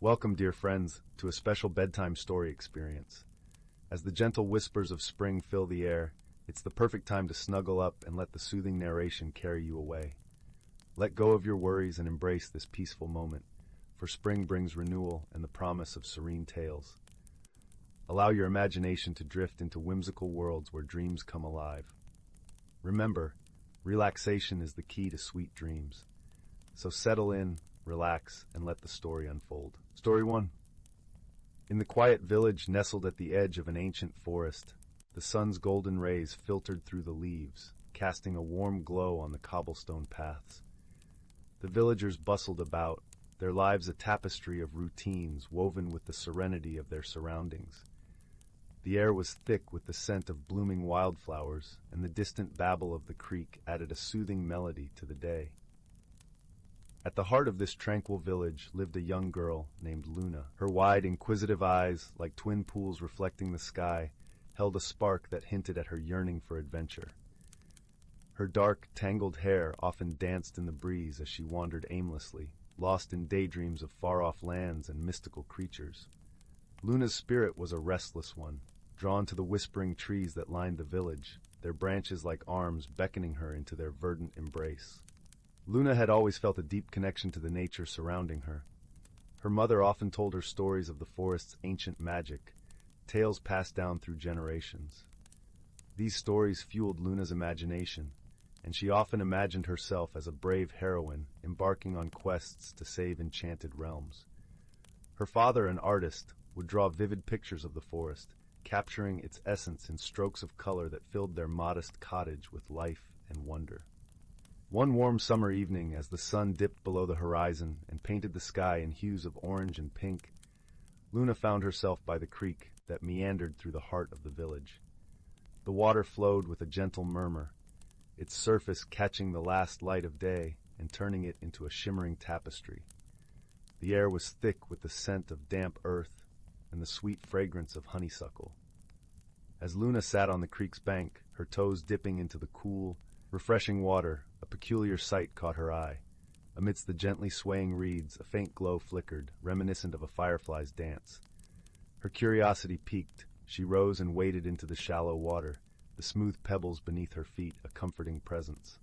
Welcome, dear friends, to a special bedtime story experience. As the gentle whispers of spring fill the air, it's the perfect time to snuggle up and let the soothing narration carry you away. Let go of your worries and embrace this peaceful moment, for spring brings renewal and the promise of serene tales. Allow your imagination to drift into whimsical worlds where dreams come alive. Remember, relaxation is the key to sweet dreams. So settle in, relax, and let the story unfold. Story 1. In the quiet village nestled at the edge of an ancient forest, the sun's golden rays filtered through the leaves, casting a warm glow on the cobblestone paths. The villagers bustled about, their lives a tapestry of routines woven with the serenity of their surroundings. The air was thick with the scent of blooming wildflowers, and the distant babble of the creek added a soothing melody to the day. At the heart of this tranquil village lived a young girl named Luna. Her wide, inquisitive eyes, like twin pools reflecting the sky, held a spark that hinted at her yearning for adventure. Her dark, tangled hair often danced in the breeze as she wandered aimlessly, lost in daydreams of far-off lands and mystical creatures. Luna's spirit was a restless one, drawn to the whispering trees that lined the village, their branches like arms beckoning her into their verdant embrace. Luna had always felt a deep connection to the nature surrounding her. Her mother often told her stories of the forest's ancient magic, tales passed down through generations. These stories fueled Luna's imagination, and she often imagined herself as a brave heroine embarking on quests to save enchanted realms. Her father, an artist, would draw vivid pictures of the forest, capturing its essence in strokes of color that filled their modest cottage with life and wonder. One warm summer evening, as the sun dipped below the horizon and painted the sky in hues of orange and pink, Luna found herself by the creek that meandered through the heart of the village. The water flowed with a gentle murmur, its surface catching the last light of day and turning it into a shimmering tapestry. The air was thick with the scent of damp earth and the sweet fragrance of honeysuckle. As Luna sat on the creek's bank, her toes dipping into the cool, refreshing water, a peculiar sight caught her eye. Amidst the gently swaying reeds, a faint glow flickered, reminiscent of a firefly's dance. Her curiosity piqued. She rose and waded into the shallow water, the smooth pebbles beneath her feet a comforting presence.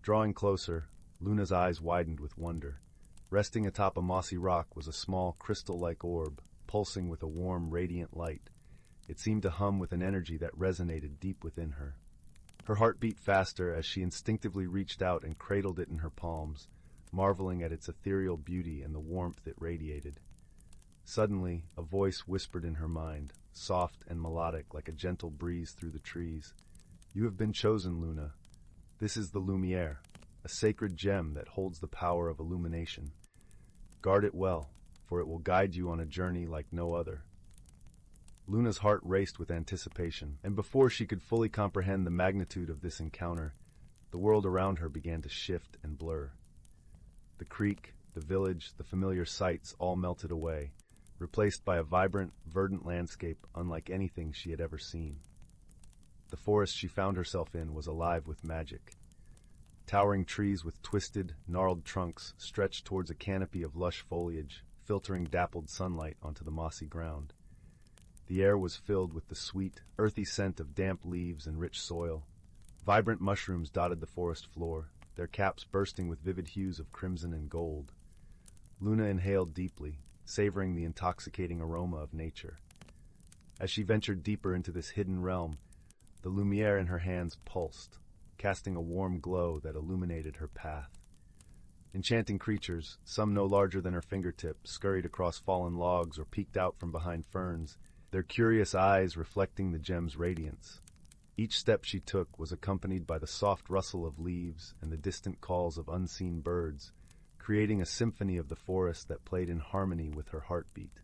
Drawing closer, Luna's eyes widened with wonder. Resting atop a mossy rock was a small, crystal-like orb, pulsing with a warm, radiant light. It seemed to hum with an energy that resonated deep within her. Her heart beat faster as she instinctively reached out and cradled it in her palms, marveling at its ethereal beauty and the warmth it radiated. Suddenly, a voice whispered in her mind, soft and melodic like a gentle breeze through the trees. "You have been chosen, Luna. This is the Lumiere, a sacred gem that holds the power of illumination. Guard it well, for it will guide you on a journey like no other." Luna's heart raced with anticipation, and before she could fully comprehend the magnitude of this encounter, the world around her began to shift and blur. The creek, the village, the familiar sights all melted away, replaced by a vibrant, verdant landscape unlike anything she had ever seen. The forest she found herself in was alive with magic. Towering trees with twisted, gnarled trunks stretched towards a canopy of lush foliage, filtering dappled sunlight onto the mossy ground. The air was filled with the sweet, earthy scent of damp leaves and rich soil. Vibrant mushrooms dotted the forest floor, their caps bursting with vivid hues of crimson and gold. Luna inhaled deeply, savoring the intoxicating aroma of nature. As she ventured deeper into this hidden realm, the Lumiere in her hands pulsed, casting a warm glow that illuminated her path. Enchanting creatures, some no larger than her fingertip, scurried across fallen logs or peeked out from behind ferns, their curious eyes reflecting the gem's radiance. Each step she took was accompanied by the soft rustle of leaves and the distant calls of unseen birds, creating a symphony of the forest that played in harmony with her heartbeat.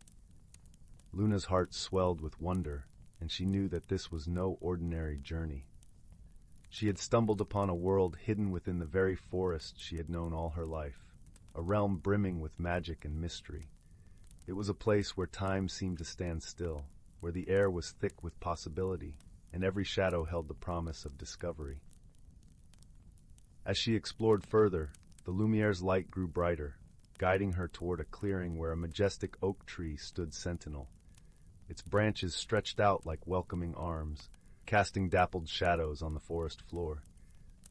Luna's heart swelled with wonder, and she knew that this was no ordinary journey. She had stumbled upon a world hidden within the very forest she had known all her life, a realm brimming with magic and mystery. It was a place where time seemed to stand still, where the air was thick with possibility, and every shadow held the promise of discovery. As she explored further, the Lumiere's light grew brighter, guiding her toward a clearing where a majestic oak tree stood sentinel. Its branches stretched out like welcoming arms, casting dappled shadows on the forest floor.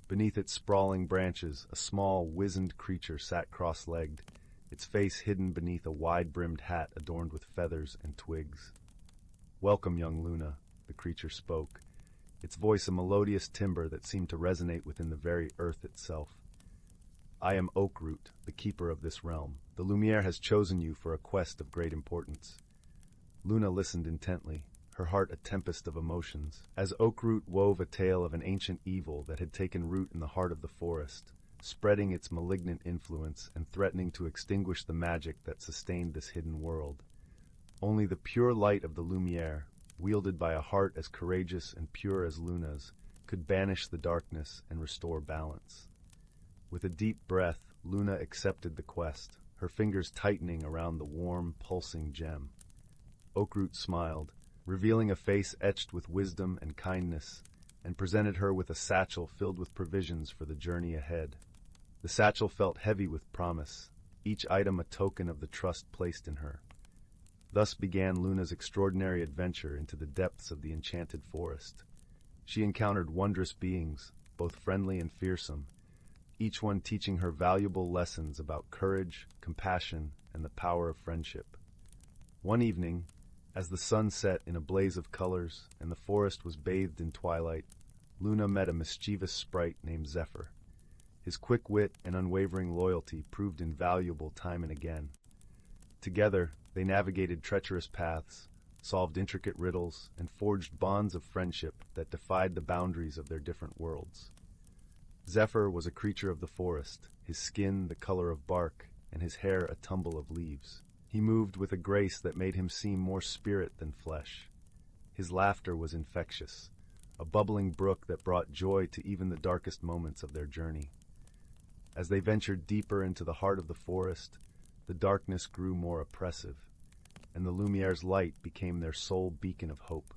Beneath its sprawling branches, a small, wizened creature sat cross-legged, its face hidden beneath a wide-brimmed hat adorned with feathers and twigs. "Welcome, young Luna," the creature spoke, its voice a melodious timbre that seemed to resonate within the very earth itself. "I am Oakroot, the keeper of this realm. The Lumiere has chosen you for a quest of great importance." Luna listened intently, her heart a tempest of emotions, as Oakroot wove a tale of an ancient evil that had taken root in the heart of the forest, spreading its malignant influence and threatening to extinguish the magic that sustained this hidden world. Only the pure light of the Lumiere, wielded by a heart as courageous and pure as Luna's, could banish the darkness and restore balance. With a deep breath, Luna accepted the quest, her fingers tightening around the warm, pulsing gem. Oakroot smiled, revealing a face etched with wisdom and kindness, and presented her with a satchel filled with provisions for the journey ahead. The satchel felt heavy with promise, each item a token of the trust placed in her. Thus began Luna's extraordinary adventure into the depths of the enchanted forest. She encountered wondrous beings, both friendly and fearsome, each one teaching her valuable lessons about courage, compassion, and the power of friendship. One evening, as the sun set in a blaze of colors and the forest was bathed in twilight, Luna met a mischievous sprite named Zephyr. His quick wit and unwavering loyalty proved invaluable time and again. Together, they navigated treacherous paths, solved intricate riddles, and forged bonds of friendship that defied the boundaries of their different worlds. Zephyr was a creature of the forest, his skin the color of bark, and his hair a tumble of leaves. He moved with a grace that made him seem more spirit than flesh. His laughter was infectious, a bubbling brook that brought joy to even the darkest moments of their journey. As they ventured deeper into the heart of the forest, the darkness grew more oppressive, and the Lumiere's light became their sole beacon of hope.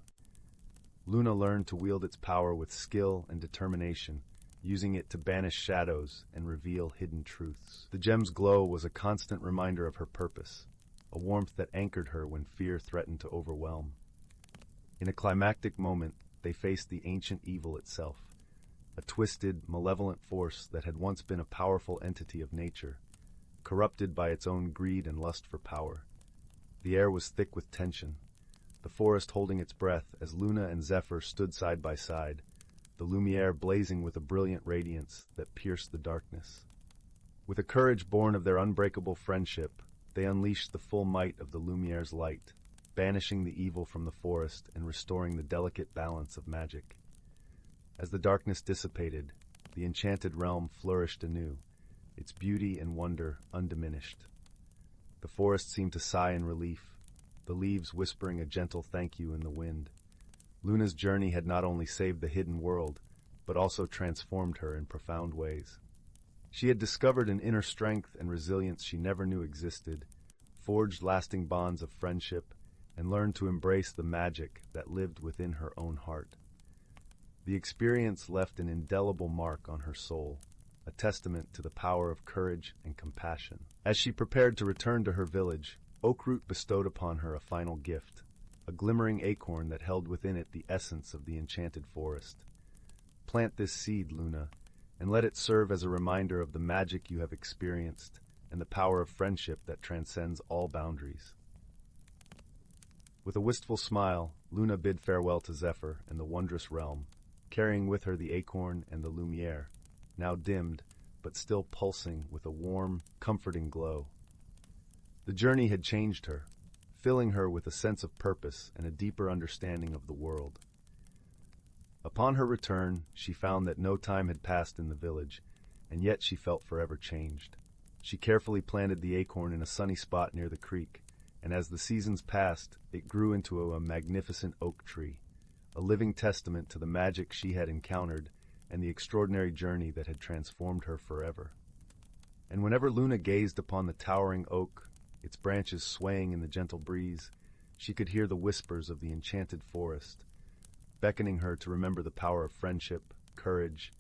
Luna learned to wield its power with skill and determination, using it to banish shadows and reveal hidden truths. The gem's glow was a constant reminder of her purpose, a warmth that anchored her when fear threatened to overwhelm. In a climactic moment, they faced the ancient evil itself, a twisted, malevolent force that had once been a powerful entity of nature, corrupted by its own greed and lust for power. The air was thick with tension, the forest holding its breath as Luna and Zephyr stood side by side, the Lumiere blazing with a brilliant radiance that pierced the darkness. With a courage born of their unbreakable friendship, they unleashed the full might of the Lumiere's light, banishing the evil from the forest and restoring the delicate balance of magic. As the darkness dissipated, the enchanted realm flourished anew, its beauty and wonder undiminished. The forest seemed to sigh in relief, the leaves whispering a gentle thank you in the wind. Luna's journey had not only saved the hidden world, but also transformed her in profound ways. She had discovered an inner strength and resilience she never knew existed, forged lasting bonds of friendship, and learned to embrace the magic that lived within her own heart. The experience left an indelible mark on her soul, a testament to the power of courage and compassion. As she prepared to return to her village, Oakroot bestowed upon her a final gift, a glimmering acorn that held within it the essence of the enchanted forest. Plant this seed, Luna, and let it serve as a reminder of the magic you have experienced and the power of friendship that transcends all boundaries. With a wistful smile, Luna bid farewell to Zephyr and the wondrous realm, carrying with her the acorn and the Lumiere, now dimmed, but still pulsing with a warm, comforting glow. The journey had changed her, filling her with a sense of purpose and a deeper understanding of the world. Upon her return, she found that no time had passed in the village, and yet she felt forever changed. She carefully planted the acorn in a sunny spot near the creek, and as the seasons passed, it grew into a magnificent oak tree, a living testament to the magic she had encountered and the extraordinary journey that had transformed her forever. And whenever Luna gazed upon the towering oak, its branches swaying in the gentle breeze, she could hear the whispers of the enchanted forest, beckoning her to remember the power of friendship, courage,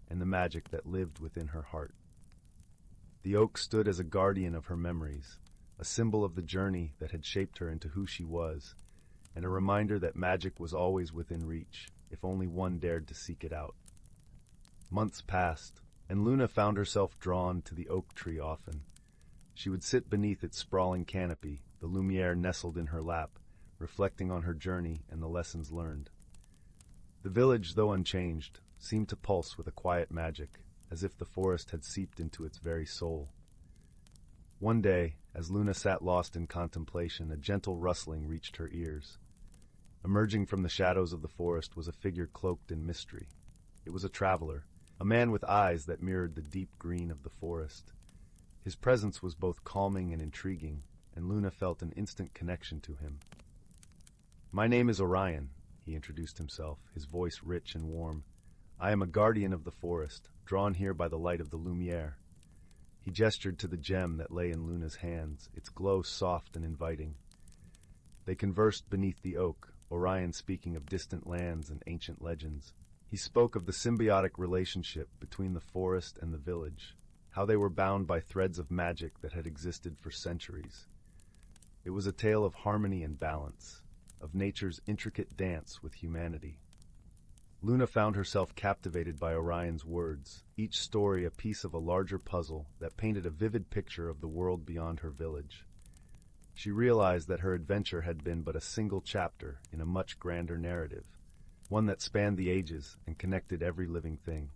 and the magic that lived within her heart. The oak stood as a guardian of her memories, a symbol of the journey that had shaped her into who she was, and a reminder that magic was always within reach, if only one dared to seek it out. Months passed, and Luna found herself drawn to the oak tree often. She would sit beneath its sprawling canopy, the lumiere nestled in her lap, reflecting on her journey and the lessons learned. The village, though unchanged, seemed to pulse with a quiet magic, as if the forest had seeped into its very soul. One day, as Luna sat lost in contemplation, a gentle rustling reached her ears. Emerging from the shadows of the forest was a figure cloaked in mystery. It was a traveler, a man with eyes that mirrored the deep green of the forest. His presence was both calming and intriguing, and Luna felt an instant connection to him. "My name is Orion," he introduced himself, his voice rich and warm. "I am a guardian of the forest, drawn here by the light of the lumiere." He gestured to the gem that lay in Luna's hands, its glow soft and inviting. They conversed beneath the oak, Orion speaking of distant lands and ancient legends. He spoke of the symbiotic relationship between the forest and the village, how they were bound by threads of magic that had existed for centuries. It was a tale of harmony and balance, of nature's intricate dance with humanity. Luna found herself captivated by Orion's words, each story a piece of a larger puzzle that painted a vivid picture of the world beyond her village. She realized that her adventure had been but a single chapter in a much grander narrative, one that spanned the ages and connected every living thing.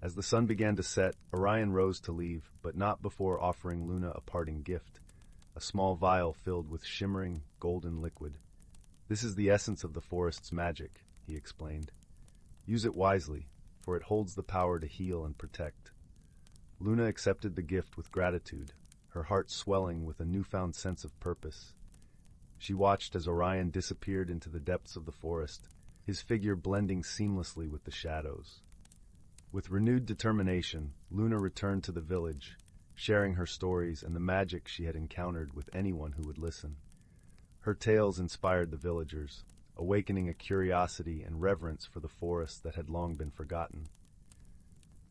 As the sun began to set, Orion rose to leave, but not before offering Luna a parting gift, a small vial filled with shimmering, golden liquid. "This is the essence of the forest's magic," he explained. "Use it wisely, for it holds the power to heal and protect." Luna accepted the gift with gratitude, her heart swelling with a newfound sense of purpose. She watched as Orion disappeared into the depths of the forest, his figure blending seamlessly with the shadows. With renewed determination, Luna returned to the village, sharing her stories and the magic she had encountered with anyone who would listen. Her tales inspired the villagers, awakening a curiosity and reverence for the forest that had long been forgotten.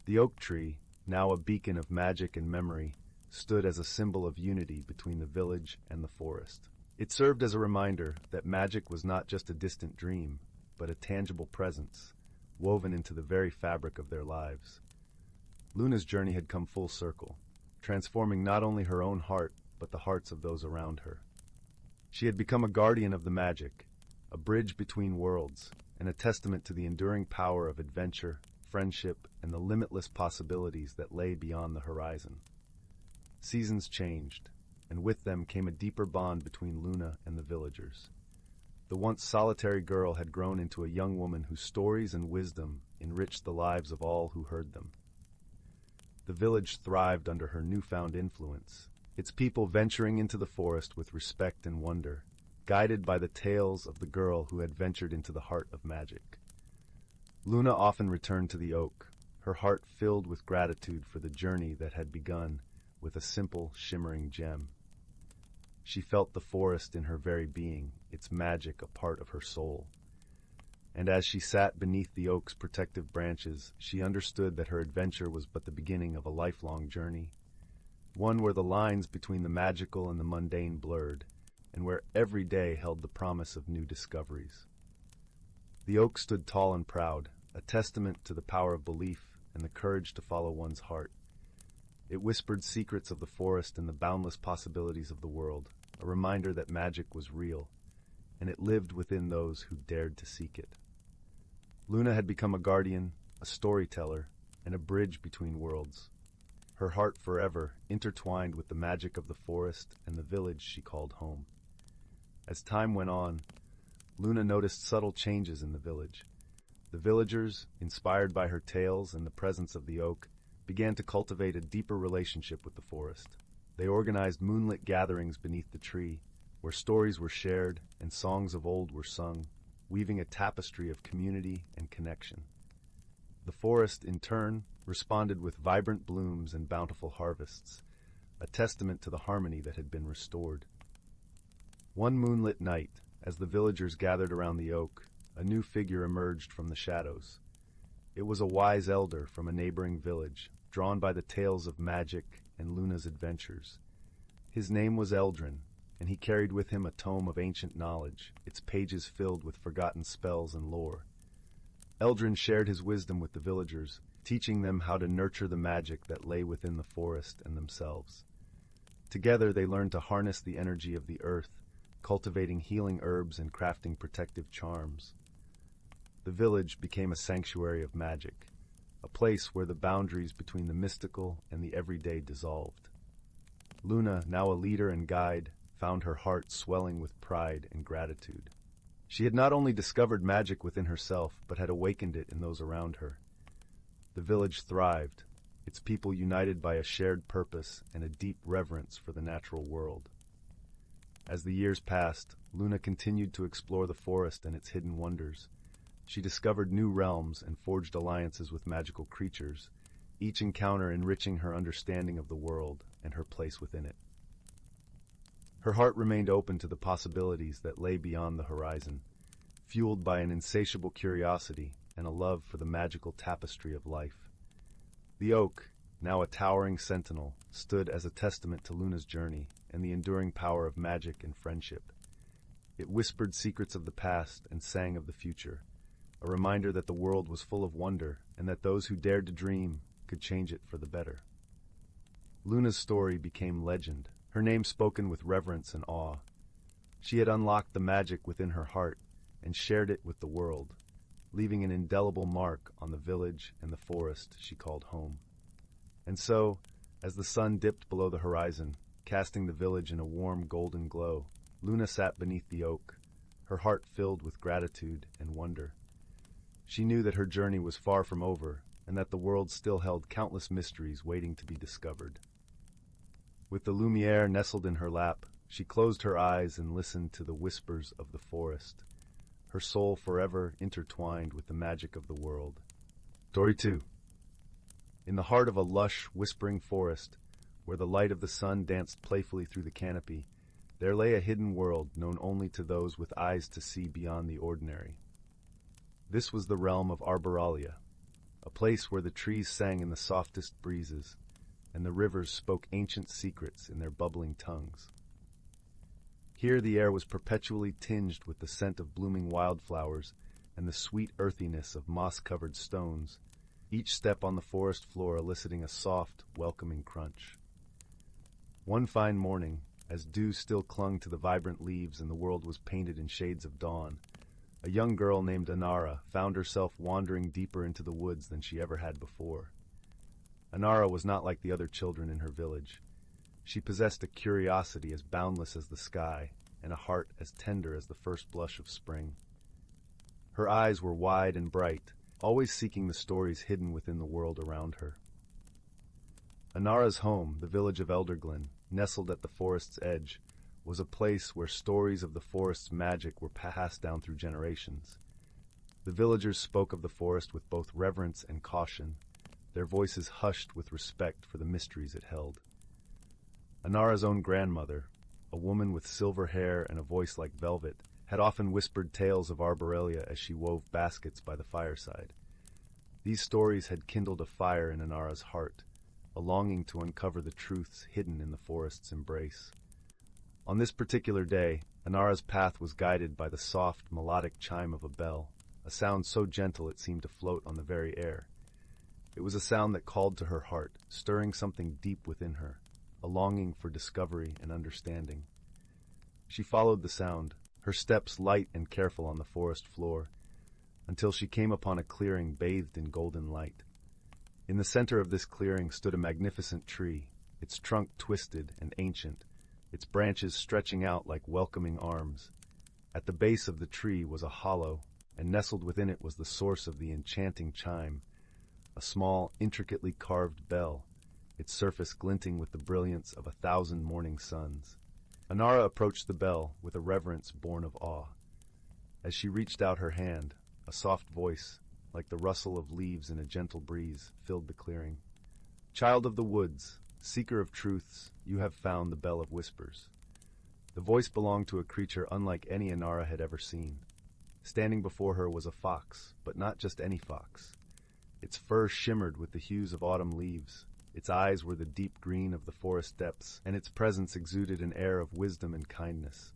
The oak tree, now a beacon of magic and memory, stood as a symbol of unity between the village and the forest. It served as a reminder that magic was not just a distant dream, but a tangible presence, woven into the very fabric of their lives. Luna's journey had come full circle, transforming not only her own heart, but the hearts of those around her. She had become a guardian of the magic, a bridge between worlds, and a testament to the enduring power of adventure, friendship, and the limitless possibilities that lay beyond the horizon. Seasons changed, and with them came a deeper bond between Luna and the villagers. The once solitary girl had grown into a young woman whose stories and wisdom enriched the lives of all who heard them. The village thrived under her newfound influence, its people venturing into the forest with respect and wonder, guided by the tales of the girl who had ventured into the heart of magic. Luna often returned to the oak, her heart filled with gratitude for the journey that had begun with a simple, shimmering gem. She felt the forest in her very being, its magic a part of her soul. And as she sat beneath the oak's protective branches, she understood that her adventure was but the beginning of a lifelong journey, one where the lines between the magical and the mundane blurred, and where every day held the promise of new discoveries. The oak stood tall and proud, a testament to the power of belief and the courage to follow one's heart. It whispered secrets of the forest and the boundless possibilities of the world, a reminder that magic was real, and it lived within those who dared to seek it. Luna had become a guardian, a storyteller, and a bridge between worlds, her heart forever intertwined with the magic of the forest and the village she called home. As time went on, Luna noticed subtle changes in the village. The villagers, inspired by her tales and the presence of the oak, began to cultivate a deeper relationship with the forest. They organized moonlit gatherings beneath the tree, where stories were shared and songs of old were sung, weaving a tapestry of community and connection. The forest, in turn, responded with vibrant blooms and bountiful harvests, a testament to the harmony that had been restored. One moonlit night, as the villagers gathered around the oak, a new figure emerged from the shadows. It was a wise elder from a neighboring village, drawn by the tales of magic and Luna's adventures. His name was Eldrin, and he carried with him a tome of ancient knowledge, its pages filled with forgotten spells and lore. Eldrin shared his wisdom with the villagers, teaching them how to nurture the magic that lay within the forest and themselves. Together they learned to harness the energy of the earth, cultivating healing herbs and crafting protective charms. The village became a sanctuary of magic, a place where the boundaries between the mystical and the everyday dissolved. Luna, now a leader and guide, found her heart swelling with pride and gratitude. She had not only discovered magic within herself, but had awakened it in those around her. The village thrived, its people united by a shared purpose and a deep reverence for the natural world. As the years passed, Luna continued to explore the forest and its hidden wonders. She discovered new realms and forged alliances with magical creatures, each encounter enriching her understanding of the world and her place within it. Her heart remained open to the possibilities that lay beyond the horizon, fueled by an insatiable curiosity and a love for the magical tapestry of life. The oak, now a towering sentinel, stood as a testament to Luna's journey and the enduring power of magic and friendship. It whispered secrets of the past and sang of the future, a reminder that the world was full of wonder and that those who dared to dream could change it for the better. Luna's story became legend, her name spoken with reverence and awe. She had unlocked the magic within her heart and shared it with the world, leaving an indelible mark on the village and the forest she called home. And so, as the sun dipped below the horizon, casting the village in a warm golden glow, Luna sat beneath the oak, her heart filled with gratitude and wonder. She knew that her journey was far from over, and that the world still held countless mysteries waiting to be discovered. With the lumiere nestled in her lap, she closed her eyes and listened to the whispers of the forest, her soul forever intertwined with the magic of the world. Story 2. In the heart of a lush, whispering forest, where the light of the sun danced playfully through the canopy, there lay a hidden world known only to those with eyes to see beyond the ordinary. This was the realm of Arbораlia, a place where the trees sang in the softest breezes, and the rivers spoke ancient secrets in their bubbling tongues. Here the air was perpetually tinged with the scent of blooming wildflowers and the sweet earthiness of moss-covered stones, each step on the forest floor eliciting a soft, welcoming crunch. One fine morning, as dew still clung to the vibrant leaves and the world was painted in shades of dawn, a young girl named Anara found herself wandering deeper into the woods than she ever had before. Anara was not like the other children in her village. She possessed a curiosity as boundless as the sky and a heart as tender as the first blush of spring. Her eyes were wide and bright, always seeking the stories hidden within the world around her. Anara's home, the village of Elderglen, nestled at the forest's edge, was a place where stories of the forest's magic were passed down through generations. The villagers spoke of the forest with both reverence and caution, their voices hushed with respect for the mysteries it held. Anara's own grandmother, a woman with silver hair and a voice like velvet, had often whispered tales of Arbораlia as she wove baskets by the fireside. These stories had kindled a fire in Anara's heart, a longing to uncover the truths hidden in the forest's embrace. On this particular day, Anara's path was guided by the soft, melodic chime of a bell, a sound so gentle it seemed to float on the very air. It was a sound that called to her heart, stirring something deep within her, a longing for discovery and understanding. She followed the sound, her steps light and careful on the forest floor, until she came upon a clearing bathed in golden light. In the center of this clearing stood a magnificent tree, its trunk twisted and ancient, its branches stretching out like welcoming arms. At the base of the tree was a hollow, and nestled within it was the source of the enchanting chime, a small, intricately carved bell, its surface glinting with the brilliance of 1,000 morning suns. Anara approached the bell with a reverence born of awe. As she reached out her hand, a soft voice, like the rustle of leaves in a gentle breeze, filled the clearing. Child of the woods, seeker of truths, you have found the Bell of Whispers. The voice belonged to a creature unlike any Anara had ever seen. Standing before her was a fox, but not just any fox. Its fur shimmered with the hues of autumn leaves, Its eyes were the deep green of the forest depths, and its presence exuded an air of wisdom and kindness.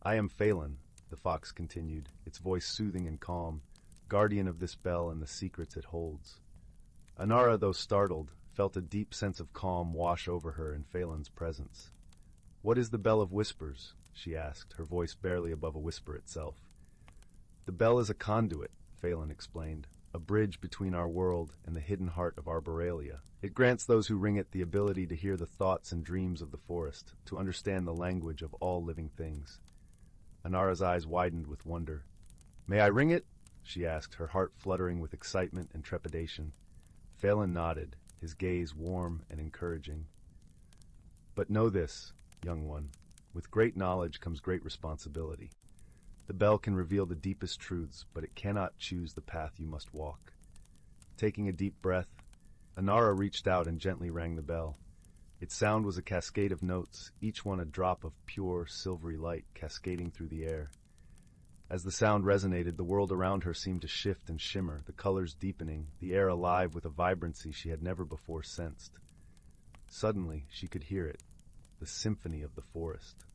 "I am Phelan," the fox continued, its voice soothing and calm, "guardian of this bell and the secrets it holds." Anara, though startled, felt a deep sense of calm wash over her in Phelan's presence. "What is the Bell of Whispers?" she asked, her voice barely above a whisper itself. "The bell is a conduit," Phelan explained, "a bridge between our world and the hidden heart of Arbораlia. It grants those who ring it the ability to hear the thoughts and dreams of the forest, to understand the language of all living things." Anara's eyes widened with wonder. "May I ring it?" she asked, her heart fluttering with excitement and trepidation. Phelan nodded, his gaze warm and encouraging. "But know this, young one, with great knowledge comes great responsibility. The bell can reveal the deepest truths, but it cannot choose the path you must walk." Taking a deep breath, Anara reached out and gently rang the bell. Its sound was a cascade of notes, each one a drop of pure, silvery light cascading through the air. As the sound resonated, the world around her seemed to shift and shimmer, the colors deepening, the air alive with a vibrancy she had never before sensed. Suddenly, she could hear it, the symphony of the forest.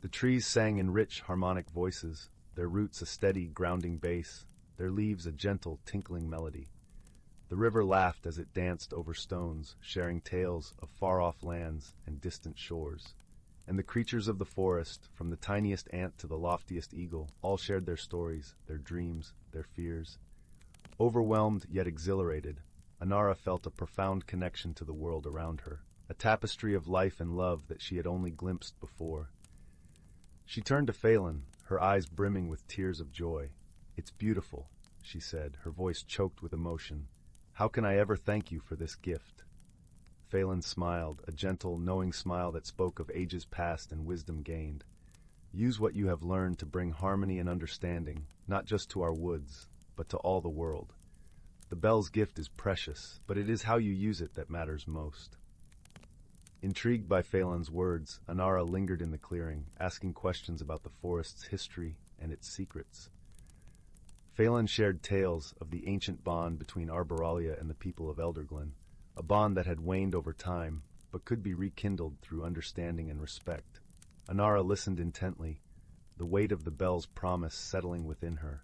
The trees sang in rich, harmonic voices, their roots a steady, grounding bass, their leaves a gentle, tinkling melody. The river laughed as it danced over stones, sharing tales of far-off lands and distant shores. And the creatures of the forest, from the tiniest ant to the loftiest eagle, all shared their stories, their dreams, their fears. Overwhelmed yet exhilarated, Anara felt a profound connection to the world around her, a tapestry of life and love that she had only glimpsed before. She turned to Phelan, her eyes brimming with tears of joy. "It's beautiful," she said, her voice choked with emotion. "How can I ever thank you for this gift?" Phelan smiled, a gentle, knowing smile that spoke of ages past and wisdom gained. "Use what you have learned to bring harmony and understanding, not just to our woods, but to all the world. The bell's gift is precious, but it is how you use it that matters most." Intrigued by Phelan's words, Anara lingered in the clearing, asking questions about the forest's history and its secrets. Phelan shared tales of the ancient bond between Arbораlia and the people of Elderglen, a bond that had waned over time, but could be rekindled through understanding and respect. Anara listened intently, the weight of the bell's promise settling within her.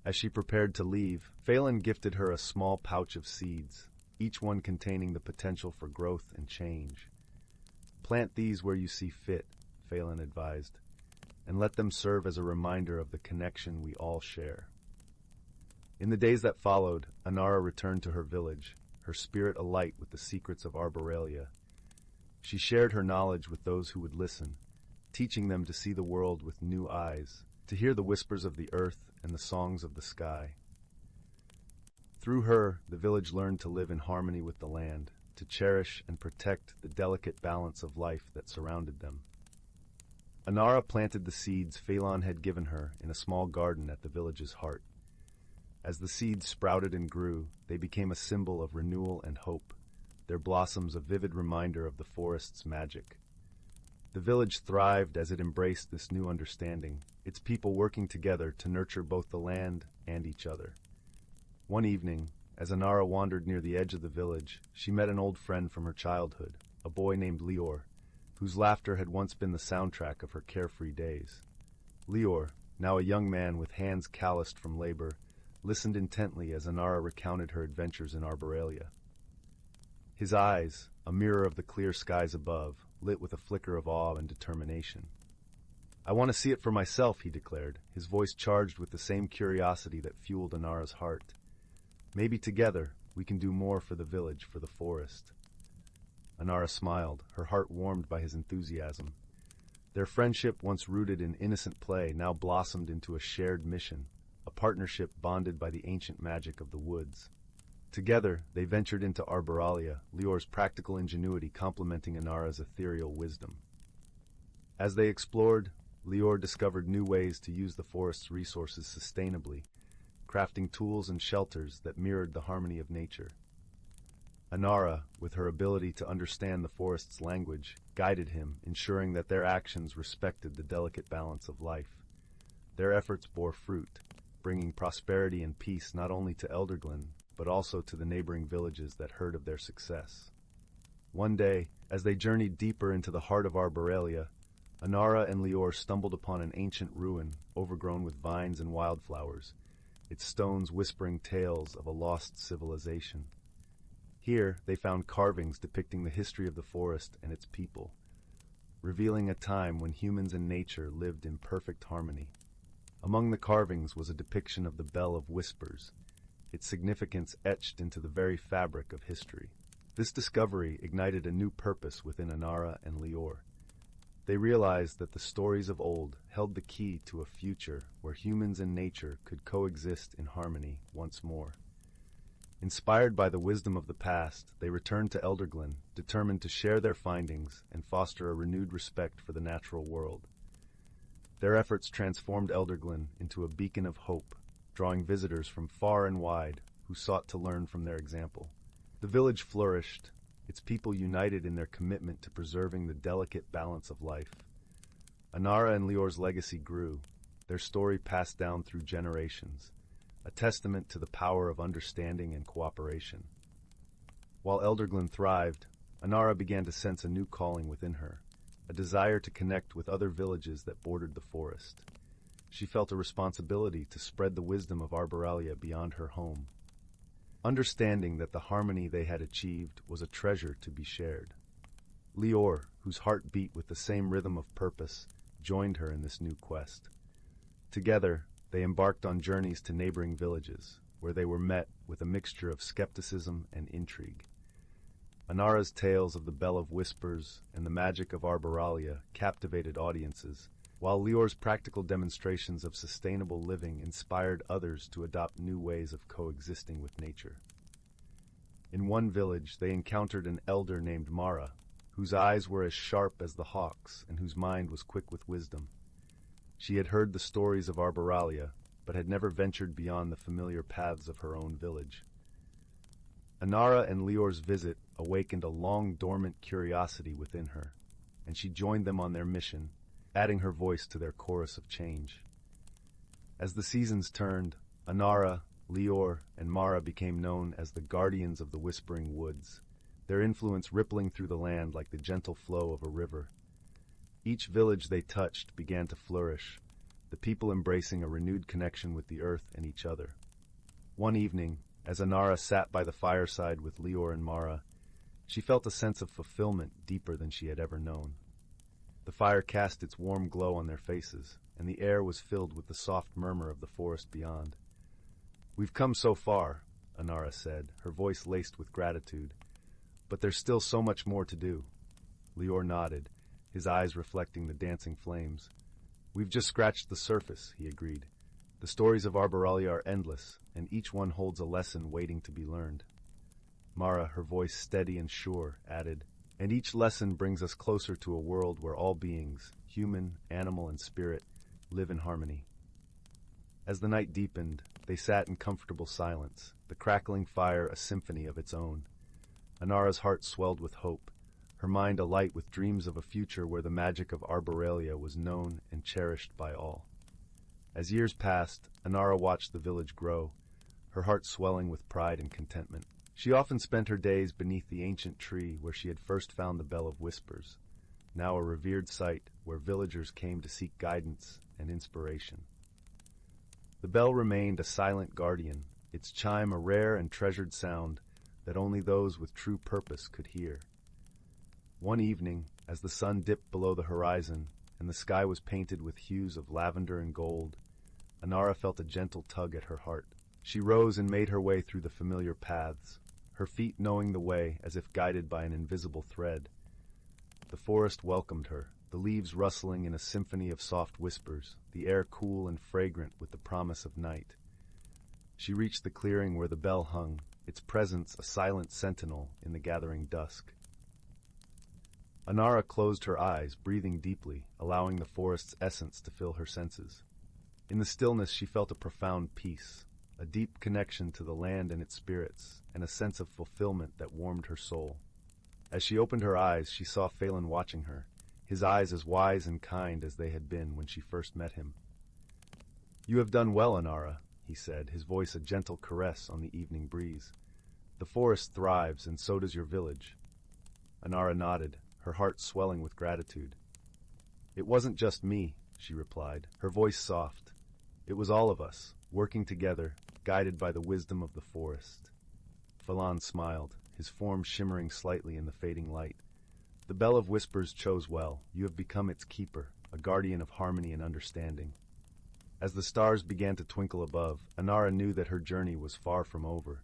As she prepared to leave, Phelan gifted her a small pouch of seeds, each one containing the potential for growth and change. "Plant these where you see fit," Phelan advised, "and let them serve as a reminder of the connection we all share." In the days that followed, Anara returned to her village, her spirit alight with the secrets of Arbораlia. She shared her knowledge with those who would listen, teaching them to see the world with new eyes, to hear the whispers of the earth and the songs of the sky. Through her, the village learned to live in harmony with the land, to cherish and protect the delicate balance of life that surrounded them. Anara planted the seeds Phelan had given her in a small garden at the village's heart. As the seeds sprouted and grew, they became a symbol of renewal and hope, their blossoms a vivid reminder of the forest's magic. The village thrived as it embraced this new understanding, its people working together to nurture both the land and each other. One evening, as Anara wandered near the edge of the village, she met an old friend from her childhood, a boy named Leor, whose laughter had once been the soundtrack of her carefree days. Leor, now a young man with hands calloused from labor, listened intently as Anara recounted her adventures in Arbораlia. His eyes, a mirror of the clear skies above, lit with a flicker of awe and determination. "I want to see it for myself," he declared, his voice charged with the same curiosity that fueled Anara's heart. "Maybe together we can do more for the village, for the forest." Anara smiled, her heart warmed by his enthusiasm. Their friendship, once rooted in innocent play, now blossomed into a shared mission, a partnership bonded by the ancient magic of the woods. Together, they ventured into Arbораlia, Leor's practical ingenuity complementing Anara's ethereal wisdom. As they explored, Leor discovered new ways to use the forest's resources sustainably, crafting tools and shelters that mirrored the harmony of nature. Anara, with her ability to understand the forest's language, guided him, ensuring that their actions respected the delicate balance of life. Their efforts bore fruit, bringing prosperity and peace not only to Elderglen, but also to the neighboring villages that heard of their success. One day, as they journeyed deeper into the heart of Arbaralia, Anara and Lior stumbled upon an ancient ruin overgrown with vines and wildflowers, its stones whispering tales of a lost civilization. Here, they found carvings depicting the history of the forest and its people, revealing a time when humans and nature lived in perfect harmony. Among the carvings was a depiction of the Bell of Whispers, its significance etched into the very fabric of history. This discovery ignited a new purpose within Anara and Lior. They realized that the stories of old held the key to a future where humans and nature could coexist in harmony once more. Inspired by the wisdom of the past, they returned to Elderglen, determined to share their findings and foster a renewed respect for the natural world. Their efforts transformed Elderglen into a beacon of hope, drawing visitors from far and wide who sought to learn from their example. The village flourished, its people united in their commitment to preserving the delicate balance of life. Anara and Lior's legacy grew, their story passed down through generations, a testament to the power of understanding and cooperation. While Elderglen thrived, Anara began to sense a new calling within her, a desire to connect with other villages that bordered the forest. She felt a responsibility to spread the wisdom of Arbaralia beyond her home, understanding that the harmony they had achieved was a treasure to be shared. Lior, whose heart beat with the same rhythm of purpose, joined her in this new quest. Together, they embarked on journeys to neighboring villages, where they were met with a mixture of skepticism and intrigue. Anara's tales of the Bell of Whispers and the magic of Arbaralia captivated audiences, while Lior's practical demonstrations of sustainable living inspired others to adopt new ways of coexisting with nature. In one village, they encountered an elder named Mara, whose eyes were as sharp as the hawk's and whose mind was quick with wisdom. She had heard the stories of Arbaralia, but had never ventured beyond the familiar paths of her own village. Anara and Lior's visit awakened a long-dormant curiosity within her, and she joined them on their mission, adding her voice to their chorus of change. As the seasons turned, Anara, Lior, and Mara became known as the guardians of the Whispering Woods, their influence rippling through the land like the gentle flow of a river. Each village they touched began to flourish, the people embracing a renewed connection with the earth and each other. One evening, as Anara sat by the fireside with Lior and Mara, she felt a sense of fulfillment deeper than she had ever known. The fire cast its warm glow on their faces, and the air was filled with the soft murmur of the forest beyond. "We've come so far," Anara said, her voice laced with gratitude. "But there's still so much more to do." Lior nodded, his eyes reflecting the dancing flames. "We've just scratched the surface," he agreed. "The stories of Arbaralia are endless, and each one holds a lesson waiting to be learned." Mara, her voice steady and sure, added, "And each lesson brings us closer to a world where all beings, human, animal, and spirit, live in harmony." As the night deepened, they sat in comfortable silence, the crackling fire a symphony of its own. Anara's heart swelled with hope, her mind alight with dreams of a future where the magic of Arbaralia was known and cherished by all. As years passed, Anara watched the village grow, her heart swelling with pride and contentment. She often spent her days beneath the ancient tree where she had first found the Bell of Whispers, now a revered site where villagers came to seek guidance and inspiration. The bell remained a silent guardian, its chime a rare and treasured sound that only those with true purpose could hear. One evening, as the sun dipped below the horizon and the sky was painted with hues of lavender and gold, Anara felt a gentle tug at her heart. She rose and made her way through the familiar paths, her feet knowing the way as if guided by an invisible thread. The forest welcomed her, the leaves rustling in a symphony of soft whispers, the air cool and fragrant with the promise of night. She reached the clearing where the bell hung, its presence a silent sentinel in the gathering dusk. Anara closed her eyes, breathing deeply, allowing the forest's essence to fill her senses. In the stillness she felt a profound peace, a deep connection to the land and its spirits, and a sense of fulfillment that warmed her soul. As she opened her eyes, she saw Phelan watching her, his eyes as wise and kind as they had been when she first met him. "You have done well, Anara," he said, his voice a gentle caress on the evening breeze. "The forest thrives, and so does your village." Anara nodded, her heart swelling with gratitude. "It wasn't just me," she replied, her voice soft. "It was all of us, working together, guided by the wisdom of the forest." Phelan smiled, his form shimmering slightly in the fading light. "The Bell of Whispers chose well. You have become its keeper, a guardian of harmony and understanding." As the stars began to twinkle above, Anara knew that her journey was far from over.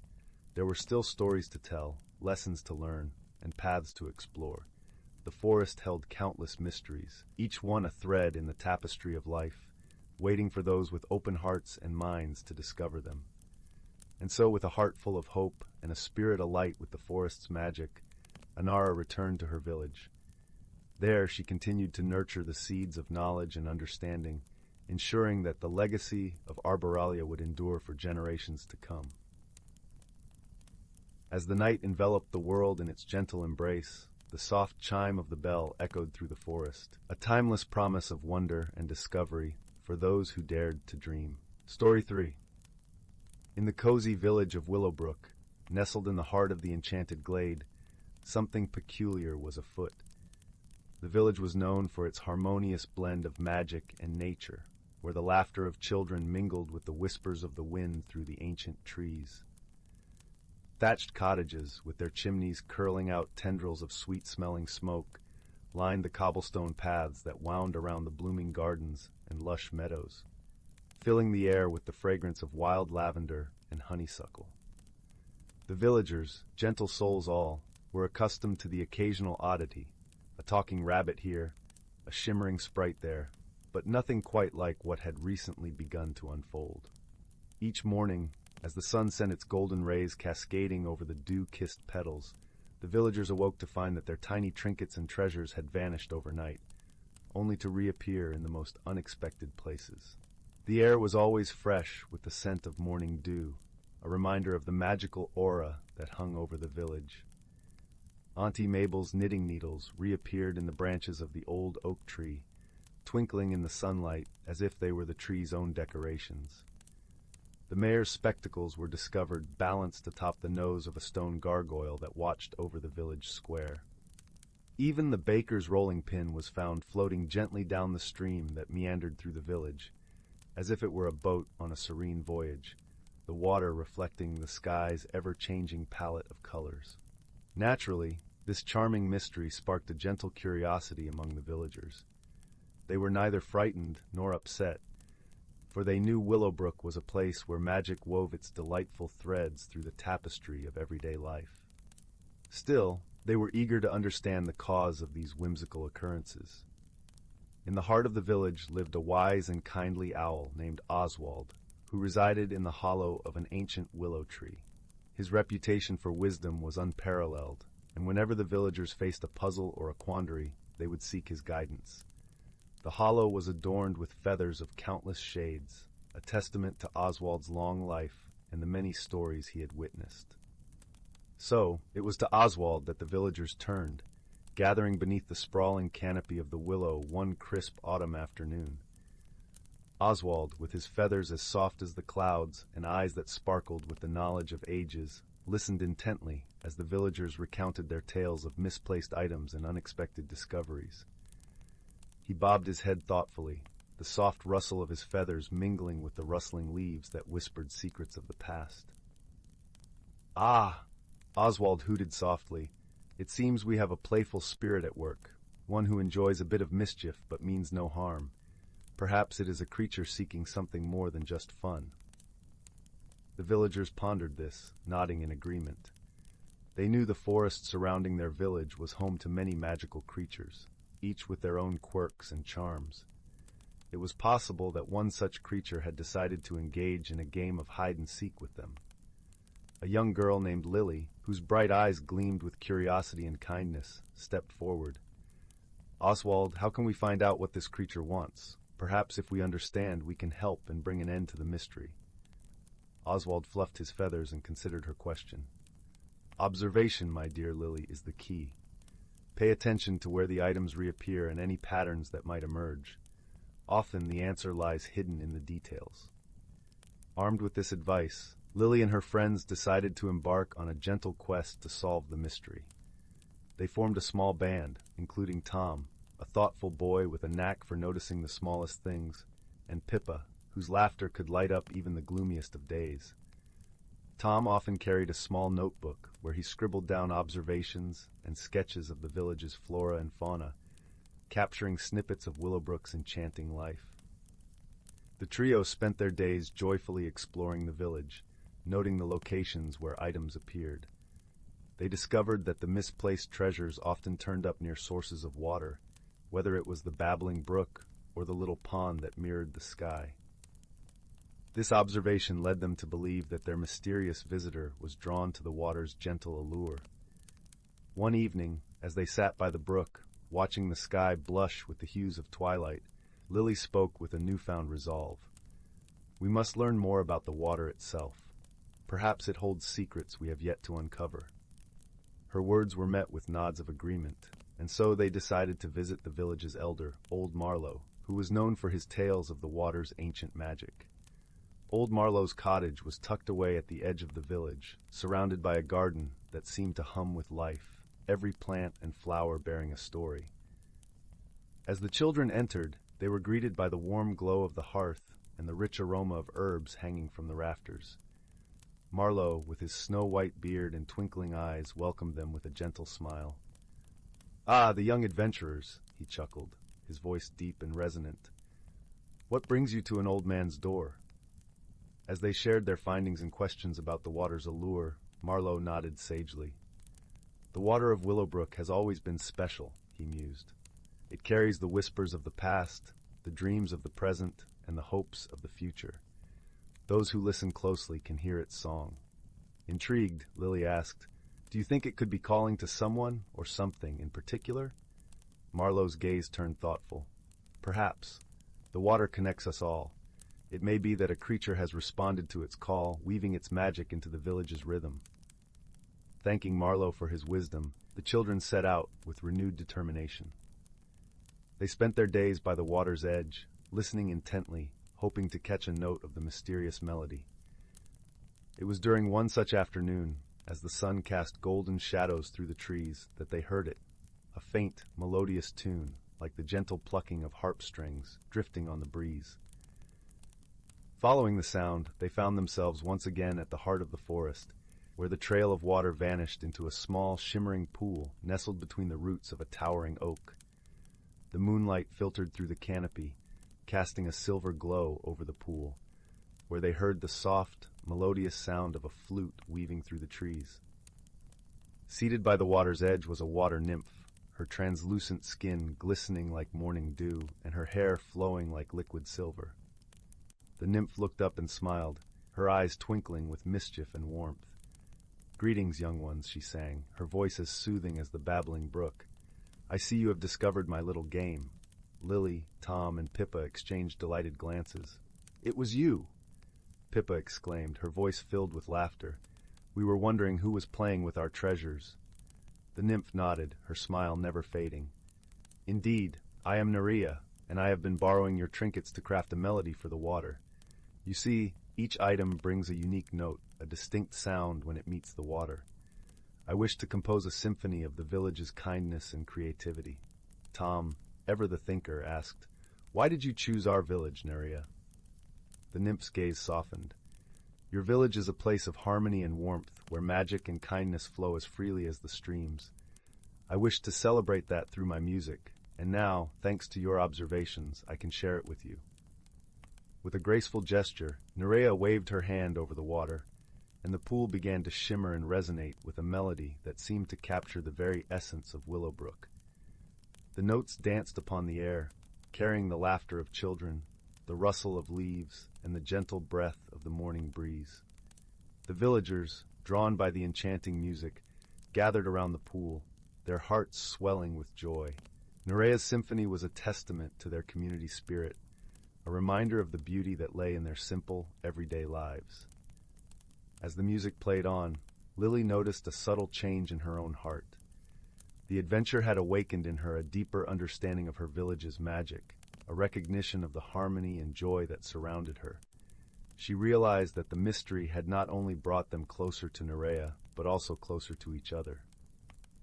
There were still stories to tell, lessons to learn, and paths to explore. The forest held countless mysteries, each one a thread in the tapestry of life, waiting for those with open hearts and minds to discover them. And so, with a heart full of hope and a spirit alight with the forest's magic, Anara returned to her village. There she continued to nurture the seeds of knowledge and understanding, ensuring that the legacy of Arbораlia would endure for generations to come. As the night enveloped the world in its gentle embrace, the soft chime of the bell echoed through the forest, a timeless promise of wonder and discovery for those who dared to dream. Story 3. In the cozy village of Willowbrook, nestled in the heart of the enchanted glade, something peculiar was afoot. The village was known for its harmonious blend of magic and nature, where the laughter of children mingled with the whispers of the wind through the ancient trees. Thatched cottages, with their chimneys curling out tendrils of sweet-smelling smoke, lined the cobblestone paths that wound around the blooming gardens and lush meadows, filling the air with the fragrance of wild lavender and honeysuckle. The villagers, gentle souls all, were accustomed to the occasional oddity, a talking rabbit here, a shimmering sprite there, but nothing quite like what had recently begun to unfold. Each morning, as the sun sent its golden rays cascading over the dew-kissed petals, the villagers awoke to find that their tiny trinkets and treasures had vanished overnight, only to reappear in the most unexpected places. The air was always fresh with the scent of morning dew, a reminder of the magical aura that hung over the village. Auntie Mabel's knitting needles reappeared in the branches of the old oak tree, twinkling in the sunlight as if they were the tree's own decorations. The mayor's spectacles were discovered balanced atop the nose of a stone gargoyle that watched over the village square. Even the baker's rolling pin was found floating gently down the stream that meandered through the village, as if it were a boat on a serene voyage, the water reflecting the sky's ever-changing palette of colors. Naturally, this charming mystery sparked a gentle curiosity among the villagers. They were neither frightened nor upset, for they knew Willowbrook was a place where magic wove its delightful threads through the tapestry of everyday life. Still, they were eager to understand the cause of these whimsical occurrences. In the heart of the village lived a wise and kindly owl named Oswald, who resided in the hollow of an ancient willow tree. His reputation for wisdom was unparalleled, and whenever the villagers faced a puzzle or a quandary, they would seek his guidance. The hollow was adorned with feathers of countless shades, a testament to Oswald's long life and the many stories he had witnessed. So, it was to Oswald that the villagers turned, gathering beneath the sprawling canopy of the willow one crisp autumn afternoon. Oswald, with his feathers as soft as the clouds and eyes that sparkled with the knowledge of ages, listened intently as the villagers recounted their tales of misplaced items and unexpected discoveries. He bobbed his head thoughtfully, the soft rustle of his feathers mingling with the rustling leaves that whispered secrets of the past. "Ah!" Oswald hooted softly. "It seems we have a playful spirit at work, one who enjoys a bit of mischief but means no harm. Perhaps it is a creature seeking something more than just fun." The villagers pondered this, nodding in agreement. They knew the forest surrounding their village was home to many magical creatures, each with their own quirks and charms. It was possible that one such creature had decided to engage in a game of hide-and-seek with them. A young girl named Lily, whose bright eyes gleamed with curiosity and kindness, stepped forward. "Oswald, how can we find out what this creature wants? Perhaps if we understand, we can help and bring an end to the mystery." Oswald fluffed his feathers and considered her question. "Observation, my dear Lily, is the key. Pay attention to where the items reappear and any patterns that might emerge. Often the answer lies hidden in the details." Armed with this advice, Lily and her friends decided to embark on a gentle quest to solve the mystery. They formed a small band, including Tom, a thoughtful boy with a knack for noticing the smallest things, and Pippa, whose laughter could light up even the gloomiest of days. Tom often carried a small notebook where he scribbled down observations and sketches of the village's flora and fauna, capturing snippets of Willowbrook's enchanting life. The trio spent their days joyfully exploring the village, noting the locations where items appeared. They discovered that the misplaced treasures often turned up near sources of water, whether it was the babbling brook or the little pond that mirrored the sky. This observation led them to believe that their mysterious visitor was drawn to the water's gentle allure. One evening, as they sat by the brook, watching the sky blush with the hues of twilight, Lily spoke with a newfound resolve. "We must learn more about the water itself. Perhaps it holds secrets we have yet to uncover." Her words were met with nods of agreement, and so they decided to visit the village's elder, Old Marlowe, who was known for his tales of the water's ancient magic. Old Marlowe's cottage was tucked away at the edge of the village, surrounded by a garden that seemed to hum with life, every plant and flower bearing a story. As the children entered, they were greeted by the warm glow of the hearth and the rich aroma of herbs hanging from the rafters. Marlowe, with his snow-white beard and twinkling eyes, welcomed them with a gentle smile. "Ah, the young adventurers," he chuckled, his voice deep and resonant. "What brings you to an old man's door?" As they shared their findings and questions about the water's allure, Marlowe nodded sagely. "The water of Willowbrook has always been special," he mused. "It carries the whispers of the past, the dreams of the present, and the hopes of the future. Those who listen closely can hear its song." Intrigued, Lily asked, "Do you think it could be calling to someone or something in particular?" Marlowe's gaze turned thoughtful. "Perhaps. The water connects us all. It may be that a creature has responded to its call, weaving its magic into the village's rhythm." Thanking Marlowe for his wisdom, the children set out with renewed determination. They spent their days by the water's edge, listening intently, hoping to catch a note of the mysterious melody. It was during one such afternoon, as the sun cast golden shadows through the trees, that they heard it, a faint, melodious tune, like the gentle plucking of harp strings, drifting on the breeze. Following the sound, they found themselves once again at the heart of the forest, where the trail of water vanished into a small, shimmering pool nestled between the roots of a towering oak. The moonlight filtered through the canopy, casting a silver glow over the pool, where they heard the soft, melodious sound of a flute weaving through the trees. Seated by the water's edge was a water nymph, her translucent skin glistening like morning dew and her hair flowing like liquid silver. The nymph looked up and smiled, her eyes twinkling with mischief and warmth. "Greetings, young ones," she sang, her voice as soothing as the babbling brook. "I see you have discovered my little game." Lily, Tom, and Pippa exchanged delighted glances. "It was you!" Pippa exclaimed, her voice filled with laughter. "We were wondering who was playing with our treasures." The nymph nodded, her smile never fading. "Indeed, I am Nerea, and I have been borrowing your trinkets to craft a melody for the water. You see, each item brings a unique note, a distinct sound when it meets the water. I wish to compose a symphony of the village's kindness and creativity." Tom, ever the thinker, asked, "Why did you choose our village, Nerea?" The nymph's gaze softened. "Your village is a place of harmony and warmth, where magic and kindness flow as freely as the streams. I wish to celebrate that through my music, and now, thanks to your observations, I can share it with you." With a graceful gesture, Nerea waved her hand over the water, and the pool began to shimmer and resonate with a melody that seemed to capture the very essence of Willowbrook. The notes danced upon the air, carrying the laughter of children, the rustle of leaves, and the gentle breath of the morning breeze. The villagers, drawn by the enchanting music, gathered around the pool, their hearts swelling with joy. Nerea's symphony was a testament to their community spirit, a reminder of the beauty that lay in their simple, everyday lives. As the music played on, Lily noticed a subtle change in her own heart. The adventure had awakened in her a deeper understanding of her village's magic, a recognition of the harmony and joy that surrounded her. she realized that the mystery had not only brought them closer to Nerea, but also closer to each other.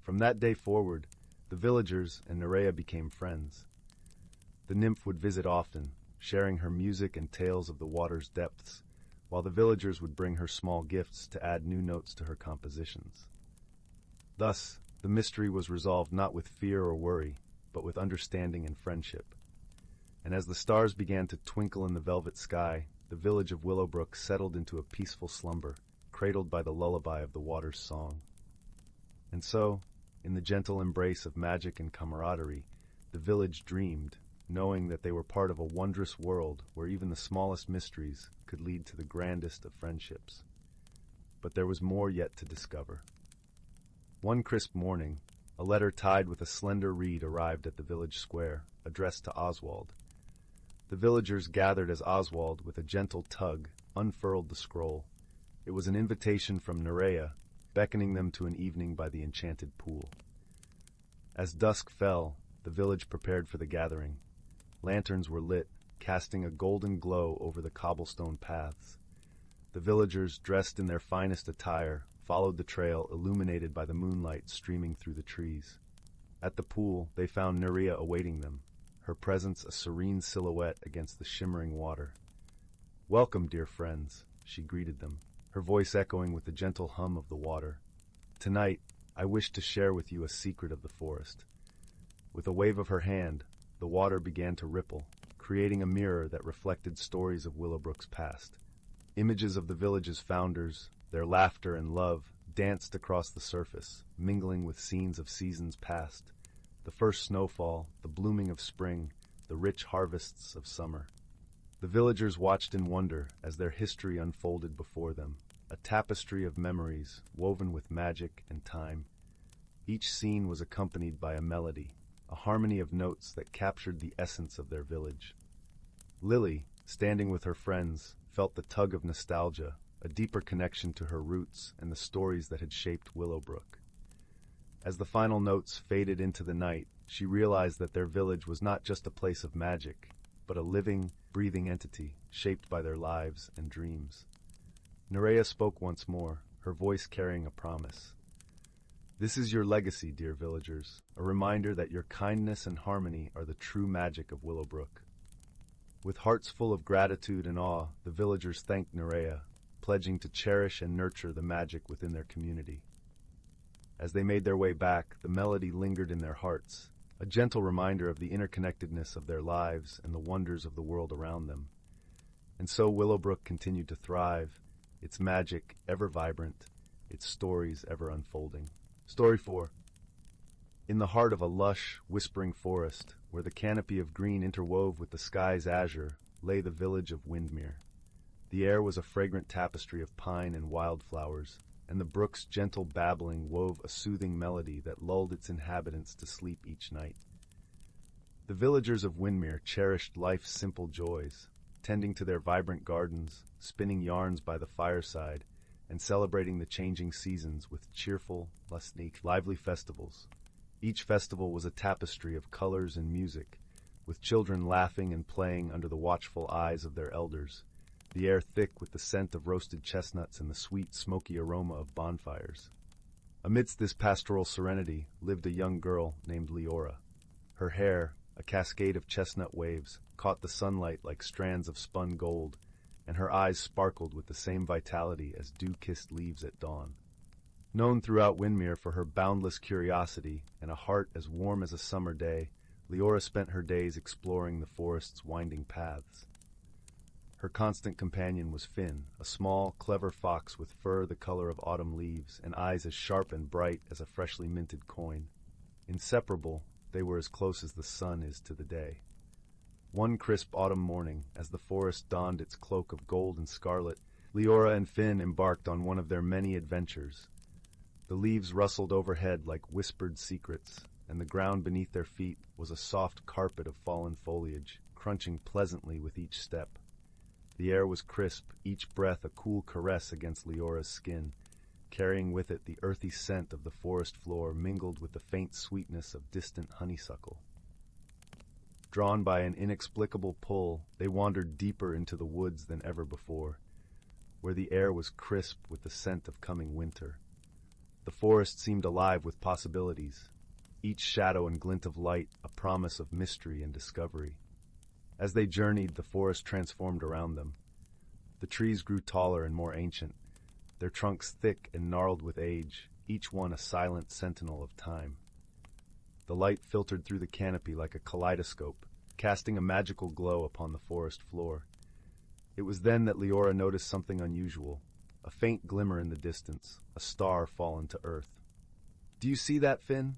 From that day forward, the villagers and Nerea became friends. The nymph would visit often, sharing her music and tales of the water's depths, while the villagers would bring her small gifts to add new notes to her compositions. Thus, the mystery was resolved not with fear or worry, but with understanding and friendship. And as the stars began to twinkle in the velvet sky, the village of Willowbrook settled into a peaceful slumber, cradled by the lullaby of the water's song. And so, in the gentle embrace of magic and camaraderie, the village dreamed, knowing that they were part of a wondrous world where even the smallest mysteries could lead to the grandest of friendships. But there was more yet to discover. One crisp morning, a letter tied with a slender reed arrived at the village square, addressed to Oswald. The villagers gathered as Oswald, with a gentle tug, unfurled the scroll. It was an invitation from Nerea, beckoning them to an evening by the enchanted pool. As dusk fell, the village prepared for the gathering. Lanterns were lit, casting a golden glow over the cobblestone paths. The villagers, dressed in their finest attire, followed the trail illuminated by the moonlight streaming through the trees. At the pool, they found Nerea awaiting them, her presence a serene silhouette against the shimmering water. "Welcome, dear friends," she greeted them, her voice echoing with the gentle hum of the water. "Tonight, I wish to share with you a secret of the forest." With a wave of her hand, the water began to ripple, creating a mirror that reflected stories of Willowbrook's past. Images of the village's founders, their laughter and love, danced across the surface, mingling with scenes of seasons past. The first snowfall, the blooming of spring, the rich harvests of summer. The villagers watched in wonder as their history unfolded before them, a tapestry of memories woven with magic and time. Each scene was accompanied by a melody, a harmony of notes that captured the essence of their village. Lily, standing with her friends, felt the tug of nostalgia, a deeper connection to her roots and the stories that had shaped Willowbrook. As the final notes faded into the night, she realized that their village was not just a place of magic, but a living, breathing entity shaped by their lives and dreams. Nerea spoke once more, her voice carrying a promise. "This is your legacy, dear villagers, a reminder that your kindness and harmony are the true magic of Willowbrook." With hearts full of gratitude and awe, the villagers thanked Nerea, pledging to cherish and nurture the magic within their community. As they made their way back, the melody lingered in their hearts, a gentle reminder of the interconnectedness of their lives and the wonders of the world around them. And so Willowbrook continued to thrive, its magic ever vibrant, its stories ever unfolding. Story 4. In the heart of a lush, whispering forest, where the canopy of green interwove with the sky's azure, lay the village of Windmere. The air was a fragrant tapestry of pine and wildflowers, and the brook's gentle babbling wove a soothing melody that lulled its inhabitants to sleep each night. The villagers of Windmere cherished life's simple joys, tending to their vibrant gardens, spinning yarns by the fireside, and celebrating the changing seasons with cheerful, lively festivals. Each festival was a tapestry of colors and music, with children laughing and playing under the watchful eyes of their elders, the air thick with the scent of roasted chestnuts and the sweet, smoky aroma of bonfires. Amidst this pastoral serenity lived a young girl named Leora. Her hair, a cascade of chestnut waves, caught the sunlight like strands of spun gold, and her eyes sparkled with the same vitality as dew-kissed leaves at dawn. Known throughout Windmere for her boundless curiosity and a heart as warm as a summer day, Leora spent her days exploring the forest's winding paths. Her constant companion was Finn, a small, clever fox with fur the color of autumn leaves and eyes as sharp and bright as a freshly minted coin. Inseparable, they were as close as the sun is to the day. One crisp autumn morning, as the forest donned its cloak of gold and scarlet, Leora and Finn embarked on one of their many adventures. The leaves rustled overhead like whispered secrets, and the ground beneath their feet was a soft carpet of fallen foliage, crunching pleasantly with each step. The air was crisp, each breath a cool caress against Leora's skin, carrying with it the earthy scent of the forest floor mingled with the faint sweetness of distant honeysuckle. Drawn by an inexplicable pull, they wandered deeper into the woods than ever before, where the air was crisp with the scent of coming winter. The forest seemed alive with possibilities, each shadow and glint of light a promise of mystery and discovery. As they journeyed, the forest transformed around them. The trees grew taller and more ancient, their trunks thick and gnarled with age, each one a silent sentinel of time. The light filtered through the canopy like a kaleidoscope, casting a magical glow upon the forest floor. It was then that Leora noticed something unusual, a faint glimmer in the distance, a star fallen to earth. "Do you see that, Finn?"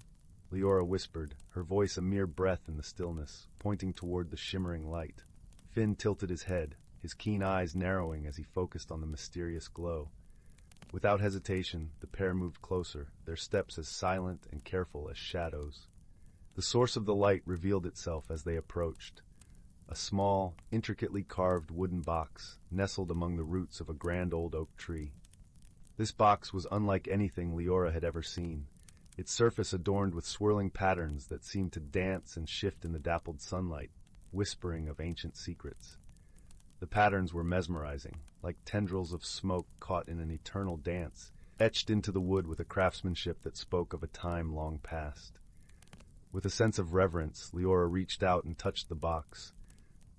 Leora whispered, her voice a mere breath in the stillness, pointing toward the shimmering light. Finn tilted his head, his keen eyes narrowing as he focused on the mysterious glow. Without hesitation, the pair moved closer, their steps as silent and careful as shadows. The source of the light revealed itself as they approached. A small, intricately carved wooden box, nestled among the roots of a grand old oak tree. This box was unlike anything Leora had ever seen, its surface adorned with swirling patterns that seemed to dance and shift in the dappled sunlight, whispering of ancient secrets. The patterns were mesmerizing, like tendrils of smoke caught in an eternal dance, etched into the wood with a craftsmanship that spoke of a time long past. With a sense of reverence, Leora reached out and touched the box.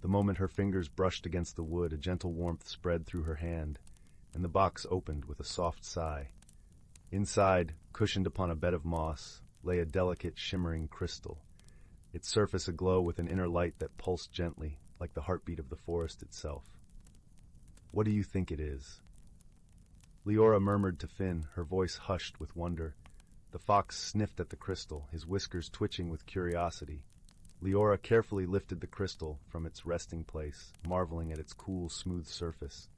The moment her fingers brushed against the wood, a gentle warmth spread through her hand, and the box opened with a soft sigh. Inside, cushioned upon a bed of moss, lay a delicate, shimmering crystal, its surface aglow with an inner light that pulsed gently, like the heartbeat of the forest itself. "What do you think it is?" Leora murmured to Finn, her voice hushed with wonder. The fox sniffed at the crystal, his whiskers twitching with curiosity. Leora carefully lifted the crystal from its resting place, marveling at its cool, smooth surface.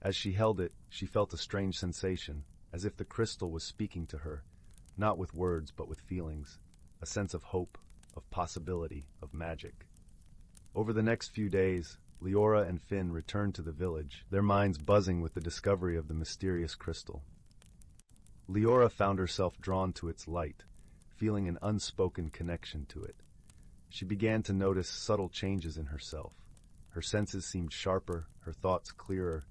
As she held it, she felt a strange sensation, as if the crystal was speaking to her, not with words but with feelings, a sense of hope, of possibility, of magic. Over the next few days, Leora and Finn returned to the village, their minds buzzing with the discovery of the mysterious crystal. Leora found herself drawn to its light, feeling an unspoken connection to it. She began to notice subtle changes in herself. Her senses seemed sharper, her thoughts clearer,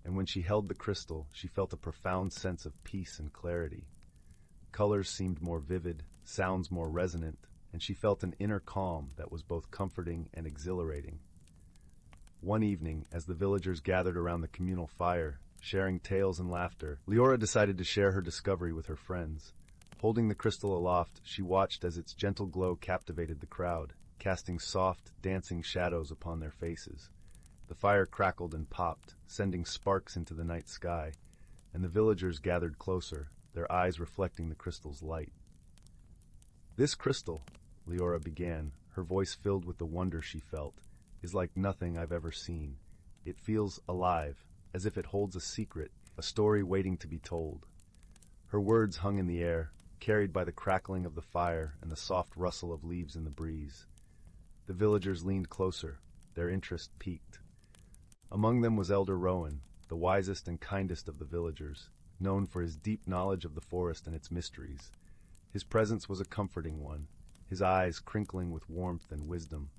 and when she held the crystal, she felt a profound sense of peace and clarity. Colors seemed more vivid, sounds more resonant, and she felt an inner calm that was both comforting and exhilarating. One evening, as the villagers gathered around the communal fire, sharing tales and laughter, Leora decided to share her discovery with her friends. Holding the crystal aloft, she watched as its gentle glow captivated the crowd, casting soft, dancing shadows upon their faces. The fire crackled and popped, sending sparks into the night sky, and the villagers gathered closer, their eyes reflecting the crystal's light. "This crystal," Leora began, her voice filled with the wonder she felt, "is like nothing I've ever seen. It feels alive, as if it holds a secret, a story waiting to be told." Her words hung in the air, carried by the crackling of the fire and the soft rustle of leaves in the breeze. The villagers leaned closer, their interest piqued. Among them was Elder Rowan, the wisest and kindest of the villagers, known for his deep knowledge of the forest and its mysteries. His presence was a comforting one, his eyes crinkling with warmth and wisdom.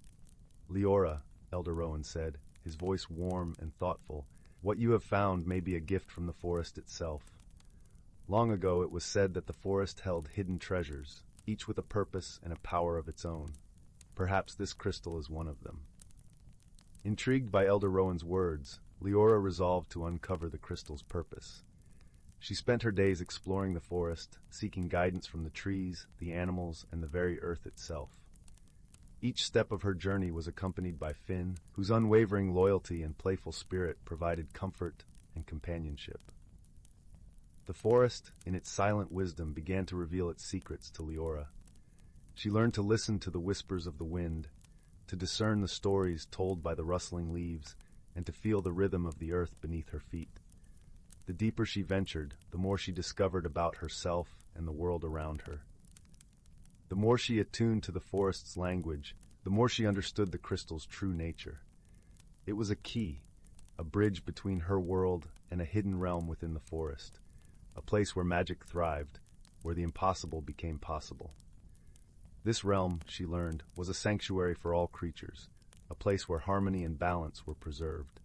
"Leora," Elder Rowan said, his voice warm and thoughtful, "what you have found may be a gift from the forest itself. Long ago it was said that the forest held hidden treasures, each with a purpose and a power of its own. Perhaps this crystal is one of them." Intrigued by Elder Rowan's words, Leora resolved to uncover the crystal's purpose. She spent her days exploring the forest, seeking guidance from the trees, the animals, and the very earth itself. Each step of her journey was accompanied by Finn, whose unwavering loyalty and playful spirit provided comfort and companionship. The forest, in its silent wisdom, began to reveal its secrets to Leora. She learned to listen to the whispers of the wind, to discern the stories told by the rustling leaves, and to feel the rhythm of the earth beneath her feet. The deeper she ventured, the more she discovered about herself and the world around her. The more she attuned to the forest's language, the more she understood the crystal's true nature. It was a key, a bridge between her world and a hidden realm within the forest, a place where magic thrived, where the impossible became possible. This realm, she learned, was a sanctuary for all creatures, a place where harmony and balance were preserved.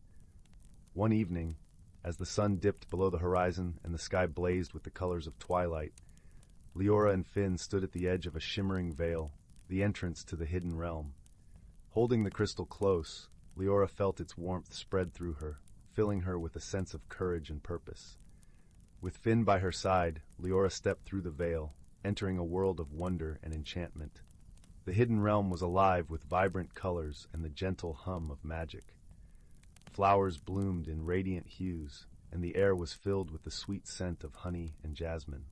One evening, As the sun dipped below the horizon and the sky blazed with the colors of twilight, Leora and Finn stood at the edge of a shimmering veil, the entrance to the hidden realm. Holding the crystal close, Leora felt its warmth spread through her, filling her with a sense of courage and purpose. With Finn by her side, Leora stepped through the veil, entering a world of wonder and enchantment. The hidden realm was alive with vibrant colors and the gentle hum of magic. Flowers bloomed in radiant hues, and the air was filled with the sweet scent of honey and jasmine.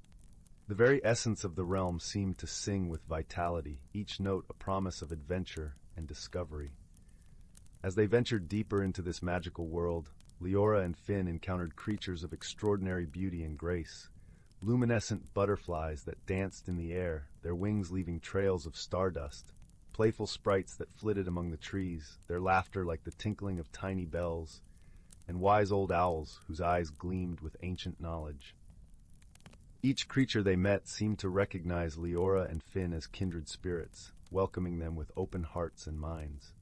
The very essence of the realm seemed to sing with vitality, each note a promise of adventure and discovery. As they ventured deeper into this magical world, Leora and Finn encountered creatures of extraordinary beauty and grace, luminescent butterflies that danced in the air, their wings leaving trails of stardust, playful sprites that flitted among the trees, their laughter like the tinkling of tiny bells, and wise old owls whose eyes gleamed with ancient knowledge. Each creature they met seemed to recognize Leora and Finn as kindred spirits, welcoming them with open hearts and minds.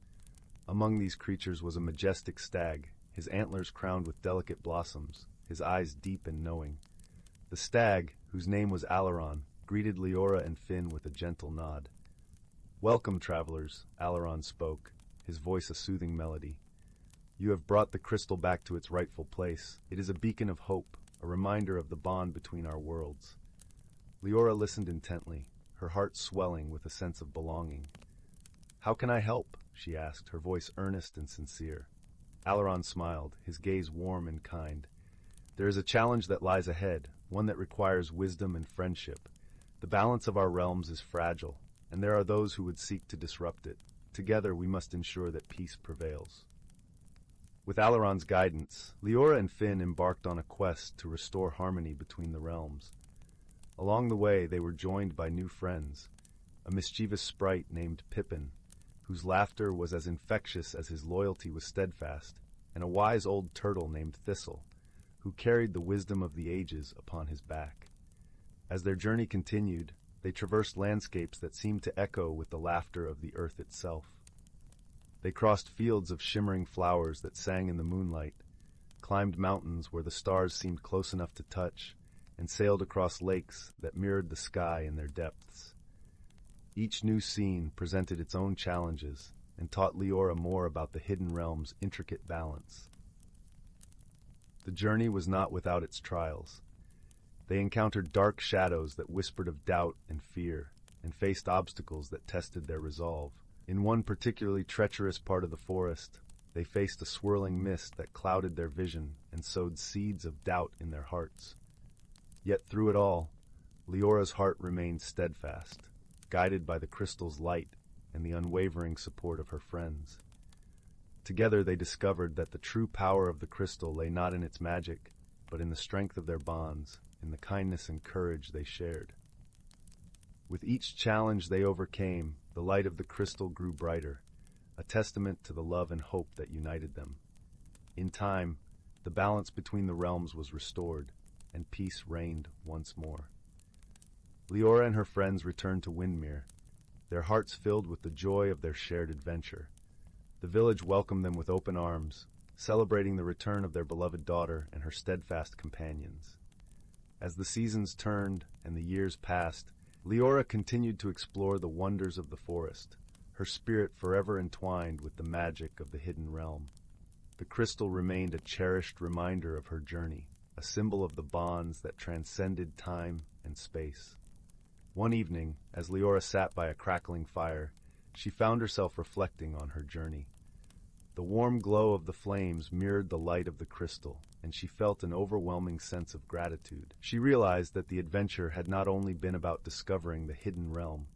Among these creatures was a majestic stag, his antlers crowned with delicate blossoms, his eyes deep and knowing. The stag, whose name was Alaron, greeted Leora and Finn with a gentle nod. "Welcome, travelers," Alaron spoke, his voice a soothing melody. "You have brought the crystal back to its rightful place. It is a beacon of hope, a reminder of the bond between our worlds." Leora listened intently, her heart swelling with a sense of belonging. "How can I help?" she asked, her voice earnest and sincere. Alaron smiled, his gaze warm and kind. "There is a challenge that lies ahead, one that requires wisdom and friendship. The balance of our realms is fragile, and there are those who would seek to disrupt it. Together we must ensure that peace prevails." With Alaron's guidance, Leora and Finn embarked on a quest to restore harmony between the realms. Along the way, they were joined by new friends, a mischievous sprite named Pippin, whose laughter was as infectious as his loyalty was steadfast, and a wise old turtle named Thistle, who carried the wisdom of the ages upon his back. As their journey continued, they traversed landscapes that seemed to echo with the laughter of the earth itself. They crossed fields of shimmering flowers that sang in the moonlight, climbed mountains where the stars seemed close enough to touch, and sailed across lakes that mirrored the sky in their depths. Each new scene presented its own challenges and taught Leora more about the hidden realm's intricate balance. The journey was not without its trials. They encountered dark shadows that whispered of doubt and fear, and faced obstacles that tested their resolve. In one particularly treacherous part of the forest, they faced a swirling mist that clouded their vision and sowed seeds of doubt in their hearts. Yet through it all, Leora's heart remained steadfast, guided by the crystal's light and the unwavering support of her friends. Together they discovered that the true power of the crystal lay not in its magic, but in the strength of their bonds, in the kindness and courage they shared. With each challenge they overcame, the light of the crystal grew brighter, a testament to the love and hope that united them. In time, the balance between the realms was restored, and peace reigned once more. Leora and her friends returned to Windmere, their hearts filled with the joy of their shared adventure. The village welcomed them with open arms, celebrating the return of their beloved daughter and her steadfast companions. As the seasons turned and the years passed, Leora continued to explore the wonders of the forest, her spirit forever entwined with the magic of the hidden realm. The crystal remained a cherished reminder of her journey, a symbol of the bonds that transcended time and space. One evening, as Leora sat by a crackling fire, she found herself reflecting on her journey. The warm glow of the flames mirrored the light of the crystal, and she felt an overwhelming sense of gratitude. She realized that the adventure had not only been about discovering the hidden realm.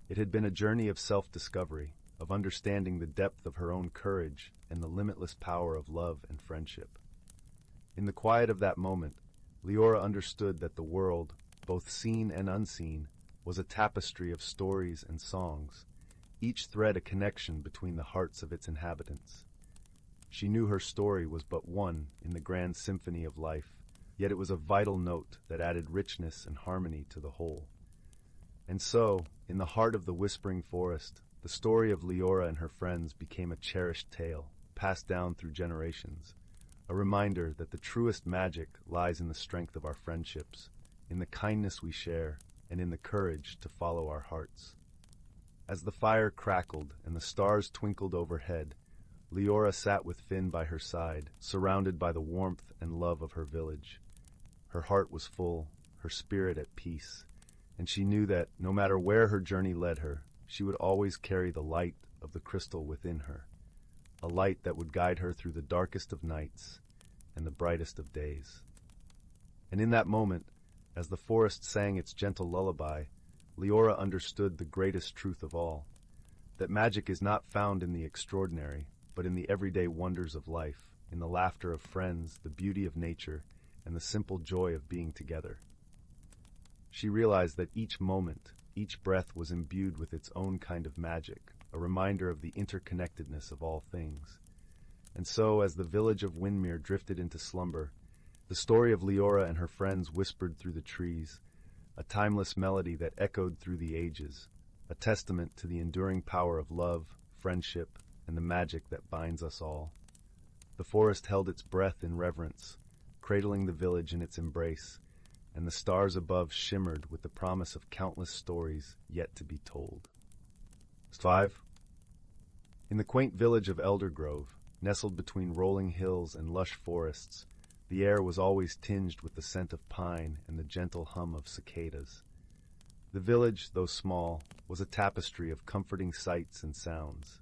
It had been a journey of self-discovery, of understanding the depth of her own courage and the limitless power of love and friendship. In the quiet of that moment, Leora understood that the world, both seen and unseen, was a tapestry of stories and songs, each thread a connection between the hearts of its inhabitants. She knew her story was but one in the grand symphony of life, yet it was a vital note that added richness and harmony to the whole. And so, in the heart of the whispering forest, the story of Leora and her friends became a cherished tale, passed down through generations, a reminder that the truest magic lies in the strength of our friendships, in the kindness we share, and in the courage to follow our hearts. As the fire crackled and the stars twinkled overhead, Leora sat with Finn by her side, surrounded by the warmth and love of her village. Her heart was full, her spirit at peace, and she knew that, no matter where her journey led her, she would always carry the light of the crystal within her, a light that would guide her through the darkest of nights and the brightest of days. And in that moment, as the forest sang its gentle lullaby, Leora understood the greatest truth of all, that magic is not found in the extraordinary, but in the everyday wonders of life, in the laughter of friends, the beauty of nature, and the simple joy of being together. She realized that each moment, each breath was imbued with its own kind of magic, a reminder of the interconnectedness of all things. And so, as the village of Windmere drifted into slumber, the story of Leora and her friends whispered through the trees, a timeless melody that echoed through the ages, a testament to the enduring power of love, friendship, and the magic that binds us all. The forest held its breath in reverence, cradling the village in its embrace, and the stars above shimmered with the promise of countless stories yet to be told. 5. In the quaint village of Eldergrove, nestled between rolling hills and lush forests, the air was always tinged with the scent of pine and the gentle hum of cicadas. The village, though small, was a tapestry of comforting sights and sounds.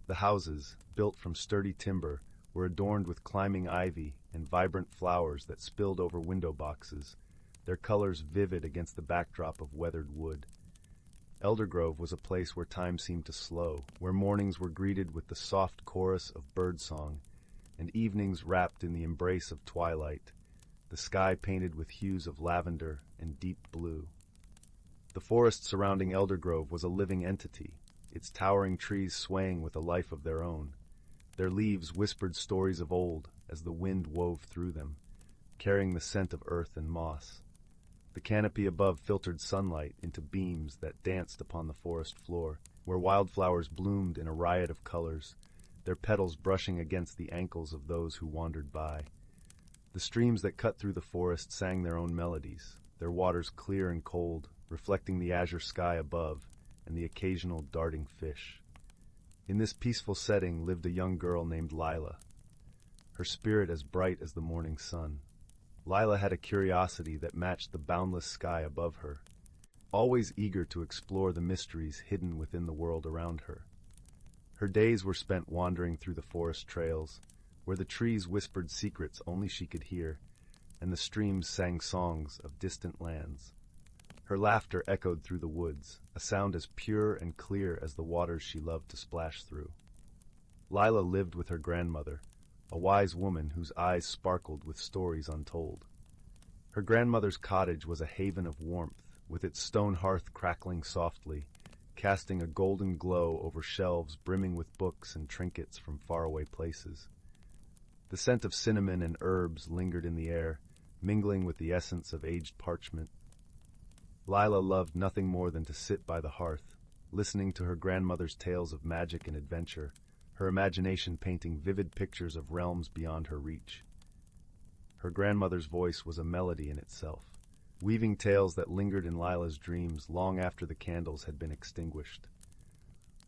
The houses, built from sturdy timber, were adorned with climbing ivy and vibrant flowers that spilled over window boxes, their colors vivid against the backdrop of weathered wood. Eldergrove was a place where time seemed to slow, where mornings were greeted with the soft chorus of birdsong, and evenings wrapped in the embrace of twilight, the sky painted with hues of lavender and deep blue. The forest surrounding Eldergrove was a living entity, its towering trees swaying with a life of their own. Their leaves whispered stories of old as the wind wove through them, carrying the scent of earth and moss. The canopy above filtered sunlight into beams that danced upon the forest floor, where wildflowers bloomed in a riot of colors, their petals brushing against the ankles of those who wandered by. The streams that cut through the forest sang their own melodies, their waters clear and cold, reflecting the azure sky above and the occasional darting fish. In this peaceful setting lived a young girl named Lila, her spirit as bright as the morning sun. Lila had a curiosity that matched the boundless sky above her, always eager to explore the mysteries hidden within the world around her. Her days were spent wandering through the forest trails, where the trees whispered secrets only she could hear, and the streams sang songs of distant lands. Her laughter echoed through the woods, a sound as pure and clear as the waters she loved to splash through. Lila lived with her grandmother, a wise woman whose eyes sparkled with stories untold. Her grandmother's cottage was a haven of warmth, with its stone hearth crackling softly, casting a golden glow over shelves brimming with books and trinkets from faraway places. The scent of cinnamon and herbs lingered in the air, mingling with the essence of aged parchment. Lila loved nothing more than to sit by the hearth, listening to her grandmother's tales of magic and adventure, her imagination painting vivid pictures of realms beyond her reach. Her grandmother's voice was a melody in itself, weaving tales that lingered in Lila's dreams long after the candles had been extinguished.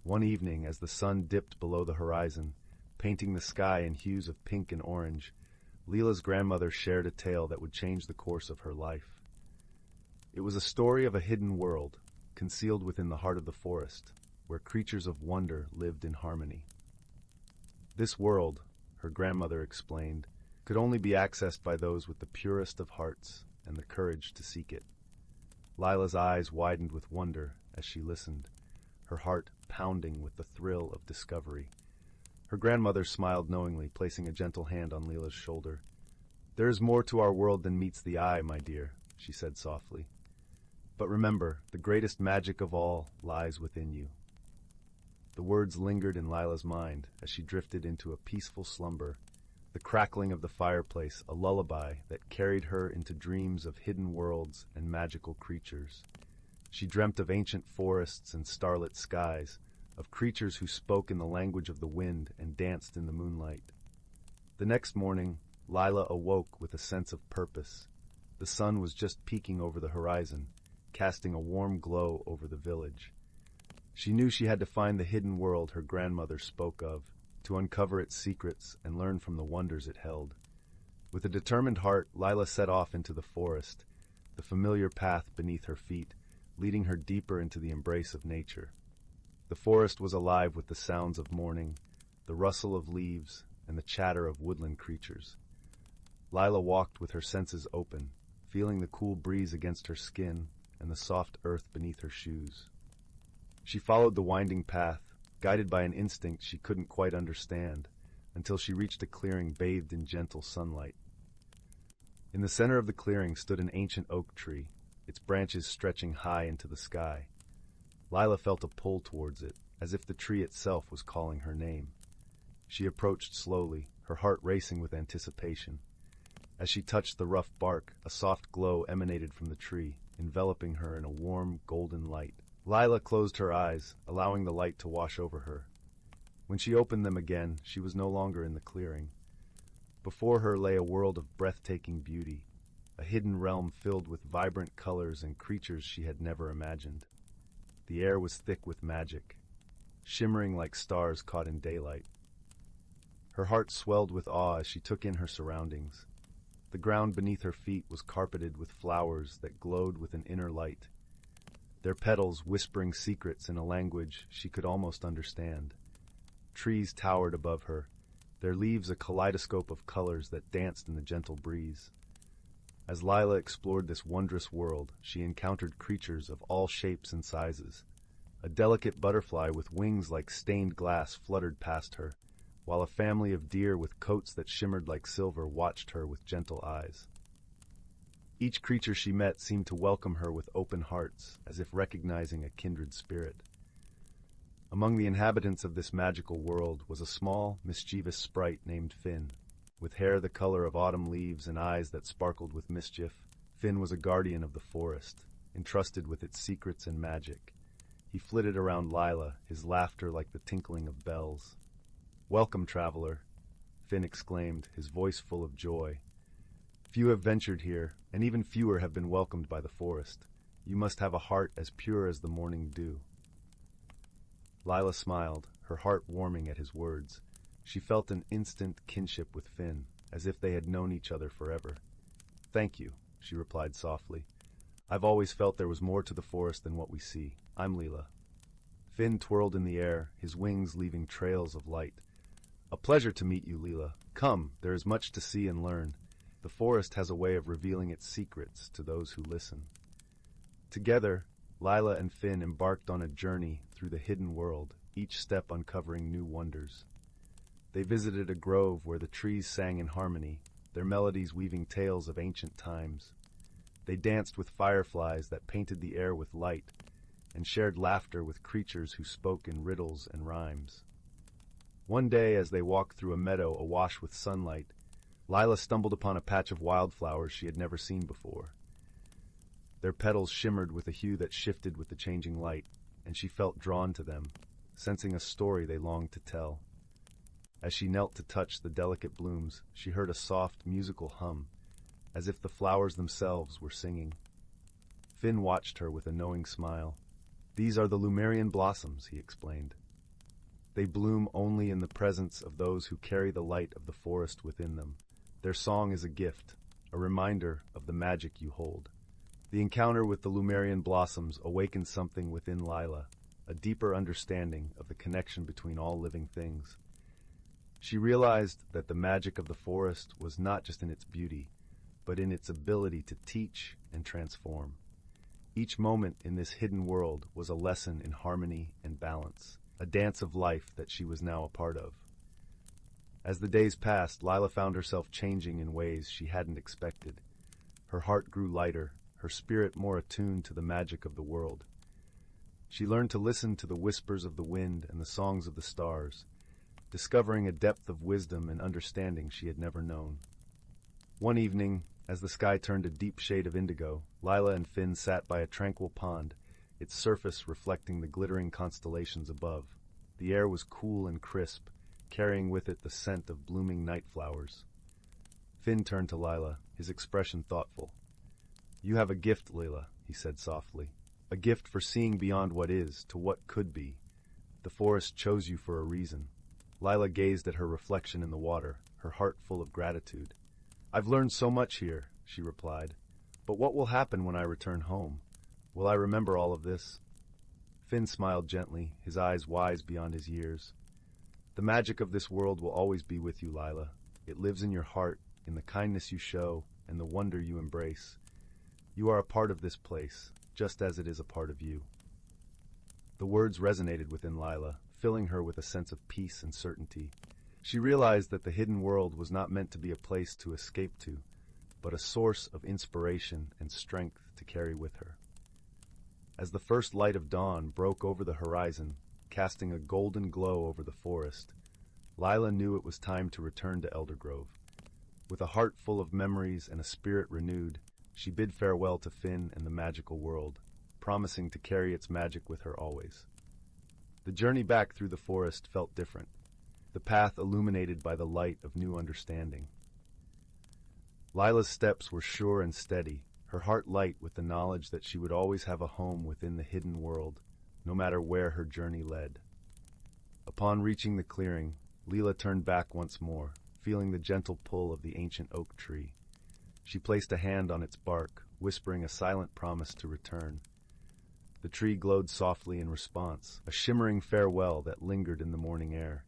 One evening, as the sun dipped below the horizon, painting the sky in hues of pink and orange, Lila's grandmother shared a tale that would change the course of her life. It was a story of a hidden world, concealed within the heart of the forest, where creatures of wonder lived in harmony. This world, her grandmother explained, could only be accessed by those with the purest of hearts and the courage to seek it. Lila's eyes widened with wonder as she listened, her heart pounding with the thrill of discovery. Her grandmother smiled knowingly, placing a gentle hand on Lila's shoulder. "There is more to our world than meets the eye, my dear," she said softly. "But remember, the greatest magic of all lies within you." The words lingered in Lila's mind as she drifted into a peaceful slumber, the crackling of the fireplace a lullaby that carried her into dreams of hidden worlds and magical creatures. She dreamt of ancient forests and starlit skies, of creatures who spoke in the language of the wind and danced in the moonlight. The next morning, Lila awoke with a sense of purpose. The sun was just peeking over the horizon, casting a warm glow over the village. She knew she had to find the hidden world her grandmother spoke of, to uncover its secrets and learn from the wonders it held. With a determined heart, Lila set off into the forest, the familiar path beneath her feet, leading her deeper into the embrace of nature. The forest was alive with the sounds of morning, the rustle of leaves, and the chatter of woodland creatures. Lila walked with her senses open, feeling the cool breeze against her skin and the soft earth beneath her shoes. She followed the winding path, guided by an instinct she couldn't quite understand, until she reached a clearing bathed in gentle sunlight. In the center of the clearing stood an ancient oak tree, its branches stretching high into the sky. Lila felt a pull towards it, as if the tree itself was calling her name. She approached slowly, her heart racing with anticipation. As she touched the rough bark, a soft glow emanated from the tree, enveloping her in a warm, golden light. Lila closed her eyes, allowing the light to wash over her. When she opened them again, she was no longer in the clearing. Before her lay a world of breathtaking beauty, a hidden realm filled with vibrant colors and creatures she had never imagined. The air was thick with magic, shimmering like stars caught in daylight. Her heart swelled with awe as she took in her surroundings. The ground beneath her feet was carpeted with flowers that glowed with an inner light, their petals whispering secrets in a language she could almost understand. Trees towered above her, their leaves a kaleidoscope of colors that danced in the gentle breeze. As Lila explored this wondrous world, she encountered creatures of all shapes and sizes. A delicate butterfly with wings like stained glass fluttered past her, while a family of deer with coats that shimmered like silver watched her with gentle eyes. Each creature she met seemed to welcome her with open hearts, as if recognizing a kindred spirit. Among the inhabitants of this magical world was a small, mischievous sprite named Finn. With hair the color of autumn leaves and eyes that sparkled with mischief, Finn was a guardian of the forest, entrusted with its secrets and magic. He flitted around Lila, his laughter like the tinkling of bells. "Welcome, traveler," Finn exclaimed, his voice full of joy. "Few have ventured here, and even fewer have been welcomed by the forest. You must have a heart as pure as the morning dew." Lila smiled, her heart warming at his words. She felt an instant kinship with Finn, as if they had known each other forever. "Thank you," she replied softly. "I've always felt there was more to the forest than what we see. I'm Lila." Finn twirled in the air, his wings leaving trails of light. "A pleasure to meet you, Lila. Come, there is much to see and learn. The forest has a way of revealing its secrets to those who listen." Together, Lila and Finn embarked on a journey through the hidden world, each step uncovering new wonders. They visited a grove where the trees sang in harmony, their melodies weaving tales of ancient times. They danced with fireflies that painted the air with light, and shared laughter with creatures who spoke in riddles and rhymes. One day, as they walked through a meadow awash with sunlight, Lila stumbled upon a patch of wildflowers she had never seen before. Their petals shimmered with a hue that shifted with the changing light, and she felt drawn to them, sensing a story they longed to tell. As she knelt to touch the delicate blooms, she heard a soft, musical hum, as if the flowers themselves were singing. Finn watched her with a knowing smile. "These are the Lumerian blossoms," he explained. "They bloom only in the presence of those who carry the light of the forest within them. Their song is a gift, a reminder of the magic you hold." The encounter with the Lumerian blossoms awakened something within Lila, a deeper understanding of the connection between all living things. She realized that the magic of the forest was not just in its beauty, but in its ability to teach and transform. Each moment in this hidden world was a lesson in harmony and balance, a dance of life that she was now a part of. As the days passed, Lila found herself changing in ways she hadn't expected. Her heart grew lighter, her spirit more attuned to the magic of the world. She learned to listen to the whispers of the wind and the songs of the stars, discovering a depth of wisdom and understanding she had never known. One evening, as the sky turned a deep shade of indigo, Lila and Finn sat by a tranquil pond, its surface reflecting the glittering constellations above. The air was cool and crisp, carrying with it the scent of blooming night flowers. Finn turned to Lila, his expression thoughtful. "You have a gift, Lila," he said softly. "A gift for seeing beyond what is to what could be. The forest chose you for a reason." Lila gazed at her reflection in the water, her heart full of gratitude. "I've learned so much here," she replied. "But what will happen when I return home? Will I remember all of this?" Finn smiled gently, his eyes wise beyond his years. "The magic of this world will always be with you, Lila. It lives in your heart, in the kindness you show, and the wonder you embrace. You are a part of this place, just as it is a part of you." The words resonated within Lila, filling her with a sense of peace and certainty. She realized that the hidden world was not meant to be a place to escape to, but a source of inspiration and strength to carry with her. As the first light of dawn broke over the horizon, casting a golden glow over the forest, Lila knew it was time to return to Eldergrove. With a heart full of memories and a spirit renewed, she bid farewell to Finn and the magical world, promising to carry its magic with her always. The journey back through the forest felt different, the path illuminated by the light of new understanding. Lila's steps were sure and steady, her heart light with the knowledge that she would always have a home within the hidden world, no matter where her journey led. Upon reaching the clearing, Lila turned back once more, feeling the gentle pull of the ancient oak tree. She placed a hand on its bark, whispering a silent promise to return. The tree glowed softly in response, a shimmering farewell that lingered in the morning air.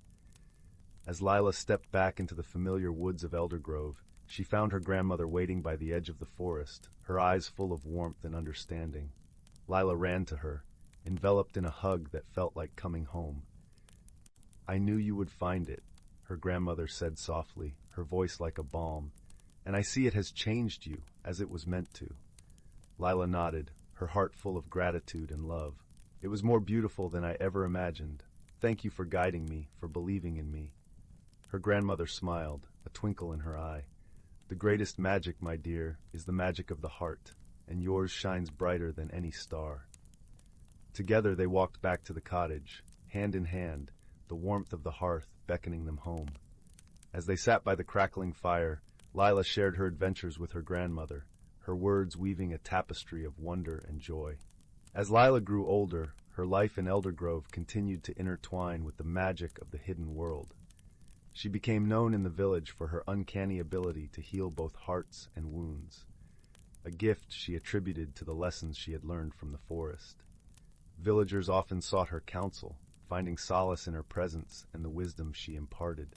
As Lila stepped back into the familiar woods of Eldergrove, she found her grandmother waiting by the edge of the forest, her eyes full of warmth and understanding. Lila ran to her, enveloped in a hug that felt like coming home. "I knew you would find it," her grandmother said softly, her voice like a balm, "and I see it has changed you, as it was meant to." Lila nodded, her heart full of gratitude and love. "It was more beautiful than I ever imagined. Thank you for guiding me, for believing in me." Her grandmother smiled, a twinkle in her eye. "The greatest magic, my dear, is the magic of the heart, and yours shines brighter than any star." Together they walked back to the cottage, hand in hand, the warmth of the hearth beckoning them home. As they sat by the crackling fire, Lila shared her adventures with her grandmother, her words weaving a tapestry of wonder and joy. As Lila grew older, her life in Eldergrove continued to intertwine with the magic of the hidden world. She became known in the village for her uncanny ability to heal both hearts and wounds, a gift she attributed to the lessons she had learned from the forest. Villagers often sought her counsel, finding solace in her presence and the wisdom she imparted.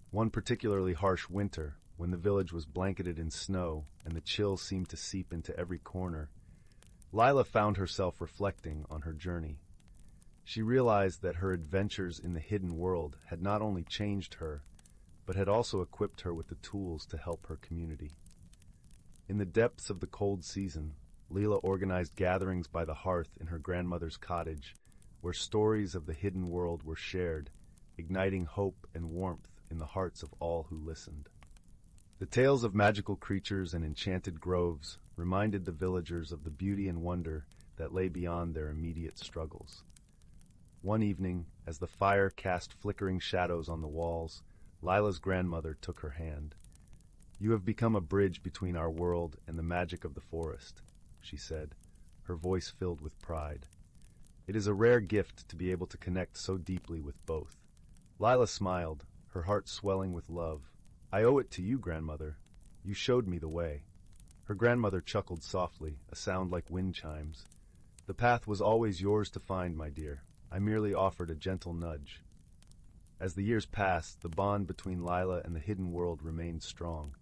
One particularly harsh winter, when the village was blanketed in snow and the chill seemed to seep into every corner, Lila found herself reflecting on her journey. She realized that her adventures in the hidden world had not only changed her, but had also equipped her with the tools to help her community. In the depths of the cold season, Lila organized gatherings by the hearth in her grandmother's cottage, where stories of the hidden world were shared, igniting hope and warmth in the hearts of all who listened. The tales of magical creatures and enchanted groves reminded the villagers of the beauty and wonder that lay beyond their immediate struggles. One evening, as the fire cast flickering shadows on the walls, Lila's grandmother took her hand. "You have become a bridge between our world and the magic of the forest," she said, her voice filled with pride. "It is a rare gift to be able to connect so deeply with both." Lila smiled, her heart swelling with love. "I owe it to you, grandmother. You showed me the way." Her grandmother chuckled softly, a sound like wind chimes. "The path was always yours to find, my dear. I merely offered a gentle nudge." As the years passed, the bond between Lila and the hidden world remained strong.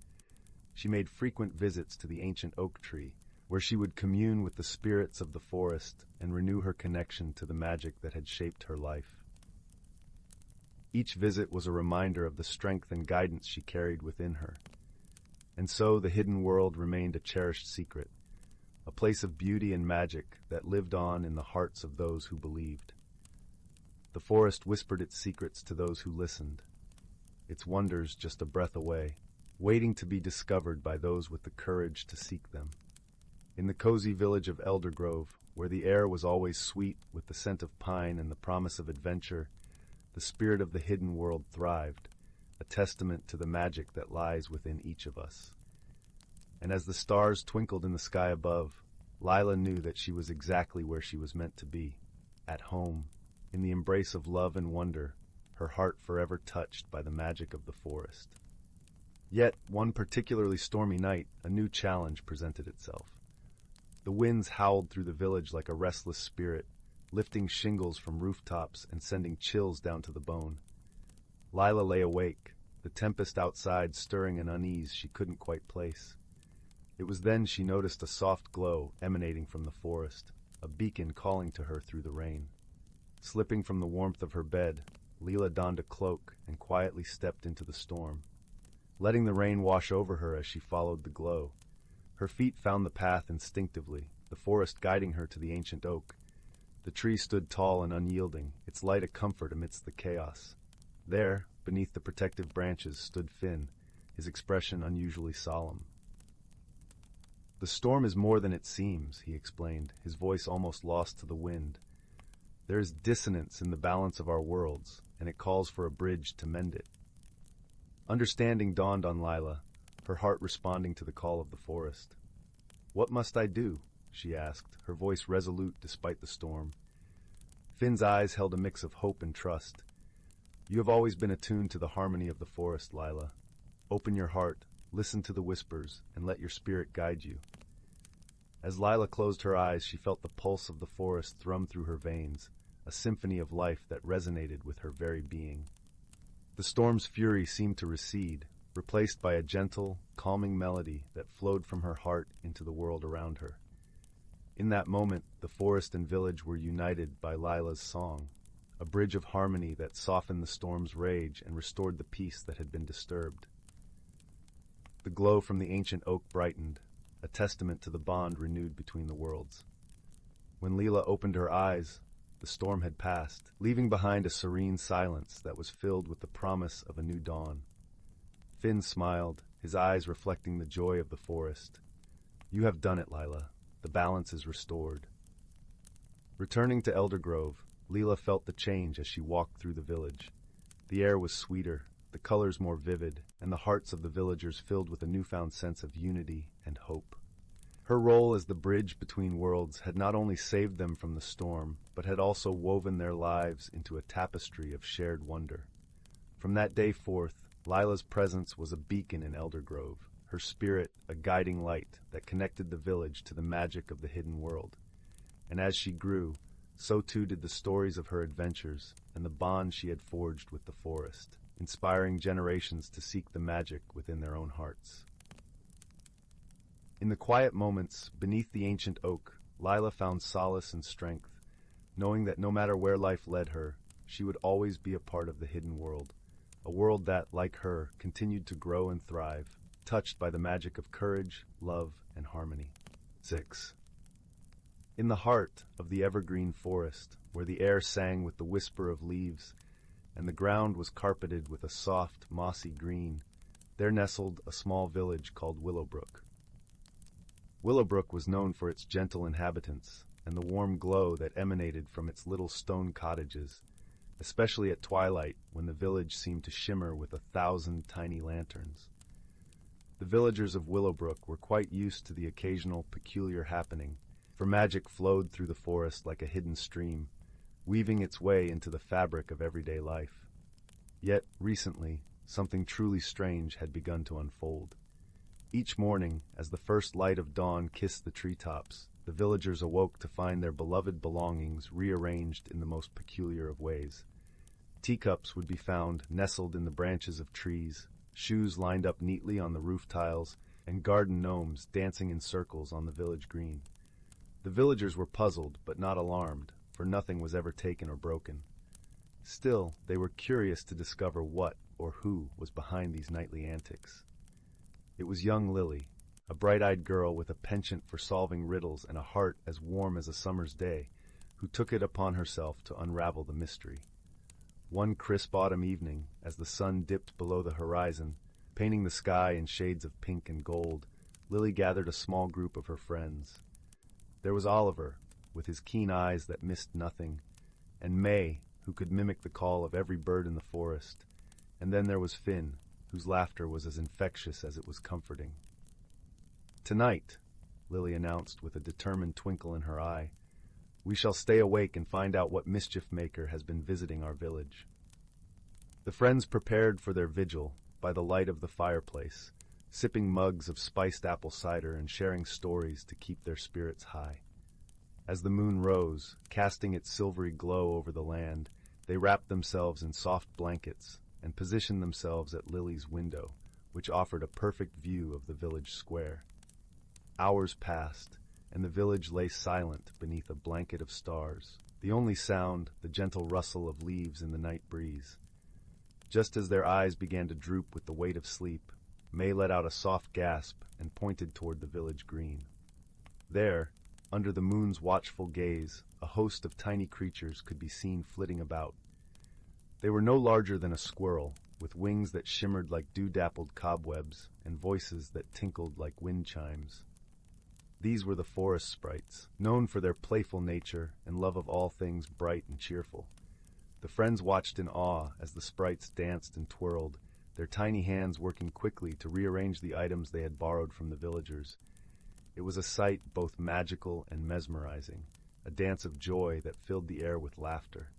She made frequent visits to the ancient oak tree, where she would commune with the spirits of the forest and renew her connection to the magic that had shaped her life. Each visit was a reminder of the strength and guidance she carried within her. And so the hidden world remained a cherished secret, a place of beauty and magic that lived on in the hearts of those who believed. The forest whispered its secrets to those who listened, its wonders just a breath away, waiting to be discovered by those with the courage to seek them. In the cozy village of Eldergrove, where the air was always sweet with the scent of pine and the promise of adventure, the spirit of the hidden world thrived, a testament to the magic that lies within each of us. And as the stars twinkled in the sky above, Lila knew that she was exactly where she was meant to be, at home, in the embrace of love and wonder, her heart forever touched by the magic of the forest. Yet, one particularly stormy night, a new challenge presented itself. The winds howled through the village like a restless spirit, lifting shingles from rooftops and sending chills down to the bone. Lila lay awake, the tempest outside stirring an unease she couldn't quite place. It was then she noticed a soft glow emanating from the forest, a beacon calling to her through the rain. Slipping from the warmth of her bed, Lila donned a cloak and quietly stepped into the storm, letting the rain wash over her as she followed the glow. Her feet found the path instinctively, the forest guiding her to the ancient oak. The tree stood tall and unyielding, its light a comfort amidst the chaos. There, beneath the protective branches, stood Finn, his expression unusually solemn. "The storm is more than it seems," he explained, his voice almost lost to the wind. "There is dissonance in the balance of our worlds, and it calls for a bridge to mend it." Understanding dawned on Lila, her heart responding to the call of the forest. "What must I do?" she asked, her voice resolute despite the storm. Finn's eyes held a mix of hope and trust. "You have always been attuned to the harmony of the forest, Lila. Open your heart, listen to the whispers, and let your spirit guide you." As Lila closed her eyes, she felt the pulse of the forest thrum through her veins, a symphony of life that resonated with her very being. The storm's fury seemed to recede, replaced by a gentle, calming melody that flowed from her heart into the world around her. In that moment, the forest and village were united by Lila's song, a bridge of harmony that softened the storm's rage and restored the peace that had been disturbed. The glow from the ancient oak brightened, a testament to the bond renewed between the worlds. When Lila opened her eyes, the storm had passed, leaving behind a serene silence that was filled with the promise of a new dawn. Finn smiled, his eyes reflecting the joy of the forest. "You have done it, Lila. The balance is restored." Returning to Eldergrove, Lila felt the change as she walked through the village. The air was sweeter, the colors more vivid, and the hearts of the villagers filled with a newfound sense of unity and hope. Her role as the bridge between worlds had not only saved them from the storm, but had also woven their lives into a tapestry of shared wonder. From that day forth, Lila's presence was a beacon in Eldergrove, her spirit a guiding light that connected the village to the magic of the hidden world. And as she grew, so too did the stories of her adventures and the bond she had forged with the forest, inspiring generations to seek the magic within their own hearts. In the quiet moments beneath the ancient oak, Lila found solace and strength, knowing that no matter where life led her, she would always be a part of the hidden world, a world that, like her, continued to grow and thrive, touched by the magic of courage, love, and harmony. 6. In the heart of the evergreen forest, where the air sang with the whisper of leaves, and the ground was carpeted with a soft, mossy green, there nestled a small village called Willowbrook. Willowbrook was known for its gentle inhabitants and the warm glow that emanated from its little stone cottages, especially at twilight when the village seemed to shimmer with 1,000 tiny lanterns. The villagers of Willowbrook were quite used to the occasional peculiar happening, for magic flowed through the forest like a hidden stream, weaving its way into the fabric of everyday life. Yet, recently, something truly strange had begun to unfold. Each morning, as the first light of dawn kissed the treetops, the villagers awoke to find their beloved belongings rearranged in the most peculiar of ways. Teacups would be found nestled in the branches of trees, shoes lined up neatly on the roof tiles, and garden gnomes dancing in circles on the village green. The villagers were puzzled, but not alarmed, for nothing was ever taken or broken. Still, they were curious to discover what or who was behind these nightly antics. It was young Lily, a bright-eyed girl with a penchant for solving riddles and a heart as warm as a summer's day, who took it upon herself to unravel the mystery. One crisp autumn evening, as the sun dipped below the horizon, painting the sky in shades of pink and gold, Lily gathered a small group of her friends. There was Oliver, with his keen eyes that missed nothing, and May, who could mimic the call of every bird in the forest, and then there was Finn, whose laughter was as infectious as it was comforting. "Tonight," Lily announced with a determined twinkle in her eye, "we shall stay awake and find out what mischief maker has been visiting our village." The friends prepared for their vigil by the light of the fireplace, sipping mugs of spiced apple cider and sharing stories to keep their spirits high. As the moon rose, casting its silvery glow over the land, they wrapped themselves in soft blankets and positioned themselves at Lily's window, which offered a perfect view of the village square. Hours passed, and the village lay silent beneath a blanket of stars, the only sound the gentle rustle of leaves in the night breeze. Just as their eyes began to droop with the weight of sleep, May let out a soft gasp and pointed toward the village green. There, under the moon's watchful gaze, a host of tiny creatures could be seen flitting about. They were no larger than a squirrel, with wings that shimmered like dew-dappled cobwebs and voices that tinkled like wind chimes. These were the forest sprites, known for their playful nature and love of all things bright and cheerful. The friends watched in awe as the sprites danced and twirled, their tiny hands working quickly to rearrange the items they had borrowed from the villagers. It was a sight both magical and mesmerizing, a dance of joy that filled the air with laughter.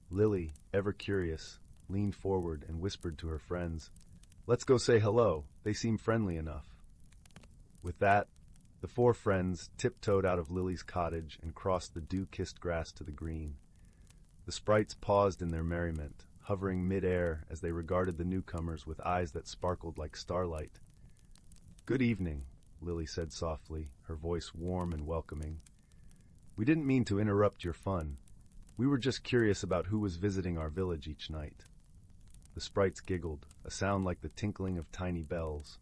Lily, ever curious, leaned forward and whispered to her friends, "Let's go say hello. They seem friendly enough." With that, the four friends tiptoed out of Lily's cottage and crossed the dew-kissed grass to the green. The sprites paused in their merriment, hovering mid-air as they regarded the newcomers with eyes that sparkled like starlight. "Good evening," Lily said softly, her voice warm and welcoming. "We didn't mean to interrupt your fun. We were just curious about who was visiting our village each night." The sprites giggled, a sound like the tinkling of tiny bells.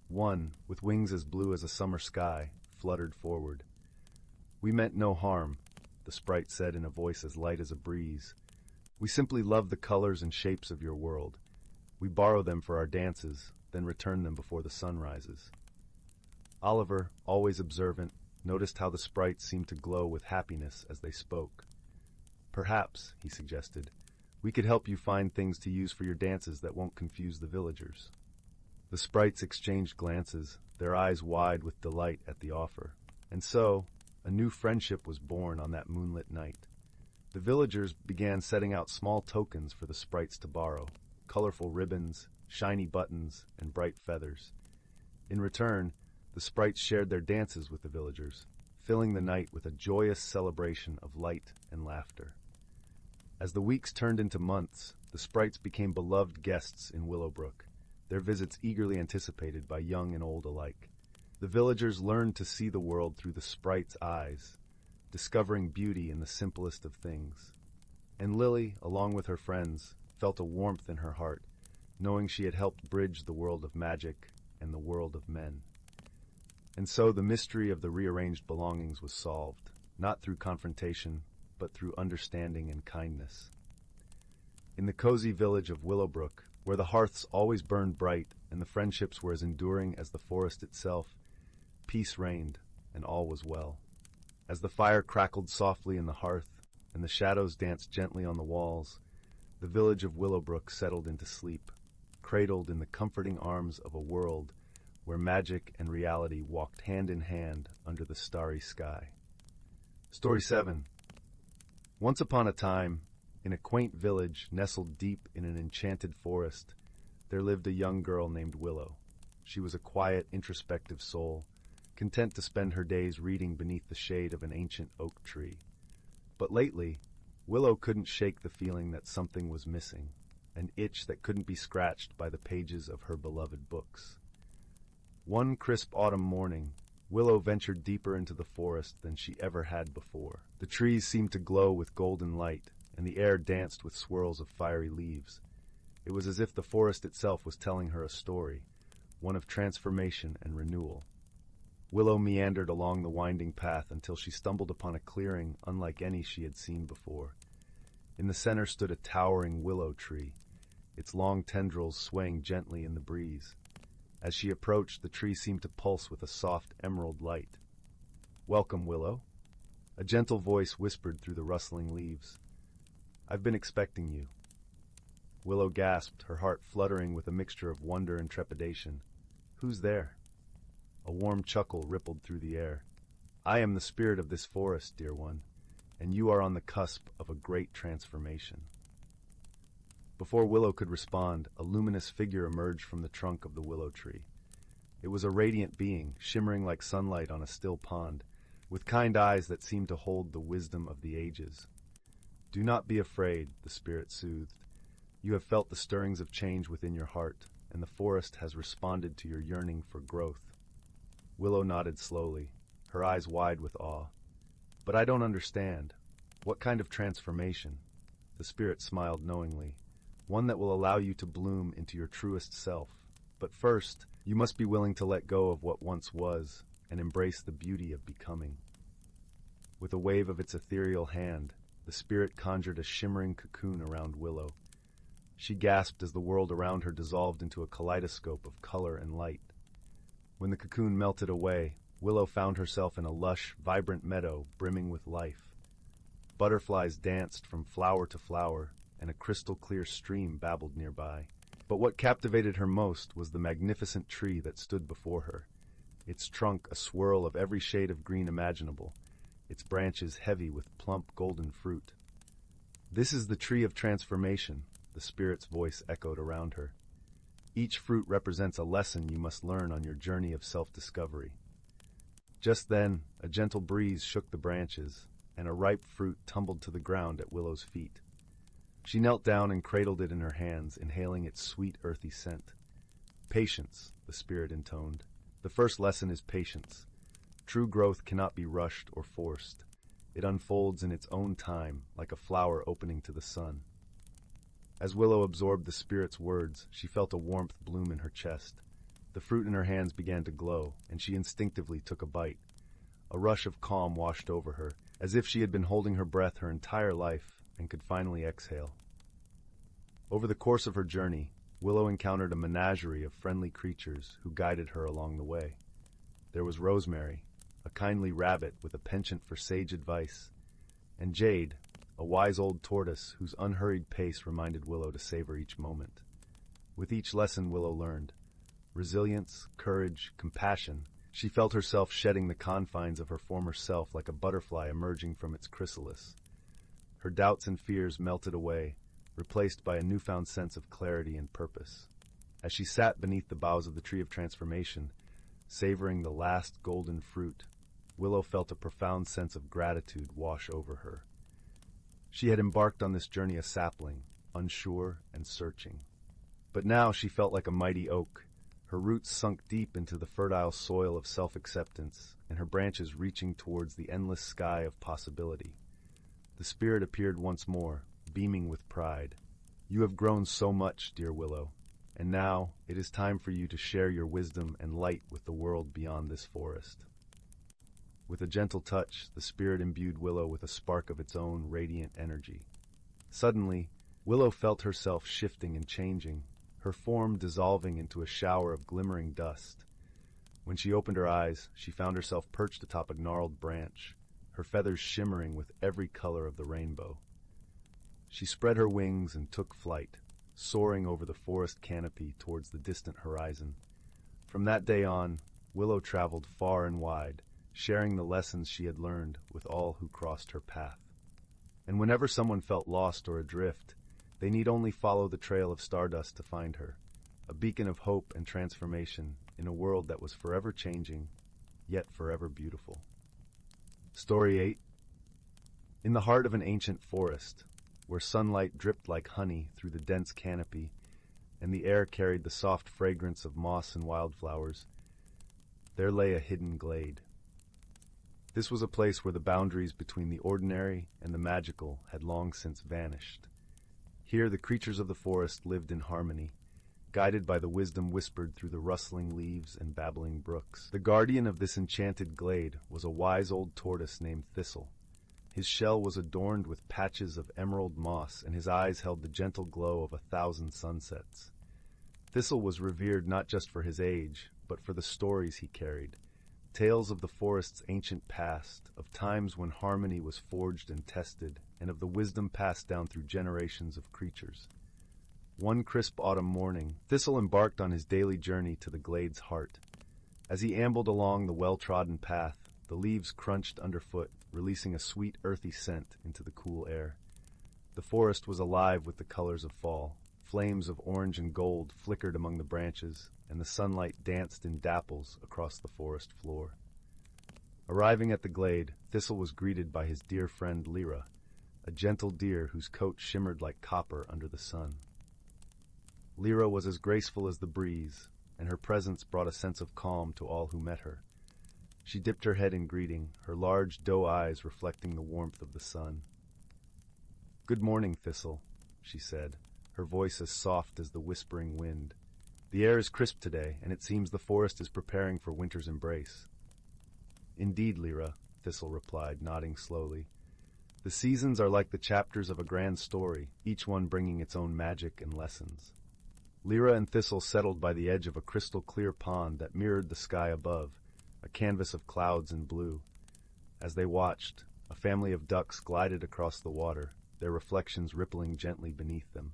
One, with wings as blue as a summer sky, fluttered forward. "We meant no harm," the sprite said in a voice as light as a breeze. "We simply love the colors and shapes of your world. We borrow them for our dances, then return them before the sun rises." Oliver, always observant, noticed how the sprites seemed to glow with happiness as they spoke. "Perhaps," he suggested, "we could help you find things to use for your dances that won't confuse the villagers." The sprites exchanged glances, their eyes wide with delight at the offer. And so, a new friendship was born on that moonlit night. The villagers began setting out small tokens for the sprites to borrow, colorful ribbons, shiny buttons, and bright feathers. In return, the sprites shared their dances with the villagers, filling the night with a joyous celebration of light and laughter. As the weeks turned into months, the sprites became beloved guests in Willowbrook, their visits eagerly anticipated by young and old alike. The villagers learned to see the world through the sprites' eyes, discovering beauty in the simplest of things. And Lily, along with her friends, felt a warmth in her heart, knowing she had helped bridge the world of magic and the world of men. And so the mystery of the rearranged belongings was solved, not through confrontation, but through understanding and kindness. In the cozy village of Willowbrook, where the hearths always burned bright and the friendships were as enduring as the forest itself, peace reigned, and all was well. As the fire crackled softly in the hearth and the shadows danced gently on the walls, the village of Willowbrook settled into sleep, cradled in the comforting arms of a world where magic and reality walked hand in hand under the starry sky. Story 7. Once upon a time, in a quaint village nestled deep in an enchanted forest, there lived a young girl named Willow. She was a quiet, introspective soul, content to spend her days reading beneath the shade of an ancient oak tree. But lately, Willow couldn't shake the feeling that something was missing, an itch that couldn't be scratched by the pages of her beloved books. One crisp autumn morning, Willow ventured deeper into the forest than she ever had before. The trees seemed to glow with golden light, and the air danced with swirls of fiery leaves. It was as if the forest itself was telling her a story, one of transformation and renewal. Willow meandered along the winding path until she stumbled upon a clearing unlike any she had seen before. In the center stood a towering willow tree, its long tendrils swaying gently in the breeze. As she approached, the tree seemed to pulse with a soft emerald light. "Welcome, Willow," a gentle voice whispered through the rustling leaves. I've been expecting you." Willow gasped, her heart fluttering with a mixture of wonder and trepidation. "Who's there?" A warm chuckle rippled through the air. "I am the spirit of this forest, dear one, and you are on the cusp of a great transformation." Before Willow could respond, a luminous figure emerged from the trunk of the willow tree. It was a radiant being, shimmering like sunlight on a still pond, with kind eyes that seemed to hold the wisdom of the ages. "Do not be afraid," the spirit soothed. "You have felt the stirrings of change within your heart, and the forest has responded to your yearning for growth." Willow nodded slowly, her eyes wide with awe. "But I don't understand. What kind of transformation?" The spirit smiled knowingly. "One that will allow you to bloom into your truest self. But first, you must be willing to let go of what once was and embrace the beauty of becoming." With a wave of its ethereal hand, the spirit conjured a shimmering cocoon around Willow. She gasped as the world around her dissolved into a kaleidoscope of color and light. When the cocoon melted away, Willow found herself in a lush, vibrant meadow brimming with life. Butterflies danced from flower to flower, and a crystal-clear stream babbled nearby. But what captivated her most was the magnificent tree that stood before her, its trunk a swirl of every shade of green imaginable, its branches heavy with plump golden fruit. "This is the tree of transformation," the spirit's voice echoed around her. "Each fruit represents a lesson you must learn on your journey of self-discovery." Just then, a gentle breeze shook the branches, and a ripe fruit tumbled to the ground at Willow's feet. She knelt down and cradled it in her hands, inhaling its sweet, earthy scent. "Patience," the spirit intoned. "The first lesson is patience. True growth cannot be rushed or forced. It unfolds in its own time, like a flower opening to the sun." As Willow absorbed the spirit's words, she felt a warmth bloom in her chest. The fruit in her hands began to glow, and she instinctively took a bite. A rush of calm washed over her, as if she had been holding her breath her entire life and could finally exhale. Over the course of her journey, Willow encountered a menagerie of friendly creatures who guided her along the way. There was Rosemary, a kindly rabbit with a penchant for sage advice, and Jade, a wise old tortoise whose unhurried pace reminded Willow to savor each moment. With each lesson Willow learned, resilience, courage, compassion, she felt herself shedding the confines of her former self like a butterfly emerging from its chrysalis. Her doubts and fears melted away, replaced by a newfound sense of clarity and purpose. As she sat beneath the boughs of the Tree of Transformation, savoring the last golden fruit, Willow felt a profound sense of gratitude wash over her. She had embarked on this journey a sapling, unsure and searching. But now she felt like a mighty oak, her roots sunk deep into the fertile soil of self-acceptance, and her branches reaching towards the endless sky of possibility. The spirit appeared once more, beaming with pride. "You have grown so much, dear Willow, and now it is time for you to share your wisdom and light with the world beyond this forest." With a gentle touch, the spirit imbued Willow with a spark of its own radiant energy. Suddenly, Willow felt herself shifting and changing, her form dissolving into a shower of glimmering dust. When she opened her eyes, she found herself perched atop a gnarled branch, her feathers shimmering with every color of the rainbow. She spread her wings and took flight, soaring over the forest canopy towards the distant horizon. From that day on, Willow traveled far and wide, sharing the lessons she had learned with all who crossed her path. And whenever someone felt lost or adrift, they need only follow the trail of stardust to find her, a beacon of hope and transformation in a world that was forever changing, yet forever beautiful. Story 8. In the heart of an ancient forest, where sunlight dripped like honey through the dense canopy, and the air carried the soft fragrance of moss and wildflowers, there lay a hidden glade. This was a place where the boundaries between the ordinary and the magical had long since vanished. Here the creatures of the forest lived in harmony, guided by the wisdom whispered through the rustling leaves and babbling brooks. The guardian of this enchanted glade was a wise old tortoise named Thistle. His shell was adorned with patches of emerald moss, and his eyes held the gentle glow of 1,000 sunsets. Thistle was revered not just for his age, but for the stories he carried, Tales of the forest's ancient past, of times when harmony was forged and tested, and of the wisdom passed down through generations of creatures. One crisp autumn morning, Thistle embarked on his daily journey to the glade's heart. As he ambled along the well-trodden path, the leaves crunched underfoot, releasing a sweet, earthy scent into the cool air. The forest was alive with the colors of fall. Flames of orange and gold flickered among the branches, and the sunlight danced in dapples across the forest floor. Arriving at the glade, Thistle was greeted by his dear friend Lyra, a gentle deer whose coat shimmered like copper under the sun. Lyra was as graceful as the breeze, and her presence brought a sense of calm to all who met her. She dipped her head in greeting, her large doe eyes reflecting the warmth of the sun. "Good morning, Thistle," she said, her voice as soft as the whispering wind. "The air is crisp today, and it seems the forest is preparing for winter's embrace." "Indeed, Lyra," Thistle replied, nodding slowly. "The seasons are like the chapters of a grand story, each one bringing its own magic and lessons." Lyra and Thistle settled by the edge of a crystal-clear pond that mirrored the sky above, a canvas of clouds and blue. As they watched, a family of ducks glided across the water, their reflections rippling gently beneath them.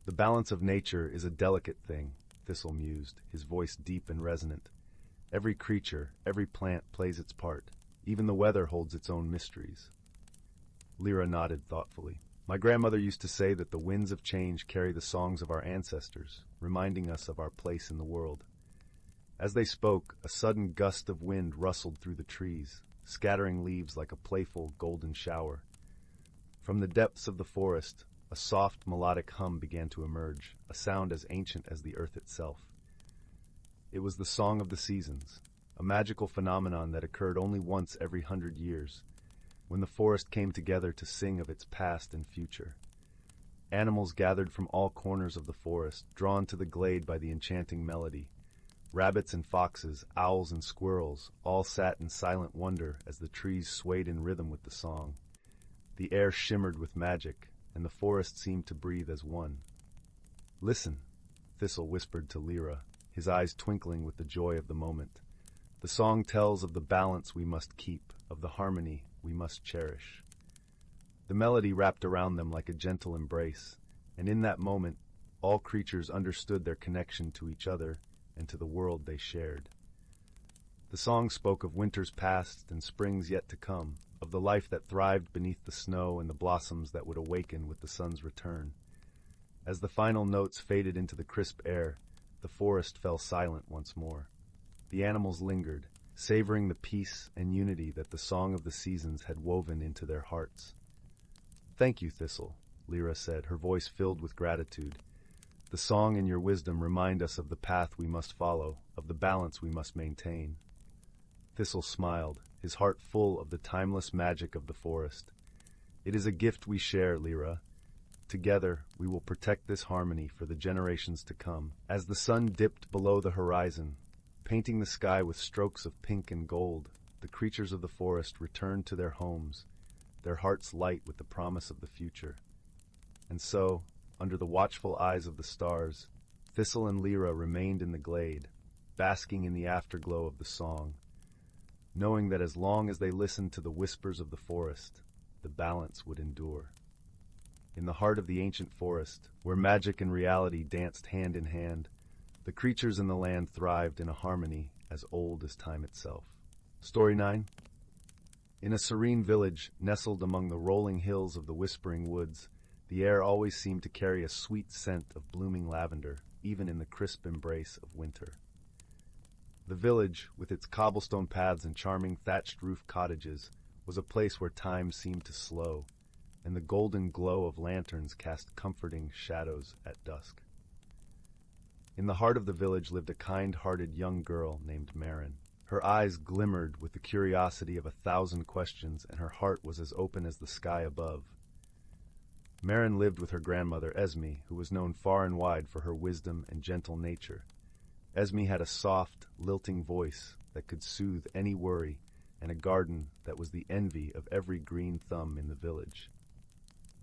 "The balance of nature is a delicate thing," Thistle mused, his voice deep and resonant. "Every creature, every plant plays its part. Even the weather holds its own mysteries." Lyra nodded thoughtfully. "My grandmother used to say that the winds of change carry the songs of our ancestors, reminding us of our place in the world." As they spoke, a sudden gust of wind rustled through the trees, scattering leaves like a playful, golden shower. From the depths of the forest, a soft, melodic hum began to emerge, a sound as ancient as the earth itself. It was the song of the seasons, a magical phenomenon that occurred only once every 100 years, when the forest came together to sing of its past and future. Animals gathered from all corners of the forest, drawn to the glade by the enchanting melody. Rabbits and foxes, owls and squirrels, all sat in silent wonder as the trees swayed in rhythm with the song. The air shimmered with magic, and the forest seemed to breathe as one. "Listen," Thistle whispered to Lyra, his eyes twinkling with the joy of the moment. "The song tells of the balance we must keep, of the harmony we must cherish." The melody wrapped around them like a gentle embrace, and in that moment, all creatures understood their connection to each other and to the world they shared. The song spoke of winters past and springs yet to come, of the life that thrived beneath the snow and the blossoms that would awaken with the sun's return. As the final notes faded into the crisp air, the forest fell silent once more. The animals lingered, savoring the peace and unity that the song of the seasons had woven into their hearts. "Thank you, Thistle," Lyra said, her voice filled with gratitude. "The song and your wisdom remind us of the path we must follow, of the balance we must maintain." Thistle smiled, his heart full of the timeless magic of the forest. "It is a gift we share, Lyra. Together, we will protect this harmony for the generations to come." As the sun dipped below the horizon, painting the sky with strokes of pink and gold, the creatures of the forest returned to their homes, their hearts light with the promise of the future. And so, under the watchful eyes of the stars, Thistle and Lyra remained in the glade, basking in the afterglow of the song, knowing that as long as they listened to the whispers of the forest, the balance would endure. In the heart of the ancient forest, where magic and reality danced hand in hand, the creatures in the land thrived in a harmony as old as time itself. Story 9. In a serene village nestled among the rolling hills of the Whispering Woods, the air always seemed to carry a sweet scent of blooming lavender, even in the crisp embrace of winter. The village, with its cobblestone paths and charming thatched-roof cottages, was a place where time seemed to slow, and the golden glow of lanterns cast comforting shadows at dusk. In the heart of the village lived a kind-hearted young girl named Marin. Her eyes glimmered with the curiosity of 1,000 questions, and her heart was as open as the sky above. Marin lived with her grandmother, Esme, who was known far and wide for her wisdom and gentle nature. Esme had a soft, lilting voice that could soothe any worry, and a garden that was the envy of every green thumb in the village.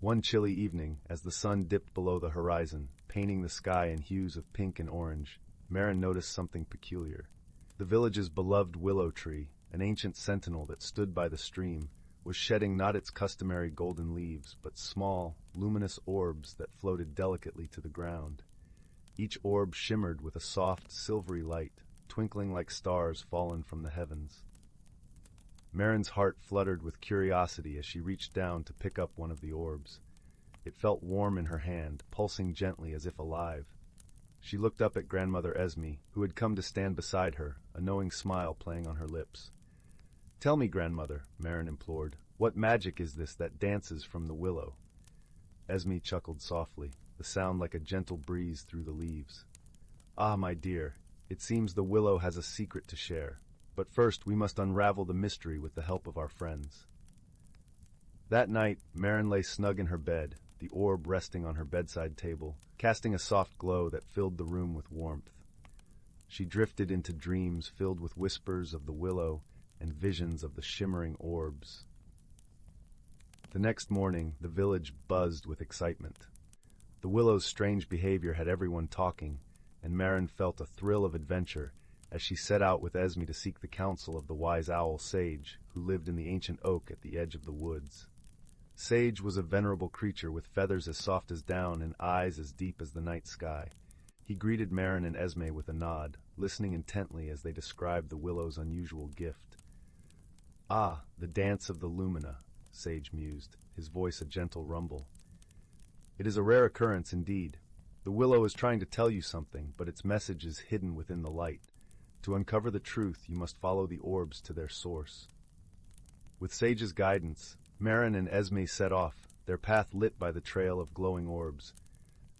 One chilly evening, as the sun dipped below the horizon, painting the sky in hues of pink and orange, Marin noticed something peculiar. The village's beloved willow tree, an ancient sentinel that stood by the stream, was shedding not its customary golden leaves, but small, luminous orbs that floated delicately to the ground. Each orb shimmered with a soft, silvery light, twinkling like stars fallen from the heavens. Marin's heart fluttered with curiosity as she reached down to pick up one of the orbs. It felt warm in her hand, pulsing gently as if alive. She looked up at Grandmother Esme, who had come to stand beside her, a knowing smile playing on her lips. "Tell me, Grandmother," Marin implored, "what magic is this that dances from the willow?" Esme chuckled softly, the sound like a gentle breeze through the leaves. "Ah, my dear, it seems the willow has a secret to share. But first we must unravel the mystery with the help of our friends." That night, Marin lay snug in her bed, the orb resting on her bedside table, casting a soft glow that filled the room with warmth. She drifted into dreams filled with whispers of the willow and visions of the shimmering orbs. The next morning, the village buzzed with excitement. The willow's strange behavior had everyone talking, and Marin felt a thrill of adventure as she set out with Esme to seek the counsel of the wise owl Sage, who lived in the ancient oak at the edge of the woods. Sage was a venerable creature with feathers as soft as down and eyes as deep as the night sky. He greeted Marin and Esme with a nod, listening intently as they described the willow's unusual gift. "Ah, the dance of the lumina," Sage mused, his voice a gentle rumble. "It is a rare occurrence indeed. The willow is trying to tell you something, but its message is hidden within the light. To uncover the truth, you must follow the orbs to their source." With Sage's guidance, Marin and Esme set off, their path lit by the trail of glowing orbs.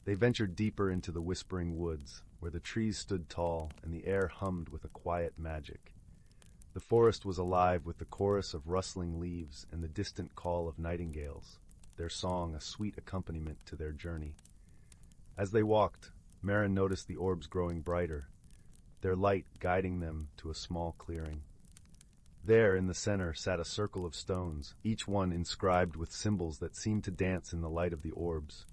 They ventured deeper into the whispering woods, where the trees stood tall and the air hummed with a quiet magic. The forest was alive with the chorus of rustling leaves and the distant call of nightingales, their song a sweet accompaniment to their journey. As they walked, Marin noticed the orbs growing brighter, their light guiding them to a small clearing. There, in the center, sat a circle of stones, each one inscribed with symbols that seemed to dance in the light of the orbs.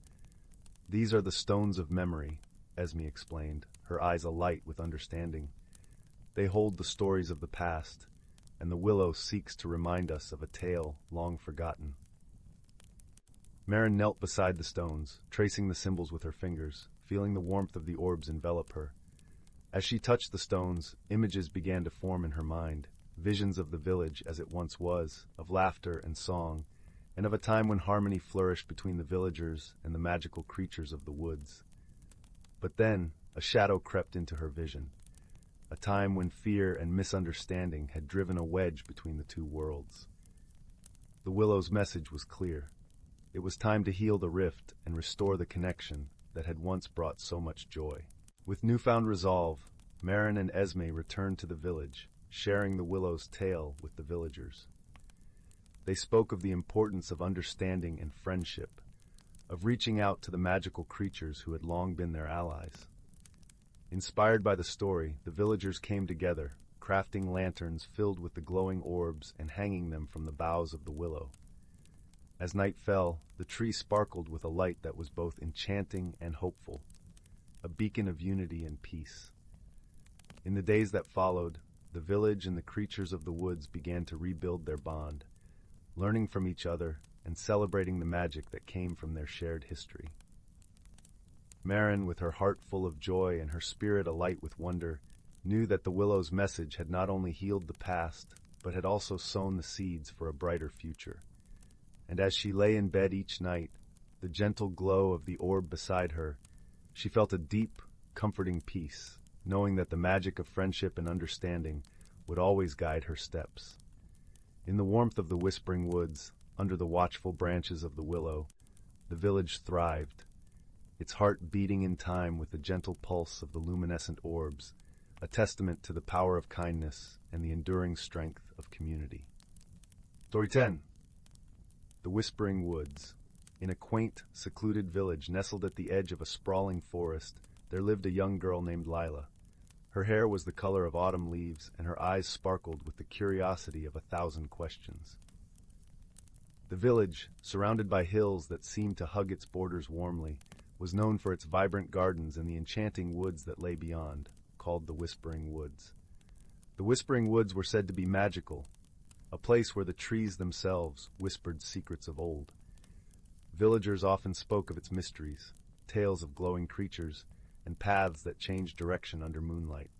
"These are the stones of memory," Esme explained, her eyes alight with understanding. "They hold the stories of the past, and the willow seeks to remind us of a tale long forgotten." Marin knelt beside the stones, tracing the symbols with her fingers, feeling the warmth of the orbs envelop her. As she touched the stones, images began to form in her mind, visions of the village as it once was, of laughter and song, and of a time when harmony flourished between the villagers and the magical creatures of the woods. But then, a shadow crept into her vision, a time when fear and misunderstanding had driven a wedge between the two worlds. The willow's message was clear. It was time to heal the rift and restore the connection that had once brought so much joy. With newfound resolve, Marin and Esme returned to the village, sharing the willow's tale with the villagers. They spoke of the importance of understanding and friendship, of reaching out to the magical creatures who had long been their allies. Inspired by the story, the villagers came together, crafting lanterns filled with the glowing orbs and hanging them from the boughs of the willow. As night fell, the tree sparkled with a light that was both enchanting and hopeful, a beacon of unity and peace. In the days that followed, the village and the creatures of the woods began to rebuild their bond, learning from each other and celebrating the magic that came from their shared history. Marin, with her heart full of joy and her spirit alight with wonder, knew that the willow's message had not only healed the past, but had also sown the seeds for a brighter future. And as she lay in bed each night, the gentle glow of the orb beside her, she felt a deep, comforting peace, knowing that the magic of friendship and understanding would always guide her steps. In the warmth of the whispering woods, under the watchful branches of the willow, the village thrived, its heart beating in time with the gentle pulse of the luminescent orbs, a testament to the power of kindness and the enduring strength of community. Story 10. The Whispering Woods. In a quaint, secluded village nestled at the edge of a sprawling forest, there lived a young girl named Lila. Her hair was the color of autumn leaves, and her eyes sparkled with the curiosity of 1,000 questions. The village, surrounded by hills that seemed to hug its borders warmly, was known for its vibrant gardens and the enchanting woods that lay beyond, called the Whispering Woods. The Whispering Woods were said to be magical, a place where the trees themselves whispered secrets of old. Villagers often spoke of its mysteries, tales of glowing creatures, and paths that changed direction under moonlight.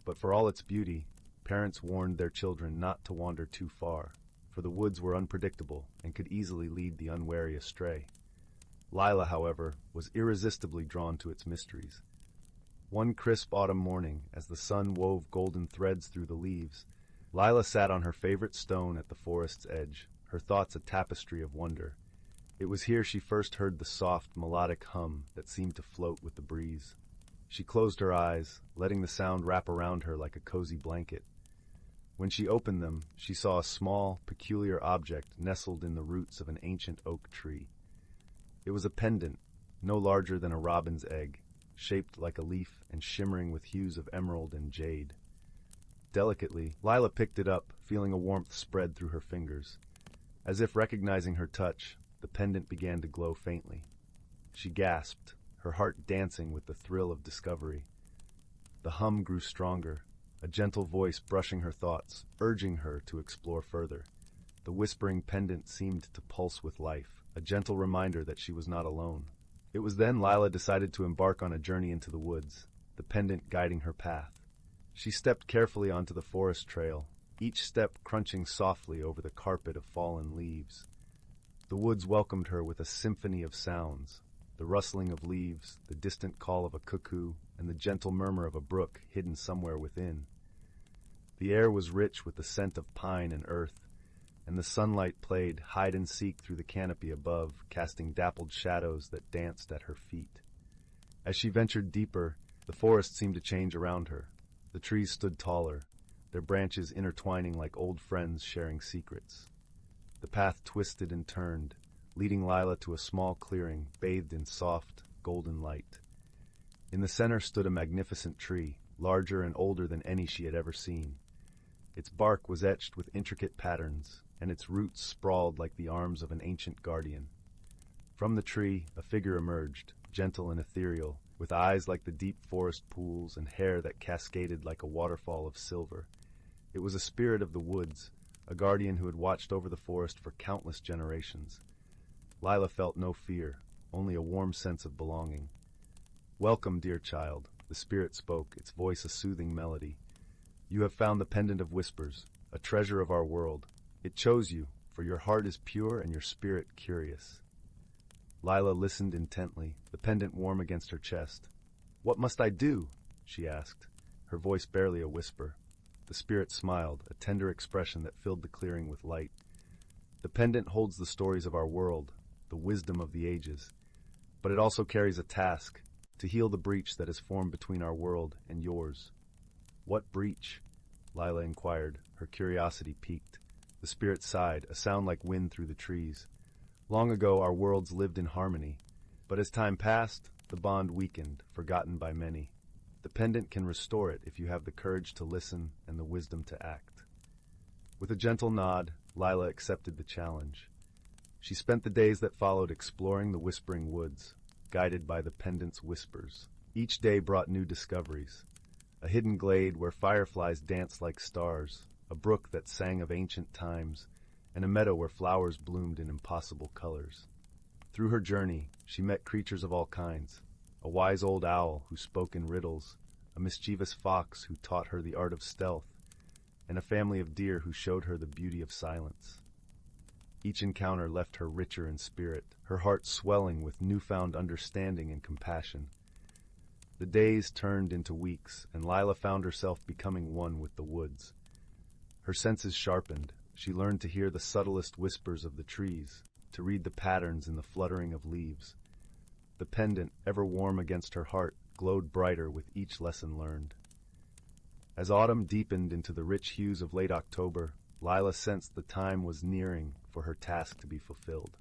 But for all its beauty, parents warned their children not to wander too far, for the woods were unpredictable and could easily lead the unwary astray. Lila, however, was irresistibly drawn to its mysteries. One crisp autumn morning, as the sun wove golden threads through the leaves, Lila sat on her favorite stone at the forest's edge, her thoughts a tapestry of wonder. It was here she first heard the soft, melodic hum that seemed to float with the breeze. She closed her eyes, letting the sound wrap around her like a cozy blanket. When she opened them, she saw a small, peculiar object nestled in the roots of an ancient oak tree. It was a pendant, no larger than a robin's egg, shaped like a leaf and shimmering with hues of emerald and jade. Delicately, Lila picked it up, feeling a warmth spread through her fingers. As if recognizing her touch, the pendant began to glow faintly. She gasped, her heart dancing with the thrill of discovery. The hum grew stronger, a gentle voice brushing her thoughts, urging her to explore further. The whispering pendant seemed to pulse with life, a gentle reminder that she was not alone. It was then Lila decided to embark on a journey into the woods, the pendant guiding her path. She stepped carefully onto the forest trail, each step crunching softly over the carpet of fallen leaves. The woods welcomed her with a symphony of sounds, the rustling of leaves, the distant call of a cuckoo, and the gentle murmur of a brook hidden somewhere within. The air was rich with the scent of pine and earth, and the sunlight played hide-and-seek through the canopy above, casting dappled shadows that danced at her feet. As she ventured deeper, the forest seemed to change around her. The trees stood taller, their branches intertwining like old friends sharing secrets. The path twisted and turned, leading Lila to a small clearing bathed in soft, golden light. In the center stood a magnificent tree, larger and older than any she had ever seen. Its bark was etched with intricate patterns, and its roots sprawled like the arms of an ancient guardian. From the tree, a figure emerged, gentle and ethereal, with eyes like the deep forest pools and hair that cascaded like a waterfall of silver. It was a spirit of the woods, a guardian who had watched over the forest for countless generations. Lila felt no fear, only a warm sense of belonging. "Welcome, dear child," the spirit spoke, its voice a soothing melody. "You have found the pendant of whispers, a treasure of our world. It chose you, for your heart is pure and your spirit curious." Lila listened intently, the pendant warm against her chest. "What must I do?" she asked, her voice barely a whisper. The spirit smiled, a tender expression that filled the clearing with light. "The pendant holds the stories of our world, the wisdom of the ages. But it also carries a task, to heal the breach that has formed between our world and yours." "What breach?" Lila inquired, her curiosity piqued. The spirit sighed, a sound like wind through the trees. "Long ago our worlds lived in harmony, but as time passed, the bond weakened, forgotten by many. The pendant can restore it if you have the courage to listen and the wisdom to act." With a gentle nod, Lila accepted the challenge. She spent the days that followed exploring the whispering woods, guided by the pendant's whispers. Each day brought new discoveries. A hidden glade where fireflies danced like stars, a brook that sang of ancient times, and a meadow where flowers bloomed in impossible colors. Through her journey, she met creatures of all kinds, a wise old owl who spoke in riddles, a mischievous fox who taught her the art of stealth, and a family of deer who showed her the beauty of silence. Each encounter left her richer in spirit, her heart swelling with newfound understanding and compassion. The days turned into weeks, and Lila found herself becoming one with the woods. Her senses sharpened. She learned to hear the subtlest whispers of the trees, to read the patterns in the fluttering of leaves. The pendant, ever warm against her heart, glowed brighter with each lesson learned. As autumn deepened into the rich hues of late October, Lila sensed the time was nearing for her task to be fulfilled.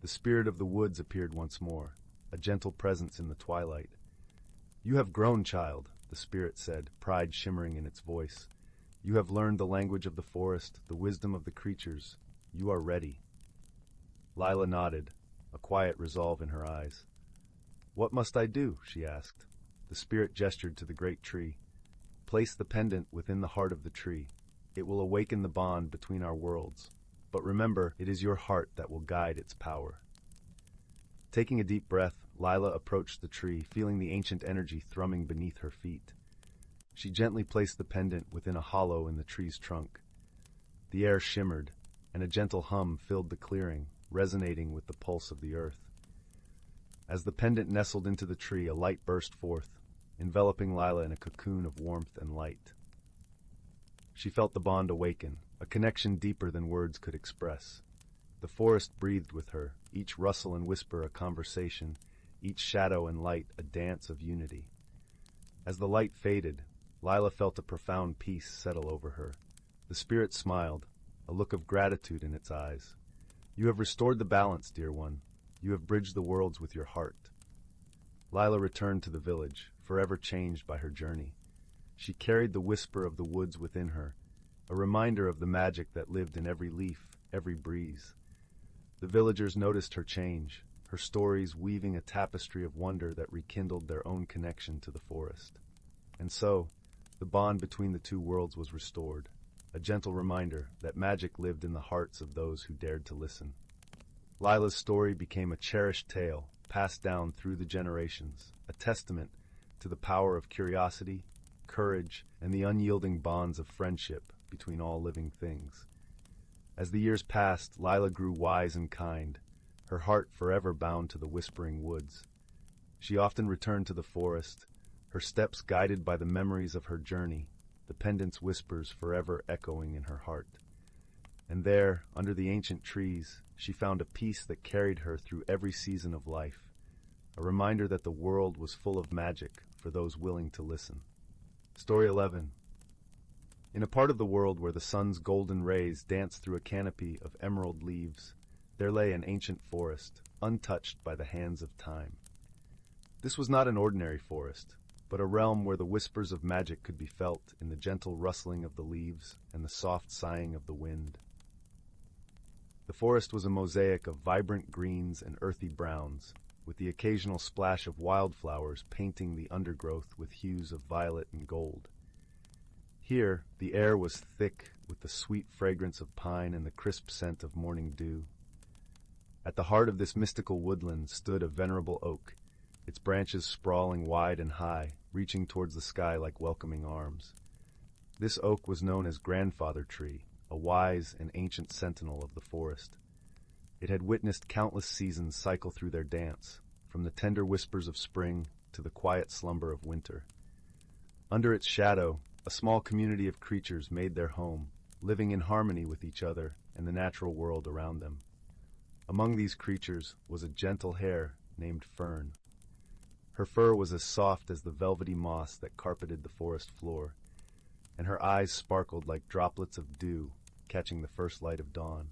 The spirit of the woods appeared once more, a gentle presence in the twilight. "You have grown, child," the spirit said, pride shimmering in its voice. "You have learned the language of the forest, the wisdom of the creatures. You are ready." Lila nodded, a quiet resolve in her eyes. "What must I do?" she asked. The spirit gestured to the great tree. Place the pendant within the heart of the tree. It will awaken the bond between our worlds. But remember, it is your heart that will guide its power. Taking a deep breath, Lila approached the tree, feeling the ancient energy thrumming beneath her feet. She gently placed the pendant within a hollow in the tree's trunk. The air shimmered, and a gentle hum filled the clearing, resonating with the pulse of the earth. As the pendant nestled into the tree, a light burst forth, enveloping Lila in a cocoon of warmth and light. She felt the bond awaken, a connection deeper than words could express. The forest breathed with her, each rustle and whisper a conversation, each shadow and light a dance of unity. As the light faded, Lila felt a profound peace settle over her. The spirit smiled, a look of gratitude in its eyes. You have restored the balance, dear one. You have bridged the worlds with your heart. Lila returned to the village, forever changed by her journey. She carried the whisper of the woods within her, a reminder of the magic that lived in every leaf, every breeze. The villagers noticed her change, her stories weaving a tapestry of wonder that rekindled their own connection to the forest. And so, the bond between the two worlds was restored, a gentle reminder that magic lived in the hearts of those who dared to listen. Lila's story became a cherished tale, passed down through the generations, a testament to the power of curiosity, courage, and the unyielding bonds of friendship between all living things. As the years passed, Lila grew wise and kind, her heart forever bound to the whispering woods. She often returned to the forest, her steps guided by the memories of her journey, the pendant's whispers forever echoing in her heart. And there, under the ancient trees, she found a peace that carried her through every season of life, a reminder that the world was full of magic for those willing to listen. Story 11. In a part of the world where the sun's golden rays danced through a canopy of emerald leaves, there lay an ancient forest, untouched by the hands of time. This was not an ordinary forest, but a realm where the whispers of magic could be felt in the gentle rustling of the leaves and the soft sighing of the wind. The forest was a mosaic of vibrant greens and earthy browns, with the occasional splash of wildflowers painting the undergrowth with hues of violet and gold. Here, the air was thick with the sweet fragrance of pine and the crisp scent of morning dew. At the heart of this mystical woodland stood a venerable oak, its branches sprawling wide and high, reaching towards the sky like welcoming arms. This oak was known as Grandfather Tree, a wise and ancient sentinel of the forest. It had witnessed countless seasons cycle through their dance, from the tender whispers of spring to the quiet slumber of winter. Under its shadow, a small community of creatures made their home, living in harmony with each other and the natural world around them. Among these creatures was a gentle hare named Fern. Her fur was as soft as the velvety moss that carpeted the forest floor, and her eyes sparkled like droplets of dew catching the first light of dawn.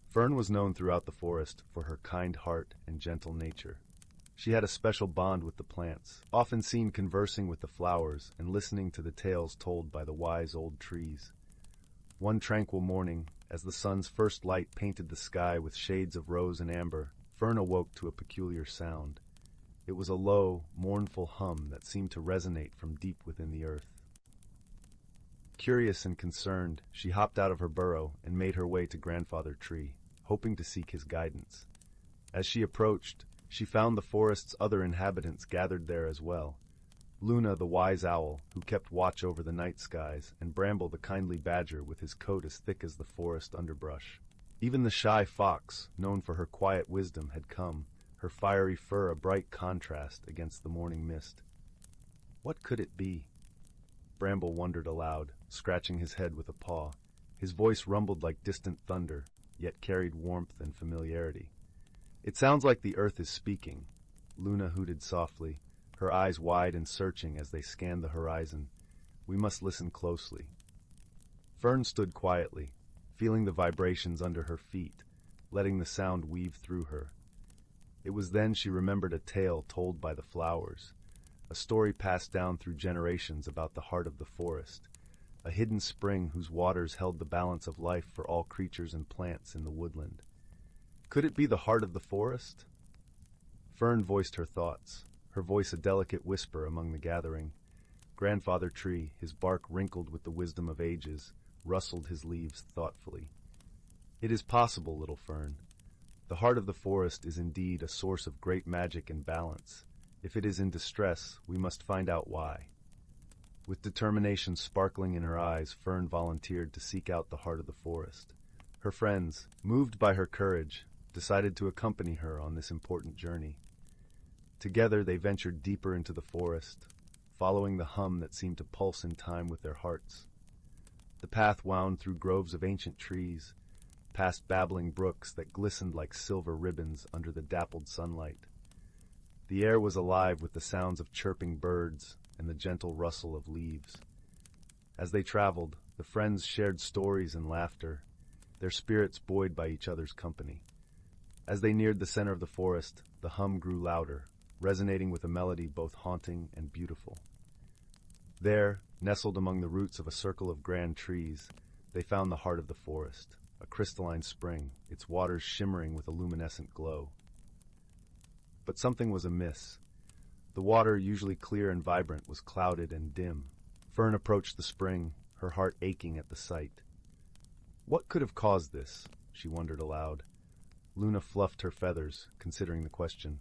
Fern was known throughout the forest for her kind heart and gentle nature. She had a special bond with the plants, often seen conversing with the flowers and listening to the tales told by the wise old trees. One tranquil morning, as the sun's first light painted the sky with shades of rose and amber, Fern awoke to a peculiar sound. It was a low, mournful hum that seemed to resonate from deep within the earth. Curious and concerned, she hopped out of her burrow and made her way to Grandfather Tree, hoping to seek his guidance. As she approached, she found the forest's other inhabitants gathered there as well. Luna, the wise owl, who kept watch over the night skies, and Bramble, the kindly badger, with his coat as thick as the forest underbrush. Even the shy fox, known for her quiet wisdom, had come, her fiery fur a bright contrast against the morning mist. What could it be? Bramble wondered aloud, scratching his head with a paw. His voice rumbled like distant thunder, yet carried warmth and familiarity. It sounds like the earth is speaking, Luna hooted softly, her eyes wide and searching as they scanned the horizon. We must listen closely. Fern stood quietly, feeling the vibrations under her feet, letting the sound weave through her. It was then she remembered a tale told by the flowers, a story passed down through generations about the heart of the forest, a hidden spring whose waters held the balance of life for all creatures and plants in the woodland. Could it be the heart of the forest? Fern voiced her thoughts, her voice a delicate whisper among the gathering. Grandfather Tree, his bark wrinkled with the wisdom of ages, rustled his leaves thoughtfully. It is possible, little fern. The heart of the forest is indeed a source of great magic and balance. If it is in distress, we must find out why. With determination sparkling in her eyes, Fern volunteered to seek out the heart of the forest. Her friends, moved by her courage, decided to accompany her on this important journey. Together they ventured deeper into the forest, following the hum that seemed to pulse in time with their hearts. The path wound through groves of ancient trees, past babbling brooks that glistened like silver ribbons under the dappled sunlight. The air was alive with the sounds of chirping birds and the gentle rustle of leaves. As they traveled, the friends shared stories and laughter, their spirits buoyed by each other's company. As they neared the center of the forest, the hum grew louder, resonating with a melody both haunting and beautiful. There, nestled among the roots of a circle of grand trees, they found the heart of the forest, a crystalline spring, its waters shimmering with a luminescent glow. But something was amiss. The water, usually clear and vibrant, was clouded and dim. Fern approached the spring, her heart aching at the sight. What could have caused this? She wondered aloud. Luna fluffed her feathers, considering the question.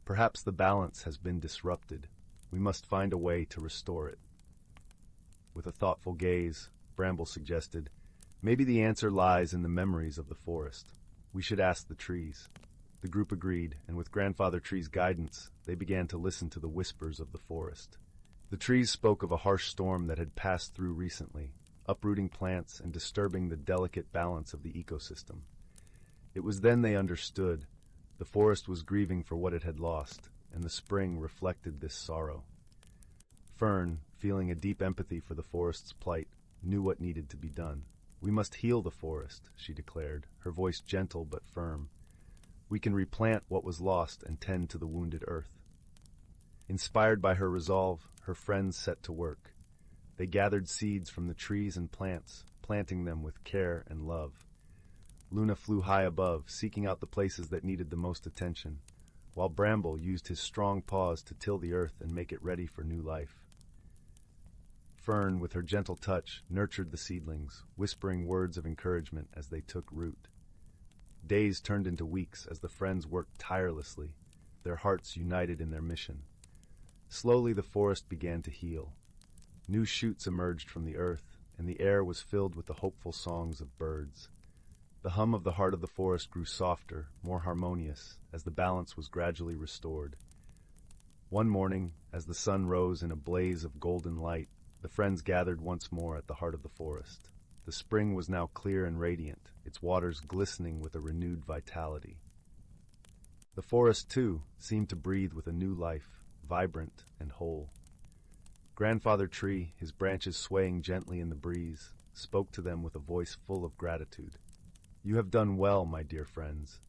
Perhaps the balance has been disrupted. We must find a way to restore it. With a thoughtful gaze, Bramble suggested, maybe the answer lies in the memories of the forest. We should ask the trees. The group agreed, and with Grandfather Tree's guidance, they began to listen to the whispers of the forest. The trees spoke of a harsh storm that had passed through recently, uprooting plants and disturbing the delicate balance of the ecosystem. It was then they understood. The forest was grieving for what it had lost, and the spring reflected this sorrow. Fern, feeling a deep empathy for the forest's plight, knew what needed to be done. We must heal the forest, she declared, her voice gentle but firm. We can replant what was lost and tend to the wounded earth. Inspired by her resolve, her friends set to work. They gathered seeds from the trees and plants, planting them with care and love. Luna flew high above, seeking out the places that needed the most attention, while Bramble used his strong paws to till the earth and make it ready for new life. Fern, with her gentle touch, nurtured the seedlings, whispering words of encouragement as they took root. Days turned into weeks as the friends worked tirelessly, their hearts united in their mission. Slowly the forest began to heal. New shoots emerged from the earth, and the air was filled with the hopeful songs of birds. The hum of the heart of the forest grew softer, more harmonious, as the balance was gradually restored. One morning, as the sun rose in a blaze of golden light, the friends gathered once more at the heart of the forest. The spring was now clear and radiant, its waters glistening with a renewed vitality. The forest, too, seemed to breathe with a new life, vibrant and whole. Grandfather Tree, his branches swaying gently in the breeze, spoke to them with a voice full of gratitude. You have done well, my dear friends.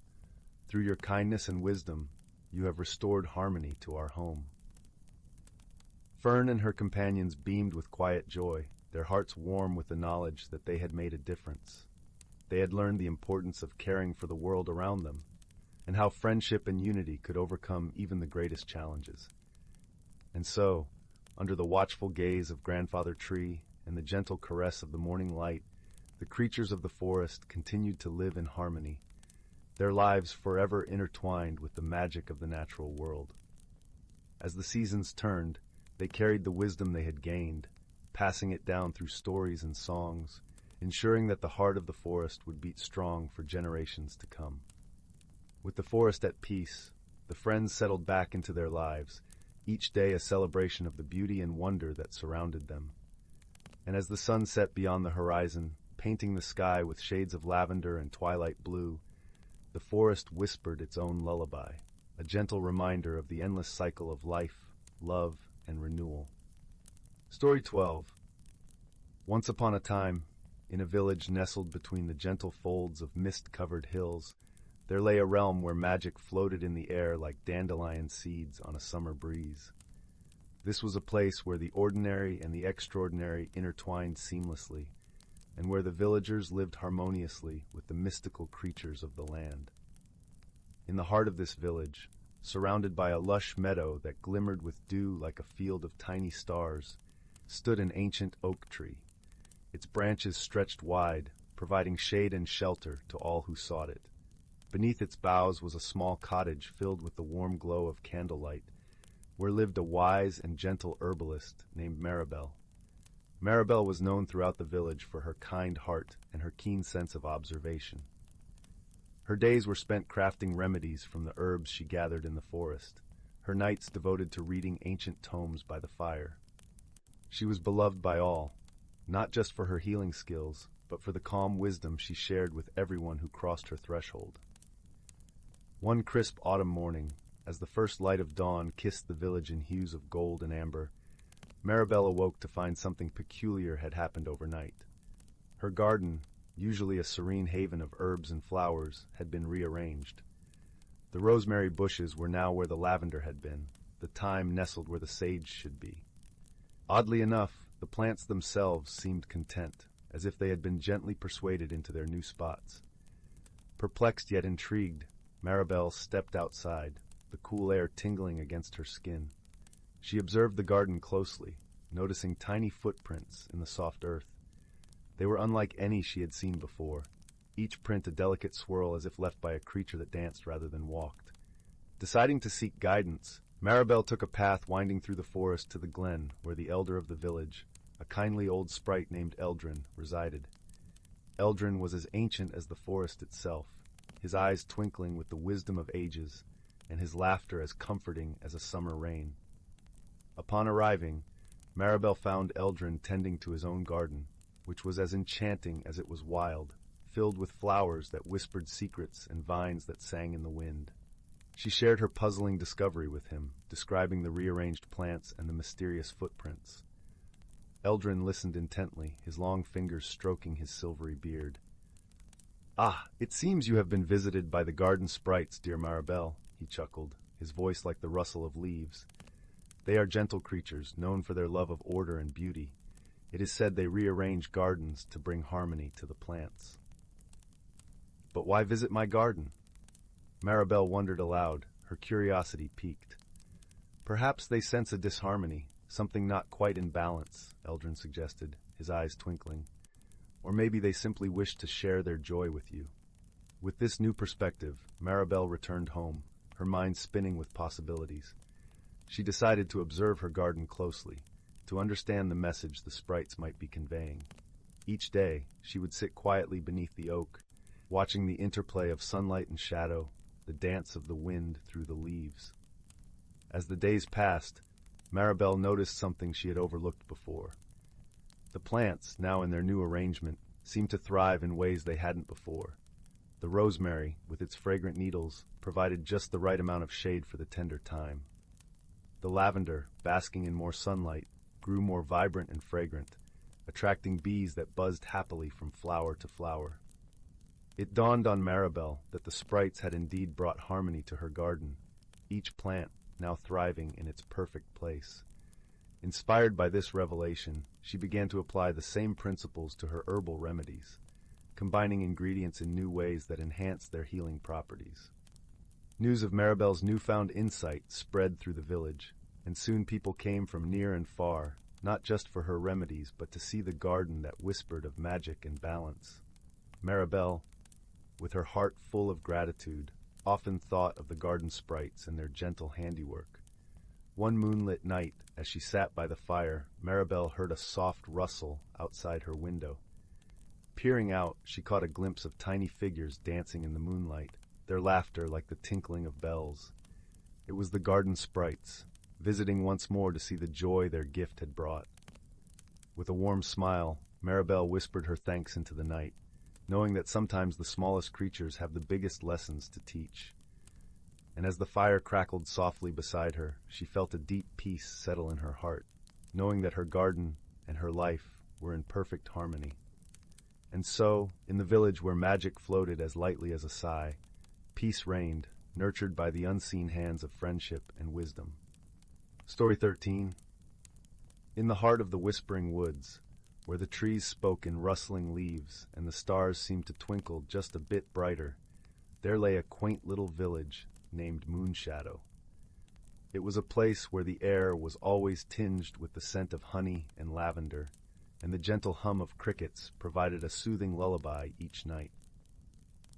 Through your kindness and wisdom, you have restored harmony to our home. Fern and her companions beamed with quiet joy, their hearts warm with the knowledge that they had made a difference. They had learned the importance of caring for the world around them, and how friendship and unity could overcome even the greatest challenges. And so, under the watchful gaze of Grandfather Tree and the gentle caress of the morning light, the creatures of the forest continued to live in harmony, their lives forever intertwined with the magic of the natural world. As the seasons turned, they carried the wisdom they had gained, passing it down through stories and songs, ensuring that the heart of the forest would beat strong for generations to come. With the forest at peace, the friends settled back into their lives, each day a celebration of the beauty and wonder that surrounded them. And as the sun set beyond the horizon, painting the sky with shades of lavender and twilight blue, the forest whispered its own lullaby, a gentle reminder of the endless cycle of life, love, and renewal. Story 12. Once upon a time, in a village nestled between the gentle folds of mist-covered hills, there lay a realm where magic floated in the air like dandelion seeds on a summer breeze. This was a place where the ordinary and the extraordinary intertwined seamlessly, and where the villagers lived harmoniously with the mystical creatures of the land. In the heart of this village, surrounded by a lush meadow that glimmered with dew like a field of tiny stars, stood an ancient oak tree. Its branches stretched wide, providing shade and shelter to all who sought it. Beneath its boughs was a small cottage filled with the warm glow of candlelight, where lived a wise and gentle herbalist named Maribel. Maribel was known throughout the village for her kind heart and her keen sense of observation. Her days were spent crafting remedies from the herbs she gathered in the forest, her nights devoted to reading ancient tomes by the fire. She was beloved by all, not just for her healing skills, but for the calm wisdom she shared with everyone who crossed her threshold. One crisp autumn morning, as the first light of dawn kissed the village in hues of gold and amber, Maribel awoke to find something peculiar had happened overnight. Her garden, usually a serene haven of herbs and flowers, had been rearranged. The rosemary bushes were now where the lavender had been, the thyme nestled where the sage should be. Oddly enough, the plants themselves seemed content, as if they had been gently persuaded into their new spots. Perplexed yet intrigued, Maribel stepped outside, the cool air tingling against her skin. She observed the garden closely, noticing tiny footprints in the soft earth. They were unlike any she had seen before, each print a delicate swirl as if left by a creature that danced rather than walked. Deciding to seek guidance, Maribel took a path winding through the forest to the glen where the elder of the village, a kindly old sprite named Eldrin, resided. Eldrin was as ancient as the forest itself, his eyes twinkling with the wisdom of ages, and his laughter as comforting as a summer rain. Upon arriving, Maribel found Eldrin tending to his own garden, which was as enchanting as it was wild, filled with flowers that whispered secrets and vines that sang in the wind. She shared her puzzling discovery with him, describing the rearranged plants and the mysterious footprints. Eldrin listened intently, his long fingers stroking his silvery beard. "Ah, it seems you have been visited by the garden sprites, dear Maribel," he chuckled, his voice like the rustle of leaves. "They are gentle creatures, known for their love of order and beauty. It is said they rearrange gardens to bring harmony to the plants." "But why visit my garden?" Maribel wondered aloud, her curiosity piqued. "Perhaps they sense a disharmony, something not quite in balance," Eldrin suggested, his eyes twinkling. "Or maybe they simply wish to share their joy with you." With this new perspective, Maribel returned home, her mind spinning with possibilities. She decided to observe her garden closely, to understand the message the sprites might be conveying. Each day, she would sit quietly beneath the oak, watching the interplay of sunlight and shadow, the dance of the wind through the leaves. As the days passed, Maribel noticed something she had overlooked before. The plants, now in their new arrangement, seemed to thrive in ways they hadn't before. The rosemary, with its fragrant needles, provided just the right amount of shade for the tender thyme. The lavender, basking in more sunlight, grew more vibrant and fragrant, attracting bees that buzzed happily from flower to flower. It dawned on Maribel that the sprites had indeed brought harmony to her garden, each plant now thriving in its perfect place. Inspired by this revelation, she began to apply the same principles to her herbal remedies, combining ingredients in new ways that enhanced their healing properties. News of Maribel's newfound insight spread through the village, and soon people came from near and far, not just for her remedies, but to see the garden that whispered of magic and balance. Maribel, with her heart full of gratitude, often thought of the garden sprites and their gentle handiwork. One moonlit night, as she sat by the fire, Maribel heard a soft rustle outside her window. Peering out, she caught a glimpse of tiny figures dancing in the moonlight, their laughter like the tinkling of bells. It was the garden sprites, visiting once more to see the joy their gift had brought. With a warm smile, Maribel whispered her thanks into the night, knowing that sometimes the smallest creatures have the biggest lessons to teach. And as the fire crackled softly beside her, she felt a deep peace settle in her heart, knowing that her garden and her life were in perfect harmony. And so, in the village where magic floated as lightly as a sigh, peace reigned, nurtured by the unseen hands of friendship and wisdom. Story 13. In the heart of the whispering woods, where the trees spoke in rustling leaves and the stars seemed to twinkle just a bit brighter, there lay a quaint little village named Moonshadow. It was a place where the air was always tinged with the scent of honey and lavender, and the gentle hum of crickets provided a soothing lullaby each night.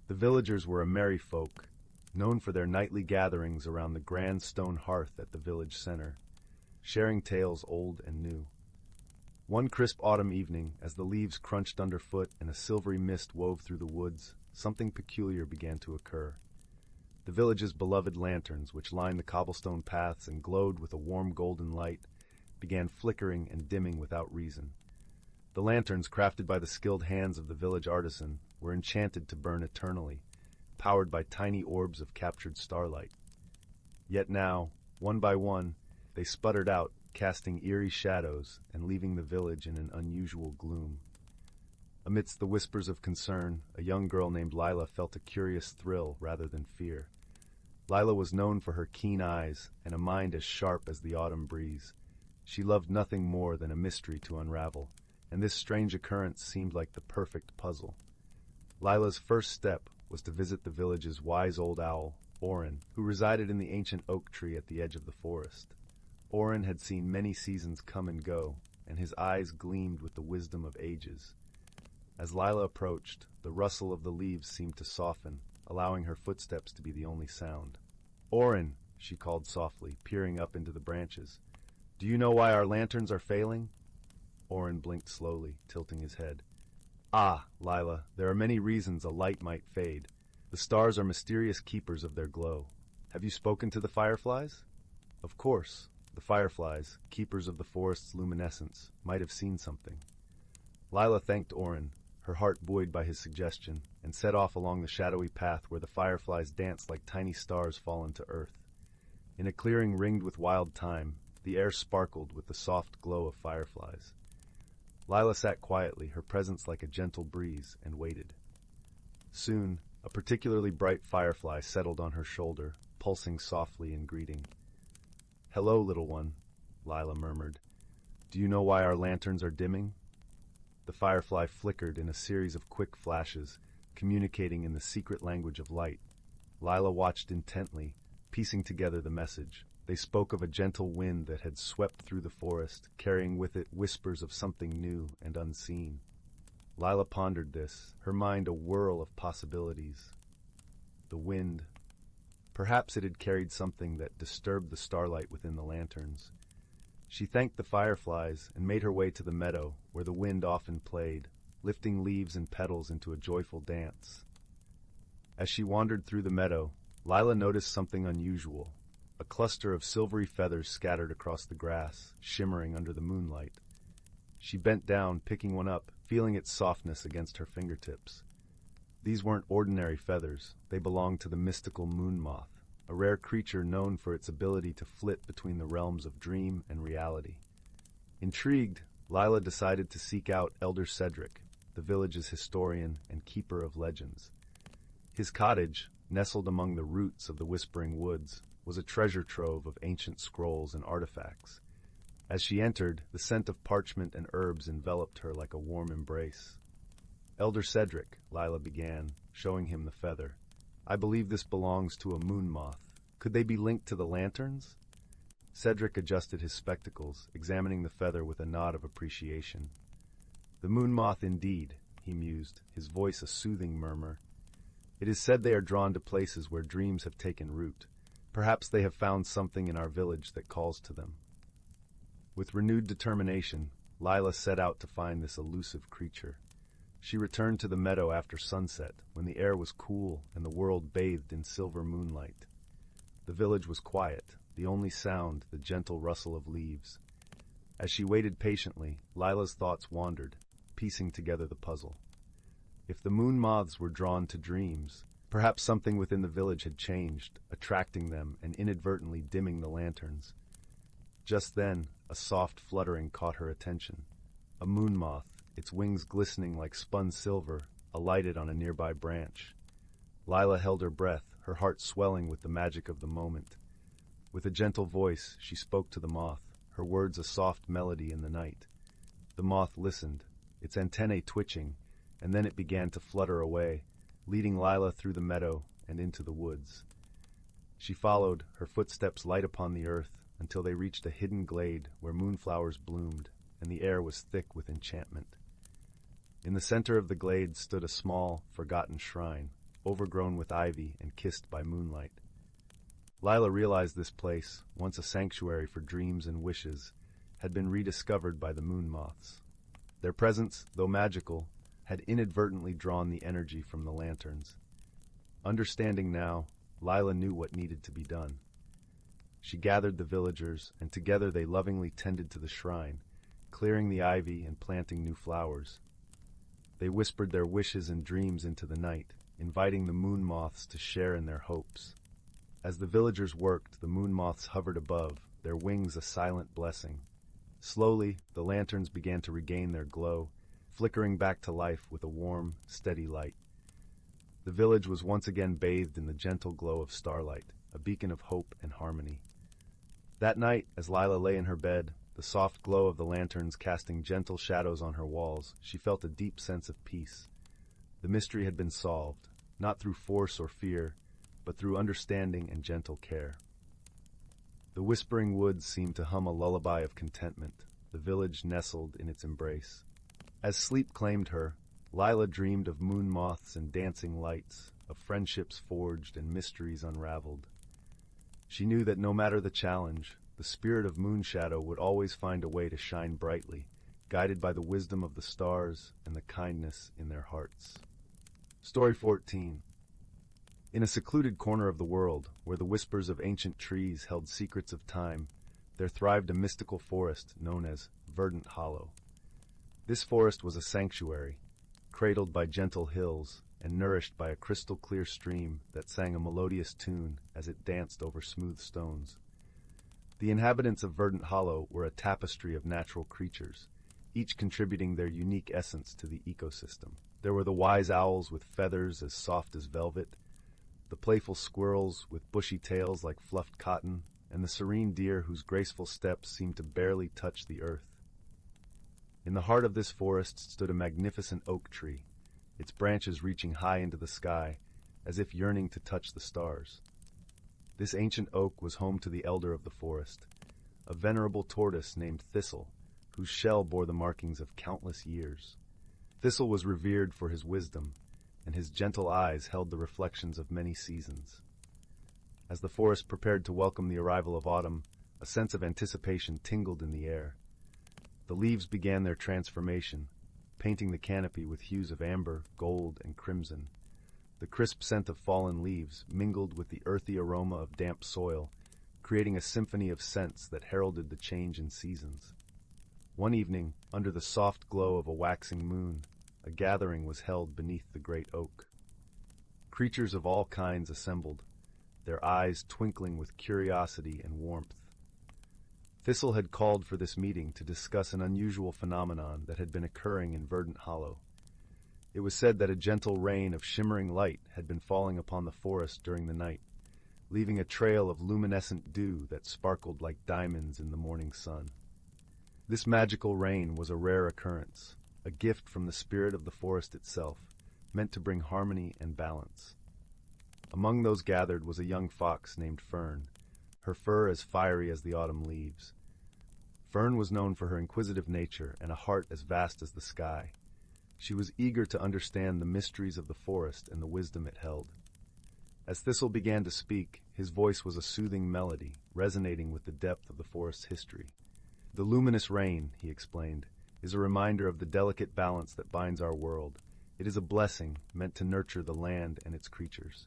The villagers were a merry folk, known for their nightly gatherings around the grand stone hearth at the village center, sharing tales old and new. One crisp autumn evening, as the leaves crunched underfoot and a silvery mist wove through the woods, something peculiar began to occur. The village's beloved lanterns, which lined the cobblestone paths and glowed with a warm golden light, began flickering and dimming without reason. The lanterns, crafted by the skilled hands of the village artisan, were enchanted to burn eternally, powered by tiny orbs of captured starlight. Yet now, one by one, they sputtered out, casting eerie shadows and leaving the village in an unusual gloom. Amidst the whispers of concern, a young girl named Lila felt a curious thrill rather than fear. Lila was known for her keen eyes and a mind as sharp as the autumn breeze. She loved nothing more than a mystery to unravel, and this strange occurrence seemed like the perfect puzzle. Lila's first step was to visit the village's wise old owl, Orin, who resided in the ancient oak tree at the edge of the forest. Orin had seen many seasons come and go, and his eyes gleamed with the wisdom of ages. As Lila approached, the rustle of the leaves seemed to soften, allowing her footsteps to be the only sound. "Orin," she called softly, peering up into the branches. "Do you know why our lanterns are failing?" Orin blinked slowly, tilting his head. "Ah, Lila, there are many reasons a light might fade. The stars are mysterious keepers of their glow. Have you spoken to the fireflies?" Of course, the fireflies, keepers of the forest's luminescence, might have seen something. Lila thanked Orin, her heart buoyed by his suggestion, and set off along the shadowy path where the fireflies danced like tiny stars fallen to earth. In a clearing ringed with wild thyme, the air sparkled with the soft glow of fireflies. Lila sat quietly, her presence like a gentle breeze, and waited. Soon, a particularly bright firefly settled on her shoulder, pulsing softly in greeting. "Hello, little one," Lila murmured. "Do you know why our lanterns are dimming?" The firefly flickered in a series of quick flashes, communicating in the secret language of light. Lila watched intently, piecing together the message. They spoke of a gentle wind that had swept through the forest, carrying with it whispers of something new and unseen. Lila pondered this, her mind a whirl of possibilities. The wind. Perhaps it had carried something that disturbed the starlight within the lanterns. She thanked the fireflies and made her way to the meadow, where the wind often played, lifting leaves and petals into a joyful dance. As she wandered through the meadow, Lila noticed something unusual. A cluster of silvery feathers scattered across the grass, shimmering under the moonlight. She bent down, picking one up, feeling its softness against her fingertips. These weren't ordinary feathers. They belonged to the mystical moon moth, a rare creature known for its ability to flit between the realms of dream and reality. Intrigued, Lila decided to seek out Elder Cedric, the village's historian and keeper of legends. His cottage, nestled among the roots of the Whispering Woods, was a treasure trove of ancient scrolls and artifacts. As she entered, the scent of parchment and herbs enveloped her like a warm embrace. "Elder Cedric," Lila began, showing him the feather. "I believe this belongs to a moon moth. Could they be linked to the lanterns?" Cedric adjusted his spectacles, examining the feather with a nod of appreciation. "The moon moth indeed," he mused, his voice a soothing murmur. "It is said they are drawn to places where dreams have taken root. Perhaps they have found something in our village that calls to them." With renewed determination, Lila set out to find this elusive creature. She returned to the meadow after sunset, when the air was cool and the world bathed in silver moonlight. The village was quiet, the only sound the gentle rustle of leaves. As she waited patiently, Lila's thoughts wandered, piecing together the puzzle. If the moon moths were drawn to dreams, perhaps something within the village had changed, attracting them and inadvertently dimming the lanterns. Just then, a soft fluttering caught her attention. A moon moth, its wings glistening like spun silver, alighted on a nearby branch. Lila held her breath, her heart swelling with the magic of the moment. With a gentle voice, she spoke to the moth, her words a soft melody in the night. The moth listened, its antennae twitching, and then it began to flutter away, leading Lila through the meadow and into the woods. She followed, her footsteps light upon the earth, until they reached a hidden glade where moonflowers bloomed, and the air was thick with enchantment. In the center of the glade stood a small, forgotten shrine, overgrown with ivy and kissed by moonlight. Lila realized this place, once a sanctuary for dreams and wishes, had been rediscovered by the moon moths. Their presence, though magical, had inadvertently drawn the energy from the lanterns. Understanding now, Lila knew what needed to be done. She gathered the villagers, and together they lovingly tended to the shrine, clearing the ivy and planting new flowers. They whispered their wishes and dreams into the night, inviting the moon moths to share in their hopes. As the villagers worked, the moon moths hovered above, their wings a silent blessing. Slowly, the lanterns began to regain their glow, flickering back to life with a warm, steady light. The village was once again bathed in the gentle glow of starlight, a beacon of hope and harmony. That night, as Lila lay in her bed, the soft glow of the lanterns casting gentle shadows on her walls, she felt a deep sense of peace. The mystery had been solved, not through force or fear, but through understanding and gentle care. The whispering woods seemed to hum a lullaby of contentment, the village nestled in its embrace. As sleep claimed her, Lila dreamed of moon moths and dancing lights, of friendships forged and mysteries unraveled. She knew that no matter the challenge, the spirit of Moonshadow would always find a way to shine brightly, guided by the wisdom of the stars and the kindness in their hearts. Story 14. In a secluded corner of the world, where the whispers of ancient trees held secrets of time, there thrived a mystical forest known as Verdant Hollow. This forest was a sanctuary, cradled by gentle hills and nourished by a crystal-clear stream that sang a melodious tune as it danced over smooth stones. The inhabitants of Verdant Hollow were a tapestry of natural creatures, each contributing their unique essence to the ecosystem. There were the wise owls with feathers as soft as velvet, the playful squirrels with bushy tails like fluffed cotton, and the serene deer whose graceful steps seemed to barely touch the earth. In the heart of this forest stood a magnificent oak tree, its branches reaching high into the sky, as if yearning to touch the stars. This ancient oak was home to the elder of the forest, a venerable tortoise named Thistle, whose shell bore the markings of countless years. Thistle was revered for his wisdom, and his gentle eyes held the reflections of many seasons. As the forest prepared to welcome the arrival of autumn, a sense of anticipation tingled in the air. The leaves began their transformation, painting the canopy with hues of amber, gold, and crimson. The crisp scent of fallen leaves mingled with the earthy aroma of damp soil, creating a symphony of scents that heralded the change in seasons. One evening, under the soft glow of a waxing moon, a gathering was held beneath the great oak. Creatures of all kinds assembled, their eyes twinkling with curiosity and warmth. Thistle had called for this meeting to discuss an unusual phenomenon that had been occurring in Verdant Hollow. It was said that a gentle rain of shimmering light had been falling upon the forest during the night, leaving a trail of luminescent dew that sparkled like diamonds in the morning sun. This magical rain was a rare occurrence, a gift from the spirit of the forest itself, meant to bring harmony and balance. Among those gathered was a young fox named Fern, her fur as fiery as the autumn leaves. Fern was known for her inquisitive nature and a heart as vast as the sky. She was eager to understand the mysteries of the forest and the wisdom it held. As Thistle began to speak, his voice was a soothing melody, resonating with the depth of the forest's history. The luminous rain, he explained, is a reminder of the delicate balance that binds our world. It is a blessing meant to nurture the land and its creatures.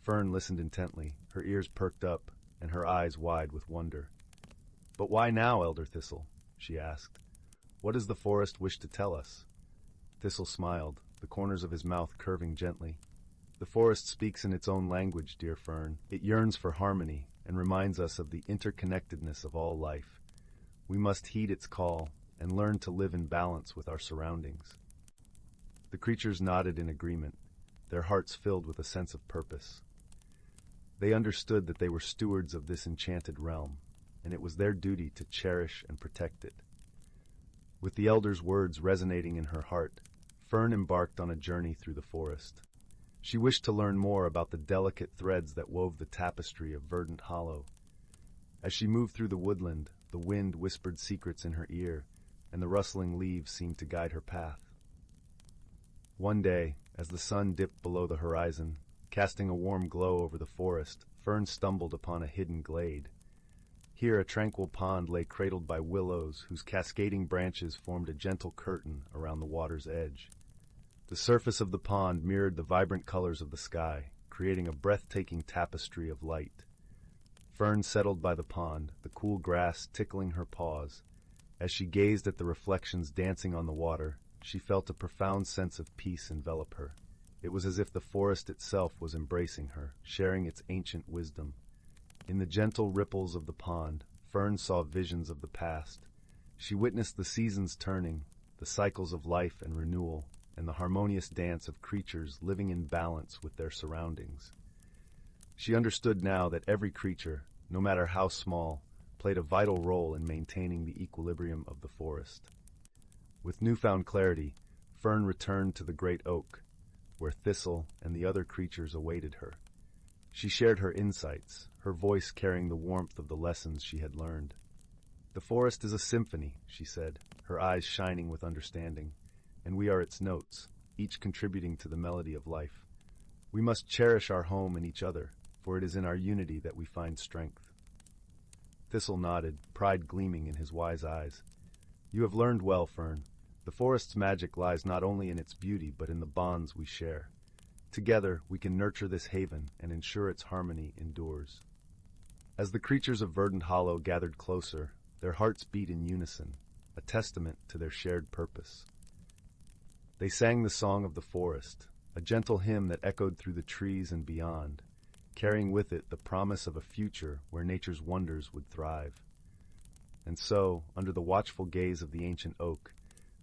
Fern listened intently, her ears perked up, and her eyes wide with wonder. "But why now, Elder Thistle?" she asked. "What does the forest wish to tell us?" Thistle smiled, the corners of his mouth curving gently. "The forest speaks in its own language, dear Fern. It yearns for harmony and reminds us of the interconnectedness of all life. We must heed its call and learn to live in balance with our surroundings." The creatures nodded in agreement, their hearts filled with a sense of purpose. They understood that they were stewards of this enchanted realm, and it was their duty to cherish and protect it. With the elder's words resonating in her heart, Fern embarked on a journey through the forest. She wished to learn more about the delicate threads that wove the tapestry of verdant hollow. As she moved through the woodland, the wind whispered secrets in her ear, and the rustling leaves seemed to guide her path. One day, as the sun dipped below the horizon, casting a warm glow over the forest, Fern stumbled upon a hidden glade. Here a tranquil pond lay cradled by willows whose cascading branches formed a gentle curtain around the water's edge. The surface of the pond mirrored the vibrant colors of the sky, creating a breathtaking tapestry of light. Fern settled by the pond, the cool grass tickling her paws. As she gazed at the reflections dancing on the water, she felt a profound sense of peace envelop her. It was as if the forest itself was embracing her, sharing its ancient wisdom. In the gentle ripples of the pond, Fern saw visions of the past. She witnessed the seasons turning, the cycles of life and renewal, and the harmonious dance of creatures living in balance with their surroundings. She understood now that every creature, no matter how small, played a vital role in maintaining the equilibrium of the forest. With newfound clarity, Fern returned to the great oak, where Thistle and the other creatures awaited her. She shared her insights, her voice carrying the warmth of the lessons she had learned. "The forest is a symphony," she said, her eyes shining with understanding, "and we are its notes, each contributing to the melody of life. We must cherish our home and each other, for it is in our unity that we find strength." Thistle nodded, pride gleaming in his wise eyes. "You have learned well, Fern. The forest's magic lies not only in its beauty, but in the bonds we share. Together, we can nurture this haven and ensure its harmony endures." As the creatures of Verdant Hollow gathered closer, their hearts beat in unison, a testament to their shared purpose. They sang the song of the forest, a gentle hymn that echoed through the trees and beyond, carrying with it the promise of a future where nature's wonders would thrive. And so, under the watchful gaze of the ancient oak,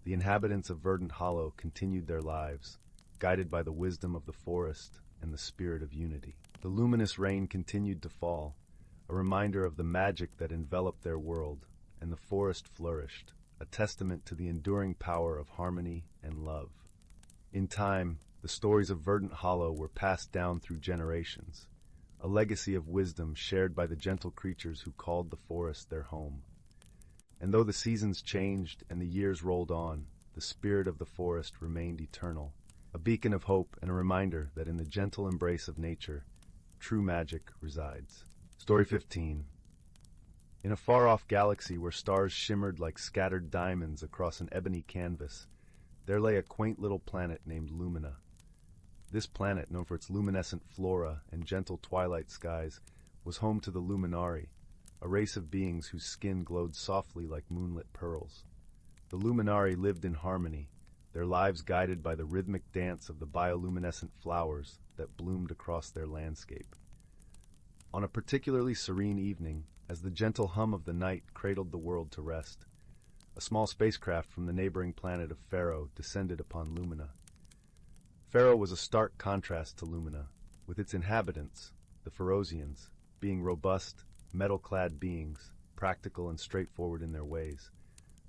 the inhabitants of Verdant Hollow continued their lives, guided by the wisdom of the forest and the spirit of unity. The luminous rain continued to fall, a reminder of the magic that enveloped their world, and the forest flourished, a testament to the enduring power of harmony and love. In time, the stories of Verdant Hollow were passed down through generations, a legacy of wisdom shared by the gentle creatures who called the forest their home. And though the seasons changed and the years rolled on, the spirit of the forest remained eternal, a beacon of hope and a reminder that in the gentle embrace of nature, true magic resides. Story 15. In a far-off galaxy where stars shimmered like scattered diamonds across an ebony canvas, there lay a quaint little planet named Lumina. This planet, known for its luminescent flora and gentle twilight skies, was home to the Luminari, a race of beings whose skin glowed softly like moonlit pearls. The Luminari lived in harmony, their lives guided by the rhythmic dance of the bioluminescent flowers that bloomed across their landscape. On a particularly serene evening, as the gentle hum of the night cradled the world to rest, a small spacecraft from the neighboring planet of Pharaoh descended upon Lumina. Pharaoh was a stark contrast to Lumina, with its inhabitants, the Pharozians, being robust, metal-clad beings, practical and straightforward in their ways.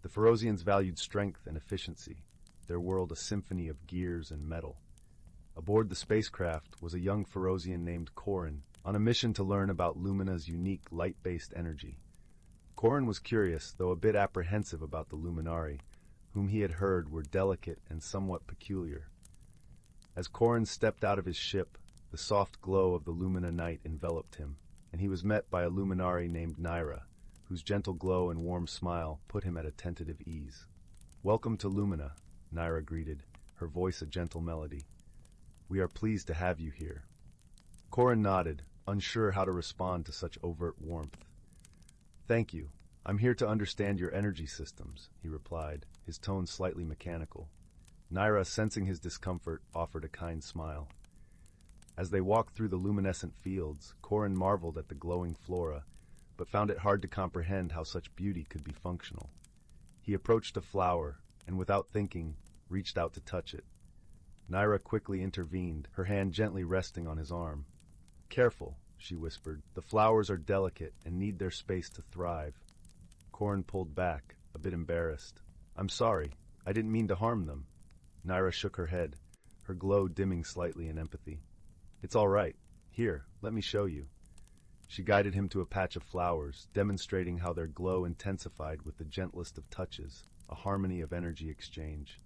The Pharozians valued strength and efficiency, their world a symphony of gears and metal. Aboard the spacecraft was a young Pharozian named Corin, on a mission to learn about Lumina's unique light-based energy. Corin was curious, though a bit apprehensive about the Luminari, whom he had heard were delicate and somewhat peculiar. As Corin stepped out of his ship, the soft glow of the Lumina night enveloped him, and he was met by a Luminari named Naira, whose gentle glow and warm smile put him at a tentative ease. "Welcome to Lumina," Naira greeted, her voice a gentle melody. "We are pleased to have you here." Corin nodded, unsure how to respond to such overt warmth. "Thank you. I'm here to understand your energy systems," he replied, his tone slightly mechanical. Naira, sensing his discomfort, offered a kind smile. As they walked through the luminescent fields, Corin marveled at the glowing flora, but found it hard to comprehend how such beauty could be functional. He approached a flower, and without thinking, reached out to touch it. Naira quickly intervened, her hand gently resting on his arm. "Careful," she whispered. "The flowers are delicate and need their space to thrive." Corin pulled back, a bit embarrassed. "I'm sorry. I didn't mean to harm them." Naira shook her head, her glow dimming slightly in empathy. "It's all right. Here, let me show you." She guided him to a patch of flowers, demonstrating how their glow intensified with the gentlest of touches, a harmony of energy exchange.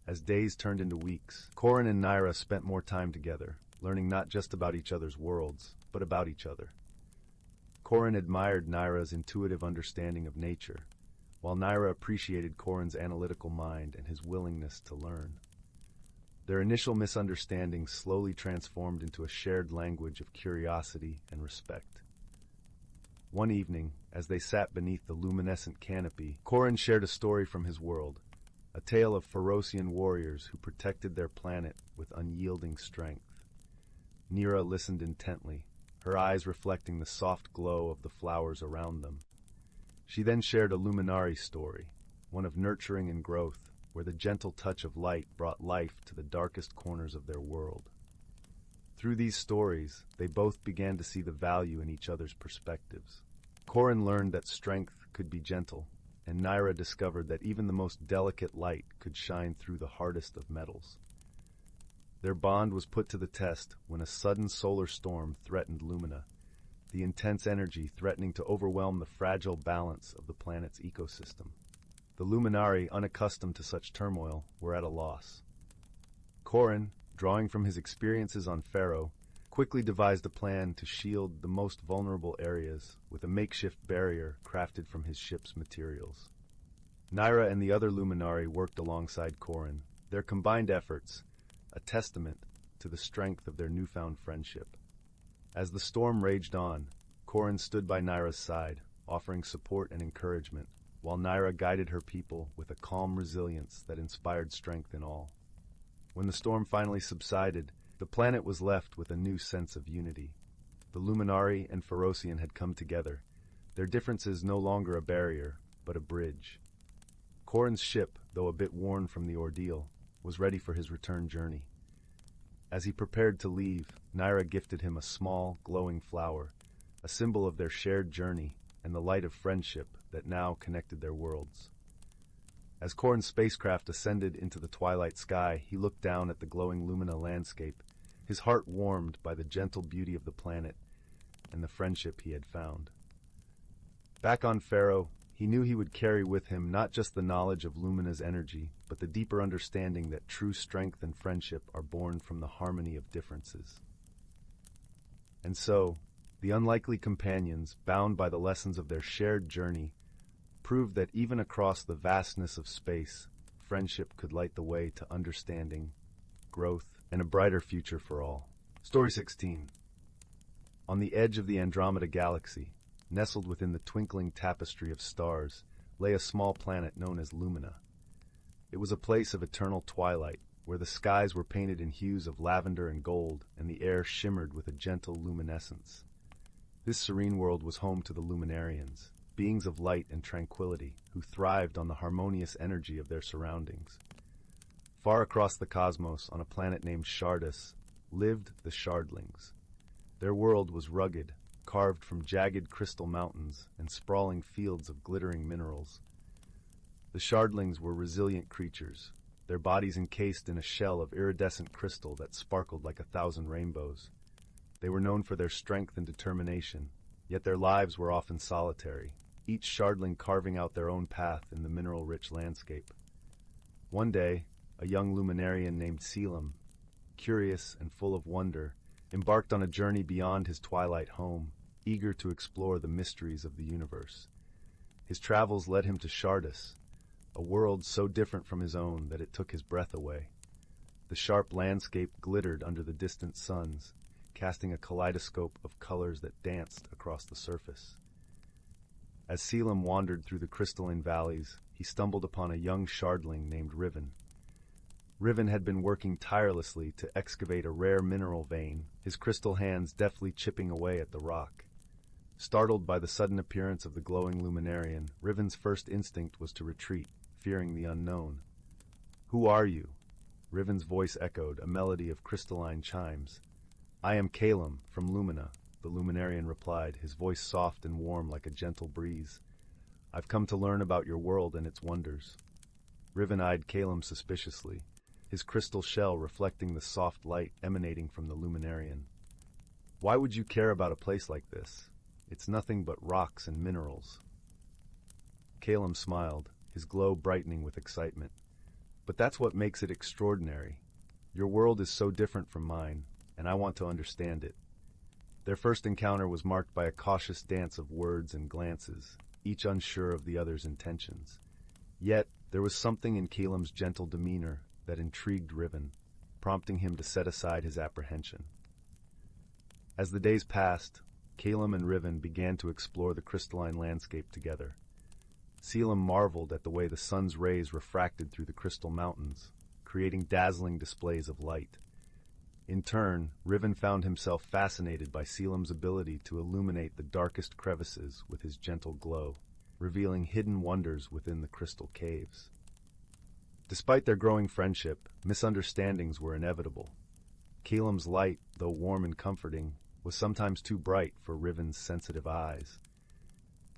As days turned into weeks, Corin and Naira spent more time together, learning not just about each other's worlds, but about each other. Corin admired Naira's intuitive understanding of nature, while Naira appreciated Corin's analytical mind and his willingness to learn. Their initial misunderstandings slowly transformed into a shared language of curiosity and respect. One evening, as they sat beneath the luminescent canopy, Corin shared a story from his world, a tale of Ferocian warriors who protected their planet with unyielding strength. Naira listened intently, her eyes reflecting the soft glow of the flowers around them. She then shared a luminary story, one of nurturing and growth, where the gentle touch of light brought life to the darkest corners of their world. Through these stories, they both began to see the value in each other's perspectives. Corin learned that strength could be gentle, and Naira discovered that even the most delicate light could shine through the hardest of metals. Their bond was put to the test when a sudden solar storm threatened Lumina, the intense energy threatening to overwhelm the fragile balance of the planet's ecosystem. The Luminari, unaccustomed to such turmoil, were at a loss. Corin, drawing from his experiences on Pharaoh, quickly devised a plan to shield the most vulnerable areas with a makeshift barrier crafted from his ship's materials. Naira and the other Luminari worked alongside Corin, their combined efforts a testament to the strength of their newfound friendship. As the storm raged on, Corin stood by Naira's side, offering support and encouragement, while Naira guided her people with a calm resilience that inspired strength in all. When the storm finally subsided, the planet was left with a new sense of unity. The Luminari and Ferocian had come together, their differences no longer a barrier, but a bridge. Corin's ship, though a bit worn from the ordeal, was ready for his return journey. As he prepared to leave, Naira gifted him a small, glowing flower, a symbol of their shared journey and the light of friendship that now connected their worlds. As Corin's spacecraft ascended into the twilight sky, he looked down at the glowing Lumina landscape, his heart warmed by the gentle beauty of the planet and the friendship he had found. Back on Pharaoh, he knew he would carry with him not just the knowledge of Lumina's energy, but the deeper understanding that true strength and friendship are born from the harmony of differences. And so, the unlikely companions, bound by the lessons of their shared journey, proved that even across the vastness of space, friendship could light the way to understanding, growth, and a brighter future for all. Story 16. On the edge of the Andromeda Galaxy, nestled within the twinkling tapestry of stars, lay a small planet known as Lumina. It was a place of eternal twilight, where the skies were painted in hues of lavender and gold, and the air shimmered with a gentle luminescence. This serene world was home to the Luminarians, beings of light and tranquility, who thrived on the harmonious energy of their surroundings. Far across the cosmos, on a planet named Shardus, lived the Shardlings. Their world was rugged, carved from jagged crystal mountains and sprawling fields of glittering minerals. The Shardlings were resilient creatures, their bodies encased in a shell of iridescent crystal that sparkled like 1,000 rainbows. They were known for their strength and determination, yet their lives were often solitary, each Shardling carving out their own path in the mineral-rich landscape. One day, a young Luminarian named Selim, curious and full of wonder, embarked on a journey beyond his twilight home, eager to explore the mysteries of the universe. His travels led him to Shardus, a world so different from his own that it took his breath away. The sharp landscape glittered under the distant suns, casting a kaleidoscope of colors that danced across the surface. As Selim wandered through the crystalline valleys, he stumbled upon a young Shardling named Riven. Riven had been working tirelessly to excavate a rare mineral vein, his crystal hands deftly chipping away at the rock. Startled by the sudden appearance of the glowing Luminarian, Riven's first instinct was to retreat, fearing the unknown. "Who are you?" Riven's voice echoed, a melody of crystalline chimes. "I am Calum, from Lumina," the Luminarian replied, his voice soft and warm like a gentle breeze. "I've come to learn about your world and its wonders." Riven eyed Calum suspiciously, his crystal shell reflecting the soft light emanating from the luminarian. "Why would you care about a place like this? It's nothing but rocks and minerals." Calum smiled, his glow brightening with excitement. "But that's what makes it extraordinary. Your world is so different from mine, and I want to understand it." Their first encounter was marked by a cautious dance of words and glances, each unsure of the other's intentions. Yet, there was something in Calum's gentle demeanor that intrigued Riven, prompting him to set aside his apprehension. As the days passed, Calum and Riven began to explore the crystalline landscape together. Calum marveled at the way the sun's rays refracted through the crystal mountains, creating dazzling displays of light. In turn, Riven found himself fascinated by Calum's ability to illuminate the darkest crevices with his gentle glow, revealing hidden wonders within the crystal caves. Despite their growing friendship, misunderstandings were inevitable. Calum's light, though warm and comforting, was sometimes too bright for Riven's sensitive eyes,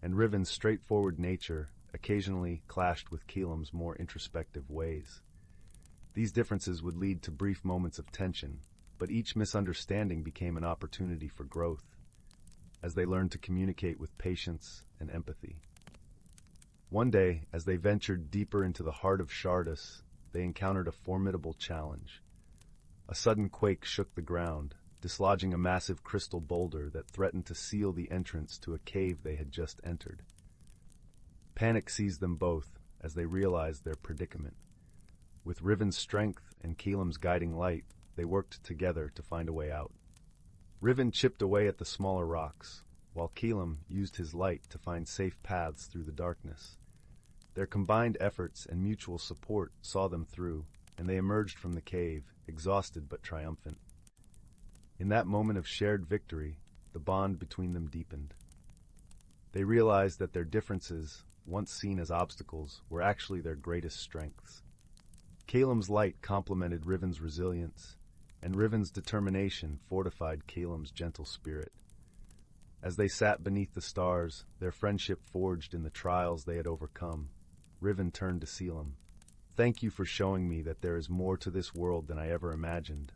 and Riven's straightforward nature occasionally clashed with Calum's more introspective ways. These differences would lead to brief moments of tension, but each misunderstanding became an opportunity for growth, as they learned to communicate with patience and empathy. One day, as they ventured deeper into the heart of Shardus, they encountered a formidable challenge. A sudden quake shook the ground, dislodging a massive crystal boulder that threatened to seal the entrance to a cave they had just entered. Panic seized them both as they realized their predicament. With Riven's strength and Calum's guiding light, they worked together to find a way out. Riven chipped away at the smaller rocks, while Calum used his light to find safe paths through the darkness. Their combined efforts and mutual support saw them through, and they emerged from the cave, exhausted but triumphant. In that moment of shared victory, the bond between them deepened. They realized that their differences, once seen as obstacles, were actually their greatest strengths. Calum's light complemented Riven's resilience, and Riven's determination fortified Calum's gentle spirit. As they sat beneath the stars, their friendship forged in the trials they had overcome, Riven turned to Calum. "Thank you for showing me that there is more to this world than I ever imagined."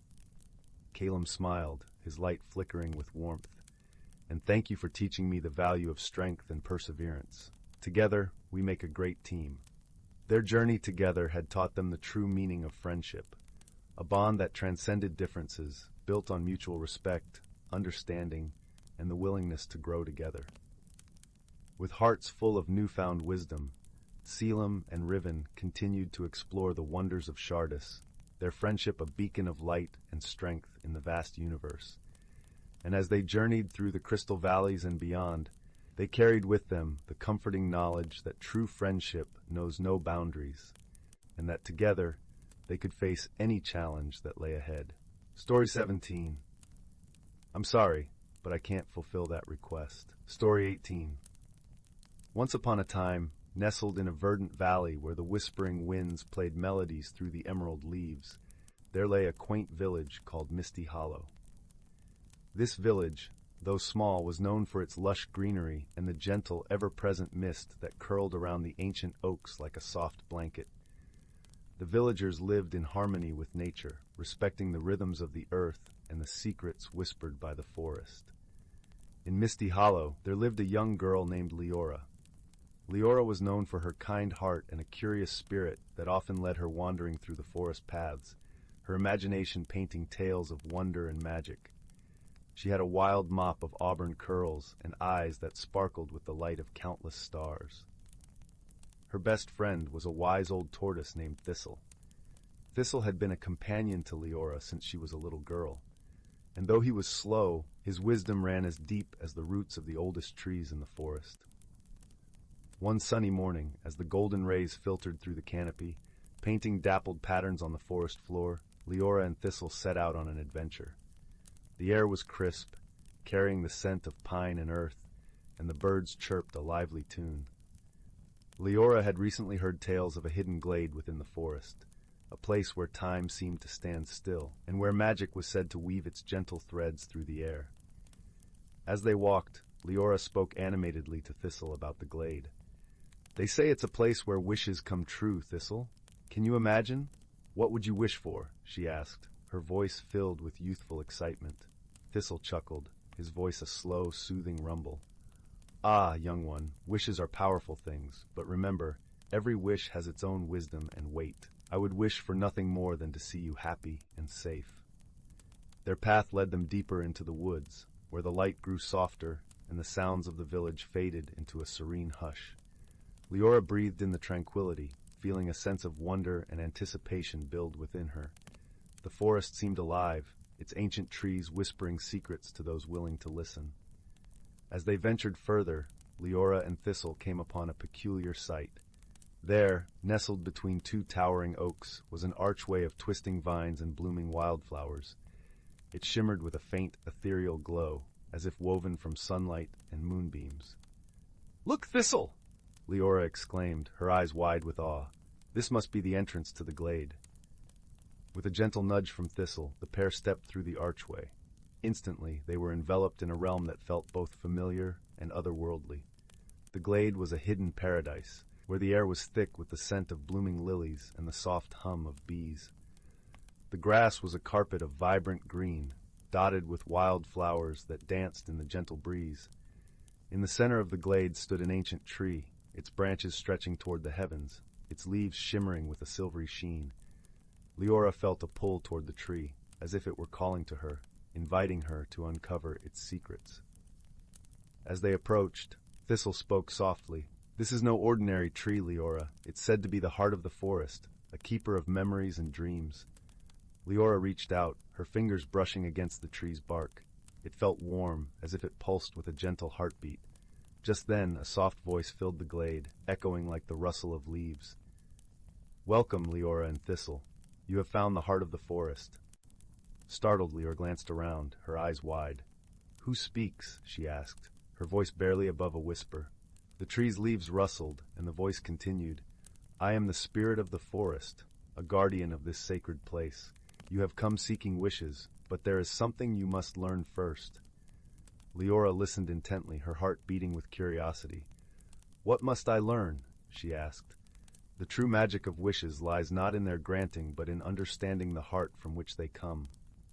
Calum smiled, his light flickering with warmth. "And thank you for teaching me the value of strength and perseverance. Together, we make a great team." Their journey together had taught them the true meaning of friendship, a bond that transcended differences, built on mutual respect, understanding, and the willingness to grow together. With hearts full of newfound wisdom, Calum and Riven continued to explore the wonders of Shardus, their friendship a beacon of light and strength in the vast universe. And as they journeyed through the crystal valleys and beyond, they carried with them the comforting knowledge that true friendship knows no boundaries, and that together they could face any challenge that lay ahead. Story 17. I'm sorry, but I can't fulfill that request. Story 18. Once upon a time, nestled in a verdant valley where the whispering winds played melodies through the emerald leaves, there lay a quaint village called Misty Hollow. This village, though small, was known for its lush greenery and the gentle, ever-present mist that curled around the ancient oaks like a soft blanket. The villagers lived in harmony with nature, respecting the rhythms of the earth and the secrets whispered by the forest. In Misty Hollow, there lived a young girl named Leora. Leora was known for her kind heart and a curious spirit that often led her wandering through the forest paths, her imagination painting tales of wonder and magic. She had a wild mop of auburn curls and eyes that sparkled with the light of countless stars. Her best friend was a wise old tortoise named Thistle. Thistle had been a companion to Leora since she was a little girl, and though he was slow, his wisdom ran as deep as the roots of the oldest trees in the forest. One sunny morning, as the golden rays filtered through the canopy, painting dappled patterns on the forest floor, Leora and Thistle set out on an adventure. The air was crisp, carrying the scent of pine and earth, and the birds chirped a lively tune. Leora had recently heard tales of a hidden glade within the forest, a place where time seemed to stand still, and where magic was said to weave its gentle threads through the air. As they walked, Leora spoke animatedly to Thistle about the glade. "They say it's a place where wishes come true, Thistle. Can you imagine? "What would you wish for?" she asked, her voice filled with youthful excitement. Thistle chuckled, his voice a slow, soothing rumble. "Ah, young one, wishes are powerful things, but remember, every wish has its own wisdom and weight. I would wish for nothing more than to see you happy and safe." Their path led them deeper into the woods, where the light grew softer and the sounds of the village faded into a serene hush. Leora breathed in the tranquility, feeling a sense of wonder and anticipation build within her. The forest seemed alive, its ancient trees whispering secrets to those willing to listen. As they ventured further, Leora and Thistle came upon a peculiar sight. There, nestled between two towering oaks, was an archway of twisting vines and blooming wildflowers. It shimmered with a faint, ethereal glow, as if woven from sunlight and moonbeams. "Look, Thistle!" Leora exclaimed, her eyes wide with awe. This must be the entrance to the glade. With a gentle nudge from Thistle, the pair stepped through the archway. Instantly, they were enveloped in a realm that felt both familiar and otherworldly. The glade was a hidden paradise, where the air was thick with the scent of blooming lilies and the soft hum of bees. The grass was a carpet of vibrant green, dotted with wild flowers that danced in the gentle breeze. In the center of the glade stood an ancient tree, its branches stretching toward the heavens, its leaves shimmering with a silvery sheen. Leora felt a pull toward the tree, as if it were calling to her, inviting her to uncover its secrets. As they approached, Thistle spoke softly. "This is no ordinary tree, Leora. It's said to be the heart of the forest, a keeper of memories and dreams." Leora reached out, her fingers brushing against the tree's bark. It felt warm, as if it pulsed with a gentle heartbeat. Just then, a soft voice filled the glade, echoing like the rustle of leaves. "Welcome, Leora and Thistle. You have found the heart of the forest." Startled, Leora glanced around, her eyes wide. "Who speaks?" she asked, her voice barely above a whisper. The tree's leaves rustled, and the voice continued. "I am the spirit of the forest, a guardian of this sacred place. You have come seeking wishes, but there is something you must learn first." Leora listened intently, her heart beating with curiosity. "What must I learn?" she asked. "The true magic of wishes lies not in their granting, but in understanding the heart from which they come,"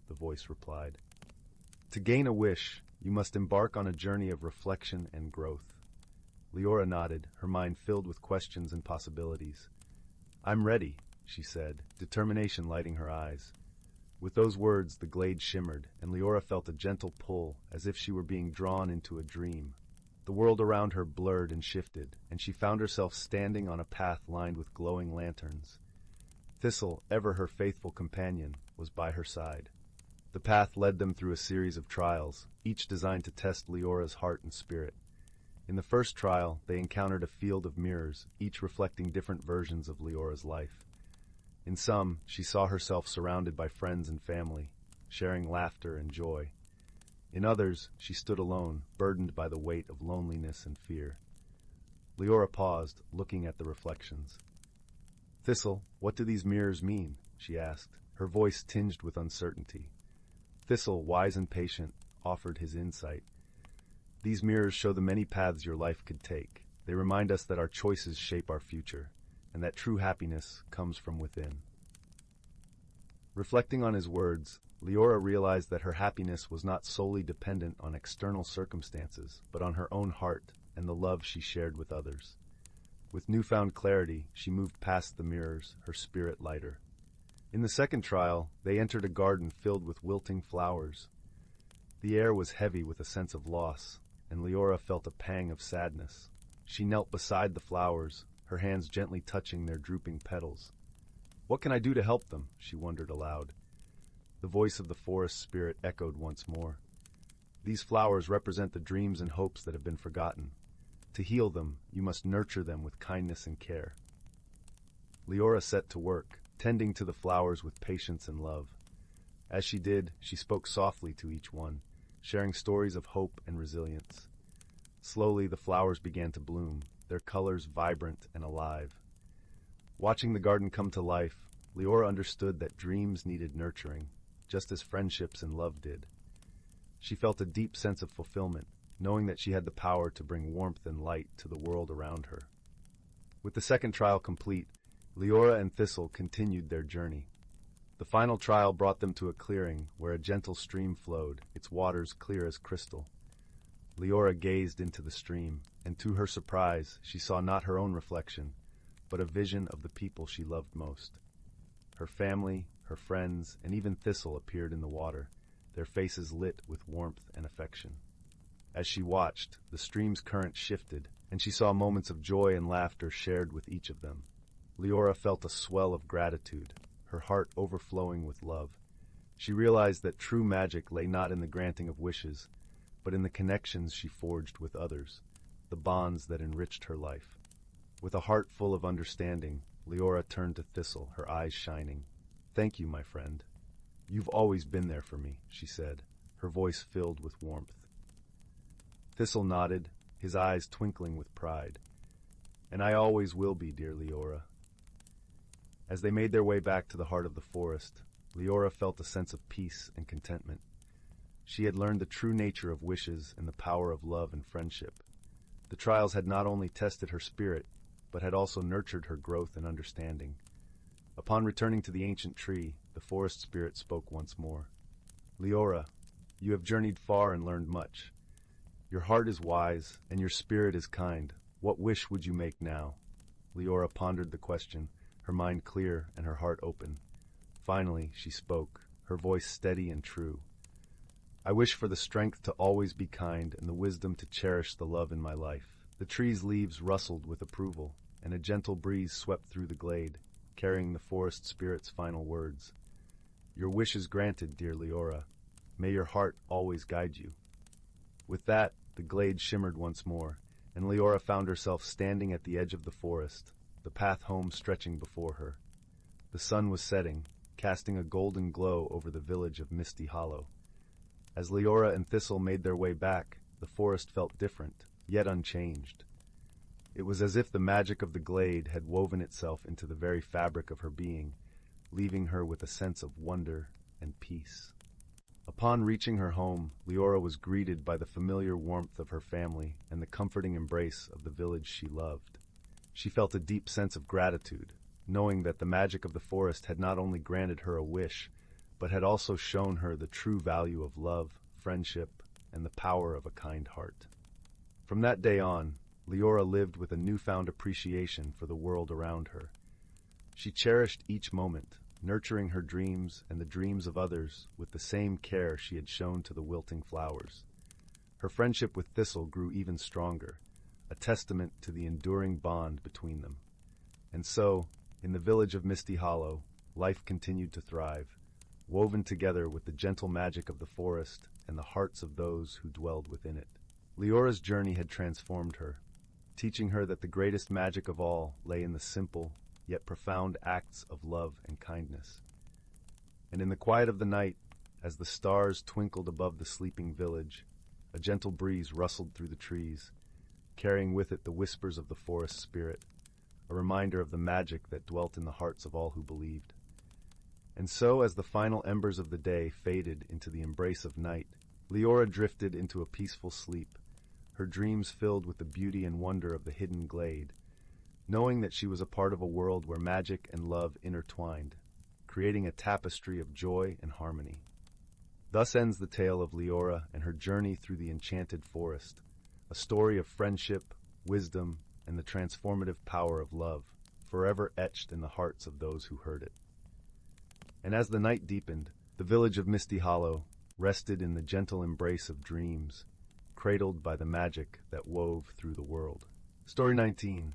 the voice replied. "To gain a wish, you must embark on a journey of reflection and growth." Leora nodded, her mind filled with questions and possibilities. "I'm ready," she said, determination lighting her eyes. With those words, the glade shimmered, and Leora felt a gentle pull, as if she were being drawn into a dream. The world around her blurred and shifted, and she found herself standing on a path lined with glowing lanterns. Thistle, ever her faithful companion, was by her side. The path led them through a series of trials, each designed to test Leora's heart and spirit. In the first trial, they encountered a field of mirrors, each reflecting different versions of Leora's life. In some, she saw herself surrounded by friends and family, sharing laughter and joy. In others, she stood alone, burdened by the weight of loneliness and fear. Leora paused, looking at the reflections. "Thistle, what do these mirrors mean?" she asked, her voice tinged with uncertainty. Thistle, wise and patient, offered his insight. "These mirrors show the many paths your life could take. They remind us that our choices shape our future, and that true happiness comes from within." Reflecting on his words, Leora realized that her happiness was not solely dependent on external circumstances, but on her own heart and the love she shared with others. With newfound clarity, she moved past the mirrors, her spirit lighter. In the second trial, they entered a garden filled with wilting flowers. The air was heavy with a sense of loss, and Leora felt a pang of sadness. She knelt beside the flowers, her hands gently touching their drooping petals. "What can I do to help them?" she wondered aloud. The voice of the forest spirit echoed once more. "These flowers represent the dreams and hopes that have been forgotten. To heal them, you must nurture them with kindness and care." Leora set to work, tending to the flowers with patience and love. As she did, she spoke softly to each one, sharing stories of hope and resilience. Slowly, the flowers began to bloom, their colors vibrant and alive. Watching the garden come to life, Leora understood that dreams needed nurturing, just as friendships and love did. She felt a deep sense of fulfillment, knowing that she had the power to bring warmth and light to the world around her. With the second trial complete, Leora and Thistle continued their journey. The final trial brought them to a clearing where a gentle stream flowed, its waters clear as crystal. Leora gazed into the stream, and to her surprise, she saw not her own reflection, but a vision of the people she loved most. Her family, her friends, and even Thistle appeared in the water, their faces lit with warmth and affection. As she watched, the stream's current shifted, and she saw moments of joy and laughter shared with each of them. Leora felt a swell of gratitude, her heart overflowing with love. She realized that true magic lay not in the granting of wishes, but in the connections she forged with others, the bonds that enriched her life. With a heart full of understanding, Leora turned to Thistle, her eyes shining. "Thank you, my friend. You've always been there for me," she said, her voice filled with warmth. Thistle nodded, his eyes twinkling with pride. "And I always will be, dear Leora." As they made their way back to the heart of the forest, Leora felt a sense of peace and contentment. She had learned the true nature of wishes and the power of love and friendship. The trials had not only tested her spirit, but had also nurtured her growth and understanding. Upon returning to the ancient tree, the forest spirit spoke once more. "Leora, you have journeyed far and learned much. Your heart is wise, and your spirit is kind. What wish would you make now?" Leora pondered the question, her mind clear and her heart open. Finally, she spoke, her voice steady and true. "I wish for the strength to always be kind and the wisdom to cherish the love in my life." The tree's leaves rustled with approval, and a gentle breeze swept through the glade, carrying the forest spirit's final words. "Your wish is granted, dear Leora. May your heart always guide you." With that, the glade shimmered once more, and Leora found herself standing at the edge of the forest, the path home stretching before her. The sun was setting, casting a golden glow over the village of Misty Hollow. As Leora and Thistle made their way back, the forest felt different, yet unchanged. It was as if the magic of the glade had woven itself into the very fabric of her being, leaving her with a sense of wonder and peace. Upon reaching her home, Leora was greeted by the familiar warmth of her family and the comforting embrace of the village she loved. She felt a deep sense of gratitude, knowing that the magic of the forest had not only granted her a wish, but had also shown her the true value of love, friendship, and the power of a kind heart. From that day on, Leora lived with a newfound appreciation for the world around her. She cherished each moment, nurturing her dreams and the dreams of others with the same care she had shown to the wilting flowers. Her friendship with Thistle grew even stronger, a testament to the enduring bond between them. And so, in the village of Misty Hollow, life continued to thrive, woven together with the gentle magic of the forest and the hearts of those who dwelled within it. Leora's journey had transformed her, teaching her that the greatest magic of all lay in the simple, yet profound acts of love and kindness. And in the quiet of the night, as the stars twinkled above the sleeping village, a gentle breeze rustled through the trees, carrying with it the whispers of the forest spirit, a reminder of the magic that dwelt in the hearts of all who believed. And so, as the final embers of the day faded into the embrace of night, Leora drifted into a peaceful sleep, her dreams filled with the beauty and wonder of the hidden glade, knowing that she was a part of a world where magic and love intertwined, creating a tapestry of joy and harmony. Thus ends the tale of Leora and her journey through the enchanted forest, a story of friendship, wisdom, and the transformative power of love, forever etched in the hearts of those who heard it. And as the night deepened, the village of Misty Hollow rested in the gentle embrace of dreams, cradled by the magic that wove through the world. Story 19.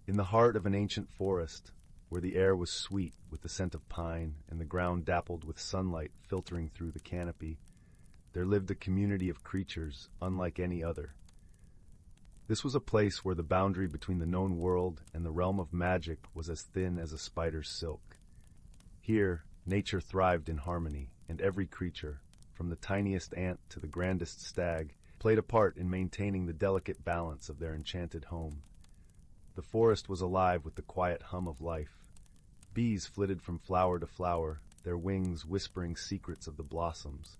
In the heart of an ancient forest, where the air was sweet with the scent of pine and the ground dappled with sunlight filtering through the canopy, there lived a community of creatures unlike any other. This was a place where the boundary between the known world and the realm of magic was as thin as a spider's silk. Here, nature thrived in harmony, and every creature, from the tiniest ant to the grandest stag, played a part in maintaining the delicate balance of their enchanted home. The forest was alive with the quiet hum of life. Bees flitted from flower to flower, their wings whispering secrets of the blossoms.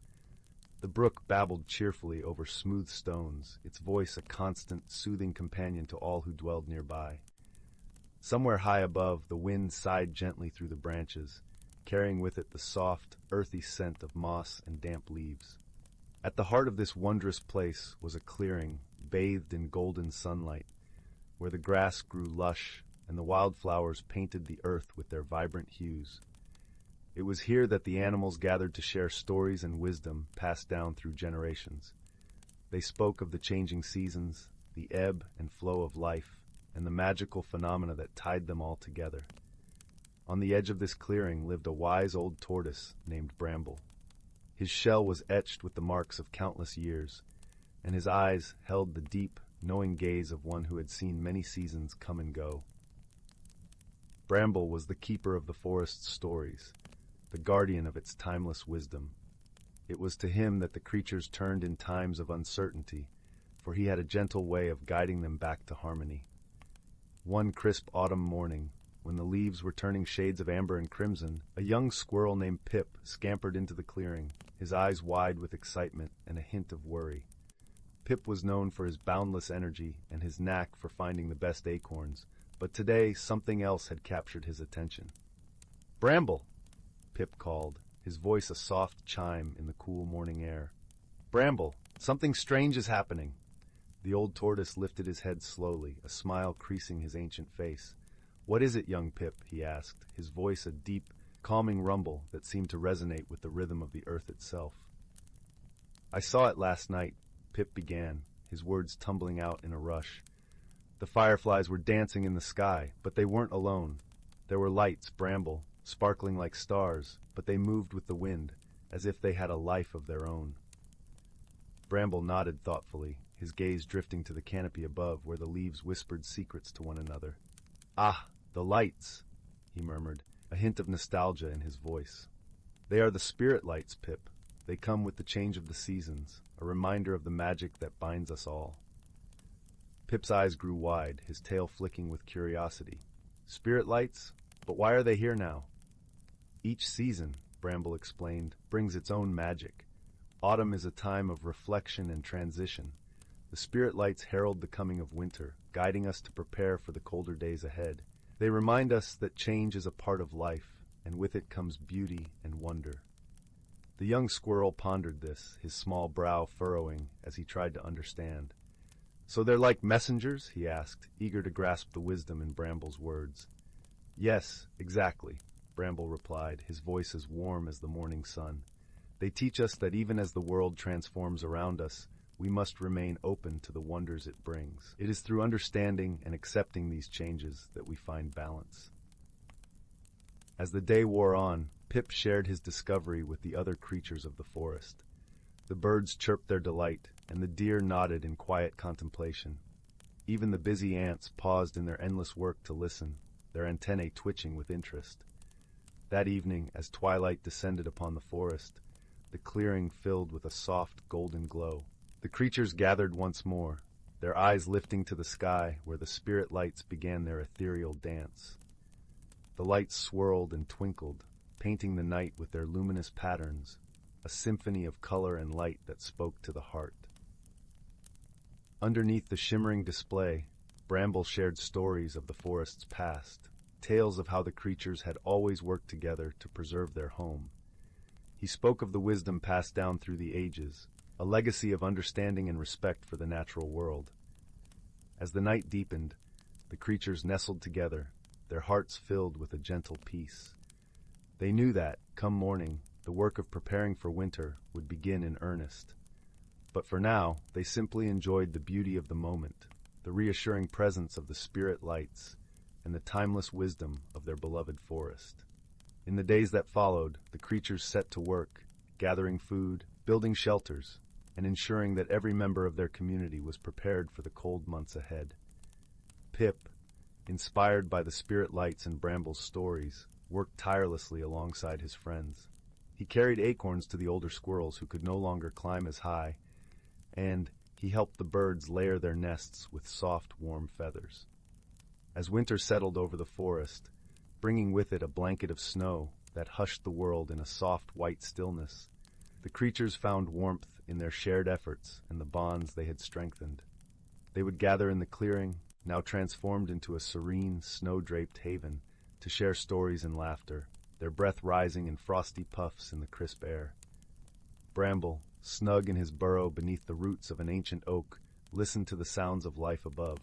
The brook babbled cheerfully over smooth stones, its voice a constant, soothing companion to all who dwelled nearby. Somewhere high above, the wind sighed gently through the branches, carrying with it the soft, earthy scent of moss and damp leaves. At the heart of this wondrous place was a clearing, bathed in golden sunlight, where the grass grew lush and the wildflowers painted the earth with their vibrant hues. It was here that the animals gathered to share stories and wisdom passed down through generations. They spoke of the changing seasons, the ebb and flow of life, and the magical phenomena that tied them all together. On the edge of this clearing lived a wise old tortoise named Bramble. His shell was etched with the marks of countless years, and his eyes held the deep, knowing gaze of one who had seen many seasons come and go. Bramble was the keeper of the forest's stories, the guardian of its timeless wisdom. It was to him that the creatures turned in times of uncertainty, for he had a gentle way of guiding them back to harmony. One crisp autumn morning, when the leaves were turning shades of amber and crimson, a young squirrel named Pip scampered into the clearing, his eyes wide with excitement and a hint of worry. Pip was known for his boundless energy and his knack for finding the best acorns, but today something else had captured his attention. "Bramble!" Pip called, his voice a soft chime in the cool morning air. "Bramble, something strange is happening." The old tortoise lifted his head slowly, a smile creasing his ancient face. "What is it, young Pip?" he asked, his voice a deep, calming rumble that seemed to resonate with the rhythm of the earth itself. "I saw it last night," Pip began, his words tumbling out in a rush. "The fireflies were dancing in the sky, but they weren't alone. There were lights, Bramble, sparkling like stars, but they moved with the wind, as if they had a life of their own." Bramble nodded thoughtfully, his gaze drifting to the canopy above where the leaves whispered secrets to one another. "Ah, the lights," he murmured, a hint of nostalgia in his voice. "They are the spirit lights, Pip. They come with the change of the seasons, a reminder of the magic that binds us all." Pip's eyes grew wide, his tail flicking with curiosity. "Spirit lights? But why are they here now?" "Each season," Bramble explained, "brings its own magic. Autumn is a time of reflection and transition. The spirit lights herald the coming of winter, guiding us to prepare for the colder days ahead. They remind us that change is a part of life, and with it comes beauty and wonder." The young squirrel pondered this, his small brow furrowing as he tried to understand. "So they're like messengers?" he asked, eager to grasp the wisdom in Bramble's words. "Yes, exactly," Bramble replied, his voice as warm as the morning sun. "They teach us that even as the world transforms around us, we must remain open to the wonders it brings. It is through understanding and accepting these changes that we find balance." As the day wore on, Pip shared his discovery with the other creatures of the forest. The birds chirped their delight, and the deer nodded in quiet contemplation. Even the busy ants paused in their endless work to listen, their antennae twitching with interest. That evening, as twilight descended upon the forest, the clearing filled with a soft golden glow. The creatures gathered once more, their eyes lifting to the sky where the spirit lights began their ethereal dance. The lights swirled and twinkled, painting the night with their luminous patterns, a symphony of color and light that spoke to the heart. Underneath the shimmering display, Bramble shared stories of the forest's past, tales of how the creatures had always worked together to preserve their home. He spoke of the wisdom passed down through the ages, a legacy of understanding and respect for the natural world. As the night deepened, the creatures nestled together, their hearts filled with a gentle peace. They knew that, come morning, the work of preparing for winter would begin in earnest. But for now, they simply enjoyed the beauty of the moment, the reassuring presence of the spirit lights, and the timeless wisdom of their beloved forest. In the days that followed, the creatures set to work, gathering food, building shelters, and ensuring that every member of their community was prepared for the cold months ahead. Pip, inspired by the spirit lights and Bramble's stories, worked tirelessly alongside his friends. He carried acorns to the older squirrels who could no longer climb as high, and he helped the birds layer their nests with soft, warm feathers. As winter settled over the forest, bringing with it a blanket of snow that hushed the world in a soft, white stillness, the creatures found warmth in their shared efforts and the bonds they had strengthened. They would gather in the clearing, now transformed into a serene, snow-draped haven, to share stories and laughter, their breath rising in frosty puffs in the crisp air. Bramble, snug in his burrow beneath the roots of an ancient oak, listened to the sounds of life above.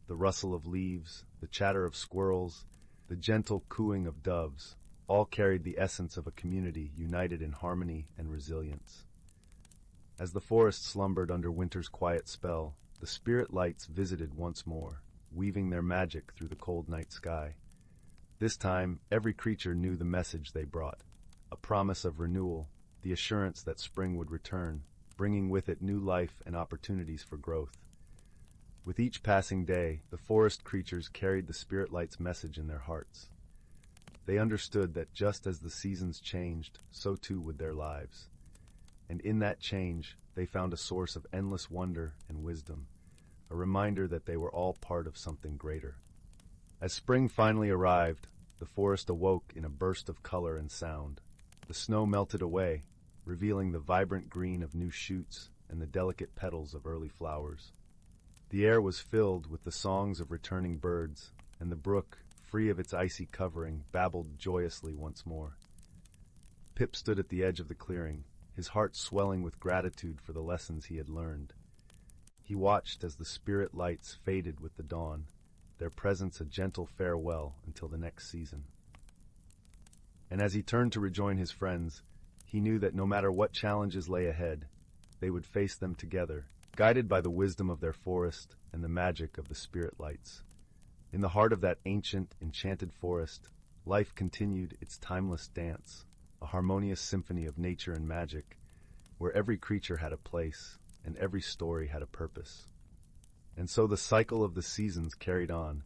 The rustle of leaves, the chatter of squirrels, the gentle cooing of doves, all carried the essence of a community united in harmony and resilience. As the forest slumbered under winter's quiet spell, the spirit lights visited once more, weaving their magic through the cold night sky. This time, every creature knew the message they brought, a promise of renewal, the assurance that spring would return, bringing with it new life and opportunities for growth. With each passing day, the forest creatures carried the spirit light's message in their hearts. They understood that just as the seasons changed, so too would their lives. And in that change, they found a source of endless wonder and wisdom, a reminder that they were all part of something greater. As spring finally arrived, the forest awoke in a burst of color and sound. The snow melted away, revealing the vibrant green of new shoots and the delicate petals of early flowers. The air was filled with the songs of returning birds, and the brook, free of its icy covering, babbled joyously once more. Pip stood at the edge of the clearing, his heart swelling with gratitude for the lessons he had learned. He watched as the spirit lights faded with the dawn, their presence a gentle farewell until the next season. And as he turned to rejoin his friends, he knew that no matter what challenges lay ahead, they would face them together, guided by the wisdom of their forest and the magic of the spirit lights. In the heart of that ancient, enchanted forest, life continued its timeless dance, a harmonious symphony of nature and magic, where every creature had a place and every story had a purpose. And so the cycle of the seasons carried on,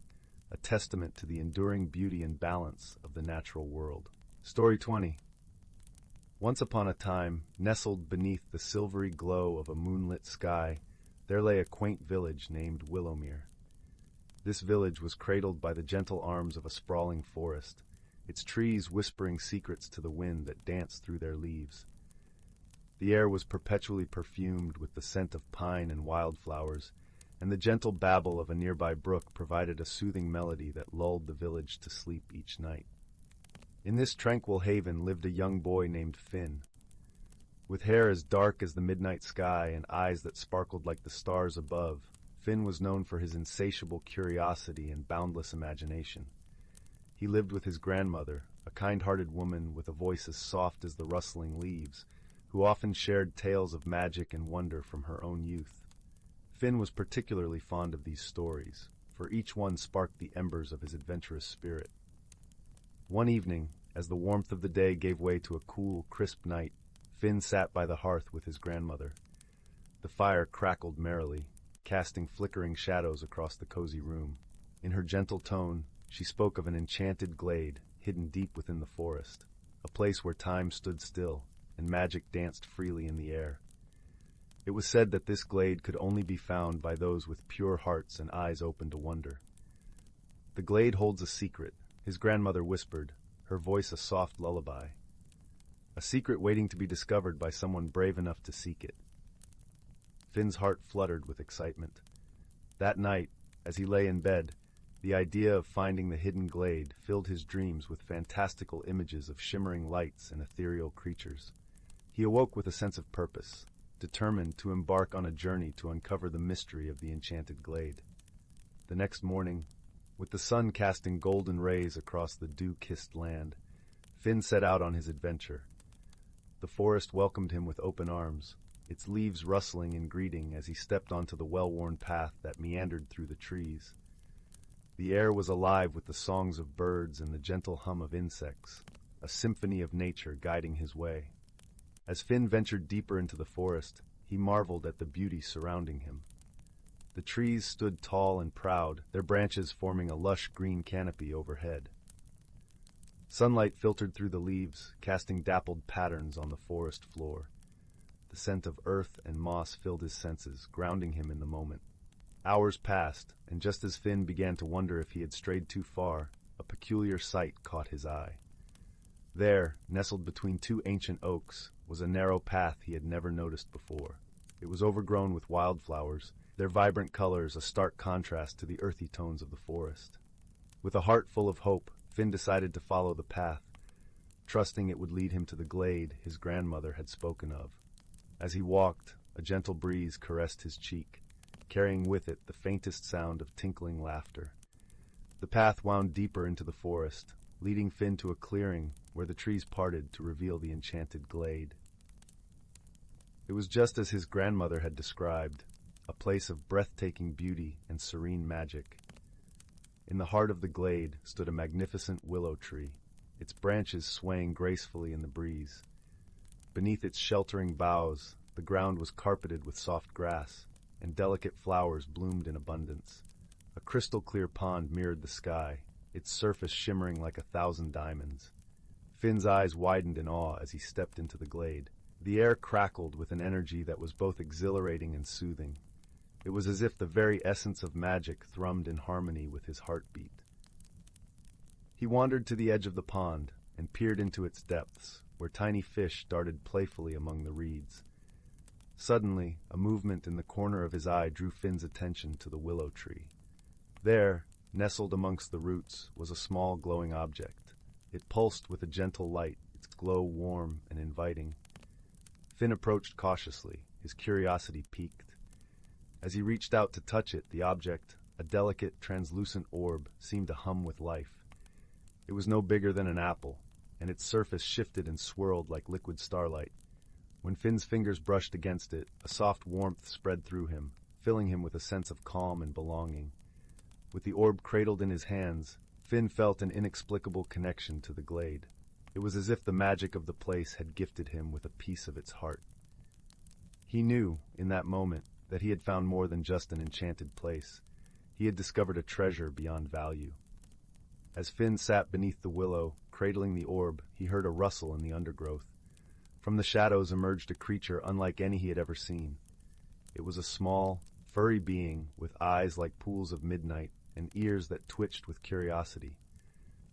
a testament to the enduring beauty and balance of the natural world. Story 20. Once upon a time, nestled beneath the silvery glow of a moonlit sky, there lay a quaint village named Willowmere. This village was cradled by the gentle arms of a sprawling forest, its trees whispering secrets to the wind that danced through their leaves. The air was perpetually perfumed with the scent of pine and wildflowers, and the gentle babble of a nearby brook provided a soothing melody that lulled the village to sleep each night. In this tranquil haven lived a young boy named Finn. With hair as dark as the midnight sky and eyes that sparkled like the stars above, Finn was known for his insatiable curiosity and boundless imagination. He lived with his grandmother, a kind-hearted woman with a voice as soft as the rustling leaves, who often shared tales of magic and wonder from her own youth. Finn was particularly fond of these stories, for each one sparked the embers of his adventurous spirit. One evening, as the warmth of the day gave way to a cool, crisp night, Finn sat by the hearth with his grandmother. The fire crackled merrily, casting flickering shadows across the cozy room. In her gentle tone, she spoke of an enchanted glade hidden deep within the forest, a place where time stood still and magic danced freely in the air. It was said that this glade could only be found by those with pure hearts and eyes open to wonder. "The glade holds a secret," his grandmother whispered, her voice a soft lullaby. "A secret waiting to be discovered by someone brave enough to seek it." Finn's heart fluttered with excitement. That night, as he lay in bed, the idea of finding the hidden glade filled his dreams with fantastical images of shimmering lights and ethereal creatures. He awoke with a sense of purpose, determined to embark on a journey to uncover the mystery of the enchanted glade. The next morning, with the sun casting golden rays across the dew-kissed land, Finn set out on his adventure. The forest welcomed him with open arms, its leaves rustling in greeting as he stepped onto the well-worn path that meandered through the trees. The air was alive with the songs of birds and the gentle hum of insects, a symphony of nature guiding his way. As Finn ventured deeper into the forest, he marveled at the beauty surrounding him. The trees stood tall and proud, their branches forming a lush green canopy overhead. Sunlight filtered through the leaves, casting dappled patterns on the forest floor. The scent of earth and moss filled his senses, grounding him in the moment. Hours passed, and just as Finn began to wonder if he had strayed too far, a peculiar sight caught his eye. There, nestled between two ancient oaks, was a narrow path he had never noticed before. It was overgrown with wildflowers, their vibrant colors a stark contrast to the earthy tones of the forest. With a heart full of hope, Finn decided to follow the path, trusting it would lead him to the glade his grandmother had spoken of. As he walked, a gentle breeze caressed his cheek, carrying with it the faintest sound of tinkling laughter. The path wound deeper into the forest, leading Finn to a clearing where the trees parted to reveal the enchanted glade. It was just as his grandmother had described, a place of breathtaking beauty and serene magic. In the heart of the glade stood a magnificent willow tree, its branches swaying gracefully in the breeze. Beneath its sheltering boughs, the ground was carpeted with soft grass, and delicate flowers bloomed in abundance. A crystal-clear pond mirrored the sky, its surface shimmering like 1,000 diamonds. Finn's eyes widened in awe as he stepped into the glade. The air crackled with an energy that was both exhilarating and soothing. It was as if the very essence of magic thrummed in harmony with his heartbeat. He wandered to the edge of the pond and peered into its depths, where tiny fish darted playfully among the reeds. Suddenly, a movement in the corner of his eye drew Finn's attention to the willow tree. There, nestled amongst the roots, was a small glowing object. It pulsed with a gentle light, its glow warm and inviting. Finn approached cautiously, his curiosity piqued. As he reached out to touch it, the object, a delicate, translucent orb, seemed to hum with life. It was no bigger than an apple, and its surface shifted and swirled like liquid starlight. When Finn's fingers brushed against it, a soft warmth spread through him, filling him with a sense of calm and belonging. With the orb cradled in his hands, Finn felt an inexplicable connection to the glade. It was as if the magic of the place had gifted him with a piece of its heart. He knew, in that moment, that he had found more than just an enchanted place. He had discovered a treasure beyond value. As Finn sat beneath the willow, cradling the orb, he heard a rustle in the undergrowth. From the shadows emerged a creature unlike any he had ever seen. It was a small, furry being with eyes like pools of midnight and ears that twitched with curiosity.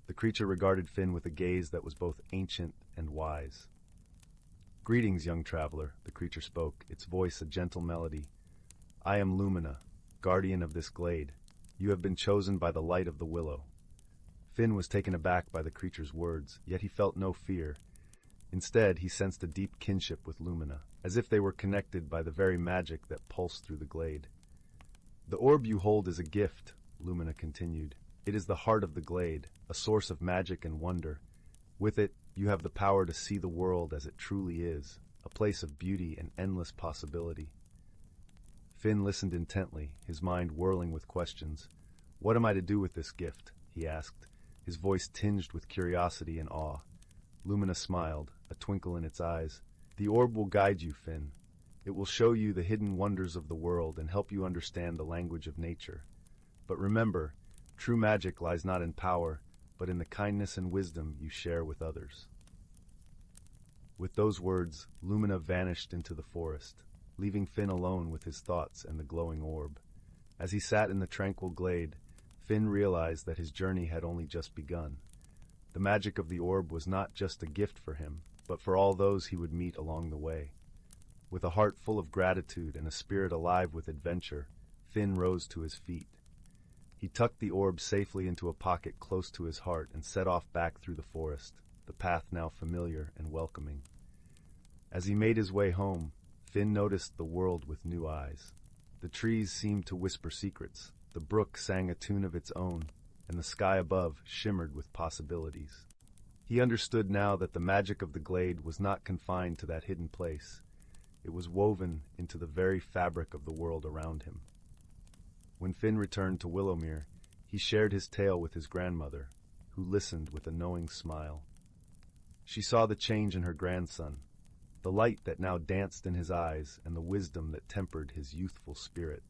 The creature regarded Finn with a gaze that was both ancient and wise. "Greetings, young traveler," the creature spoke, its voice a gentle melody. "I am Lumina, guardian of this glade. You have been chosen by the light of the willow." Finn was taken aback by the creature's words, yet he felt no fear. Instead, he sensed a deep kinship with Lumina, as if they were connected by the very magic that pulsed through the glade. "The orb you hold is a gift," Lumina continued. "It is the heart of the glade, a source of magic and wonder. With it, you have the power to see the world as it truly is, a place of beauty and endless possibility." Finn listened intently, his mind whirling with questions. "What am I to do with this gift?" he asked, his voice tinged with curiosity and awe. Lumina smiled, a twinkle in its eyes. "The orb will guide you, Finn. It will show you the hidden wonders of the world and help you understand the language of nature. But remember, true magic lies not in power, but in the kindness and wisdom you share with others." With those words, Lumina vanished into the forest, leaving Finn alone with his thoughts and the glowing orb. As he sat in the tranquil glade, Finn realized that his journey had only just begun. The magic of the orb was not just a gift for him, but for all those he would meet along the way. With a heart full of gratitude and a spirit alive with adventure, Finn rose to his feet. He tucked the orb safely into a pocket close to his heart and set off back through the forest, the path now familiar and welcoming. As he made his way home, Finn noticed the world with new eyes. The trees seemed to whisper secrets, the brook sang a tune of its own, and the sky above shimmered with possibilities. He understood now that the magic of the glade was not confined to that hidden place. It was woven into the very fabric of the world around him. When Finn returned to Willowmere, he shared his tale with his grandmother, who listened with a knowing smile. She saw the change in her grandson, the light that now danced in his eyes and the wisdom that tempered his youthful spirit.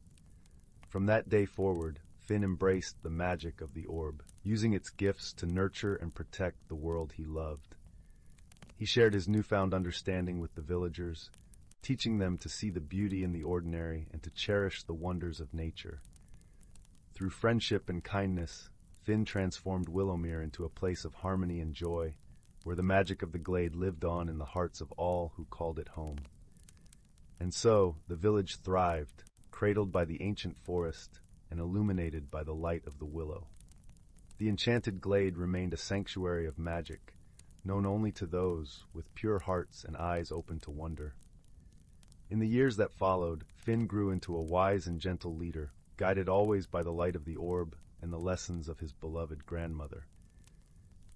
From that day forward, Finn embraced the magic of the orb, using its gifts to nurture and protect the world he loved. He shared his newfound understanding with the villagers, teaching them to see the beauty in the ordinary and to cherish the wonders of nature. Through friendship and kindness, Finn transformed Willowmere into a place of harmony and joy, where the magic of the glade lived on in the hearts of all who called it home. And so, the village thrived, cradled by the ancient forest and illuminated by the light of the willow. The enchanted glade remained a sanctuary of magic, known only to those with pure hearts and eyes open to wonder. In the years that followed, Finn grew into a wise and gentle leader, guided always by the light of the orb and the lessons of his beloved grandmother.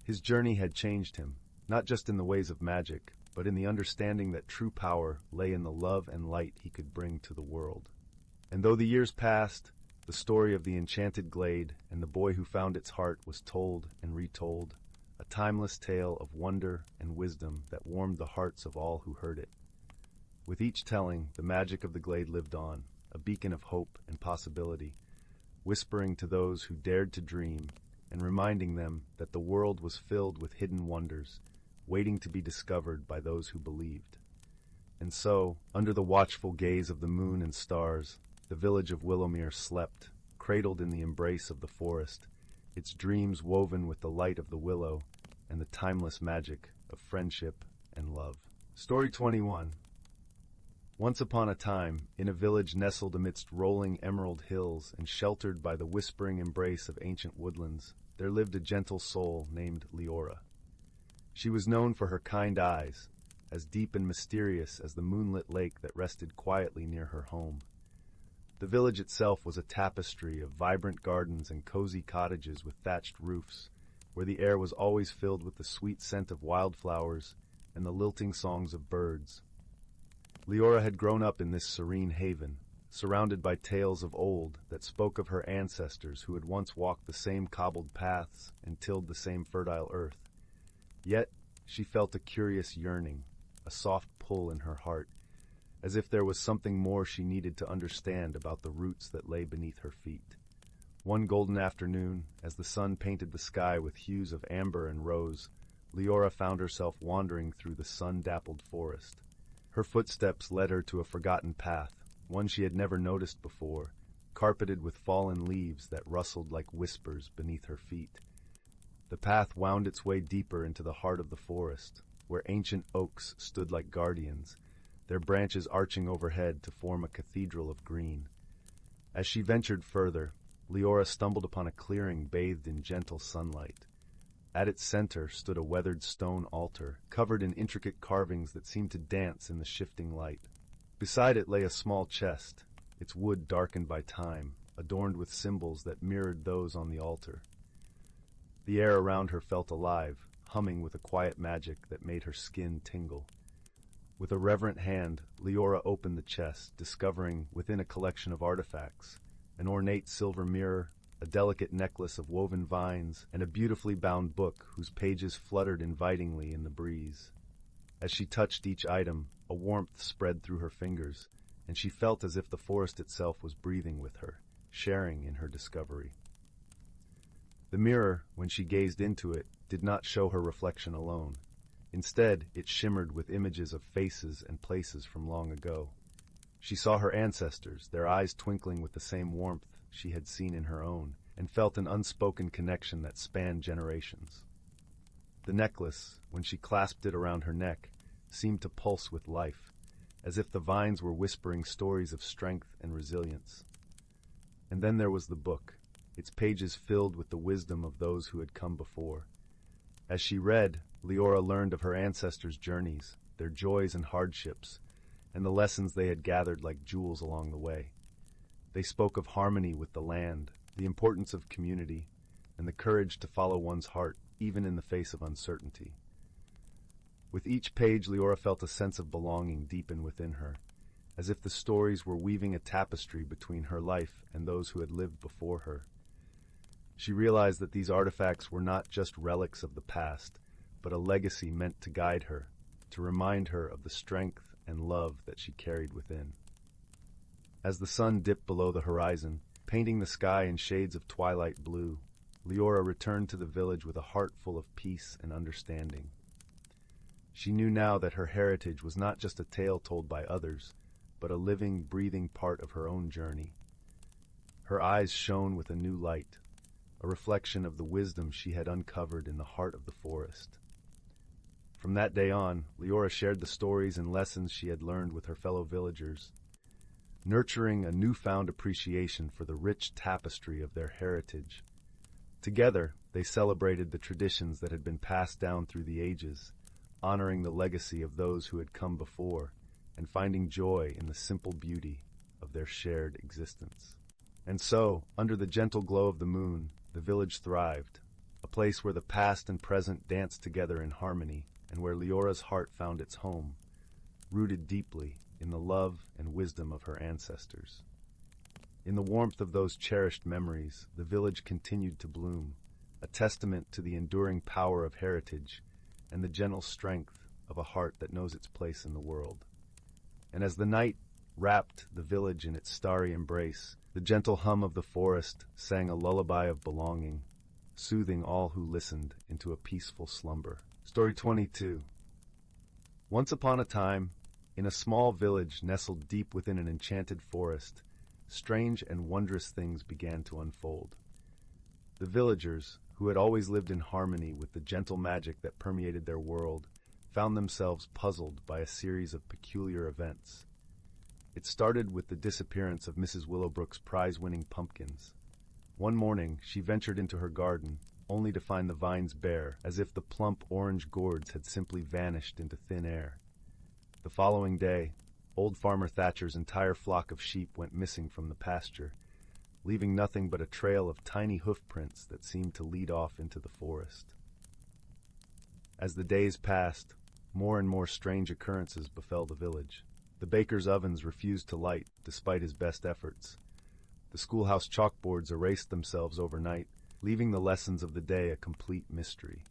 His journey had changed him, not just in the ways of magic, but in the understanding that true power lay in the love and light he could bring to the world. And though the years passed, the story of the enchanted glade and the boy who found its heart was told and retold, a timeless tale of wonder and wisdom that warmed the hearts of all who heard it. With each telling, the magic of the glade lived on, a beacon of hope and possibility, whispering to those who dared to dream and reminding them that the world was filled with hidden wonders, waiting to be discovered by those who believed. And so, under the watchful gaze of the moon and stars, the village of Willowmere slept, cradled in the embrace of the forest, its dreams woven with the light of the willow and the timeless magic of friendship and love. Story 21. Once upon a time, in a village nestled amidst rolling emerald hills and sheltered by the whispering embrace of ancient woodlands, there lived a gentle soul named Leora. She was known for her kind eyes, as deep and mysterious as the moonlit lake that rested quietly near her home. The village itself was a tapestry of vibrant gardens and cozy cottages with thatched roofs, where the air was always filled with the sweet scent of wildflowers and the lilting songs of birds. Leora had grown up in this serene haven, surrounded by tales of old that spoke of her ancestors who had once walked the same cobbled paths and tilled the same fertile earth. Yet she felt a curious yearning, a soft pull in her heart, as if there was something more she needed to understand about the roots that lay beneath her feet. One golden afternoon, as the sun painted the sky with hues of amber and rose, Leora found herself wandering through the sun-dappled forest. Her footsteps led her to a forgotten path, one she had never noticed before, carpeted with fallen leaves that rustled like whispers beneath her feet. The path wound its way deeper into the heart of the forest, where ancient oaks stood like guardians, their branches arching overhead to form a cathedral of green. As she ventured further, Leora stumbled upon a clearing bathed in gentle sunlight. At its center stood a weathered stone altar, covered in intricate carvings that seemed to dance in the shifting light. Beside it lay a small chest, its wood darkened by time, adorned with symbols that mirrored those on the altar. The air around her felt alive, humming with a quiet magic that made her skin tingle. With a reverent hand, Leora opened the chest, discovering within a collection of artifacts, an ornate silver mirror, a delicate necklace of woven vines, and a beautifully bound book whose pages fluttered invitingly in the breeze. As she touched each item, a warmth spread through her fingers, and she felt as if the forest itself was breathing with her, sharing in her discovery. The mirror, when she gazed into it, did not show her reflection alone. Instead, it shimmered with images of faces and places from long ago. She saw her ancestors, their eyes twinkling with the same warmth she had seen in her own, and felt an unspoken connection that spanned generations. The necklace, when she clasped it around her neck, seemed to pulse with life, as if the vines were whispering stories of strength and resilience. And then there was the book, its pages filled with the wisdom of those who had come before. As she read, Leora learned of her ancestors' journeys, their joys and hardships, and the lessons they had gathered like jewels along the way. They spoke of harmony with the land, the importance of community, and the courage to follow one's heart, even in the face of uncertainty. With each page, Leora felt a sense of belonging deepen within her, as if the stories were weaving a tapestry between her life and those who had lived before her. She realized that these artifacts were not just relics of the past, but a legacy meant to guide her, to remind her of the strength and love that she carried within. As the sun dipped below the horizon, painting the sky in shades of twilight blue, Leora returned to the village with a heart full of peace and understanding. She knew now that her heritage was not just a tale told by others, but a living, breathing part of her own journey. Her eyes shone with a new light, a reflection of the wisdom she had uncovered in the heart of the forest. From that day on, Leora shared the stories and lessons she had learned with her fellow villagers, nurturing a newfound appreciation for the rich tapestry of their heritage. Together, They celebrated the traditions that had been passed down through the ages, honoring the legacy of those who had come before, and finding joy in the simple beauty of their shared existence. And so, under the gentle glow of the moon, the village thrived, a place where the past and present danced together in harmony, and where Leora's heart found its home, rooted deeply in the love and wisdom of her ancestors. In the warmth of those cherished memories, the village continued to bloom, a testament to the enduring power of heritage and the gentle strength of a heart that knows its place in the world. And as the night wrapped the village in its starry embrace, the gentle hum of the forest sang a lullaby of belonging, soothing all who listened into a peaceful slumber. Story 22. Once upon a time, in a small village nestled deep within an enchanted forest, strange and wondrous things began to unfold. The villagers, who had always lived in harmony with the gentle magic that permeated their world, found themselves puzzled by a series of peculiar events. It started with the disappearance of Mrs. Willowbrook's prize-winning pumpkins. One morning, she ventured into her garden, only to find the vines bare, as if the plump orange gourds had simply vanished into thin air. The following day, old Farmer Thatcher's entire flock of sheep went missing from the pasture, leaving nothing but a trail of tiny hoofprints that seemed to lead off into the forest. As the days passed, more and more strange occurrences befell the village. The baker's ovens refused to light, despite his best efforts. The schoolhouse chalkboards erased themselves overnight, leaving the lessons of the day a complete mystery.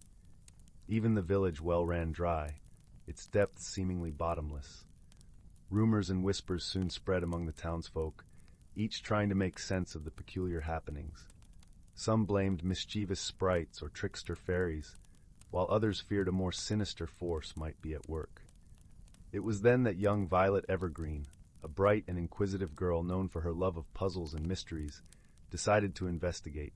Even the village well ran dry, its depths seemingly bottomless. Rumors and whispers soon spread among the townsfolk, each trying to make sense of the peculiar happenings. Some blamed mischievous sprites or trickster fairies, while others feared a more sinister force might be at work. It was then that young Violet Evergreen, a bright and inquisitive girl known for her love of puzzles and mysteries, decided to investigate.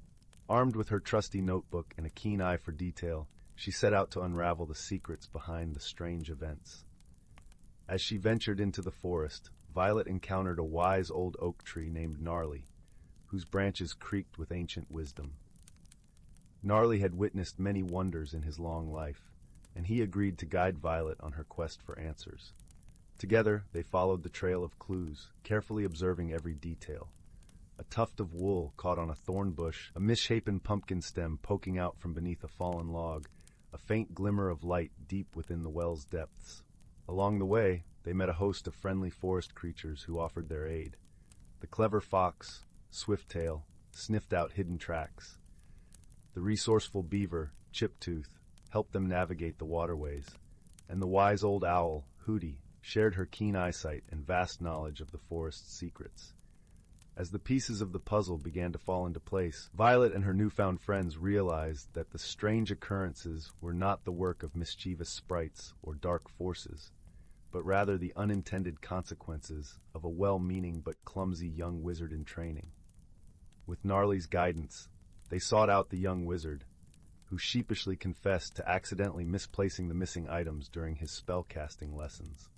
Armed with her trusty notebook and a keen eye for detail, she set out to unravel the secrets behind the strange events. As she ventured into the forest, Violet encountered a wise old oak tree named Gnarly, whose branches creaked with ancient wisdom. Gnarly had witnessed many wonders in his long life, and he agreed to guide Violet on her quest for answers. Together, they followed the trail of clues, carefully observing every detail. A tuft of wool caught on a thorn bush, a misshapen pumpkin stem poking out from beneath a fallen log, a faint glimmer of light deep within the well's depths. Along the way, they met a host of friendly forest creatures who offered their aid. The clever fox, Swifttail, sniffed out hidden tracks. The resourceful beaver, Chiptooth, helped them navigate the waterways, and the wise old owl, Hooty, shared her keen eyesight and vast knowledge of the forest's secrets. As the pieces of the puzzle began to fall into place, Violet and her newfound friends realized that the strange occurrences were not the work of mischievous sprites or dark forces, but rather the unintended consequences of a well-meaning but clumsy young wizard in training. With Gnarly's guidance, they sought out the young wizard, who sheepishly confessed to accidentally misplacing the missing items during his spellcasting lessons.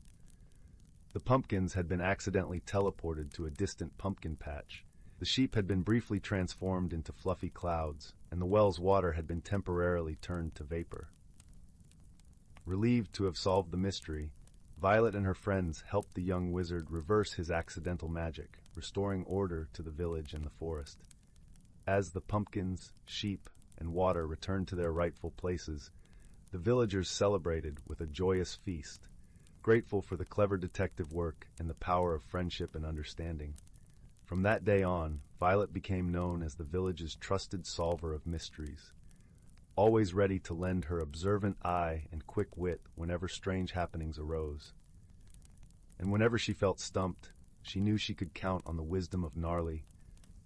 The pumpkins had been accidentally teleported to a distant pumpkin patch. The sheep had been briefly transformed into fluffy clouds, and the well's water had been temporarily turned to vapor. Relieved to have solved the mystery, Violet and her friends helped the young wizard reverse his accidental magic, restoring order to the village and the forest. As the pumpkins, sheep, and water returned to their rightful places, the villagers celebrated with a joyous feast, grateful for the clever detective work and the power of friendship and understanding. From that day on, Violet became known as the village's trusted solver of mysteries, always ready to lend her observant eye and quick wit whenever strange happenings arose. And whenever she felt stumped, she knew she could count on the wisdom of Gnarly,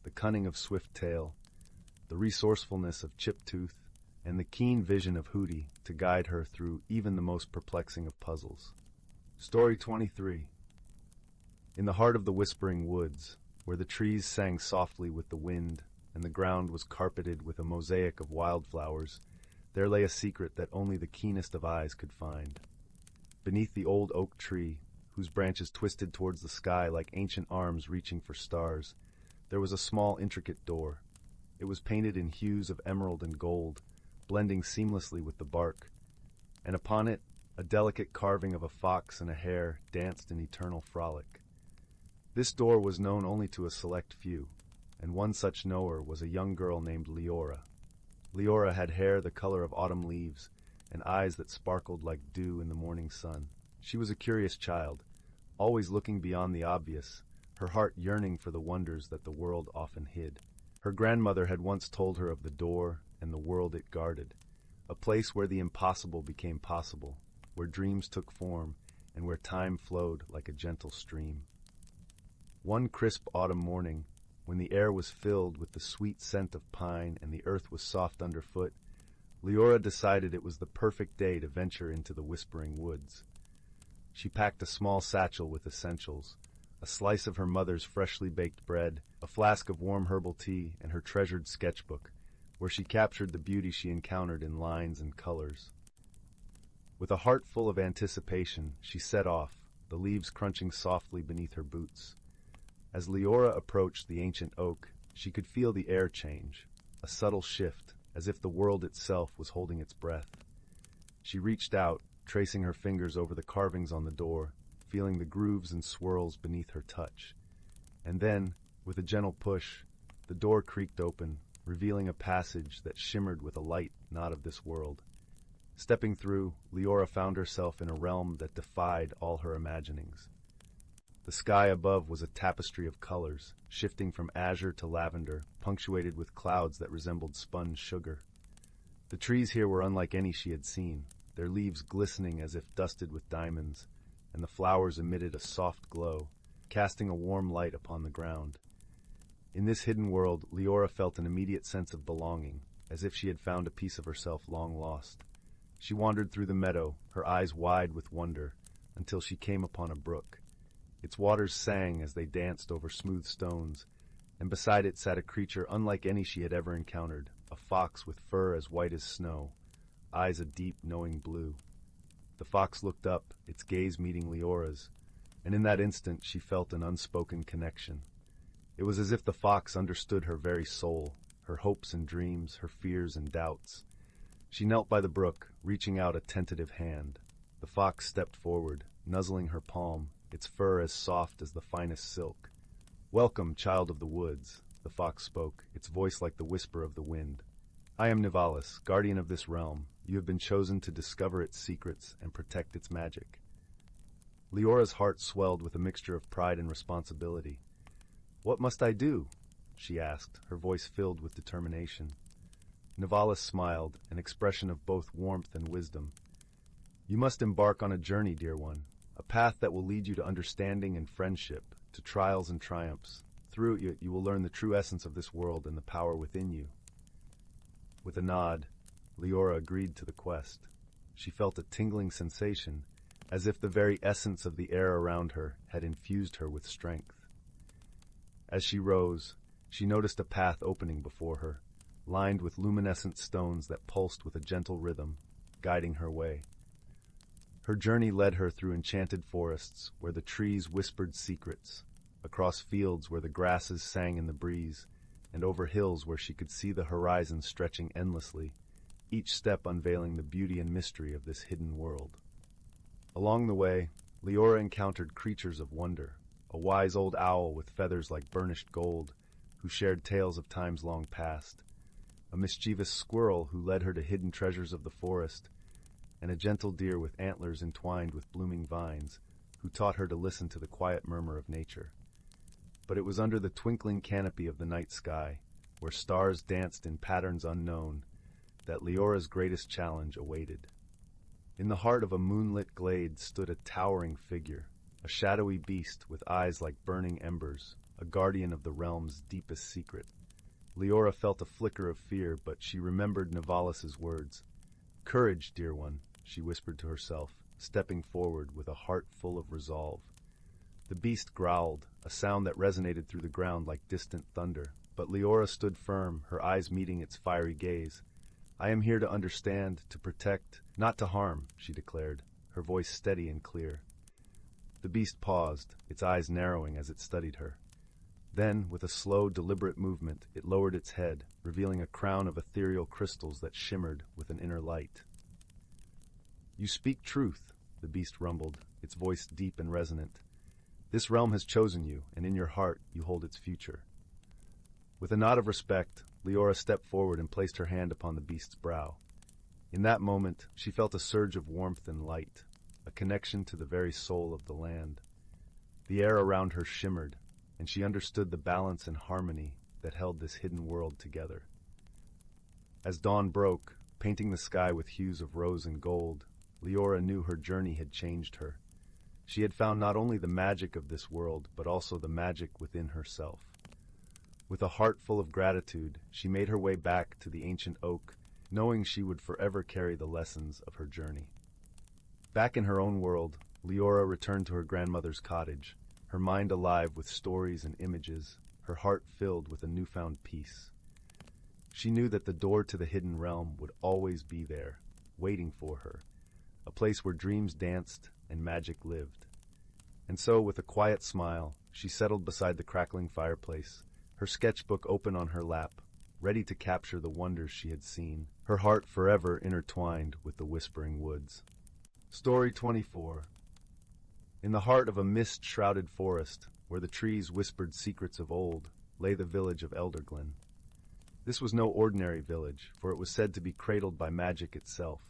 the cunning of Swifttail, the resourcefulness of Chiptooth, and the keen vision of Hooty to guide her through even the most perplexing of puzzles. Story 23. In the heart of the whispering woods, where the trees sang softly with the wind and the ground was carpeted with a mosaic of wildflowers, there lay a secret that only the keenest of eyes could find. Beneath the old oak tree, whose branches twisted towards the sky like ancient arms reaching for stars, there was a small, intricate door. It was painted in hues of emerald and gold, blending seamlessly with the bark, and upon it, a delicate carving of a fox and a hare danced in eternal frolic. This door was known only to a select few, and one such knower was a young girl named Leora. Leora had hair the color of autumn leaves, and eyes that sparkled like dew in the morning sun. She was a curious child, always looking beyond the obvious, her heart yearning for the wonders that the world often hid. Her grandmother had once told her of the door and the world it guarded, a place where the impossible became possible, where dreams took form, and where time flowed like a gentle stream. One crisp autumn morning, when the air was filled with the sweet scent of pine and the earth was soft underfoot, Leora decided it was the perfect day to venture into the whispering woods. She packed a small satchel with essentials, a slice of her mother's freshly baked bread, a flask of warm herbal tea, and her treasured sketchbook, where she captured the beauty she encountered in lines and colors. With a heart full of anticipation, she set off, the leaves crunching softly beneath her boots. As Leora approached the ancient oak, she could feel the air change, a subtle shift, as if the world itself was holding its breath. She reached out, tracing her fingers over the carvings on the door, feeling the grooves and swirls beneath her touch. And then, with a gentle push, the door creaked open, revealing a passage that shimmered with a light not of this world. Stepping through, Leora found herself in a realm that defied all her imaginings. The sky above was a tapestry of colors, shifting from azure to lavender, punctuated with clouds that resembled spun sugar. The trees here were unlike any she had seen, their leaves glistening as if dusted with diamonds, and the flowers emitted a soft glow, casting a warm light upon the ground. In this hidden world, Leora felt an immediate sense of belonging, as if she had found a piece of herself long lost. She wandered through the meadow, her eyes wide with wonder, until she came upon a brook. Its waters sang as they danced over smooth stones, and beside it sat a creature unlike any she had ever encountered, a fox with fur as white as snow, eyes a deep, knowing blue. The fox looked up, its gaze meeting Leora's, and in that instant she felt an unspoken connection. It was as if the fox understood her very soul, her hopes and dreams, her fears and doubts. She knelt by the brook, reaching out a tentative hand. The fox stepped forward, nuzzling her palm, its fur as soft as the finest silk. "Welcome, child of the woods," the fox spoke, its voice like the whisper of the wind. "I am Nivalis, guardian of this realm. You have been chosen to discover its secrets and protect its magic." Leora's heart swelled with a mixture of pride and responsibility. "What must I do?" she asked, her voice filled with determination. Nivalis smiled, an expression of both warmth and wisdom. "You must embark on a journey, dear one, a path that will lead you to understanding and friendship, to trials and triumphs. Through it, you will learn the true essence of this world and the power within you." With a nod, Leora agreed to the quest. She felt a tingling sensation, as if the very essence of the air around her had infused her with strength. As she rose, she noticed a path opening before her, lined with luminescent stones that pulsed with a gentle rhythm, guiding her way. Her journey led her through enchanted forests where the trees whispered secrets, across fields where the grasses sang in the breeze, and over hills where she could see the horizon stretching endlessly, each step unveiling the beauty and mystery of this hidden world. Along the way, Leora encountered creatures of wonder, a wise old owl with feathers like burnished gold, who shared tales of times long past, a mischievous squirrel who led her to hidden treasures of the forest, and a gentle deer with antlers entwined with blooming vines, who taught her to listen to the quiet murmur of nature. But it was under the twinkling canopy of the night sky, where stars danced in patterns unknown, that Leora's greatest challenge awaited. In the heart of a moonlit glade stood a towering figure, a shadowy beast with eyes like burning embers, a guardian of the realm's deepest secret. Leora felt a flicker of fear, but she remembered Nivalis's words. "Courage, dear one," she whispered to herself, stepping forward with a heart full of resolve. The beast growled, a sound that resonated through the ground like distant thunder, but Leora stood firm, her eyes meeting its fiery gaze. "I am here to understand, to protect, not to harm," she declared, her voice steady and clear. The beast paused, its eyes narrowing as it studied her. Then, with a slow, deliberate movement, it lowered its head, revealing a crown of ethereal crystals that shimmered with an inner light. "You speak truth," the beast rumbled, its voice deep and resonant. "This realm has chosen you, and in your heart you hold its future." With a nod of respect, Leora stepped forward and placed her hand upon the beast's brow. In that moment, she felt a surge of warmth and light, a connection to the very soul of the land. The air around her shimmered, and she understood the balance and harmony that held this hidden world together. As dawn broke, painting the sky with hues of rose and gold, Leora knew her journey had changed her. She had found not only the magic of this world, but also the magic within herself. With a heart full of gratitude, she made her way back to the ancient oak, knowing she would forever carry the lessons of her journey. Back in her own world, Leora returned to her grandmother's cottage, her mind alive with stories and images, her heart filled with a newfound peace. She knew that the door to the hidden realm would always be there, waiting for her, a place where dreams danced and magic lived. And so, with a quiet smile, she settled beside the crackling fireplace, her sketchbook open on her lap, ready to capture the wonders she had seen, her heart forever intertwined with the whispering woods. Story 24. In the heart of a mist-shrouded forest, where the trees whispered secrets of old, lay the village of Elderglen. This was no ordinary village, for it was said to be cradled by magic itself.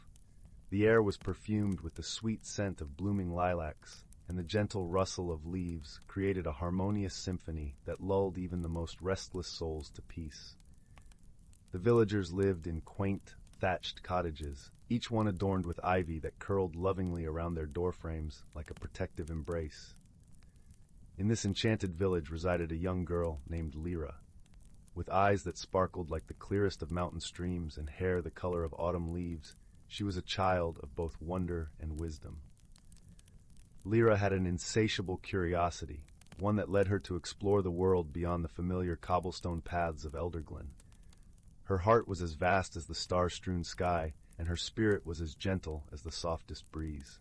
The air was perfumed with the sweet scent of blooming lilacs, and the gentle rustle of leaves created a harmonious symphony that lulled even the most restless souls to peace. The villagers lived in quaint, thatched cottages, each one adorned with ivy that curled lovingly around their doorframes like a protective embrace. In this enchanted village resided a young girl named Lyra. With eyes that sparkled like the clearest of mountain streams and hair the color of autumn leaves, she was a child of both wonder and wisdom. Lyra had an insatiable curiosity, one that led her to explore the world beyond the familiar cobblestone paths of Elderglen. Her heart was as vast as the star-strewn sky, and her spirit was as gentle as the softest breeze.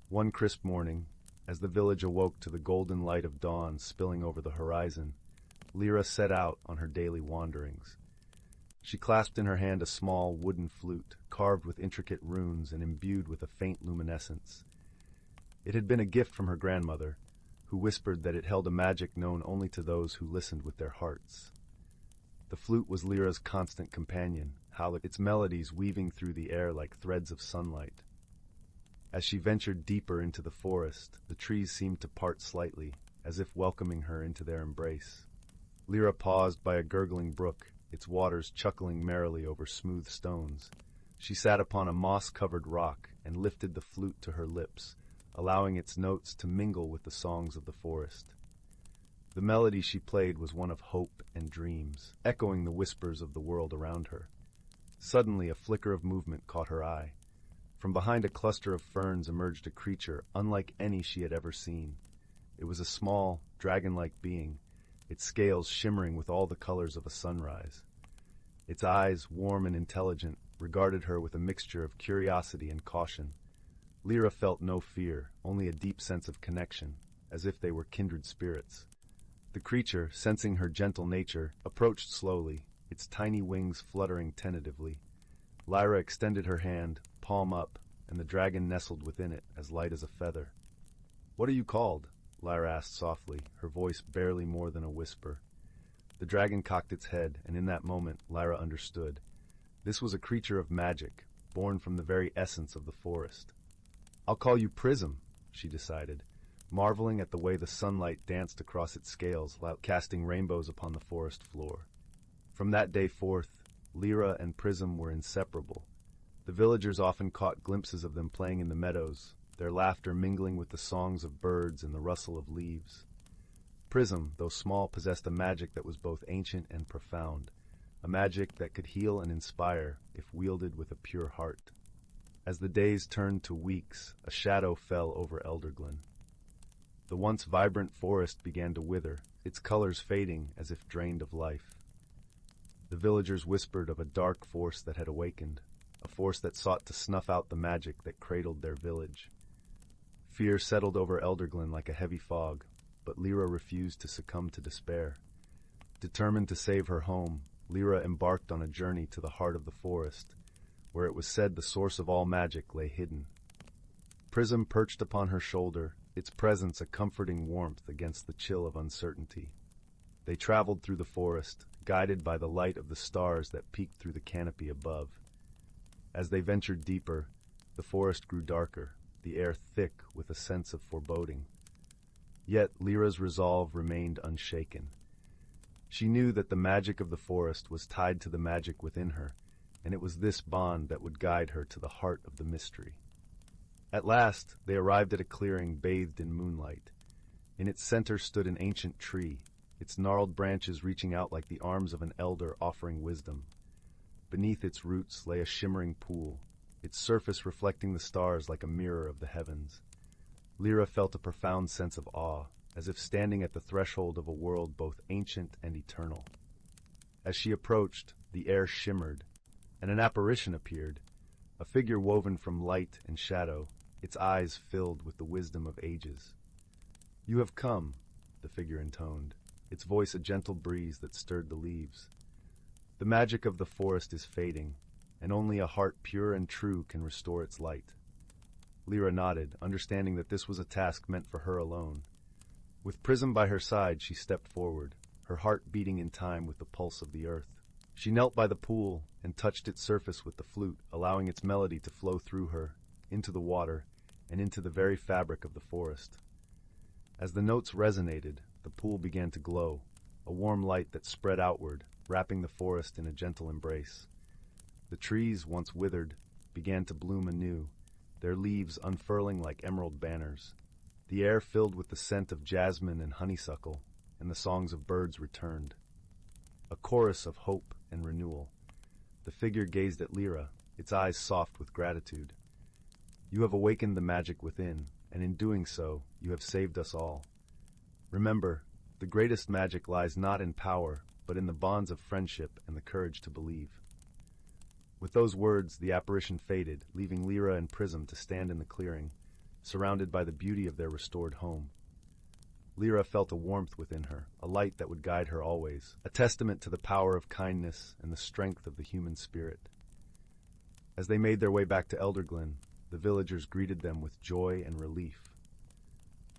One crisp morning, as the village awoke to the golden light of dawn spilling over the horizon, Lyra set out on her daily wanderings. She clasped in her hand a small wooden flute, carved with intricate runes and imbued with a faint luminescence. It had been a gift from her grandmother, who whispered that it held a magic known only to those who listened with their hearts. The flute was Lyra's constant companion, its melodies weaving through the air like threads of sunlight. As she ventured deeper into the forest, the trees seemed to part slightly, as if welcoming her into their embrace. Lyra paused by a gurgling brook, its waters chuckling merrily over smooth stones. She sat upon a moss-covered rock and lifted the flute to her lips, allowing its notes to mingle with the songs of the forest. The melody she played was one of hope and dreams, echoing the whispers of the world around her. Suddenly, a flicker of movement caught her eye. From behind a cluster of ferns emerged a creature unlike any she had ever seen. It was a small, dragon-like being, its scales shimmering with all the colors of a sunrise. Its eyes, warm and intelligent, regarded her with a mixture of curiosity and caution. Lyra felt no fear, only a deep sense of connection, as if they were kindred spirits. The creature, sensing her gentle nature, approached slowly, its tiny wings fluttering tentatively. Lyra extended her hand, palm up, and the dragon nestled within it, as light as a feather. "What are you called?" Lyra asked softly, her voice barely more than a whisper. The dragon cocked its head, and in that moment, Lyra understood. This was a creature of magic, born from the very essence of the forest. "I'll call you Prism," she decided, marveling at the way the sunlight danced across its scales, casting rainbows upon the forest floor. From that day forth, Lyra and Prism were inseparable. The villagers often caught glimpses of them playing in the meadows, their laughter mingling with the songs of birds and the rustle of leaves. Prism, though small, possessed a magic that was both ancient and profound, a magic that could heal and inspire if wielded with a pure heart. As the days turned to weeks, a shadow fell over Elderglen. The once vibrant forest began to wither, its colors fading as if drained of life. The villagers whispered of a dark force that had awakened, a force that sought to snuff out the magic that cradled their village. Fear settled over Elderglen like a heavy fog. but Lyra refused to succumb to despair. Determined to save her home, Lyra embarked on a journey to the heart of the forest, where it was said the source of all magic lay hidden. Prism perched upon her shoulder, its presence a comforting warmth against the chill of uncertainty. They traveled through the forest, guided by the light of the stars that peeked through the canopy above. As they ventured deeper, the forest grew darker, the air thick with a sense of foreboding. Yet Lyra's resolve remained unshaken. She knew that the magic of the forest was tied to the magic within her, and it was this bond that would guide her to the heart of the mystery. At last, they arrived at a clearing bathed in moonlight. In its center stood an ancient tree, its gnarled branches reaching out like the arms of an elder offering wisdom. Beneath its roots lay a shimmering pool, its surface reflecting the stars like a mirror of the heavens. Lyra felt a profound sense of awe, as if standing at the threshold of a world both ancient and eternal. As she approached, the air shimmered, and an apparition appeared, a figure woven from light and shadow, its eyes filled with the wisdom of ages. "You have come," the figure intoned, its voice a gentle breeze that stirred the leaves. "The magic of the forest is fading, and only a heart pure and true can restore its light." Lyra nodded, understanding that this was a task meant for her alone. With Prism by her side, she stepped forward, her heart beating in time with the pulse of the earth. She knelt by the pool and touched its surface with the flute, allowing its melody to flow through her, into the water, and into the very fabric of the forest. As the notes resonated, the pool began to glow, a warm light that spread outward, wrapping the forest in a gentle embrace. The trees, once withered, began to bloom anew, their leaves unfurling like emerald banners. The air filled with the scent of jasmine and honeysuckle, and the songs of birds returned. A chorus of hope and renewal. The figure gazed at Lyra, its eyes soft with gratitude. "You have awakened the magic within, and in doing so, you have saved us all. Remember, the greatest magic lies not in power, but in the bonds of friendship and the courage to believe." With those words, the apparition faded, leaving Lyra and Prism to stand in the clearing, surrounded by the beauty of their restored home. Lyra felt a warmth within her, a light that would guide her always, a testament to the power of kindness and the strength of the human spirit. As they made their way back to Elderglen, the villagers greeted them with joy and relief.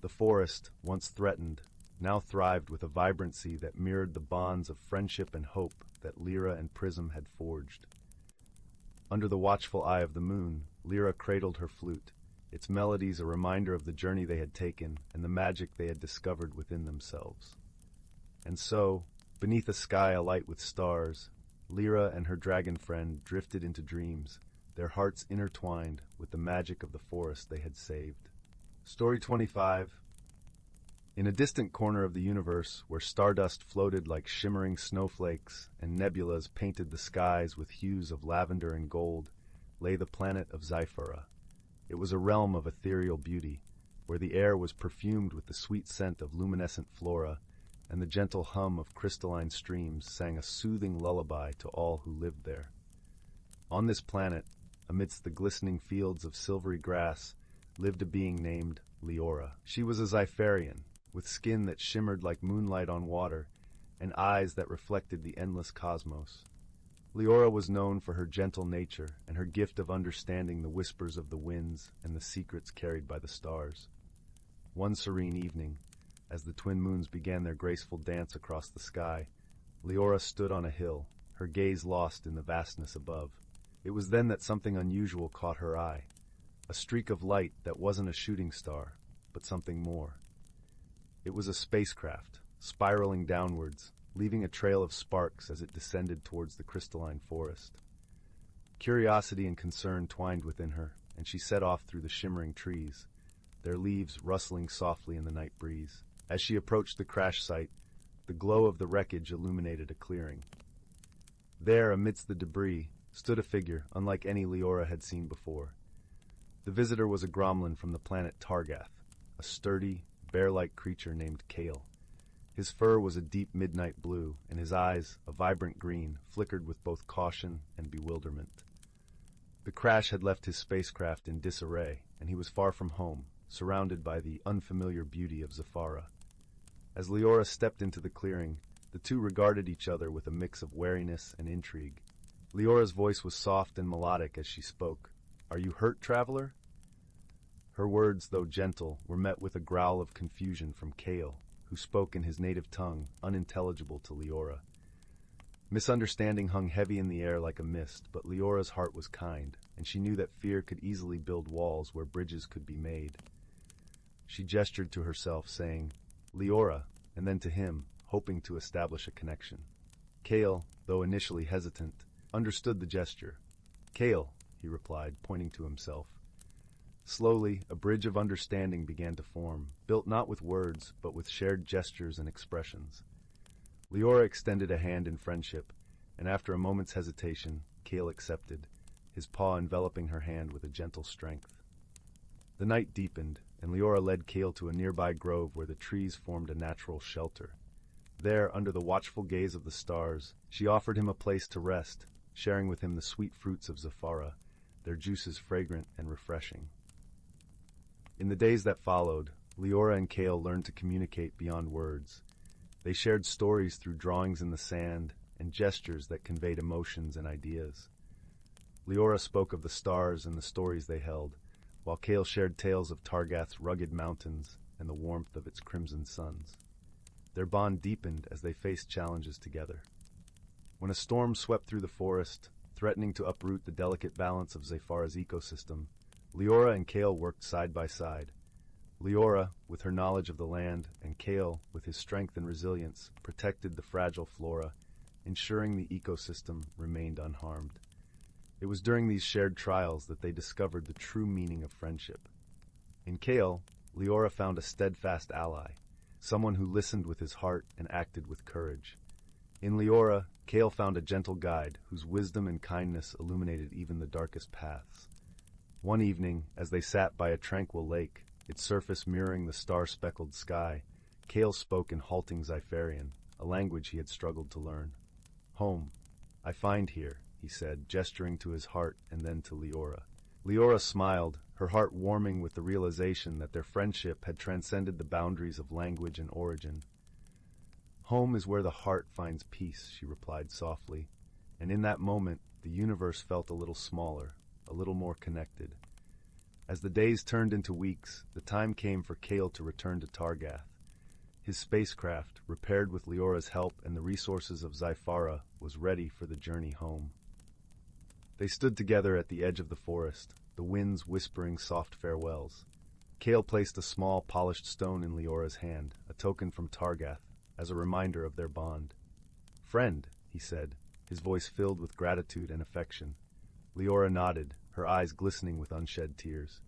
The forest, once threatened, now thrived with a vibrancy that mirrored the bonds of friendship and hope that Lyra and Prism had forged. Under the watchful eye of the moon, Lyra cradled her flute, its melodies a reminder of the journey they had taken and the magic they had discovered within themselves. And so, beneath a sky alight with stars, Lyra and her dragon friend drifted into dreams, their hearts intertwined with the magic of the forest they had saved. Story 25. In a distant corner of the universe, where stardust floated like shimmering snowflakes and nebulas painted the skies with hues of lavender and gold, lay the planet of Zyphora. It was a realm of ethereal beauty, where the air was perfumed with the sweet scent of luminescent flora, and the gentle hum of crystalline streams sang a soothing lullaby to all who lived there. On this planet, amidst the glistening fields of silvery grass, lived a being named Leora. She was a Zypharian, with skin that shimmered like moonlight on water, and eyes that reflected the endless cosmos. Leora was known for her gentle nature and her gift of understanding the whispers of the winds and the secrets carried by the stars. One serene evening, as the twin moons began their graceful dance across the sky, Leora stood on a hill, her gaze lost in the vastness above. It was then that something unusual caught her eye, a streak of light that wasn't a shooting star, but something more. It was a spacecraft, spiraling downwards, leaving a trail of sparks as it descended towards the crystalline forest. Curiosity and concern twined within her, and she set off through the shimmering trees, their leaves rustling softly in the night breeze. As she approached the crash site, the glow of the wreckage illuminated a clearing. There, amidst the debris, stood a figure unlike any Leora had seen before. The visitor was a gromlin from the planet Targath, a sturdy, bear-like creature named Kale. His fur was a deep midnight blue, and his eyes, a vibrant green, flickered with both caution and bewilderment. The crash had left his spacecraft in disarray, and he was far from home, surrounded by the unfamiliar beauty of Zyphora. As Leora stepped into the clearing, the two regarded each other with a mix of wariness and intrigue. Leora's voice was soft and melodic as she spoke. "Are you hurt, traveler?" Her words, though gentle, were met with a growl of confusion from Kale, who spoke in his native tongue, unintelligible to Leora. Misunderstanding hung heavy in the air like a mist, but Leora's heart was kind, and she knew that fear could easily build walls where bridges could be made. She gestured to herself, saying, "Leora," and then to him, hoping to establish a connection. Kale, though initially hesitant, understood the gesture. "Kale," he replied, pointing to himself. Slowly, a bridge of understanding began to form, built not with words, but with shared gestures and expressions. Leora extended a hand in friendship, and after a moment's hesitation, Kale accepted, his paw enveloping her hand with a gentle strength. The night deepened, and Leora led Kale to a nearby grove where the trees formed a natural shelter. There, under the watchful gaze of the stars, she offered him a place to rest, sharing with him the sweet fruits of Zafara, their juices fragrant and refreshing. In the days that followed, Leora and Kale learned to communicate beyond words. They shared stories through drawings in the sand and gestures that conveyed emotions and ideas. Leora spoke of the stars and the stories they held, while Kale shared tales of Targath's rugged mountains and the warmth of its crimson suns. Their bond deepened as they faced challenges together. When a storm swept through the forest, threatening to uproot the delicate balance of Zafara's ecosystem, Leora and Kale worked side by side. Leora, with her knowledge of the land, and Kale, with his strength and resilience, protected the fragile flora, ensuring the ecosystem remained unharmed. It was during these shared trials that they discovered the true meaning of friendship. In Kale, Leora found a steadfast ally, someone who listened with his heart and acted with courage. In Leora, Kale found a gentle guide whose wisdom and kindness illuminated even the darkest paths. One evening, as they sat by a tranquil lake, its surface mirroring the star-speckled sky, Kale spoke in halting Zypharian, a language he had struggled to learn. "Home, I find here," he said, gesturing to his heart and then to Leora. Leora smiled, her heart warming with the realization that their friendship had transcended the boundaries of language and origin. "Home is where the heart finds peace," she replied softly, and in that moment the universe felt a little smaller, a little more connected. As the days turned into weeks, the time came for Kale to return to Targath. His spacecraft, repaired with Leora's help and the resources of Zyphara, was ready for the journey home. They stood together at the edge of the forest, the winds whispering soft farewells. Kale placed a small, polished stone in Leora's hand, a token from Targath, as a reminder of their bond. "Friend," he said, his voice filled with gratitude and affection. Leora nodded, her eyes glistening with unshed tears.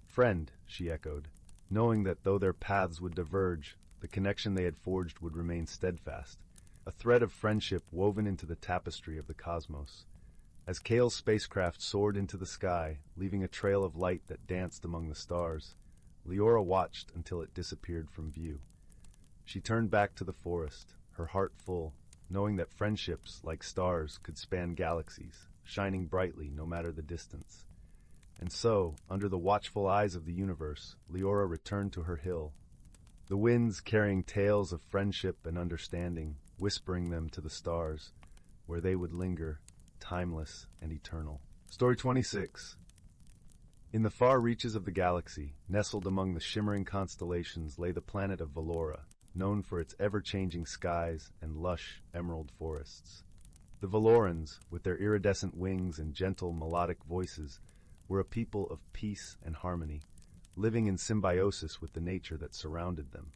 "Friend," she echoed, knowing that though their paths would diverge, the connection they had forged would remain steadfast, a thread of friendship woven into the tapestry of the cosmos. As Kale's spacecraft soared into the sky, leaving a trail of light that danced among the stars, Leora watched until it disappeared from view. She turned back to the forest, her heart full, knowing that friendships, like stars, could span galaxies, shining brightly no matter the distance. And so, under the watchful eyes of the universe, Leora returned to her hill, the winds carrying tales of friendship and understanding, whispering them to the stars, where they would linger, timeless and eternal. Story 26. In the far reaches of the galaxy, nestled among the shimmering constellations, lay the planet of Valora, known for its ever-changing skies and lush, emerald forests. The Valorans, with their iridescent wings and gentle, melodic voices, were a people of peace and harmony, living in symbiosis with the nature that surrounded them.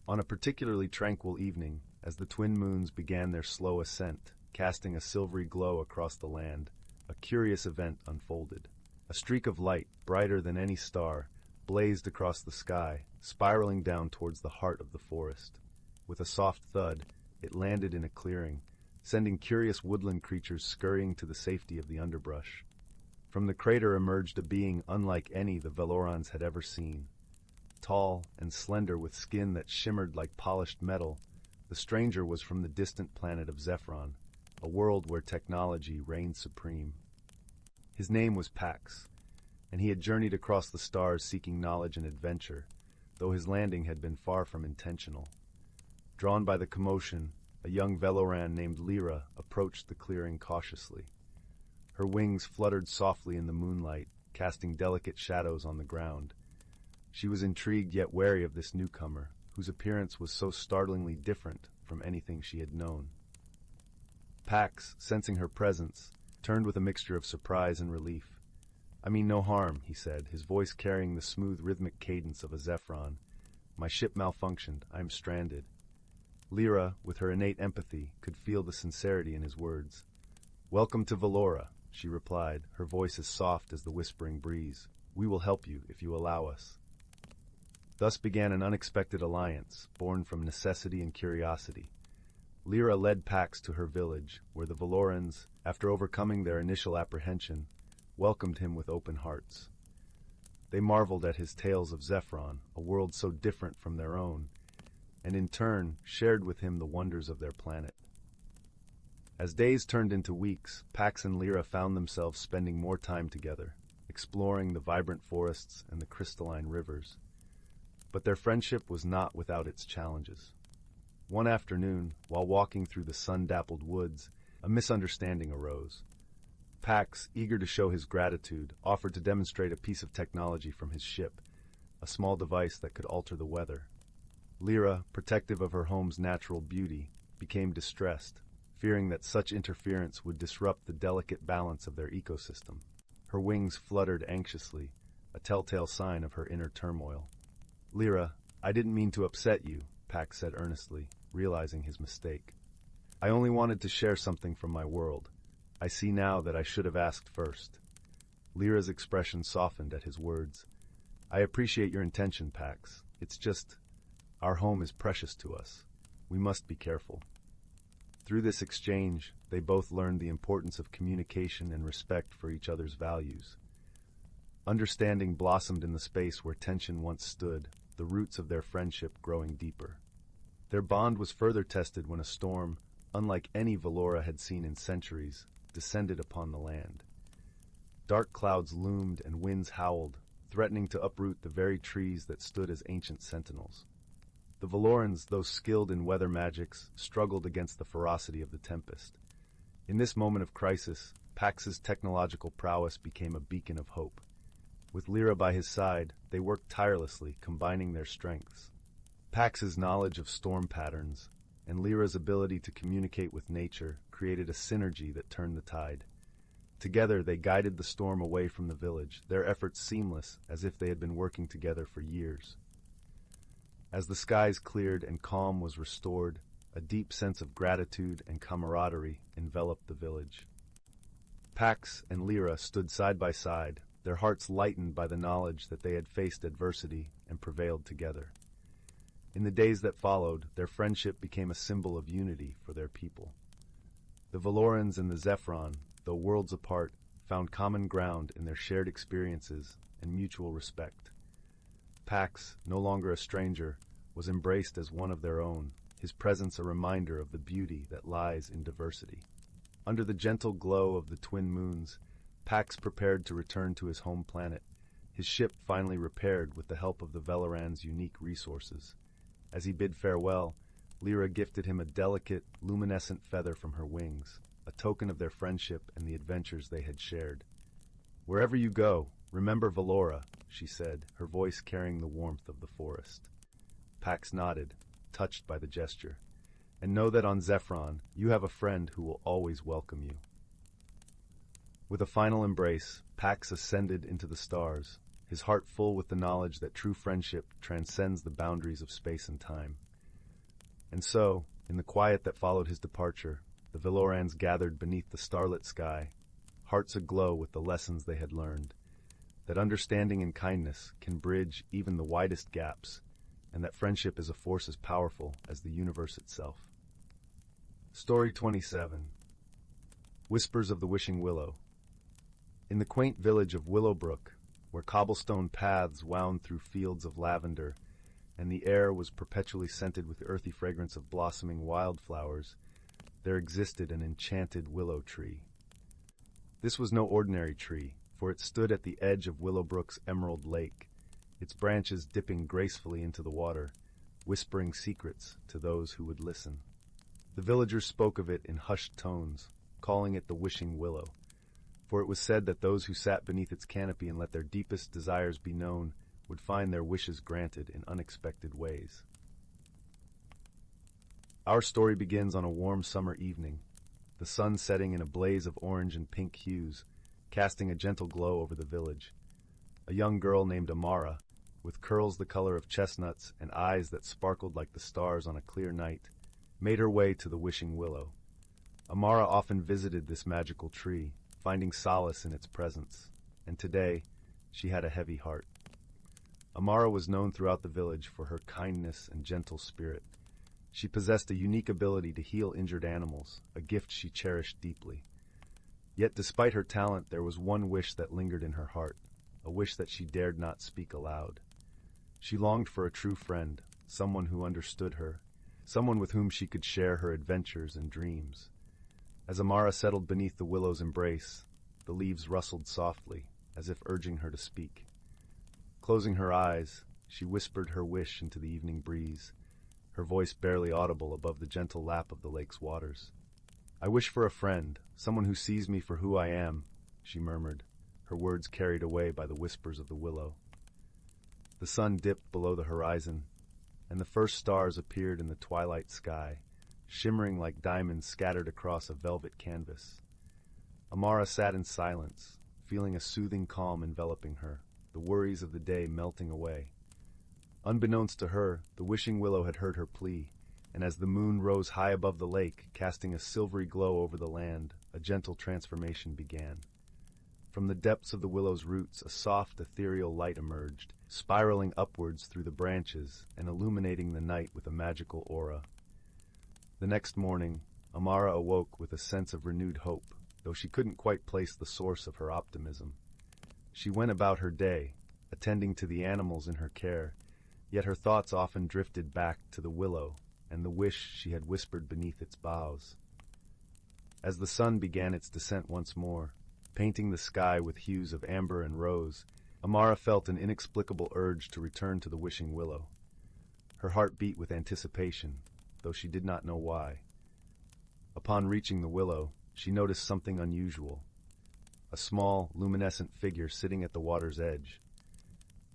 On a particularly tranquil evening, as the twin moons began their slow ascent, casting a silvery glow across the land, a curious event unfolded. A streak of light, brighter than any star, blazed across the sky, spiraling down towards the heart of the forest. With a soft thud, it landed in a clearing, sending curious woodland creatures scurrying to the safety of the underbrush. From the crater emerged a being unlike any the Valorans had ever seen. Tall and slender with skin that shimmered like polished metal, the stranger was from the distant planet of Zephyron, a world where technology reigned supreme. His name was Pax, and he had journeyed across the stars seeking knowledge and adventure, though his landing had been far from intentional. Drawn by the commotion, a young Veloran named Lyra approached the clearing cautiously. Her wings fluttered softly in the moonlight, casting delicate shadows on the ground. She was intrigued yet wary of this newcomer, whose appearance was so startlingly different from anything she had known. Pax, sensing her presence, turned with a mixture of surprise and relief. "I mean no harm," he said, his voice carrying the smooth rhythmic cadence of a Zephyron. "My ship malfunctioned. I am stranded." Lyra, with her innate empathy, could feel the sincerity in his words. "Welcome to Valora," she replied, her voice as soft as the whispering breeze. "We will help you if you allow us." Thus began an unexpected alliance, born from necessity and curiosity. Lyra led Pax to her village, where the Valorans, after overcoming their initial apprehension, welcomed him with open hearts. They marveled at his tales of Zephyron, a world so different from their own, and in turn shared with him the wonders of their planet. As days turned into weeks, Pax and Lyra found themselves spending more time together, exploring the vibrant forests and the crystalline rivers. But their friendship was not without its challenges. One afternoon, while walking through the sun-dappled woods, a misunderstanding arose. Pax, eager to show his gratitude, offered to demonstrate a piece of technology from his ship, a small device that could alter the weather. Lyra, protective of her home's natural beauty, became distressed, fearing that such interference would disrupt the delicate balance of their ecosystem. Her wings fluttered anxiously, a telltale sign of her inner turmoil. "Lyra, I didn't mean to upset you," Pax said earnestly, realizing his mistake. "I only wanted to share something from my world. I see now that I should have asked first." Lyra's expression softened at his words. "I appreciate your intention, Pax. It's just, our home is precious to us. We must be careful." Through this exchange, they both learned the importance of communication and respect for each other's values. Understanding blossomed in the space where tension once stood, the roots of their friendship growing deeper. Their bond was further tested when a storm, unlike any Valora had seen in centuries, descended upon the land. Dark clouds loomed and winds howled, threatening to uproot the very trees that stood as ancient sentinels. The Valorans, though skilled in weather magics, struggled against the ferocity of the tempest. In this moment of crisis, Pax's technological prowess became a beacon of hope. With Lyra by his side, they worked tirelessly, combining their strengths. Pax's knowledge of storm patterns and Lyra's ability to communicate with nature created a synergy that turned the tide. Together, they guided the storm away from the village, their efforts seamless, as if they had been working together for years. As the skies cleared and calm was restored, a deep sense of gratitude and camaraderie enveloped the village. Pax and Lyra stood side by side, their hearts lightened by the knowledge that they had faced adversity and prevailed together. In the days that followed, their friendship became a symbol of unity for their people. The Valorans and the Zephyron, though worlds apart, found common ground in their shared experiences and mutual respect. Pax, no longer a stranger, was embraced as one of their own, his presence a reminder of the beauty that lies in diversity. Under the gentle glow of the twin moons, Pax prepared to return to his home planet, his ship finally repaired with the help of the Veloran's unique resources. As he bid farewell, Lyra gifted him a delicate, luminescent feather from her wings, a token of their friendship and the adventures they had shared. "Wherever you go, remember Valora," she said, her voice carrying the warmth of the forest. Pax nodded, touched by the gesture. "And know that on Zephyron, you have a friend who will always welcome you." With a final embrace, Pax ascended into the stars, his heart full with the knowledge that true friendship transcends the boundaries of space and time. And so, in the quiet that followed his departure, the Valorans gathered beneath the starlit sky, hearts aglow with the lessons they had learned, that understanding and kindness can bridge even the widest gaps, and that friendship is a force as powerful as the universe itself. Story 27. Whispers of the Wishing Willow. In the quaint village of Willowbrook, where cobblestone paths wound through fields of lavender, and the air was perpetually scented with the earthy fragrance of blossoming wildflowers, there existed an enchanted willow tree. This was no ordinary tree, for it stood at the edge of Willowbrook's emerald lake, its branches dipping gracefully into the water, whispering secrets to those who would listen. The villagers spoke of it in hushed tones, calling it the wishing willow, for it was said that those who sat beneath its canopy and let their deepest desires be known would find their wishes granted in unexpected ways. Our story begins on a warm summer evening, the sun setting in a blaze of orange and pink hues, casting a gentle glow over the village. A young girl named Amara, with curls the color of chestnuts and eyes that sparkled like the stars on a clear night, made her way to the wishing willow. Amara often visited this magical tree, finding solace in its presence, and today she had a heavy heart. Amara was known throughout the village for her kindness and gentle spirit. She possessed a unique ability to heal injured animals, a gift she cherished deeply. Yet despite her talent, there was one wish that lingered in her heart, a wish that she dared not speak aloud. She longed for a true friend, someone who understood her, someone with whom she could share her adventures and dreams. As Amara settled beneath the willow's embrace, the leaves rustled softly, as if urging her to speak. Closing her eyes, she whispered her wish into the evening breeze, her voice barely audible above the gentle lap of the lake's waters. "I wish for a friend, someone who sees me for who I am," she murmured, her words carried away by the whispers of the willow. The sun dipped below the horizon, and the first stars appeared in the twilight sky, shimmering like diamonds scattered across a velvet canvas. Amara sat in silence, feeling a soothing calm enveloping her, the worries of the day melting away. Unbeknownst to her, the wishing willow had heard her plea, and as the moon rose high above the lake, casting a silvery glow over the land, a gentle transformation began. From the depths of the willow's roots, a soft, ethereal light emerged, spiraling upwards through the branches and illuminating the night with a magical aura. The next morning, Amara awoke with a sense of renewed hope, though she couldn't quite place the source of her optimism. She went about her day, attending to the animals in her care, yet her thoughts often drifted back to the willow and the wish she had whispered beneath its boughs. As the sun began its descent once more, painting the sky with hues of amber and rose, Amara felt an inexplicable urge to return to the wishing willow. Her heart beat with anticipation, though she did not know why. Upon reaching the willow, she noticed something unusual. A small, luminescent figure sitting at the water's edge.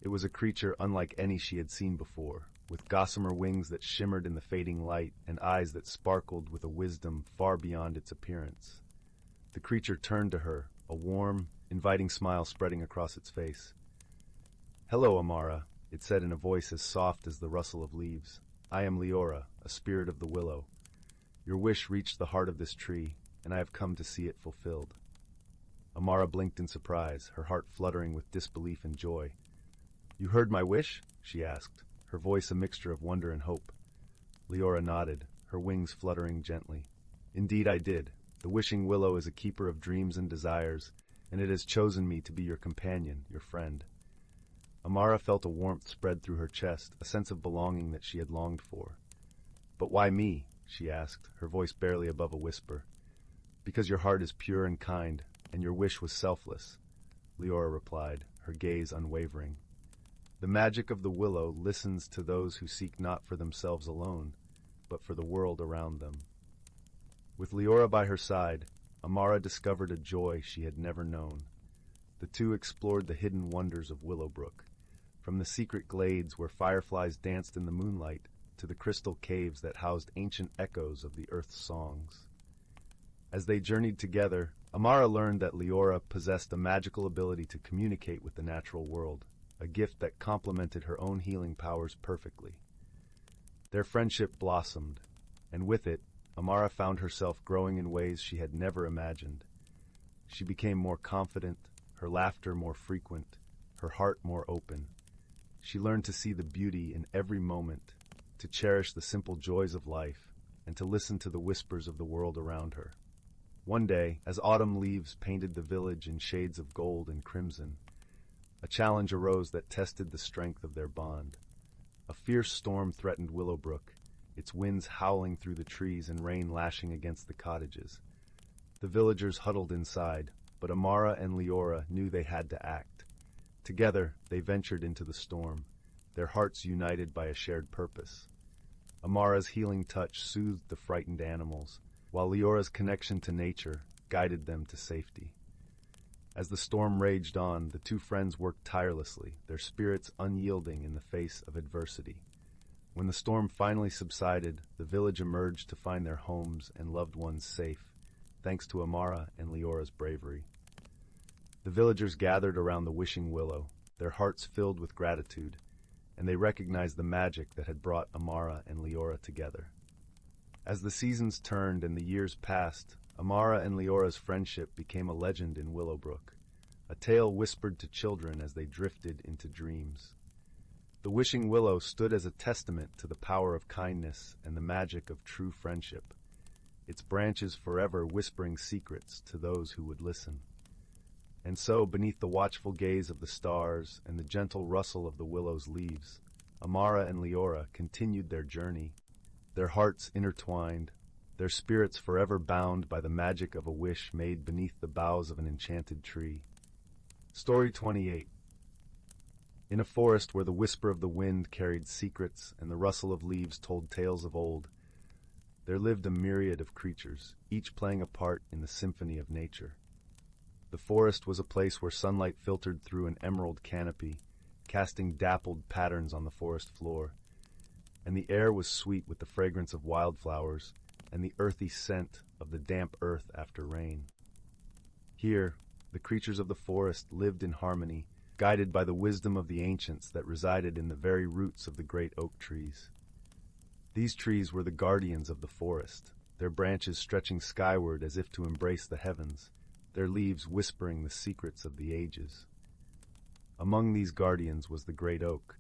It was a creature unlike any she had seen before, with gossamer wings that shimmered in the fading light and eyes that sparkled with a wisdom far beyond its appearance. The creature turned to her, a warm, inviting smile spreading across its face. "Hello, Amara," it said in a voice as soft as the rustle of leaves. "I am Leora, a spirit of the willow. Your wish reached the heart of this tree, and I have come to see it fulfilled." Amara blinked in surprise, her heart fluttering with disbelief and joy. "You heard my wish?" she asked, her voice a mixture of wonder and hope. Leora nodded, her wings fluttering gently. "Indeed I did. The wishing willow is a keeper of dreams and desires, and it has chosen me to be your companion, your friend." Amara felt a warmth spread through her chest, a sense of belonging that she had longed for. "But why me?" she asked, her voice barely above a whisper. "Because your heart is pure and kind, and your wish was selfless," Leora replied, her gaze unwavering. "The magic of the willow listens to those who seek not for themselves alone, but for the world around them." With Leora by her side, Amara discovered a joy she had never known. The two explored the hidden wonders of Willowbrook, from the secret glades where fireflies danced in the moonlight to the crystal caves that housed ancient echoes of the earth's songs. As they journeyed together, Amara learned that Leora possessed a magical ability to communicate with the natural world, a gift that complemented her own healing powers perfectly. Their friendship blossomed, and with it, Amara found herself growing in ways she had never imagined. She became more confident, her laughter more frequent, her heart more open. She learned to see the beauty in every moment, to cherish the simple joys of life, and to listen to the whispers of the world around her. One day, as autumn leaves painted the village in shades of gold and crimson, a challenge arose that tested the strength of their bond. A fierce storm threatened Willowbrook, its winds howling through the trees and rain lashing against the cottages. The villagers huddled inside, but Amara and Leora knew they had to act. Together, they ventured into the storm, their hearts united by a shared purpose. Amara's healing touch soothed the frightened animals, while Leora's connection to nature guided them to safety. As the storm raged on, the two friends worked tirelessly, their spirits unyielding in the face of adversity. When the storm finally subsided, the village emerged to find their homes and loved ones safe, thanks to Amara and Leora's bravery. The villagers gathered around the wishing willow, their hearts filled with gratitude, and they recognized the magic that had brought Amara and Leora together. As the seasons turned and the years passed, Amara and Leora's friendship became a legend in Willowbrook, a tale whispered to children as they drifted into dreams. The wishing willow stood as a testament to the power of kindness and the magic of true friendship, its branches forever whispering secrets to those who would listen. And so, beneath the watchful gaze of the stars and the gentle rustle of the willow's leaves, Amara and Leora continued their journey, their hearts intertwined, their spirits forever bound by the magic of a wish made beneath the boughs of an enchanted tree. Story 28. In a forest where the whisper of the wind carried secrets and the rustle of leaves told tales of old, there lived a myriad of creatures, each playing a part in the symphony of nature. The forest was a place where sunlight filtered through an emerald canopy, casting dappled patterns on the forest floor, and the air was sweet with the fragrance of wildflowers and the earthy scent of the damp earth after rain. Here, the creatures of the forest lived in harmony, guided by the wisdom of the ancients that resided in the very roots of the great oak trees. These trees were the guardians of the forest, their branches stretching skyward as if to embrace the heavens, their leaves whispering the secrets of the ages. Among these guardians was the great oak,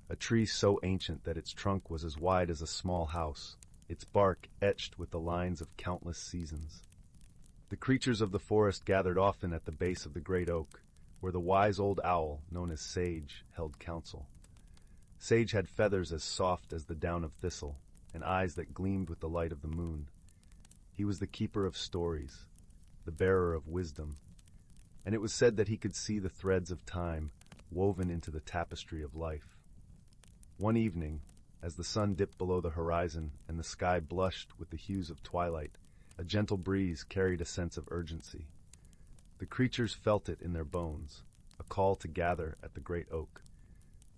a tree so ancient that its trunk was as wide as a small house, its bark etched with the lines of countless seasons. The creatures of the forest gathered often at the base of the great oak, where the wise old owl, known as Sage, held counsel. Sage had feathers as soft as the down of thistle, and eyes that gleamed with the light of the moon. He was the keeper of stories, the bearer of wisdom, and it was said that he could see the threads of time woven into the tapestry of life. One evening, as the sun dipped below the horizon and the sky blushed with the hues of twilight, a gentle breeze carried a sense of urgency. The creatures felt it in their bones, a call to gather at the great oak.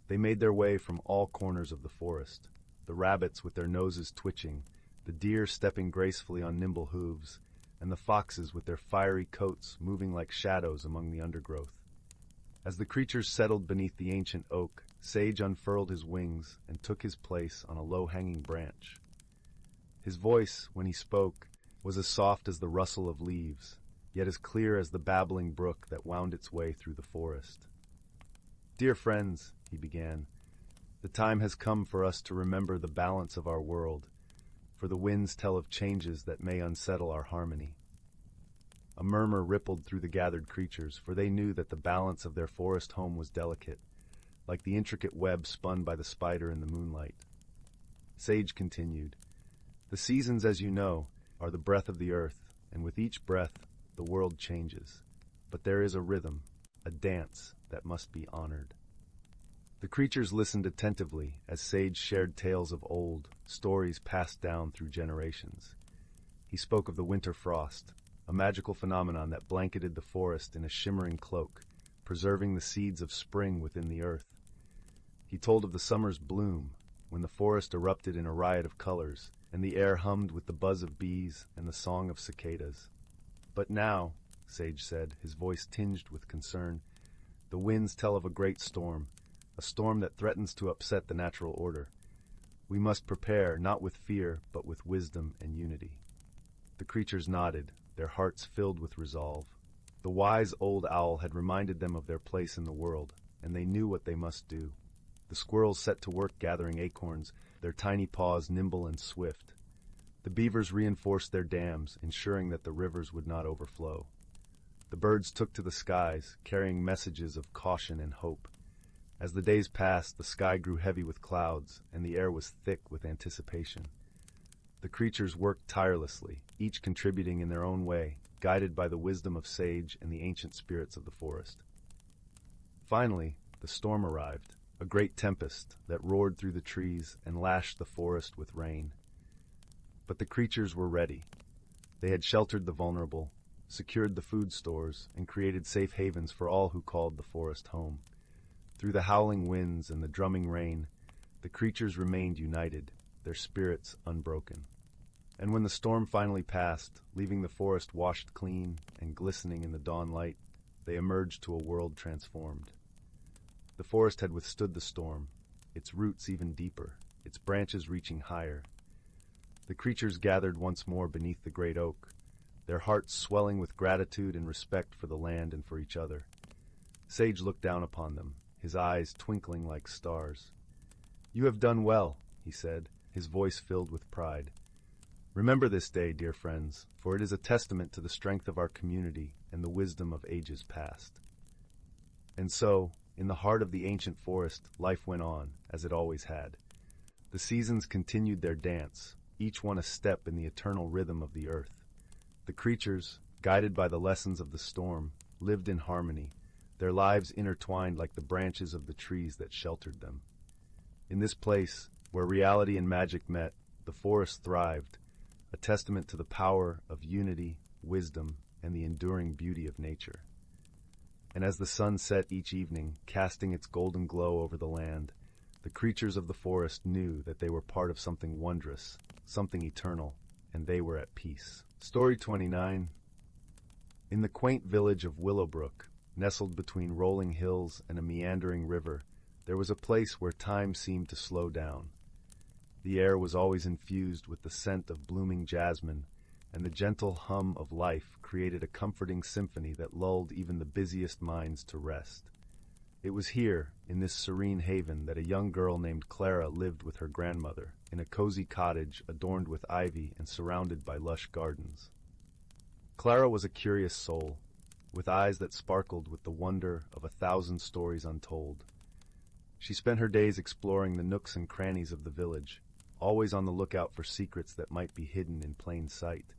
They made their way from all corners of the forest, the rabbits with their noses twitching, the deer stepping gracefully on nimble hooves, and the foxes with their fiery coats moving like shadows among the undergrowth. As the creatures settled beneath the ancient oak, Sage unfurled his wings and took his place on a low-hanging branch. His voice, when he spoke, was as soft as the rustle of leaves, yet as clear as the babbling brook that wound its way through the forest. "Dear friends," he began, "the time has come for us to remember the balance of our world, for the winds tell of changes that may unsettle our harmony." A murmur rippled through the gathered creatures, for they knew that the balance of their forest home was delicate, like the intricate web spun by the spider in the moonlight. Sage continued, "The seasons, as you know, are the breath of the earth, and with each breath, the world changes. But there is a rhythm, a dance that must be honored." The creatures listened attentively as Sage shared tales of old, stories passed down through generations. He spoke of the winter frost, a magical phenomenon that blanketed the forest in a shimmering cloak, preserving the seeds of spring within the earth. He told of the summer's bloom, when the forest erupted in a riot of colors, and the air hummed with the buzz of bees and the song of cicadas. "But now," Sage said, his voice tinged with concern, "the winds tell of a great storm, a storm that threatens to upset the natural order. We must prepare, not with fear, but with wisdom and unity." The creatures nodded, their hearts filled with resolve. The wise old owl had reminded them of their place in the world, and they knew what they must do. The squirrels set to work gathering acorns, their tiny paws nimble and swift. The beavers reinforced their dams, ensuring that the rivers would not overflow. The birds took to the skies, carrying messages of caution and hope. As the days passed, the sky grew heavy with clouds, and the air was thick with anticipation. The creatures worked tirelessly, each contributing in their own way, guided by the wisdom of Sage and the ancient spirits of the forest. Finally, the storm arrived, a great tempest that roared through the trees and lashed the forest with rain. But the creatures were ready. They had sheltered the vulnerable, secured the food stores, and created safe havens for all who called the forest home. Through the howling winds and the drumming rain, the creatures remained united, their spirits unbroken. And when the storm finally passed, leaving the forest washed clean and glistening in the dawn light, they emerged to a world transformed. The forest had withstood the storm, its roots even deeper, its branches reaching higher. The creatures gathered once more beneath the great oak, their hearts swelling with gratitude and respect for the land and for each other. Sage looked down upon them, his eyes twinkling like stars. "You have done well," he said, his voice filled with pride. "Remember this day, dear friends, for it is a testament to the strength of our community and the wisdom of ages past." And so, in the heart of the ancient forest, life went on, as it always had. The seasons continued their dance, each one a step in the eternal rhythm of the earth. The creatures, guided by the lessons of the storm, lived in harmony, their lives intertwined like the branches of the trees that sheltered them. In this place, where reality and magic met, the forest thrived, a testament to the power of unity, wisdom, and the enduring beauty of nature. And as the sun set each evening, casting its golden glow over the land, the creatures of the forest knew that they were part of something wondrous, something eternal, and they were at peace. Story 29. In the quaint village of Willowbrook, nestled between rolling hills and a meandering river, there was a place where time seemed to slow down. The air was always infused with the scent of blooming jasmine, and the gentle hum of life created a comforting symphony that lulled even the busiest minds to rest. It was here, in this serene haven, that a young girl named Clara lived with her grandmother, in a cozy cottage adorned with ivy and surrounded by lush gardens. Clara was a curious soul, with eyes that sparkled with the wonder of 1,000 stories untold. She spent her days exploring the nooks and crannies of the village, always on the lookout for secrets that might be hidden in plain sight.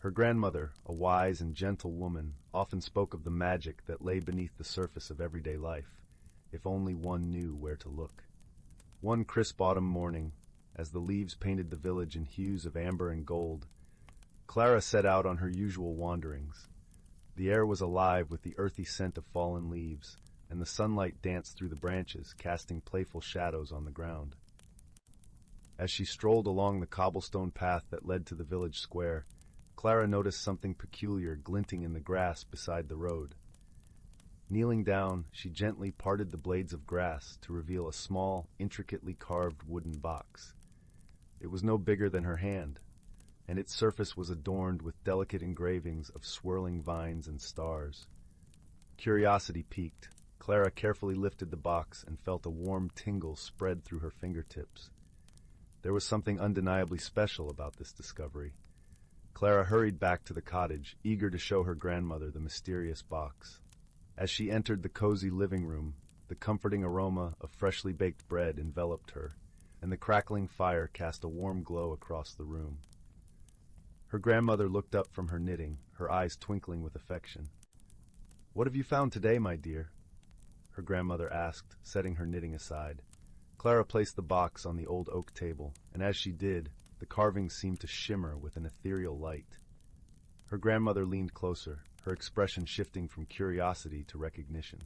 Her grandmother, a wise and gentle woman, often spoke of the magic that lay beneath the surface of everyday life, if only one knew where to look. One crisp autumn morning, as the leaves painted the village in hues of amber and gold, Clara set out on her usual wanderings. The air was alive with the earthy scent of fallen leaves, and the sunlight danced through the branches, casting playful shadows on the ground. As she strolled along the cobblestone path that led to the village square, Clara noticed something peculiar glinting in the grass beside the road. Kneeling down, she gently parted the blades of grass to reveal a small, intricately carved wooden box. It was no bigger than her hand, and its surface was adorned with delicate engravings of swirling vines and stars. Curiosity piqued, Clara carefully lifted the box and felt a warm tingle spread through her fingertips. There was something undeniably special about this discovery. Clara hurried back to the cottage, eager to show her grandmother the mysterious box. As she entered the cozy living room, the comforting aroma of freshly baked bread enveloped her, and the crackling fire cast a warm glow across the room. Her grandmother looked up from her knitting, her eyes twinkling with affection. "What have you found today, my dear?" her grandmother asked, setting her knitting aside. Clara placed the box on the old oak table, and as she did, the carvings seemed to shimmer with an ethereal light. Her grandmother leaned closer, her expression shifting from curiosity to recognition.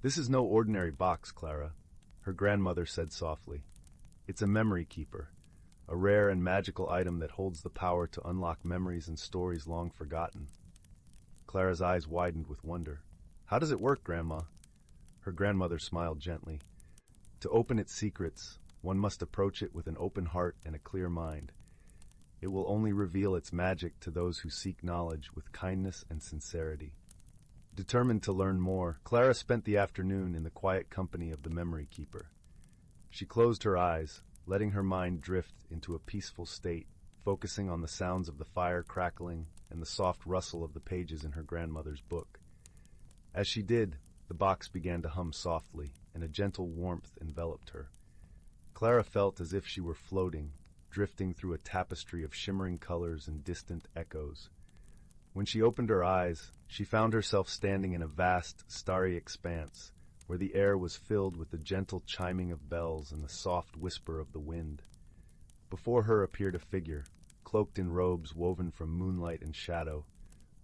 "This is no ordinary box, Clara," her grandmother said softly. "It's a memory keeper, a rare and magical item that holds the power to unlock memories and stories long forgotten." Clara's eyes widened with wonder. "How does it work, Grandma?" Her grandmother smiled gently. "To open its secrets, one must approach it with an open heart and a clear mind. It will only reveal its magic to those who seek knowledge with kindness and sincerity." Determined to learn more, Clara spent the afternoon in the quiet company of the memory keeper. She closed her eyes, letting her mind drift into a peaceful state, focusing on the sounds of the fire crackling and the soft rustle of the pages in her grandmother's book. As she did, the box began to hum softly, and a gentle warmth enveloped her. Clara felt as if she were floating, drifting through a tapestry of shimmering colors and distant echoes. When she opened her eyes, she found herself standing in a vast, starry expanse, where the air was filled with the gentle chiming of bells and the soft whisper of the wind. Before her appeared a figure, cloaked in robes woven from moonlight and shadow.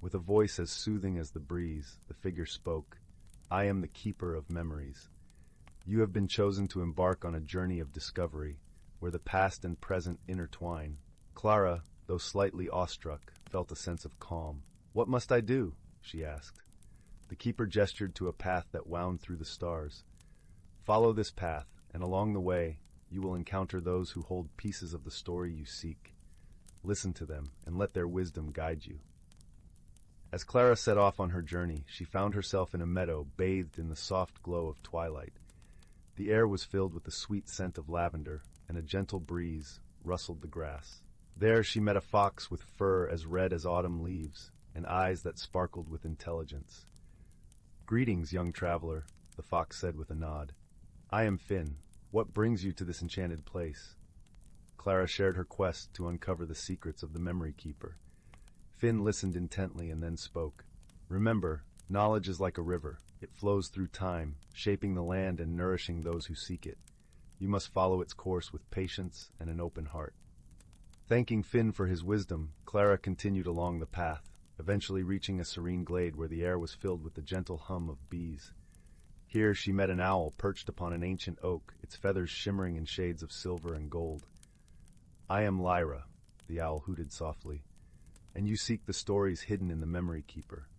With a voice as soothing as the breeze, the figure spoke, "I am the keeper of memories. You have been chosen to embark on a journey of discovery, where the past and present intertwine." Clara, though slightly awestruck, felt a sense of calm. "What must I do?" she asked. The keeper gestured to a path that wound through the stars. "Follow this path, and along the way, you will encounter those who hold pieces of the story you seek. Listen to them, and let their wisdom guide you." As Clara set off on her journey, she found herself in a meadow bathed in the soft glow of twilight. The air was filled with the sweet scent of lavender, and a gentle breeze rustled the grass. There she met a fox with fur as red as autumn leaves, and eyes that sparkled with intelligence. "Greetings, young traveler," the fox said with a nod. "I am Finn. What brings you to this enchanted place?" Clara shared her quest to uncover the secrets of the Memory Keeper. Finn listened intently and then spoke. "Remember, knowledge is like a river. It flows through time, shaping the land and nourishing those who seek it. You must follow its course with patience and an open heart." Thanking Finn for his wisdom, Clara continued along the path, eventually reaching a serene glade where the air was filled with the gentle hum of bees. Here she met an owl perched upon an ancient oak, its feathers shimmering in shades of silver and gold. "I am Lyra," the owl hooted softly, "and you seek the stories hidden in the Memory Keeper."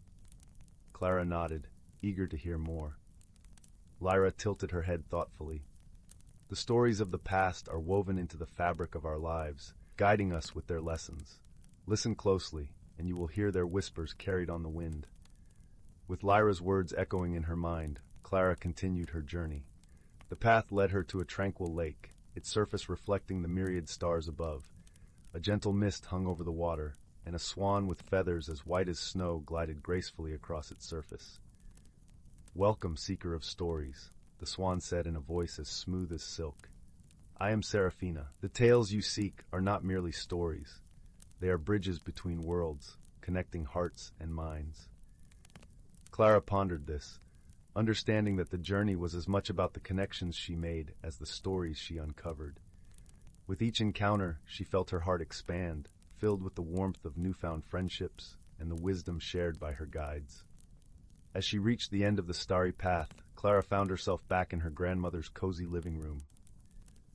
Clara nodded, eager to hear more. Lyra tilted her head thoughtfully. "The stories of the past are woven into the fabric of our lives, guiding us with their lessons. Listen closely, and you will hear their whispers carried on the wind." With Lyra's words echoing in her mind, Clara continued her journey. The path led her to a tranquil lake, its surface reflecting the myriad stars above. A gentle mist hung over the water, and a swan with feathers as white as snow glided gracefully across its surface. "Welcome, seeker of stories," the swan said in a voice as smooth as silk. "I am Seraphina. The tales you seek are not merely stories. They are bridges between worlds, connecting hearts and minds." Clara pondered this, understanding that the journey was as much about the connections she made as the stories she uncovered. With each encounter, she felt her heart expand, filled with the warmth of newfound friendships and the wisdom shared by her guides. As she reached the end of the starry path, Clara found herself back in her grandmother's cozy living room.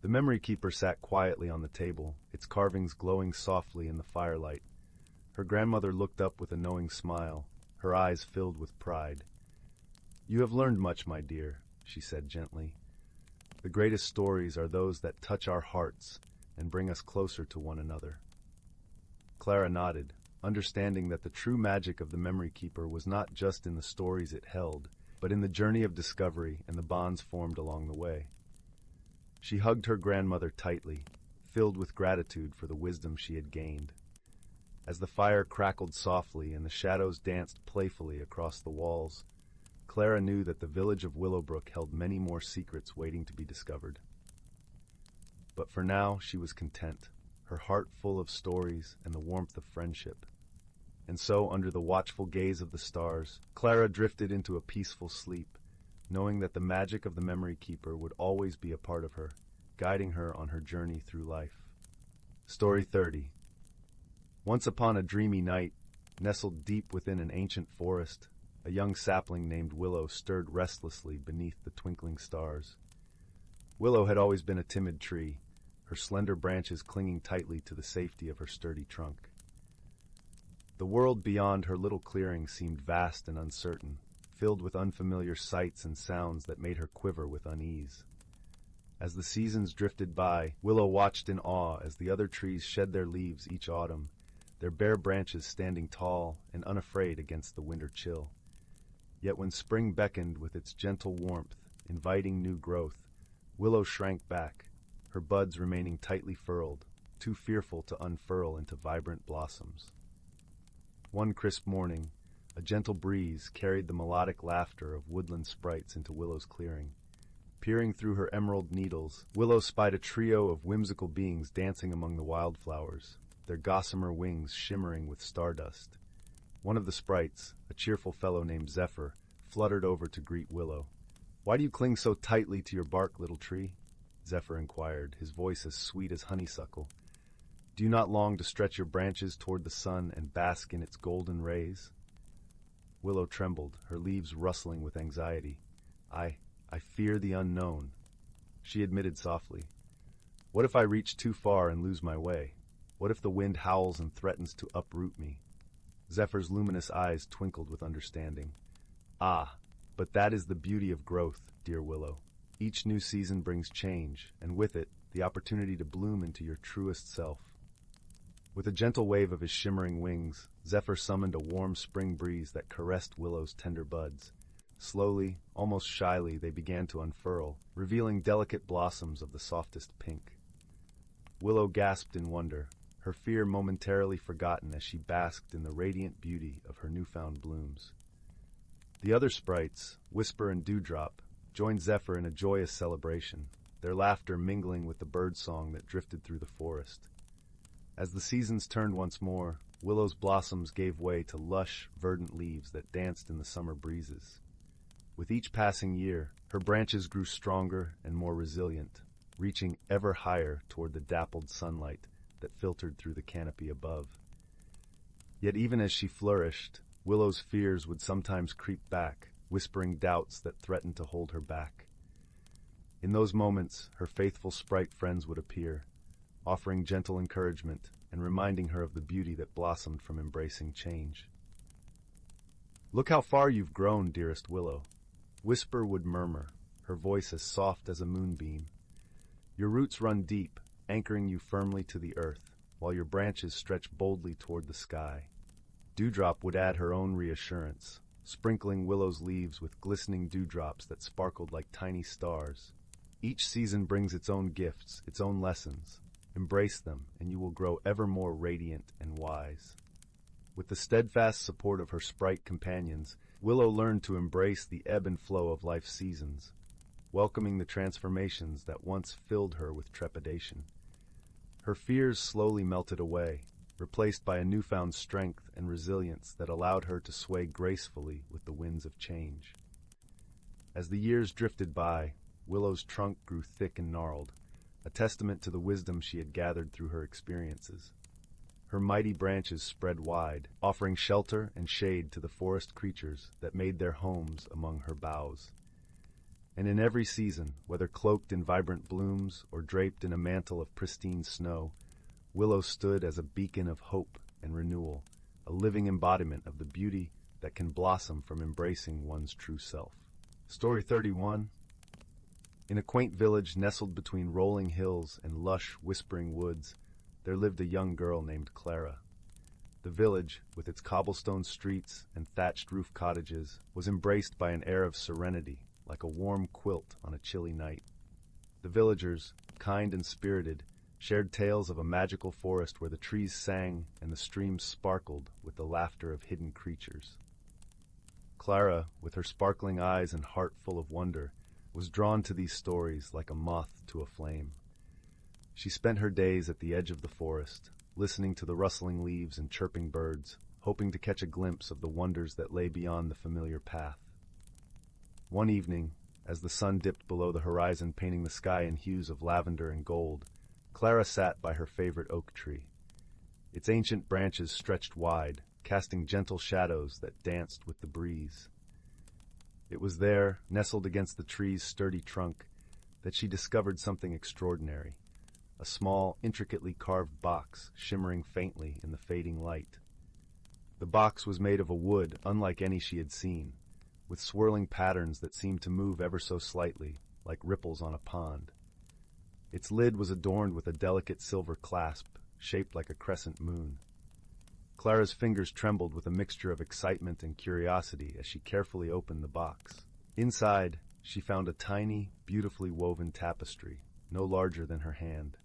The Memory Keeper sat quietly on the table, its carvings glowing softly in the firelight. Her grandmother looked up with a knowing smile, her eyes filled with pride. "You have learned much, my dear," she said gently. "The greatest stories are those that touch our hearts and bring us closer to one another." Clara nodded, understanding that the true magic of the Memory Keeper was not just in the stories it held, but in the journey of discovery and the bonds formed along the way. She hugged her grandmother tightly, filled with gratitude for the wisdom she had gained. As the fire crackled softly and the shadows danced playfully across the walls, Clara knew that the village of Willowbrook held many more secrets waiting to be discovered. But for now, she was content, her heart full of stories and the warmth of friendship. And so, under the watchful gaze of the stars, Clara drifted into a peaceful sleep, knowing that the magic of the Memory Keeper would always be a part of her, guiding her on her journey through life. Story 30. Once upon a dreamy night, nestled deep within an ancient forest, a young sapling named Willow stirred restlessly beneath the twinkling stars. Willow had always been a timid tree, her slender branches clinging tightly to the safety of her sturdy trunk. The world beyond her little clearing seemed vast and uncertain, filled with unfamiliar sights and sounds that made her quiver with unease. As the seasons drifted by, Willow watched in awe as the other trees shed their leaves each autumn, their bare branches standing tall and unafraid against the winter chill. Yet when spring beckoned with its gentle warmth, inviting new growth, Willow shrank back, her buds remaining tightly furled, too fearful to unfurl into vibrant blossoms. One crisp morning, a gentle breeze carried the melodic laughter of woodland sprites into Willow's clearing. Peering through her emerald needles, Willow spied a trio of whimsical beings dancing among the wildflowers, their gossamer wings shimmering with stardust. One of the sprites, a cheerful fellow named Zephyr, fluttered over to greet Willow. "Why do you cling so tightly to your bark, little tree?" Zephyr inquired, his voice as sweet as honeysuckle. "Do you not long to stretch your branches toward the sun and bask in its golden rays?" Willow trembled, her leaves rustling with anxiety. I fear the unknown," she admitted softly. "What if I reach too far and lose my way? What if the wind howls and threatens to uproot me?" Zephyr's luminous eyes twinkled with understanding. "Ah, but that is the beauty of growth, dear Willow. Each new season brings change, and with it, the opportunity to bloom into your truest self." With a gentle wave of his shimmering wings, Zephyr summoned a warm spring breeze that caressed Willow's tender buds. Slowly, almost shyly, they began to unfurl, revealing delicate blossoms of the softest pink. Willow gasped in wonder, her fear momentarily forgotten as she basked in the radiant beauty of her newfound blooms. The other sprites, Whisper and Dewdrop, joined Zephyr in a joyous celebration, their laughter mingling with the birdsong that drifted through the forest. As the seasons turned once more, Willow's blossoms gave way to lush, verdant leaves that danced in the summer breezes. With each passing year, her branches grew stronger and more resilient, reaching ever higher toward the dappled sunlight that filtered through the canopy above. Yet even as she flourished, Willow's fears would sometimes creep back, whispering doubts that threatened to hold her back. In those moments, her faithful sprite friends would appear, offering gentle encouragement and reminding her of the beauty that blossomed from embracing change. "Look how far you've grown, dearest Willow," Whisper would murmur, her voice as soft as a moonbeam. "Your roots run deep, anchoring you firmly to the earth, while your branches stretch boldly toward the sky." Dewdrop would add her own reassurance, sprinkling Willow's leaves with glistening dewdrops that sparkled like tiny stars. "Each season brings its own gifts, its own lessons. Embrace them, and you will grow ever more radiant and wise." With the steadfast support of her sprite companions, Willow learned to embrace the ebb and flow of life's seasons, welcoming the transformations that once filled her with trepidation. Her fears slowly melted away, replaced by a newfound strength and resilience that allowed her to sway gracefully with the winds of change. As the years drifted by, Willow's trunk grew thick and gnarled, a testament to the wisdom she had gathered through her experiences. Her mighty branches spread wide, offering shelter and shade to the forest creatures that made their homes among her boughs. And in every season, whether cloaked in vibrant blooms or draped in a mantle of pristine snow, Willow stood as a beacon of hope and renewal, a living embodiment of the beauty that can blossom from embracing one's true self. Story 31. In a quaint village nestled between rolling hills and lush, whispering woods, there lived a young girl named Clara. The village, with its cobblestone streets and thatched roof cottages, was embraced by an air of serenity, like a warm quilt on a chilly night. The villagers, kind and spirited, shared tales of a magical forest where the trees sang and the streams sparkled with the laughter of hidden creatures. Clara, with her sparkling eyes and heart full of wonder, was drawn to these stories like a moth to a flame. She spent her days at the edge of the forest, listening to the rustling leaves and chirping birds, hoping to catch a glimpse of the wonders that lay beyond the familiar path. One evening, as the sun dipped below the horizon painting the sky in hues of lavender and gold, Clara sat by her favorite oak tree. Its ancient branches stretched wide, casting gentle shadows that danced with the breeze. It was there, nestled against the tree's sturdy trunk, that she discovered something extraordinary. A small, intricately carved box shimmering faintly in the fading light. The box was made of a wood unlike any she had seen, with swirling patterns that seemed to move ever so slightly, like ripples on a pond. Its lid was adorned with a delicate silver clasp, shaped like a crescent moon. Clara's fingers trembled with a mixture of excitement and curiosity as she carefully opened the box. Inside, she found a tiny, beautifully woven tapestry, no larger than her hand.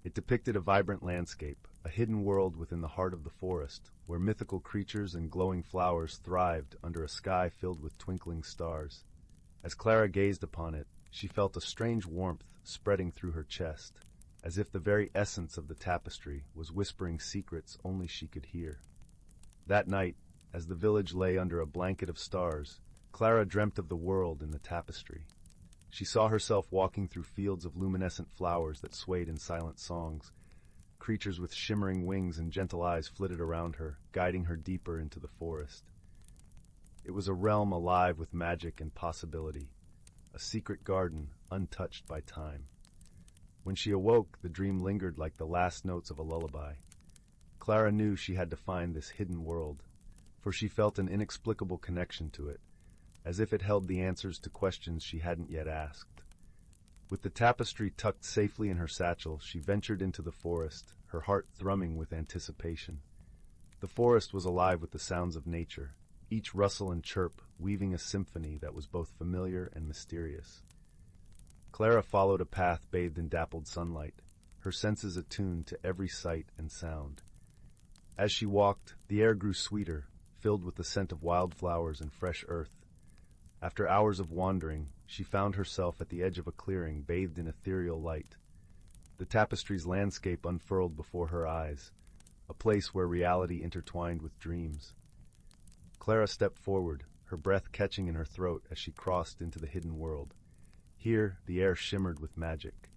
It depicted a vibrant landscape, a hidden world within the heart of the forest, where mythical creatures and glowing flowers thrived under a sky filled with twinkling stars. As Clara gazed upon it, she felt a strange warmth spreading through her chest, as if the very essence of the tapestry was whispering secrets only she could hear. That night, as the village lay under a blanket of stars, Clara dreamt of the world in the tapestry. She saw herself walking through fields of luminescent flowers that swayed in silent songs. Creatures with shimmering wings and gentle eyes flitted around her, guiding her deeper into the forest. It was a realm alive with magic and possibility, a secret garden untouched by time. When she awoke, the dream lingered like the last notes of a lullaby. Clara knew she had to find this hidden world, for she felt an inexplicable connection to it, as if it held the answers to questions she hadn't yet asked. With the tapestry tucked safely in her satchel, she ventured into the forest, her heart thrumming with anticipation. The forest was alive with the sounds of nature, each rustle and chirp weaving a symphony that was both familiar and mysterious. Clara followed a path bathed in dappled sunlight, her senses attuned to every sight and sound. As she walked, the air grew sweeter, filled with the scent of wildflowers and fresh earth. After hours of wandering, she found herself at the edge of a clearing bathed in ethereal light. The tapestry's landscape unfurled before her eyes, a place where reality intertwined with dreams. Clara stepped forward, her breath catching in her throat as she crossed into the hidden world. Here, the air shimmered with magic.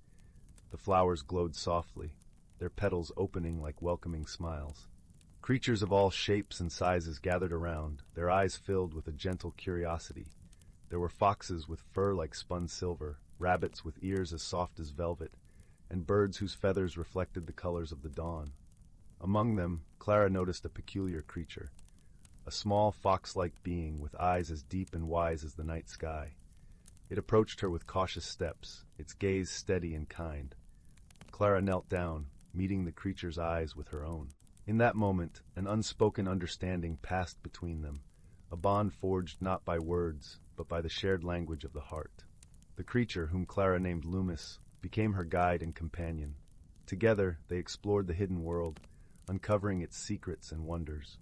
The flowers glowed softly, their petals opening like welcoming smiles. Creatures of all shapes and sizes gathered around, their eyes filled with a gentle curiosity. There were foxes with fur like spun silver, rabbits with ears as soft as velvet, and birds whose feathers reflected the colors of the dawn. Among them, Clara noticed a peculiar creature, a small fox-like being with eyes as deep and wise as the night sky. It approached her with cautious steps, its gaze steady and kind. Clara knelt down, meeting the creature's eyes with her own. In that moment, an unspoken understanding passed between them, a bond forged not by words, but by the shared language of the heart. The creature, whom Clara named Loomis, became her guide and companion. Together, they explored the hidden world, uncovering its secrets and wonders.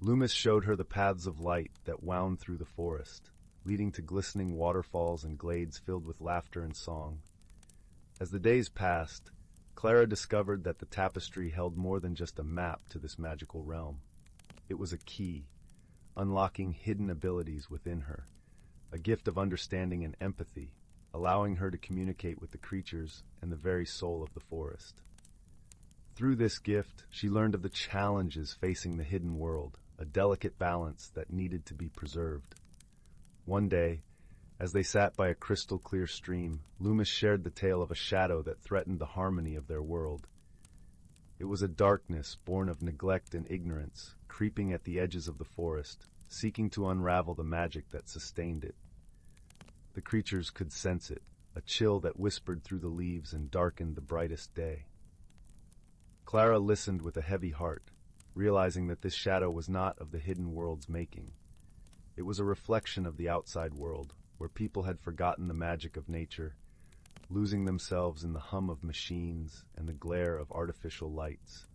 Loomis showed her the paths of light that wound through the forest, leading to glistening waterfalls and glades filled with laughter and song. As the days passed, Clara discovered that the tapestry held more than just a map to this magical realm. It was a key, unlocking hidden abilities within her, a gift of understanding and empathy, allowing her to communicate with the creatures and the very soul of the forest. Through this gift, she learned of the challenges facing the hidden world, a delicate balance that needed to be preserved. One day, as they sat by a crystal-clear stream, Loomis shared the tale of a shadow that threatened the harmony of their world. It was a darkness born of neglect and ignorance, creeping at the edges of the forest, seeking to unravel the magic that sustained it. The creatures could sense it, a chill that whispered through the leaves and darkened the brightest day. Clara listened with a heavy heart, realizing that this shadow was not of the hidden world's making. It was a reflection of the outside world, where people had forgotten the magic of nature, losing themselves in the hum of machines and the glare of artificial lights.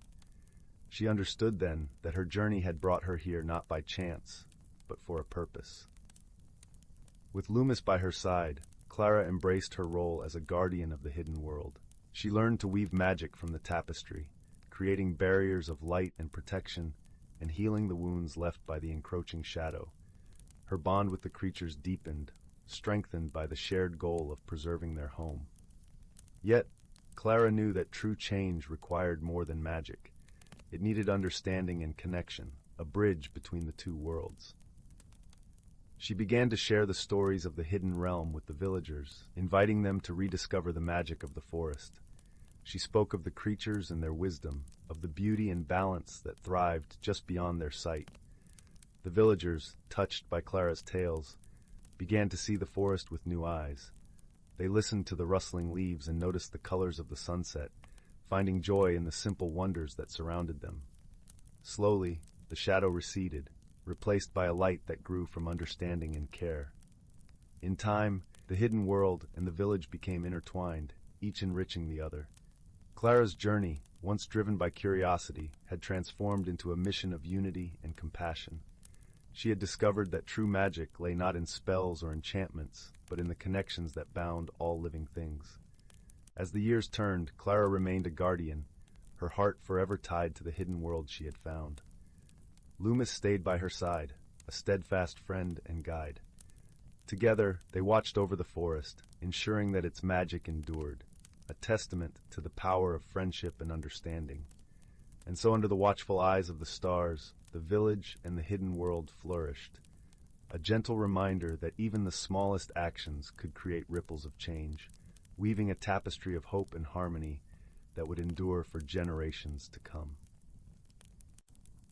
She understood then that her journey had brought her here not by chance, but for a purpose. With Loomis by her side, Clara embraced her role as a guardian of the hidden world. She learned to weave magic from the tapestry, creating barriers of light and protection, and healing the wounds left by the encroaching shadow. Her bond with the creatures deepened, strengthened by the shared goal of preserving their home. Yet, Clara knew that true change required more than magic. It needed understanding and connection, a bridge between the two worlds. She began to share the stories of the hidden realm with the villagers, inviting them to rediscover the magic of the forest. She spoke of the creatures and their wisdom, of the beauty and balance that thrived just beyond their sight. The villagers, touched by Clara's tales, began to see the forest with new eyes. They listened to the rustling leaves and noticed the colors of the sunset, finding joy in the simple wonders that surrounded them. Slowly, the shadow receded, replaced by a light that grew from understanding and care. In time, the hidden world and the village became intertwined, each enriching the other. Clara's journey, once driven by curiosity, had transformed into a mission of unity and compassion. She had discovered that true magic lay not in spells or enchantments, but in the connections that bound all living things. As the years turned, Clara remained a guardian, her heart forever tied to the hidden world she had found. Loomis stayed by her side, a steadfast friend and guide. Together, they watched over the forest, ensuring that its magic endured, a testament to the power of friendship and understanding. And so under the watchful eyes of the stars, the village and the hidden world flourished, a gentle reminder that even the smallest actions could create ripples of change, weaving a tapestry of hope and harmony that would endure for generations to come.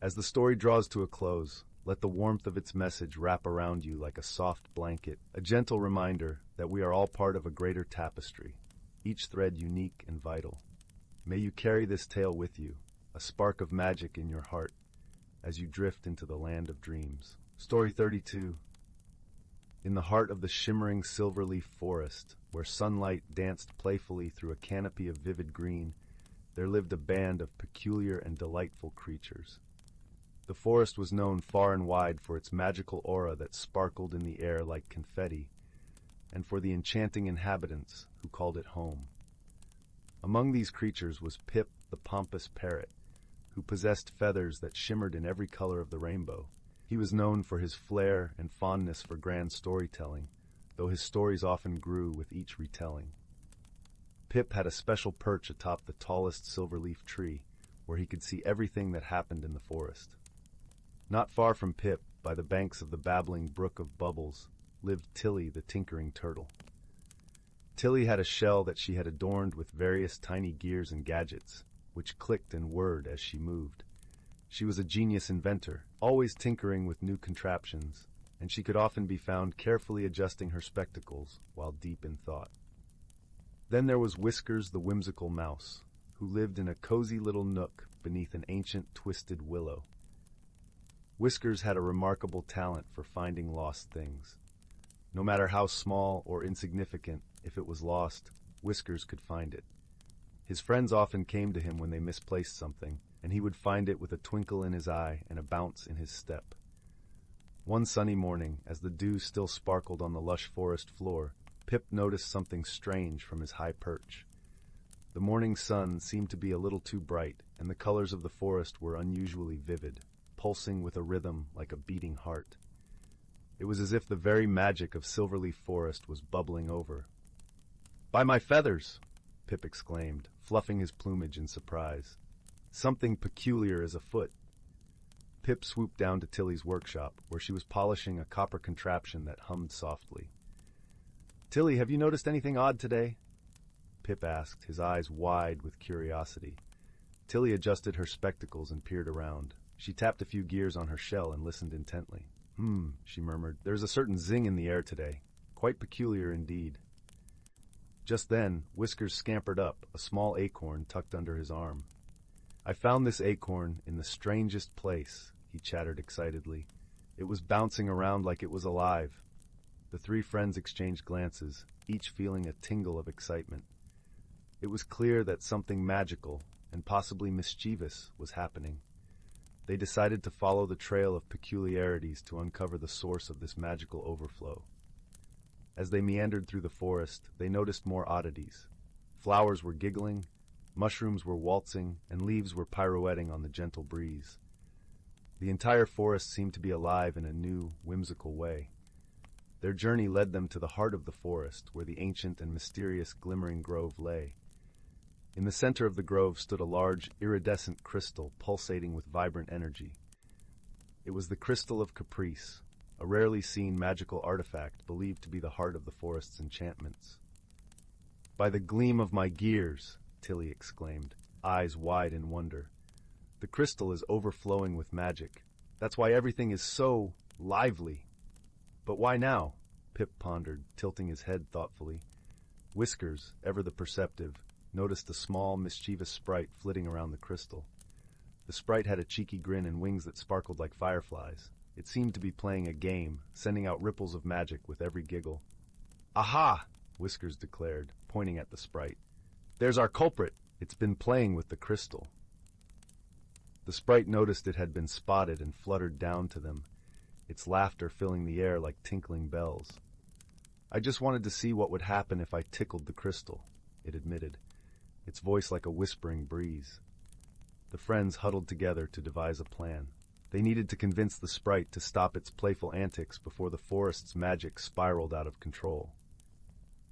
As the story draws to a close, let the warmth of its message wrap around you like a soft blanket, a gentle reminder that we are all part of a greater tapestry, each thread unique and vital. May you carry this tale with you, a spark of magic in your heart, as you drift into the land of dreams. Story 32. In the heart of the shimmering silverleaf forest, where sunlight danced playfully through a canopy of vivid green, there lived a band of peculiar and delightful creatures. The forest was known far and wide for its magical aura that sparkled in the air like confetti, and for the enchanting inhabitants who called it home. Among these creatures was Pip the pompous parrot, who possessed feathers that shimmered in every color of the rainbow. He was known for his flair and fondness for grand storytelling, though his stories often grew with each retelling. Pip had a special perch atop the tallest silverleaf tree, where he could see everything that happened in the forest. Not far from Pip, by the banks of the babbling brook of bubbles, lived Tilly the tinkering turtle. Tilly had a shell that she had adorned with various tiny gears and gadgets, which clicked and whirred as she moved. She was a genius inventor, always tinkering with new contraptions, and she could often be found carefully adjusting her spectacles while deep in thought. Then there was Whiskers the whimsical mouse, who lived in a cozy little nook beneath an ancient twisted willow. Whiskers had a remarkable talent for finding lost things. No matter how small or insignificant, if it was lost, Whiskers could find it. His friends often came to him when they misplaced something, and he would find it with a twinkle in his eye and a bounce in his step. One sunny morning, as the dew still sparkled on the lush forest floor, Pip noticed something strange from his high perch. The morning sun seemed to be a little too bright, and the colors of the forest were unusually vivid, pulsing with a rhythm like a beating heart. It was as if the very magic of Silverleaf Forest was bubbling over. "By my feathers!" Pip exclaimed, fluffing his plumage in surprise. "Something peculiar is afoot." Pip swooped down to Tilly's workshop, where she was polishing a copper contraption that hummed softly. "Tilly, have you noticed anything odd today?" Pip asked, his eyes wide with curiosity. Tilly adjusted her spectacles and peered around. She tapped a few gears on her shell and listened intently. She murmured. "There's a certain zing in the air today. Quite peculiar indeed." Just then, Whiskers scampered up, a small acorn tucked under his arm. "I found this acorn in the strangest place," he chattered excitedly. "It was bouncing around like it was alive." The three friends exchanged glances, each feeling a tingle of excitement. It was clear that something magical, and possibly mischievous, was happening. They decided to follow the trail of peculiarities to uncover the source of this magical overflow. As they meandered through the forest, they noticed more oddities. Flowers were giggling, mushrooms were waltzing, and leaves were pirouetting on the gentle breeze. The entire forest seemed to be alive in a new, whimsical way. Their journey led them to the heart of the forest, where the ancient and mysterious glimmering grove lay. In the center of the grove stood a large, iridescent crystal pulsating with vibrant energy. It was the Crystal of Caprice, a rarely seen magical artifact believed to be the heart of the forest's enchantments. "By the gleam of my gears," Tilly exclaimed, eyes wide in wonder. "The crystal is overflowing with magic. That's why everything is so lively." "But why now?" Pip pondered, tilting his head thoughtfully. Whiskers, ever the perceptive, noticed a small, mischievous sprite flitting around the crystal. The sprite had a cheeky grin and wings that sparkled like fireflies. It seemed to be playing a game, sending out ripples of magic with every giggle. "Aha!" Whiskers declared, pointing at the sprite. "There's our culprit. It's been playing with the crystal." The sprite noticed it had been spotted and fluttered down to them, its laughter filling the air like tinkling bells. "I just wanted to see what would happen if I tickled the crystal," it admitted, its voice like a whispering breeze. The friends huddled together to devise a plan. They needed to convince the sprite to stop its playful antics before the forest's magic spiraled out of control.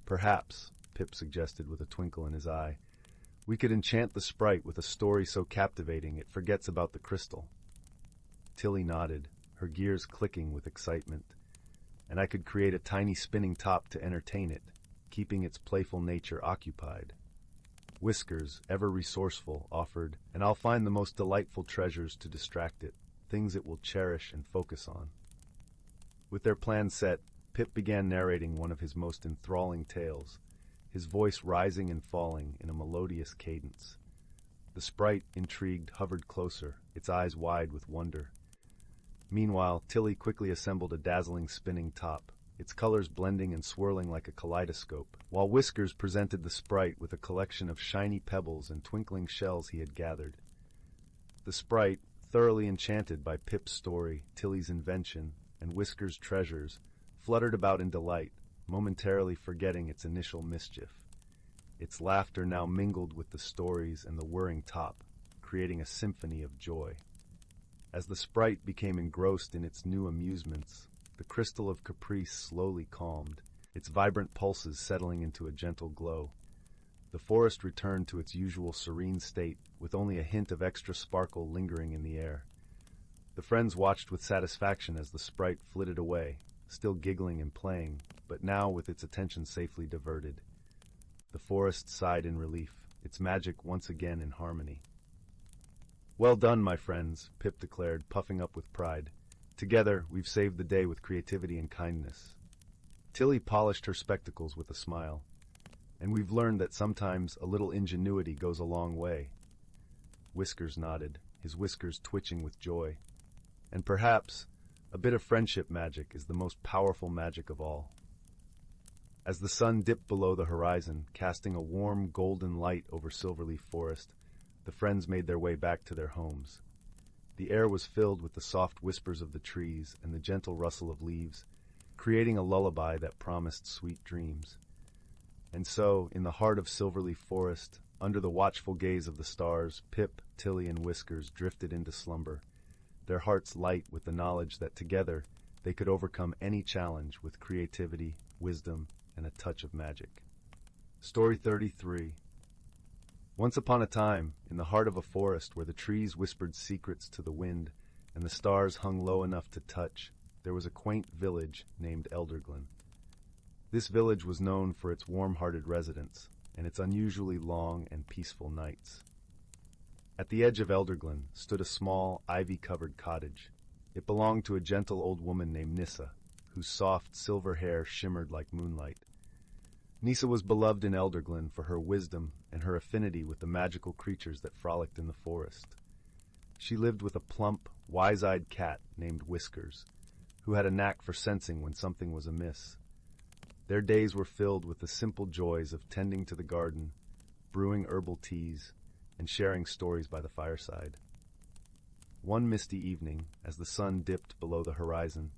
Perhaps, Pip suggested with a twinkle in his eye, we could enchant the sprite with a story so captivating it forgets about the crystal. Tilly nodded, her gears clicking with excitement, and I could create a tiny spinning top to entertain it, keeping its playful nature occupied. Whiskers, ever resourceful, offered, and I'll find the most delightful treasures to distract it, things it will cherish and focus on. With their plan set, Pip began narrating one of his most enthralling tales, his voice rising and falling in a melodious cadence. The sprite, intrigued, hovered closer, its eyes wide with wonder. Meanwhile, Tilly quickly assembled a dazzling spinning top, its colors blending and swirling like a kaleidoscope, while Whiskers presented the sprite with a collection of shiny pebbles and twinkling shells he had gathered. The sprite, thoroughly enchanted by Pip's story, Tilly's invention, and Whiskers' treasures, fluttered about in delight, momentarily forgetting its initial mischief. Its laughter now mingled with the stories and the whirring top, creating a symphony of joy. As the sprite became engrossed in its new amusements, the crystal of caprice slowly calmed, its vibrant pulses settling into a gentle glow. The forest returned to its usual serene state, with only a hint of extra sparkle lingering in the air. The friends watched with satisfaction as the sprite flitted away, still giggling and playing, but now with its attention safely diverted. The forest sighed in relief, its magic once again in harmony. "Well done, my friends," Pip declared, puffing up with pride. "Together, we've saved the day with creativity and kindness." Tilly polished her spectacles with a smile. "And we've learned that sometimes a little ingenuity goes a long way." Whiskers nodded, his whiskers twitching with joy. "And perhaps a bit of friendship magic is the most powerful magic of all." As the sun dipped below the horizon, casting a warm, golden light over Silverleaf Forest, the friends made their way back to their homes. The air was filled with the soft whispers of the trees and the gentle rustle of leaves, creating a lullaby that promised sweet dreams. And so, in the heart of Silverleaf Forest, under the watchful gaze of the stars, Pip, Tilly, and Whiskers drifted into slumber, their hearts light with the knowledge that together they could overcome any challenge with creativity, wisdom, and a touch of magic. Story 33. Once upon a time, in the heart of a forest where the trees whispered secrets to the wind and the stars hung low enough to touch, there was a quaint village named Elderglen. This village was known for its warm-hearted residents and its unusually long and peaceful nights. At the edge of Elderglen stood a small, ivy-covered cottage. It belonged to a gentle old woman named Nissa, whose soft silver hair shimmered like moonlight. Nissa was beloved in Elderglen for her wisdom and her affinity with the magical creatures that frolicked in the forest. She lived with a plump, wise-eyed cat named Whiskers, who had a knack for sensing when something was amiss. Their days were filled with the simple joys of tending to the garden, brewing herbal teas, and sharing stories by the fireside. One misty evening, as the sun dipped below the horizon,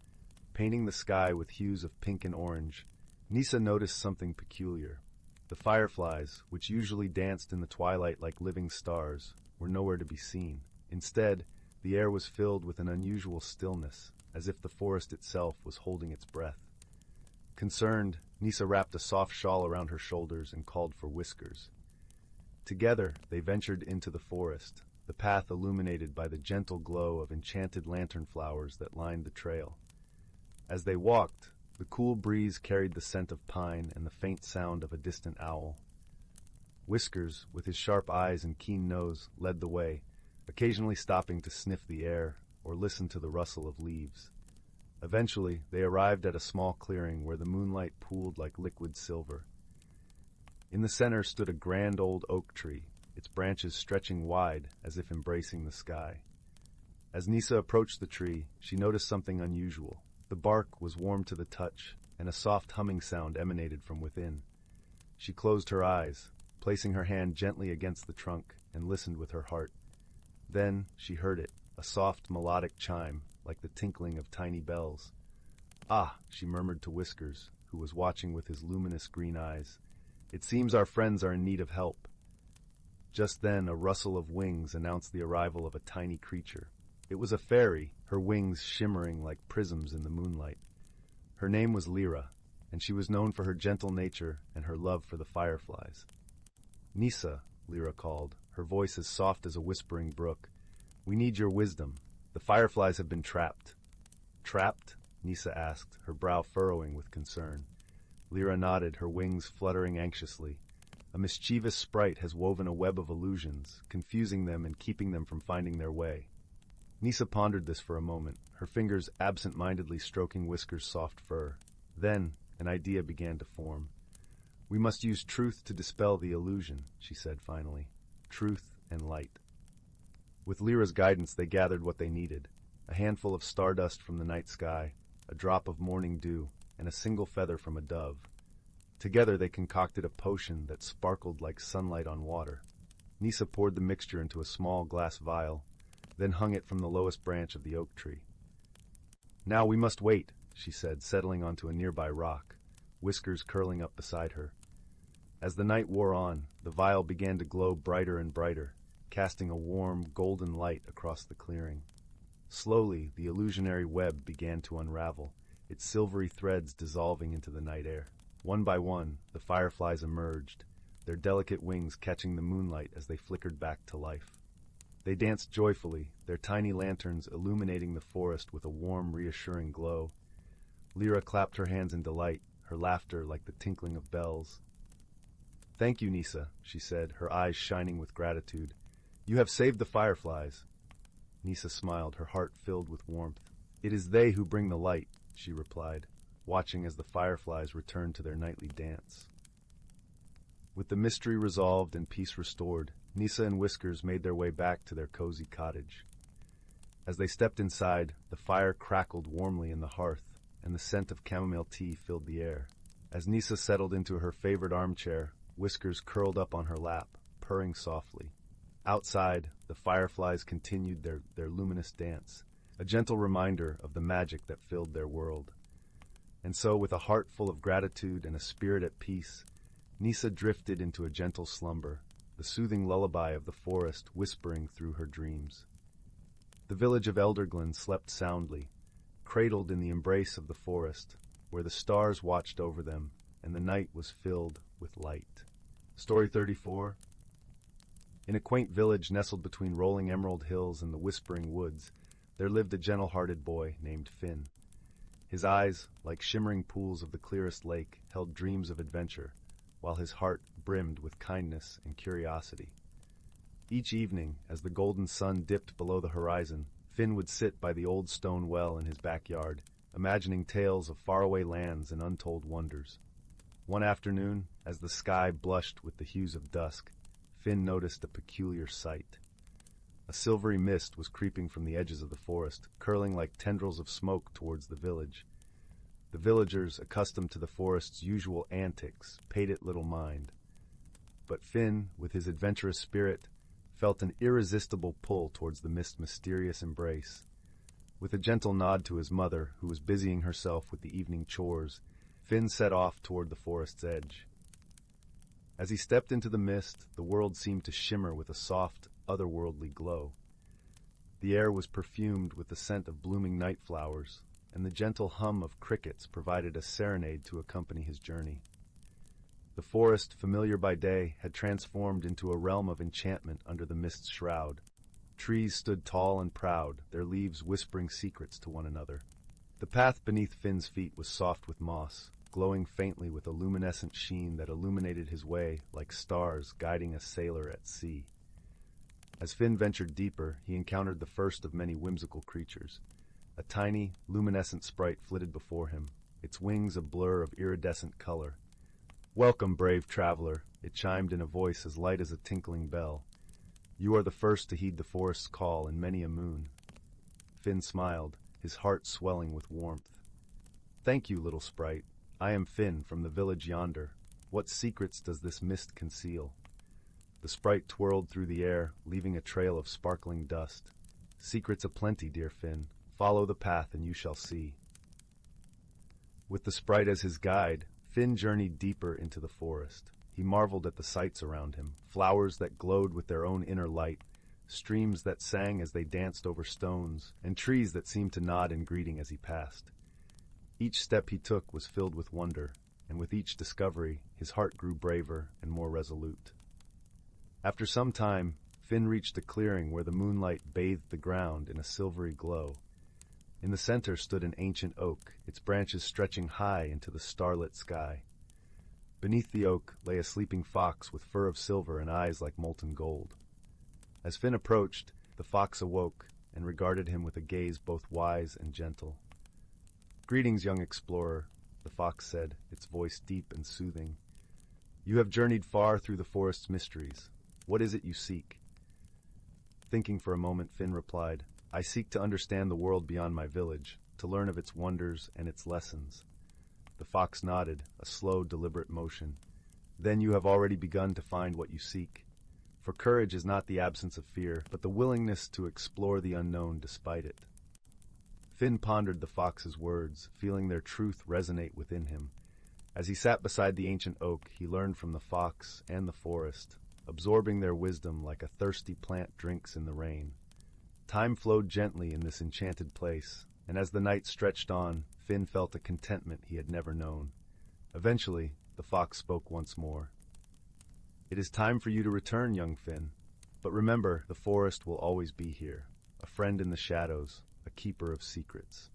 painting the sky with hues of pink and orange, Nissa noticed something peculiar. The fireflies, which usually danced in the twilight like living stars, were nowhere to be seen. Instead, the air was filled with an unusual stillness, as if the forest itself was holding its breath. Concerned, Nissa wrapped a soft shawl around her shoulders and called for Whiskers. Together, they ventured into the forest, the path illuminated by the gentle glow of enchanted lantern flowers that lined the trail. As they walked, the cool breeze carried the scent of pine and the faint sound of a distant owl. Whiskers, with his sharp eyes and keen nose, led the way, occasionally stopping to sniff the air or listen to the rustle of leaves. Eventually, they arrived at a small clearing where the moonlight pooled like liquid silver. In the center stood a grand old oak tree, its branches stretching wide as if embracing the sky. As Nissa approached the tree, she noticed something unusual. The bark was warm to the touch, and a soft humming sound emanated from within. She closed her eyes, placing her hand gently against the trunk, and listened with her heart. Then she heard it, a soft melodic chime, like the tinkling of tiny bells. "Ah," she murmured to Whiskers, who was watching with his luminous green eyes. "It seems our friends are in need of help." Just then a rustle of wings announced the arrival of a tiny creature. It was a fairy, her wings shimmering like prisms in the moonlight. Her name was Lyra, and she was known for her gentle nature and her love for the fireflies. "Nisa," Lyra called, her voice as soft as a whispering brook. "We need your wisdom. The fireflies have been trapped." "Trapped?" Nisa asked, her brow furrowing with concern. Lyra nodded, her wings fluttering anxiously. "A mischievous sprite has woven a web of illusions, confusing them and keeping them from finding their way." Nisa pondered this for a moment, her fingers absent-mindedly stroking Whisker's soft fur. Then, an idea began to form. "We must use truth to dispel the illusion," she said finally. "Truth and light." With Lyra's guidance, they gathered what they needed: a handful of stardust from the night sky, a drop of morning dew, and a single feather from a dove. Together they concocted a potion that sparkled like sunlight on water. Nisa poured the mixture into a small glass vial, then hung it from the lowest branch of the oak tree. "Now we must wait," she said, settling onto a nearby rock, Whiskers curling up beside her. As the night wore on, the vial began to glow brighter and brighter, casting a warm, golden light across the clearing. Slowly, the illusionary web began to unravel, its silvery threads dissolving into the night air. One by one, the fireflies emerged, their delicate wings catching the moonlight as they flickered back to life. They danced joyfully, their tiny lanterns illuminating the forest with a warm, reassuring glow. Lyra clapped her hands in delight, her laughter like the tinkling of bells. "Thank you, Nisa," she said, her eyes shining with gratitude. "You have saved the fireflies." Nisa smiled, her heart filled with warmth. "It is they who bring the light," she replied, watching as the fireflies returned to their nightly dance. With the mystery resolved and peace restored, Nisa and Whiskers made their way back to their cozy cottage. As they stepped inside, the fire crackled warmly in the hearth, and the scent of chamomile tea filled the air. As Nisa settled into her favorite armchair, Whiskers curled up on her lap, purring softly. Outside, the fireflies continued their luminous dance, a gentle reminder of the magic that filled their world. And so, with a heart full of gratitude and a spirit at peace, Nisa drifted into a gentle slumber, the soothing lullaby of the forest whispering through her dreams. The village of Elderglen slept soundly, cradled in the embrace of the forest, where the stars watched over them and the night was filled with light. Story 34. In a quaint village nestled between rolling emerald hills and the whispering woods, there lived a gentle-hearted boy named Finn. His eyes, like shimmering pools of the clearest lake, held dreams of adventure, while his heart brimmed with kindness and curiosity. Each evening, as the golden sun dipped below the horizon, Finn would sit by the old stone well in his backyard, imagining tales of faraway lands and untold wonders. One afternoon, as the sky blushed with the hues of dusk, Finn noticed a peculiar sight. A silvery mist was creeping from the edges of the forest, curling like tendrils of smoke towards the village. The villagers, accustomed to the forest's usual antics, paid it little mind. But Finn, with his adventurous spirit, felt an irresistible pull towards the mist's mysterious embrace. With a gentle nod to his mother, who was busying herself with the evening chores, Finn set off toward the forest's edge. As he stepped into the mist, the world seemed to shimmer with a soft, otherworldly glow. The air was perfumed with the scent of blooming night flowers, and the gentle hum of crickets provided a serenade to accompany his journey. The forest, familiar by day, had transformed into a realm of enchantment under the mist's shroud. Trees stood tall and proud, their leaves whispering secrets to one another. The path beneath Finn's feet was soft with moss, glowing faintly with a luminescent sheen that illuminated his way like stars guiding a sailor at sea. As Finn ventured deeper, he encountered the first of many whimsical creatures. A tiny, luminescent sprite flitted before him, its wings a blur of iridescent color. "Welcome, brave traveler," it chimed in a voice as light as a tinkling bell. "You are the first to heed the forest's call in many a moon." Finn smiled, his heart swelling with warmth. "Thank you, little sprite. I am Finn from the village yonder. What secrets does this mist conceal?" The sprite twirled through the air, leaving a trail of sparkling dust. "Secrets aplenty, dear Finn. Follow the path and you shall see." With the sprite as his guide, Finn journeyed deeper into the forest. He marveled at the sights around him, flowers that glowed with their own inner light, streams that sang as they danced over stones, and trees that seemed to nod in greeting as he passed. Each step he took was filled with wonder, and with each discovery, his heart grew braver and more resolute. After some time, Finn reached a clearing where the moonlight bathed the ground in a silvery glow. In the center stood an ancient oak, its branches stretching high into the starlit sky. Beneath the oak lay a sleeping fox with fur of silver and eyes like molten gold. As Finn approached, the fox awoke and regarded him with a gaze both wise and gentle. "Greetings, young explorer," the fox said, its voice deep and soothing. "You have journeyed far through the forest's mysteries. What is it you seek?" Thinking for a moment, Finn replied, "I seek to understand the world beyond my village, to learn of its wonders and its lessons." The fox nodded, a slow, deliberate motion. "Then you have already begun to find what you seek. For courage is not the absence of fear, but the willingness to explore the unknown despite it." Finn pondered the fox's words, feeling their truth resonate within him. As he sat beside the ancient oak, he learned from the fox and the forest, absorbing their wisdom like a thirsty plant drinks in the rain. Time flowed gently in this enchanted place, and as the night stretched on, Finn felt a contentment he had never known. Eventually, the fox spoke once more. "It is time for you to return, young Finn. But remember, the forest will always be here, a friend in the shadows, a keeper of secrets."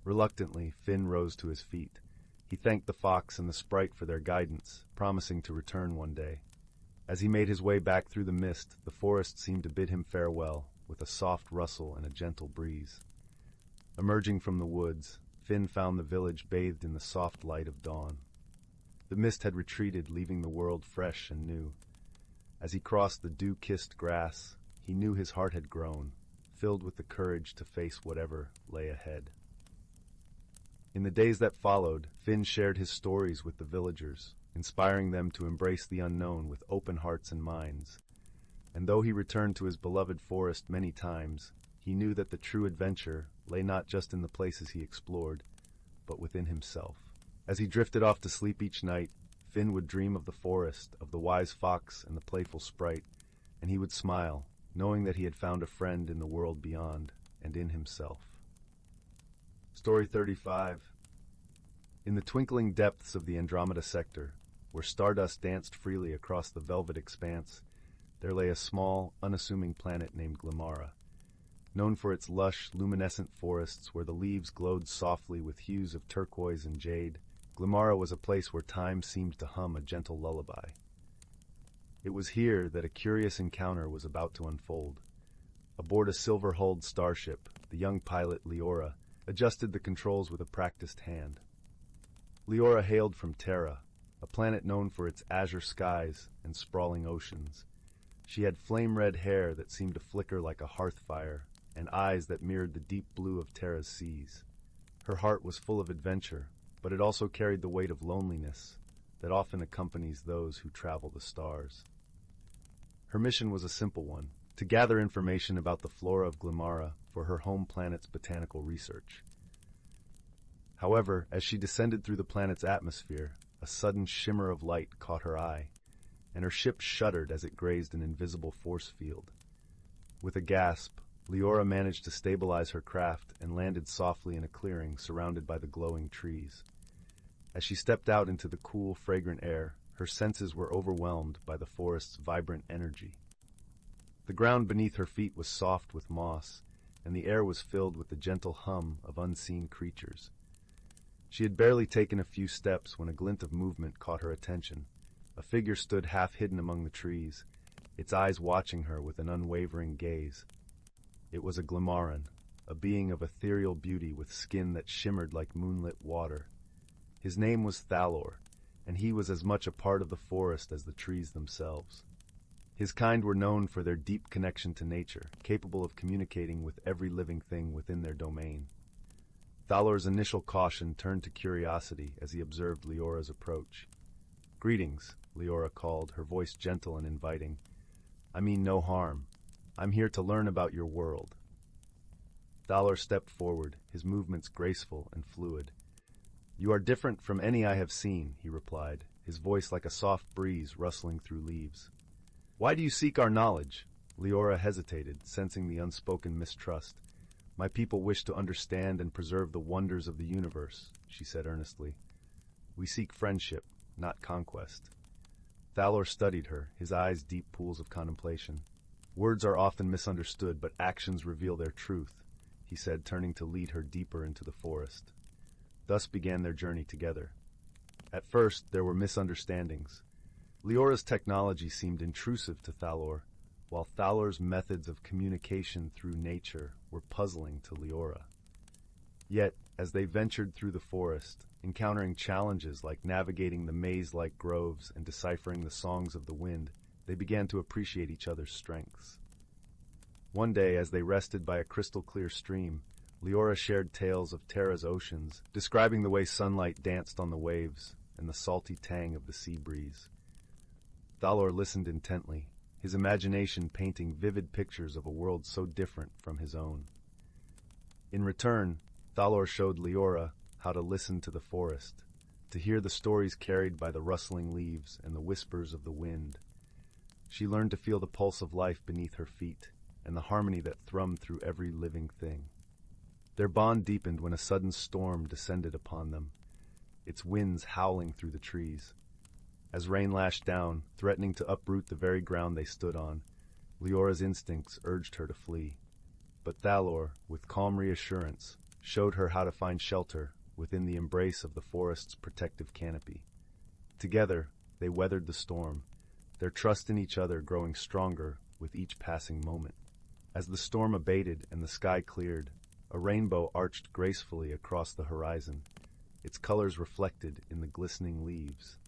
Reluctantly, Finn rose to his feet. He thanked the fox and the sprite for their guidance, promising to return one day. As he made his way back through the mist, the forest seemed to bid him farewell, with a soft rustle and a gentle breeze. Emerging from the woods, Finn found the village bathed in the soft light of dawn. The mist had retreated, leaving the world fresh and new. As he crossed the dew-kissed grass, he knew his heart had grown, filled with the courage to face whatever lay ahead. In the days that followed, Finn shared his stories with the villagers, inspiring them to embrace the unknown with open hearts and minds. And though he returned to his beloved forest many times, he knew that the true adventure lay not just in the places he explored, but within himself. As he drifted off to sleep each night, Finn would dream of the forest, of the wise fox and the playful sprite, and he would smile, knowing that he had found a friend in the world beyond and in himself. Story 35. In the twinkling depths of the Andromeda sector, where stardust danced freely across the velvet expanse, there lay a small, unassuming planet named Glimara. Known for its lush, luminescent forests where the leaves glowed softly with hues of turquoise and jade, Glimara was a place where time seemed to hum a gentle lullaby. It was here that a curious encounter was about to unfold. Aboard a silver-hulled starship, the young pilot, Leora, adjusted the controls with a practiced hand. Leora hailed from Terra, a planet known for its azure skies and sprawling oceans. She had flame-red hair that seemed to flicker like a hearth fire, and eyes that mirrored the deep blue of Terra's seas. Her heart was full of adventure, but it also carried the weight of loneliness that often accompanies those who travel the stars. Her mission was a simple one, to gather information about the flora of Glimara for her home planet's botanical research. However, as she descended through the planet's atmosphere, a sudden shimmer of light caught her eye, and her ship shuddered as it grazed an invisible force field. With a gasp, Leora managed to stabilize her craft and landed softly in a clearing surrounded by the glowing trees. As she stepped out into the cool, fragrant air, her senses were overwhelmed by the forest's vibrant energy. The ground beneath her feet was soft with moss, and the air was filled with the gentle hum of unseen creatures. She had barely taken a few steps when a glint of movement caught her attention. A figure stood half hidden among the trees, its eyes watching her with an unwavering gaze. It was a Glimaran, a being of ethereal beauty with skin that shimmered like moonlit water. His name was Thalor, and he was as much a part of the forest as the trees themselves. His kind were known for their deep connection to nature, capable of communicating with every living thing within their domain. Thalor's initial caution turned to curiosity as he observed Leora's approach. "Greetings," Leora called, her voice gentle and inviting. "I mean no harm. I'm here to learn about your world." Thalor stepped forward, his movements graceful and fluid. "You are different from any I have seen," he replied, his voice like a soft breeze rustling through leaves. "Why do you seek our knowledge? Leora hesitated, sensing the unspoken mistrust. "My people wish to understand and preserve the wonders of the universe," she said earnestly. "We seek friendship, not conquest." Thalor studied her, his eyes deep pools of contemplation. "Words are often misunderstood, but actions reveal their truth," he said, turning to lead her deeper into the forest. Thus began their journey together. At first, there were misunderstandings. Leora's technology seemed intrusive to Thalor, while Thalor's methods of communication through nature were puzzling to Leora. Yet, as they ventured through the forest, encountering challenges like navigating the maze-like groves and deciphering the songs of the wind, they began to appreciate each other's strengths. One day, as they rested by a crystal-clear stream, Leora shared tales of Terra's oceans, describing the way sunlight danced on the waves and the salty tang of the sea breeze. Thalor listened intently, his imagination painting vivid pictures of a world so different from his own. In return, Thalor showed Leora how to listen to the forest, to hear the stories carried by the rustling leaves and the whispers of the wind. She learned to feel the pulse of life beneath her feet and the harmony that thrummed through every living thing. Their bond deepened when a sudden storm descended upon them, its winds howling through the trees. As rain lashed down, threatening to uproot the very ground they stood on, Leora's instincts urged her to flee. But Thalor, with calm reassurance, showed her how to find shelter within the embrace of the forest's protective canopy. Together, they weathered the storm, their trust in each other growing stronger with each passing moment. As the storm abated and the sky cleared, a rainbow arched gracefully across the horizon, its colors reflected in the glistening leaves.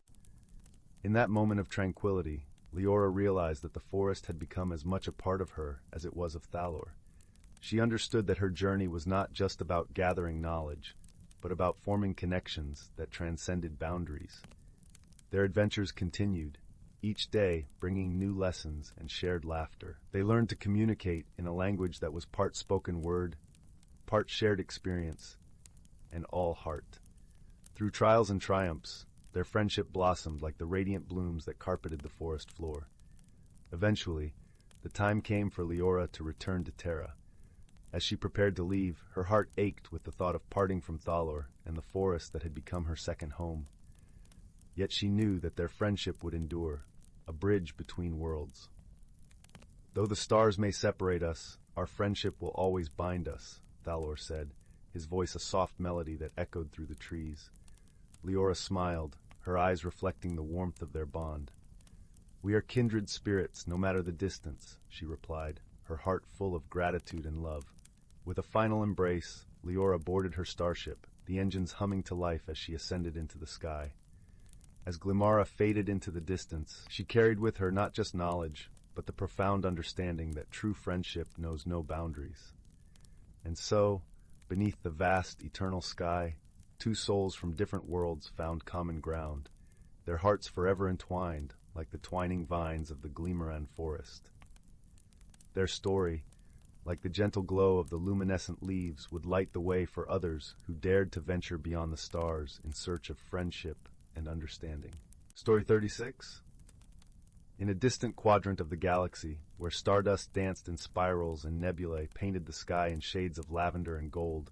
In that moment of tranquility, Leora realized that the forest had become as much a part of her as it was of Thalor. She understood that her journey was not just about gathering knowledge, but about forming connections that transcended boundaries. Their adventures continued, each day bringing new lessons and shared laughter. They learned to communicate in a language that was part spoken word, part shared experience, and all heart. Through trials and triumphs, their friendship blossomed like the radiant blooms that carpeted the forest floor. Eventually, the time came for Leora to return to Terra. As she prepared to leave, her heart ached with the thought of parting from Thalor and the forest that had become her second home. Yet she knew that their friendship would endure, a bridge between worlds. "Though the stars may separate us, our friendship will always bind us," Thalor said, his voice a soft melody that echoed through the trees. Leora smiled, her eyes reflecting the warmth of their bond. "We are kindred spirits, no matter the distance," she replied, her heart full of gratitude and love. With a final embrace, Leora boarded her starship, the engines humming to life as she ascended into the sky. As Glimara faded into the distance, she carried with her not just knowledge, but the profound understanding that true friendship knows no boundaries. And so, beneath the vast, eternal sky, two souls from different worlds found common ground, their hearts forever entwined like the twining vines of the Glimmeran forest. Their story, like the gentle glow of the luminescent leaves, would light the way for others who dared to venture beyond the stars in search of friendship and understanding. Story 36. In a distant quadrant of the galaxy, where stardust danced in spirals and nebulae painted the sky in shades of lavender and gold,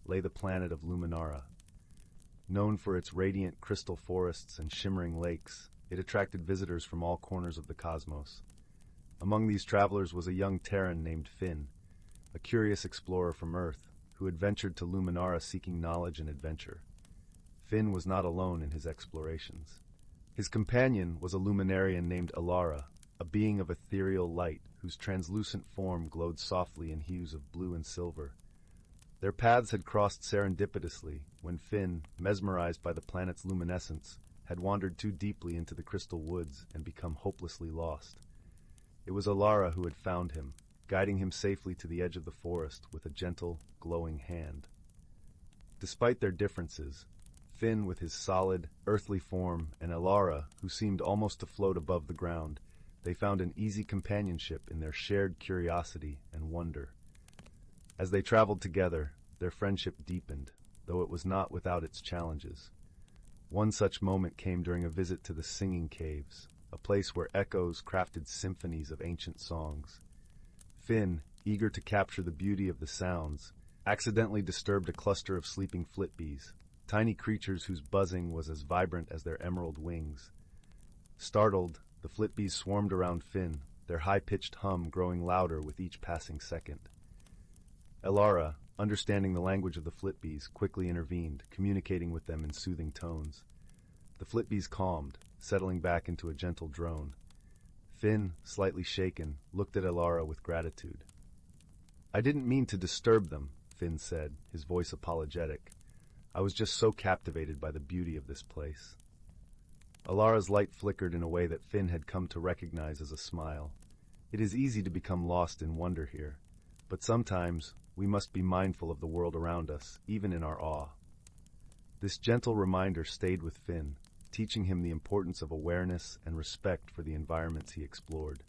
lay the planet of Luminara. Known for its radiant crystal forests and shimmering lakes, it attracted visitors from all corners of the cosmos. Among these travelers was a young Terran named Finn, a curious explorer from Earth, who had ventured to Luminara seeking knowledge and adventure. Finn was not alone in his explorations. His companion was a luminarian named Alara, a being of ethereal light whose translucent form glowed softly in hues of blue and silver. Their paths had crossed serendipitously when Finn, mesmerized by the planet's luminescence, had wandered too deeply into the crystal woods and become hopelessly lost. It was Alara who had found him, guiding him safely to the edge of the forest with a gentle, glowing hand. Despite their differences, Finn with his solid, earthly form, and Alara, who seemed almost to float above the ground, they found an easy companionship in their shared curiosity and wonder. As they traveled together, their friendship deepened, though it was not without its challenges. One such moment came during a visit to the Singing Caves, a place where echoes crafted symphonies of ancient songs. Finn, eager to capture the beauty of the sounds, accidentally disturbed a cluster of sleeping flitbees, tiny creatures whose buzzing was as vibrant as their emerald wings. Startled, the flitbees swarmed around Finn, their high-pitched hum growing louder with each passing second. Elara, understanding the language of the flitbees, quickly intervened, communicating with them in soothing tones. The flitbees calmed, settling back into a gentle drone. Finn, slightly shaken, looked at Elara with gratitude. "I didn't mean to disturb them," Finn said, his voice apologetic. "I was just so captivated by the beauty of this place." Alara's light flickered in a way that Finn had come to recognize as a smile. It is easy to become lost in wonder here, but sometimes we must be mindful of the world around us, even in our awe. This gentle reminder stayed with Finn, teaching him the importance of awareness and respect for the environments he explored.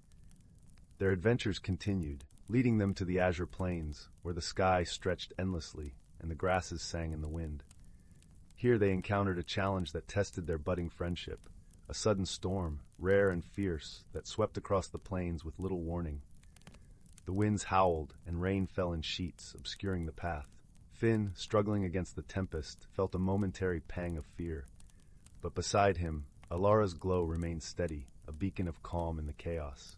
Their adventures continued, leading them to the azure plains, where the sky stretched endlessly and the grasses sang in the wind. Here they encountered a challenge that tested their budding friendship, a sudden storm, rare and fierce, that swept across the plains with little warning. The winds howled, and rain fell in sheets, obscuring the path. Finn, struggling against the tempest, felt a momentary pang of fear. But beside him, Alara's glow remained steady, a beacon of calm in the chaos.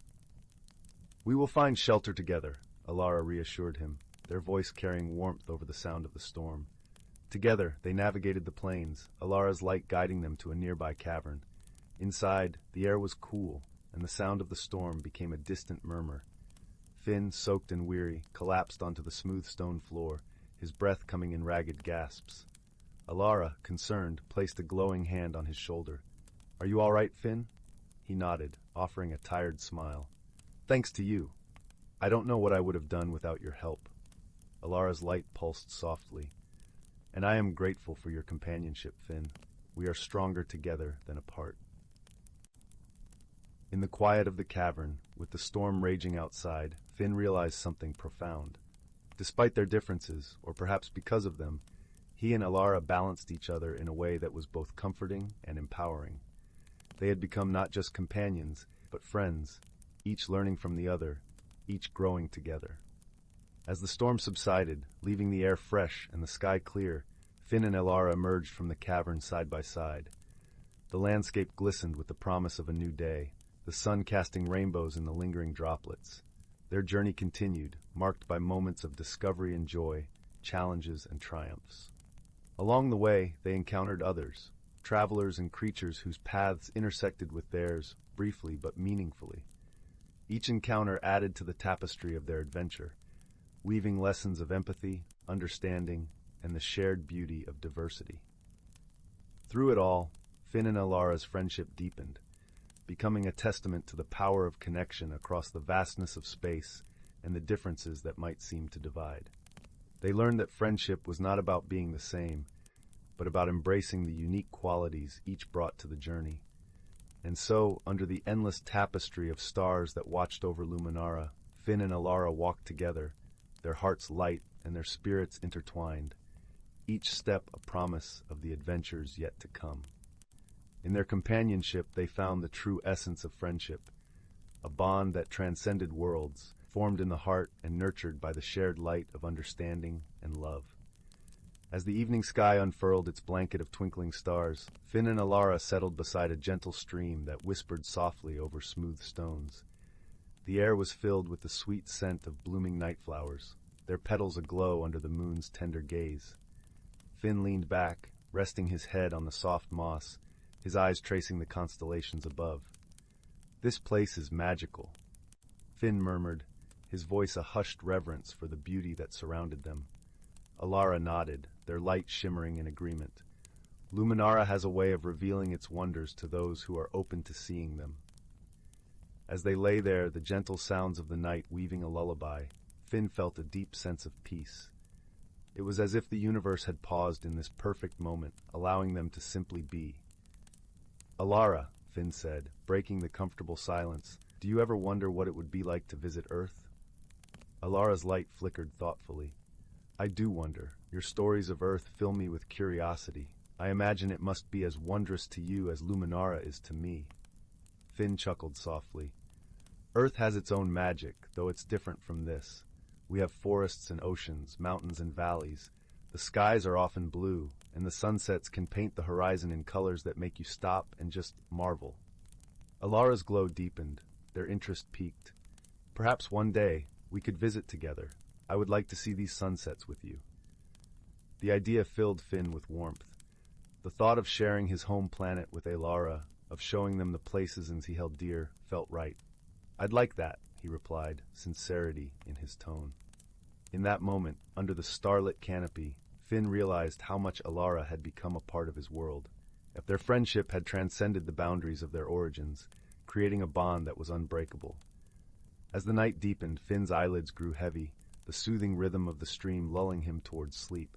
"We will find shelter together," Elara reassured him, their voice carrying warmth over the sound of the storm. Together, they navigated the plains, Alara's light guiding them to a nearby cavern. Inside, the air was cool, and the sound of the storm became a distant murmur. Finn, soaked and weary, collapsed onto the smooth stone floor, his breath coming in ragged gasps. Elara, concerned, placed a glowing hand on his shoulder. "Are you all right, Finn?" He nodded, offering a tired smile. "Thanks to you. I don't know what I would have done without your help." Alara's light pulsed softly. "And I am grateful for your companionship, Finn. We are stronger together than apart." In the quiet of the cavern, with the storm raging outside, Finn realized something profound. Despite their differences, or perhaps because of them, he and Elara balanced each other in a way that was both comforting and empowering. They had become not just companions, but friends, each learning from the other, each growing together. As the storm subsided, leaving the air fresh and the sky clear, Finn and Elara emerged from the cavern side by side. The landscape glistened with the promise of a new day, the sun casting rainbows in the lingering droplets. Their journey continued, marked by moments of discovery and joy, challenges and triumphs. Along the way, they encountered others, travelers and creatures whose paths intersected with theirs, briefly but meaningfully. Each encounter added to the tapestry of their adventure, weaving lessons of empathy, understanding, and the shared beauty of diversity. Through it all, Finn and Alara's friendship deepened, becoming a testament to the power of connection across the vastness of space and the differences that might seem to divide. They learned that friendship was not about being the same, but about embracing the unique qualities each brought to the journey. And so, under the endless tapestry of stars that watched over Luminara, Finn and Elara walked together, their hearts light and their spirits intertwined, each step a promise of the adventures yet to come. In their companionship, they found the true essence of friendship, a bond that transcended worlds, formed in the heart and nurtured by the shared light of understanding and love. As the evening sky unfurled its blanket of twinkling stars, Finn and Elara settled beside a gentle stream that whispered softly over smooth stones. The air was filled with the sweet scent of blooming night flowers, their petals aglow under the moon's tender gaze. Finn leaned back, resting his head on the soft moss, his eyes tracing the constellations above. "This place is magical," Finn murmured, his voice a hushed reverence for the beauty that surrounded them. Elara nodded, their light shimmering in agreement. Luminara has a way of revealing its wonders to those who are open to seeing them. As they lay there, the gentle sounds of the night weaving a lullaby, Finn felt a deep sense of peace. It was as if the universe had paused in this perfect moment, allowing them to simply be. "Elara," Finn said, breaking the comfortable silence, "do you ever wonder what it would be like to visit Earth?" Alara's light flickered thoughtfully. "I do wonder. Your stories of Earth fill me with curiosity. I imagine it must be as wondrous to you as Luminara is to me." Finn chuckled softly. Earth has its own magic, though it's different from this. We have forests and oceans, mountains and valleys. The skies are often blue, and the sunsets can paint the horizon in colors that make you stop and just marvel. Alara's glow deepened, their interest peaked. Perhaps one day we could visit together. I would like to see these sunsets with you. The idea filled Finn with warmth. The thought of sharing his home planet with Alara, of showing them the places he held dear, felt right. I'd like that, he replied, sincerity in his tone. In that moment, under the starlit canopy, Finn realized how much Alara had become a part of his world. If their friendship had transcended the boundaries of their origins, creating a bond that was unbreakable. As the night deepened, Finn's eyelids grew heavy, the soothing rhythm of the stream lulling him towards sleep.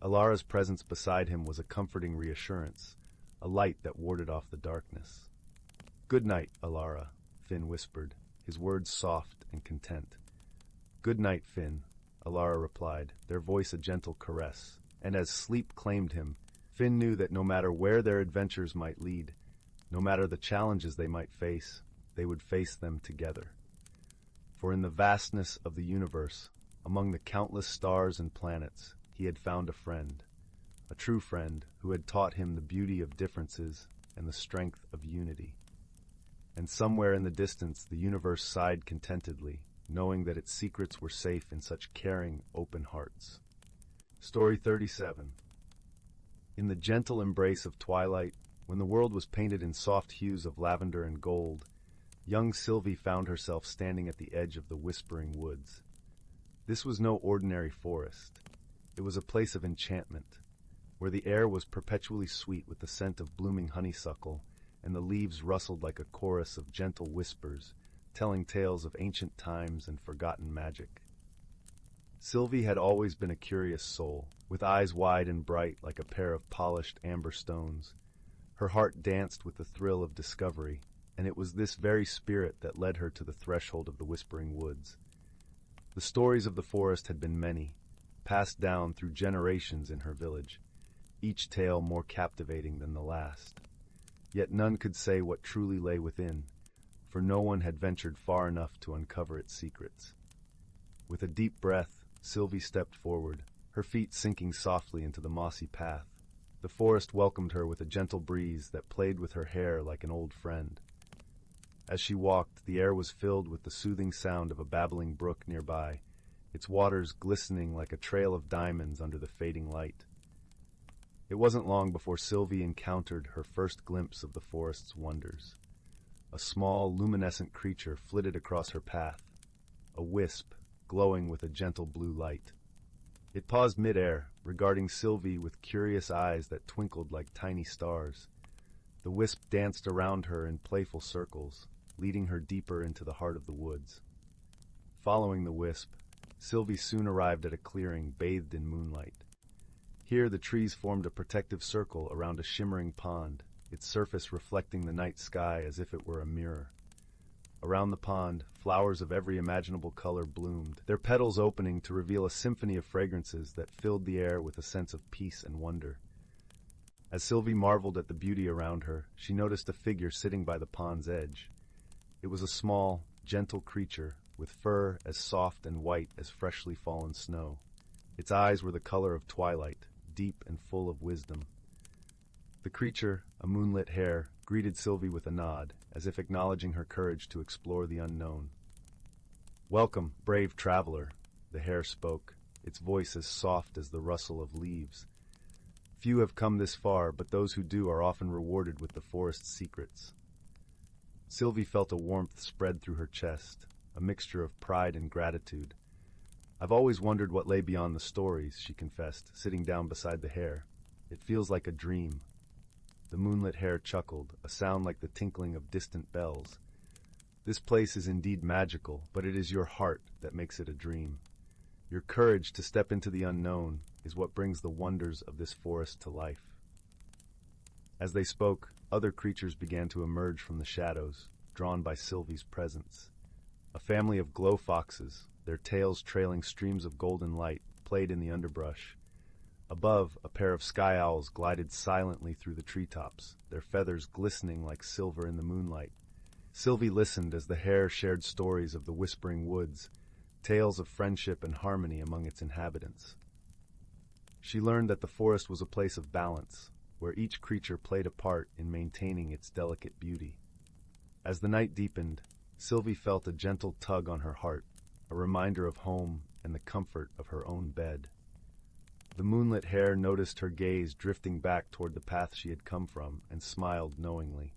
Alara's presence beside him was a comforting reassurance, a light that warded off the darkness. "Good night, Alara," Finn whispered, his words soft and content. "Good night, Finn," Alara replied, their voice a gentle caress, and as sleep claimed him, Finn knew that no matter where their adventures might lead, no matter the challenges they might face, they would face them together. For in the vastness of the universe, among the countless stars and planets, he had found a friend, a true friend who had taught him the beauty of differences and the strength of unity. And somewhere in the distance, the universe sighed contentedly, knowing that its secrets were safe in such caring, open hearts. Story 37. In the gentle embrace of twilight, when the world was painted in soft hues of lavender and gold, young Sylvie found herself standing at the edge of the whispering woods. This was no ordinary forest. It was a place of enchantment, where the air was perpetually sweet with the scent of blooming honeysuckle, and the leaves rustled like a chorus of gentle whispers, telling tales of ancient times and forgotten magic. Sylvie had always been a curious soul, with eyes wide and bright like a pair of polished amber stones. Her heart danced with the thrill of discovery, and it was this very spirit that led her to the threshold of the Whispering Woods. The stories of the forest had been many, passed down through generations in her village, each tale more captivating than the last. Yet none could say what truly lay within, for no one had ventured far enough to uncover its secrets. With a deep breath, Sylvie stepped forward, her feet sinking softly into the mossy path. The forest welcomed her with a gentle breeze that played with her hair like an old friend. As she walked, the air was filled with the soothing sound of a babbling brook nearby, its waters glistening like a trail of diamonds under the fading light. It wasn't long before Sylvie encountered her first glimpse of the forest's wonders. A small, luminescent creature flitted across her path, a wisp glowing with a gentle blue light. It paused mid-air, regarding Sylvie with curious eyes that twinkled like tiny stars. The wisp danced around her in playful circles, leading her deeper into the heart of the woods. Following the wisp, Sylvie soon arrived at a clearing bathed in moonlight. Here the trees formed a protective circle around a shimmering pond, its surface reflecting the night sky as if it were a mirror. Around the pond, flowers of every imaginable color bloomed, their petals opening to reveal a symphony of fragrances that filled the air with a sense of peace and wonder. As Sylvie marveled at the beauty around her, she noticed a figure sitting by the pond's edge. It was a small, gentle creature with fur as soft and white as freshly fallen snow. Its eyes were the color of twilight, deep and full of wisdom. The creature, a moonlit hare, greeted Sylvie with a nod, as if acknowledging her courage to explore the unknown. "Welcome, brave traveler," the hare spoke, its voice as soft as the rustle of leaves. "Few have come this far, but those who do are often rewarded with the forest's secrets." Sylvie felt a warmth spread through her chest, a mixture of pride and gratitude. "I've always wondered what lay beyond the stories," she confessed, sitting down beside the hare. "It feels like a dream." The moonlit hare chuckled, a sound like the tinkling of distant bells. "This place is indeed magical, but it is your heart that makes it a dream. Your courage to step into the unknown is what brings the wonders of this forest to life." As they spoke, other creatures began to emerge from the shadows, drawn by Sylvie's presence. A family of glow foxes, their tails trailing streams of golden light, played in the underbrush. Above, a pair of sky owls glided silently through the treetops, their feathers glistening like silver in the moonlight. Sylvie listened as the hare shared stories of the whispering woods, tales of friendship and harmony among its inhabitants. She learned that the forest was a place of balance, where each creature played a part in maintaining its delicate beauty. As the night deepened, Sylvie felt a gentle tug on her heart, a reminder of home and the comfort of her own bed. The moonlit hare noticed her gaze drifting back toward the path she had come from and smiled knowingly.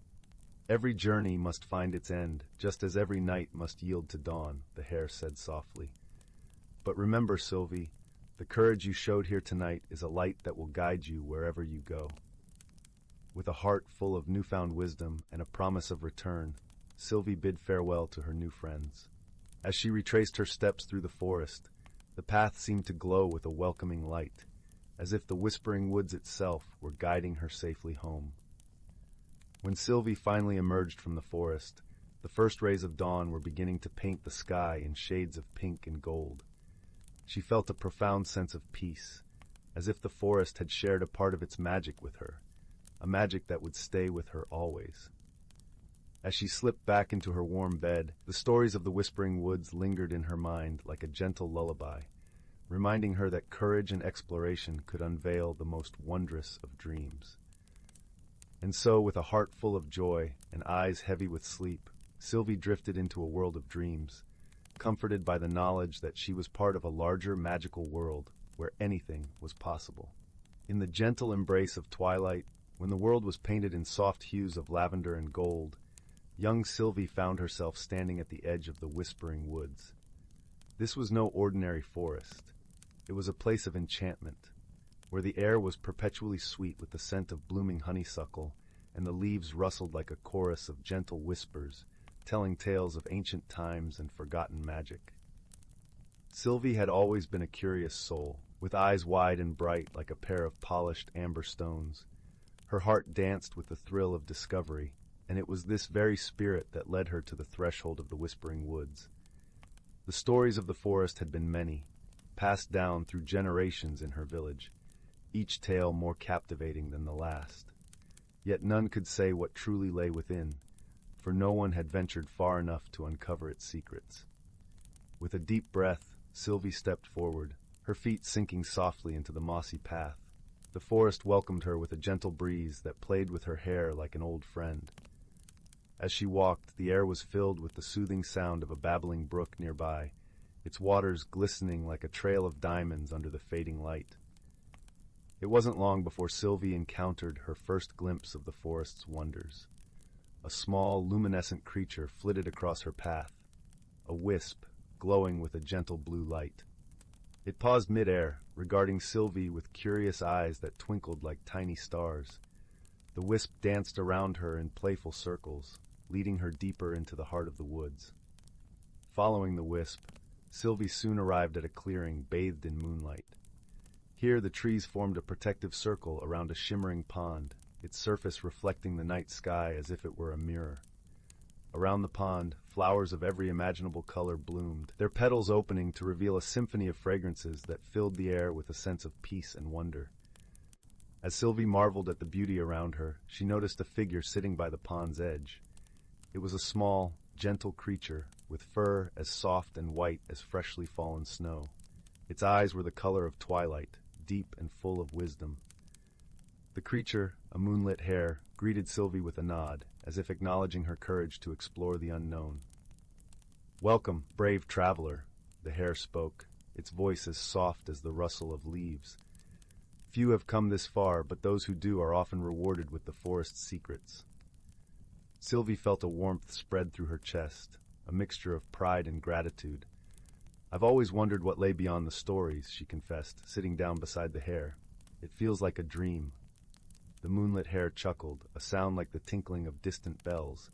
Every journey must find its end, just as every night must yield to dawn, the hare said softly. But remember, Sylvie, the courage you showed here tonight is a light that will guide you wherever you go. With a heart full of newfound wisdom and a promise of return, Sylvie bid farewell to her new friends. As she retraced her steps through the forest, the path seemed to glow with a welcoming light, as if the whispering woods itself were guiding her safely home. When Sylvie finally emerged from the forest, the first rays of dawn were beginning to paint the sky in shades of pink and gold. She felt a profound sense of peace, as if the forest had shared a part of its magic with her, a magic that would stay with her always. As she slipped back into her warm bed, the stories of the whispering woods lingered in her mind like a gentle lullaby, reminding her that courage and exploration could unveil the most wondrous of dreams. And so, with a heart full of joy and eyes heavy with sleep, Sylvie drifted into a world of dreams, comforted by the knowledge that she was part of a larger magical world where anything was possible. In the gentle embrace of twilight, when the world was painted in soft hues of lavender and gold, young Sylvie found herself standing at the edge of the whispering woods. This was no ordinary forest. It was a place of enchantment, where the air was perpetually sweet with the scent of blooming honeysuckle, and the leaves rustled like a chorus of gentle whispers, telling tales of ancient times and forgotten magic. Sylvie had always been a curious soul, with eyes wide and bright like a pair of polished amber stones. Her heart danced with the thrill of discovery, and it was this very spirit that led her to the threshold of the whispering woods. The stories of the forest had been many, passed down through generations in her village, each tale more captivating than the last. Yet none could say what truly lay within, for no one had ventured far enough to uncover its secrets. With a deep breath, Sylvie stepped forward, her feet sinking softly into the mossy path. The forest welcomed her with a gentle breeze that played with her hair like an old friend. As she walked, the air was filled with the soothing sound of a babbling brook nearby, its waters glistening like a trail of diamonds under the fading light. It wasn't long before Sylvie encountered her first glimpse of the forest's wonders. A small, luminescent creature flitted across her path, a wisp glowing with a gentle blue light. It paused midair, regarding Sylvie with curious eyes that twinkled like tiny stars. The wisp danced around her in playful circles, leading her deeper into the heart of the woods. Following the wisp, Sylvie soon arrived at a clearing bathed in moonlight. Here the trees formed a protective circle around a shimmering pond, its surface reflecting the night sky as if it were a mirror. Around the pond, flowers of every imaginable color bloomed, their petals opening to reveal a symphony of fragrances that filled the air with a sense of peace and wonder. As Sylvie marveled at the beauty around her, she noticed a figure sitting by the pond's edge. It was a small, gentle creature with fur as soft and white as freshly fallen snow. Its eyes were the color of twilight, deep and full of wisdom. The creature, a moonlit hare, greeted Sylvie with a nod, as if acknowledging her courage to explore the unknown. "Welcome, brave traveler," the hare spoke, its voice as soft as the rustle of leaves. "Few have come this far, but those who do are often rewarded with the forest's secrets." Sylvie felt a warmth spread through her chest, a mixture of pride and gratitude. "I've always wondered what lay beyond the stories," she confessed, sitting down beside the hare. "It feels like a dream." The moonlit hare chuckled, a sound like the tinkling of distant bells.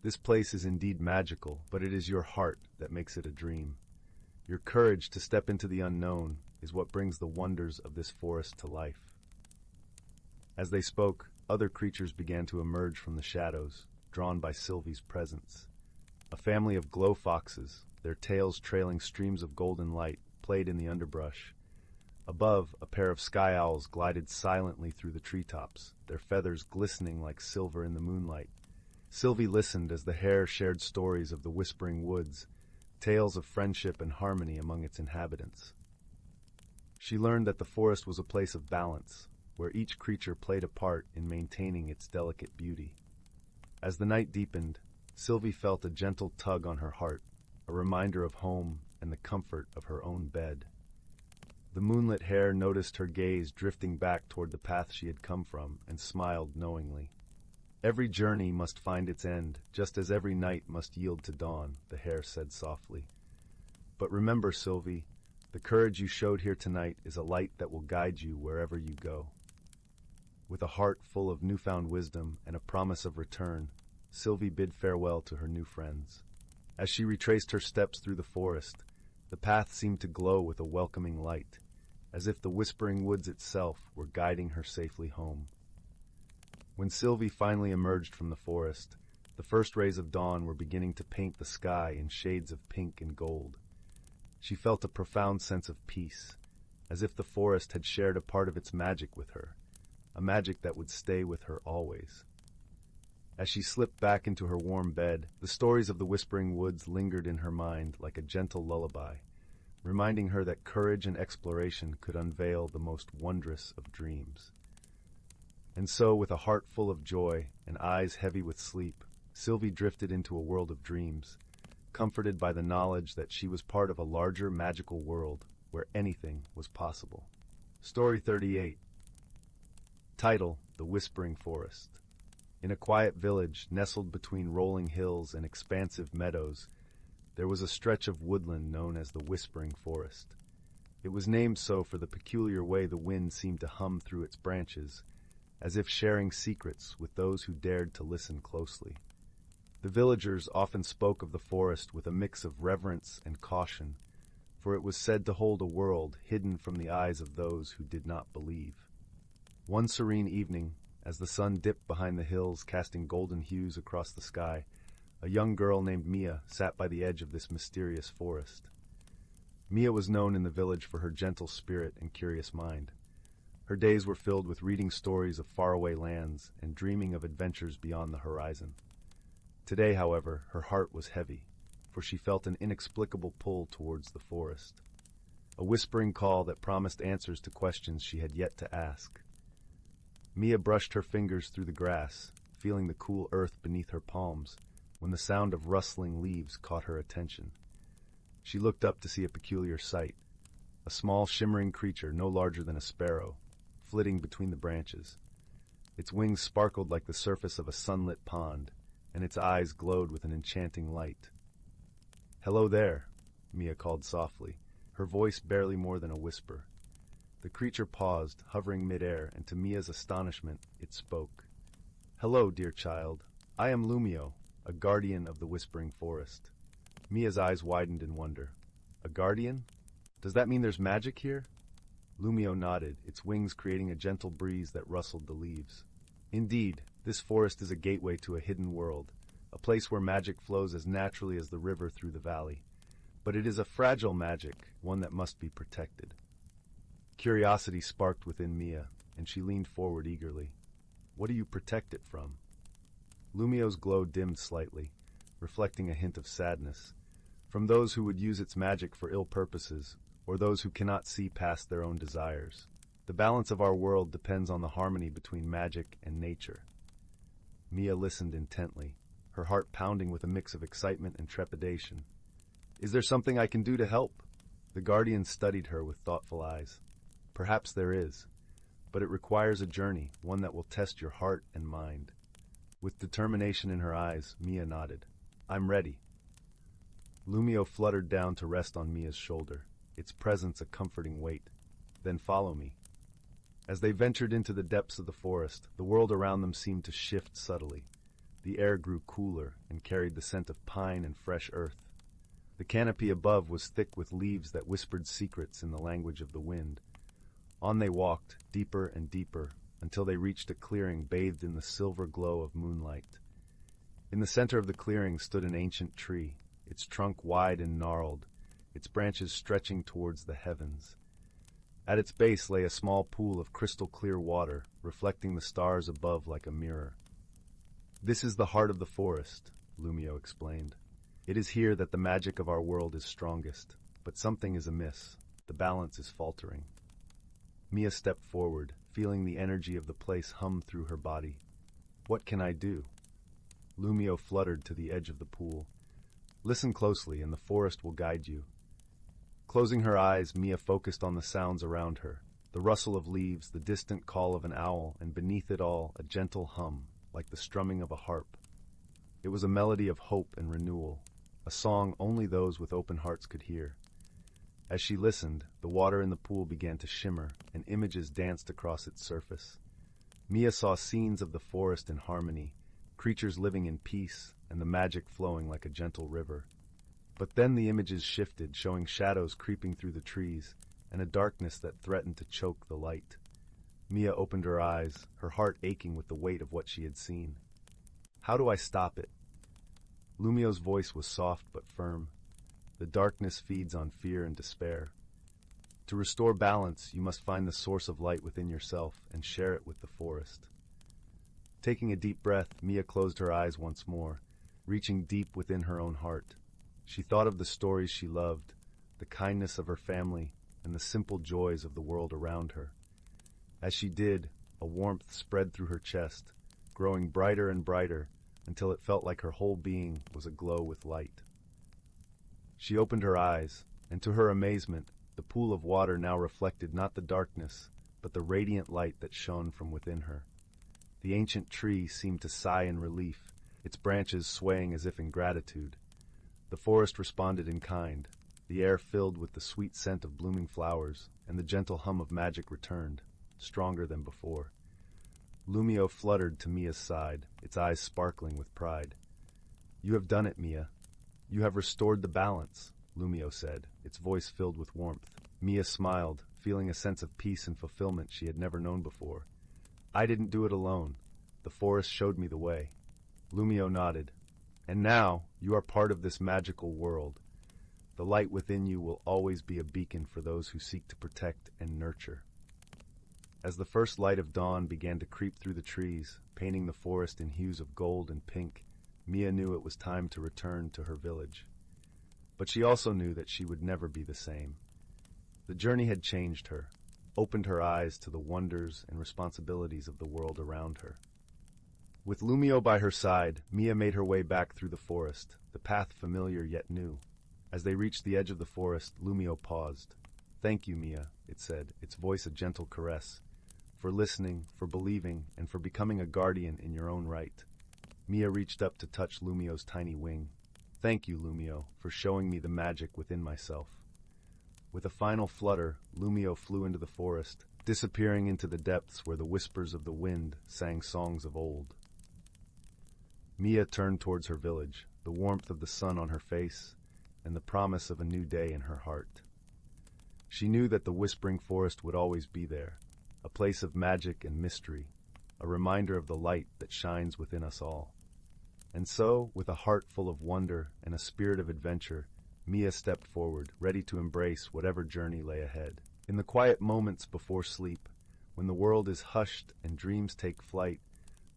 "This place is indeed magical, but it is your heart that makes it a dream. Your courage to step into the unknown is what brings the wonders of this forest to life." As they spoke, other creatures began to emerge from the shadows, drawn by Sylvie's presence. A family of glow foxes, their tails trailing streams of golden light, played in the underbrush. Above, a pair of sky owls glided silently through the treetops, their feathers glistening like silver in the moonlight. Sylvie listened as the hare shared stories of the whispering woods, tales of friendship and harmony among its inhabitants. She learned that the forest was a place of balance, where each creature played a part in maintaining its delicate beauty. As the night deepened, Sylvie felt a gentle tug on her heart, a reminder of home and the comfort of her own bed. The moonlit hare noticed her gaze drifting back toward the path she had come from and smiled knowingly. Every journey must find its end, just as every night must yield to dawn, the hare said softly. But remember, Sylvie, the courage you showed here tonight is a light that will guide you wherever you go. With a heart full of newfound wisdom and a promise of return, Sylvie bid farewell to her new friends. As she retraced her steps through the forest, the path seemed to glow with a welcoming light, as if the whispering woods itself were guiding her safely home. When Sylvie finally emerged from the forest, the first rays of dawn were beginning to paint the sky in shades of pink and gold. She felt a profound sense of peace, as if the forest had shared a part of its magic with her, a magic that would stay with her always. As she slipped back into her warm bed, the stories of the whispering woods lingered in her mind like a gentle lullaby, reminding her that courage and exploration could unveil the most wondrous of dreams. And so, with a heart full of joy and eyes heavy with sleep, Sylvie drifted into a world of dreams, comforted by the knowledge that she was part of a larger magical world where anything was possible. Story 38. Title: The Whispering Forest. In a quiet village nestled between rolling hills and expansive meadows, there was a stretch of woodland known as the Whispering Forest. It was named so for the peculiar way the wind seemed to hum through its branches, as if sharing secrets with those who dared to listen closely. The villagers often spoke of the forest with a mix of reverence and caution, for it was said to hold a world hidden from the eyes of those who did not believe. One serene evening, as the sun dipped behind the hills casting golden hues across the sky, a young girl named Mia sat by the edge of this mysterious forest. Mia was known in the village for her gentle spirit and curious mind. Her days were filled with reading stories of faraway lands and dreaming of adventures beyond the horizon. Today, however, her heart was heavy, for she felt an inexplicable pull towards the forest, a whispering call that promised answers to questions she had yet to ask. Mia brushed her fingers through the grass, feeling the cool earth beneath her palms, when the sound of rustling leaves caught her attention. She looked up to see a peculiar sight, a small shimmering creature no larger than a sparrow, flitting between the branches. Its wings sparkled like the surface of a sunlit pond, and its eyes glowed with an enchanting light. "Hello there," Mia called softly, her voice barely more than a whisper. The creature paused, hovering midair, and to Mia's astonishment, it spoke. "Hello, dear child. I am Lumio, a guardian of the Whispering Forest." Mia's eyes widened in wonder. "A guardian? Does that mean there's magic here?" Lumio nodded, its wings creating a gentle breeze that rustled the leaves. "Indeed, this forest is a gateway to a hidden world, a place where magic flows as naturally as the river through the valley. But it is a fragile magic, one that must be protected." Curiosity sparked within Mia, and she leaned forward eagerly. "What do you protect it from?" Lumio's glow dimmed slightly, reflecting a hint of sadness. "From those who would use its magic for ill purposes, or those who cannot see past their own desires. The balance of our world depends on the harmony between magic and nature." Mia listened intently, her heart pounding with a mix of excitement and trepidation. "Is there something I can do to help?" The guardian studied her with thoughtful eyes. "Perhaps there is, but it requires a journey, one that will test your heart and mind." With determination in her eyes, Mia nodded. "I'm ready." Lumio fluttered down to rest on Mia's shoulder, its presence a comforting weight. "Then follow me." As they ventured into the depths of the forest, the world around them seemed to shift subtly. The air grew cooler and carried the scent of pine and fresh earth. The canopy above was thick with leaves that whispered secrets in the language of the wind. On they walked, deeper and deeper, until they reached a clearing bathed in the silver glow of moonlight. In the center of the clearing stood an ancient tree, its trunk wide and gnarled, its branches stretching towards the heavens. At its base lay a small pool of crystal-clear water, reflecting the stars above like a mirror. This is the heart of the forest, Lumio explained. It is here that the magic of our world is strongest, but something is amiss. The balance is faltering. Mia stepped forward, feeling the energy of the place hum through her body. What can I do? Lumio fluttered to the edge of the pool. Listen closely, and the forest will guide you. Closing her eyes, Mia focused on the sounds around her. The rustle of leaves, the distant call of an owl, and beneath it all, a gentle hum, like the strumming of a harp. It was a melody of hope and renewal, a song only those with open hearts could hear. As she listened, the water in the pool began to shimmer, and images danced across its surface. Mia saw scenes of the forest in harmony, creatures living in peace, and the magic flowing like a gentle river. But then the images shifted, showing shadows creeping through the trees, and a darkness that threatened to choke the light. Mia opened her eyes, her heart aching with the weight of what she had seen. How do I stop it? Lumio's voice was soft but firm. The darkness feeds on fear and despair. To restore balance, you must find the source of light within yourself and share it with the forest. Taking a deep breath, Mia closed her eyes once more, reaching deep within her own heart. She thought of the stories she loved, the kindness of her family, and the simple joys of the world around her. As she did, a warmth spread through her chest, growing brighter and brighter until it felt like her whole being was aglow with light. She opened her eyes, and to her amazement, the pool of water now reflected not the darkness, but the radiant light that shone from within her. The ancient tree seemed to sigh in relief, its branches swaying as if in gratitude. The forest responded in kind, the air filled with the sweet scent of blooming flowers, and the gentle hum of magic returned, stronger than before. Lumio fluttered to Mia's side, its eyes sparkling with pride. You have done it, Mia. You have restored the balance, Lumio said, its voice filled with warmth. Mia smiled, feeling a sense of peace and fulfillment she had never known before. I didn't do it alone. The forest showed me the way. Lumio nodded. And now, you are part of this magical world. The light within you will always be a beacon for those who seek to protect and nurture. As the first light of dawn began to creep through the trees, painting the forest in hues of gold and pink, Mia knew it was time to return to her village. But she also knew that she would never be the same. The journey had changed her, opened her eyes to the wonders and responsibilities of the world around her. With Lumio by her side, Mia made her way back through the forest, the path familiar yet new. As they reached the edge of the forest, Lumio paused. Thank you, Mia, it said, its voice a gentle caress, for listening, for believing, and for becoming a guardian in your own right. Mia reached up to touch Lumio's tiny wing. Thank you, Lumio, for showing me the magic within myself. With a final flutter, Lumio flew into the forest, disappearing into the depths where the whispers of the wind sang songs of old. Mia turned towards her village, the warmth of the sun on her face, and the promise of a new day in her heart. She knew that the whispering forest would always be there, a place of magic and mystery, a reminder of the light that shines within us all. And so, with a heart full of wonder and a spirit of adventure, Mia stepped forward, ready to embrace whatever journey lay ahead. In the quiet moments before sleep, when the world is hushed and dreams take flight,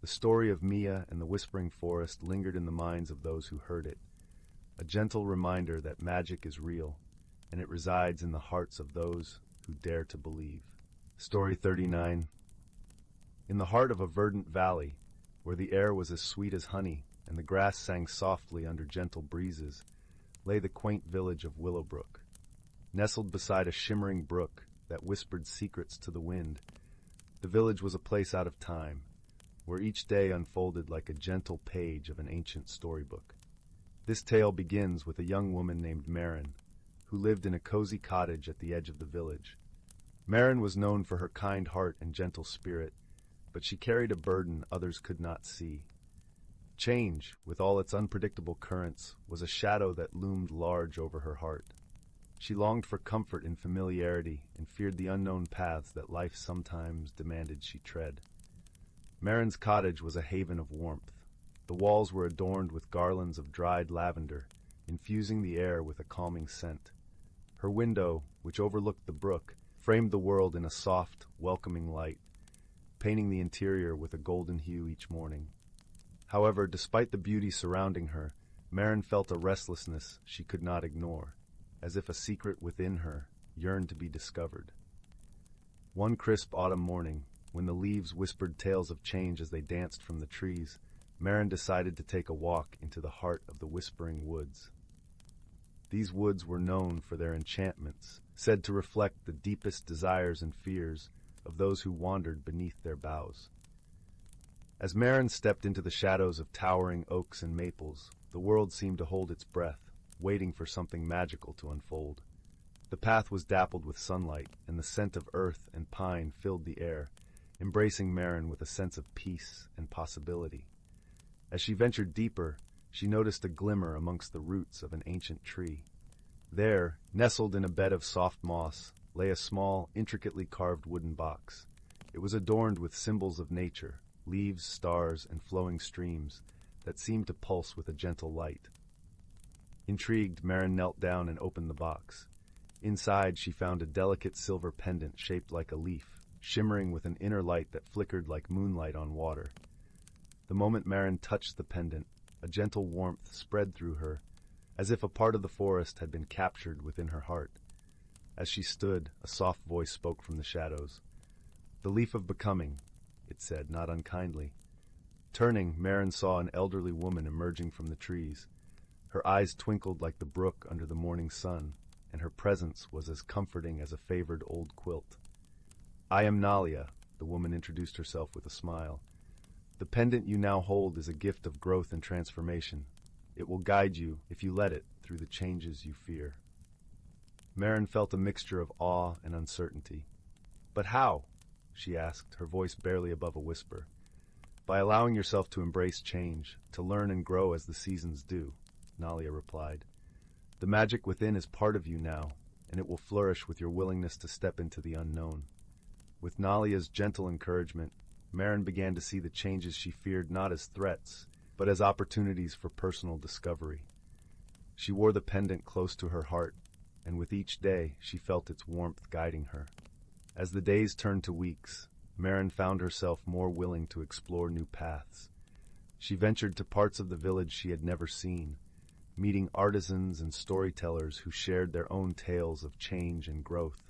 the story of Mia and the whispering forest lingered in the minds of those who heard it, a gentle reminder that magic is real, and it resides in the hearts of those who dare to believe. Story 39. In the heart of a verdant valley, where the air was as sweet as honey and the grass sang softly under gentle breezes, lay the quaint village of Willowbrook. Nestled beside a shimmering brook that whispered secrets to the wind, the village was a place out of time, where each day unfolded like a gentle page of an ancient storybook. This tale begins with a young woman named Marin, who lived in a cozy cottage at the edge of the village. Marin was known for her kind heart and gentle spirit, but she carried a burden others could not see. Change, with all its unpredictable currents, was a shadow that loomed large over her heart. She longed for comfort in familiarity and feared the unknown paths that life sometimes demanded she tread. Marin's cottage was a haven of warmth. The walls were adorned with garlands of dried lavender, infusing the air with a calming scent. Her window, which overlooked the brook, framed the world in a soft, welcoming light, painting the interior with a golden hue each morning. However, despite the beauty surrounding her, Maren felt a restlessness she could not ignore, as if a secret within her yearned to be discovered. One crisp autumn morning, when the leaves whispered tales of change as they danced from the trees, Maren decided to take a walk into the heart of the Whispering Woods. These woods were known for their enchantments, said to reflect the deepest desires and fears of those who wandered beneath their boughs. As Maren stepped into the shadows of towering oaks and maples, the world seemed to hold its breath, waiting for something magical to unfold. The path was dappled with sunlight, and the scent of earth and pine filled the air, embracing Maren with a sense of peace and possibility. As she ventured deeper, she noticed a glimmer amongst the roots of an ancient tree. There, nestled in a bed of soft moss, lay a small, intricately carved wooden box. It was adorned with symbols of nature, leaves, stars, and flowing streams that seemed to pulse with a gentle light. Intrigued, Maren knelt down and opened the box. Inside, she found a delicate silver pendant shaped like a leaf, shimmering with an inner light that flickered like moonlight on water. The moment Maren touched the pendant, a gentle warmth spread through her, as if a part of the forest had been captured within her heart. As she stood, a soft voice spoke from the shadows. "The leaf of becoming," it said, not unkindly. Turning, Maren saw an elderly woman emerging from the trees. Her eyes twinkled like the brook under the morning sun, and her presence was as comforting as a favored old quilt. "I am Nalia," the woman introduced herself with a smile. "The pendant you now hold is a gift of growth and transformation. It will guide you, if you let it, through the changes you fear." Maren felt a mixture of awe and uncertainty. "But how?" she asked, her voice barely above a whisper. "By allowing yourself to embrace change, to learn and grow as the seasons do," Nalia replied. "The magic within is part of you now, and it will flourish with your willingness to step into the unknown." With Nalia's gentle encouragement, Maren began to see the changes she feared not as threats, but as opportunities for personal discovery. She wore the pendant close to her heart, and with each day she felt its warmth guiding her. As the days turned to weeks, Maren found herself more willing to explore new paths. She ventured to parts of the village she had never seen, meeting artisans and storytellers who shared their own tales of change and growth.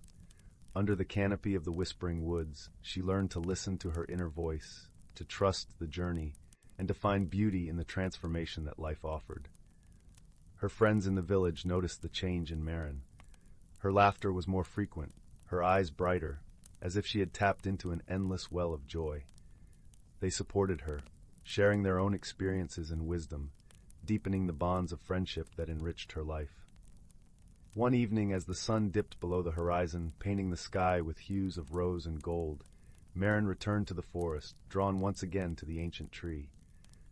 Under the canopy of the Whispering Woods, she learned to listen to her inner voice, to trust the journey, and to find beauty in the transformation that life offered. Her friends in the village noticed the change in Maren. Her laughter was more frequent, her eyes brighter, as if she had tapped into an endless well of joy. They supported her, sharing their own experiences and wisdom, deepening the bonds of friendship that enriched her life. One evening, as the sun dipped below the horizon, painting the sky with hues of rose and gold, Maren returned to the forest, drawn once again to the ancient tree.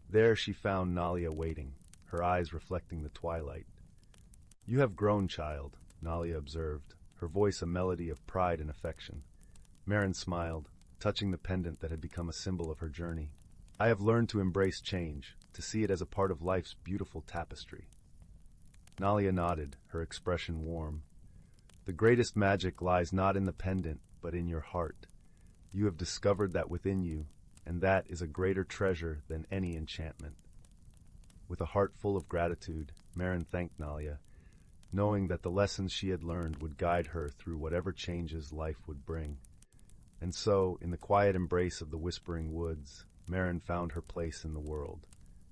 There she found Nalia waiting, her eyes reflecting the twilight. "You have grown, child," Nalia observed, her voice a melody of pride and affection. Maren smiled, touching the pendant that had become a symbol of her journey. "I have learned to embrace change, to see it as a part of life's beautiful tapestry." Nalia nodded, her expression warm. "The greatest magic lies not in the pendant, but in your heart. You have discovered that within you, and that is a greater treasure than any enchantment." With a heart full of gratitude, Maren thanked Nalia, knowing that the lessons she had learned would guide her through whatever changes life would bring. And so, in the quiet embrace of the Whispering Woods, Maren found her place in the world,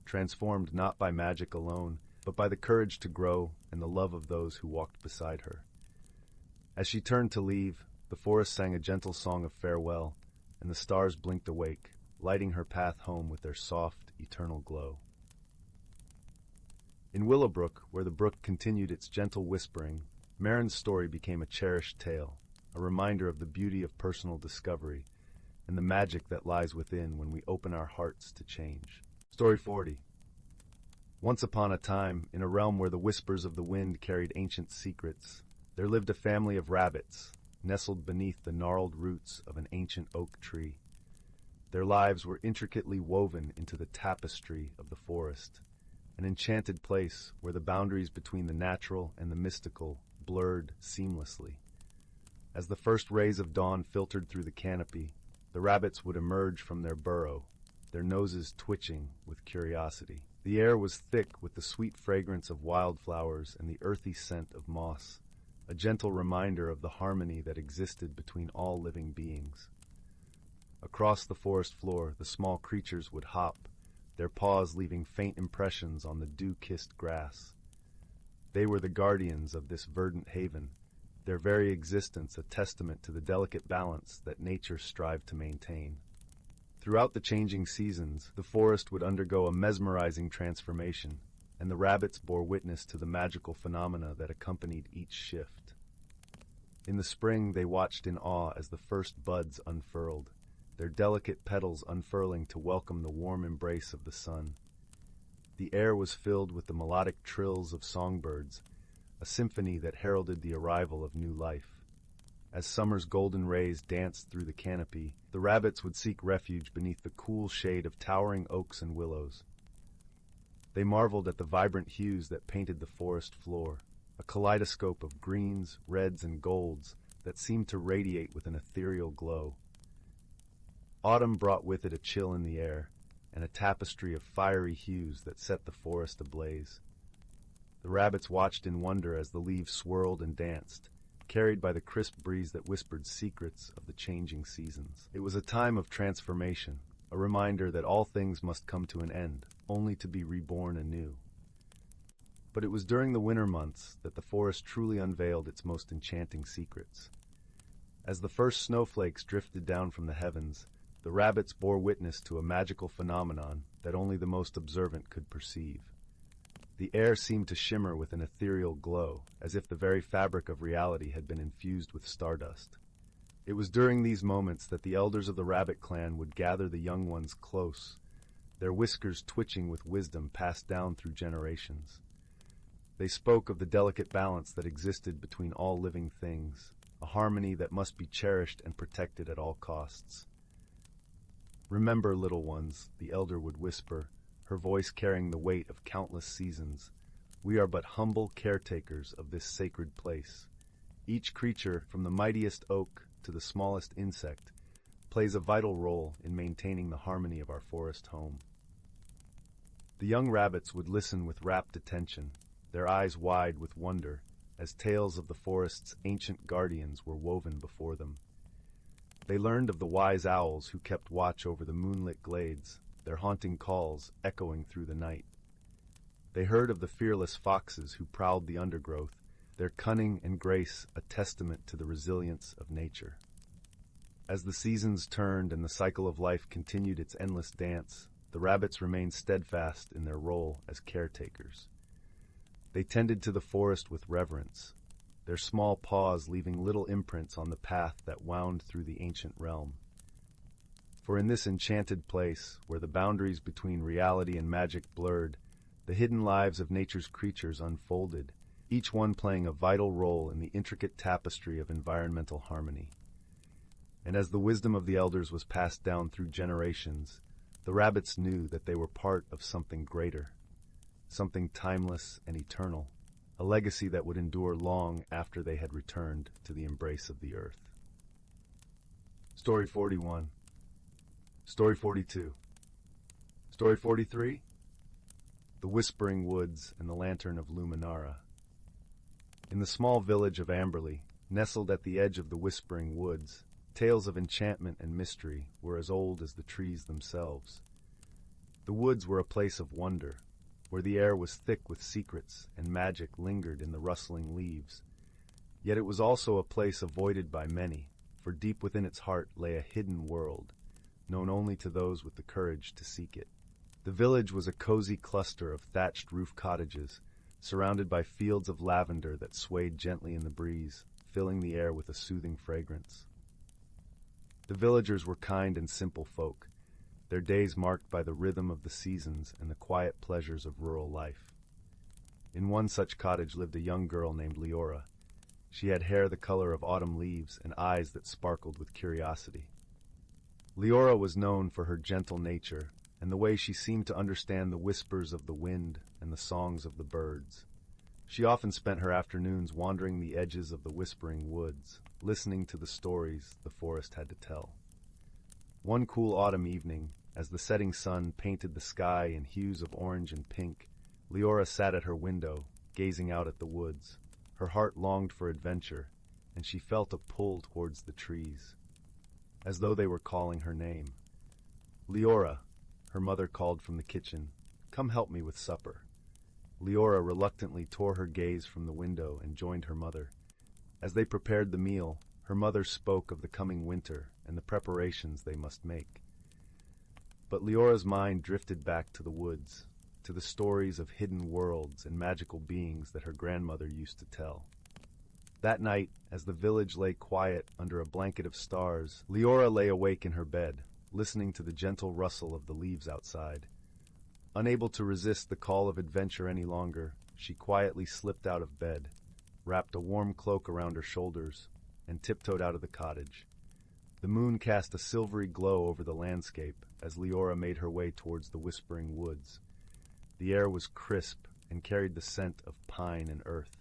transformed not by magic alone, but by the courage to grow and the love of those who walked beside her. As she turned to leave, the forest sang a gentle song of farewell, and the stars blinked awake, lighting her path home with their soft, eternal glow. In Willowbrook, where the brook continued its gentle whispering, Maren's story became a cherished tale, a reminder of the beauty of personal discovery and the magic that lies within when we open our hearts to change. Story 40. Once upon a time, in a realm where the whispers of the wind carried ancient secrets, there lived a family of rabbits, nestled beneath the gnarled roots of an ancient oak tree. Their lives were intricately woven into the tapestry of the forest, an enchanted place where the boundaries between the natural and the mystical blurred seamlessly. As the first rays of dawn filtered through the canopy, the rabbits would emerge from their burrow, their noses twitching with curiosity. The air was thick with the sweet fragrance of wildflowers and the earthy scent of moss, a gentle reminder of the harmony that existed between all living beings. Across the forest floor, the small creatures would hop, their paws leaving faint impressions on the dew-kissed grass. They were the guardians of this verdant haven, their very existence a testament to the delicate balance that nature strived to maintain. Throughout the changing seasons, the forest would undergo a mesmerizing transformation, and the rabbits bore witness to the magical phenomena that accompanied each shift. In the spring, they watched in awe as the first buds unfurled, their delicate petals unfurling to welcome the warm embrace of the sun. The air was filled with the melodic trills of songbirds, a symphony that heralded the arrival of new life. As summer's golden rays danced through the canopy, the rabbits would seek refuge beneath the cool shade of towering oaks and willows. They marveled at the vibrant hues that painted the forest floor, a kaleidoscope of greens, reds, and golds that seemed to radiate with an ethereal glow. Autumn brought with it a chill in the air, and a tapestry of fiery hues that set the forest ablaze. The rabbits watched in wonder as the leaves swirled and danced, carried by the crisp breeze that whispered secrets of the changing seasons. It was a time of transformation, a reminder that all things must come to an end, only to be reborn anew. But it was during the winter months that the forest truly unveiled its most enchanting secrets. As the first snowflakes drifted down from the heavens, the rabbits bore witness to a magical phenomenon that only the most observant could perceive. The air seemed to shimmer with an ethereal glow, as if the very fabric of reality had been infused with stardust. It was during these moments that the elders of the rabbit clan would gather the young ones close, their whiskers twitching with wisdom passed down through generations. They spoke of the delicate balance that existed between all living things, a harmony that must be cherished and protected at all costs. "Remember, little ones," the elder would whisper, her voice carrying the weight of countless seasons. "We are but humble caretakers of this sacred place. Each creature, from the mightiest oak to the smallest insect, plays a vital role in maintaining the harmony of our forest home." The young rabbits would listen with rapt attention, their eyes wide with wonder, as tales of the forest's ancient guardians were woven before them. They learned of the wise owls who kept watch over the moonlit glades, their haunting calls echoing through the night. They heard of the fearless foxes who prowled the undergrowth, their cunning and grace a testament to the resilience of nature. As the seasons turned and the cycle of life continued its endless dance, the rabbits remained steadfast in their role as caretakers. They tended to the forest with reverence, their small paws leaving little imprints on the path that wound through the ancient realm. For in this enchanted place, where the boundaries between reality and magic blurred, the hidden lives of nature's creatures unfolded, each one playing a vital role in the intricate tapestry of environmental harmony. And as the wisdom of the elders was passed down through generations, the rabbits knew that they were part of something greater, something timeless and eternal, a legacy that would endure long after they had returned to the embrace of the earth. Story 41. Story 42. Story 43. The Whispering Woods and the Lantern of Luminara. In the small village of Amberley, nestled at the edge of the Whispering Woods, tales of enchantment and mystery were as old as the trees themselves. The woods were a place of wonder, where the air was thick with secrets and magic lingered in the rustling leaves. Yet it was also a place avoided by many, for deep within its heart lay a hidden world, known only to those with the courage to seek it. The village was a cozy cluster of thatched roof cottages, surrounded by fields of lavender that swayed gently in the breeze, filling the air with a soothing fragrance. The villagers were kind and simple folk, their days marked by the rhythm of the seasons and the quiet pleasures of rural life. In one such cottage lived a young girl named Leora. She had hair the color of autumn leaves and eyes that sparkled with curiosity. Leora was known for her gentle nature and the way she seemed to understand the whispers of the wind and the songs of the birds. She often spent her afternoons wandering the edges of the whispering woods, listening to the stories the forest had to tell. One cool autumn evening, As the setting sun painted the sky in hues of orange and pink, Leora sat at her window, gazing out at the woods. Her heart longed for adventure, and she felt a pull towards the trees, as though they were calling her name. "Leora," her mother called from the kitchen, "come help me with supper." Leora reluctantly tore her gaze from the window and joined her mother. As they prepared the meal, her mother spoke of the coming winter and the preparations they must make. But Leora's mind drifted back to the woods, to the stories of hidden worlds and magical beings that her grandmother used to tell. That night, as the village lay quiet under a blanket of stars, Leora lay awake in her bed, listening to the gentle rustle of the leaves outside. Unable to resist the call of adventure any longer, she quietly slipped out of bed, wrapped a warm cloak around her shoulders, and tiptoed out of the cottage. The moon cast a silvery glow over the landscape as Leora made her way towards the whispering woods. The air was crisp and carried the scent of pine and earth.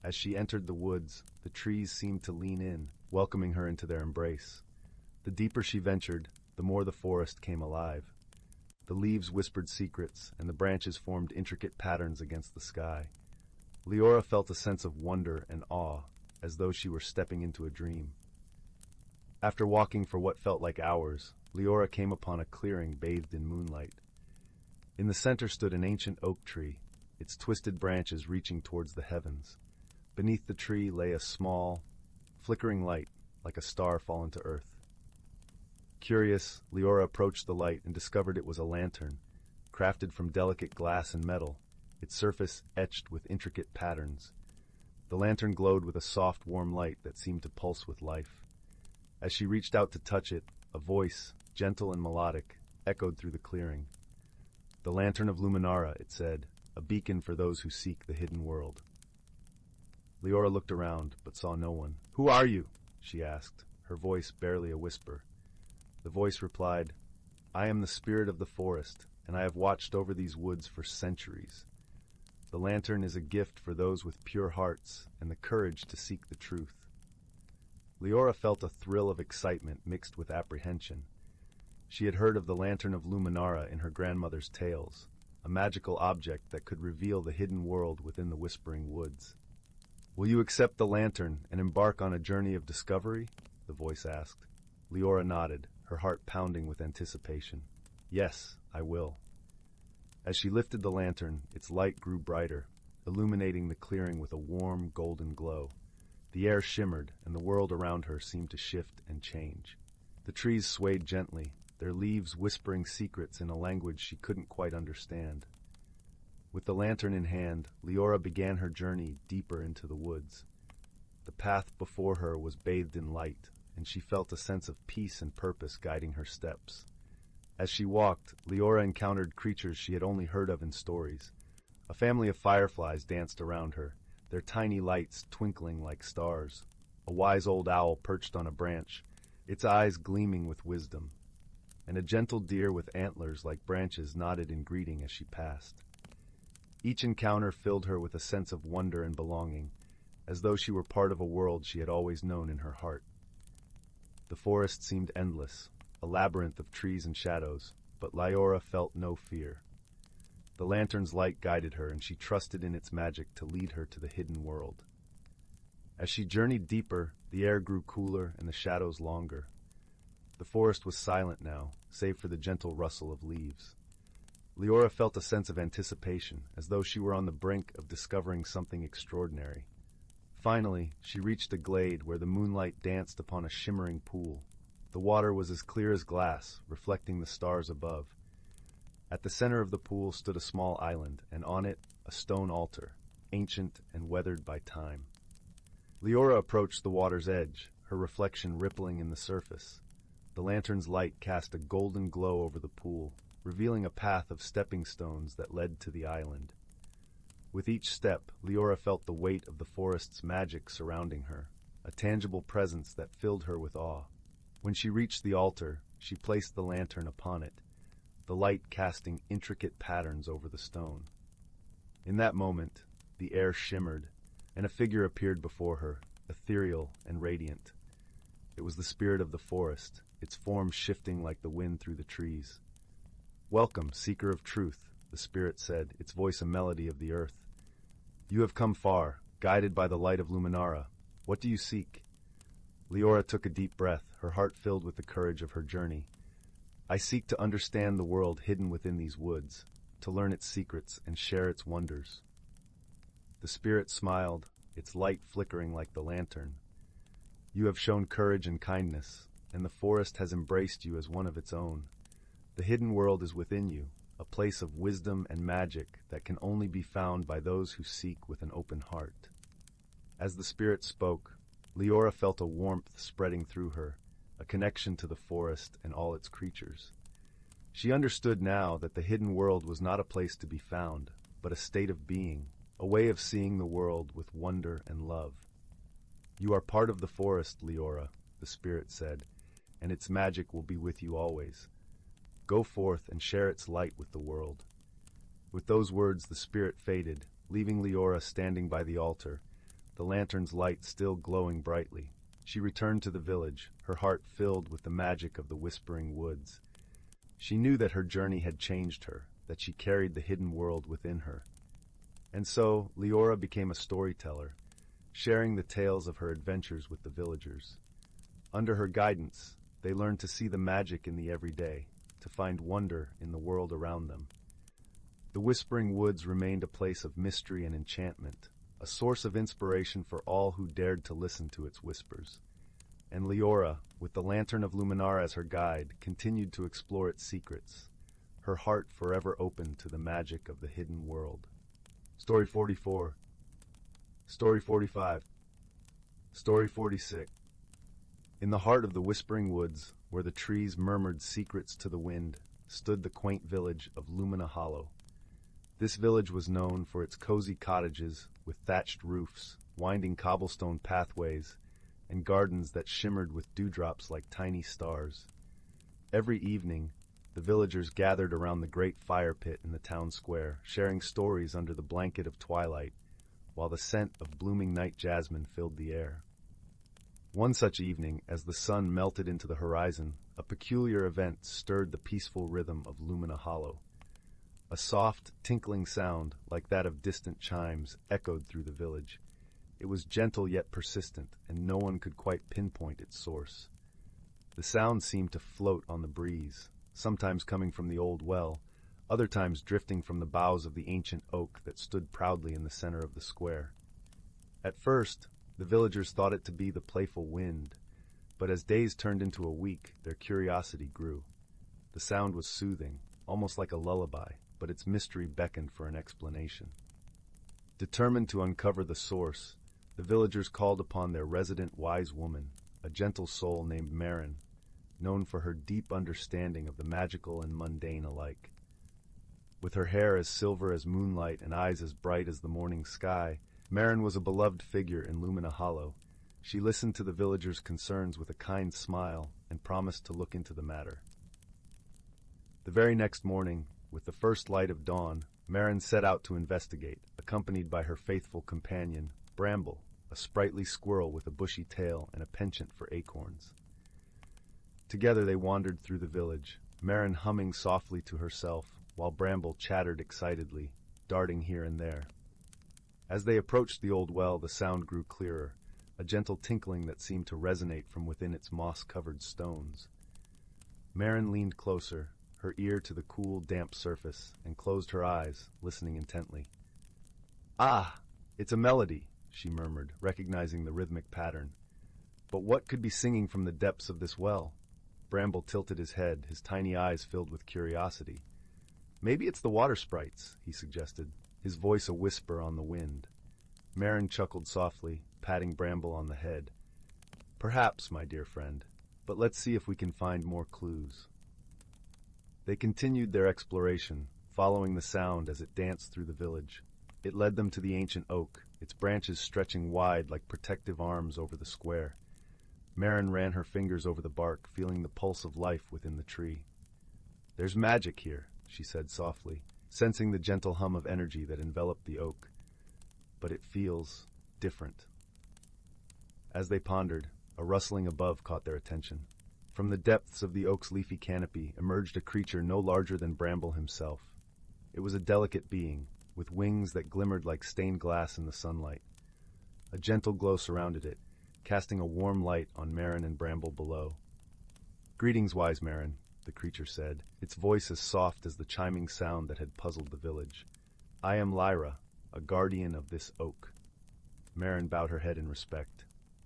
As she entered the woods, the trees seemed to lean in, welcoming her into their embrace. The deeper she ventured, the more the forest came alive. The leaves whispered secrets, and the branches formed intricate patterns against the sky. Leora felt a sense of wonder and awe, as though she were stepping into a dream. After walking for what felt like hours, Leora came upon a clearing bathed in moonlight. In the center stood an ancient oak tree, its twisted branches reaching towards the heavens. Beneath the tree lay a small, flickering light, like a star fallen to earth. Curious, Leora approached the light and discovered it was a lantern, crafted from delicate glass and metal, its surface etched with intricate patterns. The lantern glowed with a soft, warm light that seemed to pulse with life. As she reached out to touch it, a voice, gentle and melodic, echoed through the clearing. "The Lantern of Luminara," it said, "a beacon for those who seek the hidden world." Leora looked around, but saw no one. "Who are you?" she asked, her voice barely a whisper. The voice replied, "I am the spirit of the forest, and I have watched over these woods for centuries. The lantern is a gift for those with pure hearts and the courage to seek the truth." Leora felt a thrill of excitement mixed with apprehension. She had heard of the Lantern of Luminara in her grandmother's tales, a magical object that could reveal the hidden world within the whispering woods. "Will you accept the lantern and embark on a journey of discovery?" the voice asked. Leora nodded, her heart pounding with anticipation. "Yes, I will." As she lifted the lantern, its light grew brighter, illuminating the clearing with a warm, golden glow. The air shimmered, and the world around her seemed to shift and change. The trees swayed gently, their leaves whispering secrets in a language she couldn't quite understand. With the lantern in hand, Leora began her journey deeper into the woods. The path before her was bathed in light, and she felt a sense of peace and purpose guiding her steps. As she walked, Leora encountered creatures she had only heard of in stories. A family of fireflies danced around her, their tiny lights twinkling like stars. A wise old owl perched on a branch, its eyes gleaming with wisdom. And a gentle deer with antlers like branches nodded in greeting as she passed. Each encounter filled her with a sense of wonder and belonging, as though she were part of a world she had always known in her heart. The forest seemed endless, a labyrinth of trees and shadows, but Leora felt no fear. The lantern's light guided her, and she trusted in its magic to lead her to the hidden world. As she journeyed deeper, the air grew cooler and the shadows longer. The forest was silent now, save for the gentle rustle of leaves. Leora felt a sense of anticipation, as though she were on the brink of discovering something extraordinary. Finally, she reached a glade where the moonlight danced upon a shimmering pool. The water was as clear as glass, reflecting the stars above. At the center of the pool stood a small island, and on it, a stone altar, ancient and weathered by time. Leora approached the water's edge, her reflection rippling in the surface. The lantern's light cast a golden glow over the pool, revealing a path of stepping stones that led to the island. With each step, Leora felt the weight of the forest's magic surrounding her, a tangible presence that filled her with awe. When she reached the altar, she placed the lantern upon it, the light casting intricate patterns over the stone. In that moment, the air shimmered, and a figure appeared before her, ethereal and radiant. It was the spirit of the forest, its form shifting like the wind through the trees. Welcome, seeker of truth, the spirit said, its voice a melody of the earth. You have come far, guided by the light of Luminara. What do you seek? Leora took a deep breath, her heart filled with the courage of her journey. I seek to understand the world hidden within these woods, to learn its secrets and share its wonders. The spirit smiled, its light flickering like the lantern. You have shown courage and kindness, and the forest has embraced you as one of its own. The hidden world is within you, a place of wisdom and magic that can only be found by those who seek with an open heart. As the spirit spoke, Leora felt a warmth spreading through her, a connection to the forest and all its creatures. She understood now that the hidden world was not a place to be found, but a state of being, a way of seeing the world with wonder and love. You are part of the forest, Leora, the spirit said, and its magic will be with you always. Go forth and share its light with the world. With those words the spirit faded, leaving Leora standing by the altar, the lantern's light still glowing brightly. She returned to the village, her heart filled with the magic of the whispering woods. She knew that her journey had changed her, that she carried the hidden world within her. And so, Leora became a storyteller, sharing the tales of her adventures with the villagers. Under her guidance, they learned to see the magic in the everyday, to find wonder in the world around them. The Whispering Woods remained a place of mystery and enchantment, a source of inspiration for all who dared to listen to its whispers. And Leora, with the Lantern of Luminar as her guide, continued to explore its secrets, her heart forever open to the magic of the hidden world. Story 44. Story 45. Story 46. In the heart of the Whispering Woods, where the trees murmured secrets to the wind, stood the quaint village of Lumina Hollow. This village was known for its cozy cottages with thatched roofs, winding cobblestone pathways, and gardens that shimmered with dewdrops like tiny stars. Every evening, the villagers gathered around the great fire pit in the town square, sharing stories under the blanket of twilight, while the scent of blooming night jasmine filled the air. One such evening, as the sun melted into the horizon, a peculiar event stirred the peaceful rhythm of Lumina Hollow. A soft, tinkling sound, like that of distant chimes, echoed through the village. It was gentle yet persistent, and no one could quite pinpoint its source. The sound seemed to float on the breeze, sometimes coming from the old well, other times drifting from the boughs of the ancient oak that stood proudly in the center of the square. At first, the villagers thought it to be the playful wind, but as days turned into a week, their curiosity grew. The sound was soothing, almost like a lullaby, but its mystery beckoned for an explanation. Determined to uncover the source, the villagers called upon their resident wise woman, a gentle soul named Marin, known for her deep understanding of the magical and mundane alike. With her hair as silver as moonlight and eyes as bright as the morning sky, Marin was a beloved figure in Lumina Hollow. She listened to the villagers' concerns with a kind smile and promised to look into the matter. The very next morning, with the first light of dawn, Marin set out to investigate, accompanied by her faithful companion, Bramble, a sprightly squirrel with a bushy tail and a penchant for acorns. Together they wandered through the village, Marin humming softly to herself, while Bramble chattered excitedly, darting here and there. As they approached the old well, the sound grew clearer, a gentle tinkling that seemed to resonate from within its moss-covered stones. Marin leaned closer, her ear to the cool, damp surface, and closed her eyes, listening intently. "Ah, it's a melody," she murmured, recognizing the rhythmic pattern. "But what could be singing from the depths of this well?" Bramble tilted his head, his tiny eyes filled with curiosity. "Maybe it's the water sprites," he suggested, his voice a whisper on the wind. Marin chuckled softly, patting Bramble on the head. "Perhaps, my dear friend, but let's see if we can find more clues." They continued their exploration, following the sound as it danced through the village. It led them to the ancient oak, its branches stretching wide like protective arms over the square. Marin ran her fingers over the bark, feeling the pulse of life within the tree. "There's magic here," she said softly, sensing the gentle hum of energy that enveloped the oak. "But it feels different." As they pondered, a rustling above caught their attention. From the depths of the oak's leafy canopy emerged a creature no larger than Bramble himself. It was a delicate being, with wings that glimmered like stained glass in the sunlight. A gentle glow surrounded it, casting a warm light on Marin and Bramble below. "Greetings, wise Marin," the creature said, its voice as soft as the chiming sound that had puzzled the village. "I am Lyra, a guardian of this oak." Marin bowed her head in respect.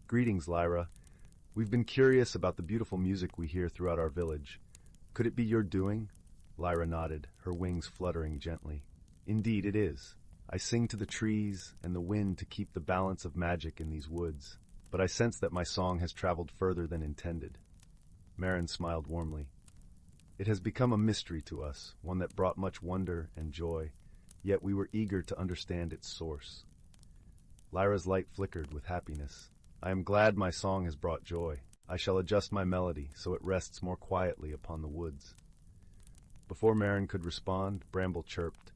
"Greetings, Lyra. We've been curious about the beautiful music we hear throughout our village. Could it be your doing?" Lyra nodded, her wings fluttering gently. "Indeed it is. I sing to the trees and the wind to keep the balance of magic in these woods, but I sense that my song has traveled further than intended." Marin smiled warmly. "It has become a mystery to us, one that brought much wonder and joy, yet we were eager to understand its source." Lyra's light flickered with happiness. "I am glad my song has brought joy. I shall adjust my melody so it rests more quietly upon the woods." Before Marin could respond, Bramble chirped,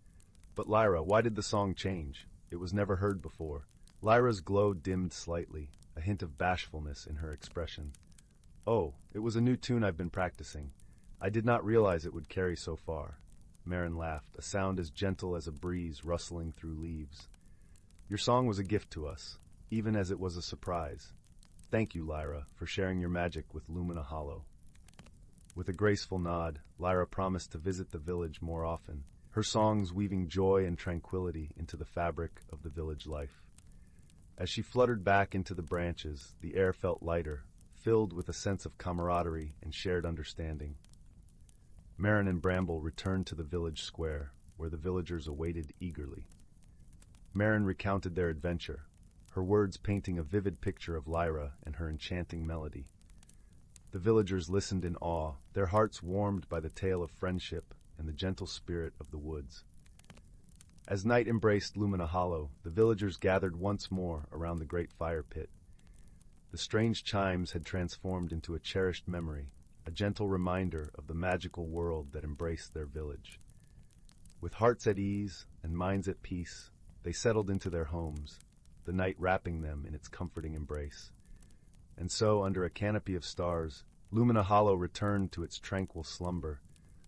"But Lyra, why did the song change? It was never heard before." Lyra's glow dimmed slightly, a hint of bashfulness in her expression. "Oh, it was a new tune I've been practicing. I did not realize it would carry so far." Marin laughed, a sound as gentle as a breeze rustling through leaves. "Your song was a gift to us, even as it was a surprise. Thank you, Lyra, for sharing your magic with Lumina Hollow." With a graceful nod, Lyra promised to visit the village more often, her songs weaving joy and tranquility into the fabric of the village life. As she fluttered back into the branches, the air felt lighter, filled with a sense of camaraderie and shared understanding. Marin and Bramble returned to the village square, where the villagers awaited eagerly. Marin recounted their adventure, her words painting a vivid picture of Lyra and her enchanting melody. The villagers listened in awe, their hearts warmed by the tale of friendship and the gentle spirit of the woods. As night embraced Lumina Hollow, the villagers gathered once more around the great fire pit. The strange chimes had transformed into a cherished memory, a gentle reminder of the magical world that embraced their village. With hearts at ease and minds at peace, they settled into their homes, the night wrapping them in its comforting embrace. And so, under a canopy of stars, Lumina Hollow returned to its tranquil slumber,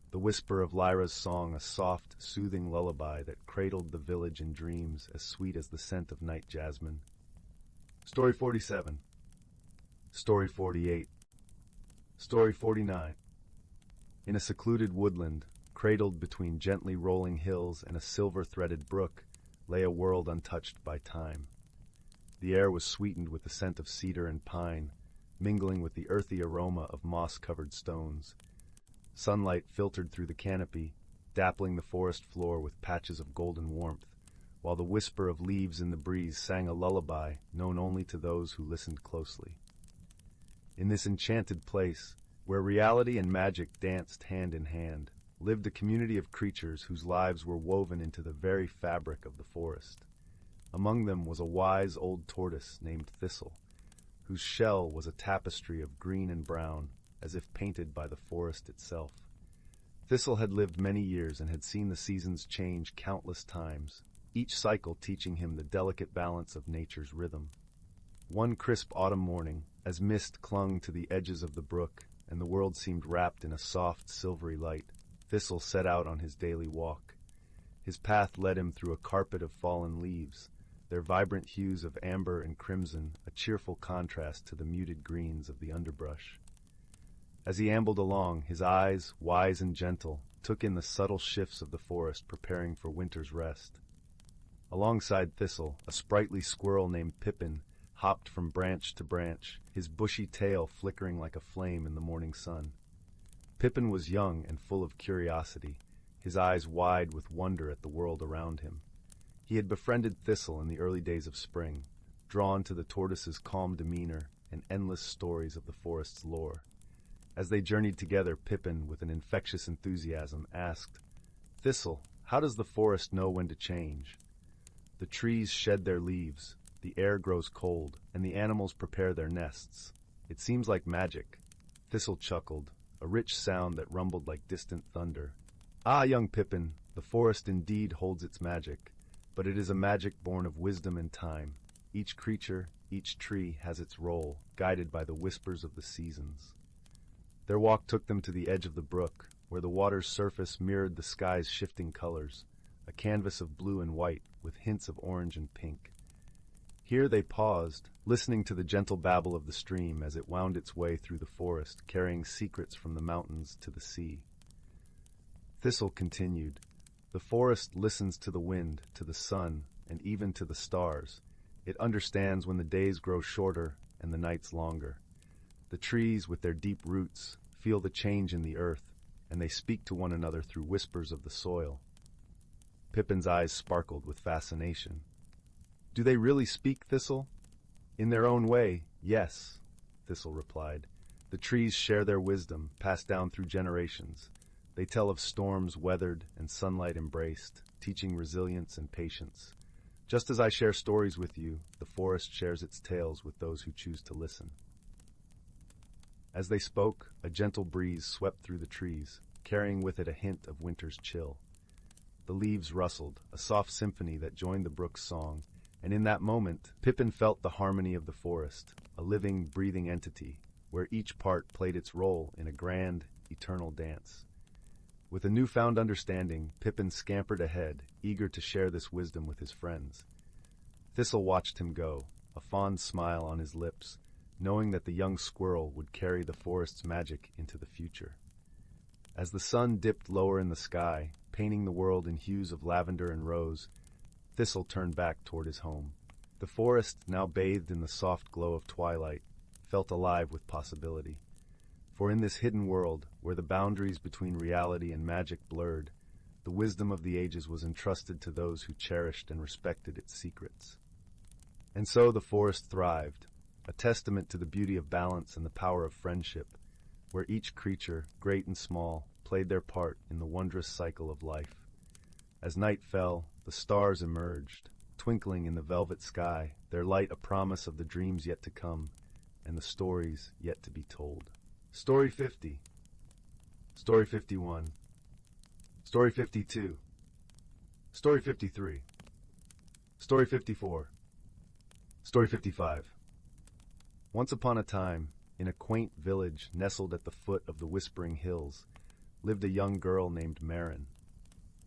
the whisper of Lyra's song a soft, soothing lullaby that cradled the village in dreams as sweet as the scent of night jasmine. Story 47. Story 48. Story 49. In a secluded woodland, cradled between gently rolling hills and a silver-threaded brook, lay a world untouched by time. The air was sweetened with the scent of cedar and pine, mingling with the earthy aroma of moss-covered stones. Sunlight filtered through the canopy, dappling the forest floor with patches of golden warmth, while the whisper of leaves in the breeze sang a lullaby known only to those who listened closely. In this enchanted place, where reality and magic danced hand in hand, lived a community of creatures whose lives were woven into the very fabric of the forest. Among them was a wise old tortoise named Thistle, whose shell was a tapestry of green and brown, as if painted by the forest itself. Thistle had lived many years and had seen the seasons change countless times, each cycle teaching him the delicate balance of nature's rhythm. One crisp autumn morning, as mist clung to the edges of the brook and the world seemed wrapped in a soft, silvery light, Thistle set out on his daily walk. His path led him through a carpet of fallen leaves, their vibrant hues of amber and crimson a cheerful contrast to the muted greens of the underbrush. As he ambled along, his eyes, wise and gentle, took in the subtle shifts of the forest preparing for winter's rest. Alongside Thistle, a sprightly squirrel named Pippin hopped from branch to branch, his bushy tail flickering like a flame in the morning sun. Pippin was young and full of curiosity, his eyes wide with wonder at the world around him. He had befriended Thistle in the early days of spring, drawn to the tortoise's calm demeanor and endless stories of the forest's lore. As they journeyed together, Pippin, with an infectious enthusiasm, asked, "Thistle, how does the forest know when to change? The trees shed their leaves, the air grows cold, and the animals prepare their nests. It seems like magic." Thistle chuckled, a rich sound that rumbled like distant thunder. "Ah, young Pippin, the forest indeed holds its magic, but it is a magic born of wisdom and time. Each creature, each tree has its role, guided by the whispers of the seasons." Their walk took them to the edge of the brook, where the water's surface mirrored the sky's shifting colors, a canvas of blue and white with hints of orange and pink. Here they paused, listening to the gentle babble of the stream as it wound its way through the forest, carrying secrets from the mountains to the sea. Thistle continued, "The forest listens to the wind, to the sun, and even to the stars. It understands when the days grow shorter and the nights longer. The trees, with their deep roots, feel the change in the earth, and they speak to one another through whispers of the soil." Pippin's eyes sparkled with fascination. "Do they really speak, Thistle?" "In their own way, yes," Thistle replied. "The trees share their wisdom, passed down through generations. They tell of storms weathered and sunlight embraced, teaching resilience and patience. Just as I share stories with you, the forest shares its tales with those who choose to listen." As they spoke, a gentle breeze swept through the trees, carrying with it a hint of winter's chill. The leaves rustled, a soft symphony that joined the brook's song, and in that moment, Pippin felt the harmony of the forest, a living, breathing entity, where each part played its role in a grand, eternal dance. With a newfound understanding, Pippin scampered ahead, eager to share this wisdom with his friends. Thistle watched him go, a fond smile on his lips, knowing that the young squirrel would carry the forest's magic into the future. As the sun dipped lower in the sky, painting the world in hues of lavender and rose, Thistle turned back toward his home. The forest, now bathed in the soft glow of twilight, felt alive with possibility. For in this hidden world, where the boundaries between reality and magic blurred, the wisdom of the ages was entrusted to those who cherished and respected its secrets. And so the forest thrived, a testament to the beauty of balance and the power of friendship, where each creature, great and small, played their part in the wondrous cycle of life. As night fell, the stars emerged, twinkling in the velvet sky, their light a promise of the dreams yet to come and the stories yet to be told. Story 50. Story 51. Story 52. Story 53. Story 54. Story 55. Once upon a time, in a quaint village nestled at the foot of the Whispering Hills, lived a young girl named Marin.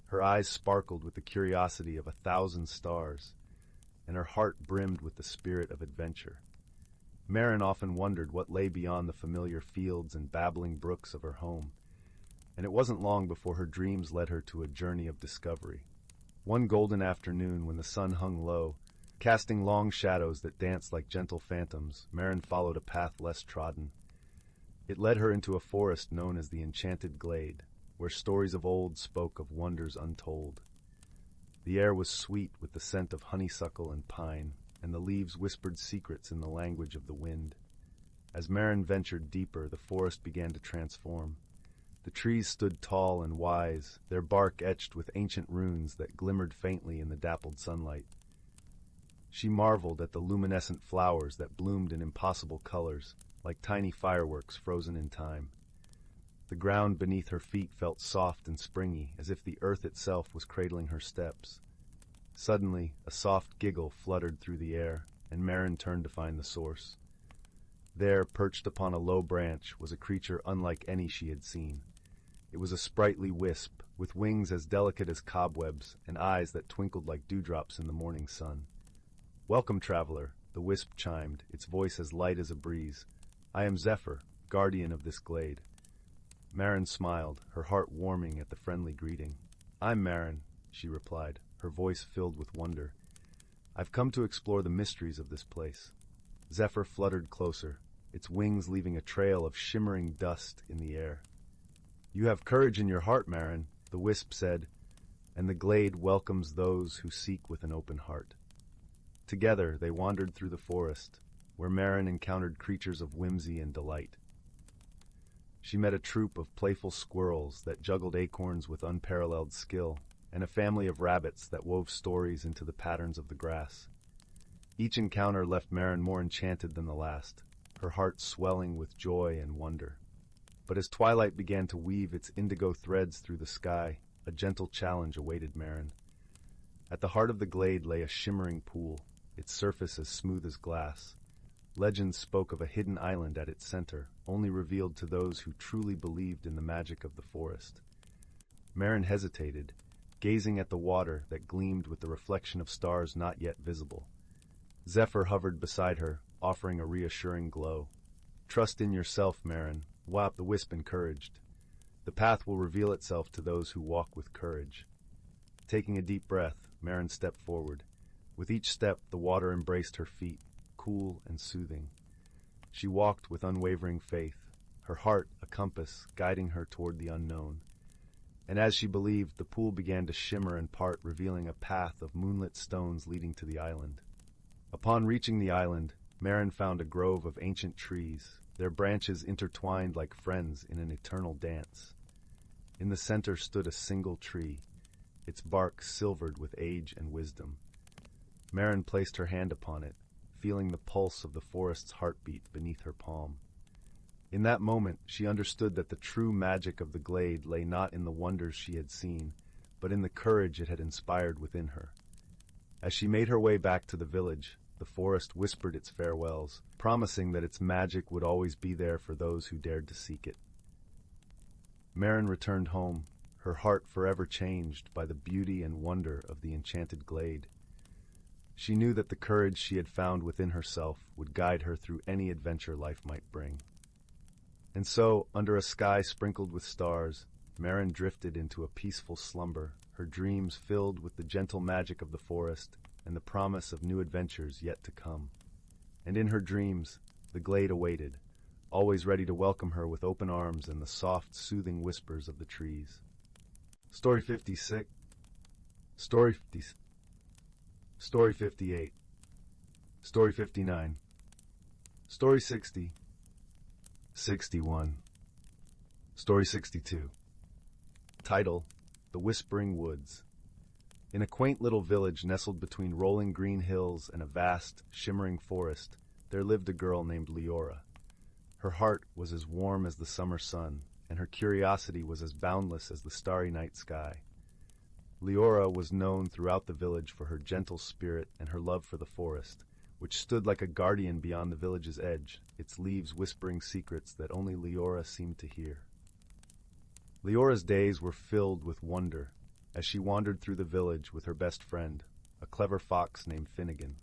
Her eyes sparkled with the curiosity of 1,000 stars, and her heart brimmed with the spirit of adventure. Marin often wondered what lay beyond the familiar fields and babbling brooks of her home, and it wasn't long before her dreams led her to a journey of discovery. One golden afternoon, when the sun hung low, casting long shadows that danced like gentle phantoms, Marin followed a path less trodden. It led her into a forest known as the Enchanted Glade, where stories of old spoke of wonders untold. The air was sweet with the scent of honeysuckle and pine, and the leaves whispered secrets in the language of the wind. As Marin ventured deeper, the forest began to transform. The trees stood tall and wise, their bark etched with ancient runes that glimmered faintly in the dappled sunlight. She marveled at the luminescent flowers that bloomed in impossible colors, like tiny fireworks frozen in time. The ground beneath her feet felt soft and springy, as if the earth itself was cradling her steps. Suddenly, a soft giggle fluttered through the air, and Marin turned to find the source. There, perched upon a low branch, was a creature unlike any she had seen. It was a sprightly wisp, with wings as delicate as cobwebs and eyes that twinkled like dewdrops in the morning sun. "Welcome, traveler," the wisp chimed, its voice as light as a breeze. "I am Zephyr, guardian of this glade." Marin smiled, her heart warming at the friendly greeting. "I'm Marin," she replied, her voice filled with wonder. "I've come to explore the mysteries of this place." Zephyr fluttered closer, its wings leaving a trail of shimmering dust in the air. "You have courage in your heart, Marin," the wisp said, "and the glade welcomes those who seek with an open heart." Together they wandered through the forest, where Marin encountered creatures of whimsy and delight. She met a troop of playful squirrels that juggled acorns with unparalleled skill, and a family of rabbits that wove stories into the patterns of the grass. Each encounter left Marin more enchanted than the last, her heart swelling with joy and wonder. But as twilight began to weave its indigo threads through the sky, a gentle challenge awaited Marin. At the heart of the glade lay a shimmering pool, its surface as smooth as glass. Legends spoke of a hidden island at its center, only revealed to those who truly believed in the magic of the forest. Maren hesitated, gazing at the water that gleamed with the reflection of stars not yet visible. Zephyr hovered beside her, offering a reassuring glow. "Trust in yourself, Maren," the wisp encouraged. "The path will reveal itself to those who walk with courage." Taking a deep breath, Maren stepped forward. With each step, the water embraced her feet, cool and soothing. She walked with unwavering faith, her heart a compass guiding her toward the unknown. And as she believed, the pool began to shimmer and part, revealing a path of moonlit stones leading to the island. Upon reaching the island, Maren found a grove of ancient trees, their branches intertwined like friends in an eternal dance. In the center stood a single tree, its bark silvered with age and wisdom. Maren placed her hand upon it, feeling the pulse of the forest's heartbeat beneath her palm. In that moment, she understood that the true magic of the glade lay not in the wonders she had seen, but in the courage it had inspired within her. As she made her way back to the village, the forest whispered its farewells, promising that its magic would always be there for those who dared to seek it. Maren returned home, her heart forever changed by the beauty and wonder of the enchanted glade. She knew that the courage she had found within herself would guide her through any adventure life might bring. And so, under a sky sprinkled with stars, Maren drifted into a peaceful slumber, her dreams filled with the gentle magic of the forest and the promise of new adventures yet to come. And in her dreams, the glade awaited, always ready to welcome her with open arms and the soft, soothing whispers of the trees. Story 56. Story 50. Story 58. Story 59. Story 60. 61. Story 62. Title: The Whispering Woods. In a quaint little village nestled between rolling green hills and a vast, shimmering forest, there lived a girl named Leora. Her heart was as warm as the summer sun, and her curiosity was as boundless as the starry night sky. Leora was known throughout the village for her gentle spirit and her love for the forest, which stood like a guardian beyond the village's edge, its leaves whispering secrets that only Leora seemed to hear. Leora's days were filled with wonder as she wandered through the village with her best friend, a clever fox named Finnegan.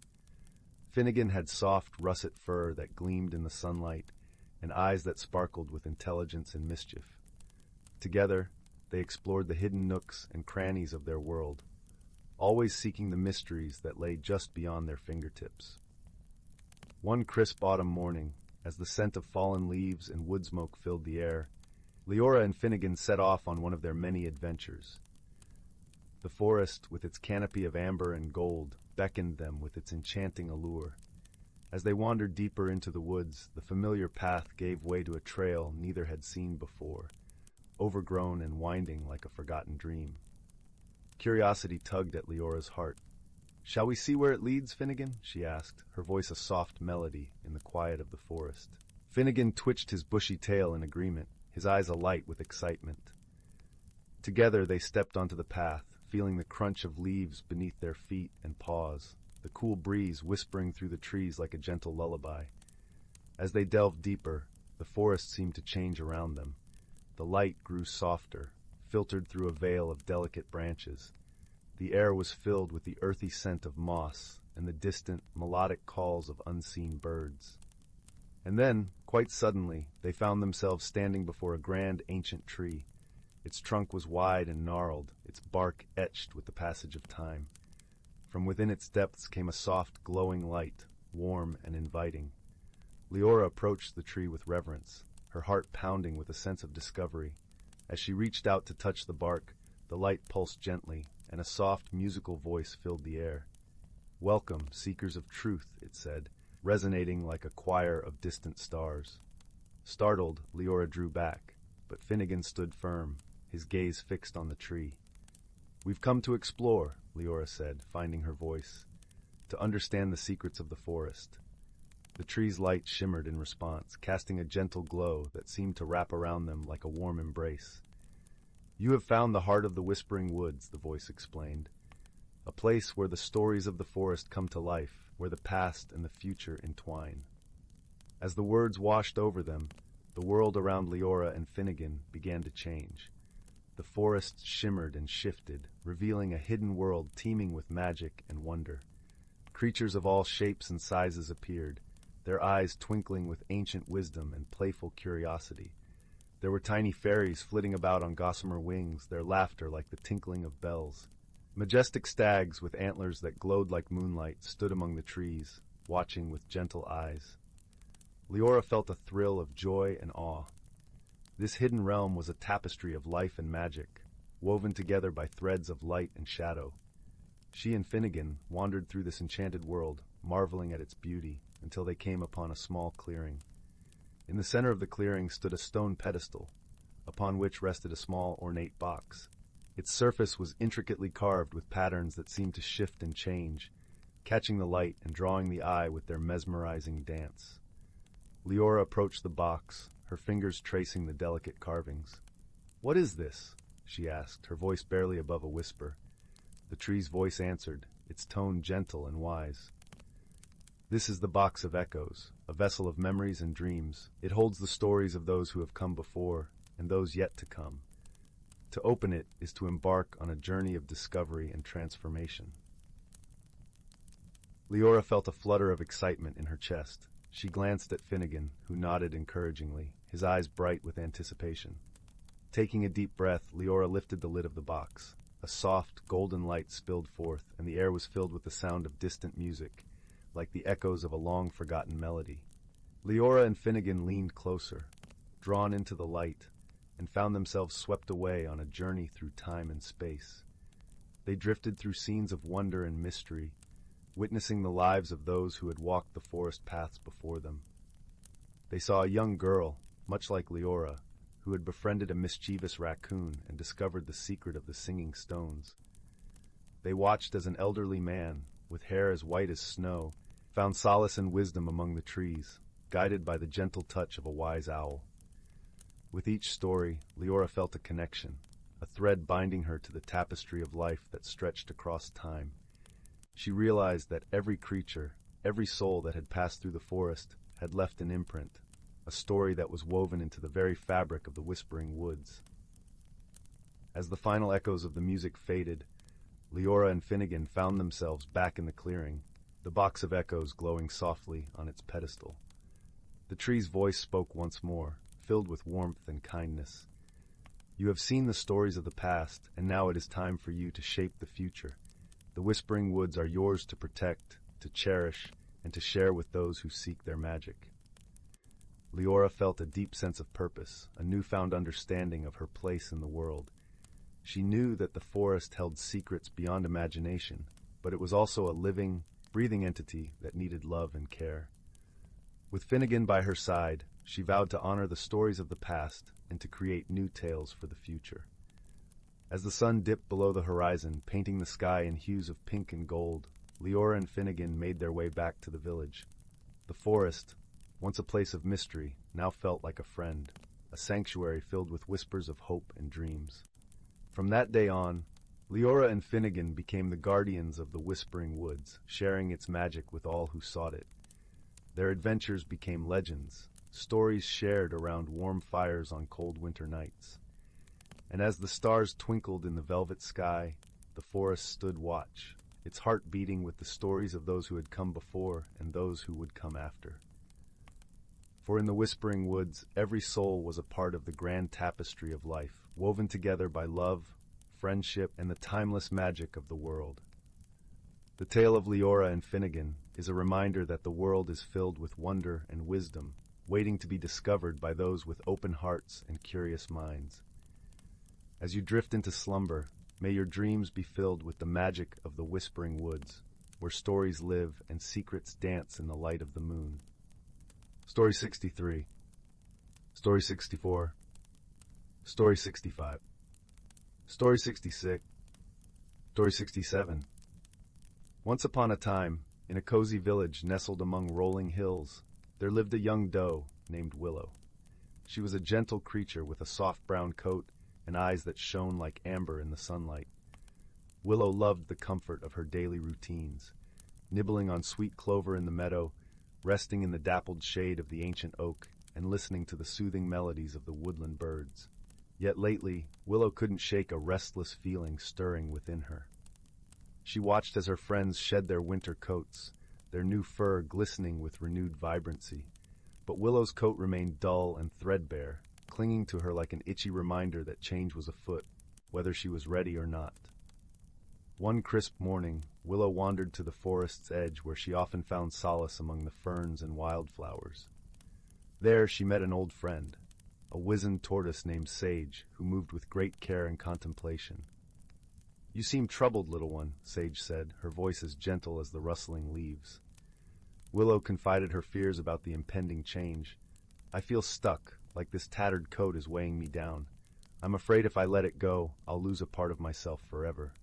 Finnegan had soft russet fur that gleamed in the sunlight and eyes that sparkled with intelligence and mischief. Together, they explored the hidden nooks and crannies of their world, always seeking the mysteries that lay just beyond their fingertips. One crisp autumn morning, as the scent of fallen leaves and wood smoke filled the air, Leora and Finnegan set off on one of their many adventures. The forest, with its canopy of amber and gold, beckoned them with its enchanting allure. As they wandered deeper into the woods, the familiar path gave way to a trail neither had seen before, overgrown and winding like a forgotten dream. Curiosity tugged at Leora's heart. "Shall we see where it leads, Finnegan?" she asked, her voice a soft melody in the quiet of the forest. Finnegan twitched his bushy tail in agreement, his eyes alight with excitement. Together they stepped onto the path, feeling the crunch of leaves beneath their feet and paws, the cool breeze whispering through the trees like a gentle lullaby. As they delved deeper, the forest seemed to change around them. The light grew softer, filtered through a veil of delicate branches. The air was filled with the earthy scent of moss and the distant, melodic calls of unseen birds. And then, quite suddenly, they found themselves standing before a grand ancient tree. Its trunk was wide and gnarled, its bark etched with the passage of time. From within its depths came a soft, glowing light, warm and inviting. Leora approached the tree with reverence, her heart pounding with a sense of discovery. As she reached out to touch the bark, the light pulsed gently, and a soft, musical voice filled the air. "Welcome, seekers of truth," it said, resonating like a choir of distant stars. Startled, Leora drew back, but Finnegan stood firm, his gaze fixed on the tree. "We've come to explore," Leora said, finding her voice, "to understand the secrets of the forest." The tree's light shimmered in response, casting a gentle glow that seemed to wrap around them like a warm embrace. "You have found the heart of the Whispering Woods," the voice explained. "A place where the stories of the forest come to life, where the past and the future entwine." As the words washed over them, the world around Leora and Finnegan began to change. The forest shimmered and shifted, revealing a hidden world teeming with magic and wonder. Creatures of all shapes and sizes appeared, their eyes twinkling with ancient wisdom and playful curiosity. There were tiny fairies flitting about on gossamer wings, their laughter like the tinkling of bells. Majestic stags with antlers that glowed like moonlight stood among the trees, watching with gentle eyes. Leora felt a thrill of joy and awe. This hidden realm was a tapestry of life and magic, woven together by threads of light and shadow. She and Finnegan wandered through this enchanted world, marveling at its beauty, until they came upon a small clearing. In the center of the clearing stood a stone pedestal, upon which rested a small ornate box. Its surface was intricately carved with patterns that seemed to shift and change, catching the light and drawing the eye with their mesmerizing dance. Leora approached the box, her fingers tracing the delicate carvings. "What is this?" she asked, her voice barely above a whisper. The tree's voice answered, its tone gentle and wise. "This is the Box of Echoes, a vessel of memories and dreams. It holds the stories of those who have come before and those yet to come. To open it is to embark on a journey of discovery and transformation." Leora felt a flutter of excitement in her chest. She glanced at Finnegan, who nodded encouragingly, his eyes bright with anticipation. Taking a deep breath, Leora lifted the lid of the box. A soft, golden light spilled forth, and the air was filled with the sound of distant music, like the echoes of a long-forgotten melody. Leora and Finnegan leaned closer, drawn into the light, and found themselves swept away on a journey through time and space. They drifted through scenes of wonder and mystery, witnessing the lives of those who had walked the forest paths before them. They saw a young girl, much like Leora, who had befriended a mischievous raccoon and discovered the secret of the singing stones. They watched as an elderly man, with hair as white as snow, found solace and wisdom among the trees, guided by the gentle touch of a wise owl. With each story, Leora felt a connection, a thread binding her to the tapestry of life that stretched across time. She realized that every creature, every soul that had passed through the forest, had left an imprint, a story that was woven into the very fabric of the whispering woods. As the final echoes of the music faded, Leora and Finnegan found themselves back in the clearing, the Box of Echoes glowing softly on its pedestal. The tree's voice spoke once more, filled with warmth and kindness. "You have seen the stories of the past, and now it is time for you to shape the future. The whispering woods are yours to protect, to cherish, and to share with those who seek their magic." Leora felt a deep sense of purpose, a newfound understanding of her place in the world. She knew that the forest held secrets beyond imagination, but it was also a living, breathing entity that needed love and care. With Finnegan by her side, she vowed to honor the stories of the past and to create new tales for the future. As the sun dipped below the horizon, painting the sky in hues of pink and gold, Leora and Finnegan made their way back to the village. The forest, once a place of mystery, now felt like a friend, a sanctuary filled with whispers of hope and dreams. From that day on, Leora and Finnegan became the guardians of the Whispering Woods, sharing its magic with all who sought it. Their adventures became legends, stories shared around warm fires on cold winter nights. And as the stars twinkled in the velvet sky, the forest stood watch, its heart beating with the stories of those who had come before and those who would come after. For in the Whispering Woods, every soul was a part of the grand tapestry of life, woven together by love, friendship, and the timeless magic of the world. The tale of Leora and Finnegan is a reminder that the world is filled with wonder and wisdom, waiting to be discovered by those with open hearts and curious minds. As you drift into slumber, may your dreams be filled with the magic of the Whispering Woods, where stories live and secrets dance in the light of the moon. Story 63. Story 64. Story 65. Story 66. Story 67. Once upon a time, in a cozy village nestled among rolling hills, there lived a young doe named Willow. She was a gentle creature with a soft brown coat and eyes that shone like amber in the sunlight. Willow loved the comfort of her daily routines, nibbling on sweet clover in the meadow, resting in the dappled shade of the ancient oak and listening to the soothing melodies of the woodland birds. Yet lately, Willow couldn't shake a restless feeling stirring within her. She watched as her friends shed their winter coats, their new fur glistening with renewed vibrancy. But Willow's coat remained dull and threadbare, clinging to her like an itchy reminder that change was afoot, whether she was ready or not. One crisp morning, Willow wandered to the forest's edge where she often found solace among the ferns and wildflowers. There she met an old friend, a wizened tortoise named Sage, who moved with great care and contemplation. "You seem troubled, little one," Sage said, her voice as gentle as the rustling leaves. Willow confided her fears about the impending change. "I feel stuck, like this tattered coat is weighing me down. I'm afraid if I let it go, I'll lose a part of myself forever."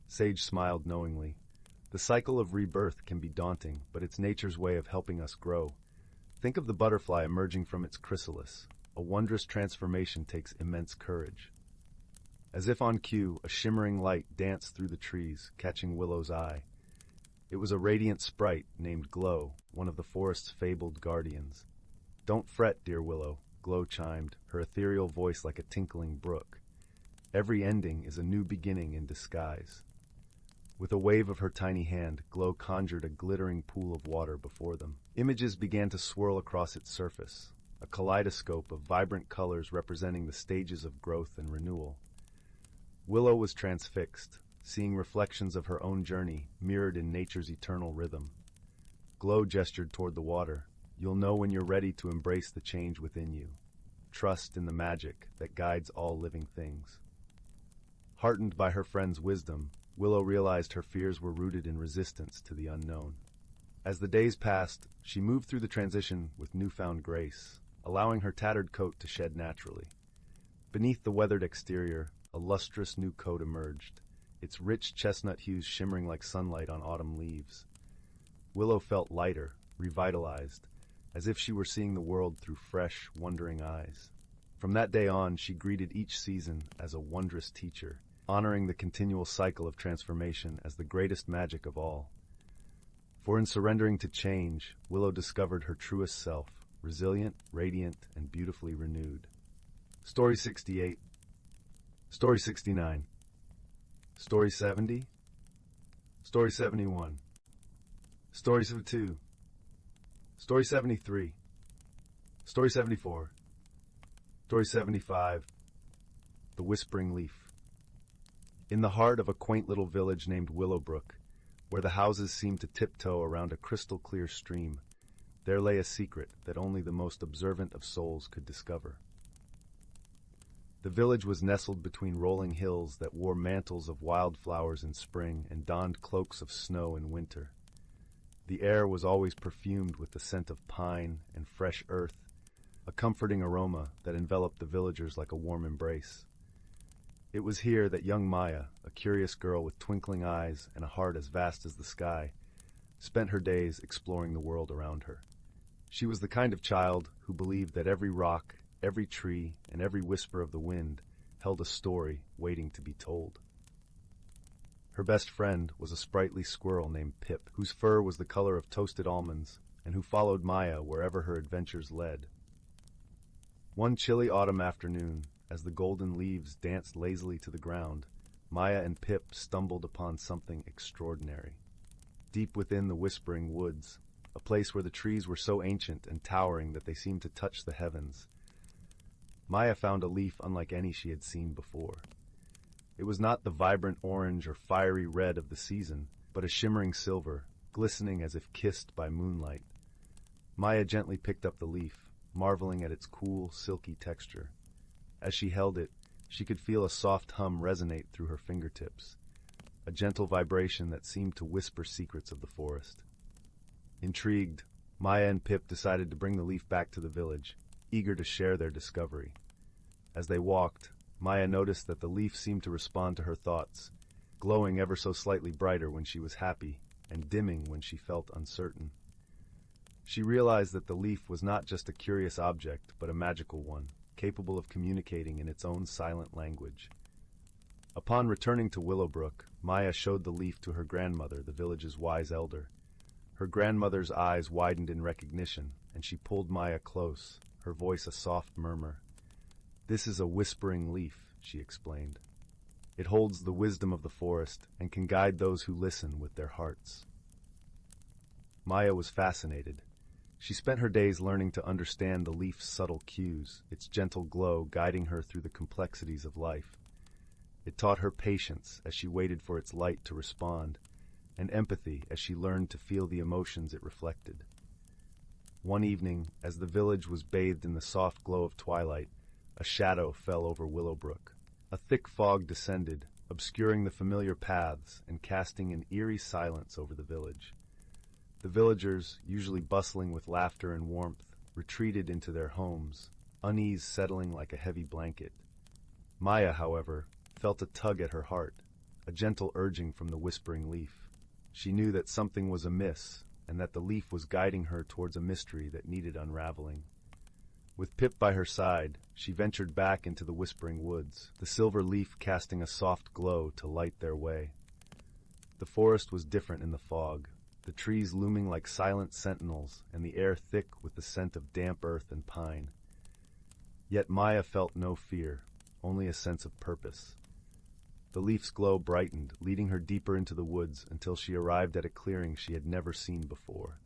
Sage smiled knowingly. The cycle of rebirth can be daunting, but it's nature's way of helping us grow. Think of the butterfly emerging from its chrysalis. A wondrous transformation takes immense courage. As if on cue, a shimmering light danced through the trees, catching Willow's eye. It was a radiant sprite named Glow, one of the forest's fabled guardians. "Don't fret, dear Willow," Glow chimed, her ethereal voice like a tinkling brook. "Every ending is a new beginning in disguise." With a wave of her tiny hand, Glow conjured a glittering pool of water before them. Images began to swirl across its surface, a kaleidoscope of vibrant colors representing the stages of growth and renewal. Willow was transfixed, seeing reflections of her own journey mirrored in nature's eternal rhythm. Glow gestured toward the water. "You'll know when you're ready to embrace the change within you. Trust in the magic that guides all living things." Heartened by her friend's wisdom, Willow realized her fears were rooted in resistance to the unknown. As the days passed, she moved through the transition with newfound grace, allowing her tattered coat to shed naturally. Beneath the weathered exterior, a lustrous new coat emerged, its rich chestnut hues shimmering like sunlight on autumn leaves. Willow felt lighter, revitalized, as if she were seeing the world through fresh, wondering eyes. From that day on, she greeted each season as a wondrous teacher, honoring the continual cycle of transformation as the greatest magic of all. For in surrendering to change, Willow discovered her truest self, resilient, radiant, and beautifully renewed. Story 68. Story 69. Story 70. Story 71. Story 72. Story 73. Story 74. Story 75. The Whispering Leaf. In the heart of a quaint little village named Willowbrook, where the houses seemed to tiptoe around a crystal-clear stream, there lay a secret that only the most observant of souls could discover. The village was nestled between rolling hills that wore mantles of wildflowers in spring and donned cloaks of snow in winter. The air was always perfumed with the scent of pine and fresh earth, a comforting aroma that enveloped the villagers like a warm embrace. It was here that young Maya, a curious girl with twinkling eyes and a heart as vast as the sky, spent her days exploring the world around her. She was the kind of child who believed that every rock, every tree, and every whisper of the wind held a story waiting to be told. Her best friend was a sprightly squirrel named Pip, whose fur was the color of toasted almonds, and who followed Maya wherever her adventures led. One chilly autumn afternoon, as the golden leaves danced lazily to the ground, Maya and Pip stumbled upon something extraordinary. Deep within the Whispering Woods, a place where the trees were so ancient and towering that they seemed to touch the heavens, Maya found a leaf unlike any she had seen before. It was not the vibrant orange or fiery red of the season, but a shimmering silver, glistening as if kissed by moonlight. Maya gently picked up the leaf, marveling at its cool, silky texture. As she held it, she could feel a soft hum resonate through her fingertips, a gentle vibration that seemed to whisper secrets of the forest. Intrigued, Maya and Pip decided to bring the leaf back to the village, eager to share their discovery. As they walked, Maya noticed that the leaf seemed to respond to her thoughts, glowing ever so slightly brighter when she was happy and dimming when she felt uncertain. She realized that the leaf was not just a curious object, but a magical one, capable of communicating in its own silent language. Upon returning to Willowbrook, Maya showed the leaf to her grandmother, the village's wise elder. Her grandmother's eyes widened in recognition, and she pulled Maya close, her voice a soft murmur. "This is a whispering leaf," she explained. "It holds the wisdom of the forest and can guide those who listen with their hearts." Maya was fascinated. She spent her days learning to understand the leaf's subtle cues, its gentle glow guiding her through the complexities of life. It taught her patience as she waited for its light to respond, and empathy as she learned to feel the emotions it reflected. One evening, as the village was bathed in the soft glow of twilight, a shadow fell over Willowbrook. A thick fog descended, obscuring the familiar paths and casting an eerie silence over the village. The villagers, usually bustling with laughter and warmth, retreated into their homes, unease settling like a heavy blanket. Maya, however, felt a tug at her heart, a gentle urging from the whispering leaf. She knew that something was amiss, and that the leaf was guiding her towards a mystery that needed unraveling. With Pip by her side, she ventured back into the whispering woods, the silver leaf casting a soft glow to light their way. The forest was different in the fog, the trees looming like silent sentinels and the air thick with the scent of damp earth and pine. Yet Maya felt no fear, only a sense of purpose. The leaf's glow brightened, leading her deeper into the woods until she arrived at a clearing she had never seen before.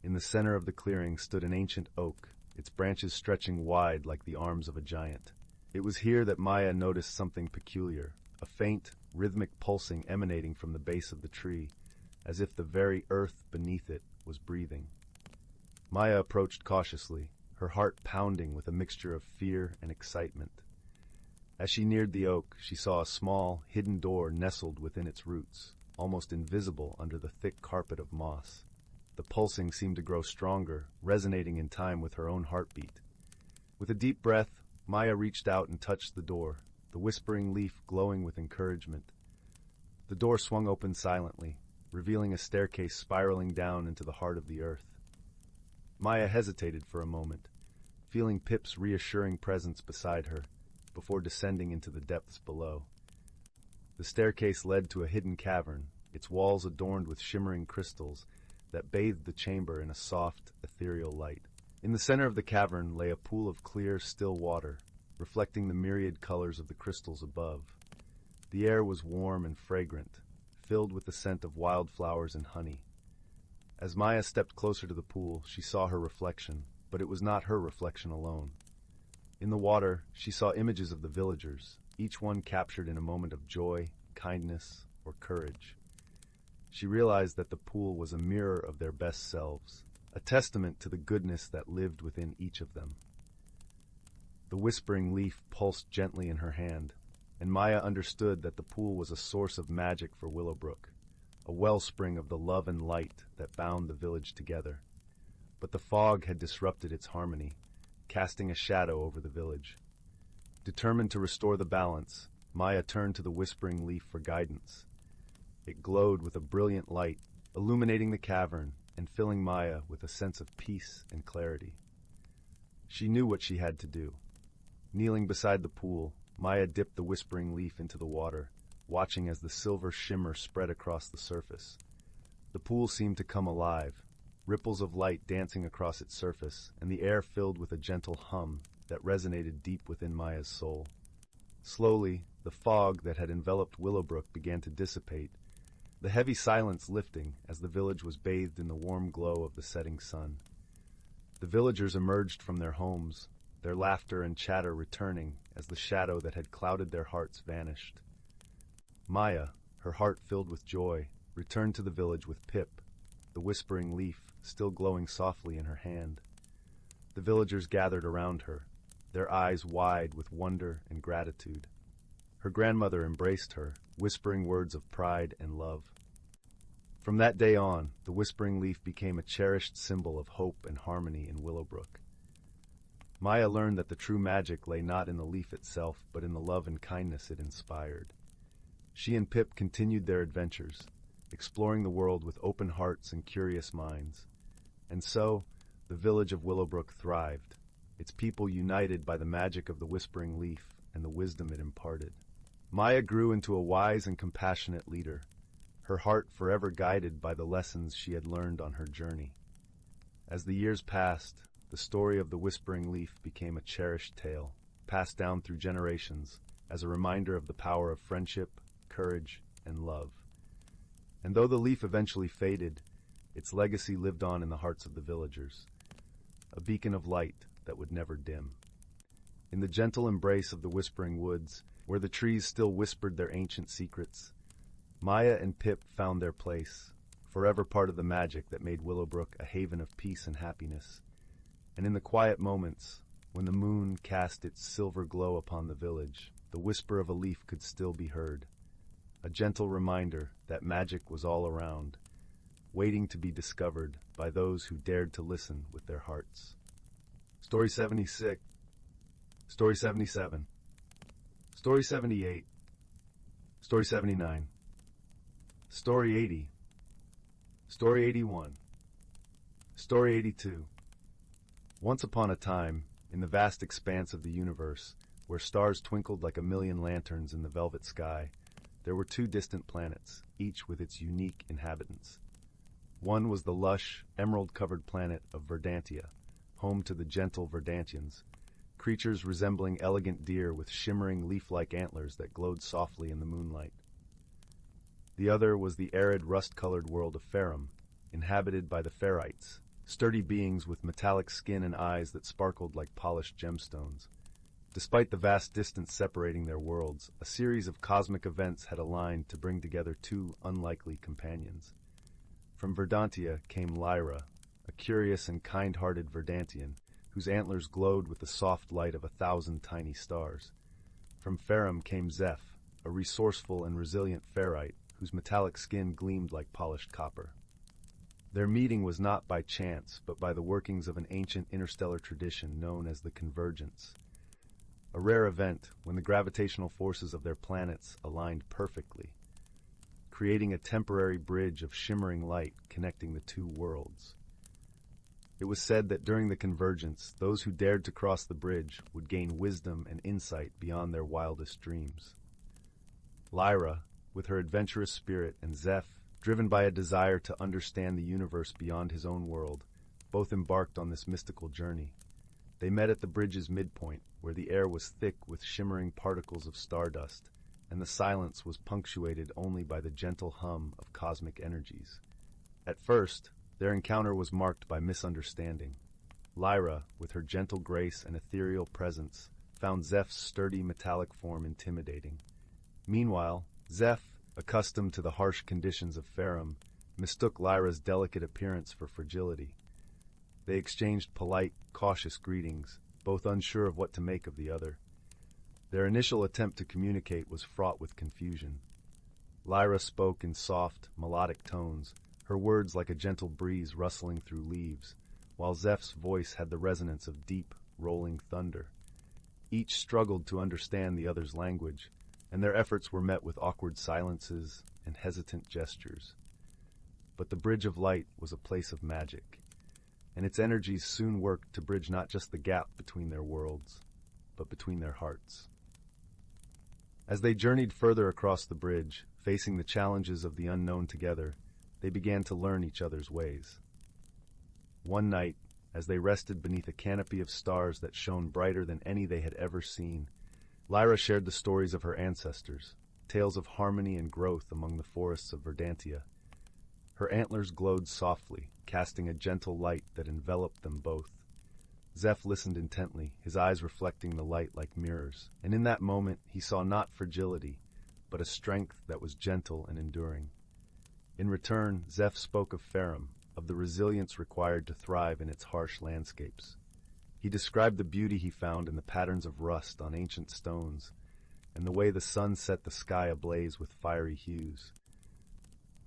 In the center of the clearing stood an ancient oak, its branches stretching wide like the arms of a giant. It was here that Maya noticed something peculiar, a faint, rhythmic pulsing emanating from the base of the tree, as if the very earth beneath it was breathing. Maya approached cautiously, her heart pounding with a mixture of fear and excitement. As she neared the oak, she saw a small, hidden door nestled within its roots, almost invisible under the thick carpet of moss. The pulsing seemed to grow stronger, resonating in time with her own heartbeat. With a deep breath, Maya reached out and touched the door, the whispering leaf glowing with encouragement. The door swung open silently, revealing a staircase spiraling down into the heart of the earth. Maya hesitated for a moment, feeling Pip's reassuring presence beside her, before descending into the depths below. The staircase led to a hidden cavern, its walls adorned with shimmering crystals that bathed the chamber in a soft, ethereal light. In the center of the cavern lay a pool of clear, still water, reflecting the myriad colors of the crystals above. The air was warm and fragrant, filled with the scent of wildflowers and honey. As Maya stepped closer to the pool, she saw her reflection, but it was not her reflection alone. In the water, she saw images of the villagers, each one captured in a moment of joy, kindness, or courage. She realized that the pool was a mirror of their best selves, a testament to the goodness that lived within each of them. The whispering leaf pulsed gently in her hand, and Maya understood that the pool was a source of magic for Willowbrook, a wellspring of the love and light that bound the village together. But the fog had disrupted its harmony, casting a shadow over the village. Determined to restore the balance, Maya turned to the whispering leaf for guidance. It glowed with a brilliant light, illuminating the cavern and filling Maya with a sense of peace and clarity. She knew what she had to do. Kneeling beside the pool, Maya dipped the whispering leaf into the water, watching as the silver shimmer spread across the surface. The pool seemed to come alive, ripples of light dancing across its surface, and the air filled with a gentle hum that resonated deep within Maya's soul. Slowly, the fog that had enveloped Willowbrook began to dissipate, the heavy silence lifting as the village was bathed in the warm glow of the setting sun. The villagers emerged from their homes, their laughter and chatter returning as the shadow that had clouded their hearts vanished. Maya, her heart filled with joy, returned to the village with Pip, the whispering leaf still glowing softly in her hand. The villagers gathered around her, their eyes wide with wonder and gratitude. Her grandmother embraced her, whispering words of pride and love. From that day on, the whispering leaf became a cherished symbol of hope and harmony in Willowbrook. Maya learned that the true magic lay not in the leaf itself, but in the love and kindness it inspired. She and Pip continued their adventures, exploring the world with open hearts and curious minds. And so, the village of Willowbrook thrived, its people united by the magic of the whispering leaf and the wisdom it imparted. Maya grew into a wise and compassionate leader, her heart forever guided by the lessons she had learned on her journey. As the years passed, the story of the Whispering Leaf became a cherished tale, passed down through generations as a reminder of the power of friendship, courage, and love. And though the leaf eventually faded, its legacy lived on in the hearts of the villagers, a beacon of light that would never dim. In the gentle embrace of the Whispering Woods, where the trees still whispered their ancient secrets, Maya and Pip found their place, forever part of the magic that made Willowbrook a haven of peace and happiness. And in the quiet moments, when the moon cast its silver glow upon the village, the whisper of a leaf could still be heard, a gentle reminder that magic was all around, waiting to be discovered by those who dared to listen with their hearts. Story 76, Story 77, Story 78, Story 79, Story 80, Story 81, Story 82. Once upon a time, in the vast expanse of the universe, where stars twinkled like a million lanterns in the velvet sky, there were two distant planets, each with its unique inhabitants. One was the lush, emerald-covered planet of Verdantia, home to the gentle Verdantians, creatures resembling elegant deer with shimmering leaf-like antlers that glowed softly in the moonlight. The other was the arid, rust-colored world of Farum, inhabited by the Ferites, sturdy beings with metallic skin and eyes that sparkled like polished gemstones. Despite the vast distance separating their worlds, a series of cosmic events had aligned to bring together two unlikely companions. From Verdantia came Lyra, a curious and kind-hearted Verdantian, whose antlers glowed with the soft light of 1,000 tiny stars. From Farum came Zeph, a resourceful and resilient Ferrite, whose metallic skin gleamed like polished copper. Their meeting was not by chance, but by the workings of an ancient interstellar tradition known as the Convergence, a rare event when the gravitational forces of their planets aligned perfectly, creating a temporary bridge of shimmering light connecting the two worlds. It was said that during the convergence, those who dared to cross the bridge would gain wisdom and insight beyond their wildest dreams. Lyra, with her adventurous spirit, and Zeph, driven by a desire to understand the universe beyond his own world, both embarked on this mystical journey. They met at the bridge's midpoint, where the air was thick with shimmering particles of stardust, and the silence was punctuated only by the gentle hum of cosmic energies. At first, their encounter was marked by misunderstanding. Lyra, with her gentle grace and ethereal presence, found Zeph's sturdy metallic form intimidating. Meanwhile, Zeph, accustomed to the harsh conditions of Farum, mistook Lyra's delicate appearance for fragility. They exchanged polite, cautious greetings, both unsure of what to make of the other. Their initial attempt to communicate was fraught with confusion. Lyra spoke in soft, melodic tones, her words like a gentle breeze rustling through leaves, while Zeph's voice had the resonance of deep, rolling thunder. Each struggled to understand the other's language, and their efforts were met with awkward silences and hesitant gestures. But the Bridge of Light was a place of magic, and its energies soon worked to bridge not just the gap between their worlds, but between their hearts. As they journeyed further across the bridge, facing the challenges of the unknown together, they began to learn each other's ways. One night, as they rested beneath a canopy of stars that shone brighter than any they had ever seen, Lyra shared the stories of her ancestors, tales of harmony and growth among the forests of Verdantia. Her antlers glowed softly, casting a gentle light that enveloped them both. Zeph listened intently, his eyes reflecting the light like mirrors, and in that moment he saw not fragility, but a strength that was gentle and enduring. In return, Zeph spoke of Farum, of the resilience required to thrive in its harsh landscapes. He described the beauty he found in the patterns of rust on ancient stones, and the way the sun set the sky ablaze with fiery hues.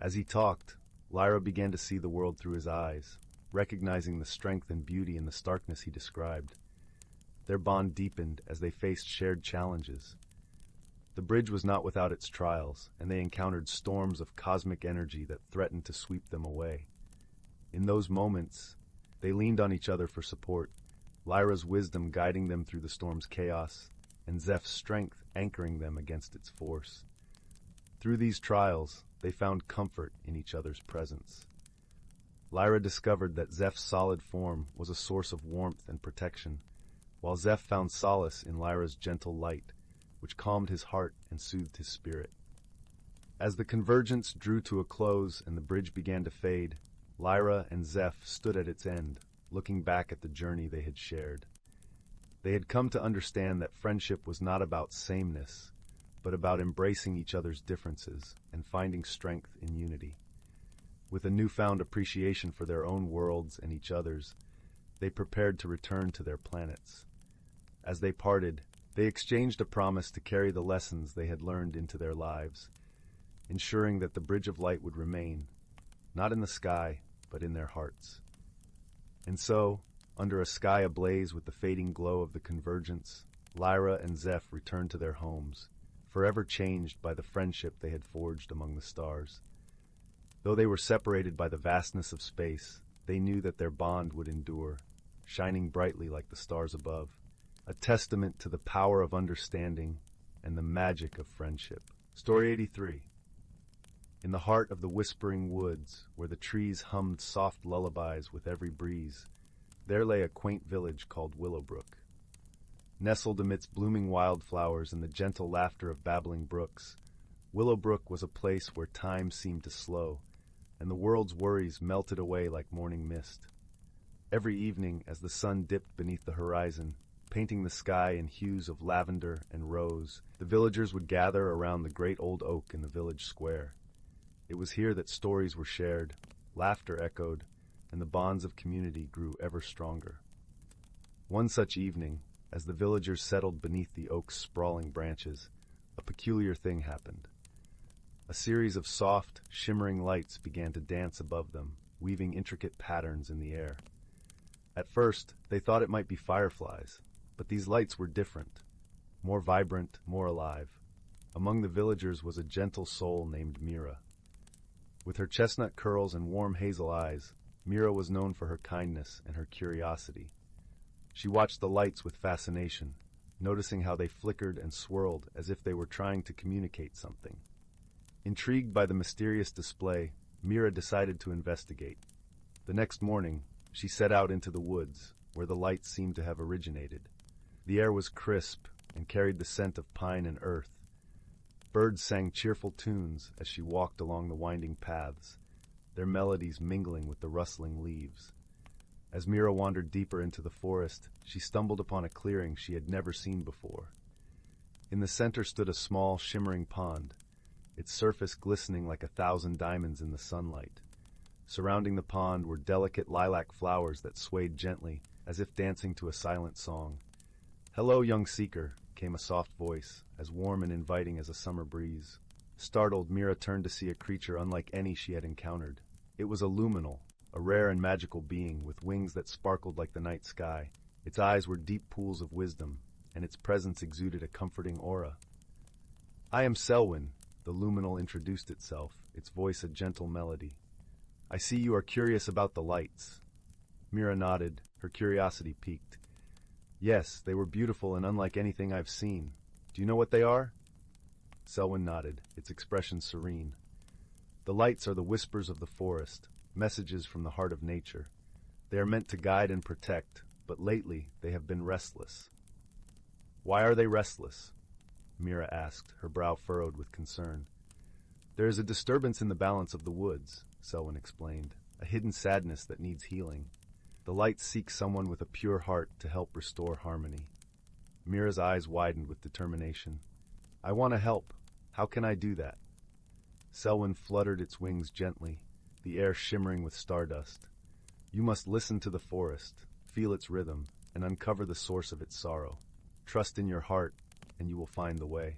As he talked, Lyra began to see the world through his eyes, recognizing the strength and beauty in the starkness he described. Their bond deepened as they faced shared challenges. The bridge was not without its trials, and they encountered storms of cosmic energy that threatened to sweep them away. In those moments, they leaned on each other for support, Lyra's wisdom guiding them through the storm's chaos, and Zeph's strength anchoring them against its force. Through these trials, they found comfort in each other's presence. Lyra discovered that Zeph's solid form was a source of warmth and protection, while Zeph found solace in Lyra's gentle light, which calmed his heart and soothed his spirit. As the convergence drew to a close and the bridge began to fade, Lyra and Zeph stood at its end, looking back at the journey they had shared. They had come to understand that friendship was not about sameness, but about embracing each other's differences and finding strength in unity. With a newfound appreciation for their own worlds and each other's, they prepared to return to their planets. As they parted, they exchanged a promise to carry the lessons they had learned into their lives, ensuring that the Bridge of Light would remain, not in the sky, but in their hearts. And so, under a sky ablaze with the fading glow of the convergence, Lyra and Zeph returned to their homes, forever changed by the friendship they had forged among the stars. Though they were separated by the vastness of space, they knew that their bond would endure, shining brightly like the stars above, a testament to the power of understanding and the magic of friendship. Story 83. In the heart of the whispering woods, where the trees hummed soft lullabies with every breeze, there lay a quaint village called Willowbrook. Nestled amidst blooming wildflowers and the gentle laughter of babbling brooks, Willowbrook was a place where time seemed to slow, and the world's worries melted away like morning mist. Every evening, as the sun dipped beneath the horizon, painting the sky in hues of lavender and rose, the villagers would gather around the great old oak in the village square. It was here that stories were shared, laughter echoed, and the bonds of community grew ever stronger. One such evening, as the villagers settled beneath the oak's sprawling branches, a peculiar thing happened. A series of soft, shimmering lights began to dance above them, weaving intricate patterns in the air. At first, they thought it might be fireflies, but these lights were different, more vibrant, more alive. Among the villagers was a gentle soul named Mira. With her chestnut curls and warm hazel eyes, Mira was known for her kindness and her curiosity. She watched the lights with fascination, noticing how they flickered and swirled as if they were trying to communicate something. Intrigued by the mysterious display, Mira decided to investigate. The next morning, she set out into the woods, where the lights seemed to have originated. The air was crisp and carried the scent of pine and earth. Birds sang cheerful tunes as she walked along the winding paths, their melodies mingling with the rustling leaves. As Mira wandered deeper into the forest, she stumbled upon a clearing she had never seen before. In the center stood a small, shimmering pond, its surface glistening like 1,000 diamonds in the sunlight. Surrounding the pond were delicate lilac flowers that swayed gently, as if dancing to a silent song. "Hello, young seeker," came a soft voice, as warm and inviting as a summer breeze. Startled, Mira turned to see a creature unlike any she had encountered. It was a luminal, a rare and magical being with wings that sparkled like the night sky. Its eyes were deep pools of wisdom, and its presence exuded a comforting aura. "I am Selwyn," the luminal introduced itself, its voice a gentle melody. "I see you are curious about the lights." Mira nodded, her curiosity piqued. "Yes, they were beautiful and unlike anything I've seen. Do you know what they are?" Selwyn nodded, its expression serene. "The lights are the whispers of the forest, messages from the heart of nature. They are meant to guide and protect, but lately they have been restless." "Why are they restless?" Mira asked, her brow furrowed with concern. "There is a disturbance in the balance of the woods," Selwyn explained, "a hidden sadness that needs healing. The lights seek someone with a pure heart to help restore harmony." Mira's eyes widened with determination. "I want to help. How can I do that?" Selwyn fluttered its wings gently, the air shimmering with stardust. "You must listen to the forest, feel its rhythm, and uncover the source of its sorrow. Trust in your heart, and you will find the way."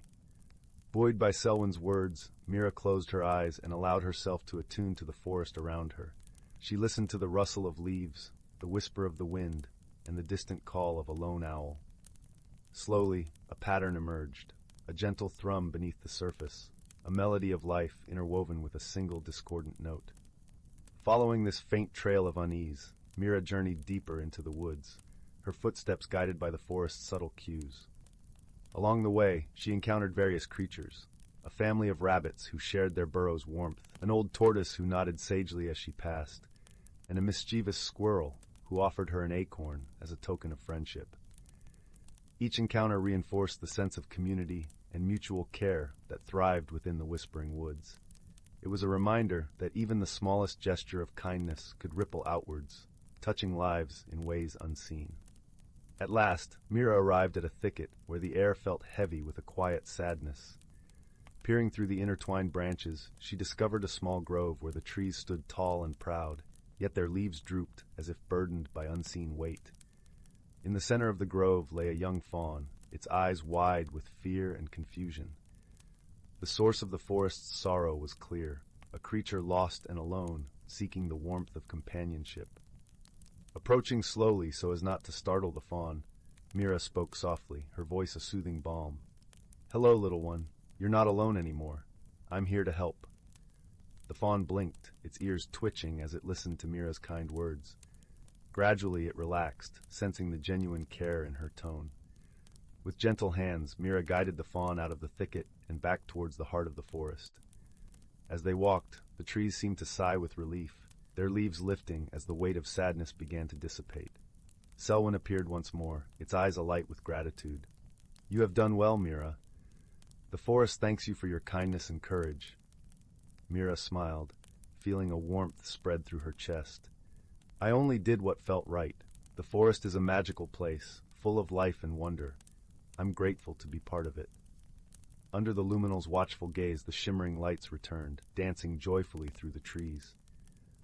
Buoyed by Selwyn's words, Mira closed her eyes and allowed herself to attune to the forest around her. She listened to the rustle of leaves, the whisper of the wind, and the distant call of a lone owl. Slowly, a pattern emerged, a gentle thrum beneath the surface, a melody of life interwoven with a single discordant note. Following this faint trail of unease, Mira journeyed deeper into the woods, her footsteps guided by the forest's subtle cues. Along the way, she encountered various creatures, a family of rabbits who shared their burrow's warmth, an old tortoise who nodded sagely as she passed, and a mischievous squirrel who offered her an acorn as a token of friendship. Each encounter reinforced the sense of community and mutual care that thrived within the Whispering Woods. It was a reminder that even the smallest gesture of kindness could ripple outwards, touching lives in ways unseen. At last, Mira arrived at a thicket where the air felt heavy with a quiet sadness. Peering through the intertwined branches, she discovered a small grove where the trees stood tall and proud, yet their leaves drooped as if burdened by unseen weight. In the center of the grove lay a young fawn, its eyes wide with fear and confusion. The source of the forest's sorrow was clear, a creature lost and alone, seeking the warmth of companionship. Approaching slowly so as not to startle the fawn, Mira spoke softly, her voice a soothing balm. "Hello, little one. You're not alone anymore. I'm here to help." The fawn blinked, its ears twitching as it listened to Mira's kind words. Gradually it relaxed, sensing the genuine care in her tone. With gentle hands, Mira guided the fawn out of the thicket and back towards the heart of the forest. As they walked, the trees seemed to sigh with relief, their leaves lifting as the weight of sadness began to dissipate. Selwyn appeared once more, its eyes alight with gratitude. "You have done well, Mira. The forest thanks you for your kindness and courage." Mira smiled, feeling a warmth spread through her chest. "I only did what felt right. The forest is a magical place, full of life and wonder. I'm grateful to be part of it." Under the luminal's watchful gaze, the shimmering lights returned, dancing joyfully through the trees.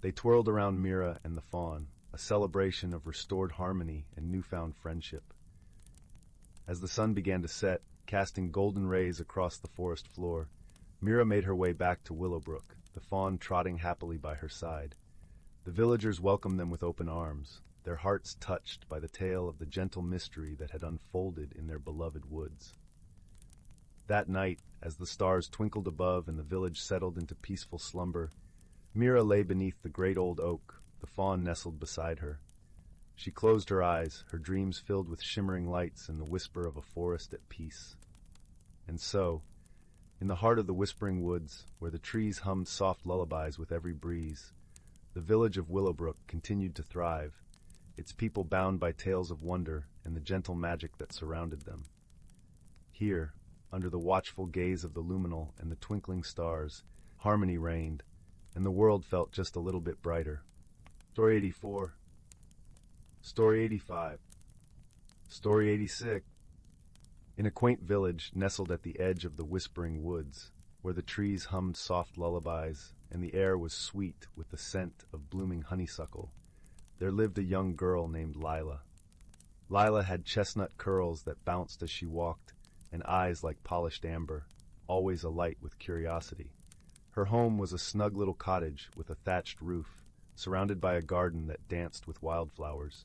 They twirled around Mira and the fawn, a celebration of restored harmony and newfound friendship. As the sun began to set, casting golden rays across the forest floor, Mira made her way back to Willowbrook, the fawn trotting happily by her side. The villagers welcomed them with open arms, their hearts touched by the tale of the gentle mystery that had unfolded in their beloved woods. That night, as the stars twinkled above and the village settled into peaceful slumber, Mira lay beneath the great old oak, the fawn nestled beside her. She closed her eyes, her dreams filled with shimmering lights and the whisper of a forest at peace. And so, in the heart of the Whispering Woods, where the trees hummed soft lullabies with every breeze, the village of Willowbrook continued to thrive, its people bound by tales of wonder and the gentle magic that surrounded them. Here, under the watchful gaze of the luminal and the twinkling stars, harmony reigned, and the world felt just a little bit brighter. Story 84. Story 85. Story 86. In a quaint village nestled at the edge of the Whispering Woods, where the trees hummed soft lullabies and the air was sweet with the scent of blooming honeysuckle, there lived a young girl named Lila. Lila had chestnut curls that bounced as she walked, and eyes like polished amber, always alight with curiosity. Her home was a snug little cottage with a thatched roof, surrounded by a garden that danced with wildflowers.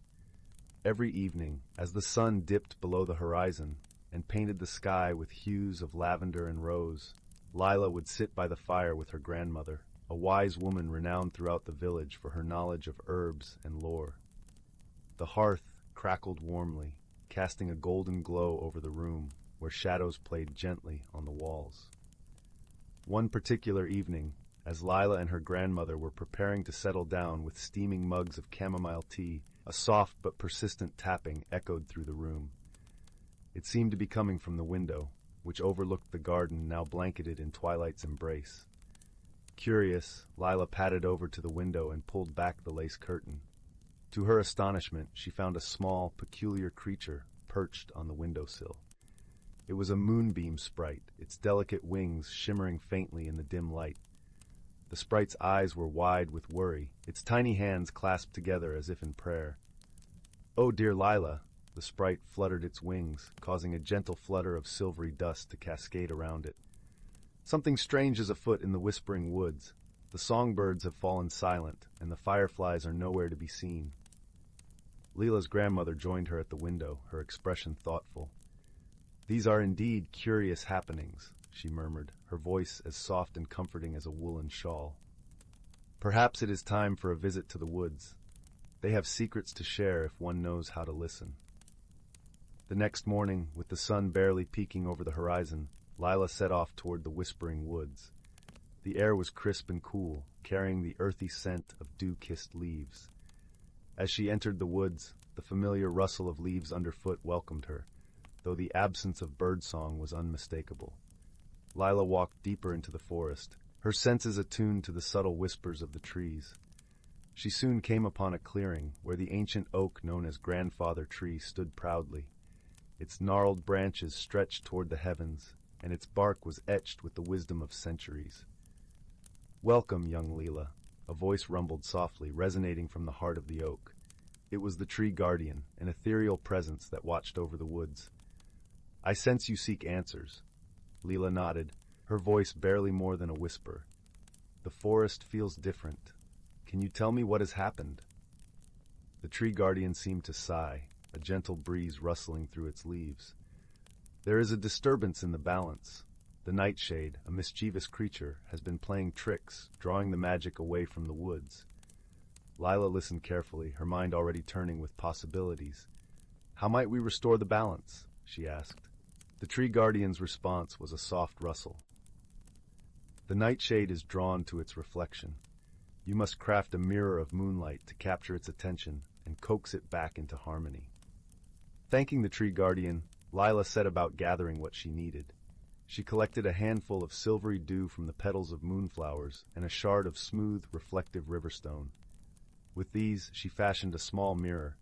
Every evening, as the sun dipped below the horizon and painted the sky with hues of lavender and rose, Lila would sit by the fire with her grandmother, a wise woman renowned throughout the village for her knowledge of herbs and lore. The hearth crackled warmly, casting a golden glow over the room, where shadows played gently on the walls. One particular evening, as Lila and her grandmother were preparing to settle down with steaming mugs of chamomile tea, a soft but persistent tapping echoed through the room. It seemed to be coming from the window, which overlooked the garden now blanketed in twilight's embrace. Curious, Lila padded over to the window and pulled back the lace curtain. To her astonishment, she found a small, peculiar creature perched on the windowsill. It was a moonbeam sprite, its delicate wings shimmering faintly in the dim light. The sprite's eyes were wide with worry, its tiny hands clasped together as if in prayer. "Oh, dear Lila," the sprite fluttered its wings, causing a gentle flutter of silvery dust to cascade around it. "Something strange is afoot in the Whispering Woods. The songbirds have fallen silent, and the fireflies are nowhere to be seen." Lila's grandmother joined her at the window, her expression thoughtful. "These are indeed curious happenings," she murmured, her voice as soft and comforting as a woolen shawl. "Perhaps it is time for a visit to the woods. They have secrets to share if one knows how to listen." The next morning, with the sun barely peeking over the horizon, Lila set off toward the whispering woods. The air was crisp and cool, carrying the earthy scent of dew-kissed leaves. As she entered the woods, the familiar rustle of leaves underfoot welcomed her, though the absence of birdsong was unmistakable. Lila walked deeper into the forest, her senses attuned to the subtle whispers of the trees. She soon came upon a clearing where the ancient oak known as Grandfather Tree stood proudly. Its gnarled branches stretched toward the heavens, and its bark was etched with the wisdom of centuries. "Welcome, young Leela," a voice rumbled softly, resonating from the heart of the oak. It was the tree guardian, an ethereal presence that watched over the woods. "I sense you seek answers." Leela nodded, her voice barely more than a whisper. "The forest feels different. Can you tell me what has happened?" The tree guardian seemed to sigh, a gentle breeze rustling through its leaves. "There is a disturbance in the balance. The nightshade, a mischievous creature, has been playing tricks, drawing the magic away from the woods." Lila listened carefully, her mind already turning with possibilities. "How might we restore the balance?" she asked. The tree guardian's response was a soft rustle. "The nightshade is drawn to its reflection. You must craft a mirror of moonlight to capture its attention and coax it back into harmony." Thanking the tree guardian, Lila set about gathering what she needed. She collected a handful of silvery dew from the petals of moonflowers and a shard of smooth, reflective riverstone. With these, she fashioned a small mirror,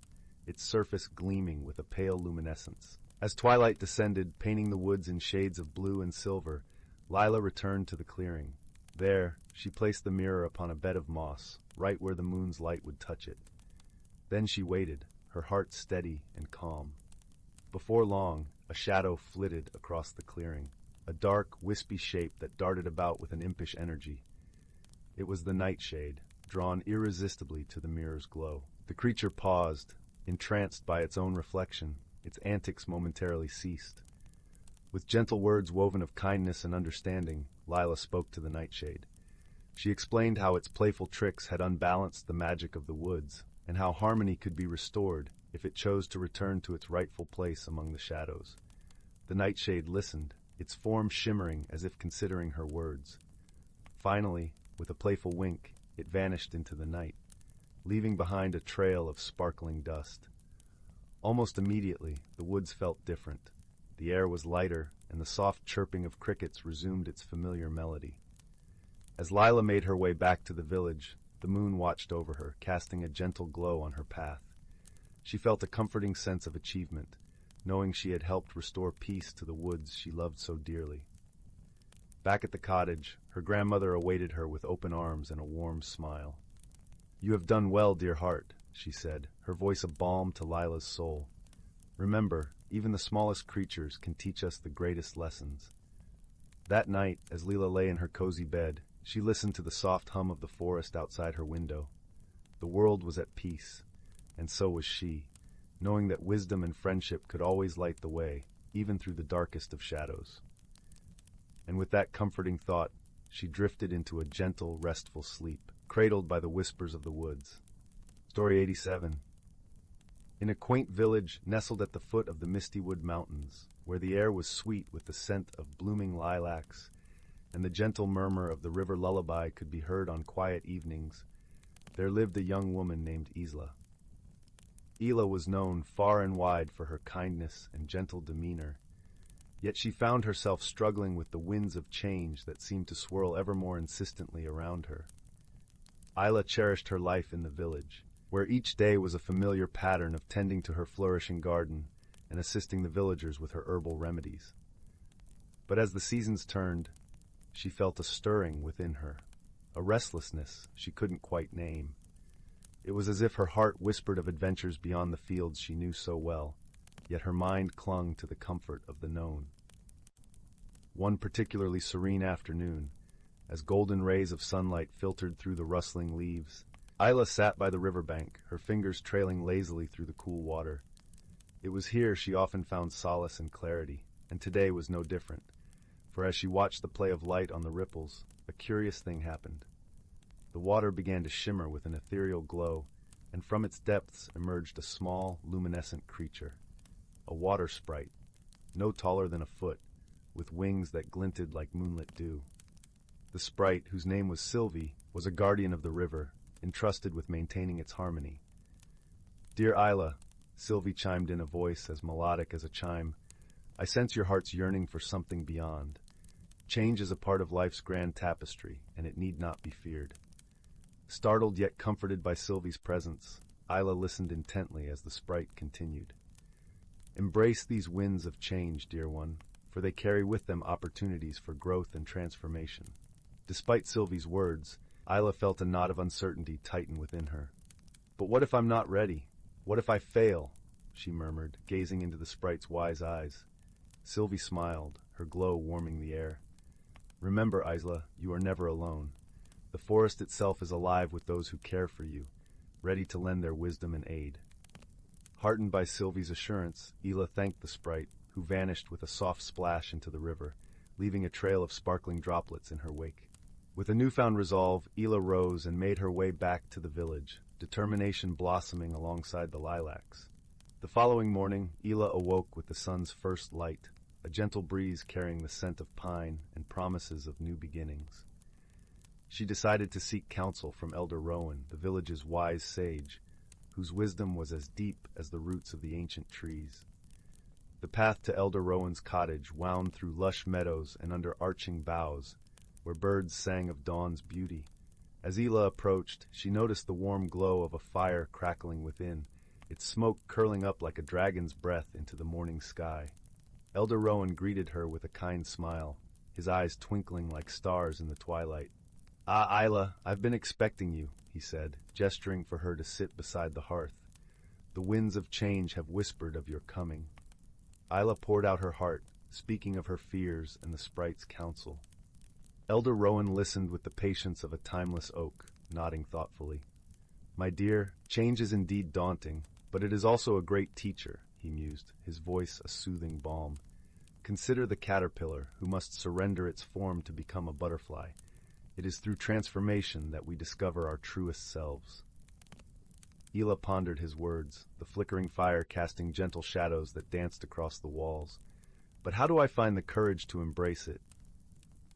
its surface gleaming with a pale luminescence. As twilight descended, painting the woods in shades of blue and silver, Lila returned to the clearing. There, she placed the mirror upon a bed of moss, right where the moon's light would touch it. Then she waited, her heart steady and calm. Before long, a shadow flitted across the clearing, a dark, wispy shape that darted about with an impish energy. It was the nightshade, drawn irresistibly to the mirror's glow. The creature paused, entranced by its own reflection. Its antics momentarily ceased. With gentle words woven of kindness and understanding, Lila spoke to the nightshade. She explained how its playful tricks had unbalanced the magic of the woods, and how harmony could be restored if it chose to return to its rightful place among the shadows. The nightshade listened, its form shimmering as if considering her words. Finally, with a playful wink, it vanished into the night, leaving behind a trail of sparkling dust. Almost immediately, the woods felt different. The air was lighter, and the soft chirping of crickets resumed its familiar melody. As Lila made her way back to the village, the moon watched over her, casting a gentle glow on her path. She felt a comforting sense of achievement, knowing she had helped restore peace to the woods she loved so dearly. Back at the cottage, her grandmother awaited her with open arms and a warm smile. "You have done well, dear heart," she said, her voice a balm to Lila's soul. "Remember, even the smallest creatures can teach us the greatest lessons." That night, as Lila lay in her cozy bed, she listened to the soft hum of the forest outside her window. The world was at peace, and so was she, knowing that wisdom and friendship could always light the way, even through the darkest of shadows. And with that comforting thought, she drifted into a gentle, restful sleep, cradled by the whispers of the woods. Story 87. In a quaint village nestled at the foot of the Mistywood Mountains, where the air was sweet with the scent of blooming lilacs, and the gentle murmur of the river lullaby could be heard on quiet evenings, there lived a young woman named Isla. Isla was known far and wide for her kindness and gentle demeanor, yet she found herself struggling with the winds of change that seemed to swirl ever more insistently around her. Isla cherished her life in the village, where each day was a familiar pattern of tending to her flourishing garden and assisting the villagers with her herbal remedies. But as the seasons turned, she felt a stirring within her, a restlessness she couldn't quite name. It was as if her heart whispered of adventures beyond the fields she knew so well, yet her mind clung to the comfort of the known. One particularly serene afternoon, as golden rays of sunlight filtered through the rustling leaves, Isla sat by the riverbank, her fingers trailing lazily through the cool water. It was here she often found solace and clarity, and today was no different, for as she watched the play of light on the ripples, a curious thing happened. The water began to shimmer with an ethereal glow, and from its depths emerged a small, luminescent creature, a water sprite, no taller than a foot, with wings that glinted like moonlit dew. The sprite, whose name was Sylvie, was a guardian of the river, entrusted with maintaining its harmony. "Dear Isla," Sylvie chimed in a voice as melodic as a chime, "I sense your heart's yearning for something beyond. Change is a part of life's grand tapestry, and it need not be feared." Startled yet comforted by Sylvie's presence, Isla listened intently as the sprite continued. "Embrace these winds of change, dear one, for they carry with them opportunities for growth and transformation." Despite Sylvie's words, Isla felt a knot of uncertainty tighten within her. "But what if I'm not ready? What if I fail?" she murmured, gazing into the sprite's wise eyes. Sylvie smiled, her glow warming the air. "Remember, Isla, you are never alone. The forest itself is alive with those who care for you, ready to lend their wisdom and aid." Heartened by Sylvie's assurance, Isla thanked the sprite, who vanished with a soft splash into the river, leaving a trail of sparkling droplets in her wake. With a newfound resolve, Isla rose and made her way back to the village, determination blossoming alongside the lilacs. The following morning, Isla awoke with the sun's first light, a gentle breeze carrying the scent of pine and promises of new beginnings. She decided to seek counsel from Elder Rowan, the village's wise sage, whose wisdom was as deep as the roots of the ancient trees. The path to Elder Rowan's cottage wound through lush meadows and under arching boughs, where birds sang of dawn's beauty. As Isla approached, she noticed the warm glow of a fire crackling within, its smoke curling up like a dragon's breath into the morning sky. Elder Rowan greeted her with a kind smile, his eyes twinkling like stars in the twilight. "Ah, Isla, I've been expecting you," he said, gesturing for her to sit beside the hearth. "The winds of change have whispered of your coming." Isla poured out her heart, speaking of her fears and the sprite's counsel. Elder Rowan listened with the patience of a timeless oak, nodding thoughtfully. "My dear, change is indeed daunting, but it is also a great teacher," he mused, his voice a soothing balm. "Consider the caterpillar, who must surrender its form to become a butterfly. It is through transformation that we discover our truest selves." Isla pondered his words, the flickering fire casting gentle shadows that danced across the walls. "But how do I find the courage to embrace it?"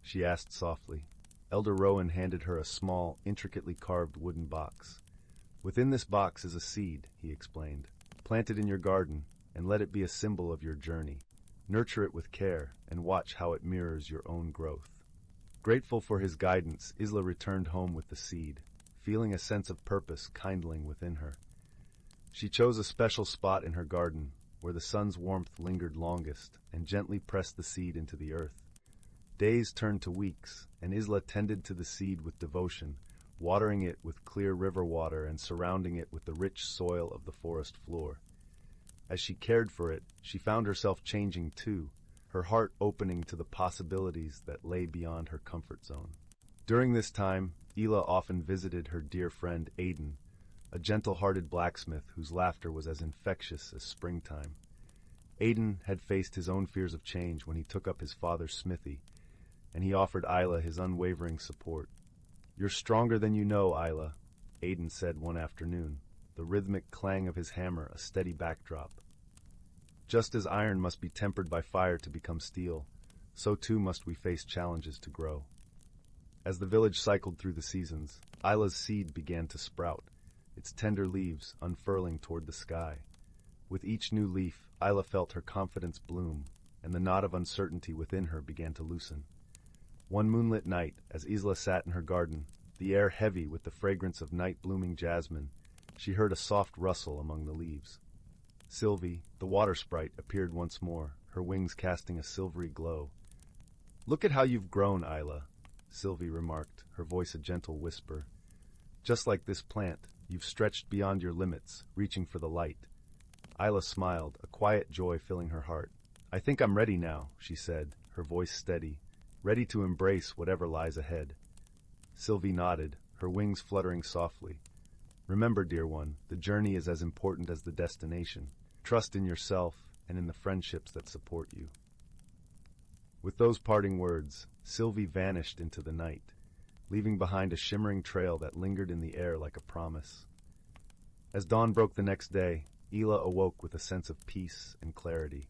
she asked softly. Elder Rowan handed her a small, intricately carved wooden box. "Within this box is a seed," he explained. "Plant it in your garden, and let it be a symbol of your journey. Nurture it with care, and watch how it mirrors your own growth." Grateful for his guidance, Isla returned home with the seed, feeling a sense of purpose kindling within her. She chose a special spot in her garden, where the sun's warmth lingered longest, and gently pressed the seed into the earth. Days turned to weeks, and Isla tended to the seed with devotion, watering it with clear river water and surrounding it with the rich soil of the forest floor. As she cared for it, she found herself changing too, her heart opening to the possibilities that lay beyond her comfort zone. During this time, Isla often visited her dear friend Aiden, a gentle-hearted blacksmith whose laughter was as infectious as springtime. Aiden had faced his own fears of change when he took up his father's smithy, and he offered Isla his unwavering support. "You're stronger than you know, Isla," Aiden said one afternoon, the rhythmic clang of his hammer a steady backdrop. "Just as iron must be tempered by fire to become steel, so too must we face challenges to grow." As the village cycled through the seasons, Isla's seed began to sprout, its tender leaves unfurling toward the sky. With each new leaf, Isla felt her confidence bloom, and the knot of uncertainty within her began to loosen. One moonlit night, as Isla sat in her garden, the air heavy with the fragrance of night-blooming jasmine, she heard a soft rustle among the leaves. Sylvie, the water sprite, appeared once more, her wings casting a silvery glow. "Look at how you've grown, Isla," Sylvie remarked, her voice a gentle whisper. "Just like this plant, you've stretched beyond your limits, reaching for the light." Isla smiled, a quiet joy filling her heart. "I think I'm ready now," she said, her voice steady, ready to embrace whatever lies ahead. Sylvie nodded, her wings fluttering softly. "Remember, dear one, the journey is as important as the destination. Trust in yourself and in the friendships that support you." With those parting words, Sylvie vanished into the night, leaving behind a shimmering trail that lingered in the air like a promise. As dawn broke the next day, Isla awoke with a sense of peace and clarity.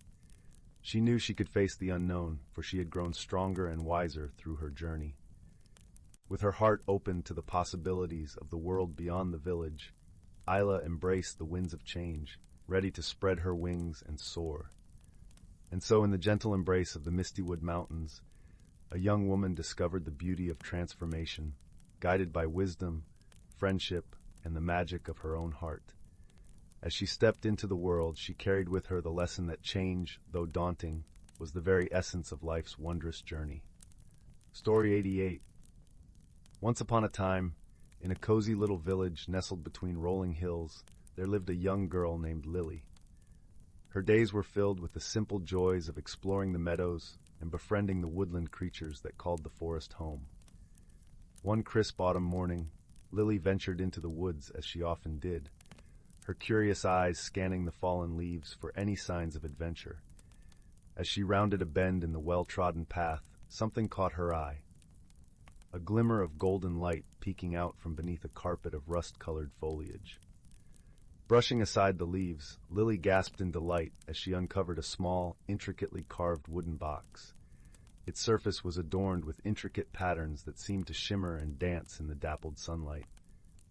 She knew she could face the unknown, for she had grown stronger and wiser through her journey. With her heart open to the possibilities of the world beyond the village, Isla embraced the winds of change, ready to spread her wings and soar. And so in the gentle embrace of the Mistywood Mountains, a young woman discovered the beauty of transformation, guided by wisdom, friendship, and the magic of her own heart. As she stepped into the world, she carried with her the lesson that change, though daunting, was the very essence of life's wondrous journey. Story 88. Once upon a time, in a cozy little village nestled between rolling hills, there lived a young girl named Lily. Her days were filled with the simple joys of exploring the meadows and befriending the woodland creatures that called the forest home. One crisp autumn morning, Lily ventured into the woods as she often did, her curious eyes scanning the fallen leaves for any signs of adventure. As she rounded a bend in the well-trodden path, something caught her eye. A glimmer of golden light peeking out from beneath a carpet of rust-colored foliage. Brushing aside the leaves, Lily gasped in delight as she uncovered a small, intricately carved wooden box. Its surface was adorned with intricate patterns that seemed to shimmer and dance in the dappled sunlight.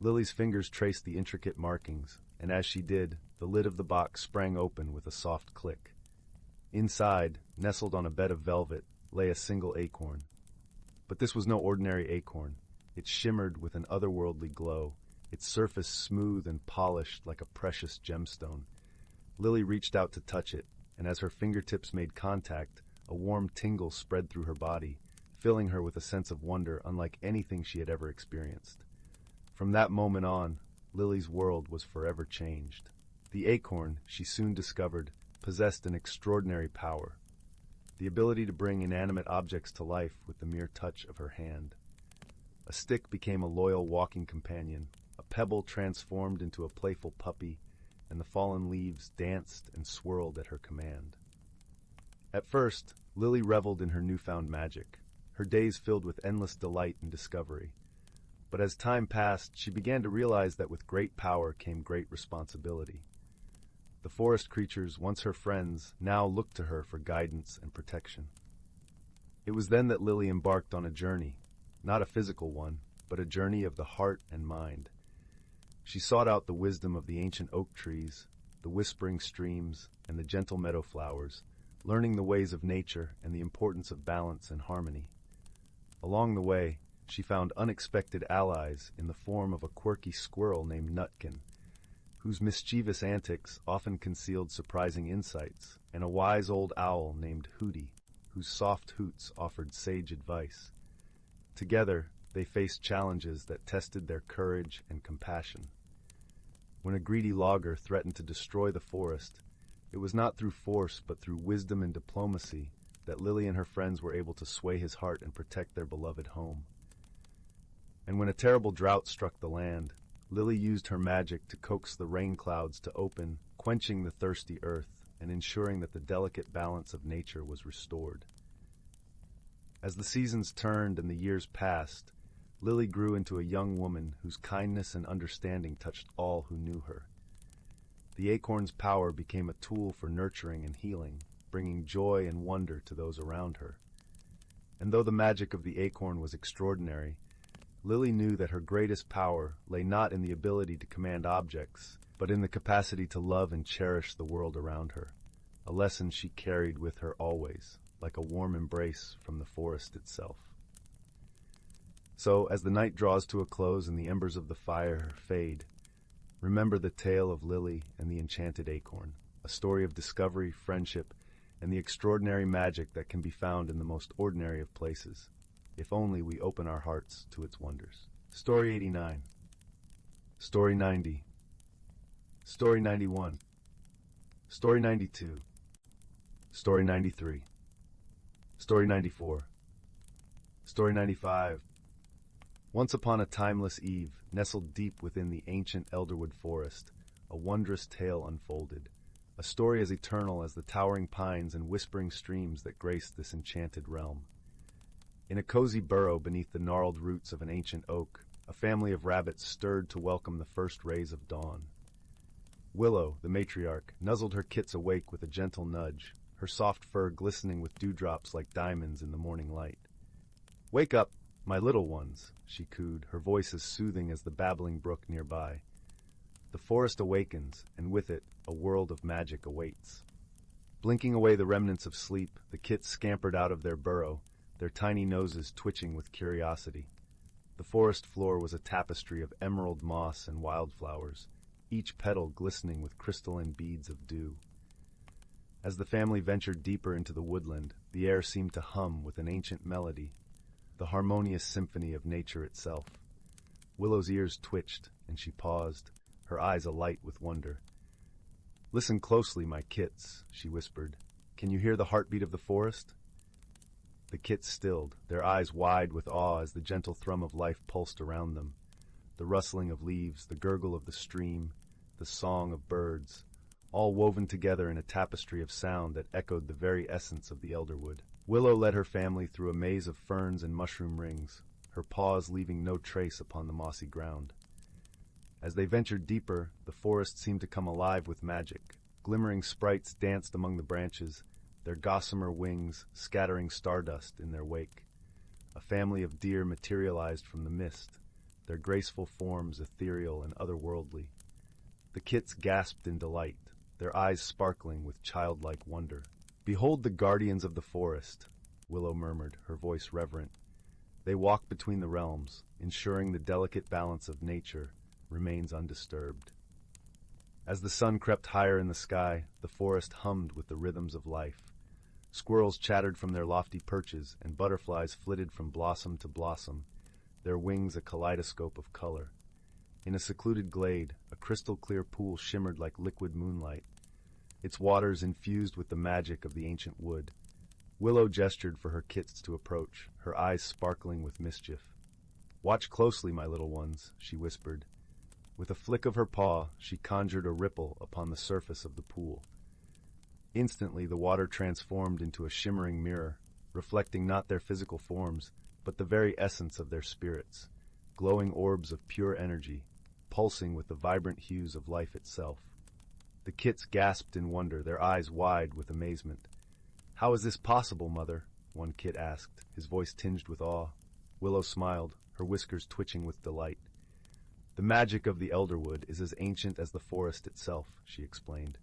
Lily's fingers traced the intricate markings, and as she did, the lid of the box sprang open with a soft click. Inside, nestled on a bed of velvet, lay a single acorn. But this was no ordinary acorn. It shimmered with an otherworldly glow, its surface smooth and polished like a precious gemstone. Lily reached out to touch it, and as her fingertips made contact, a warm tingle spread through her body, filling her with a sense of wonder unlike anything she had ever experienced. From that moment on, Lily's world was forever changed. The acorn, she soon discovered, possessed an extraordinary power, the ability to bring inanimate objects to life with the mere touch of her hand. A stick became a loyal walking companion, a pebble transformed into a playful puppy, and the fallen leaves danced and swirled at her command. At first, Lily reveled in her newfound magic, her days filled with endless delight and discovery. But as time passed, she began to realize that with great power came great responsibility. The forest creatures, once her friends, now looked to her for guidance and protection. It was then that Lily embarked on a journey, not a physical one, but a journey of the heart and mind. She sought out the wisdom of the ancient oak trees, the whispering streams, and the gentle meadow flowers, learning the ways of nature and the importance of balance and harmony. Along the way, she found unexpected allies in the form of a quirky squirrel named Nutkin, whose mischievous antics often concealed surprising insights, and a wise old owl named Hooty, whose soft hoots offered sage advice. Together, they faced challenges that tested their courage and compassion. When a greedy logger threatened to destroy the forest, it was not through force but through wisdom and diplomacy that Lily and her friends were able to sway his heart and protect their beloved home. And when a terrible drought struck the land, Lily used her magic to coax the rain clouds to open, quenching the thirsty earth and ensuring that the delicate balance of nature was restored. As the seasons turned and the years passed, Lily grew into a young woman whose kindness and understanding touched all who knew her. The acorn's power became a tool for nurturing and healing, bringing joy and wonder to those around her. And though the magic of the acorn was extraordinary, Lily knew that her greatest power lay not in the ability to command objects, but in the capacity to love and cherish the world around her, a lesson she carried with her always, like a warm embrace from the forest itself. So, as the night draws to a close and the embers of the fire fade, remember the tale of Lily and the Enchanted Acorn, a story of discovery, friendship, and the extraordinary magic that can be found in the most ordinary of places, if only we open our hearts to its wonders. Story 89. Story 90. Story 91. Story 92. Story 93. Story 94. Story 95. Once upon a timeless eve, nestled deep within the ancient elderwood forest, a wondrous tale unfolded, a story as eternal as the towering pines and whispering streams that grace this enchanted realm. In a cozy burrow beneath the gnarled roots of an ancient oak, a family of rabbits stirred to welcome the first rays of dawn. Willow, the matriarch, nuzzled her kits awake with a gentle nudge, her soft fur glistening with dewdrops like diamonds in the morning light. "Wake up, my little ones," she cooed, her voice as soothing as the babbling brook nearby. The forest awakens, and with it, a world of magic awaits. Blinking away the remnants of sleep, the kits scampered out of their burrow, their tiny noses twitching with curiosity. The forest floor was a tapestry of emerald moss and wildflowers, each petal glistening with crystalline beads of dew. As the family ventured deeper into the woodland, the air seemed to hum with an ancient melody, the harmonious symphony of nature itself. Willow's ears twitched, and she paused, her eyes alight with wonder. "Listen closely, my kits," she whispered. "Can you hear the heartbeat of the forest?" The kits stilled, their eyes wide with awe as the gentle thrum of life pulsed around them. The rustling of leaves, the gurgle of the stream, the song of birds, all woven together in a tapestry of sound that echoed the very essence of the elderwood. Willow led her family through a maze of ferns and mushroom rings, her paws leaving no trace upon the mossy ground. As they ventured deeper, the forest seemed to come alive with magic. Glimmering sprites danced among the branches, their gossamer wings scattering stardust in their wake. A family of deer materialized from the mist, their graceful forms ethereal and otherworldly. The kits gasped in delight, their eyes sparkling with childlike wonder. "Behold the guardians of the forest," Willow murmured, her voice reverent. "They walk between the realms, ensuring the delicate balance of nature remains undisturbed." As the sun crept higher in the sky, the forest hummed with the rhythms of life. Squirrels chattered from their lofty perches, and butterflies flitted from blossom to blossom, their wings a kaleidoscope of color. In a secluded glade, a crystal-clear pool shimmered like liquid moonlight, its waters infused with the magic of the ancient wood. Willow gestured for her kits to approach, her eyes sparkling with mischief. "Watch closely, my little ones," she whispered. With a flick of her paw, she conjured a ripple upon the surface of the pool. Instantly, the water transformed into a shimmering mirror, reflecting not their physical forms, but the very essence of their spirits, glowing orbs of pure energy, pulsing with the vibrant hues of life itself. The kits gasped in wonder, their eyes wide with amazement. "How is this possible, Mother?" one kit asked, his voice tinged with awe. Willow smiled, her whiskers twitching with delight. "The magic of the elderwood is as ancient as the forest itself," she explained.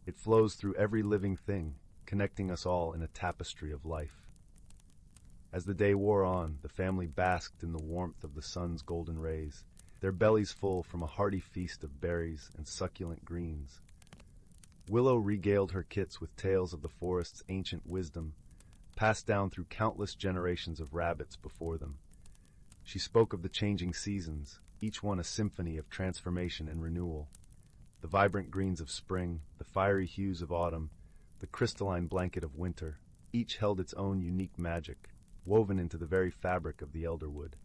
"It flows through every living thing, connecting us all in a tapestry of life." As the day wore on, the family basked in the warmth of the sun's golden rays, their bellies full from a hearty feast of berries and succulent greens. Willow regaled her kits with tales of the forest's ancient wisdom, passed down through countless generations of rabbits before them. She spoke of the changing seasons, each one a symphony of transformation and renewal. The vibrant greens of spring, the fiery hues of autumn, the crystalline blanket of winter, each held its own unique magic, woven into the very fabric of the elderwood.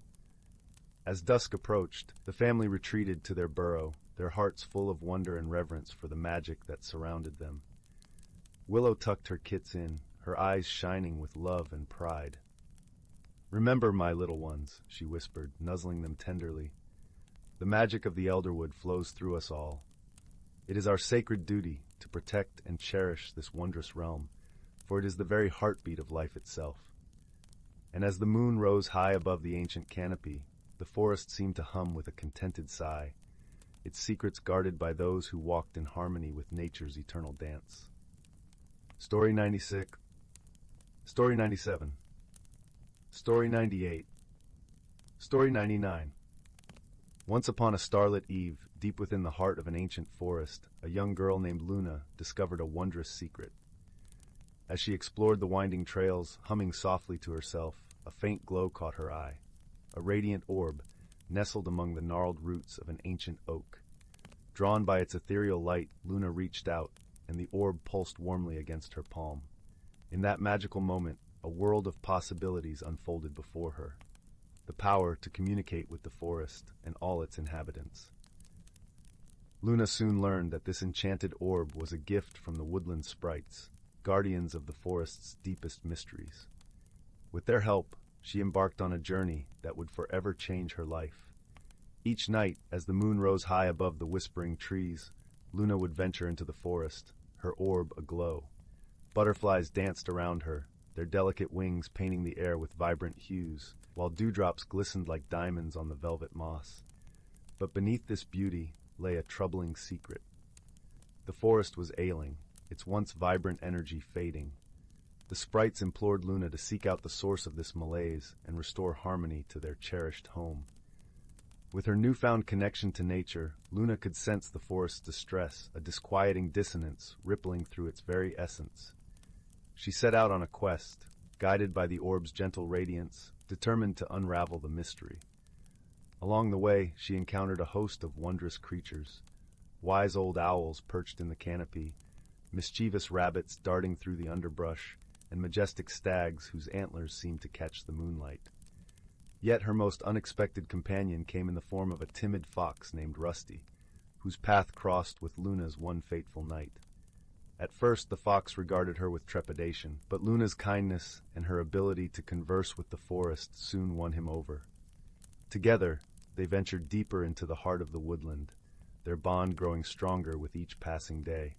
As dusk approached, the family retreated to their burrow, their hearts full of wonder and reverence for the magic that surrounded them. Willow tucked her kits in, her eyes shining with love and pride. "Remember, my little ones," she whispered, nuzzling them tenderly. "The magic of the elderwood flows through us all. It is our sacred duty to protect and cherish this wondrous realm, for it is the very heartbeat of life itself." And as the moon rose high above the ancient canopy, the forest seemed to hum with a contented sigh, its secrets guarded by those who walked in harmony with nature's eternal dance. Story 96. Story 97. Story 98. Story 99. Once upon a starlit eve, deep within the heart of an ancient forest, a young girl named Luna discovered a wondrous secret. As she explored the winding trails, humming softly to herself, a faint glow caught her eye. A radiant orb, nestled among the gnarled roots of an ancient oak. Drawn by its ethereal light, Luna reached out, and the orb pulsed warmly against her palm. In that magical moment, a world of possibilities unfolded before her. The power to communicate with the forest and all its inhabitants. Luna soon learned that this enchanted orb was a gift from the woodland sprites, guardians of the forest's deepest mysteries. With their help, she embarked on a journey that would forever change her life. Each night, as the moon rose high above the whispering trees, Luna would venture into the forest, her orb aglow. Butterflies danced around her, their delicate wings painting the air with vibrant hues, while dewdrops glistened like diamonds on the velvet moss. But beneath this beauty lay a troubling secret. The forest was ailing, its once vibrant energy fading. The sprites implored Luna to seek out the source of this malaise and restore harmony to their cherished home. With her newfound connection to nature, Luna could sense the forest's distress, a disquieting dissonance rippling through its very essence. She set out on a quest, guided by the orb's gentle radiance, determined to unravel the mystery. Along the way, she encountered a host of wondrous creatures. Wise old owls perched in the canopy, mischievous rabbits darting through the underbrush, and majestic stags whose antlers seemed to catch the moonlight. Yet her most unexpected companion came in the form of a timid fox named Rusty, whose path crossed with Luna's one fateful night. At first the fox regarded her with trepidation, but Luna's kindness and her ability to converse with the forest soon won him over. Together, they ventured deeper into the heart of the woodland, their bond growing stronger with each passing day.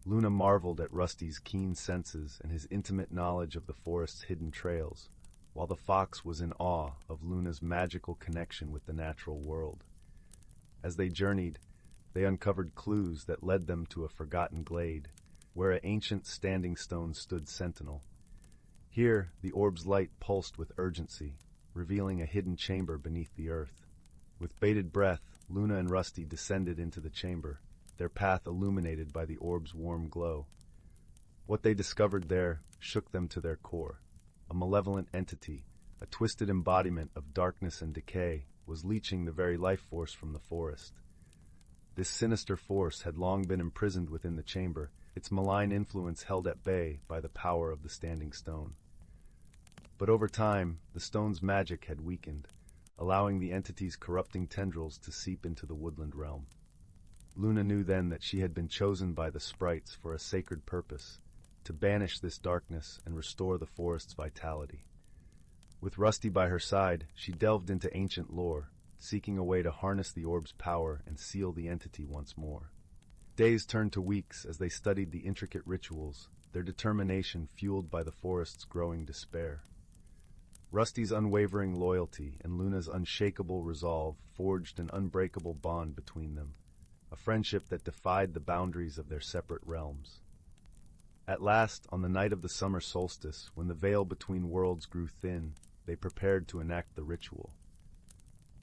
Luna marveled at Rusty's keen senses and his intimate knowledge of the forest's hidden trails, while the fox was in awe of Luna's magical connection with the natural world. As they journeyed, they uncovered clues that led them to a forgotten glade, where an ancient standing stone stood sentinel. Here, the orb's light pulsed with urgency, revealing a hidden chamber beneath the earth. With bated breath, Luna and Rusty descended into the chamber, their path illuminated by the orb's warm glow. What they discovered there shook them to their core. A malevolent entity, a twisted embodiment of darkness and decay, was leeching the very life force from the forest. This sinister force had long been imprisoned within the chamber, its malign influence held at bay by the power of the standing stone. But over time, the stone's magic had weakened, allowing the entity's corrupting tendrils to seep into the woodland realm. Luna knew then that she had been chosen by the sprites for a sacred purpose, to banish this darkness and restore the forest's vitality. With Rusty by her side, she delved into ancient lore, seeking a way to harness the orb's power and seal the entity once more. Days turned to weeks as they studied the intricate rituals, their determination fueled by the forest's growing despair. Rusty's unwavering loyalty and Luna's unshakable resolve forged an unbreakable bond between them, a friendship that defied the boundaries of their separate realms. At last, on the night of the summer solstice, when the veil between worlds grew thin, they prepared to enact the ritual.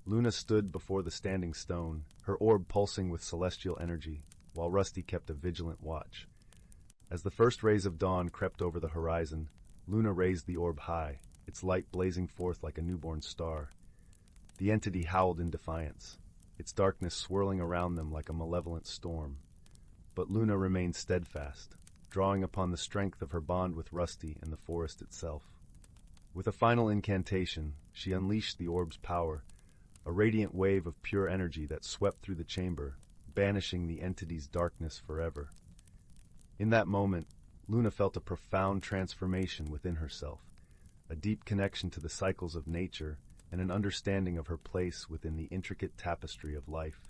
Luna stood before the standing stone, her orb pulsing with celestial energy, while Rusty kept a vigilant watch. As the first rays of dawn crept over the horizon, Luna raised the orb high, its light blazing forth like a newborn star. The entity howled in defiance, its darkness swirling around them like a malevolent storm. But Luna remained steadfast, drawing upon the strength of her bond with Rusty and the forest itself. With a final incantation, she unleashed the orb's power, a radiant wave of pure energy that swept through the chamber, banishing the entity's darkness forever. In that moment, Luna felt a profound transformation within herself, a deep connection to the cycles of nature, and an understanding of her place within the intricate tapestry of life.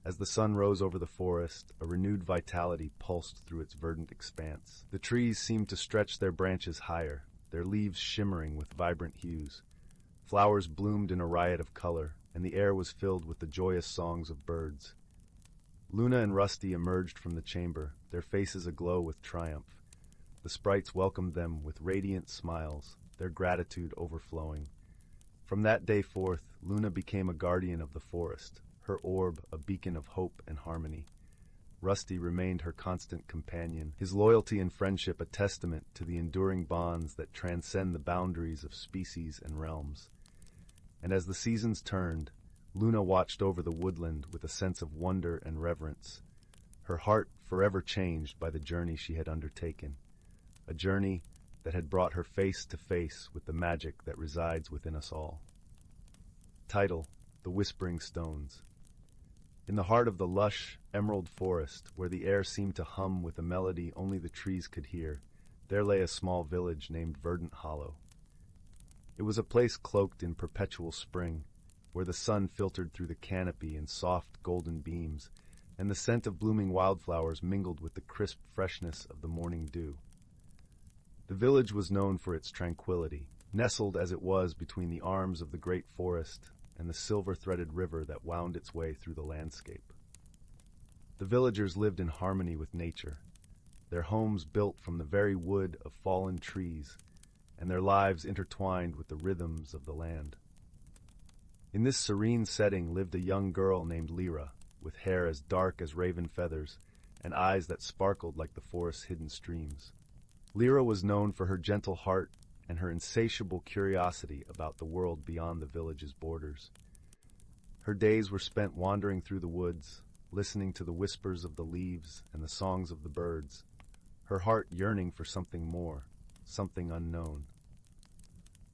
As the sun rose over the forest, a renewed vitality pulsed through its verdant expanse. The trees seemed to stretch their branches higher, their leaves shimmering with vibrant hues. Flowers bloomed in a riot of color, and the air was filled with the joyous songs of birds. Luna and Rusty emerged from the chamber, their faces aglow with triumph. The sprites welcomed them with radiant smiles, their gratitude overflowing. From that day forth, Luna became a guardian of the forest, her orb a beacon of hope and harmony. Rusty remained her constant companion, his loyalty and friendship a testament to the enduring bonds that transcend the boundaries of species and realms. And as the seasons turned, Luna watched over the woodland with a sense of wonder and reverence, her heart forever changed by the journey she had undertaken, a journey that had brought her face to face with the magic that resides within us all. Title: The Whispering Stones. In the heart of the lush, emerald forest, where the air seemed to hum with a melody only the trees could hear, there lay a small village named Verdant Hollow. It was a place cloaked in perpetual spring, where the sun filtered through the canopy in soft, golden beams, and the scent of blooming wildflowers mingled with the crisp freshness of the morning dew. The village was known for its tranquility, nestled as it was between the arms of the great forest and the silver-threaded river that wound its way through the landscape. The villagers lived in harmony with nature, their homes built from the very wood of fallen trees, and their lives intertwined with the rhythms of the land. In this serene setting lived a young girl named Lyra, with hair as dark as raven feathers and eyes that sparkled like the forest's hidden streams. Lyra was known for her gentle heart and her insatiable curiosity about the world beyond the village's borders. Her days were spent wandering through the woods, listening to the whispers of the leaves and the songs of the birds, her heart yearning for something more, something unknown.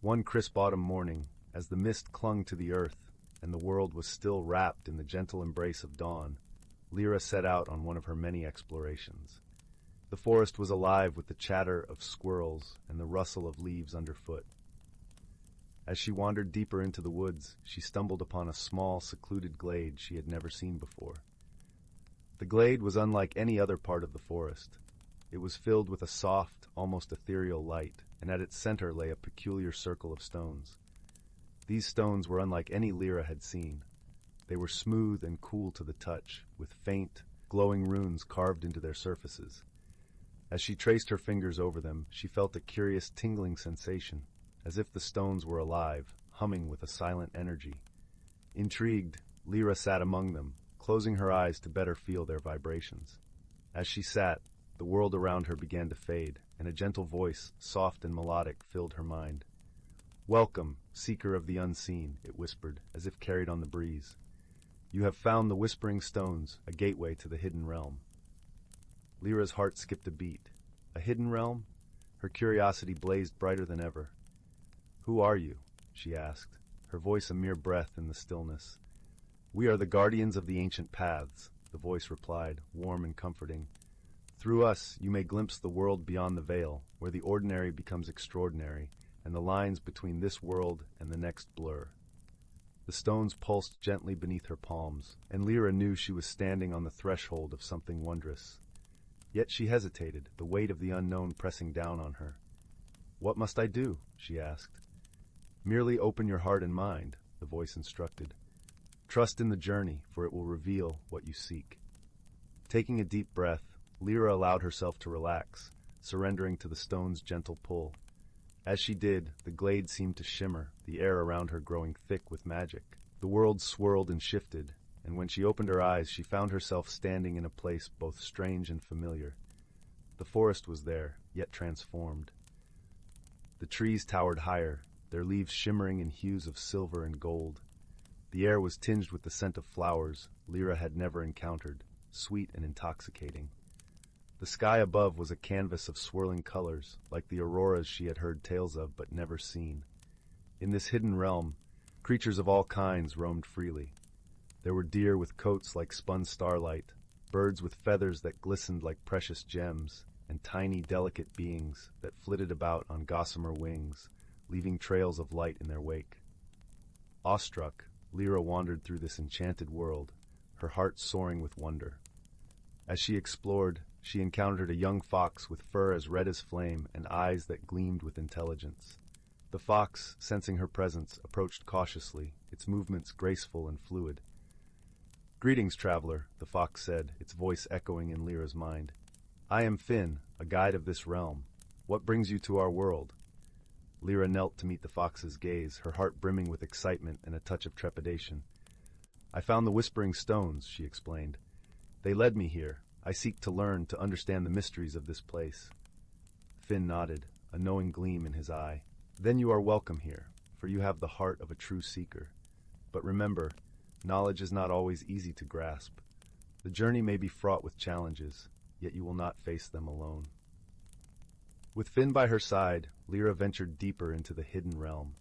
One crisp autumn morning, as the mist clung to the earth and the world was still wrapped in the gentle embrace of dawn, Lyra set out on one of her many explorations. The forest was alive with the chatter of squirrels and the rustle of leaves underfoot. As she wandered deeper into the woods, she stumbled upon a small, secluded glade she had never seen before. The glade was unlike any other part of the forest. It was filled with a soft, almost ethereal light, and at its center lay a peculiar circle of stones. These stones were unlike any Lyra had seen. They were smooth and cool to the touch, with faint, glowing runes carved into their surfaces. As she traced her fingers over them, she felt a curious tingling sensation, as if the stones were alive, humming with a silent energy. Intrigued, Lyra sat among them, closing her eyes to better feel their vibrations. As she sat, the world around her began to fade, and a gentle voice, soft and melodic, filled her mind. "Welcome, seeker of the unseen," it whispered, as if carried on the breeze. "You have found the Whispering Stones, a gateway to the hidden realm." Lyra's heart skipped a beat. A hidden realm? Her curiosity blazed brighter than ever. "Who are you?" she asked, her voice a mere breath in the stillness. "We are the guardians of the ancient paths," the voice replied, warm and comforting. "Through us, you may glimpse the world beyond the veil, where the ordinary becomes extraordinary, and the lines between this world and the next blur." The stones pulsed gently beneath her palms, and Lyra knew she was standing on the threshold of something wondrous. Yet she hesitated, the weight of the unknown pressing down on her. "What must I do?" she asked. "Merely open your heart and mind," the voice instructed. "Trust in the journey, for it will reveal what you seek." Taking a deep breath, Lyra allowed herself to relax, surrendering to the stone's gentle pull. As she did, the glade seemed to shimmer, the air around her growing thick with magic. The world swirled and shifted, and when she opened her eyes, she found herself standing in a place both strange and familiar. The forest was there, yet transformed. The trees towered higher, their leaves shimmering in hues of silver and gold. The air was tinged with the scent of flowers Lyra had never encountered, sweet and intoxicating. The sky above was a canvas of swirling colors, like the auroras she had heard tales of but never seen. In this hidden realm, creatures of all kinds roamed freely. There were deer with coats like spun starlight, birds with feathers that glistened like precious gems, and tiny, delicate beings that flitted about on gossamer wings, leaving trails of light in their wake. Awestruck, Lyra wandered through this enchanted world, her heart soaring with wonder. As she explored, she encountered a young fox with fur as red as flame and eyes that gleamed with intelligence. The fox, sensing her presence, approached cautiously, its movements graceful and fluid. "Greetings, traveler," the fox said, its voice echoing in Lyra's mind. "I am Finn, a guide of this realm. What brings you to our world?" Lyra knelt to meet the fox's gaze, her heart brimming with excitement and a touch of trepidation. "I found the Whispering Stones," she explained. "They led me here. I seek to learn, to understand the mysteries of this place." Finn nodded, a knowing gleam in his eye. "Then you are welcome here, for you have the heart of a true seeker. But remember, knowledge is not always easy to grasp. The journey may be fraught with challenges, yet you will not face them alone." With Finn by her side, Lyra ventured deeper into the hidden realm.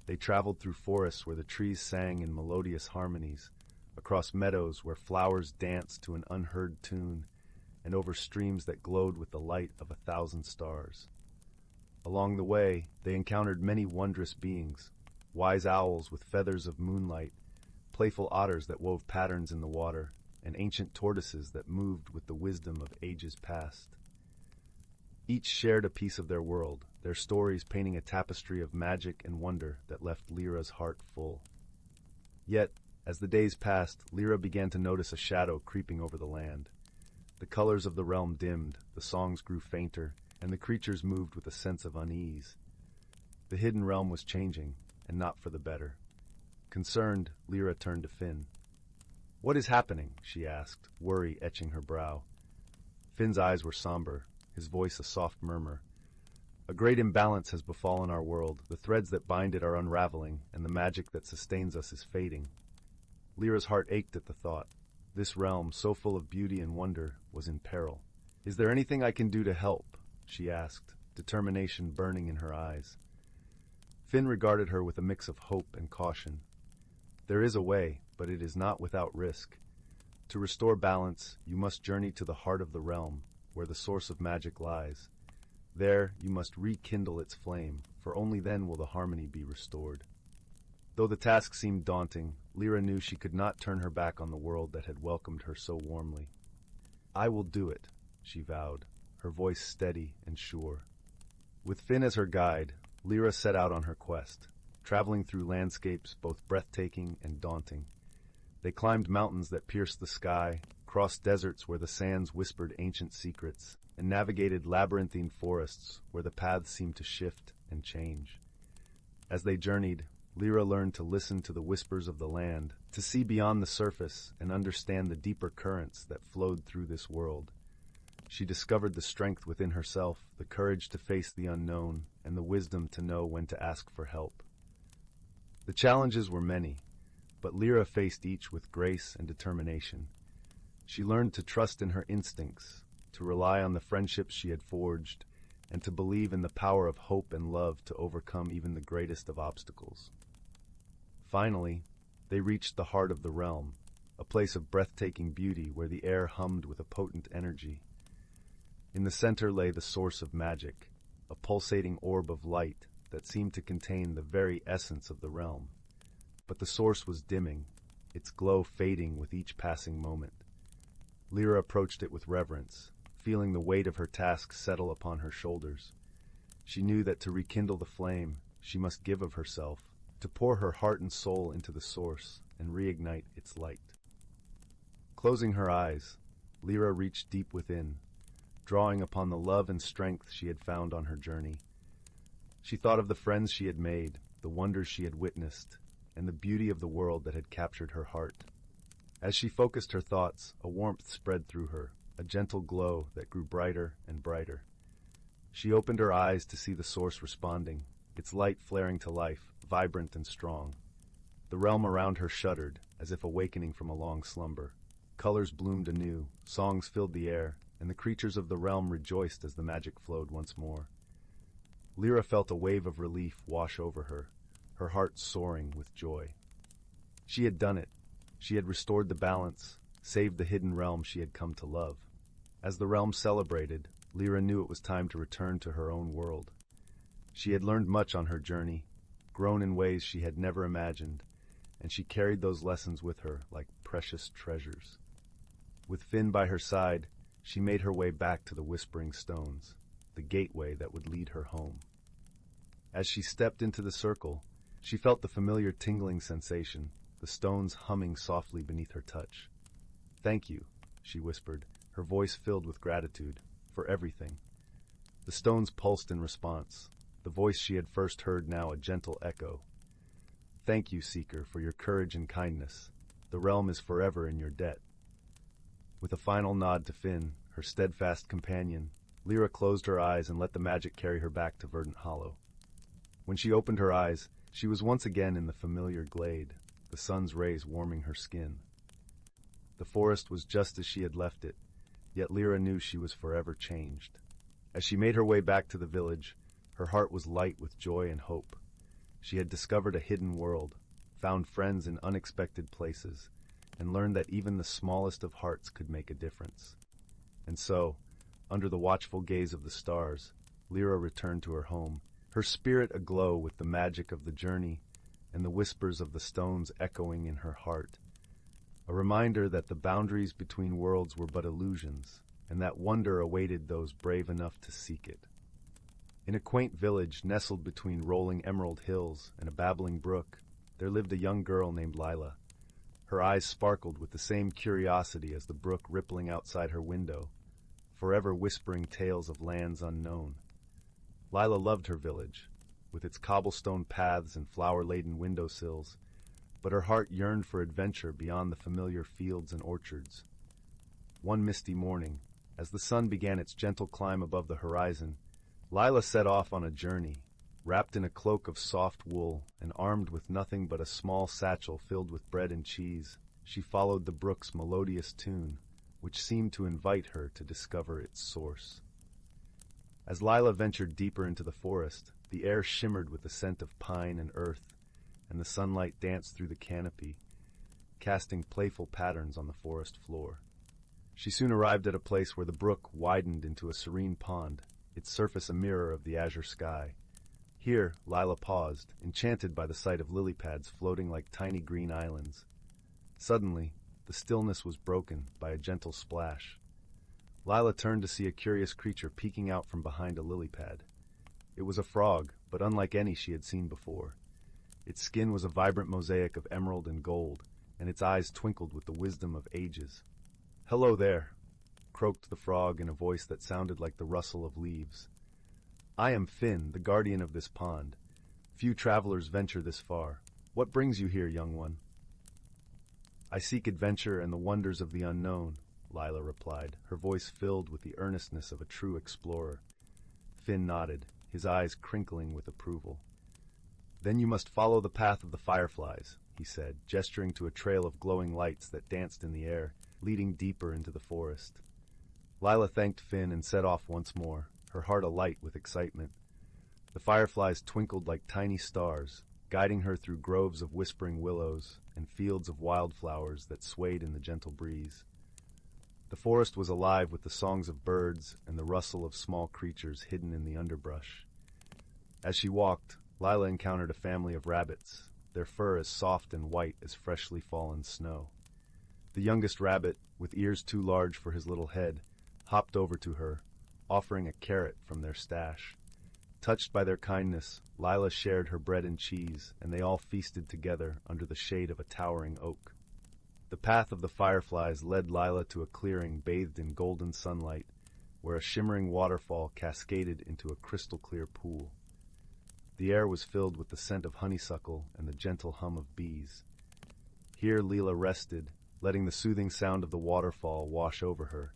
They traveled through forests where the trees sang in melodious harmonies, across meadows where flowers danced to an unheard tune, and over streams that glowed with the light of 1,000 stars. Along the way, they encountered many wondrous beings, wise owls with feathers of moonlight, playful otters that wove patterns in the water, and ancient tortoises that moved with the wisdom of ages past. Each shared a piece of their world, their stories painting a tapestry of magic and wonder that left Lyra's heart full. Yet, as the days passed, Lyra began to notice a shadow creeping over the land. The colors of the realm dimmed, the songs grew fainter, and the creatures moved with a sense of unease. The hidden realm was changing, and not for the better. Concerned, Lyra turned to Finn. "What is happening?" she asked, worry etching her brow. Finn's eyes were somber, his voice a soft murmur. "A great imbalance has befallen our world. The threads that bind it are unraveling, and the magic that sustains us is fading." Lyra's heart ached at the thought. This realm, so full of beauty and wonder, was in peril. "Is there anything I can do to help?" she asked, determination burning in her eyes. Finn regarded her with a mix of hope and caution. "There is a way, but it is not without risk. To restore balance, you must journey to the heart of the realm, where the source of magic lies. There, you must rekindle its flame, for only then will the harmony be restored." Though the task seemed daunting, Lyra knew she could not turn her back on the world that had welcomed her so warmly. "I will do it," she vowed, her voice steady and sure. With Finn as her guide, Lyra set out on her quest, traveling through landscapes both breathtaking and daunting. They climbed mountains that pierced the sky, crossed deserts where the sands whispered ancient secrets, and navigated labyrinthine forests where the paths seemed to shift and change. As they journeyed, Lyra learned to listen to the whispers of the land, to see beyond the surface and understand the deeper currents that flowed through this world. She discovered the strength within herself, the courage to face the unknown, and the wisdom to know when to ask for help. The challenges were many, but Lyra faced each with grace and determination. She learned to trust in her instincts, to rely on the friendships she had forged, and to believe in the power of hope and love to overcome even the greatest of obstacles. Finally, they reached the heart of the realm, a place of breathtaking beauty where the air hummed with a potent energy. In the center lay the source of magic, a pulsating orb of light that seemed to contain the very essence of the realm. But the source was dimming, its glow fading with each passing moment. Lyra approached it with reverence, feeling the weight of her task settle upon her shoulders. She knew that to rekindle the flame, she must give of herself, to pour her heart and soul into the source and reignite its light. Closing her eyes, Lyra reached deep within, drawing upon the love and strength she had found on her journey. She thought of the friends she had made, the wonders she had witnessed, and the beauty of the world that had captured her heart. As she focused her thoughts, a warmth spread through her, a gentle glow that grew brighter and brighter. She opened her eyes to see the source responding, its light flaring to life, vibrant and strong. The realm around her shuddered, as if awakening from a long slumber. Colors bloomed anew, songs filled the air, and the creatures of the realm rejoiced as the magic flowed once more. Lyra felt a wave of relief wash over her heart soaring with joy. She had done it. She had restored the balance, saved the hidden realm she had come to love. As the realm celebrated, Lyra knew it was time to return to her own world. She had learned much on her journey, grown in ways she had never imagined, and she carried those lessons with her like precious treasures. With Finn by her side, she made her way back to the Whispering Stones, the gateway that would lead her home. As she stepped into the circle, she felt the familiar tingling sensation, the stones humming softly beneath her touch. "Thank you," she whispered, her voice filled with gratitude, "for everything." The stones pulsed in response, the voice she had first heard now a gentle echo. "Thank you, Seeker, for your courage and kindness. The realm is forever in your debt." With a final nod to Finn, her steadfast companion, Lyra closed her eyes and let the magic carry her back to Verdant Hollow. When she opened her eyes, she was once again in the familiar glade, the sun's rays warming her skin. The forest was just as she had left it, yet Lyra knew she was forever changed. As she made her way back to the village, her heart was light with joy and hope. She had discovered a hidden world, found friends in unexpected places, and learned that even the smallest of hearts could make a difference. And so, under the watchful gaze of the stars, Lyra returned to her home, her spirit aglow with the magic of the journey and the whispers of the stones echoing in her heart. A reminder that the boundaries between worlds were but illusions, and that wonder awaited those brave enough to seek it. In a quaint village nestled between rolling emerald hills and a babbling brook, there lived a young girl named Lila. Her eyes sparkled with the same curiosity as the brook rippling outside her window, forever whispering tales of lands unknown. Lila loved her village, with its cobblestone paths and flower-laden windowsills, but her heart yearned for adventure beyond the familiar fields and orchards. One misty morning, as the sun began its gentle climb above the horizon, Lila set off on a journey. Wrapped in a cloak of soft wool and armed with nothing but a small satchel filled with bread and cheese, she followed the brook's melodious tune, which seemed to invite her to discover its source. As Lila ventured deeper into the forest, the air shimmered with the scent of pine and earth, and the sunlight danced through the canopy, casting playful patterns on the forest floor. She soon arrived at a place where the brook widened into a serene pond, its surface a mirror of the azure sky. Here, Lila paused, enchanted by the sight of lily pads floating like tiny green islands. Suddenly, the stillness was broken by a gentle splash. Lila turned to see a curious creature peeking out from behind a lily pad. It was a frog, but unlike any she had seen before. Its skin was a vibrant mosaic of emerald and gold, and its eyes twinkled with the wisdom of ages. "Hello there," croaked the frog in a voice that sounded like the rustle of leaves. "I am Finn, the guardian of this pond. Few travelers venture this far. What brings you here, young one?" "I seek adventure and the wonders of the unknown," Lila replied, her voice filled with the earnestness of a true explorer. Finn nodded, his eyes crinkling with approval. "Then you must follow the path of the fireflies," he said, gesturing to a trail of glowing lights that danced in the air, leading deeper into the forest. Lila thanked Finn and set off once more, her heart alight with excitement. The fireflies twinkled like tiny stars, guiding her through groves of whispering willows and fields of wildflowers that swayed in the gentle breeze. The forest was alive with the songs of birds and the rustle of small creatures hidden in the underbrush. As she walked, Lila encountered a family of rabbits, their fur as soft and white as freshly fallen snow. The youngest rabbit, with ears too large for his little head, hopped over to her, offering a carrot from their stash. Touched by their kindness, Lila shared her bread and cheese, and they all feasted together under the shade of a towering oak. The path of the fireflies led Lila to a clearing bathed in golden sunlight, where a shimmering waterfall cascaded into a crystal-clear pool. The air was filled with the scent of honeysuckle and the gentle hum of bees. Here Lila rested, letting the soothing sound of the waterfall wash over her.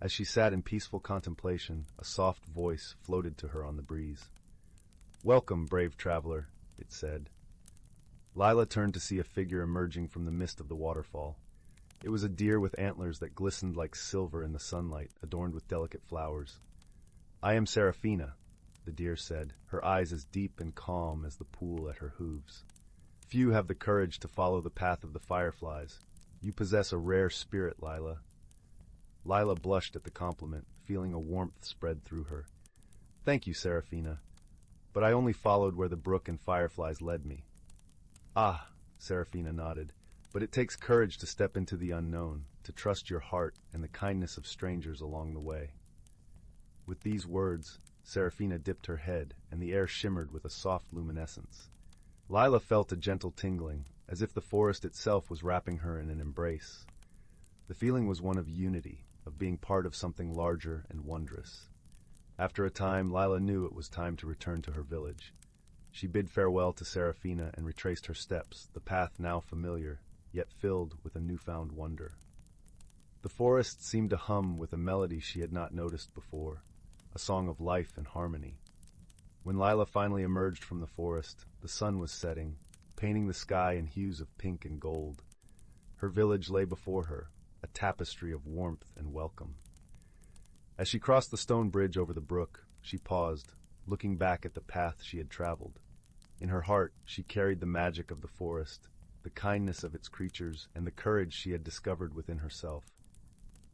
As she sat in peaceful contemplation, a soft voice floated to her on the breeze. "Welcome, brave traveler," it said. Lila turned to see a figure emerging from the mist of the waterfall. It was a deer with antlers that glistened like silver in the sunlight, adorned with delicate flowers. "I am Seraphina," the deer said, her eyes as deep and calm as the pool at her hooves. "Few have the courage to follow the path of the fireflies. You possess a rare spirit, Lila." Lila blushed at the compliment, feeling a warmth spread through her. "Thank you, Seraphina, but I only followed where the brook and fireflies led me." "Ah," Seraphina nodded, "but it takes courage to step into the unknown, to trust your heart and the kindness of strangers along the way." With these words, Seraphina dipped her head, and the air shimmered with a soft luminescence. Lila felt a gentle tingling, as if the forest itself was wrapping her in an embrace. The feeling was one of unity, of being part of something larger and wondrous. After a time, Lila knew it was time to return to her village. She bid farewell to Seraphina and retraced her steps, the path now familiar, yet filled with a newfound wonder. The forest seemed to hum with a melody she had not noticed before, a song of life and harmony. When Lila finally emerged from the forest, the sun was setting, painting the sky in hues of pink and gold. Her village lay before her, a tapestry of warmth and welcome. As she crossed the stone bridge over the brook, she paused, looking back at the path she had traveled. In her heart, she carried the magic of the forest, the kindness of its creatures, and the courage she had discovered within herself.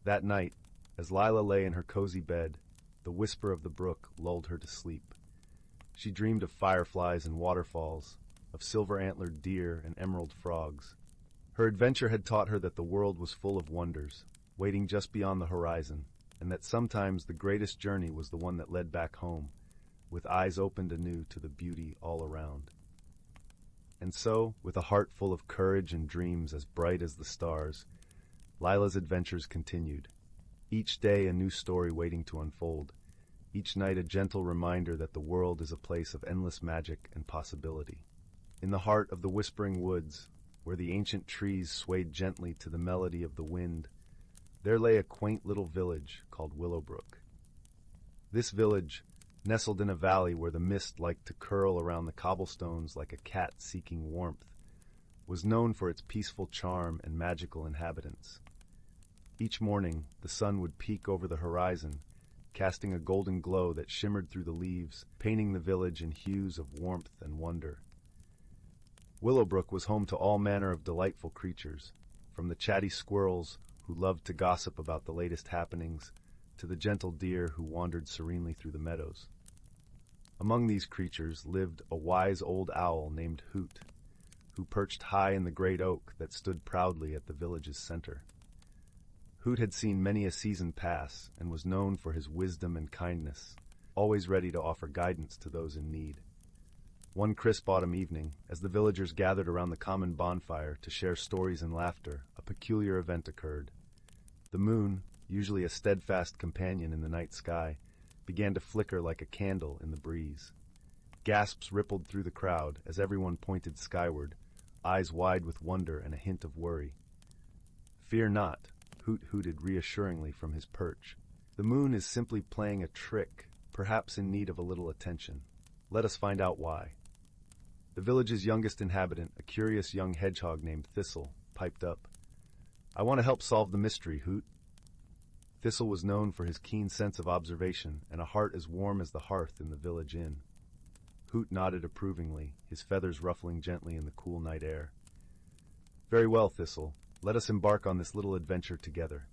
That night, as Lila lay in her cozy bed, the whisper of the brook lulled her to sleep. She dreamed of fireflies and waterfalls, of silver-antlered deer and emerald frogs. Her adventure had taught her that the world was full of wonders, waiting just beyond the horizon, and that sometimes the greatest journey was the one that led back home, with eyes opened anew to the beauty all around. And so, with a heart full of courage and dreams as bright as the stars, Lila's adventures continued. Each day a new story waiting to unfold, each night a gentle reminder that the world is a place of endless magic and possibility. In the heart of the whispering woods, where the ancient trees swayed gently to the melody of the wind, there lay a quaint little village called Willowbrook. This village, nestled in a valley where the mist liked to curl around the cobblestones like a cat seeking warmth, was known for its peaceful charm and magical inhabitants. Each morning, the sun would peek over the horizon, casting a golden glow that shimmered through the leaves, painting the village in hues of warmth and wonder. Willowbrook was home to all manner of delightful creatures, from the chatty squirrels who loved to gossip about the latest happenings, to the gentle deer who wandered serenely through the meadows. Among these creatures lived a wise old owl named Hoot, who perched high in the great oak that stood proudly at the village's center. Hoot had seen many a season pass and was known for his wisdom and kindness, always ready to offer guidance to those in need. One crisp autumn evening, as the villagers gathered around the common bonfire to share stories and laughter, a peculiar event occurred. The moon, usually a steadfast companion in the night sky, began to flicker like a candle in the breeze. Gasps rippled through the crowd as everyone pointed skyward, eyes wide with wonder and a hint of worry. "Fear not," Hoot hooted reassuringly from his perch. "The moon is simply playing a trick, perhaps in need of a little attention. Let us find out why." The village's youngest inhabitant, a curious young hedgehog named Thistle, piped up. "I want to help solve the mystery, Hoot." Thistle was known for his keen sense of observation and a heart as warm as the hearth in the village inn. Hoot nodded approvingly, his feathers ruffling gently in the cool night air. "Very well, Thistle. Let us embark on this little adventure together."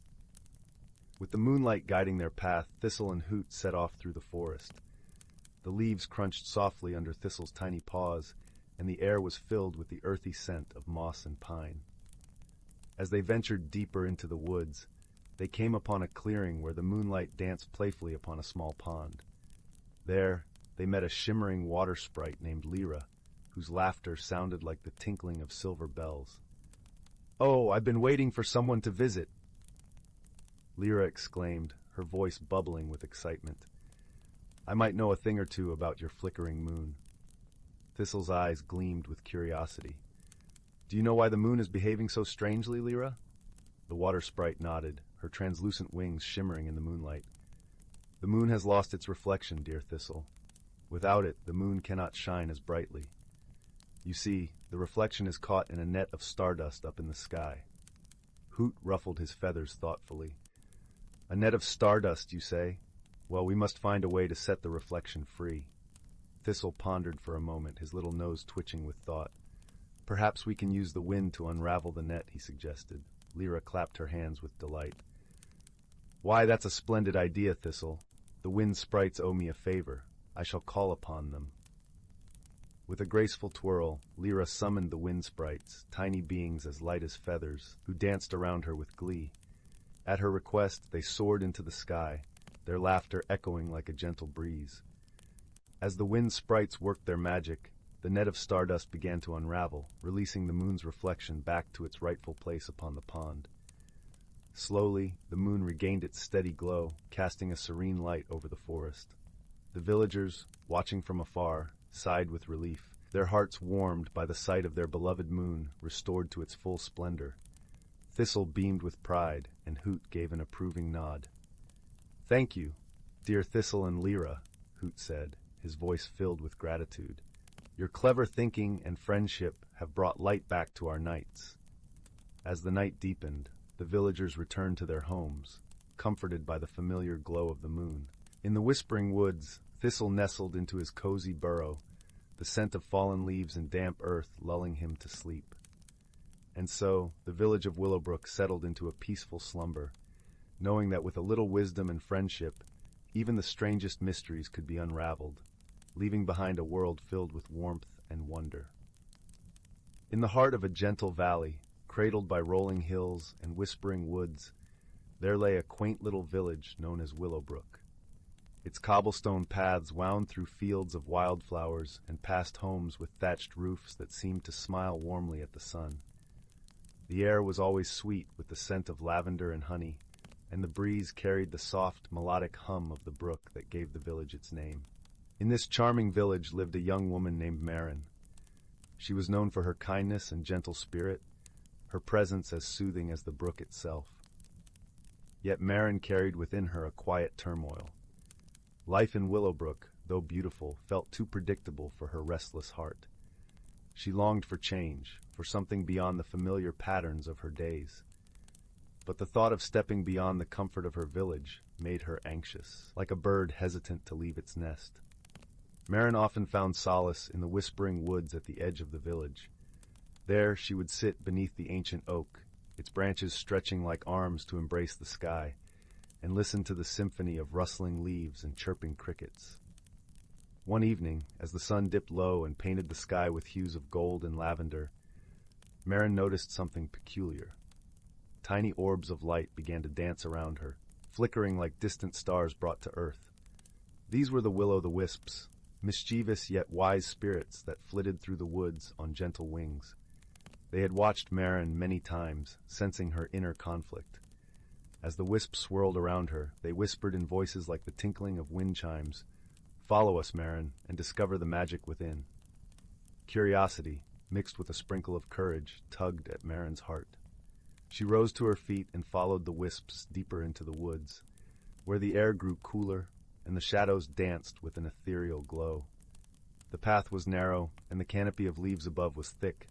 With the moonlight guiding their path, Thistle and Hoot set off through the forest. The leaves crunched softly under Thistle's tiny paws, and the air was filled with the earthy scent of moss and pine. As they ventured deeper into the woods, they came upon a clearing where the moonlight danced playfully upon a small pond. There, they met a shimmering water sprite named Lyra, whose laughter sounded like the tinkling of silver bells. "Oh, I've been waiting for someone to visit," Lyra exclaimed, her voice bubbling with excitement. "I might know a thing or two about your flickering moon." Thistle's eyes gleamed with curiosity. "Do you know why the moon is behaving so strangely, Lyra?" The water sprite nodded, her translucent wings shimmering in the moonlight. "The moon has lost its reflection, dear Thistle. Without it, the moon cannot shine as brightly. You see, the reflection is caught in a net of stardust up in the sky." Hoot ruffled his feathers thoughtfully. "A net of stardust, you say? Well, we must find a way to set the reflection free." Thistle pondered for a moment, his little nose twitching with thought. "Perhaps we can use the wind to unravel the net," he suggested. Lyra clapped her hands with delight. "Why, that's a splendid idea, Thistle. The wind sprites owe me a favor. I shall call upon them." With a graceful twirl, Lyra summoned the wind sprites, tiny beings as light as feathers, who danced around her with glee. At her request, they soared into the sky, their laughter echoing like a gentle breeze. As the wind sprites worked their magic, the net of stardust began to unravel, releasing the moon's reflection back to its rightful place upon the pond. Slowly, the moon regained its steady glow, casting a serene light over the forest. The villagers, watching from afar, sighed with relief, their hearts warmed by the sight of their beloved moon restored to its full splendor. Thistle beamed with pride, and Hoot gave an approving nod. "Thank you, dear Thistle and Lyra," Hoot said, his voice filled with gratitude. "Your clever thinking and friendship have brought light back to our nights." As the night deepened, the villagers returned to their homes, comforted by the familiar glow of the moon. In the whispering woods, Thistle nestled into his cozy burrow, the scent of fallen leaves and damp earth lulling him to sleep. And so, the village of Willowbrook settled into a peaceful slumber, knowing that with a little wisdom and friendship, even the strangest mysteries could be unraveled, leaving behind a world filled with warmth and wonder. In the heart of a gentle valley, cradled by rolling hills and whispering woods, there lay a quaint little village known as Willowbrook. Its cobblestone paths wound through fields of wildflowers and past homes with thatched roofs that seemed to smile warmly at the sun. The air was always sweet with the scent of lavender and honey, and the breeze carried the soft, melodic hum of the brook that gave the village its name. In this charming village lived a young woman named Marin. She was known for her kindness and gentle spirit, her presence as soothing as the brook itself. Yet Marin carried within her a quiet turmoil. Life in Willowbrook, though beautiful, felt too predictable for her restless heart. She longed for change, for something beyond the familiar patterns of her days. But the thought of stepping beyond the comfort of her village made her anxious, like a bird hesitant to leave its nest. Marin often found solace in the whispering woods at the edge of the village. There she would sit beneath the ancient oak, its branches stretching like arms to embrace the sky, and listen to the symphony of rustling leaves and chirping crickets. One evening, as the sun dipped low and painted the sky with hues of gold and lavender, Marin noticed something peculiar. Tiny orbs of light began to dance around her, flickering like distant stars brought to earth. These were the will-o'-the-wisps, mischievous yet wise spirits that flitted through the woods on gentle wings. They had watched Marin many times, sensing her inner conflict. As the wisps swirled around her, they whispered in voices like the tinkling of wind chimes, "Follow us, Marin, and discover the magic within." Curiosity, mixed with a sprinkle of courage, tugged at Marin's heart. She rose to her feet and followed the wisps deeper into the woods, where the air grew cooler and the shadows danced with an ethereal glow. The path was narrow, and the canopy of leaves above was thick,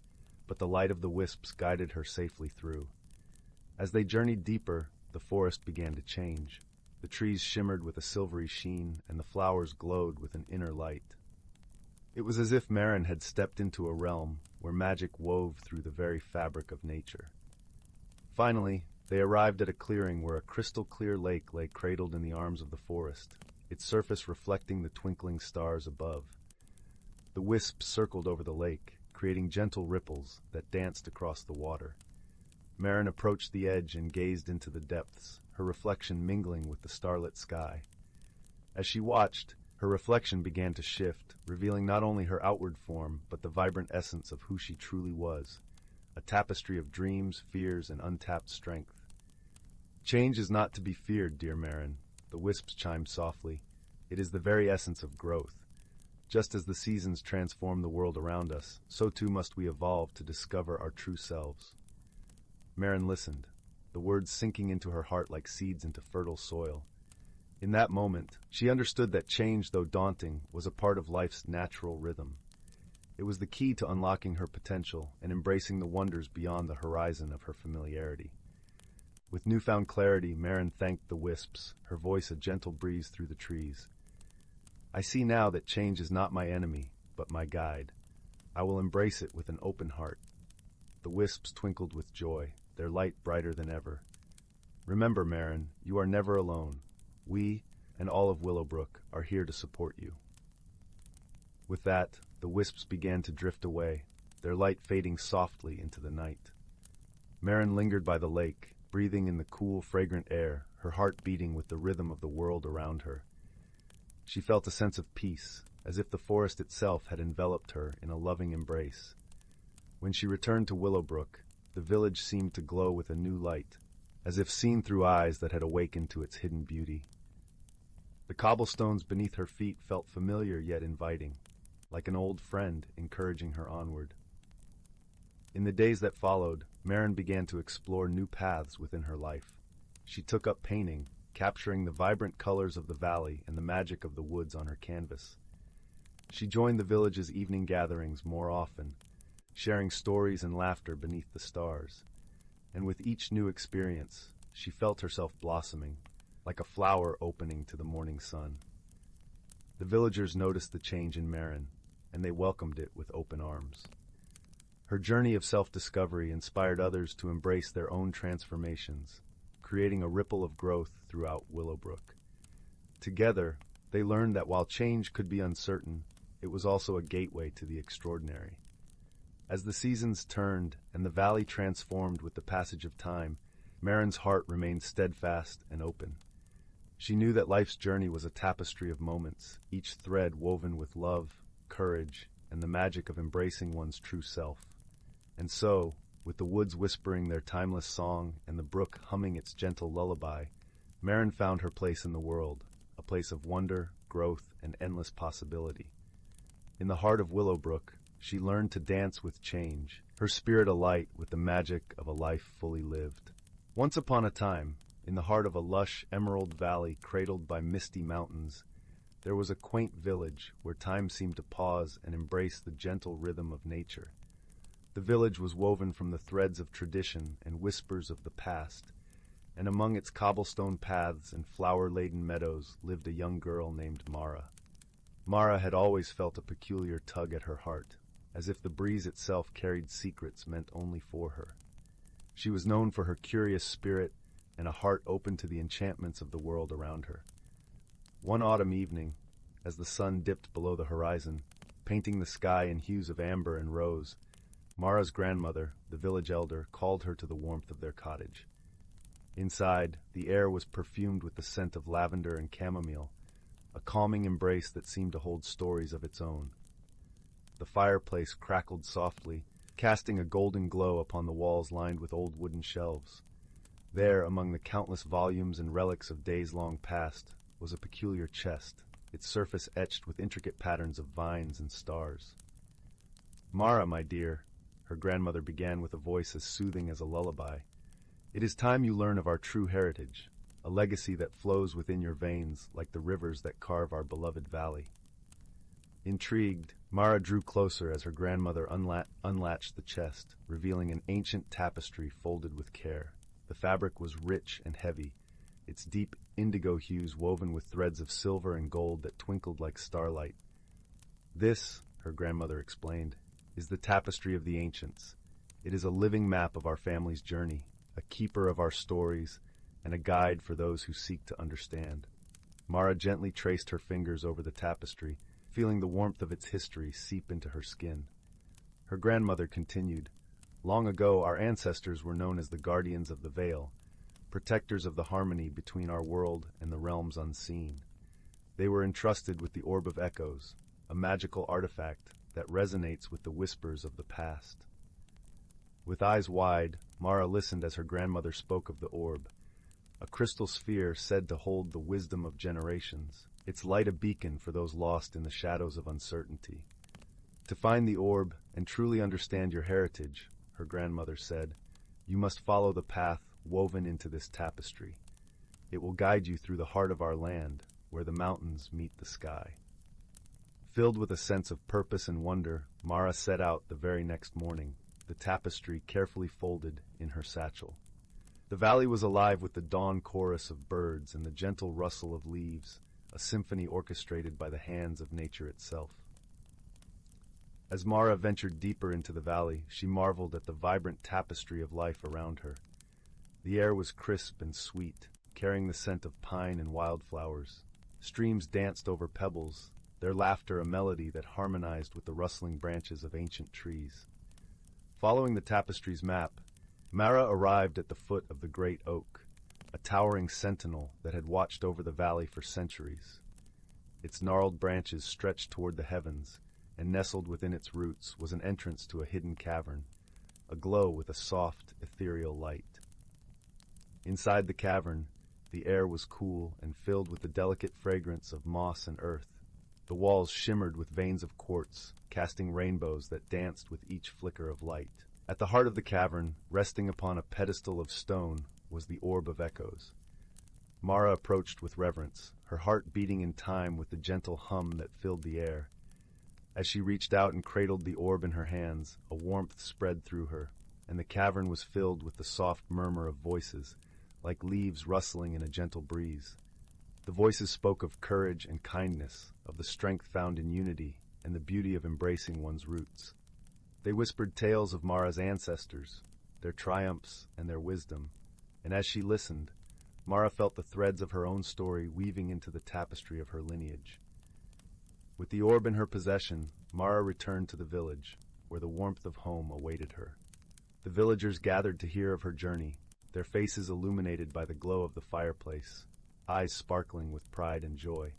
but the light of the wisps guided her safely through. As they journeyed deeper, the forest began to change. The trees shimmered with a silvery sheen, and the flowers glowed with an inner light. It was as if Marin had stepped into a realm where magic wove through the very fabric of nature. Finally, they arrived at a clearing where a crystal-clear lake lay cradled in the arms of the forest, its surface reflecting the twinkling stars above. The wisps circled over the lake, creating gentle ripples that danced across the water. Marin approached the edge and gazed into the depths, her reflection mingling with the starlit sky. As she watched, her reflection began to shift, revealing not only her outward form, but the vibrant essence of who she truly was, a tapestry of dreams, fears, and untapped strength. "Change is not to be feared, dear Marin," the wisps chimed softly. "It is the very essence of growth. Just as the seasons transform the world around us, so too must we evolve to discover our true selves." Marin listened, the words sinking into her heart like seeds into fertile soil. In that moment, she understood that change, though daunting, was a part of life's natural rhythm. It was the key to unlocking her potential and embracing the wonders beyond the horizon of her familiarity. With newfound clarity, Marin thanked the wisps, her voice a gentle breeze through the trees. "I see now that change is not my enemy, but my guide. I will embrace it with an open heart." The wisps twinkled with joy, their light brighter than ever. "Remember, Marin, you are never alone. We, and all of Willowbrook, are here to support you." With that, the wisps began to drift away, their light fading softly into the night. Marin lingered by the lake, breathing in the cool, fragrant air, her heart beating with the rhythm of the world around her. She felt a sense of peace, as if the forest itself had enveloped her in a loving embrace. When she returned to Willowbrook, the village seemed to glow with a new light, as if seen through eyes that had awakened to its hidden beauty. The cobblestones beneath her feet felt familiar yet inviting, like an old friend encouraging her onward. In the days that followed, Marin began to explore new paths within her life. She took up painting, capturing the vibrant colors of the valley and the magic of the woods on her canvas. She joined the village's evening gatherings more often, sharing stories and laughter beneath the stars. And with each new experience, she felt herself blossoming, like a flower opening to the morning sun. The villagers noticed the change in Marin, and they welcomed it with open arms. Her journey of self-discovery inspired others to embrace their own transformations, creating a ripple of growth throughout Willowbrook. Together, they learned that while change could be uncertain, it was also a gateway to the extraordinary. As the seasons turned and the valley transformed with the passage of time, Marin's heart remained steadfast and open. She knew that life's journey was a tapestry of moments, each thread woven with love, courage, and the magic of embracing one's true self. And so, with the woods whispering their timeless song and the brook humming its gentle lullaby, Marin found her place in the world, a place of wonder, growth, and endless possibility. In the heart of Willowbrook, she learned to dance with change, her spirit alight with the magic of a life fully lived. Once upon a time, in the heart of a lush emerald valley cradled by misty mountains, there was a quaint village where time seemed to pause and embrace the gentle rhythm of nature. The village was woven from the threads of tradition and whispers of the past, and among its cobblestone paths and flower-laden meadows lived a young girl named Mara. Mara had always felt a peculiar tug at her heart, as if the breeze itself carried secrets meant only for her. She was known for her curious spirit and a heart open to the enchantments of the world around her. One autumn evening, as the sun dipped below the horizon, painting the sky in hues of amber and rose, Mara's grandmother, the village elder, called her to the warmth of their cottage. Inside, the air was perfumed with the scent of lavender and chamomile, a calming embrace that seemed to hold stories of its own. The fireplace crackled softly, casting a golden glow upon the walls lined with old wooden shelves. There, among the countless volumes and relics of days long past, was a peculiar chest, its surface etched with intricate patterns of vines and stars. "Mara, my dear," her grandmother began with a voice as soothing as a lullaby, "it is time you learn of our true heritage, a legacy that flows within your veins like the rivers that carve our beloved valley." Intrigued, Mara drew closer as her grandmother unlatched the chest, revealing an ancient tapestry folded with care. The fabric was rich and heavy, its deep indigo hues woven with threads of silver and gold that twinkled like starlight. "This," her grandmother explained, "is the tapestry of the ancients. It is a living map of our family's journey, a keeper of our stories, and a guide for those who seek to understand." Mara gently traced her fingers over the tapestry, feeling the warmth of its history seep into her skin. Her grandmother continued, "Long ago, our ancestors were known as the guardians of the veil, protectors of the harmony between our world and the realms unseen. They were entrusted with the Orb of Echoes, a magical artifact that resonates with the whispers of the past." With eyes wide, Mara listened as her grandmother spoke of the orb, a crystal sphere said to hold the wisdom of generations, its light a beacon for those lost in the shadows of uncertainty. "To find the orb and truly understand your heritage," her grandmother said, "you must follow the path woven into this tapestry. It will guide you through the heart of our land, where the mountains meet the sky." Filled with a sense of purpose and wonder, Mara set out the very next morning, the tapestry carefully folded in her satchel. The valley was alive with the dawn chorus of birds and the gentle rustle of leaves, a symphony orchestrated by the hands of nature itself. As Mara ventured deeper into the valley, she marveled at the vibrant tapestry of life around her. The air was crisp and sweet, carrying the scent of pine and wildflowers. Streams danced over pebbles, their laughter a melody that harmonized with the rustling branches of ancient trees. Following the tapestry's map, Mara arrived at the foot of the great oak, a towering sentinel that had watched over the valley for centuries. Its gnarled branches stretched toward the heavens, and nestled within its roots was an entrance to a hidden cavern, aglow with a soft, ethereal light. Inside the cavern, the air was cool and filled with the delicate fragrance of moss and earth. The walls shimmered with veins of quartz, casting rainbows that danced with each flicker of light. At the heart of the cavern, resting upon a pedestal of stone, was the Orb of Echoes. Mara approached with reverence, her heart beating in time with the gentle hum that filled the air. As she reached out and cradled the orb in her hands, a warmth spread through her, and the cavern was filled with the soft murmur of voices, like leaves rustling in a gentle breeze. The voices spoke of courage and kindness, of the strength found in unity, and the beauty of embracing one's roots. They whispered tales of Mara's ancestors, their triumphs and their wisdom, and as she listened, Mara felt the threads of her own story weaving into the tapestry of her lineage. With the orb in her possession, Mara returned to the village, where the warmth of home awaited her. The villagers gathered to hear of her journey, their faces illuminated by the glow of the fireplace, eyes sparkling with pride and joy.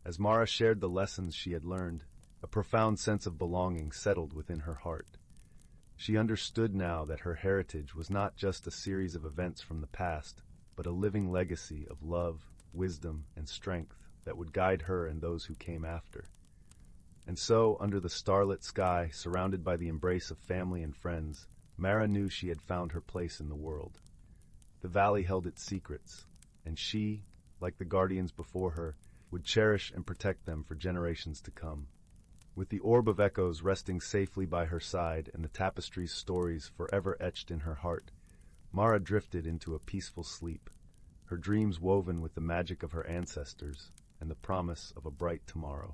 As Mara shared the lessons she had learned, a profound sense of belonging settled within her heart. She understood now that her heritage was not just a series of events from the past, but a living legacy of love, wisdom, and strength that would guide her and those who came after. And so, under the starlit sky, surrounded by the embrace of family and friends, Mara knew she had found her place in the world. The valley held its secrets, and she, like the guardians before her, would cherish and protect them for generations to come. With the orb of echoes resting safely by her side and the tapestry's stories forever etched in her heart, Mara drifted into a peaceful sleep, her dreams woven with the magic of her ancestors and the promise of a bright tomorrow.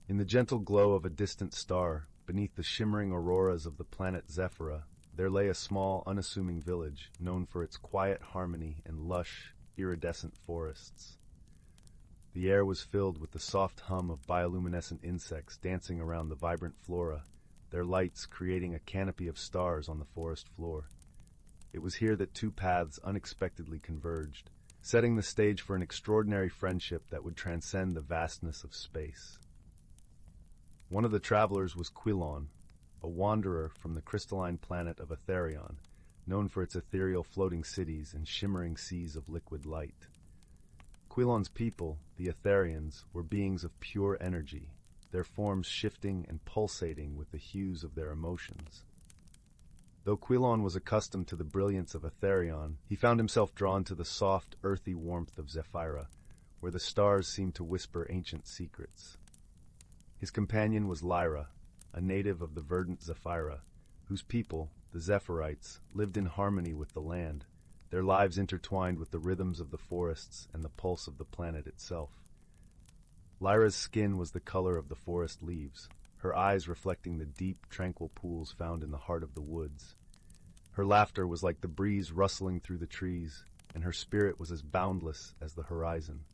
In the gentle glow of a distant star, beneath the shimmering auroras of the planet Zephyra, there lay a small, unassuming village known for its quiet harmony and lush, iridescent forests. The air was filled with the soft hum of bioluminescent insects dancing around the vibrant flora, their lights creating a canopy of stars on the forest floor. It was here that two paths unexpectedly converged, setting the stage for an extraordinary friendship that would transcend the vastness of space. One of the travelers was Quilon, a wanderer from the crystalline planet of Etherion, known for its ethereal floating cities and shimmering seas of liquid light. Quilon's people, the Etherians, were beings of pure energy, their forms shifting and pulsating with the hues of their emotions. Though Quilon was accustomed to the brilliance of Etherion, he found himself drawn to the soft, earthy warmth of Zephyra, where the stars seemed to whisper ancient secrets. His companion was Lyra, a native of the verdant Zephyra, whose people, the Zephyrites, lived in harmony with the land, their lives intertwined with the rhythms of the forests and the pulse of the planet itself. Lyra's skin was the color of the forest leaves, her eyes reflecting the deep, tranquil pools found in the heart of the woods. Her laughter was like the breeze rustling through the trees, and her spirit was as boundless as the horizon.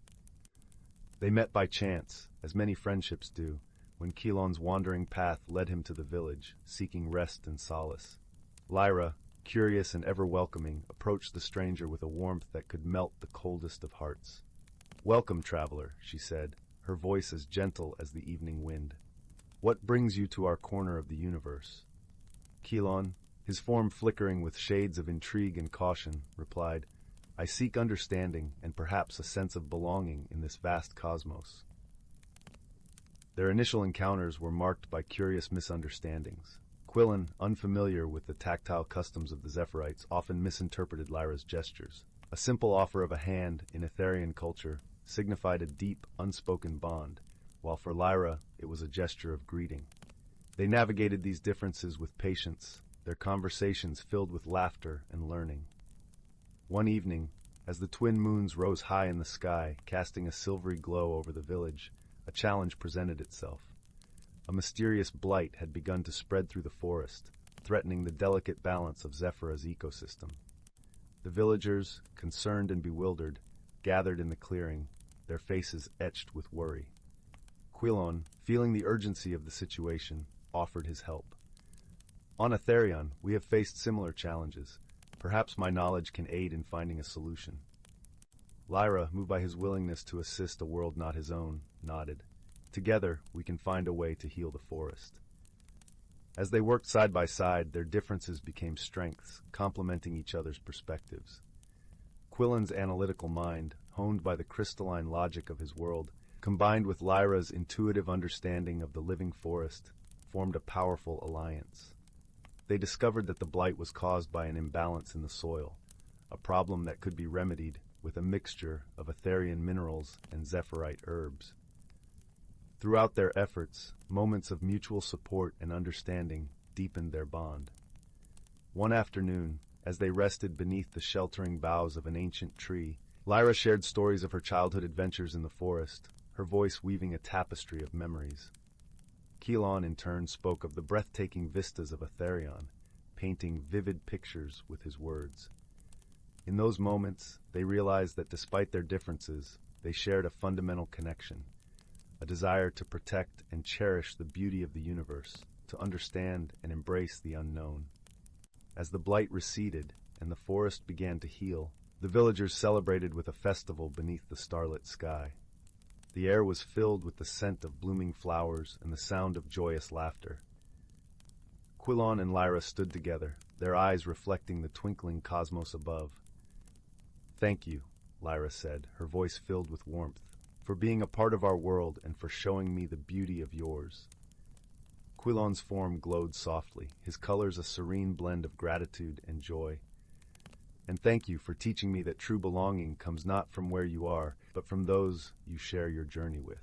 They met by chance, as many friendships do, when Quilon's wandering path led him to the village, seeking rest and solace. Lyra, curious and ever welcoming, approached the stranger with a warmth that could melt the coldest of hearts. "Welcome, traveler," she said, her voice as gentle as the evening wind. "What brings you to our corner of the universe?" Quilon, his form flickering with shades of intrigue and caution, replied, "I seek understanding and perhaps a sense of belonging in this vast cosmos." Their initial encounters were marked by curious misunderstandings. Quilon, unfamiliar with the tactile customs of the Zephyrites, often misinterpreted Lyra's gestures. A simple offer of a hand in Etherian culture signified a deep, unspoken bond, while for Lyra it was a gesture of greeting. They navigated these differences with patience, their conversations filled with laughter and learning. One evening, as the twin moons rose high in the sky, casting a silvery glow over the village, a challenge presented itself. A mysterious blight had begun to spread through the forest, threatening the delicate balance of Zephyra's ecosystem. The villagers, concerned and bewildered, gathered in the clearing, their faces etched with worry. Quilon, feeling the urgency of the situation, offered his help. "On Etherion, we have faced similar challenges. Perhaps my knowledge can aid in finding a solution." Lyra, moved by his willingness to assist a world not his own, nodded. "Together, we can find a way to heal the forest." As they worked side by side, their differences became strengths, complementing each other's perspectives. Quillen's analytical mind, honed by the crystalline logic of his world, combined with Lyra's intuitive understanding of the living forest, formed a powerful alliance. They discovered that the blight was caused by an imbalance in the soil, a problem that could be remedied with a mixture of Etherian minerals and Zephyrite herbs. Throughout their efforts, moments of mutual support and understanding deepened their bond. One afternoon, as they rested beneath the sheltering boughs of an ancient tree, Lyra shared stories of her childhood adventures in the forest, her voice weaving a tapestry of memories. Quilon, in turn, spoke of the breathtaking vistas of Etherion, painting vivid pictures with his words. In those moments, they realized that despite their differences, they shared a fundamental connection, a desire to protect and cherish the beauty of the universe, to understand and embrace the unknown. As the blight receded and the forest began to heal. The villagers celebrated with a festival beneath the starlit sky. The air was filled with the scent of blooming flowers and the sound of joyous laughter. Quilon and Lyra stood together, their eyes reflecting the twinkling cosmos above. "Thank you," Lyra said, her voice filled with warmth, "for being a part of our world and for showing me the beauty of yours." Quilon's form glowed softly, his colors a serene blend of gratitude and joy. "And thank you for teaching me that true belonging comes not from where you are, but from those you share your journey with."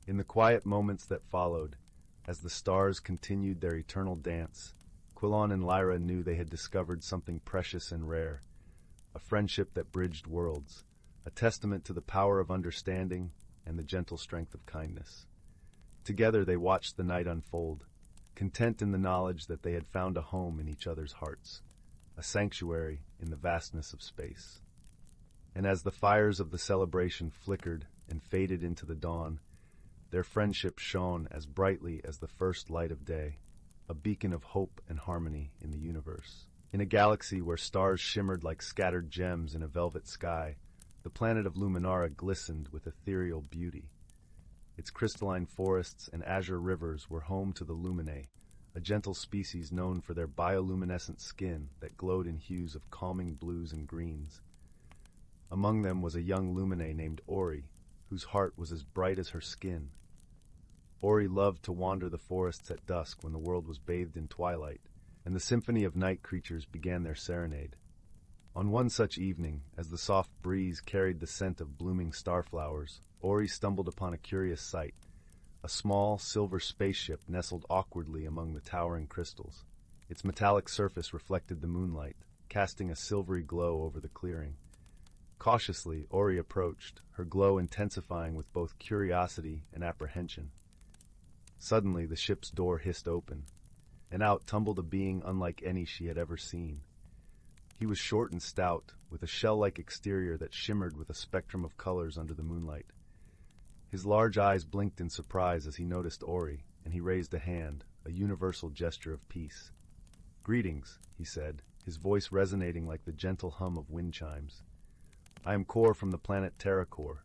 In the quiet moments that followed, as the stars continued their eternal dance, Quilon and Lyra knew they had discovered something precious and rare, a friendship that bridged worlds, a testament to the power of understanding and the gentle strength of kindness. Together they watched the night unfold, content in the knowledge that they had found a home in each other's hearts, a sanctuary in the vastness of space. And as the fires of the celebration flickered and faded into the dawn, their friendship shone as brightly as the first light of day, a beacon of hope and harmony in the universe. In a galaxy where stars shimmered like scattered gems in a velvet sky, the planet of Luminara glistened with ethereal beauty. Its crystalline forests and azure rivers were home to the Luminae, a gentle species known for their bioluminescent skin that glowed in hues of calming blues and greens. Among them was a young Luminae named Ori, whose heart was as bright as her skin. Ori loved to wander the forests at dusk when the world was bathed in twilight, and the symphony of night creatures began their serenade. On one such evening, as the soft breeze carried the scent of blooming starflowers, Ori stumbled upon a curious sight, a small, silver spaceship nestled awkwardly among the towering crystals. Its metallic surface reflected the moonlight, casting a silvery glow over the clearing. Cautiously, Ori approached, her glow intensifying with both curiosity and apprehension. Suddenly, the ship's door hissed open, and out tumbled a being unlike any she had ever seen. He was short and stout, with a shell-like exterior that shimmered with a spectrum of colors under the moonlight. His large eyes blinked in surprise as he noticed Ori, and he raised a hand, a universal gesture of peace. "Greetings," he said, his voice resonating like the gentle hum of wind chimes. "I am Kor from the planet Terracor.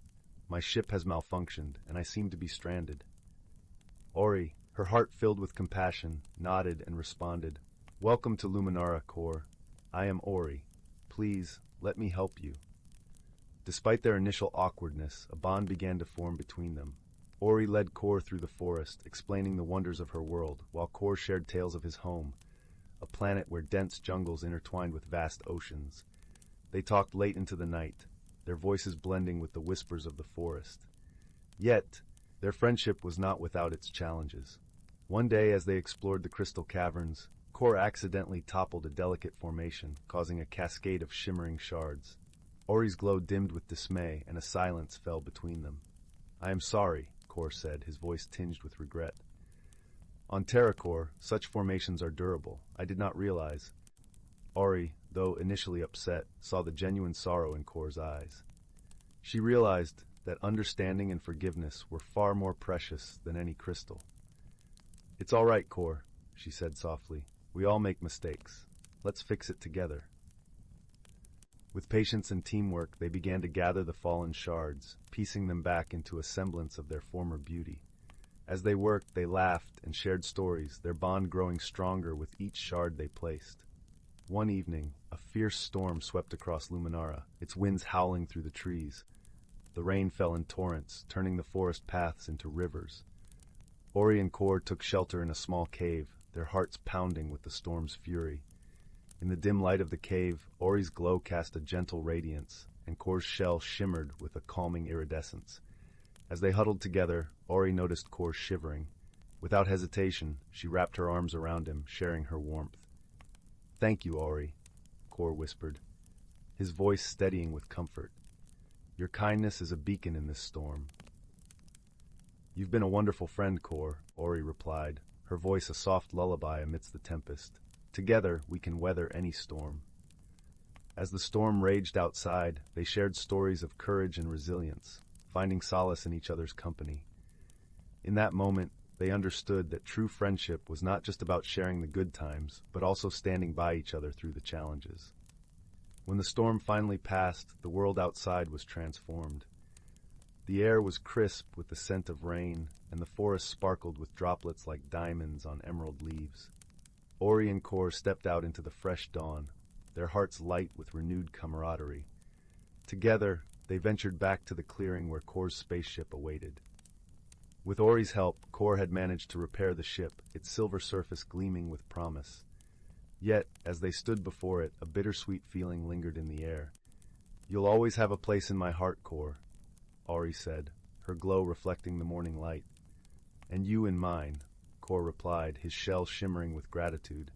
My ship has malfunctioned, and I seem to be stranded." Ori, her heart filled with compassion, nodded and responded, "Welcome to Luminara, Kor. I am Ori. Please, let me help you." Despite their initial awkwardness, a bond began to form between them. Ori led Kor through the forest, explaining the wonders of her world, while Kor shared tales of his home, a planet where dense jungles intertwined with vast oceans. They talked late into the night, their voices blending with the whispers of the forest. Yet, their friendship was not without its challenges. One day, as they explored the crystal caverns, Kor accidentally toppled a delicate formation, causing a cascade of shimmering shards. Ori's glow dimmed with dismay, and a silence fell between them. "I am sorry," Kor said, his voice tinged with regret. "On Terracor, such formations are durable. I did not realize." Ori, though initially upset, saw the genuine sorrow in Kor's eyes. She realized that understanding and forgiveness were far more precious than any crystal. "It's all right, Kor," she said softly. "We all make mistakes. Let's fix it together." With patience and teamwork, they began to gather the fallen shards, piecing them back into a semblance of their former beauty. As they worked, they laughed and shared stories, their bond growing stronger with each shard they placed. One evening, a fierce storm swept across Luminara, its winds howling through the trees. The rain fell in torrents, turning the forest paths into rivers. Ori and Kor took shelter in a small cave, their hearts pounding with the storm's fury. In the dim light of the cave, Ori's glow cast a gentle radiance, and Kor's shell shimmered with a calming iridescence. As they huddled together, Ori noticed Kor shivering. Without hesitation, she wrapped her arms around him, sharing her warmth. "Thank you, Ori," Kor whispered, his voice steadying with comfort. "Your kindness is a beacon in this storm." "You've been a wonderful friend, Kor," Ori replied, her voice a soft lullaby amidst the tempest. "Together, we can weather any storm." As the storm raged outside, they shared stories of courage and resilience, finding solace in each other's company. In that moment, they understood that true friendship was not just about sharing the good times, but also standing by each other through the challenges. When the storm finally passed, the world outside was transformed. The air was crisp with the scent of rain, and the forest sparkled with droplets like diamonds on emerald leaves. Ori and Kor stepped out into the fresh dawn, their hearts light with renewed camaraderie. Together, they ventured back to the clearing where Kor's spaceship awaited. With Ori's help, Kor had managed to repair the ship, its silver surface gleaming with promise. Yet, as they stood before it, a bittersweet feeling lingered in the air. "You'll always have a place in my heart, Kor," Ori said, her glow reflecting the morning light. "And you in mine," Kor replied, his shell shimmering with gratitude.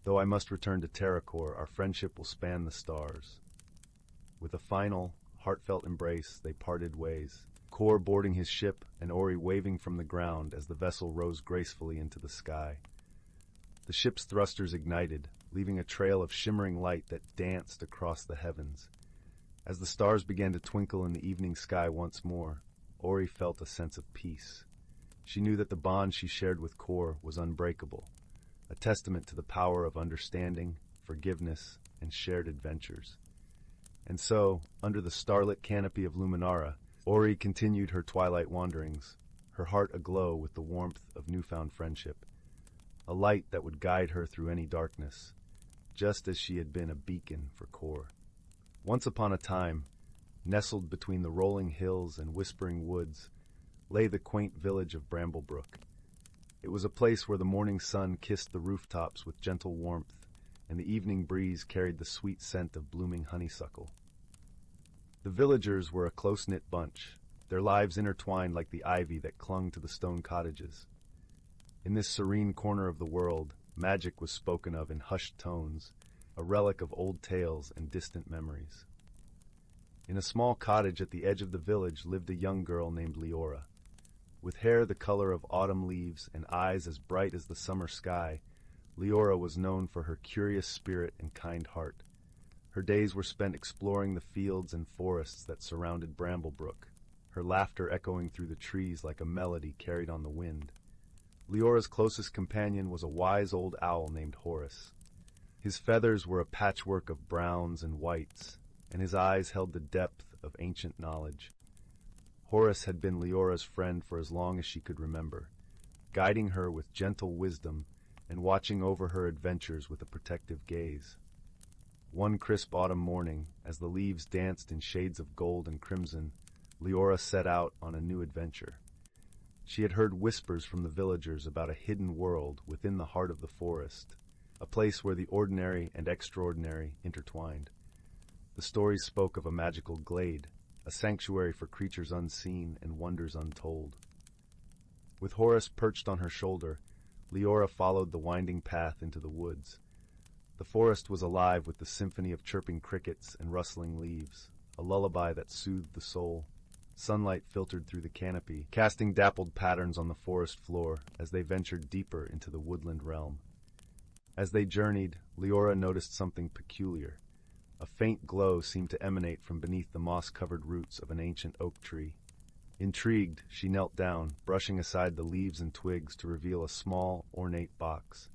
"Though I must return to Terracor, our friendship will span the stars." With a final, heartfelt embrace, they parted ways, Kor boarding his ship and Ori waving from the ground as the vessel rose gracefully into the sky. The ship's thrusters ignited, leaving a trail of shimmering light that danced across the heavens. As the stars began to twinkle in the evening sky once more, Ori felt a sense of peace. She knew that the bond she shared with Kor was unbreakable, a testament to the power of understanding, forgiveness, and shared adventures. And so, under the starlit canopy of Luminara, Ori continued her twilight wanderings, her heart aglow with the warmth of newfound friendship, a light that would guide her through any darkness, just as she had been a beacon for Kor. Once upon a time, nestled between the rolling hills and whispering woods, lay the quaint village of Bramblebrook. It was a place where the morning sun kissed the rooftops with gentle warmth, and the evening breeze carried the sweet scent of blooming honeysuckle. The villagers were a close-knit bunch, their lives intertwined like the ivy that clung to the stone cottages. In this serene corner of the world, magic was spoken of in hushed tones, a relic of old tales and distant memories. In a small cottage at the edge of the village lived a young girl named Leora. With hair the color of autumn leaves and eyes as bright as the summer sky, Leora was known for her curious spirit and kind heart. Her days were spent exploring the fields and forests that surrounded Bramblebrook, her laughter echoing through the trees like a melody carried on the wind. Leora's closest companion was a wise old owl named Horace. His feathers were a patchwork of browns and whites, and his eyes held the depth of ancient knowledge. Horace had been Leora's friend for as long as she could remember, guiding her with gentle wisdom and watching over her adventures with a protective gaze. One crisp autumn morning, as the leaves danced in shades of gold and crimson, Leora set out on a new adventure. She had heard whispers from the villagers about a hidden world within the heart of the forest, a place where the ordinary and extraordinary intertwined. The stories spoke of a magical glade, a sanctuary for creatures unseen and wonders untold. With Horace perched on her shoulder, Leora followed the winding path into the woods. The forest was alive with the symphony of chirping crickets and rustling leaves, a lullaby that soothed the soul. Sunlight filtered through the canopy, casting dappled patterns on the forest floor as they ventured deeper into the woodland realm. As they journeyed, Leora noticed something peculiar. A faint glow seemed to emanate from beneath the moss-covered roots of an ancient oak tree. Intrigued, she knelt down, brushing aside the leaves and twigs to reveal a small, ornate box.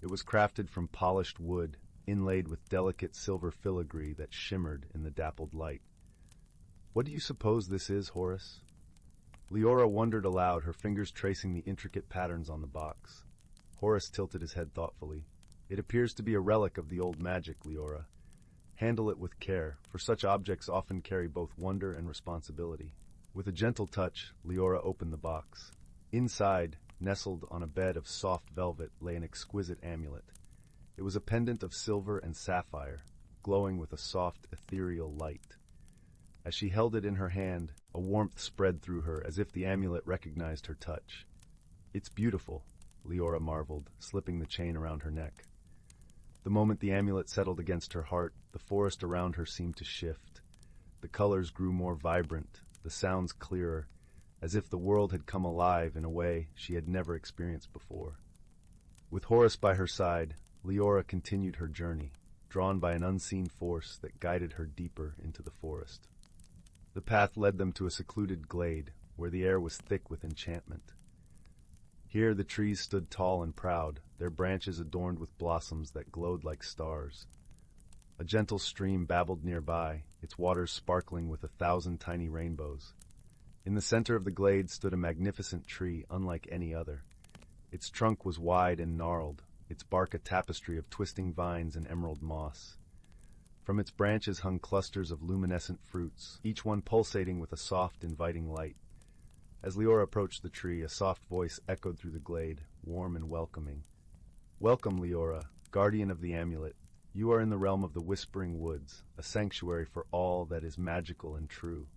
It was crafted from polished wood, inlaid with delicate silver filigree that shimmered in the dappled light. "What do you suppose this is, Horace?" Leora wondered aloud, her fingers tracing the intricate patterns on the box. Horace tilted his head thoughtfully. "It appears to be a relic of the old magic, Leora. Handle it with care, for such objects often carry both wonder and responsibility." With a gentle touch, Leora opened the box. Inside, nestled on a bed of soft velvet, lay an exquisite amulet. It was a pendant of silver and sapphire, glowing with a soft, ethereal light. As she held it in her hand, a warmth spread through her as if the amulet recognized her touch. "It's beautiful," Leora marveled, slipping the chain around her neck. The moment the amulet settled against her heart, the forest around her seemed to shift. The colors grew more vibrant, the sounds clearer, as if the world had come alive in a way she had never experienced before. With Horace by her side, Leora continued her journey, drawn by an unseen force that guided her deeper into the forest. The path led them to a secluded glade, where the air was thick with enchantment. Here the trees stood tall and proud, their branches adorned with blossoms that glowed like stars. A gentle stream babbled nearby, its waters sparkling with 1,000 tiny rainbows. In the center of the glade stood a magnificent tree unlike any other. Its trunk was wide and gnarled, its bark a tapestry of twisting vines and emerald moss. From its branches hung clusters of luminescent fruits, each one pulsating with a soft, inviting light. As Leora approached the tree, a soft voice echoed through the glade, warm and welcoming. "Welcome, Leora, guardian of the amulet. You are in the realm of the Whispering Woods, a sanctuary for all that is magical and true."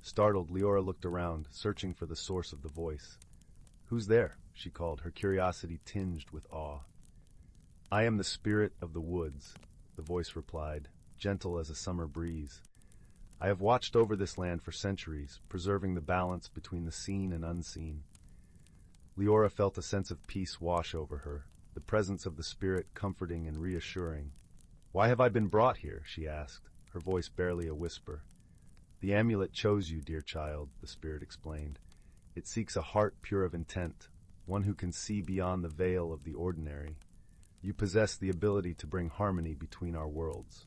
Startled, Leora looked around, searching for the source of the voice. "Who's there?" she called, her curiosity tinged with awe. "I am the spirit of the woods," the voice replied, gentle as a summer breeze. "I have watched over this land for centuries, preserving the balance between the seen and unseen." Leora felt a sense of peace wash over her, the presence of the spirit comforting and reassuring. "Why have I been brought here?" she asked, her voice barely a whisper. "The amulet chose you, dear child," the spirit explained. "It seeks a heart pure of intent, one who can see beyond the veil of the ordinary. You possess the ability to bring harmony between our worlds."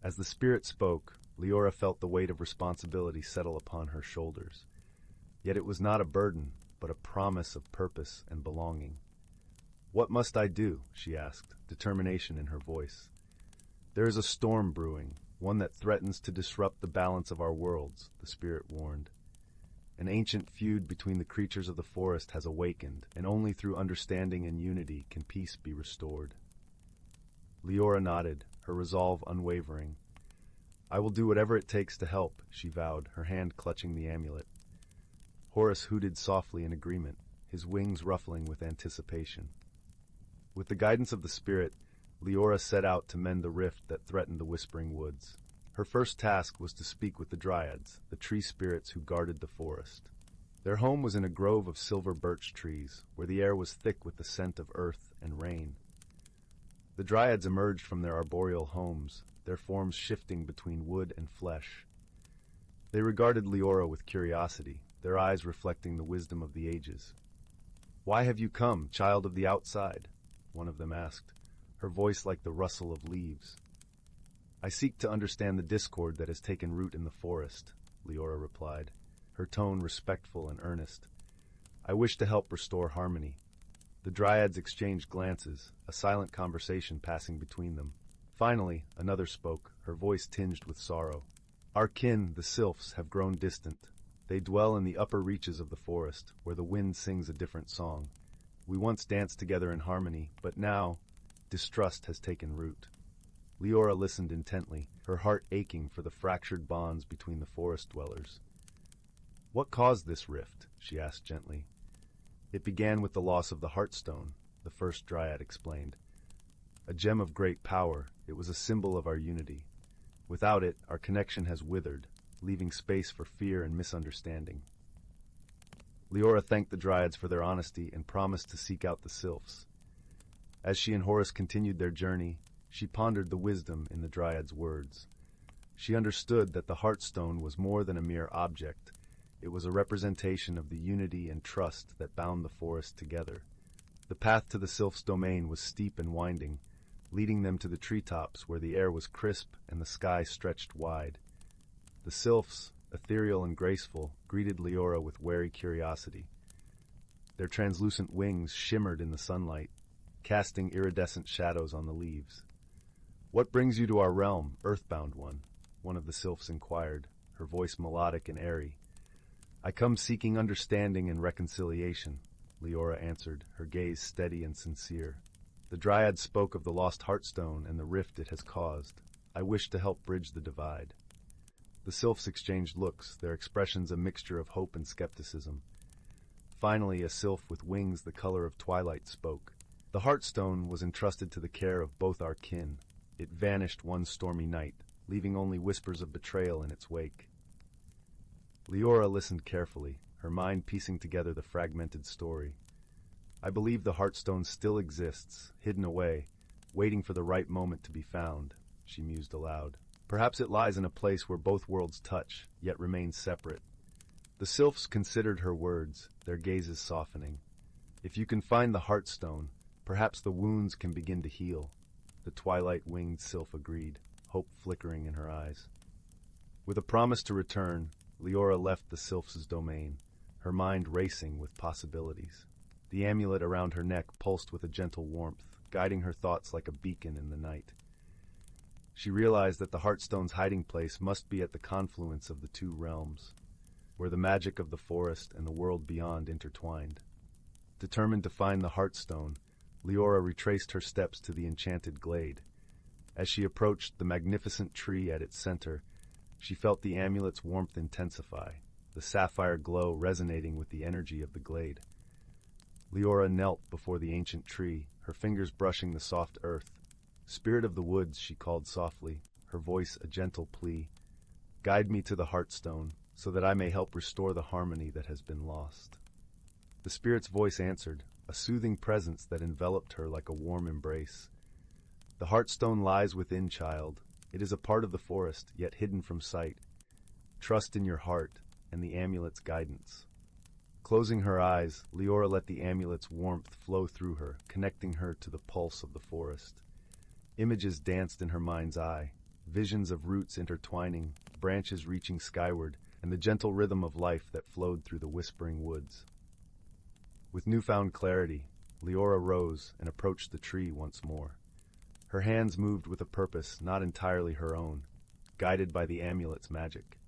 As the spirit spoke, Leora felt the weight of responsibility settle upon her shoulders. Yet it was not a burden, but a promise of purpose and belonging. "What must I do?" she asked, determination in her voice. "There is a storm brewing, one that threatens to disrupt the balance of our worlds," the spirit warned. "An ancient feud between the creatures of the forest has awakened, and only through understanding and unity can peace be restored." Leora nodded, her resolve unwavering. "I will do whatever it takes to help," she vowed, her hand clutching the amulet. Horus hooted softly in agreement, his wings ruffling with anticipation. With the guidance of the spirit, Leora set out to mend the rift that threatened the Whispering Woods. Her first task was to speak with the Dryads, the tree spirits who guarded the forest. Their home was in a grove of silver birch trees, where the air was thick with the scent of earth and rain. The Dryads emerged from their arboreal homes, their forms shifting between wood and flesh. They regarded Leora with curiosity, their eyes reflecting the wisdom of the ages. "Why have you come, child of the outside?" one of them asked, her voice like the rustle of leaves. "I seek to understand the discord that has taken root in the forest," Leora replied, her tone respectful and earnest. "I wish to help restore harmony." The Dryads exchanged glances, a silent conversation passing between them. Finally, another spoke, her voice tinged with sorrow. "Our kin, the sylphs, have grown distant. They dwell in the upper reaches of the forest, where the wind sings a different song. We once danced together in harmony, but now distrust has taken root." Leora listened intently, her heart aching for the fractured bonds between the forest dwellers. "What caused this rift?" she asked gently. "It began with the loss of the Heartstone," the first Dryad explained. "A gem of great power, it was a symbol of our unity. Without it, our connection has withered, leaving space for fear and misunderstanding." Leora thanked the Dryads for their honesty and promised to seek out the sylphs. As she and Horus continued their journey, she pondered the wisdom in the Dryads' words. She understood that the Heartstone was more than a mere object. It was a representation of the unity and trust that bound the forest together. The path to the sylphs' domain was steep and winding, leading them to the treetops where the air was crisp and the sky stretched wide. The sylphs, ethereal and graceful, greeted Leora with wary curiosity. Their translucent wings shimmered in the sunlight, casting iridescent shadows on the leaves. "What brings you to our realm, earthbound one of the sylphs inquired, her voice melodic and airy. "I come seeking understanding and reconciliation," Leora answered, her gaze steady and sincere. "The Dryad spoke of the lost Heartstone and the rift it has caused. I wish to help bridge the divide." The sylphs exchanged looks, their expressions a mixture of hope and skepticism. Finally, a sylph with wings the color of twilight spoke. "The Heartstone was entrusted to the care of both our kin. It vanished one stormy night, leaving only whispers of betrayal in its wake." Leora listened carefully, her mind piecing together the fragmented story. "I believe the Heartstone still exists, hidden away, waiting for the right moment to be found," she mused aloud. "Perhaps it lies in a place where both worlds touch, yet remain separate. The sylphs considered her words, their gazes softening. If you can find the heartstone, perhaps the wounds can begin to heal. The twilight-winged sylph agreed, hope flickering in her eyes. With a promise to return, Leora left the sylph's domain, her mind racing with possibilities. The amulet around her neck pulsed with a gentle warmth, guiding her thoughts like a beacon in the night. She realized that the Heartstone's hiding place must be at the confluence of the two realms, where the magic of the forest and the world beyond intertwined. Determined to find the Heartstone, Leora retraced her steps to the enchanted glade. As she approached the magnificent tree at its center, she felt the amulet's warmth intensify, the sapphire glow resonating with the energy of the glade. Leora knelt before the ancient tree, her fingers brushing the soft earth. "Spirit of the woods," she called softly, her voice a gentle plea. "Guide me to the Heartstone, so that I may help restore the harmony that has been lost." The spirit's voice answered, a soothing presence that enveloped her like a warm embrace. "The Heartstone lies within, child. It is a part of the forest, yet hidden from sight. Trust in your heart and the amulet's guidance." Closing her eyes, Leora let the amulet's warmth flow through her, connecting her to the pulse of the forest. Images danced in her mind's eye, visions of roots intertwining, branches reaching skyward, and the gentle rhythm of life that flowed through the whispering woods. With newfound clarity, Leora rose and approached the tree once more. Her hands moved with a purpose not entirely her own, guided by the amulet's magic.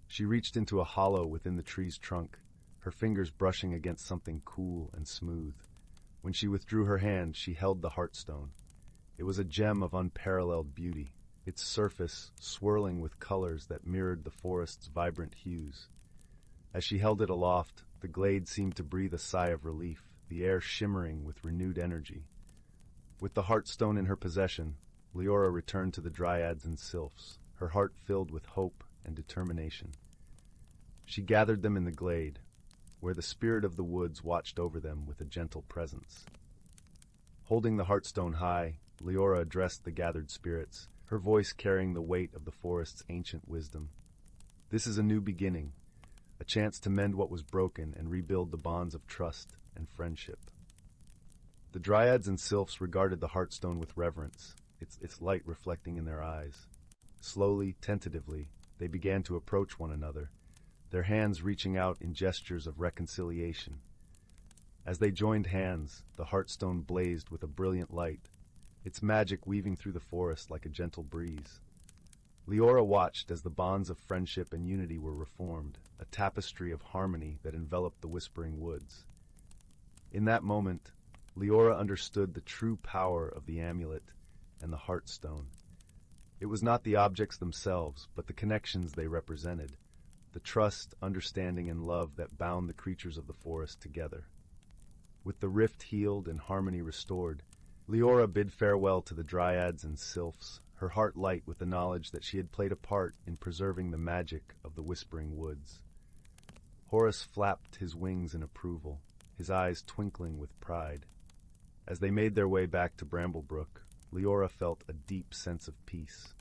She reached into a hollow within the tree's trunk, her fingers brushing against something cool and smooth. When she withdrew her hand, she held the Heartstone. It was a gem of unparalleled beauty, its surface swirling with colors that mirrored the forest's vibrant hues. As she held it aloft, the glade seemed to breathe a sigh of relief, the air shimmering with renewed energy. With the Heartstone in her possession, Leora returned to the dryads and sylphs, her heart filled with hope and determination. She gathered them in the glade, where the spirit of the woods watched over them with a gentle presence. Holding the Heartstone high, Leora addressed the gathered spirits, her voice carrying the weight of the forest's ancient wisdom. "This is a new beginning, a chance to mend what was broken and rebuild the bonds of trust and friendship." The dryads and sylphs regarded the Heartstone with reverence, its light reflecting in their eyes. Slowly, tentatively, they began to approach one another, their hands reaching out in gestures of reconciliation. As they joined hands, the Heartstone blazed with a brilliant light, its magic weaving through the forest like a gentle breeze. Leora watched as the bonds of friendship and unity were reformed, a tapestry of harmony that enveloped the whispering woods. In that moment, Leora understood the true power of the amulet and the Heartstone. It was not the objects themselves, but the connections they represented, the trust, understanding, and love that bound the creatures of the forest together. With the rift healed and harmony restored, Leora bid farewell to the dryads and sylphs, her heart light with the knowledge that she had played a part in preserving the magic of the whispering woods. Horus flapped his wings in approval, his eyes twinkling with pride. As they made their way back to Bramblebrook, Leora felt a deep sense of peace.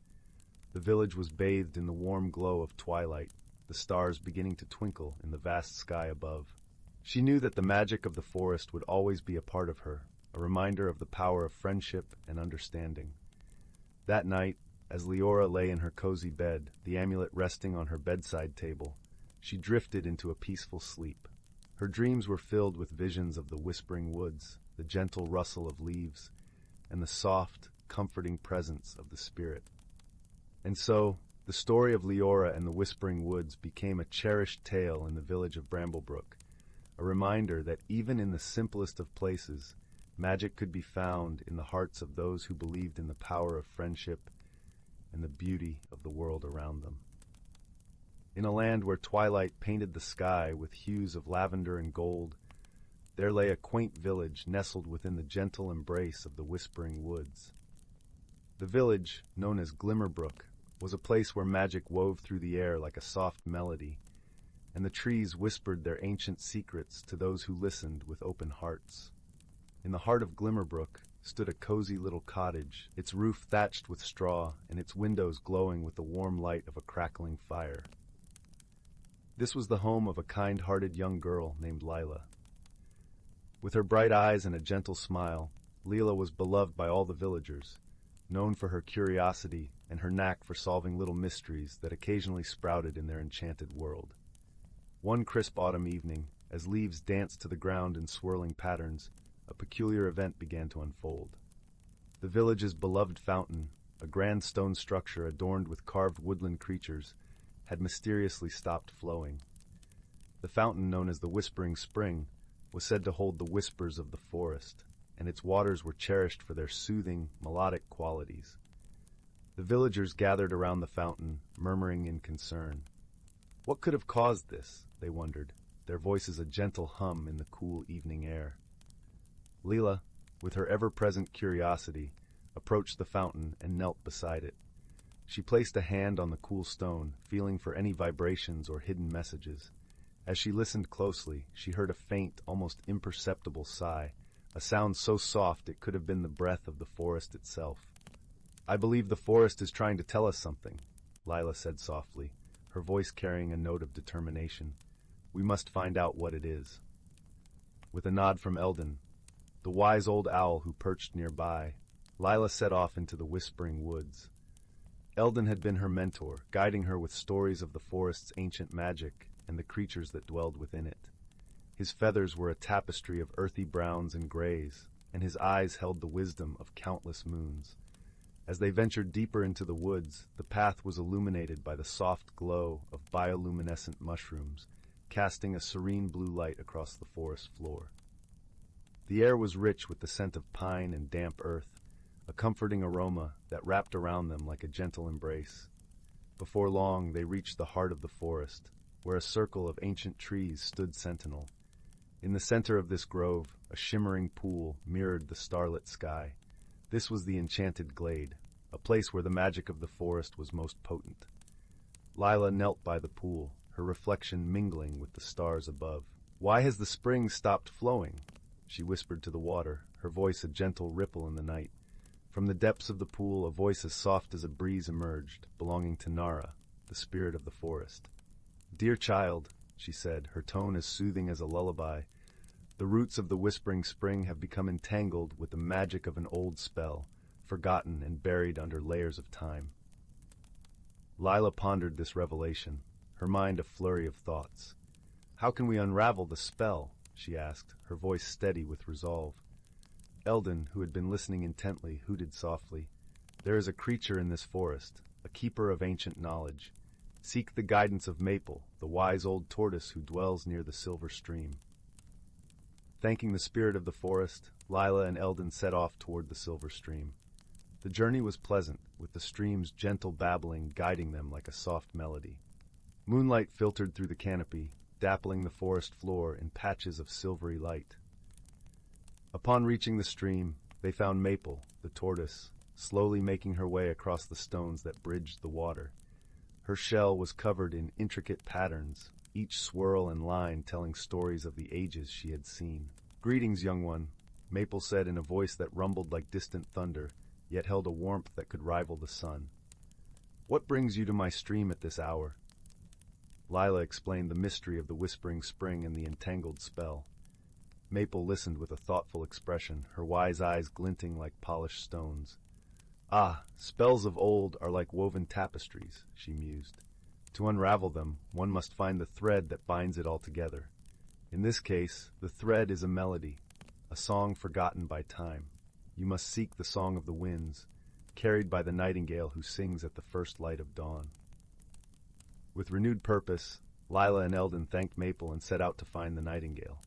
The village was bathed in the warm glow of twilight, the stars beginning to twinkle in the vast sky above. She knew that the magic of the forest would always be a part of her, a reminder of the power of friendship and understanding. That night, as Leora lay in her cozy bed, the amulet resting on her bedside table, she drifted into a peaceful sleep. Her dreams were filled with visions of the whispering woods, the gentle rustle of leaves, and the soft, comforting presence of the spirit. And so, the story of Leora and the whispering woods became a cherished tale in the village of Bramblebrook, a reminder that even in the simplest of places, magic could be found in the hearts of those who believed in the power of friendship and the beauty of the world around them. In a land where twilight painted the sky with hues of lavender and gold, there lay a quaint village nestled within the gentle embrace of the whispering woods. The village, known as Glimmerbrook, was a place where magic wove through the air like a soft melody, and the trees whispered their ancient secrets to those who listened with open hearts. In the heart of Glimmerbrook stood a cozy little cottage, its roof thatched with straw and its windows glowing with the warm light of a crackling fire. This was the home of a kind-hearted young girl named Lila. With her bright eyes and a gentle smile, Lila was beloved by all the villagers, known for her curiosity and her knack for solving little mysteries that occasionally sprouted in their enchanted world. One crisp autumn evening, as leaves danced to the ground in swirling patterns, a peculiar event began to unfold. The village's beloved fountain, a grand stone structure adorned with carved woodland creatures, had mysteriously stopped flowing. The fountain, known as the Whispering Spring, was said to hold the whispers of the forest, and its waters were cherished for their soothing, melodic qualities. The villagers gathered around the fountain, murmuring in concern. What could have caused this, they wondered, their voices a gentle hum in the cool evening air. Lila, with her ever-present curiosity, approached the fountain and knelt beside it. She placed a hand on the cool stone, feeling for any vibrations or hidden messages. As she listened closely, she heard a faint, almost imperceptible sigh, a sound so soft it could have been the breath of the forest itself. "I believe the forest is trying to tell us something," Lila said softly, her voice carrying a note of determination. "We must find out what it is." With a nod from Eldon, the wise old owl who perched nearby, Lila set off into the whispering woods. Eldon had been her mentor, guiding her with stories of the forest's ancient magic and the creatures that dwelled within it. His feathers were a tapestry of earthy browns and grays, and his eyes held the wisdom of countless moons. As they ventured deeper into the woods, the path was illuminated by the soft glow of bioluminescent mushrooms, casting a serene blue light across the forest floor. The air was rich with the scent of pine and damp earth, a comforting aroma that wrapped around them like a gentle embrace. Before long, they reached the heart of the forest, where a circle of ancient trees stood sentinel. In the center of this grove, a shimmering pool mirrored the starlit sky. This was the Enchanted Glade, a place where the magic of the forest was most potent. Lila knelt by the pool, her reflection mingling with the stars above. "Why has the spring stopped flowing?" she whispered to the water, her voice a gentle ripple in the night. From the depths of the pool, a voice as soft as a breeze emerged, belonging to Nara, the spirit of the forest. "Dear child," she said, her tone as soothing as a lullaby, "the roots of the Whispering Spring have become entangled with the magic of an old spell, forgotten and buried under layers of time." Lila pondered this revelation, her mind a flurry of thoughts. "How can we unravel the spell?" she asked, her voice steady with resolve. Eldon, who had been listening intently, hooted softly. "There is a creature in this forest, a keeper of ancient knowledge. Seek the guidance of Maple, the wise old tortoise who dwells near the silver stream." Thanking the spirit of the forest, Lila and Eldon set off toward the silver stream. The journey was pleasant, with the stream's gentle babbling guiding them like a soft melody. Moonlight filtered through the canopy, dappling the forest floor in patches of silvery light. Upon reaching the stream, they found Maple, the tortoise, slowly making her way across the stones that bridged the water. Her shell was covered in intricate patterns, each swirl and line telling stories of the ages she had seen. "Greetings, young one," Maple said in a voice that rumbled like distant thunder, yet held a warmth that could rival the sun. "What brings you to my stream at this hour?" Lila explained the mystery of the Whispering Spring and the entangled spell. Maple listened with a thoughtful expression, her wise eyes glinting like polished stones. "Ah, spells of old are like woven tapestries," she mused. "To unravel them, one must find the thread that binds it all together. In this case, the thread is a melody, a song forgotten by time. You must seek the song of the winds, carried by the nightingale who sings at the first light of dawn." With renewed purpose, Lila and Eldon thanked Maple and set out to find the nightingale.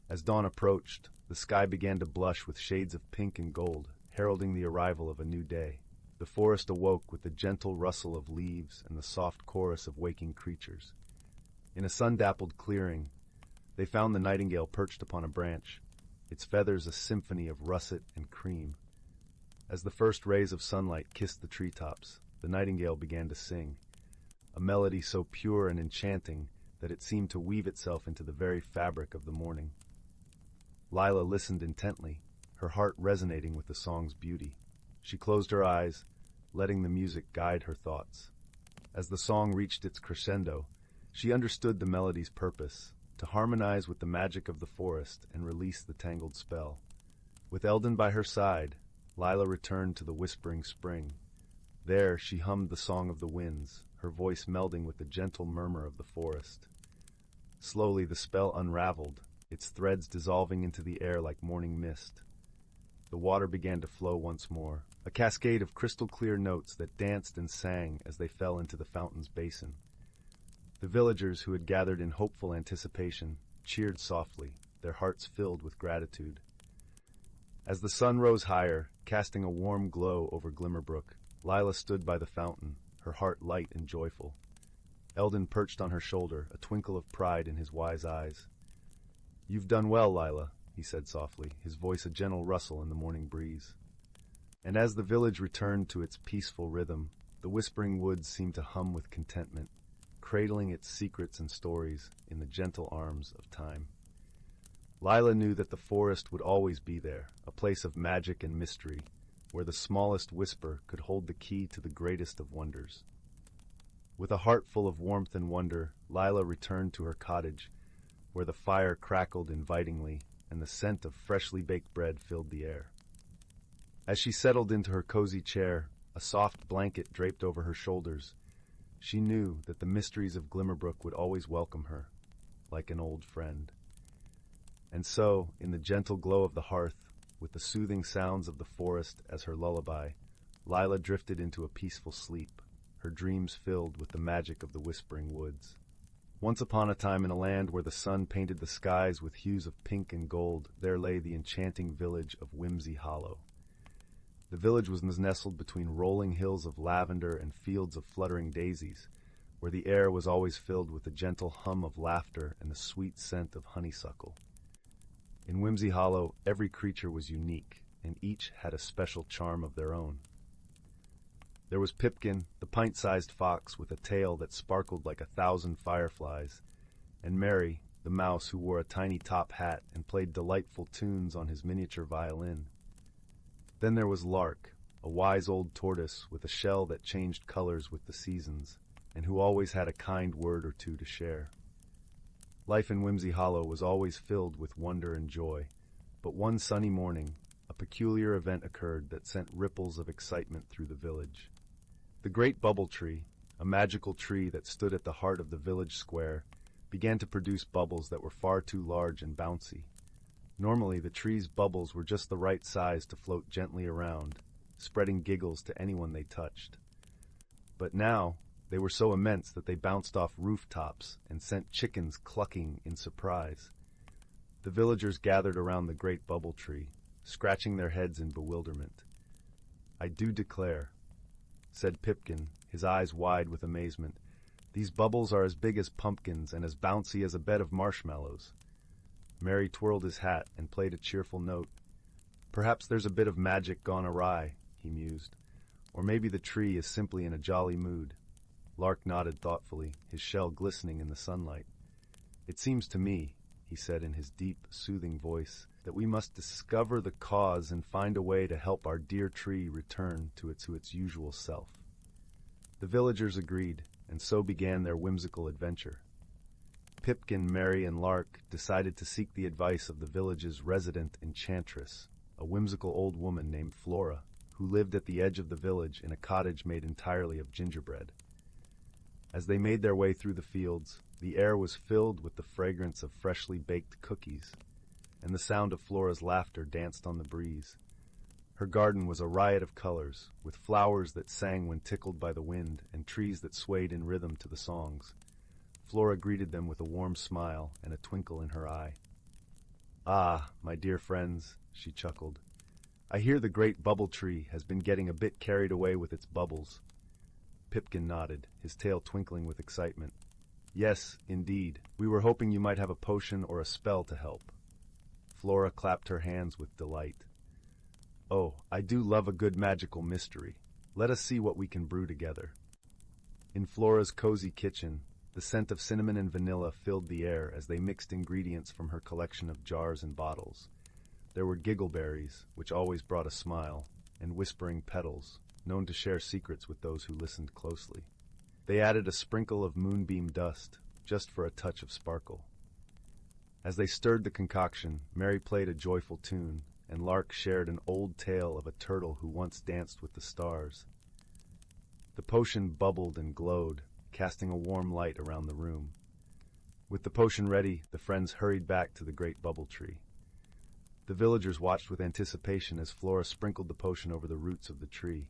As dawn approached, the sky began to blush with shades of pink and gold, heralding the arrival of a new day. The forest awoke with the gentle rustle of leaves and the soft chorus of waking creatures. In a sun-dappled clearing, they found the nightingale perched upon a branch, its feathers a symphony of russet and cream. As the first rays of sunlight kissed the treetops, the nightingale began to sing, a melody so pure and enchanting that it seemed to weave itself into the very fabric of the morning. Lila listened intently, her heart resonating with the song's beauty. She closed her eyes, letting the music guide her thoughts. As the song reached its crescendo, She understood the melody's purpose, to harmonize with the magic of the forest and release the tangled spell. With Eldon by her side, Lila returned to the whispering spring. There she hummed the song of the winds, her voice melding with the gentle murmur of the forest. Slowly the spell unraveled, its threads dissolving into the air like morning mist. The water began to flow once more, a cascade of crystal-clear notes that danced and sang as they fell into the fountain's basin. The villagers who had gathered in hopeful anticipation cheered softly, their hearts filled with gratitude. As the sun rose higher, casting a warm glow over Glimmerbrook, Lila stood by the fountain, her heart light and joyful. Eldon perched on her shoulder, a twinkle of pride in his wise eyes. "You've done well, Lila," he said softly, his voice a gentle rustle in the morning breeze. And as the village returned to its peaceful rhythm, the whispering woods seemed to hum with contentment, cradling its secrets and stories in the gentle arms of time. Lila knew that the forest would always be there, a place of magic and mystery, where the smallest whisper could hold the key to the greatest of wonders. With a heart full of warmth and wonder, Lila returned to her cottage, where the fire crackled invitingly and the scent of freshly baked bread filled the air. As she settled into her cozy chair, a soft blanket draped over her shoulders, she knew that the mysteries of Glimmerbrook would always welcome her, like an old friend. And so, in the gentle glow of the hearth, with the soothing sounds of the forest as her lullaby, Lila drifted into a peaceful sleep, her dreams filled with the magic of the whispering woods. Once upon a time in a land where the sun painted the skies with hues of pink and gold, there lay the enchanting village of Whimsy Hollow. The village was nestled between rolling hills of lavender and fields of fluttering daisies, where the air was always filled with the gentle hum of laughter and the sweet scent of honeysuckle. In Whimsy Hollow, every creature was unique, and each had a special charm of their own. There was Pipkin, the pint-sized fox with a tail that sparkled like 1,000 fireflies, and Mary, the mouse who wore a tiny top hat and played delightful tunes on his miniature violin. Then there was Lark, a wise old tortoise with a shell that changed colors with the seasons, and who always had a kind word or two to share. Life in Whimsy Hollow was always filled with wonder and joy, but one sunny morning, a peculiar event occurred that sent ripples of excitement through the village. The great bubble tree, a magical tree that stood at the heart of the village square, began to produce bubbles that were far too large and bouncy. Normally, the tree's bubbles were just the right size to float gently around, spreading giggles to anyone they touched. But now, they were so immense that they bounced off rooftops and sent chickens clucking in surprise. The villagers gathered around the great bubble tree, scratching their heads in bewilderment. "I do declare," said Pipkin, his eyes wide with amazement, "these bubbles are as big as pumpkins and as bouncy as a bed of marshmallows." Mary twirled his hat and played a cheerful note. "Perhaps there's a bit of magic gone awry," he mused. "Or maybe the tree is simply in a jolly mood." Lark nodded thoughtfully, his shell glistening in the sunlight. "It seems to me," he said in his deep, soothing voice, "that we must discover the cause and find a way to help our dear tree return to its usual self." The villagers agreed, and so began their whimsical adventure. Pipkin, Mary, and Lark decided to seek the advice of the village's resident enchantress, a whimsical old woman named Flora, who lived at the edge of the village in a cottage made entirely of gingerbread. As they made their way through the fields, the air was filled with the fragrance of freshly baked cookies, and the sound of Flora's laughter danced on the breeze. Her garden was a riot of colors, with flowers that sang when tickled by the wind and trees that swayed in rhythm to the songs. Flora greeted them with a warm smile and a twinkle in her eye. "Ah, my dear friends," she chuckled. "I hear the great bubble tree has been getting a bit carried away with its bubbles." Pipkin nodded, his tail twinkling with excitement. "Yes, indeed. We were hoping you might have a potion or a spell to help." Flora clapped her hands with delight. "Oh, I do love a good magical mystery. Let us see what we can brew together." In Flora's cozy kitchen, the scent of cinnamon and vanilla filled the air as they mixed ingredients from her collection of jars and bottles. There were giggleberries, which always brought a smile, and whispering petals, known to share secrets with those who listened closely. They added a sprinkle of moonbeam dust, just for a touch of sparkle. As they stirred the concoction, Mary played a joyful tune, and Lark shared an old tale of a turtle who once danced with the stars. The potion bubbled and glowed, casting a warm light around the room. With the potion ready, the friends hurried back to the great bubble tree. The villagers watched with anticipation as Flora sprinkled the potion over the roots of the tree.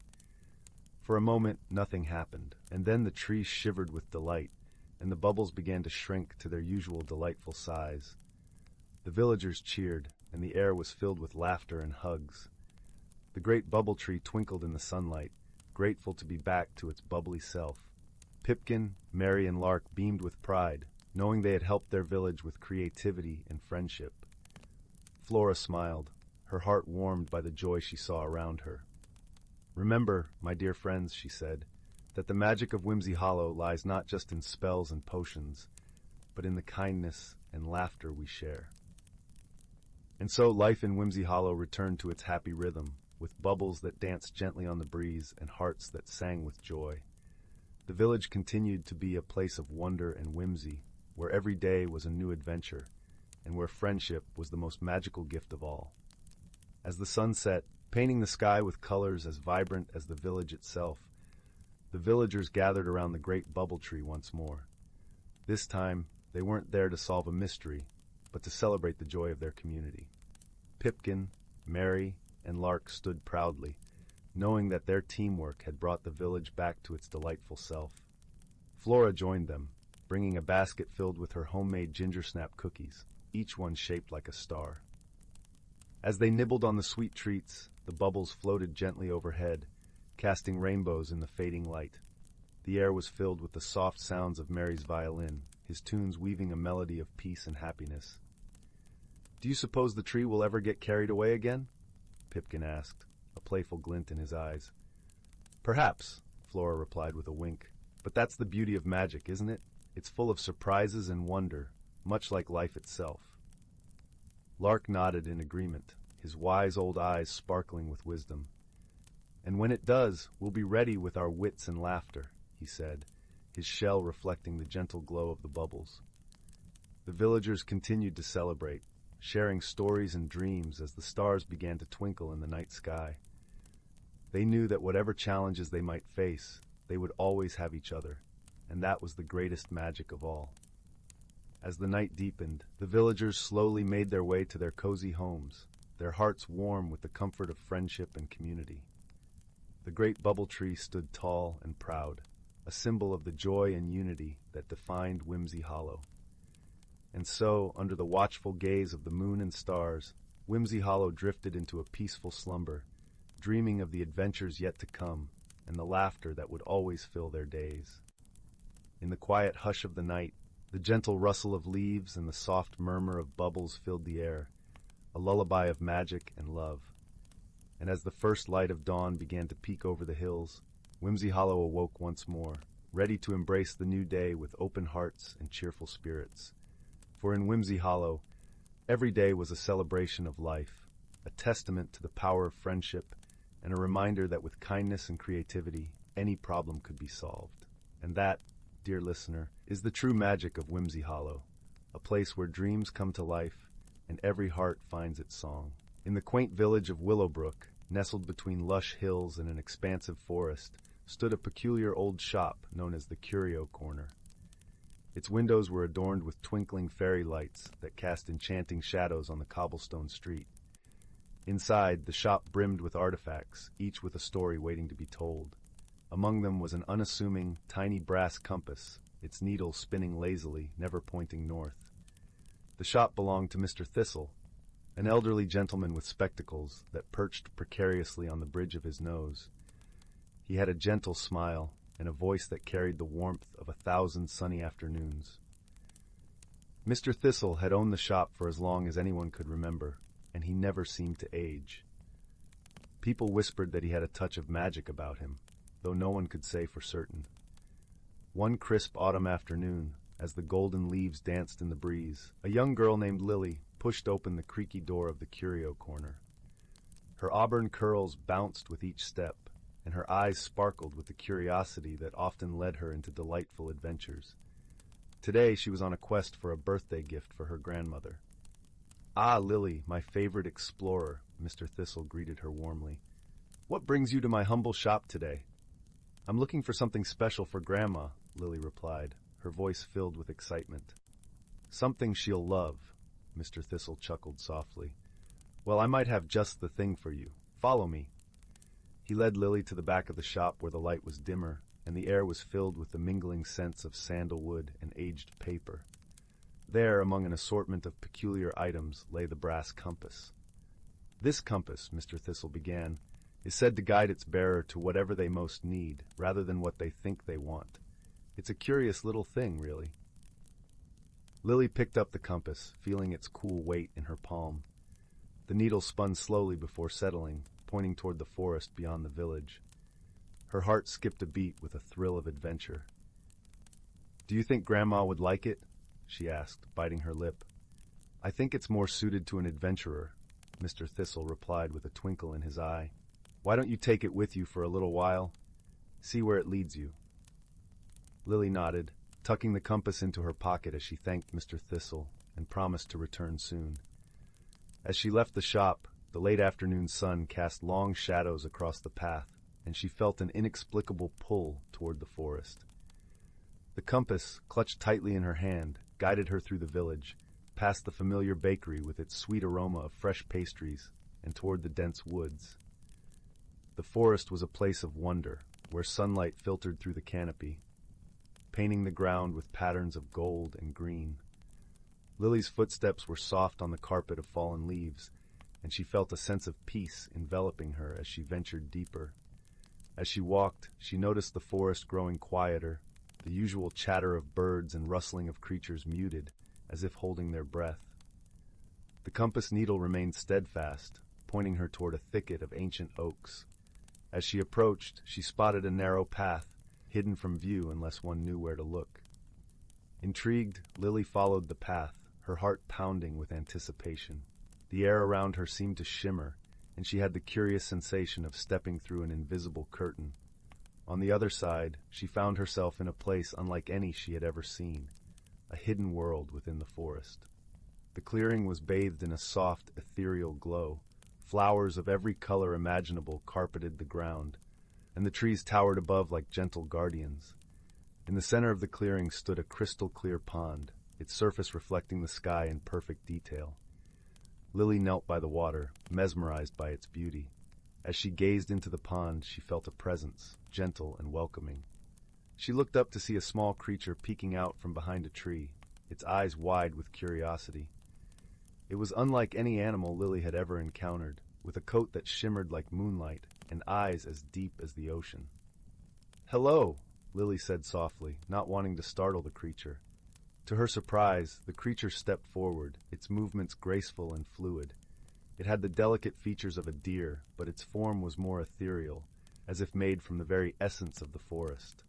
For a moment, nothing happened, and then the tree shivered with delight, and the bubbles began to shrink to their usual delightful size. The villagers cheered, and the air was filled with laughter and hugs. The great bubble tree twinkled in the sunlight, grateful to be back to its bubbly self. Pipkin, Mary, and Lark beamed with pride, knowing they had helped their village with creativity and friendship. Flora smiled, her heart warmed by the joy she saw around her. "Remember, my dear friends," she said, "that the magic of Whimsy Hollow lies not just in spells and potions, but in the kindness and laughter we share." And so life in Whimsy Hollow returned to its happy rhythm, with bubbles that danced gently on the breeze and hearts that sang with joy. The village continued to be a place of wonder and whimsy, where every day was a new adventure, and where friendship was the most magical gift of all. As the sun set, painting the sky with colors as vibrant as the village itself, the villagers gathered around the great bubble tree once more. This time, they weren't there to solve a mystery, but to celebrate the joy of their community. Pipkin, Mary, and Lark stood proudly, knowing that their teamwork had brought the village back to its delightful self. Flora joined them, bringing a basket filled with her homemade ginger snap cookies, each one shaped like a star. As they nibbled on the sweet treats, the bubbles floated gently overhead, casting rainbows in the fading light. The air was filled with the soft sounds of Mary's violin, his tunes weaving a melody of peace and happiness. "Do you suppose the tree will ever get carried away again?" Pipkin asked, a playful glint in his eyes. "Perhaps," Flora replied with a wink. "But that's the beauty of magic, isn't it? It's full of surprises and wonder, much like life itself." Lark nodded in agreement, his wise old eyes sparkling with wisdom. "And when it does, we'll be ready with our wits and laughter," he said, his shell reflecting the gentle glow of the bubbles. The villagers continued to celebrate, sharing stories and dreams as the stars began to twinkle in the night sky. They knew that whatever challenges they might face, they would always have each other, and that was the greatest magic of all. As the night deepened, the villagers slowly made their way to their cozy homes, their hearts warm with the comfort of friendship and community. The great bubble tree stood tall and proud, a symbol of the joy and unity that defined Whimsy Hollow. And so, under the watchful gaze of the moon and stars, Whimsy Hollow drifted into a peaceful slumber, dreaming of the adventures yet to come and the laughter that would always fill their days. In the quiet hush of the night, the gentle rustle of leaves and the soft murmur of bubbles filled the air, a lullaby of magic and love. And as the first light of dawn began to peek over the hills, Whimsy Hollow awoke once more, ready to embrace the new day with open hearts and cheerful spirits. For in Whimsy Hollow, every day was a celebration of life, a testament to the power of friendship, and a reminder that with kindness and creativity, any problem could be solved. And that, dear listener, is the true magic of Whimsy Hollow, a place where dreams come to life and every heart finds its song. In the quaint village of Willowbrook, nestled between lush hills and an expansive forest, stood a peculiar old shop known as the Curio Corner. Its windows were adorned with twinkling fairy lights that cast enchanting shadows on the cobblestone street. Inside, the shop brimmed with artifacts, each with a story waiting to be told. Among them was an unassuming, tiny brass compass, its needle spinning lazily, never pointing north. The shop belonged to Mr. Thistle, an elderly gentleman with spectacles that perched precariously on the bridge of his nose. He had a gentle smile and a voice that carried the warmth of 1,000 sunny afternoons. Mr. Thistle had owned the shop for as long as anyone could remember, and he never seemed to age. People whispered that he had a touch of magic about him, though no one could say for certain. One crisp autumn afternoon, as the golden leaves danced in the breeze, a young girl named Lily pushed open the creaky door of the Curio Corner. Her auburn curls bounced with each step, and her eyes sparkled with the curiosity that often led her into delightful adventures. Today she was on a quest for a birthday gift for her grandmother. "Ah, Lily, my favorite explorer," Mr. Thistle greeted her warmly. "What brings you to my humble shop today?" "I'm looking for something special for Grandma," Lily replied, her voice filled with excitement. "Something she'll love," Mr. Thistle chuckled softly. "Well, I might have just the thing for you. Follow me." He led Lily to the back of the shop where the light was dimmer, and the air was filled with the mingling scents of sandalwood and aged paper. There, among an assortment of peculiar items, lay the brass compass. "This compass," Mr. Thistle began, "is said to guide its bearer to whatever they most need, rather than what they think they want. It's a curious little thing, really." Lily picked up the compass, feeling its cool weight in her palm. The needle spun slowly before settling, pointing toward the forest beyond the village. Her heart skipped a beat with a thrill of adventure. "Do you think Grandma would like it?" she asked, biting her lip. "I think it's more suited to an adventurer," Mr. Thistle replied with a twinkle in his eye. "Why don't you take it with you for a little while? See where it leads you." Lily nodded, tucking the compass into her pocket as she thanked Mr. Thistle and promised to return soon. As she left the shop, the late afternoon sun cast long shadows across the path, and she felt an inexplicable pull toward the forest. The compass, clutched tightly in her hand, guided her through the village, past the familiar bakery with its sweet aroma of fresh pastries, and toward the dense woods. The forest was a place of wonder, where sunlight filtered through the canopy, painting the ground with patterns of gold and green. Lily's footsteps were soft on the carpet of fallen leaves, and she felt a sense of peace enveloping her as she ventured deeper. As she walked, she noticed the forest growing quieter, the usual chatter of birds and rustling of creatures muted, as if holding their breath. The compass needle remained steadfast, pointing her toward a thicket of ancient oaks. As she approached, she spotted a narrow path, hidden from view unless one knew where to look. Intrigued, Lily followed the path, her heart pounding with anticipation. The air around her seemed to shimmer, and she had the curious sensation of stepping through an invisible curtain. On the other side, she found herself in a place unlike any she had ever seen, a hidden world within the forest. The clearing was bathed in a soft, ethereal glow. Flowers of every color imaginable carpeted the ground, and the trees towered above like gentle guardians. In the center of the clearing stood a crystal-clear pond, its surface reflecting the sky in perfect detail. Lily knelt by the water, mesmerized by its beauty. As she gazed into the pond, she felt a presence, gentle and welcoming. She looked up to see a small creature peeking out from behind a tree, its eyes wide with curiosity. It was unlike any animal Lily had ever encountered, with a coat that shimmered like moonlight and eyes as deep as the ocean. "Hello," Lily said softly, not wanting to startle the creature. To her surprise, the creature stepped forward, its movements graceful and fluid. It had the delicate features of a deer, but its form was more ethereal, as if made from the very essence of the forest.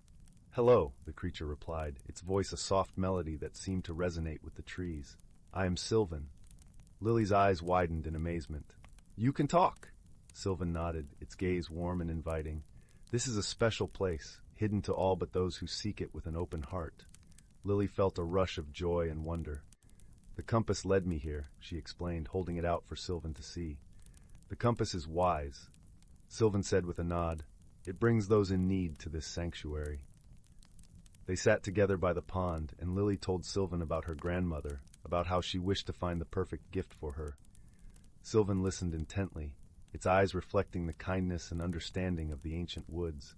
"Hello," the creature replied, its voice a soft melody that seemed to resonate with the trees. "I am Sylvan." Lily's eyes widened in amazement. "You can talk!" Sylvan nodded, its gaze warm and inviting. "This is a special place, hidden to all but those who seek it with an open heart." Lily felt a rush of joy and wonder. "The compass led me here," she explained, holding it out for Sylvan to see. "The compass is wise," Sylvan said with a nod. "It brings those in need to this sanctuary." They sat together by the pond, and Lily told Sylvan about her grandmother, about how she wished to find the perfect gift for her. Sylvan listened intently, its eyes reflecting the kindness and understanding of the ancient woods.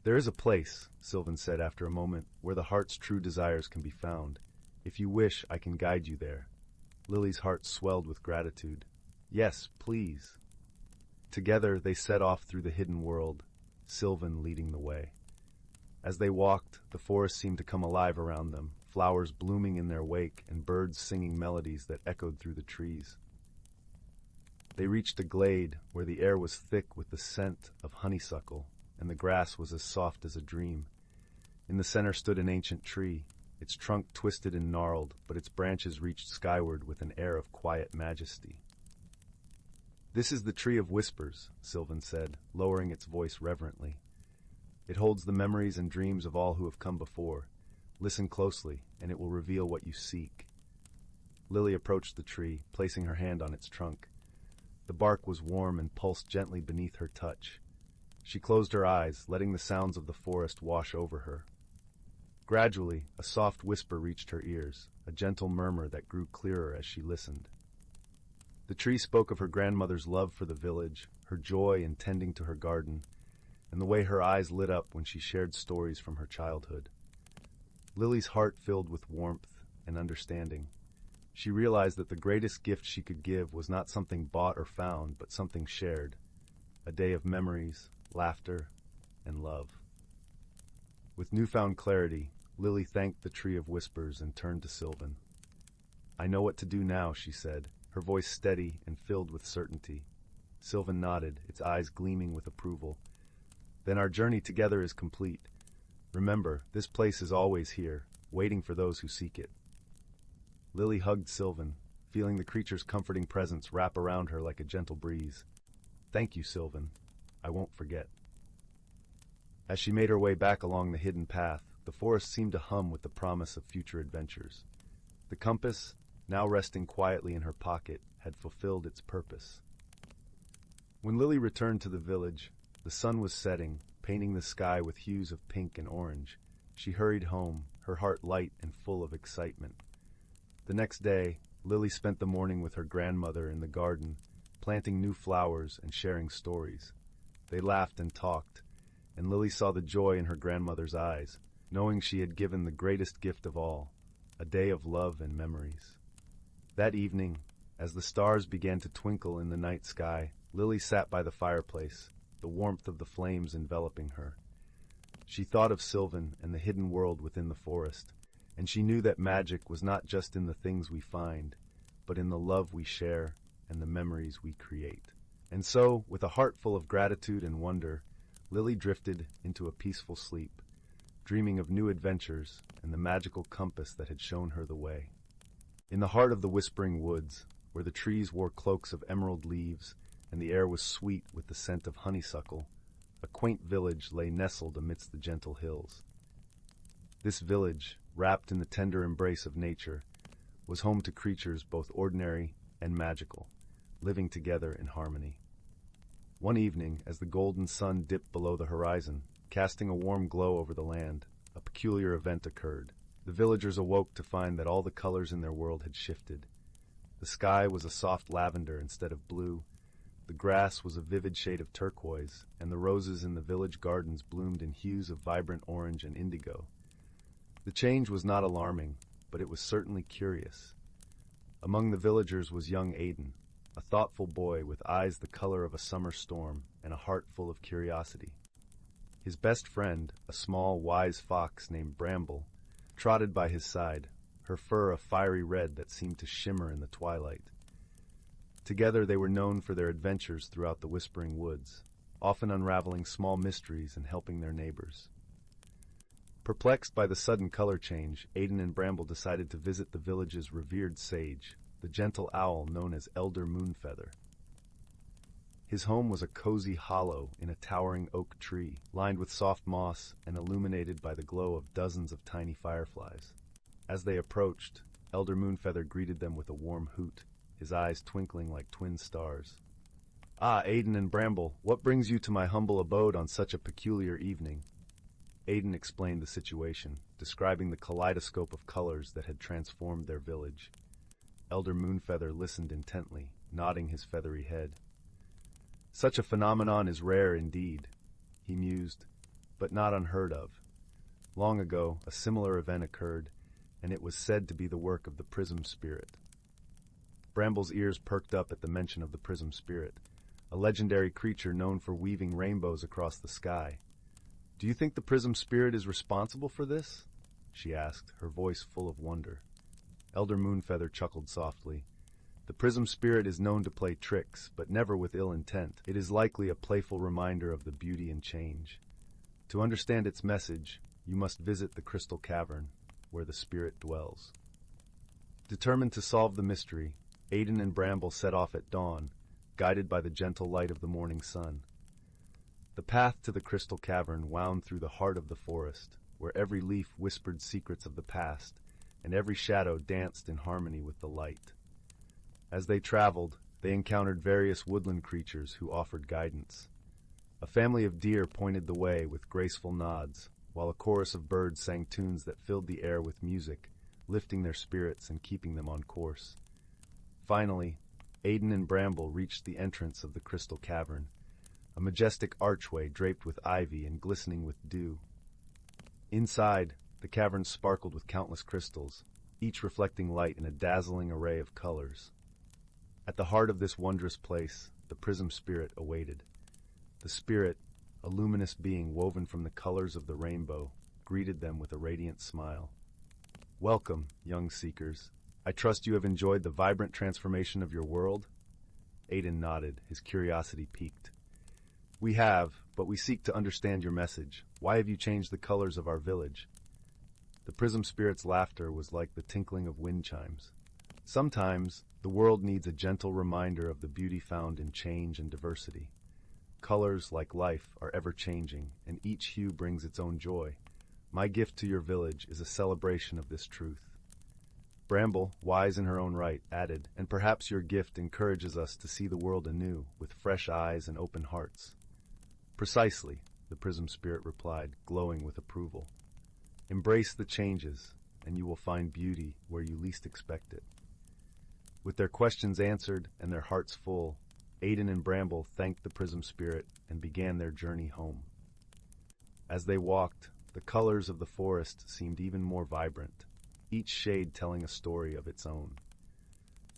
"There is a place," Sylvan said after a moment, "where the heart's true desires can be found. If you wish, I can guide you there." Lily's heart swelled with gratitude. "Yes, please." Together they set off through the hidden world, Sylvan leading the way. As they walked, the forest seemed to come alive around them, flowers blooming in their wake and birds singing melodies that echoed through the trees. They reached a glade where the air was thick with the scent of honeysuckle, and the grass was as soft as a dream. In the center stood an ancient tree, its trunk twisted and gnarled, but its branches reached skyward with an air of quiet majesty. "This is the Tree of Whispers," Sylvan said, lowering its voice reverently. "It holds the memories and dreams of all who have come before. Listen closely, and it will reveal what you seek. Lily approached the tree, placing her hand on its trunk. The bark was warm and pulsed gently beneath her touch. She closed her eyes, letting the sounds of the forest wash over her. Gradually, a soft whisper reached her ears, a gentle murmur that grew clearer as she listened. The tree spoke of her grandmother's love for the village, her joy in tending to her garden, and the way her eyes lit up when she shared stories from her childhood. Lily's heart filled with warmth and understanding. She realized that the greatest gift she could give was not something bought or found, but something shared, a day of memories, laughter, and love. With newfound clarity, Lily thanked the Tree of Whispers and turned to Sylvan. "I know what to do now," she said, her voice steady and filled with certainty. Sylvan nodded, its eyes gleaming with approval. "Then our journey together is complete. Remember, this place is always here, waiting for those who seek it." Lily hugged Sylvan, feeling the creature's comforting presence wrap around her like a gentle breeze. "Thank you, Sylvan. I won't forget." As she made her way back along the hidden path, the forest seemed to hum with the promise of future adventures. The compass, now resting quietly in her pocket, had fulfilled its purpose. When Lily returned to the village, the sun was setting, painting the sky with hues of pink and orange. She hurried home, her heart light and full of excitement. The next day, Lily spent the morning with her grandmother in the garden, planting new flowers and sharing stories. They laughed and talked, and Lily saw the joy in her grandmother's eyes, knowing she had given the greatest gift of all, a day of love and memories. That evening, as the stars began to twinkle in the night sky, Lily sat by the fireplace, the warmth of the flames enveloping her. She thought of Sylvan and the hidden world within the forest, and she knew that magic was not just in the things we find, but in the love we share and the memories we create. And so, with a heart full of gratitude and wonder, Lily drifted into a peaceful sleep, dreaming of new adventures and the magical compass that had shown her the way. In the heart of the whispering woods, where the trees wore cloaks of emerald leaves and the air was sweet with the scent of honeysuckle, a quaint village lay nestled amidst the gentle hills. This village, wrapped in the tender embrace of nature, was home to creatures both ordinary and magical, living together in harmony. One evening, as the golden sun dipped below the horizon, casting a warm glow over the land, a peculiar event occurred. The villagers awoke to find that all the colors in their world had shifted. The sky was a soft lavender instead of blue, the grass was a vivid shade of turquoise, and the roses in the village gardens bloomed in hues of vibrant orange and indigo. The change was not alarming, but it was certainly curious. Among the villagers was young Aidan, a thoughtful boy with eyes the color of a summer storm and a heart full of curiosity. His best friend, a small, wise fox named Bramble, trotted by his side, her fur a fiery red that seemed to shimmer in the twilight. Together they were known for their adventures throughout the whispering woods, often unraveling small mysteries and helping their neighbors. Perplexed by the sudden color change, Aidan and Bramble decided to visit the village's revered sage, the gentle owl known as Elder Moonfeather. His home was a cozy hollow in a towering oak tree, lined with soft moss and illuminated by the glow of dozens of tiny fireflies. As they approached, Elder Moonfeather greeted them with a warm hoot, his eyes twinkling like twin stars. "Ah, Aidan and Bramble, what brings you to my humble abode on such a peculiar evening?" Aidan explained the situation, describing the kaleidoscope of colors that had transformed their village. Elder Moonfeather listened intently, nodding his feathery head. "Such a phenomenon is rare indeed," he mused, "but not unheard of. Long ago, a similar event occurred, and it was said to be the work of the Prism Spirit." Bramble's ears perked up at the mention of the Prism Spirit, a legendary creature known for weaving rainbows across the sky. "Do you think the Prism Spirit is responsible for this?" she asked, her voice full of wonder. Elder Moonfeather chuckled softly. "The Prism Spirit is known to play tricks, but never with ill intent. It is likely a playful reminder of the beauty and change. To understand its message, you must visit the Crystal Cavern, where the spirit dwells." Determined to solve the mystery, Aidan and Bramble set off at dawn, guided by the gentle light of the morning sun. The path to the Crystal Cavern wound through the heart of the forest, where every leaf whispered secrets of the past, and every shadow danced in harmony with the light. As they traveled, they encountered various woodland creatures who offered guidance. A family of deer pointed the way with graceful nods, while a chorus of birds sang tunes that filled the air with music, lifting their spirits and keeping them on course. Finally, Aiden and Bramble reached the entrance of the crystal cavern, a majestic archway draped with ivy and glistening with dew. Inside, the cavern sparkled with countless crystals, each reflecting light in a dazzling array of colors. At the heart of this wondrous place, the prism spirit awaited. The spirit, a luminous being woven from the colors of the rainbow, greeted them with a radiant smile. "Welcome, young seekers. I trust you have enjoyed the vibrant transformation of your world?" Aiden nodded, his curiosity piqued. "We have, but we seek to understand your message. Why have you changed the colors of our village?" The prism spirit's laughter was like the tinkling of wind chimes. "Sometimes, the world needs a gentle reminder of the beauty found in change and diversity. Colors, like life, are ever-changing, and each hue brings its own joy. My gift to your village is a celebration of this truth." Bramble, wise in her own right, added, "And perhaps your gift encourages us to see the world anew, with fresh eyes and open hearts." "Precisely," the prism spirit replied, glowing with approval. "Embrace the changes, and you will find beauty where you least expect it." With their questions answered and their hearts full, Aiden and Bramble thanked the prism spirit and began their journey home. As they walked, the colors of the forest seemed even more vibrant, each shade telling a story of its own.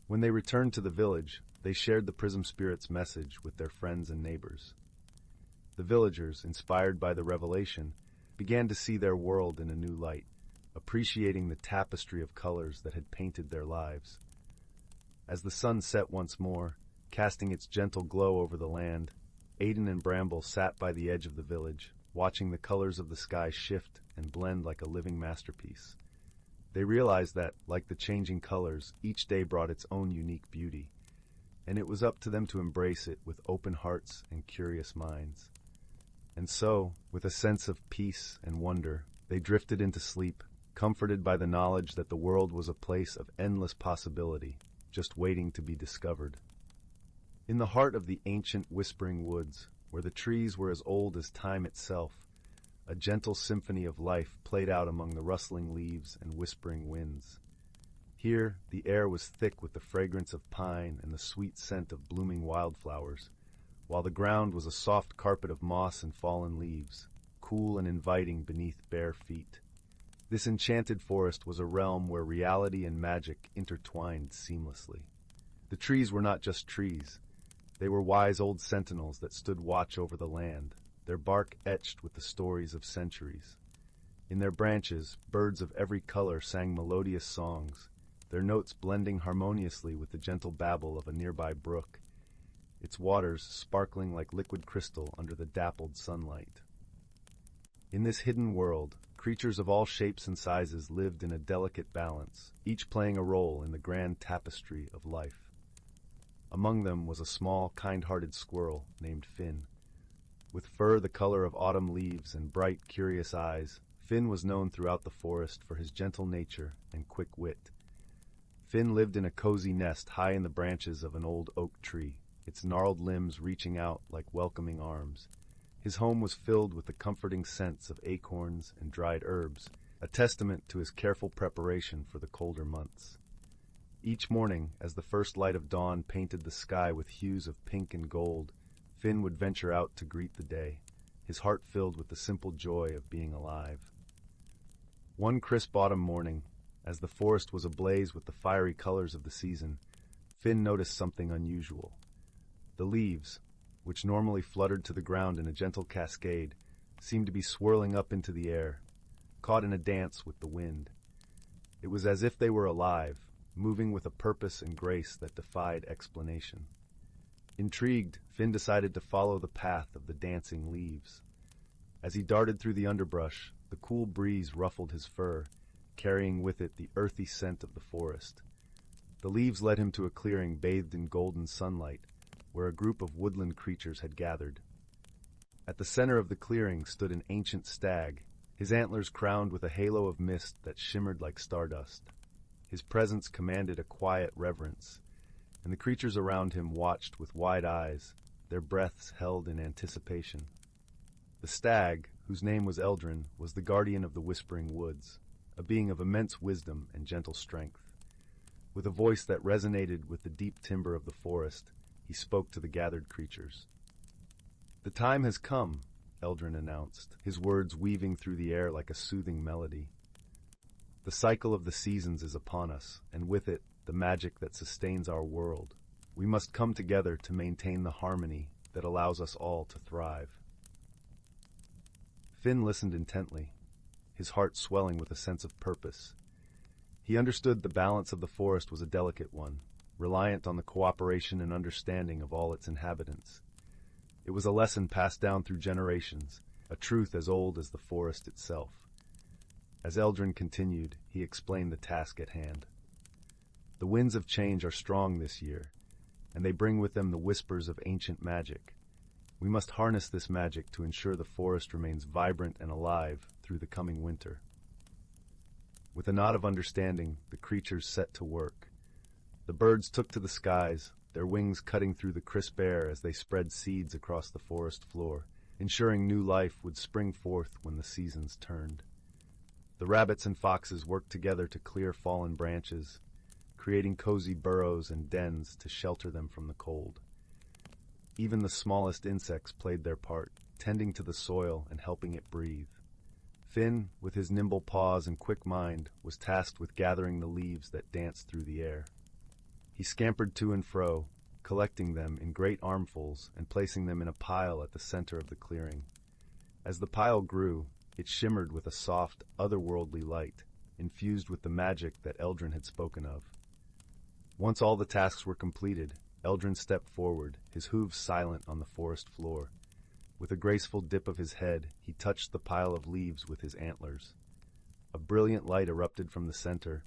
When they returned to the village, they shared the prism spirit's message with their friends and neighbors. The villagers, inspired by the revelation, began to see their world in a new light, appreciating the tapestry of colors that had painted their lives. As the sun set once more, casting its gentle glow over the land, Aiden and Bramble sat by the edge of the village, watching the colors of the sky shift and blend like a living masterpiece. They realized that, like the changing colors, each day brought its own unique beauty, and it was up to them to embrace it with open hearts and curious minds. And so, with a sense of peace and wonder, they drifted into sleep, comforted by the knowledge that the world was a place of endless possibility, just waiting to be discovered. In the heart of the ancient whispering woods, where the trees were as old as time itself, a gentle symphony of life played out among the rustling leaves and whispering winds. Here, the air was thick with the fragrance of pine and the sweet scent of blooming wildflowers, while the ground was a soft carpet of moss and fallen leaves, cool and inviting beneath bare feet. This enchanted forest was a realm where reality and magic intertwined seamlessly. The trees were not just trees. They were wise old sentinels that stood watch over the land, their bark etched with the stories of centuries. In their branches, birds of every color sang melodious songs, their notes blending harmoniously with the gentle babble of a nearby brook, its waters sparkling like liquid crystal under the dappled sunlight. In this hidden world, creatures of all shapes and sizes lived in a delicate balance, each playing a role in the grand tapestry of life. Among them was a small, kind-hearted squirrel named Finn. With fur the color of autumn leaves and bright, curious eyes, Finn was known throughout the forest for his gentle nature and quick wit. Finn lived in a cozy nest high in the branches of an old oak tree, its gnarled limbs reaching out like welcoming arms. His home was filled with the comforting scents of acorns and dried herbs, a testament to his careful preparation for the colder months. Each morning, as the first light of dawn painted the sky with hues of pink and gold, Finn would venture out to greet the day, his heart filled with the simple joy of being alive. One crisp autumn morning, as the forest was ablaze with the fiery colors of the season, Finn noticed something unusual. The leaves, which normally fluttered to the ground in a gentle cascade, seemed to be swirling up into the air, caught in a dance with the wind. It was as if they were alive, moving with a purpose and grace that defied explanation. Intrigued, Finn decided to follow the path of the dancing leaves. As he darted through the underbrush, the cool breeze ruffled his fur, carrying with it the earthy scent of the forest. The leaves led him to a clearing bathed in golden sunlight, where a group of woodland creatures had gathered. At the center of the clearing stood an ancient stag, his antlers crowned with a halo of mist that shimmered like stardust. His presence commanded a quiet reverence, and the creatures around him watched with wide eyes, their breaths held in anticipation. The stag, whose name was Eldrin, was the guardian of the Whispering Woods, a being of immense wisdom and gentle strength. With a voice that resonated with the deep timber of the forest, he spoke to the gathered creatures. "The time has come," Eldrin announced, his words weaving through the air like a soothing melody. "The cycle of the seasons is upon us, and with it, the magic that sustains our world. We must come together to maintain the harmony that allows us all to thrive." Finn listened intently, his heart swelling with a sense of purpose. He understood the balance of the forest was a delicate one, reliant on the cooperation and understanding of all its inhabitants. It was a lesson passed down through generations, a truth as old as the forest itself. As Eldrin continued, he explained the task at hand. "The winds of change are strong this year, and they bring with them the whispers of ancient magic. We must harness this magic to ensure the forest remains vibrant and alive through the coming winter." With a nod of understanding, the creatures set to work. The birds took to the skies, their wings cutting through the crisp air as they spread seeds across the forest floor, ensuring new life would spring forth when the seasons turned. The rabbits and foxes worked together to clear fallen branches, creating cozy burrows and dens to shelter them from the cold. Even the smallest insects played their part, tending to the soil and helping it breathe. Finn, with his nimble paws and quick mind, was tasked with gathering the leaves that danced through the air. He scampered to and fro, collecting them in great armfuls and placing them in a pile at the center of the clearing. As the pile grew, it shimmered with a soft, otherworldly light, infused with the magic that Eldrin had spoken of. Once all the tasks were completed, Eldrin stepped forward, his hooves silent on the forest floor. With a graceful dip of his head, he touched the pile of leaves with his antlers. A brilliant light erupted from the center,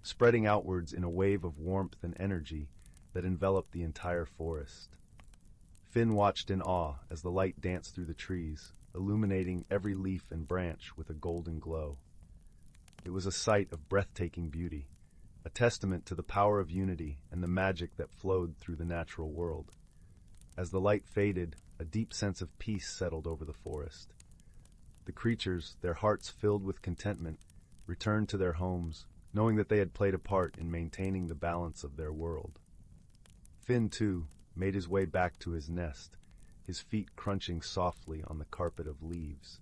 spreading outwards in a wave of warmth and energy that enveloped the entire forest. Finn watched in awe as the light danced through the trees, illuminating every leaf and branch with a golden glow. It was a sight of breathtaking beauty, a testament to the power of unity and the magic that flowed through the natural world. As the light faded, a deep sense of peace settled over the forest. The creatures, their hearts filled with contentment, returned to their homes, knowing that they had played a part in maintaining the balance of their world. Finn, too, made his way back to his nest, his feet crunching softly on the carpet of leaves.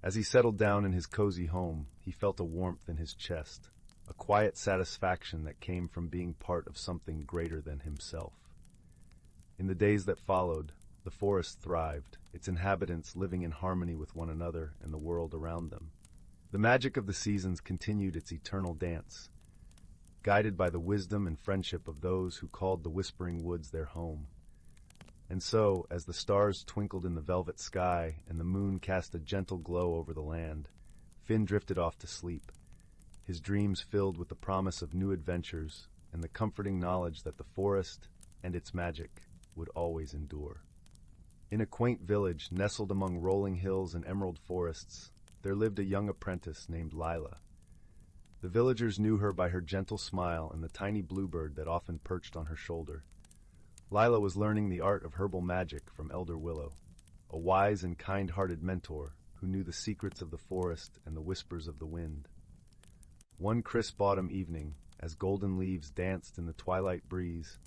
As he settled down in his cozy home, he felt a warmth in his chest, a quiet satisfaction that came from being part of something greater than himself. In the days that followed, the forest thrived, its inhabitants living in harmony with one another and the world around them. The magic of the seasons continued its eternal dance, guided by the wisdom and friendship of those who called the Whispering Woods their home. And so, as the stars twinkled in the velvet sky and the moon cast a gentle glow over the land, Finn drifted off to sleep, his dreams filled with the promise of new adventures and the comforting knowledge that the forest and its magic would always endure. In a quaint village nestled among rolling hills and emerald forests, there lived a young apprentice named Lila. The villagers knew her by her gentle smile and the tiny bluebird that often perched on her shoulder. Lila was learning the art of herbal magic from Elder Willow, a wise and kind-hearted mentor who knew the secrets of the forest and the whispers of the wind. One crisp autumn evening, as golden leaves danced in the twilight breeze,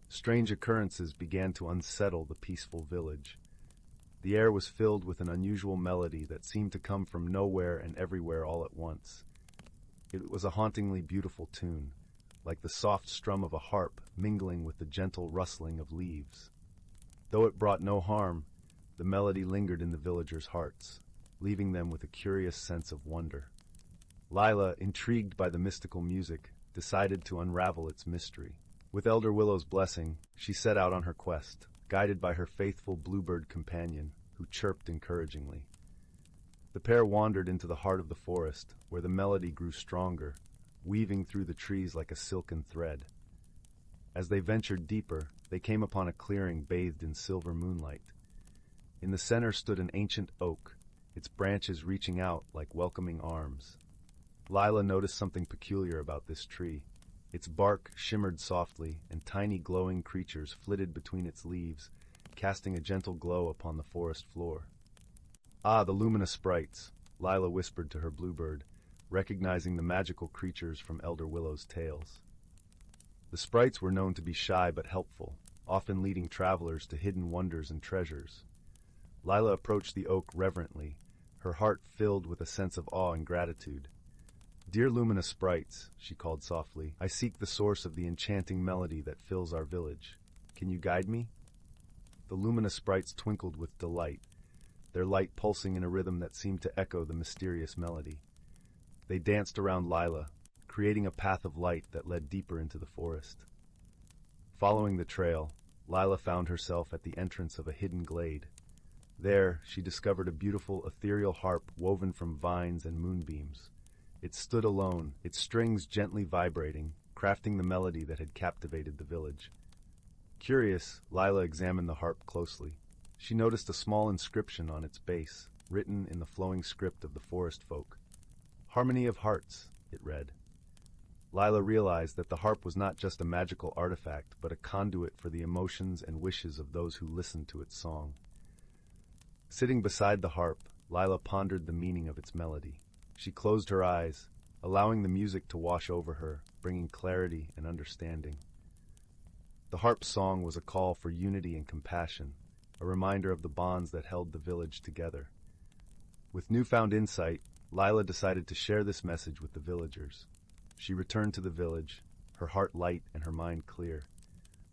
strange occurrences began to unsettle the peaceful village. The air was filled with an unusual melody that seemed to come from nowhere and everywhere all at once. It was a hauntingly beautiful tune, like the soft strum of a harp mingling with the gentle rustling of leaves. Though it brought no harm, the melody lingered in the villagers' hearts, leaving them with a curious sense of wonder. Lila, intrigued by the mystical music, decided to unravel its mystery. With Elder Willow's blessing, she set out on her quest, guided by her faithful bluebird companion, who chirped encouragingly. The pair wandered into the heart of the forest, where the melody grew stronger, weaving through the trees like a silken thread. As they ventured deeper, they came upon a clearing bathed in silver moonlight. In the center stood an ancient oak, its branches reaching out like welcoming arms. Lila noticed something peculiar about this tree. Its bark shimmered softly, and tiny glowing creatures flitted between its leaves, casting a gentle glow upon the forest floor. "Ah, the luminous sprites," Lila whispered to her bluebird, recognizing the magical creatures from Elder Willow's tales. The sprites were known to be shy but helpful, often leading travelers to hidden wonders and treasures. Lila approached the oak reverently, her heart filled with a sense of awe and gratitude. "Dear luminous sprites," she called softly, "I seek the source of the enchanting melody that fills our village. Can you guide me?" The luminous sprites twinkled with delight, their light pulsing in a rhythm that seemed to echo the mysterious melody. They danced around Lila, creating a path of light that led deeper into the forest. Following the trail, Lila found herself at the entrance of a hidden glade. There, she discovered a beautiful ethereal harp woven from vines and moonbeams. It stood alone, its strings gently vibrating, crafting the melody that had captivated the village. Curious, Lila examined the harp closely. She noticed a small inscription on its base, written in the flowing script of the forest folk. "Harmony of Hearts," it read. Lila realized that the harp was not just a magical artifact, but a conduit for the emotions and wishes of those who listened to its song. Sitting beside the harp, Lila pondered the meaning of its melody. She closed her eyes, allowing the music to wash over her, bringing clarity and understanding. The harp's song was a call for unity and compassion, a reminder of the bonds that held the village together. With newfound insight, Lila decided to share this message with the villagers. She returned to the village, her heart light and her mind clear.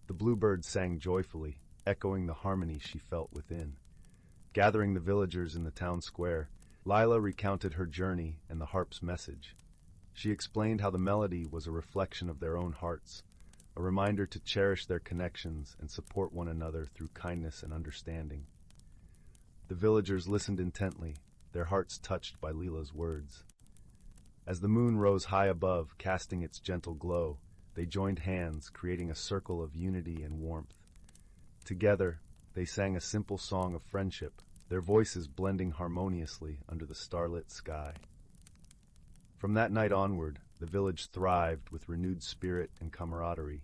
The bluebird sang joyfully, echoing the harmony she felt within. Gathering the villagers in the town square, Lila recounted her journey and the harp's message. She explained how the melody was a reflection of their own hearts, a reminder to cherish their connections and support one another through kindness and understanding. The villagers listened intently, their hearts touched by Lila's words. As the moon rose high above, casting its gentle glow, they joined hands, creating a circle of unity and warmth. Together, they sang a simple song of friendship, their voices blending harmoniously under the starlit sky. From that night onward, the village thrived with renewed spirit and camaraderie.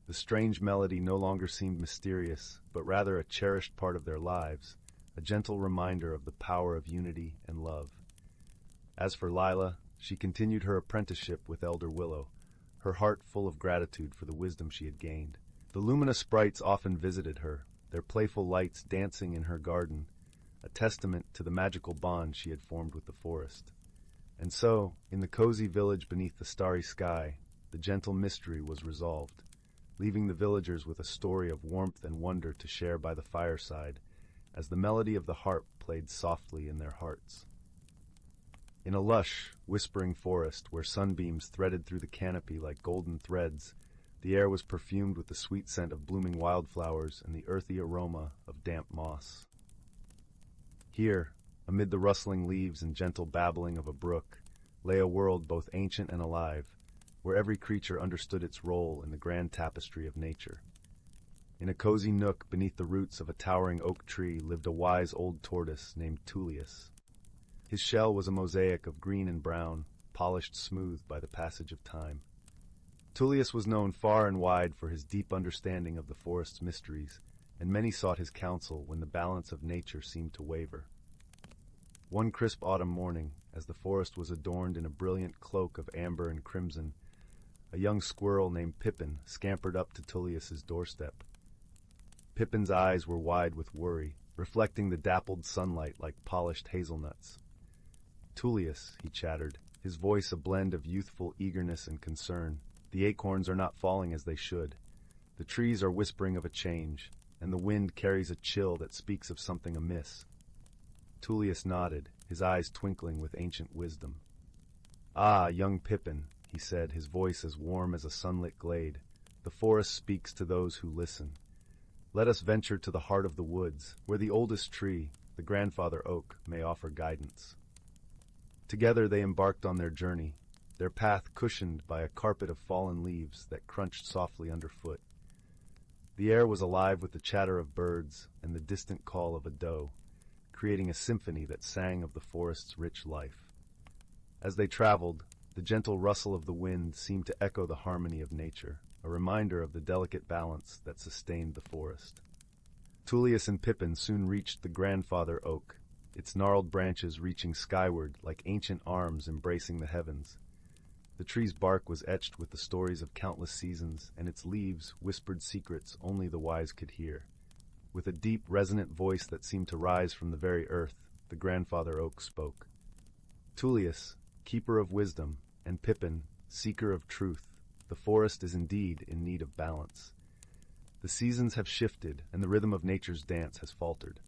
The strange melody no longer seemed mysterious, but rather a cherished part of their lives, a gentle reminder of the power of unity and love. As for Lila, she continued her apprenticeship with Elder Willow, her heart full of gratitude for the wisdom she had gained. The luminous sprites often visited her, their playful lights dancing in her garden, a testament to the magical bond she had formed with the forest. And so, in the cozy village beneath the starry sky, the gentle mystery was resolved, leaving the villagers with a story of warmth and wonder to share by the fireside, as the melody of the harp played softly in their hearts. In a lush, whispering forest where sunbeams threaded through the canopy like golden threads, the air was perfumed with the sweet scent of blooming wildflowers and the earthy aroma of damp moss. Here, amid the rustling leaves and gentle babbling of a brook, lay a world both ancient and alive, where every creature understood its role in the grand tapestry of nature. In a cozy nook beneath the roots of a towering oak tree lived a wise old tortoise named Tullius. His shell was a mosaic of green and brown, polished smooth by the passage of time. Tullius was known far and wide for his deep understanding of the forest's mysteries, and many sought his counsel when the balance of nature seemed to waver. One crisp autumn morning, as the forest was adorned in a brilliant cloak of amber and crimson, a young squirrel named Pippin scampered up to Tullius's doorstep. Pippin's eyes were wide with worry, reflecting the dappled sunlight like polished hazelnuts. "Tullius," he chattered, his voice a blend of youthful eagerness and concern, "the acorns are not falling as they should. The trees are whispering of a change, and the wind carries a chill that speaks of something amiss." Tullius nodded, his eyes twinkling with ancient wisdom. "Ah, young Pippin," he said, his voice as warm as a sunlit glade, "the forest speaks to those who listen. Let us venture to the heart of the woods, where the oldest tree, the grandfather oak, may offer guidance." Together they embarked on their journey, their path cushioned by a carpet of fallen leaves that crunched softly underfoot. The air was alive with the chatter of birds and the distant call of a doe, creating a symphony that sang of the forest's rich life. As they traveled, the gentle rustle of the wind seemed to echo the harmony of nature, a reminder of the delicate balance that sustained the forest. Tullius and Pippin soon reached the grandfather oak, its gnarled branches reaching skyward like ancient arms embracing the heavens. The tree's bark was etched with the stories of countless seasons, and its leaves whispered secrets only the wise could hear. With a deep, resonant voice that seemed to rise from the very earth, the grandfather oak spoke. Tullius, keeper of wisdom, and Pippin, seeker of truth, the forest is indeed in need of balance. The seasons have shifted, and the rhythm of nature's dance has faltered.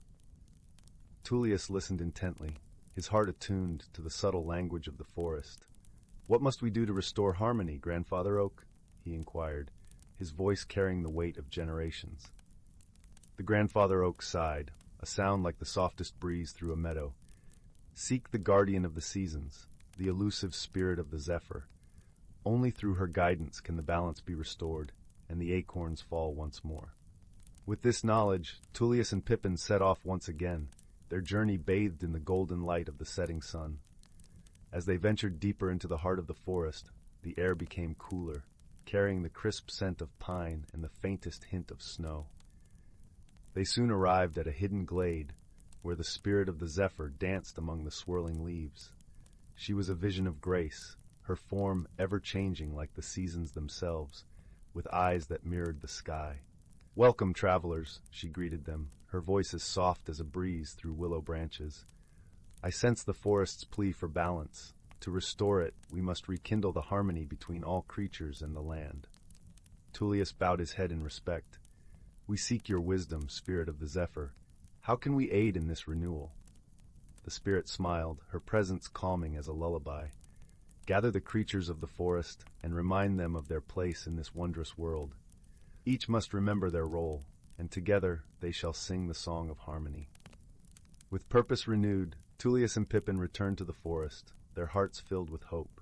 Tullius listened intently, his heart attuned to the subtle language of the forest. "What must we do to restore harmony, Grandfather Oak?" he inquired, his voice carrying the weight of generations. The Grandfather Oak sighed, a sound like the softest breeze through a meadow. "Seek the guardian of the seasons, the elusive spirit of the zephyr. Only through her guidance can the balance be restored, and the acorns fall once more." With this knowledge, Tullius and Pippin set off once again, their journey bathed in the golden light of the setting sun. As they ventured deeper into the heart of the forest, the air became cooler, carrying the crisp scent of pine and the faintest hint of snow. They soon arrived at a hidden glade, where the spirit of the zephyr danced among the swirling leaves. She was a vision of grace, her form ever-changing like the seasons themselves, with eyes that mirrored the sky. "Welcome, travelers," she greeted them, her voice as soft as a breeze through willow branches. "I sense the forest's plea for balance. To restore it, we must rekindle the harmony between all creatures and the land." Tullius bowed his head in respect. "We seek your wisdom, spirit of the zephyr. How can we aid in this renewal?" The spirit smiled, her presence calming as a lullaby. "Gather the creatures of the forest and remind them of their place in this wondrous world. Each must remember their role, and together they shall sing the song of harmony." With purpose renewed, Tullius and Pippin returned to the forest, their hearts filled with hope.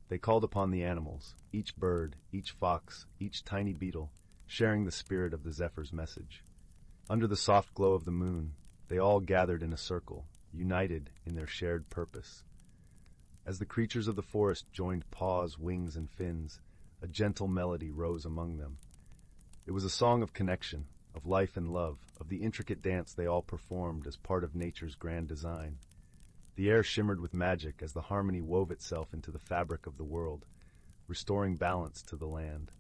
They called upon the animals, each bird, each fox, each tiny beetle, sharing the spirit of the zephyr's message. Under the soft glow of the moon, they all gathered in a circle, united in their shared purpose. As the creatures of the forest joined paws, wings, and fins, a gentle melody rose among them. It was a song of connection, of life and love, of the intricate dance they all performed as part of nature's grand design. The air shimmered with magic as the harmony wove itself into the fabric of the world, restoring balance to the land.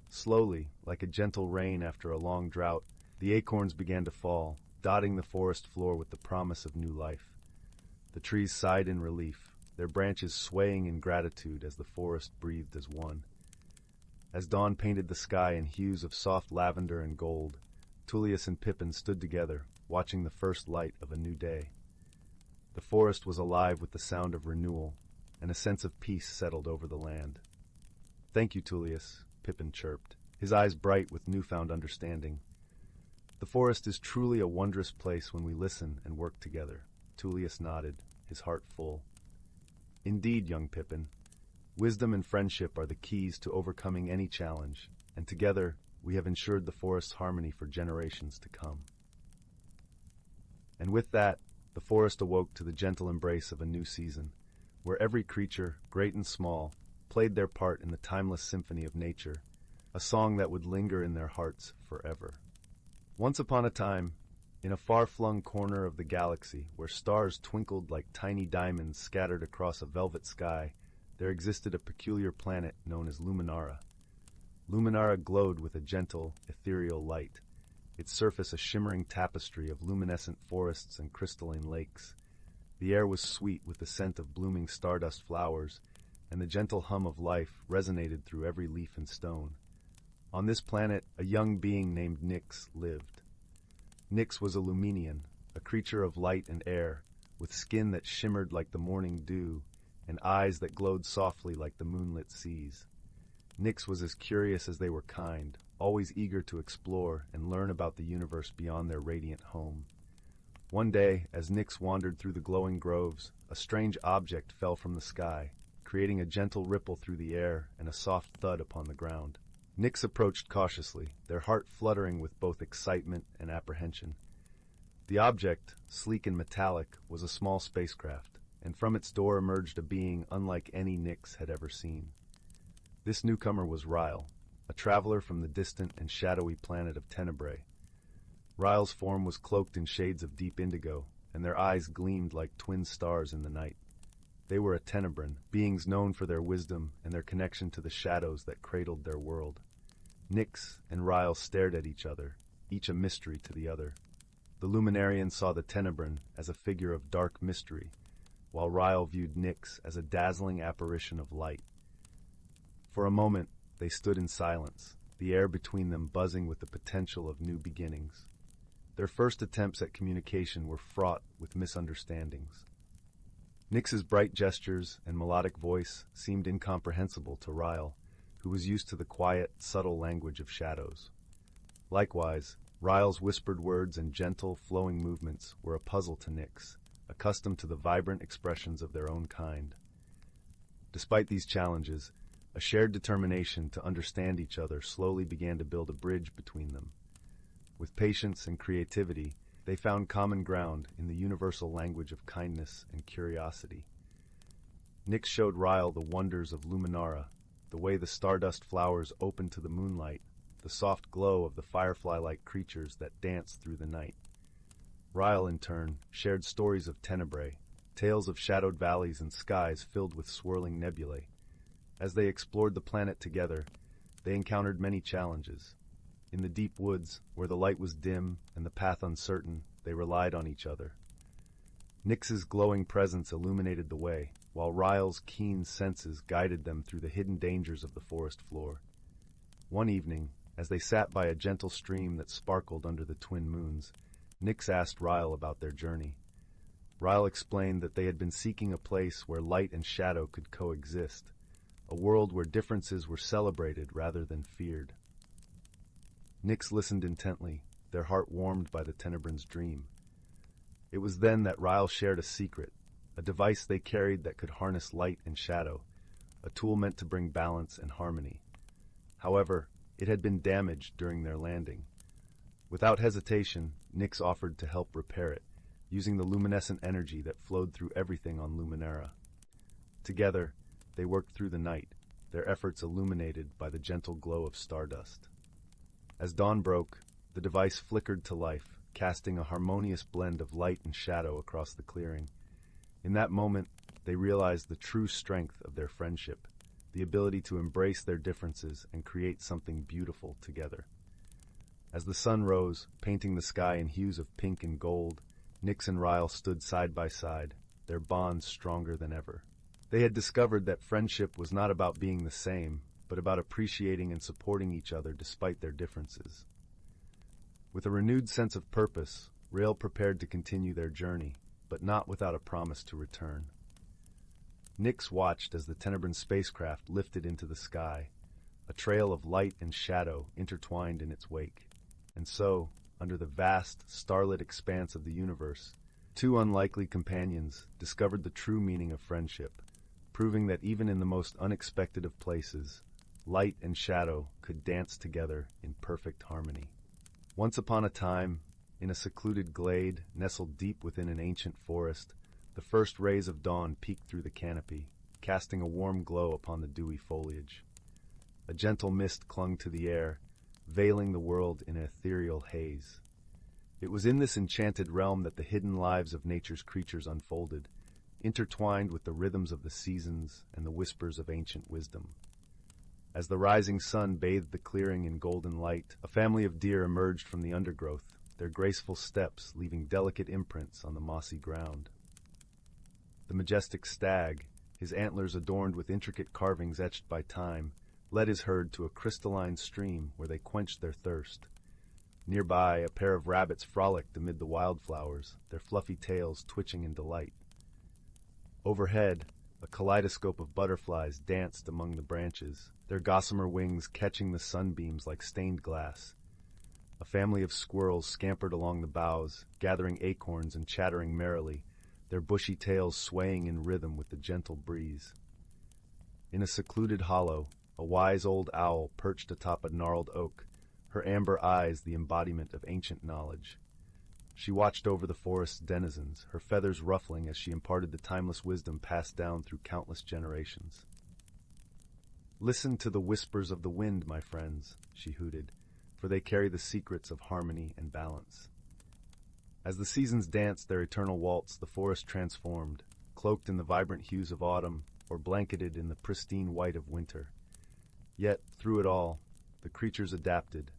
Slowly, like a gentle rain after a long drought, the acorns began to fall, dotting the forest floor with the promise of new life. The trees sighed in relief, their branches swaying in gratitude as the forest breathed as one. As dawn painted the sky in hues of soft lavender and gold, Tullius and Pippin stood together, watching the first light of a new day. The forest was alive with the sound of renewal, and a sense of peace settled over the land. "Thank you, Tullius," Pippin chirped, his eyes bright with newfound understanding. "The forest is truly a wondrous place when we listen and work together." Tullius nodded, his heart full. "Indeed, young Pippin, wisdom and friendship are the keys to overcoming any challenge, and together we have ensured the forest's harmony for generations to come." And with that, the forest awoke to the gentle embrace of a new season, where every creature, great and small, played their part in the timeless symphony of nature, a song that would linger in their hearts forever. Once upon a time, in a far-flung corner of the galaxy, where stars twinkled like tiny diamonds scattered across a velvet sky, there existed a peculiar planet known as Luminara. Luminara glowed with a gentle, ethereal light, its surface a shimmering tapestry of luminescent forests and crystalline lakes. The air was sweet with the scent of blooming stardust flowers, and the gentle hum of life resonated through every leaf and stone. On this planet, a young being named Nyx lived. Nyx was a Luminian, a creature of light and air, with skin that shimmered like the morning dew, and eyes that glowed softly like the moonlit seas. Nyx was as curious as they were kind, always eager to explore and learn about the universe beyond their radiant home. One day, as Nyx wandered through the glowing groves, a strange object fell from the sky, creating a gentle ripple through the air and a soft thud upon the ground. Nyx approached cautiously, their heart fluttering with both excitement and apprehension. The object, sleek and metallic, was a small spacecraft, and from its door emerged a being unlike any Nyx had ever seen. This newcomer was Ryle, a traveler from the distant and shadowy planet of Tenebrae. Ryle's form was cloaked in shades of deep indigo, and their eyes gleamed like twin stars in the night. They were a Tenebran, beings known for their wisdom and their connection to the shadows that cradled their world. Nyx and Ryle stared at each other, each a mystery to the other. The Luminarian saw the Tenebran as a figure of dark mystery, while Ryle viewed Nyx as a dazzling apparition of light. For a moment, they stood in silence, the air between them buzzing with the potential of new beginnings. Their first attempts at communication were fraught with misunderstandings. Nyx's bright gestures and melodic voice seemed incomprehensible to Ryle, who was used to the quiet, subtle language of shadows. Likewise, Ryle's whispered words and gentle, flowing movements were a puzzle to Nyx, accustomed to the vibrant expressions of their own kind. Despite these challenges, a shared determination to understand each other slowly began to build a bridge between them. With patience and creativity, they found common ground in the universal language of kindness and curiosity. Nyx showed Ryle the wonders of Luminara, the way the stardust flowers opened to the moonlight, the soft glow of the firefly-like creatures that danced through the night. Ryle, in turn, shared stories of Tenebrae, tales of shadowed valleys and skies filled with swirling nebulae. As they explored the planet together, they encountered many challenges. In the deep woods, where the light was dim and the path uncertain, they relied on each other. Nyx's glowing presence illuminated the way, while Ryle's keen senses guided them through the hidden dangers of the forest floor. One evening, as they sat by a gentle stream that sparkled under the twin moons, Nyx asked Ryle about their journey. Ryle explained that they had been seeking a place where light and shadow could coexist, a world where differences were celebrated rather than feared. Nyx listened intently, their heart warmed by the Tenebran's dream. It was then that Ryle shared a secret, a device they carried that could harness light and shadow, a tool meant to bring balance and harmony. However, it had been damaged during their landing. Without hesitation, Nyx offered to help repair it, using the luminescent energy that flowed through everything on Luminara. Together, they worked through the night, their efforts illuminated by the gentle glow of stardust. As dawn broke, the device flickered to life, casting a harmonious blend of light and shadow across the clearing. In that moment, they realized the true strength of their friendship, the ability to embrace their differences and create something beautiful together. As the sun rose, painting the sky in hues of pink and gold, Nyx and Ryle stood side by side, their bonds stronger than ever. They had discovered that friendship was not about being the same, but about appreciating and supporting each other despite their differences. With a renewed sense of purpose, Ryle prepared to continue their journey, but not without a promise to return. Nyx watched as the Tenebran spacecraft lifted into the sky, a trail of light and shadow intertwined in its wake. And so, under the vast, starlit expanse of the universe, two unlikely companions discovered the true meaning of friendship, proving that even in the most unexpected of places, light and shadow could dance together in perfect harmony. Once upon a time, in a secluded glade nestled deep within an ancient forest, the first rays of dawn peeked through the canopy, casting a warm glow upon the dewy foliage. A gentle mist clung to the air, veiling the world in an ethereal haze. It was in this enchanted realm that the hidden lives of nature's creatures unfolded, intertwined with the rhythms of the seasons and the whispers of ancient wisdom. As the rising sun bathed the clearing in golden light, a family of deer emerged from the undergrowth, their graceful steps leaving delicate imprints on the mossy ground. The majestic stag, his antlers adorned with intricate carvings etched by time, led his herd to a crystalline stream where they quenched their thirst. Nearby, a pair of rabbits frolicked amid the wildflowers, their fluffy tails twitching in delight. Overhead, a kaleidoscope of butterflies danced among the branches, their gossamer wings catching the sunbeams like stained glass. A family of squirrels scampered along the boughs, gathering acorns and chattering merrily, their bushy tails swaying in rhythm with the gentle breeze. In a secluded hollow, a wise old owl perched atop a gnarled oak, her amber eyes the embodiment of ancient knowledge. She watched over the forest's denizens, her feathers ruffling as she imparted the timeless wisdom passed down through countless generations. "Listen to the whispers of the wind, my friends," she hooted, "for they carry the secrets of harmony and balance." As the seasons danced their eternal waltz, the forest transformed, cloaked in the vibrant hues of autumn or blanketed in the pristine white of winter. Yet, through it all, the creatures adapted,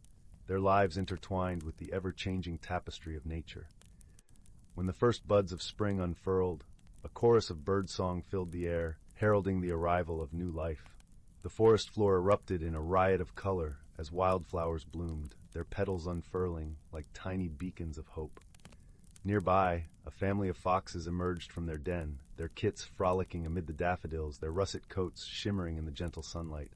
their lives intertwined with the ever-changing tapestry of nature. When the first buds of spring unfurled, a chorus of birdsong filled the air, heralding the arrival of new life. The forest floor erupted in a riot of color as wildflowers bloomed, their petals unfurling like tiny beacons of hope. Nearby, a family of foxes emerged from their den, their kits frolicking amid the daffodils, their russet coats shimmering in the gentle sunlight.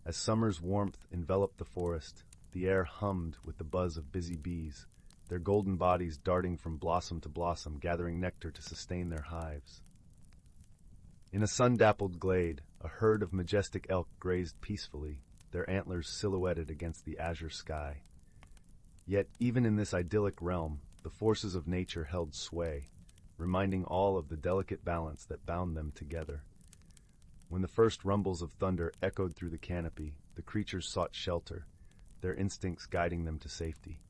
As summer's warmth enveloped the forest, the air hummed with the buzz of busy bees, their golden bodies darting from blossom to blossom, gathering nectar to sustain their hives. In a sun-dappled glade, a herd of majestic elk grazed peacefully, their antlers silhouetted against the azure sky. Yet, even in this idyllic realm, the forces of nature held sway, reminding all of the delicate balance that bound them together. When the first rumbles of thunder echoed through the canopy, the creatures sought shelter, their instincts guiding them to safety.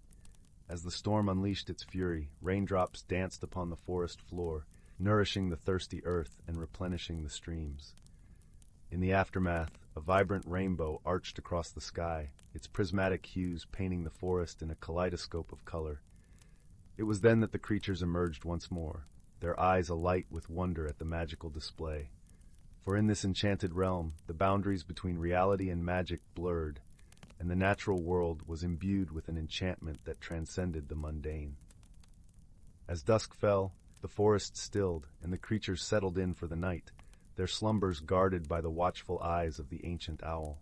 As the storm unleashed its fury, raindrops danced upon the forest floor, nourishing the thirsty earth and replenishing the streams. In the aftermath, a vibrant rainbow arched across the sky, its prismatic hues painting the forest in a kaleidoscope of color. It was then that the creatures emerged once more, their eyes alight with wonder at the magical display. For in this enchanted realm, the boundaries between reality and magic blurred, and the natural world was imbued with an enchantment that transcended the mundane. As dusk fell, the forest stilled, and the creatures settled in for the night, their slumbers guarded by the watchful eyes of the ancient owl.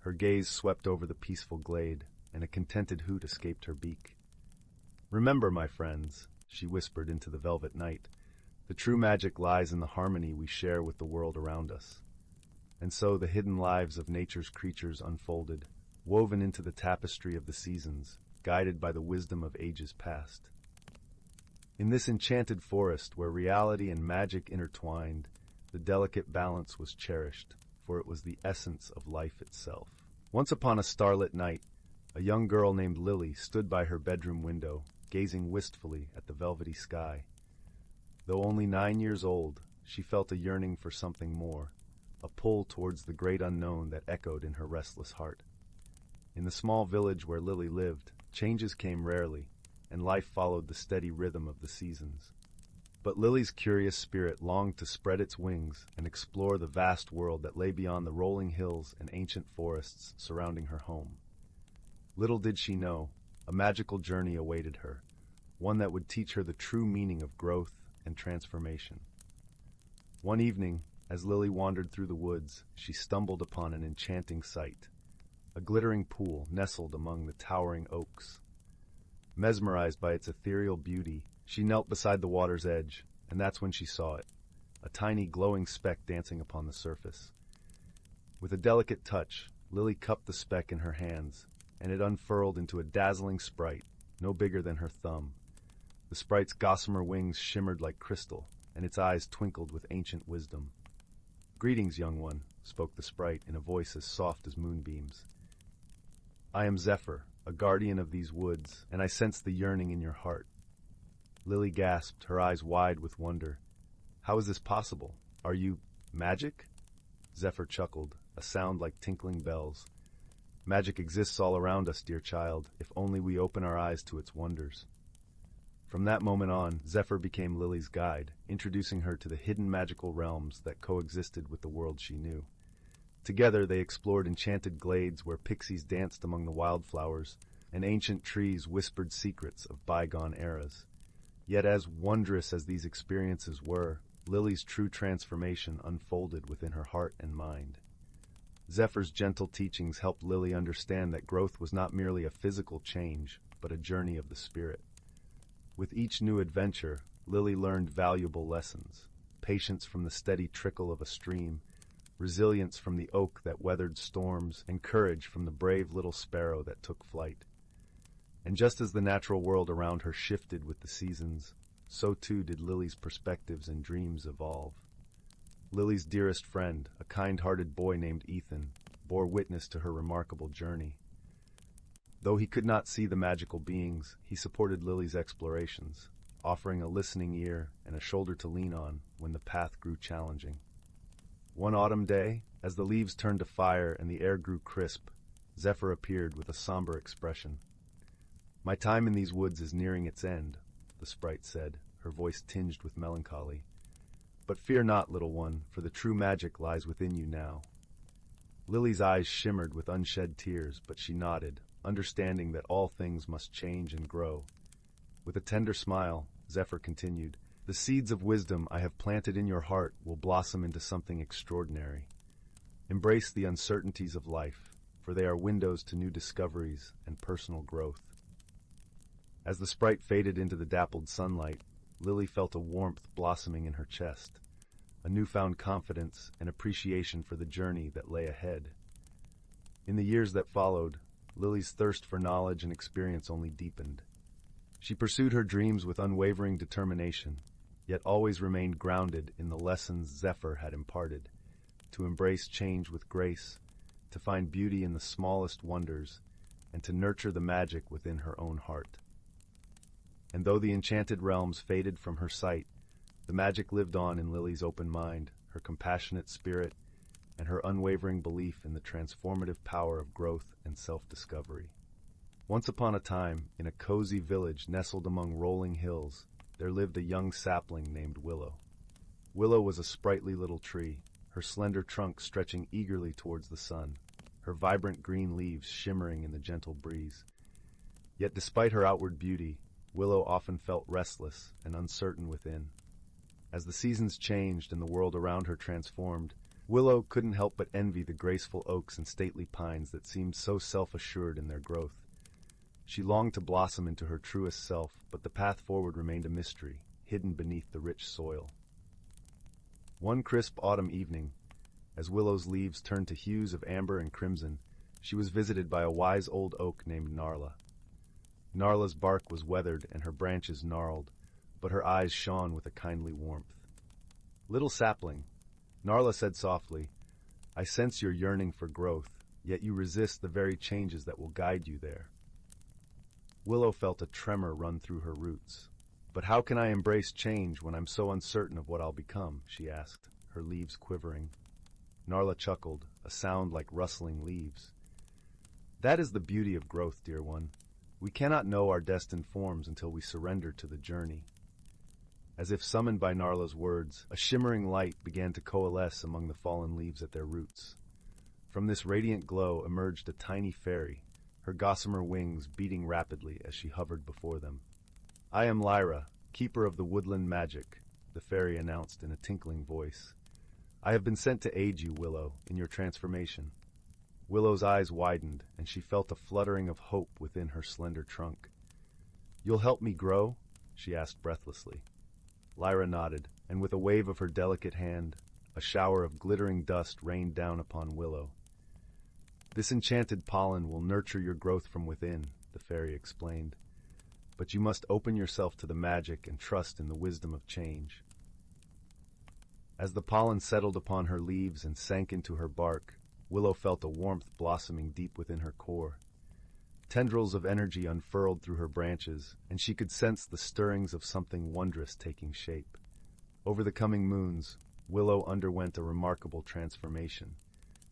Her gaze swept over the peaceful glade, and a contented hoot escaped her beak. "Remember, my friends," she whispered into the velvet night, "the true magic lies in the harmony we share with the world around us." And so the hidden lives of nature's creatures unfolded, woven into the tapestry of the seasons, guided by the wisdom of ages past. In this enchanted forest, where reality and magic intertwined, the delicate balance was cherished, for it was the essence of life itself. Once upon a starlit night, a young girl named Lily stood by her bedroom window, gazing wistfully at the velvety sky. Though only 9 years old, she felt a yearning for something more, a pull towards the great unknown that echoed in her restless heart. In the small village where Lily lived, changes came rarely, and life followed the steady rhythm of the seasons. But Lily's curious spirit longed to spread its wings and explore the vast world that lay beyond the rolling hills and ancient forests surrounding her home. Little did she know, a magical journey awaited her, one that would teach her the true meaning of growth and transformation. One evening, as Lily wandered through the woods, she stumbled upon an enchanting sight, a glittering pool nestled among the towering oaks. Mesmerized by its ethereal beauty, she knelt beside the water's edge, and that's when she saw it, a tiny glowing speck dancing upon the surface. With a delicate touch, Lily cupped the speck in her hands, and it unfurled into a dazzling sprite, no bigger than her thumb. The sprite's gossamer wings shimmered like crystal, and its eyes twinkled with ancient wisdom. "Greetings, young one," spoke the sprite in a voice as soft as moonbeams. "I am Zephyr, a guardian of these woods, and I sense the yearning in your heart." Lily gasped, her eyes wide with wonder. "How is this possible? Are you magic?" Zephyr chuckled, a sound like tinkling bells. "Magic exists all around us, dear child, if only we open our eyes to its wonders." From that moment on, Zephyr became Lily's guide, introducing her to the hidden magical realms that coexisted with the world she knew. Together they explored enchanted glades where pixies danced among the wildflowers, and ancient trees whispered secrets of bygone eras. Yet as wondrous as these experiences were, Lily's true transformation unfolded within her heart and mind. Zephyr's gentle teachings helped Lily understand that growth was not merely a physical change, but a journey of the spirit. With each new adventure, Lily learned valuable lessons: patience from the steady trickle of a stream, resilience from the oak that weathered storms, and courage from the brave little sparrow that took flight. And just as the natural world around her shifted with the seasons, so too did Lily's perspectives and dreams evolve. Lily's dearest friend, a kind-hearted boy named Ethan, bore witness to her remarkable journey. Though he could not see the magical beings, he supported Lily's explorations, offering a listening ear and a shoulder to lean on when the path grew challenging. One autumn day, as the leaves turned to fire and the air grew crisp, Zephyr appeared with a somber expression. "My time in these woods is nearing its end," the sprite said, her voice tinged with melancholy. "But fear not, little one, for the true magic lies within you now." Lily's eyes shimmered with unshed tears, but she nodded, understanding that all things must change and grow. With a tender smile, Zephyr continued, "The seeds of wisdom I have planted in your heart will blossom into something extraordinary. Embrace the uncertainties of life, for they are windows to new discoveries and personal growth." As the sprite faded into the dappled sunlight, Lily felt a warmth blossoming in her chest, a newfound confidence and appreciation for the journey that lay ahead. In the years that followed, Lily's thirst for knowledge and experience only deepened. She pursued her dreams with unwavering determination, yet always remained grounded in the lessons Zephyr had imparted, to embrace change with grace, to find beauty in the smallest wonders, and to nurture the magic within her own heart. And though the enchanted realms faded from her sight, the magic lived on in Lily's open mind, her compassionate spirit, and her unwavering belief in the transformative power of growth and self-discovery. Once upon a time, in a cozy village nestled among rolling hills, there lived a young sapling named Willow. Willow was a sprightly little tree, her slender trunk stretching eagerly towards the sun, her vibrant green leaves shimmering in the gentle breeze. Yet despite her outward beauty, Willow often felt restless and uncertain within. As the seasons changed and the world around her transformed, Willow couldn't help but envy the graceful oaks and stately pines that seemed so self-assured in their growth. She longed to blossom into her truest self, but the path forward remained a mystery, hidden beneath the rich soil. One crisp autumn evening, as Willow's leaves turned to hues of amber and crimson, she was visited by a wise old oak named Narla. Narla's bark was weathered and her branches gnarled, but her eyes shone with a kindly warmth. "Little sapling," Narla said softly, "I sense your yearning for growth, yet you resist the very changes that will guide you there." Willow felt a tremor run through her roots. "But how can I embrace change when I'm so uncertain of what I'll become?" she asked, her leaves quivering. Narla chuckled, a sound like rustling leaves. "That is the beauty of growth, dear one. We cannot know our destined forms until we surrender to the journey." As if summoned by Narla's words, a shimmering light began to coalesce among the fallen leaves at their roots. From this radiant glow emerged a tiny fairy, her gossamer wings beating rapidly as she hovered before them. "I am Lyra, keeper of the woodland magic," the fairy announced in a tinkling voice. "I have been sent to aid you, Willow, in your transformation." Willow's eyes widened, and she felt a fluttering of hope within her slender trunk. "You'll help me grow?" she asked breathlessly. Lyra nodded, and with a wave of her delicate hand, a shower of glittering dust rained down upon Willow. "This enchanted pollen will nurture your growth from within," the fairy explained. "But you must open yourself to the magic and trust in the wisdom of change." As the pollen settled upon her leaves and sank into her bark, Willow felt a warmth blossoming deep within her core. Tendrils of energy unfurled through her branches, and she could sense the stirrings of something wondrous taking shape. Over the coming moons, Willow underwent a remarkable transformation.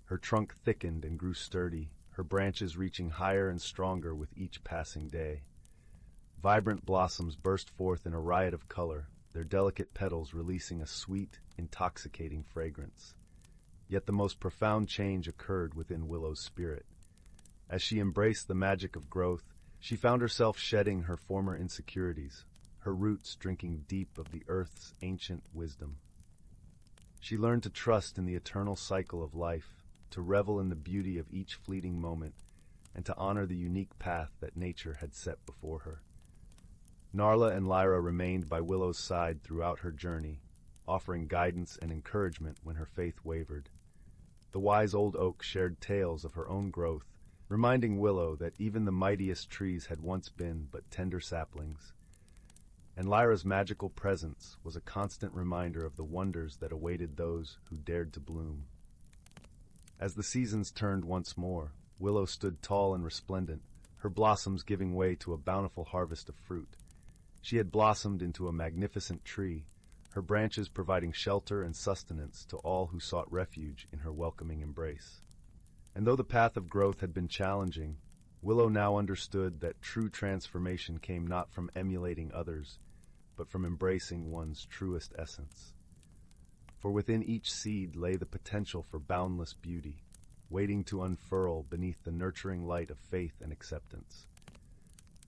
Her trunk thickened and grew sturdy, her branches reaching higher and stronger with each passing day. Vibrant blossoms burst forth in a riot of color, their delicate petals releasing a sweet, intoxicating fragrance. Yet the most profound change occurred within Willow's spirit. As she embraced the magic of growth, she found herself shedding her former insecurities, her roots drinking deep of the earth's ancient wisdom. She learned to trust in the eternal cycle of life, to revel in the beauty of each fleeting moment, and to honor the unique path that nature had set before her. Narla and Lyra remained by Willow's side throughout her journey, offering guidance and encouragement when her faith wavered. The wise old oak shared tales of her own growth, reminding Willow that even the mightiest trees had once been but tender saplings. And Lyra's magical presence was a constant reminder of the wonders that awaited those who dared to bloom. As the seasons turned once more, Willow stood tall and resplendent, her blossoms giving way to a bountiful harvest of fruit. She had blossomed into a magnificent tree, her branches providing shelter and sustenance to all who sought refuge in her welcoming embrace. And though the path of growth had been challenging, Willow now understood that true transformation came not from emulating others, but from embracing one's truest essence. For within each seed lay the potential for boundless beauty, waiting to unfurl beneath the nurturing light of faith and acceptance.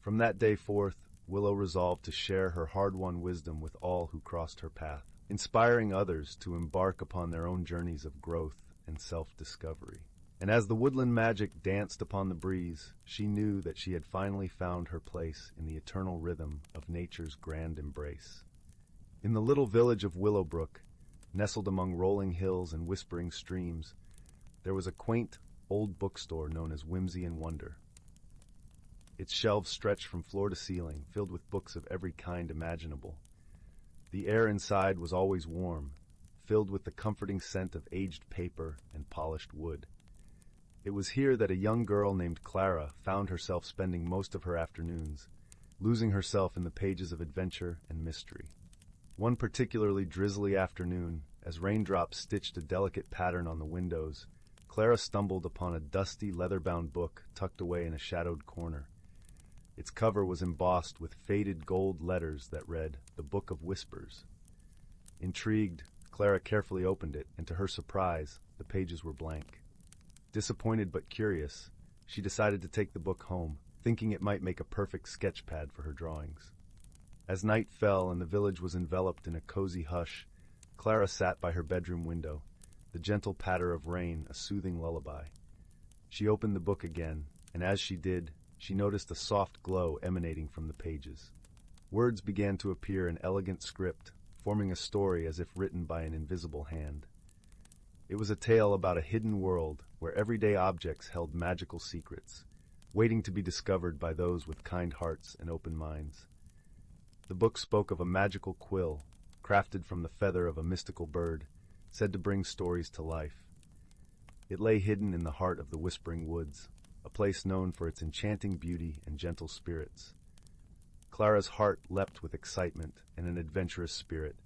From that day forth, Willow resolved to share her hard-won wisdom with all who crossed her path, inspiring others to embark upon their own journeys of growth and self-discovery. And as the woodland magic danced upon the breeze, she knew that she had finally found her place in the eternal rhythm of nature's grand embrace. In the little village of Willowbrook, nestled among rolling hills and whispering streams, there was a quaint, old bookstore known as Whimsy and Wonder. Its shelves stretched from floor to ceiling, filled with books of every kind imaginable. The air inside was always warm, filled with the comforting scent of aged paper and polished wood. It was here that a young girl named Clara found herself spending most of her afternoons, losing herself in the pages of adventure and mystery. One particularly drizzly afternoon, as raindrops stitched a delicate pattern on the windows, Clara stumbled upon a dusty, leather-bound book tucked away in a shadowed corner. Its cover was embossed with faded gold letters that read, "The Book of Whispers." Intrigued, Clara carefully opened it, and to her surprise, the pages were blank. Disappointed but curious, she decided to take the book home, thinking it might make a perfect sketch pad for her drawings. As night fell and the village was enveloped in a cozy hush, Clara sat by her bedroom window, the gentle patter of rain a soothing lullaby. She opened the book again, and as she did, she noticed a soft glow emanating from the pages. Words began to appear in elegant script, forming a story as if written by an invisible hand. It was a tale about a hidden world where everyday objects held magical secrets, waiting to be discovered by those with kind hearts and open minds. The book spoke of a magical quill, crafted from the feather of a mystical bird, said to bring stories to life. It lay hidden in the heart of the Whispering Woods, a place known for its enchanting beauty and gentle spirits. Clara's heart leapt with excitement and an adventurous spirit.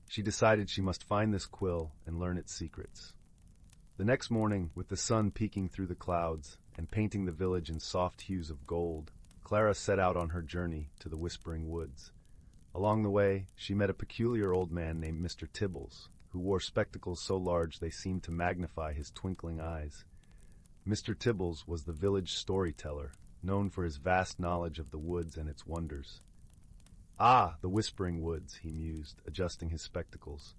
She decided she must find this quill and learn its secrets. The next morning, with the sun peeking through the clouds and painting the village in soft hues of gold, Clara set out on her journey to the Whispering Woods. Along the way, she met a peculiar old man named Mr. Tibbles, who wore spectacles so large they seemed to magnify his twinkling eyes. Mr. Tibbles was the village storyteller, known for his vast knowledge of the woods and its wonders. "Ah, the Whispering Woods," he mused, adjusting his spectacles.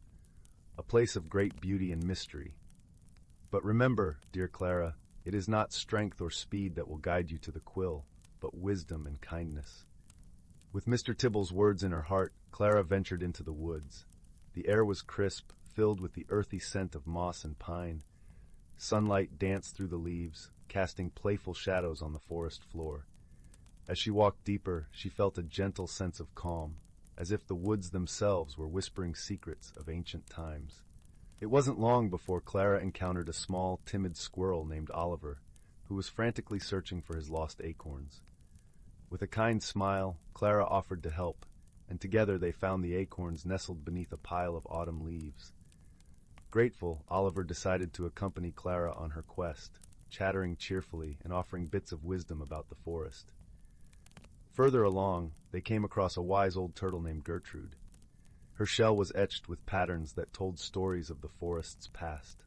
"A place of great beauty and mystery. But remember, dear Clara, it is not strength or speed that will guide you to the quill, but wisdom and kindness." With Mr. Tibble's words in her heart, Clara ventured into the woods. The air was crisp, filled with the earthy scent of moss and pine. Sunlight danced through the leaves, casting playful shadows on the forest floor. As she walked deeper, she felt a gentle sense of calm, as if the woods themselves were whispering secrets of ancient times. It wasn't long before Clara encountered a small, timid squirrel named Oliver, who was frantically searching for his lost acorns. With a kind smile, Clara offered to help, and together they found the acorns nestled beneath a pile of autumn leaves. Grateful, Oliver decided to accompany Clara on her quest, chattering cheerfully and offering bits of wisdom about the forest. Further along, they came across a wise old turtle named Gertrude. Her shell was etched with patterns that told stories of the forest's past.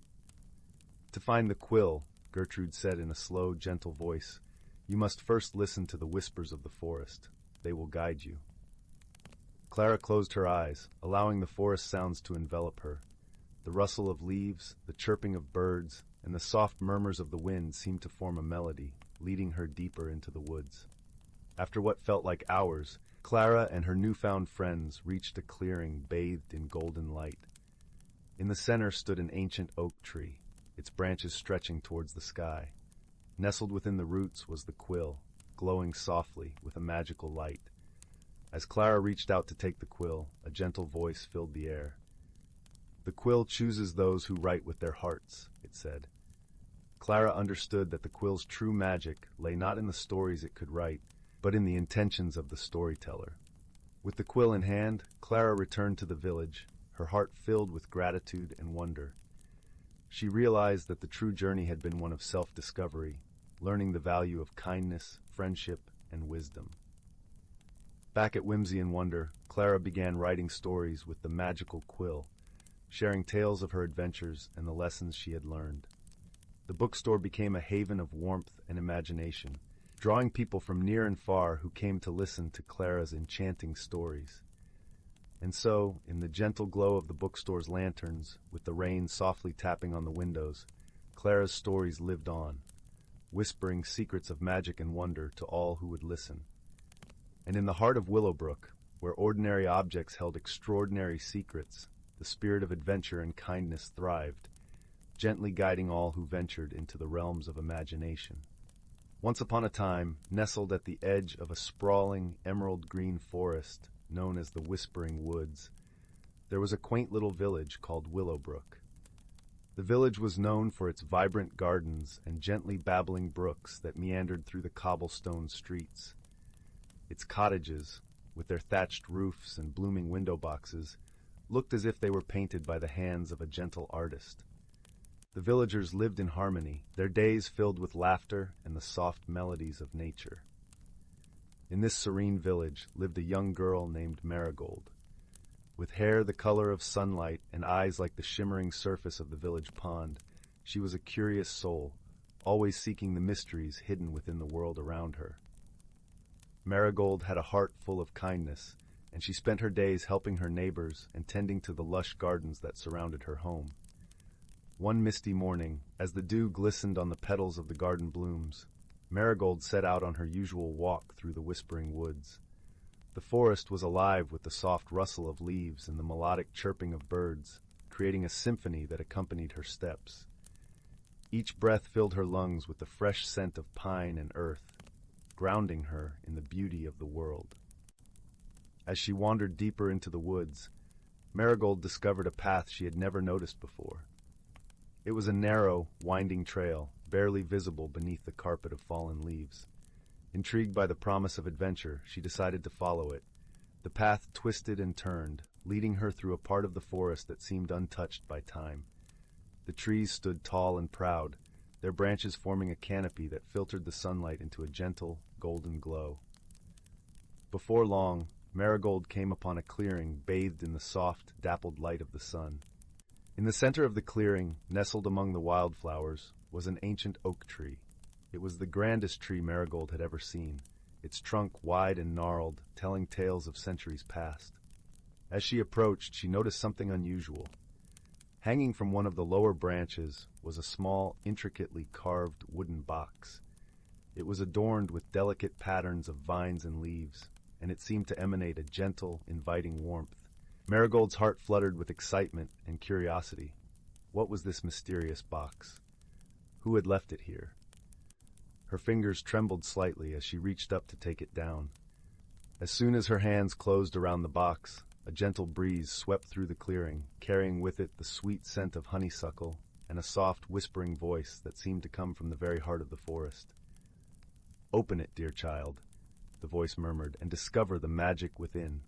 "To find the quill," Gertrude said in a slow, gentle voice, "you must first listen to the whispers of the forest. They will guide you." Clara closed her eyes, allowing the forest sounds to envelop her. The rustle of leaves, the chirping of birds, and the soft murmurs of the wind seemed to form a melody, leading her deeper into the woods. After what felt like hours, Clara and her newfound friends reached a clearing bathed in golden light. In the center stood an ancient oak tree, its branches stretching towards the sky. Nestled within the roots was the quill, glowing softly with a magical light. As Clara reached out to take the quill, a gentle voice filled the air. "The quill chooses those who write with their hearts," it said. Clara understood that the quill's true magic lay not in the stories it could write, but in the intentions of the storyteller. With the quill in hand, Clara returned to the village, her heart filled with gratitude and wonder. She realized that the true journey had been one of self-discovery, learning the value of kindness, friendship, and wisdom. Back at Whimsy and Wonder, Clara began writing stories with the magical quill, sharing tales of her adventures and the lessons she had learned. The bookstore became a haven of warmth and imagination, drawing people from near and far who came to listen to Clara's enchanting stories. And so, in the gentle glow of the bookstore's lanterns, with the rain softly tapping on the windows, Clara's stories lived on, whispering secrets of magic and wonder to all who would listen. And in the heart of Willowbrook, where ordinary objects held extraordinary secrets, the spirit of adventure and kindness thrived, gently guiding all who ventured into the realms of imagination. Once upon a time, nestled at the edge of a sprawling emerald-green forest known as the Whispering Woods, there was a quaint little village called Willowbrook. The village was known for its vibrant gardens and gently babbling brooks that meandered through the cobblestone streets. Its cottages, with their thatched roofs and blooming window boxes, looked as if they were painted by the hands of a gentle artist. The villagers lived in harmony, their days filled with laughter and the soft melodies of nature. In this serene village lived a young girl named Marigold. With hair the color of sunlight and eyes like the shimmering surface of the village pond, she was a curious soul, always seeking the mysteries hidden within the world around her. Marigold had a heart full of kindness, and she spent her days helping her neighbors and tending to the lush gardens that surrounded her home. One misty morning, as the dew glistened on the petals of the garden blooms, Marigold set out on her usual walk through the Whispering Woods. The forest was alive with the soft rustle of leaves and the melodic chirping of birds, creating a symphony that accompanied her steps. Each breath filled her lungs with the fresh scent of pine and earth, grounding her in the beauty of the world. As she wandered deeper into the woods, Marigold discovered a path she had never noticed before. It was a narrow, winding trail, barely visible beneath the carpet of fallen leaves. Intrigued by the promise of adventure, she decided to follow it. The path twisted and turned, leading her through a part of the forest that seemed untouched by time. The trees stood tall and proud, their branches forming a canopy that filtered the sunlight into a gentle, golden glow. Before long, Marigold came upon a clearing bathed in the soft, dappled light of the sun. In the center of the clearing, nestled among the wildflowers, was an ancient oak tree. It was the grandest tree Marigold had ever seen, its trunk wide and gnarled, telling tales of centuries past. As she approached, she noticed something unusual. Hanging from one of the lower branches was a small, intricately carved wooden box. It was adorned with delicate patterns of vines and leaves, and it seemed to emanate a gentle, inviting warmth. Marigold's heart fluttered with excitement and curiosity. What was this mysterious box? Who had left it here? Her fingers trembled slightly as she reached up to take it down. As soon as her hands closed around the box, a gentle breeze swept through the clearing, carrying with it the sweet scent of honeysuckle and a soft, whispering voice that seemed to come from the very heart of the forest. "Open it, dear child," the voice murmured, "and discover the magic within."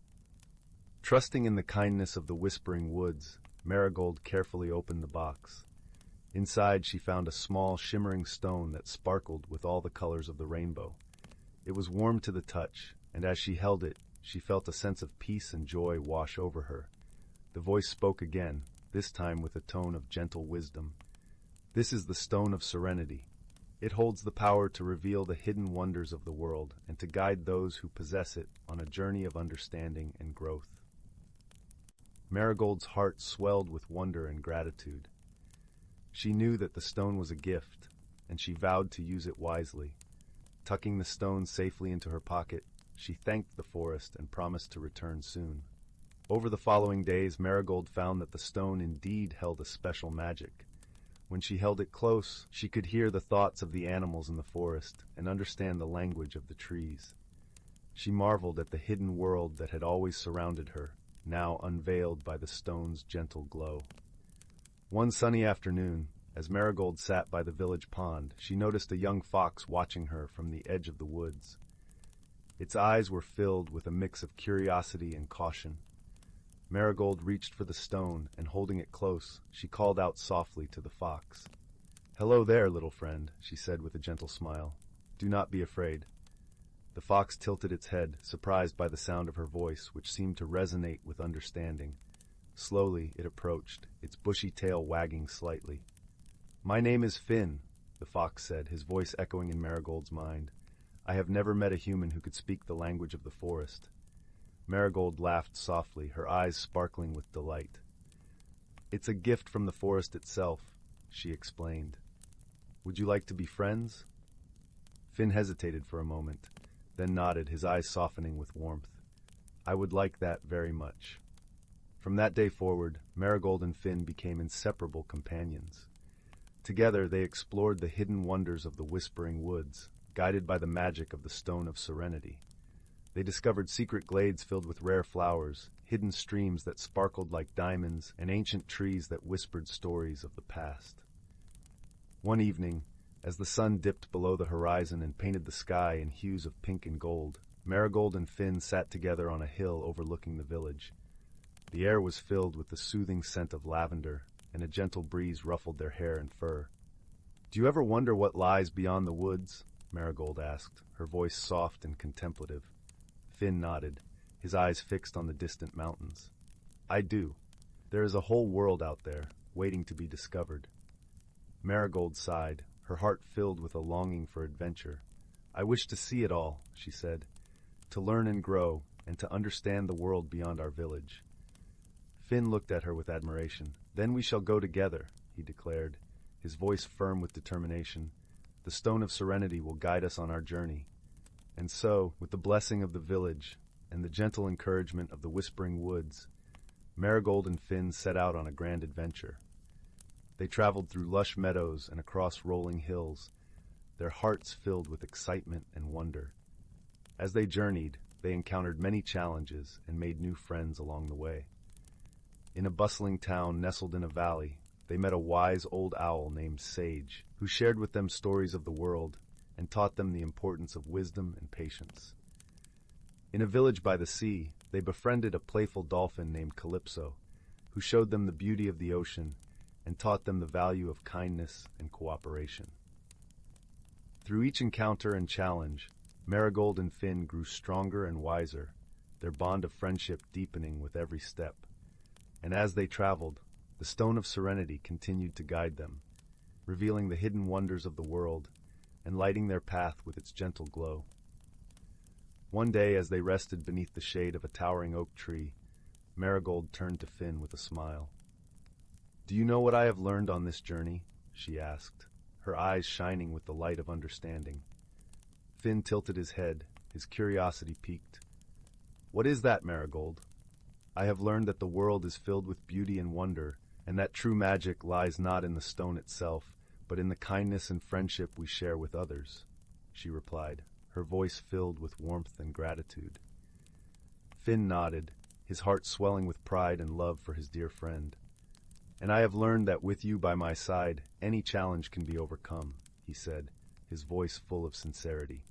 Trusting in the kindness of the Whispering Woods, Marigold carefully opened the box. Inside she found a small, shimmering stone that sparkled with all the colors of the rainbow. It was warm to the touch, and as she held it, she felt a sense of peace and joy wash over her. The voice spoke again, this time with a tone of gentle wisdom. "This is the Stone of Serenity. It holds the power to reveal the hidden wonders of the world and to guide those who possess it on a journey of understanding and growth." Marigold's heart swelled with wonder and gratitude. She knew that the stone was a gift, and she vowed to use it wisely. Tucking the stone safely into her pocket, she thanked the forest and promised to return soon. Over the following days, Marigold found that the stone indeed held a special magic. When she held it close, she could hear the thoughts of the animals in the forest and understand the language of the trees. She marveled at the hidden world that had always surrounded her, now unveiled by the stone's gentle glow. One sunny afternoon, as Marigold sat by the village pond, she noticed a young fox watching her from the edge of the woods. Its eyes were filled with a mix of curiosity and caution. Marigold reached for the stone, and holding it close, she called out softly to the fox. "Hello there, little friend," she said with a gentle smile. "Do not be afraid." The fox tilted its head, surprised by the sound of her voice, which seemed to resonate with understanding. Slowly it approached, its bushy tail wagging slightly. "My name is Finn," the fox said, his voice echoing in Marigold's mind. "I have never met a human who could speak the language of the forest." Marigold laughed softly, her eyes sparkling with delight. "It's a gift from the forest itself," she explained. "Would you like to be friends?" Finn hesitated for a moment, then nodded, his eyes softening with warmth. "I would like that very much." From that day forward, Marigold and Finn became inseparable companions. Together they explored the hidden wonders of the Whispering Woods, guided by the magic of the Stone of Serenity. They discovered secret glades filled with rare flowers, hidden streams that sparkled like diamonds, and ancient trees that whispered stories of the past. One evening, as the sun dipped below the horizon and painted the sky in hues of pink and gold, Marigold and Finn sat together on a hill overlooking the village. The air was filled with the soothing scent of lavender, and a gentle breeze ruffled their hair and fur. "Do you ever wonder what lies beyond the woods?" Marigold asked, her voice soft and contemplative. Finn nodded, his eyes fixed on the distant mountains. "I do. There is a whole world out there, waiting to be discovered." Marigold sighed, her heart filled with a longing for adventure. "I wish to see it all," she said, "to learn and grow, and to understand the world beyond our village." Finn looked at her with admiration. "Then we shall go together," he declared, his voice firm with determination. "The Stone of Serenity will guide us on our journey." And so, with the blessing of the village and the gentle encouragement of the Whispering Woods, Marigold and Finn set out on a grand adventure. They traveled through lush meadows and across rolling hills, their hearts filled with excitement and wonder. As they journeyed, they encountered many challenges and made new friends along the way. In a bustling town nestled in a valley, they met a wise old owl named Sage, who shared with them stories of the world and taught them the importance of wisdom and patience. In a village by the sea, they befriended a playful dolphin named Calypso, who showed them the beauty of the ocean and taught them the value of kindness and cooperation. Through each encounter and challenge, Marigold and Finn grew stronger and wiser, their bond of friendship deepening with every step. And as they traveled, the Stone of Serenity continued to guide them, revealing the hidden wonders of the world and lighting their path with its gentle glow. One day, as they rested beneath the shade of a towering oak tree, Marigold turned to Finn with a smile. "Do you know what I have learned on this journey?" she asked, her eyes shining with the light of understanding. Finn tilted his head, his curiosity piqued. "What is that, Marigold?" "I have learned that the world is filled with beauty and wonder, and that true magic lies not in the stone itself, but in the kindness and friendship we share with others," she replied, her voice filled with warmth and gratitude. Finn nodded, his heart swelling with pride and love for his dear friend. "And I have learned that with you by my side, any challenge can be overcome," he said, his voice full of sincerity.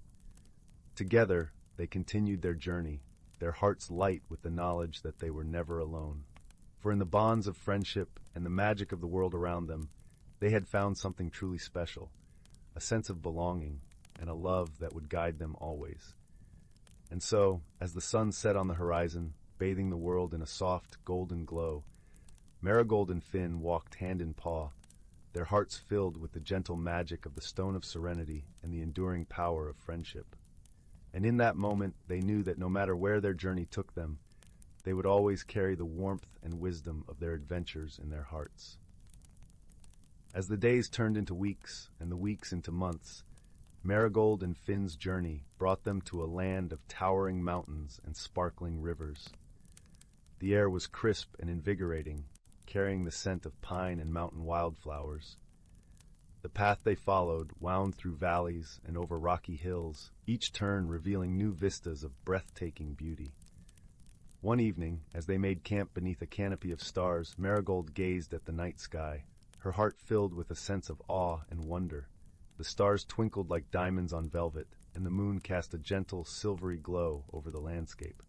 Together, they continued their journey, their hearts light with the knowledge that they were never alone. For in the bonds of friendship and the magic of the world around them, they had found something truly special, a sense of belonging and a love that would guide them always. And so, as the sun set on the horizon, bathing the world in a soft, golden glow, Marigold and Finn walked hand in paw, their hearts filled with the gentle magic of the Stone of Serenity and the enduring power of friendship. And in that moment, they knew that no matter where their journey took them, they would always carry the warmth and wisdom of their adventures in their hearts. As the days turned into weeks and the weeks into months, Marigold and Finn's journey brought them to a land of towering mountains and sparkling rivers. The air was crisp and invigorating, carrying the scent of pine and mountain wildflowers. The path they followed wound through valleys and over rocky hills, each turn revealing new vistas of breathtaking beauty. One evening, as they made camp beneath a canopy of stars, Marigold gazed at the night sky, her heart filled with a sense of awe and wonder. The stars twinkled like diamonds on velvet, and the moon cast a gentle, silvery glow over the landscape.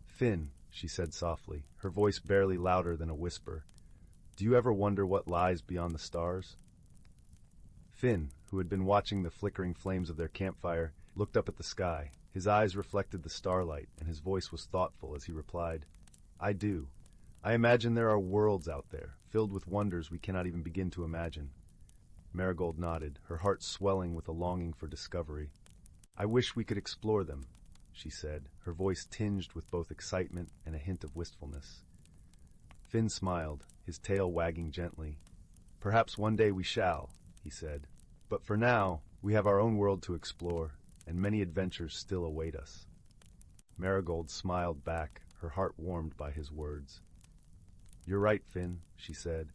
"Finn," she said softly, her voice barely louder than a whisper, "do you ever wonder what lies beyond the stars?" Finn, who had been watching the flickering flames of their campfire, looked up at the sky. His eyes reflected the starlight, and his voice was thoughtful as he replied, "I do. I imagine there are worlds out there, filled with wonders we cannot even begin to imagine." Marigold nodded, her heart swelling with a longing for discovery. "I wish we could explore them," she said, her voice tinged with both excitement and a hint of wistfulness. Finn smiled, his tail wagging gently. "Perhaps one day we shall," he said. "But for now, we have our own world to explore, and many adventures still await us." Marigold smiled back, her heart warmed by his words. "You're right, Finn," she said,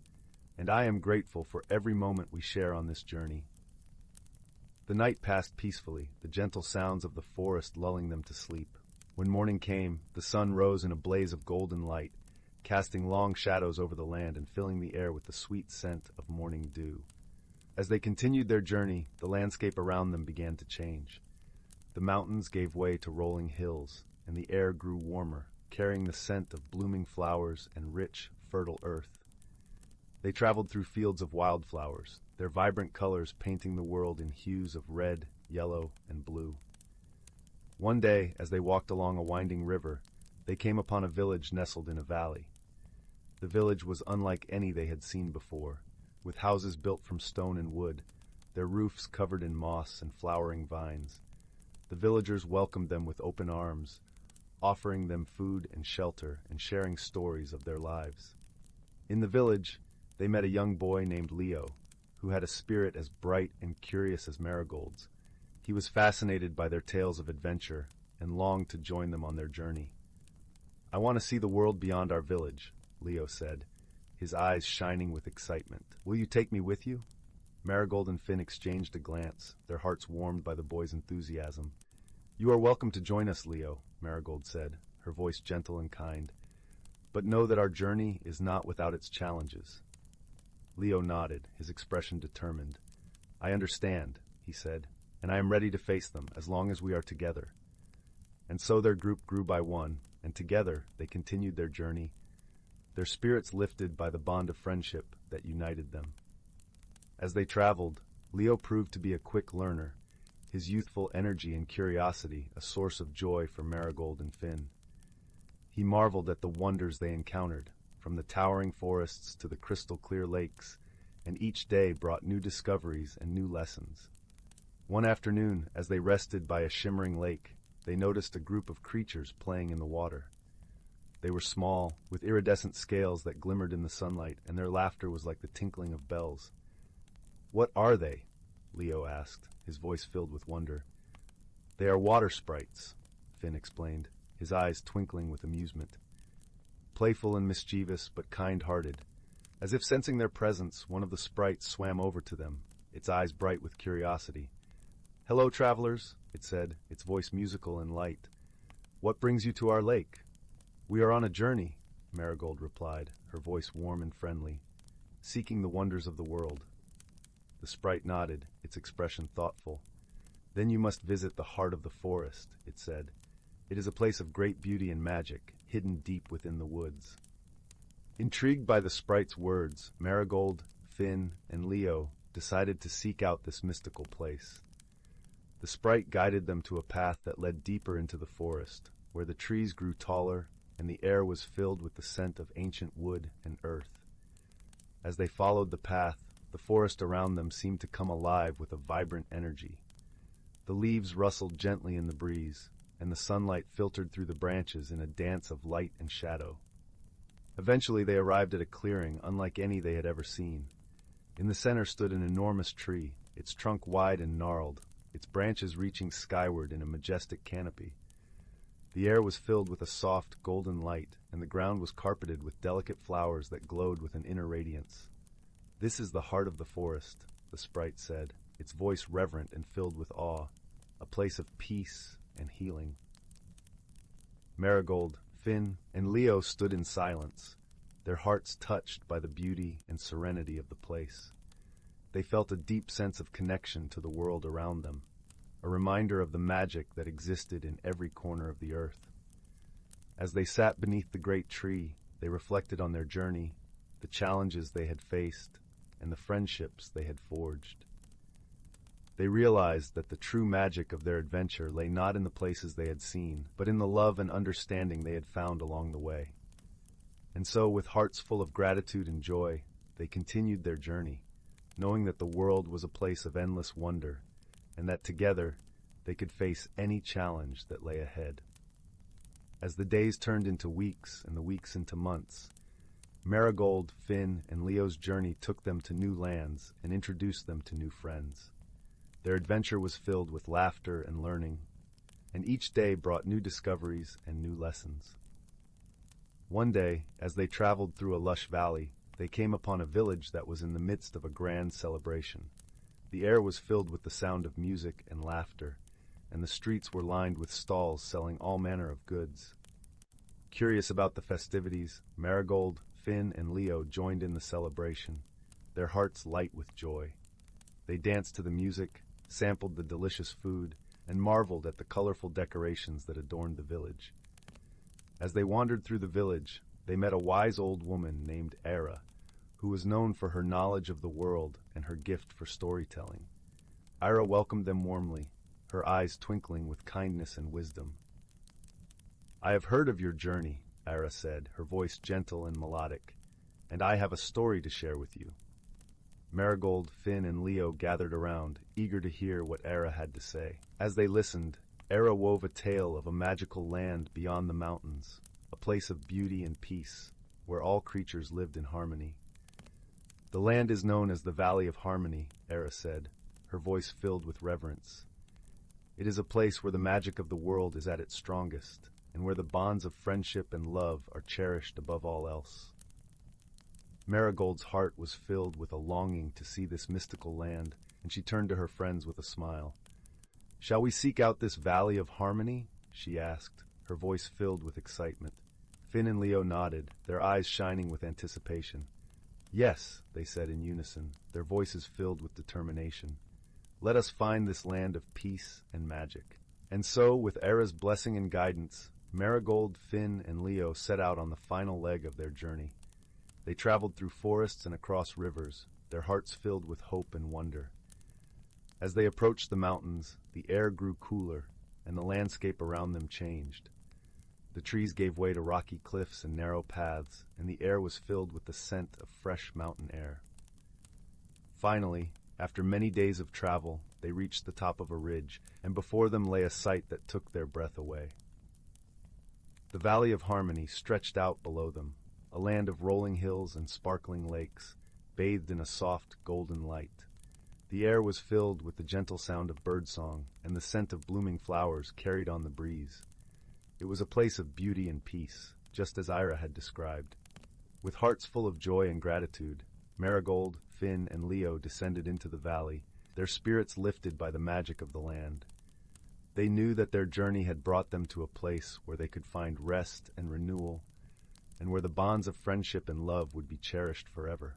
"and I am grateful for every moment we share on this journey." The night passed peacefully, the gentle sounds of the forest lulling them to sleep. When morning came, the sun rose in a blaze of golden light, casting long shadows over the land and filling the air with the sweet scent of morning dew. As they continued their journey, the landscape around them began to change. The mountains gave way to rolling hills, and the air grew warmer, carrying the scent of blooming flowers and rich, fertile earth. They traveled through fields of wildflowers, their vibrant colors painting the world in hues of red, yellow, and blue. One day, as they walked along a winding river, they came upon a village nestled in a valley. The village was unlike any they had seen before, with houses built from stone and wood, their roofs covered in moss and flowering vines. The villagers welcomed them with open arms, offering them food and shelter and sharing stories of their lives. In the village, they met a young boy named Leo, who had a spirit as bright and curious as Marigold's. He was fascinated by their tales of adventure and longed to join them on their journey. "I want to see the world beyond our village," Leo said, his eyes shining with excitement. "Will you take me with you?" Marigold and Finn exchanged a glance, their hearts warmed by the boy's enthusiasm. "You are welcome to join us, Leo," Marigold said, her voice gentle and kind. "But know that our journey is not without its challenges." Leo nodded, his expression determined. "I understand," he said, "and I am ready to face them as long as we are together." And so their group grew by one, and together they continued their journey, their spirits lifted by the bond of friendship that united them. As they traveled, Leo proved to be a quick learner, his youthful energy and curiosity a source of joy for Marigold and Finn. He marveled at the wonders they encountered, from the towering forests to the crystal-clear lakes, and each day brought new discoveries and new lessons. One afternoon, as they rested by a shimmering lake, they noticed a group of creatures playing in the water. They were small, with iridescent scales that glimmered in the sunlight, and their laughter was like the tinkling of bells. "What are they?" Leo asked, his voice filled with wonder. "They are water sprites," Finn explained, his eyes twinkling with amusement. Playful and mischievous, but kind-hearted. As if sensing their presence, one of the sprites swam over to them, its eyes bright with curiosity. "Hello, travelers," it said, its voice musical and light. "What brings you to our lake?" "We are on a journey," Marigold replied, her voice warm and friendly, "seeking the wonders of the world." The sprite nodded, its expression thoughtful. "Then you must visit the heart of the forest," it said. "It is a place of great beauty and magic, hidden deep within the woods." Intrigued by the sprite's words, Marigold, Finn, and Leo decided to seek out this mystical place. The sprite guided them to a path that led deeper into the forest, where the trees grew taller and the air was filled with the scent of ancient wood and earth. As they followed the path, the forest around them seemed to come alive with a vibrant energy. The leaves rustled gently in the breeze, and the sunlight filtered through the branches in a dance of light and shadow. Eventually they arrived at a clearing unlike any they had ever seen. In the center stood an enormous tree, its trunk wide and gnarled, its branches reaching skyward in a majestic canopy. The air was filled with a soft, golden light, and the ground was carpeted with delicate flowers that glowed with an inner radiance. "This is the heart of the forest," the sprite said, its voice reverent and filled with awe, a place of peace and healing. Marigold, Finn, and Leo stood in silence, their hearts touched by the beauty and serenity of the place. They felt a deep sense of connection to the world around them, a reminder of the magic that existed in every corner of the earth. As they sat beneath the great tree, they reflected on their journey, the challenges they had faced, and the friendships they had forged. They realized that the true magic of their adventure lay not in the places they had seen, but in the love and understanding they had found along the way. And so, with hearts full of gratitude and joy, they continued their journey, knowing that the world was a place of endless wonder, and that together they could face any challenge that lay ahead. As the days turned into weeks and the weeks into months, Marigold, Finn, and Leo's journey took them to new lands and introduced them to new friends. Their adventure was filled with laughter and learning, and each day brought new discoveries and new lessons. One day, as they traveled through a lush valley, they came upon a village that was in the midst of a grand celebration. The air was filled with the sound of music and laughter, and the streets were lined with stalls selling all manner of goods. Curious about the festivities, Marigold, Finn, and Leo joined in the celebration, their hearts light with joy. They danced to the music, sampled the delicious food, and marveled at the colorful decorations that adorned the village. As they wandered through the village, they met a wise old woman named Era, who was known for her knowledge of the world and her gift for storytelling. Era welcomed them warmly, her eyes twinkling with kindness and wisdom. "I have heard of your journey," Era said, her voice gentle and melodic, "and I have a story to share with you." Marigold, Finn, and Leo gathered around, eager to hear what Era had to say. As they listened, Era wove a tale of a magical land beyond the mountains, a place of beauty and peace, where all creatures lived in harmony. "The land is known as the Valley of Harmony," Era said, her voice filled with reverence. "It is a place where the magic of the world is at its strongest, and where the bonds of friendship and love are cherished above all else." Marigold's heart was filled with a longing to see this mystical land, and she turned to her friends with a smile. "Shall we seek out this Valley of Harmony?" she asked, her voice filled with excitement. Finn and Leo nodded, their eyes shining with anticipation. "Yes," they said in unison, their voices filled with determination. "Let us find this land of peace and magic." And so, with Era's blessing and guidance, Marigold, Finn, and Leo set out on the final leg of their journey. They traveled through forests and across rivers, their hearts filled with hope and wonder. As they approached the mountains, the air grew cooler, and the landscape around them changed. The trees gave way to rocky cliffs and narrow paths, and the air was filled with the scent of fresh mountain air. Finally, after many days of travel, they reached the top of a ridge, and before them lay a sight that took their breath away. The Valley of Harmony stretched out below them, a land of rolling hills and sparkling lakes, bathed in a soft, golden light. The air was filled with the gentle sound of birdsong, and the scent of blooming flowers carried on the breeze. It was a place of beauty and peace, just as Ira had described. With hearts full of joy and gratitude, Marigold, Finn, and Leo descended into the valley, their spirits lifted by the magic of the land. They knew that their journey had brought them to a place where they could find rest and renewal, and where the bonds of friendship and love would be cherished forever.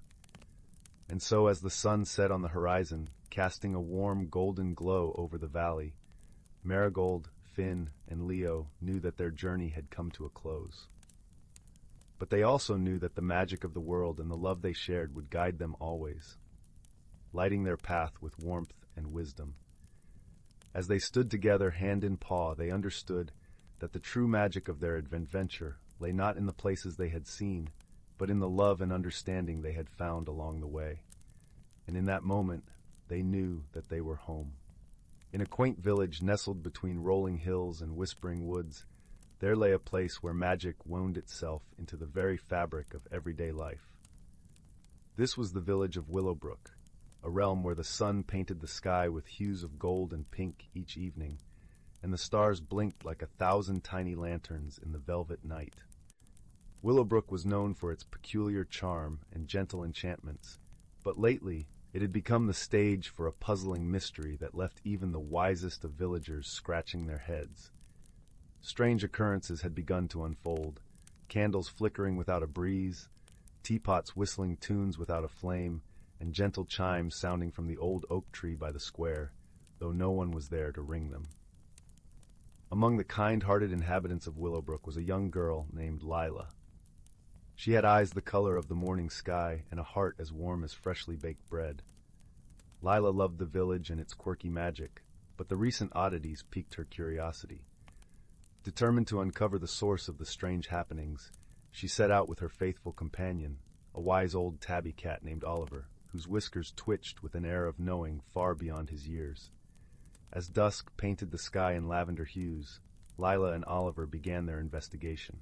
And so, as the sun set on the horizon, casting a warm golden glow over the valley, Marigold, Finn, and Leo knew that their journey had come to a close. But they also knew that the magic of the world and the love they shared would guide them always, lighting their path with warmth and wisdom. As they stood together hand in paw, they understood that the true magic of their adventure lay not in the places they had seen, but in the love and understanding they had found along the way. And in that moment, they knew that they were home. In a quaint village nestled between rolling hills and whispering woods, there lay a place where magic wound itself into the very fabric of everyday life. This was the village of Willowbrook, a realm where the sun painted the sky with hues of gold and pink each evening, and the stars blinked like 1,000 tiny lanterns in the velvet night. Willowbrook was known for its peculiar charm and gentle enchantments, but lately It had become the stage for a puzzling mystery that left even the wisest of villagers scratching their heads. Strange occurrences had begun to unfold, candles flickering without a breeze, teapots whistling tunes without a flame, and gentle chimes sounding from the old oak tree by the square, though no one was there to ring them. Among the kind-hearted inhabitants of Willowbrook was a young girl named Lila. She had eyes the color of the morning sky and a heart as warm as freshly baked bread. Lila loved the village and its quirky magic, but the recent oddities piqued her curiosity. Determined to uncover the source of the strange happenings, she set out with her faithful companion, a wise old tabby cat named Oliver, whose whiskers twitched with an air of knowing far beyond his years. As dusk painted the sky in lavender hues, Lila and Oliver began their investigation.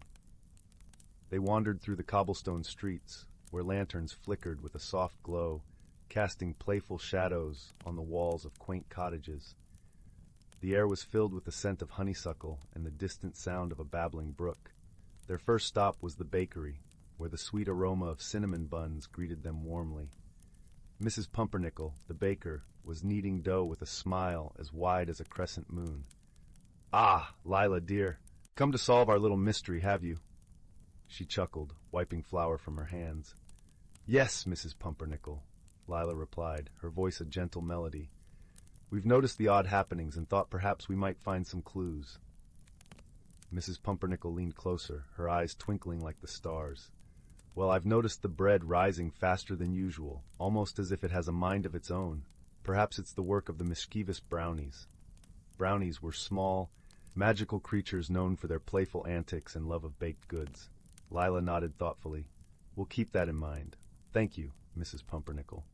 They wandered through the cobblestone streets, where lanterns flickered with a soft glow, casting playful shadows on the walls of quaint cottages. The air was filled with the scent of honeysuckle and the distant sound of a babbling brook. Their first stop was the bakery, where the sweet aroma of cinnamon buns greeted them warmly. Mrs. Pumpernickel, the baker, was kneading dough with a smile as wide as a crescent moon. "Ah, Lila, dear, come to solve our little mystery, have you?" She chuckled, wiping flour from her hands. "Yes, Mrs. Pumpernickel," Lila replied, her voice a gentle melody. "We've noticed the odd happenings and thought perhaps we might find some clues." Mrs. Pumpernickel leaned closer, her eyes twinkling like the stars. "Well, I've noticed the bread rising faster than usual, almost as if it has a mind of its own. Perhaps it's the work of the mischievous brownies." Brownies were small, magical creatures known for their playful antics and love of baked goods. Lila nodded thoughtfully. "We'll keep that in mind. Thank you, Mrs. Pumpernickel."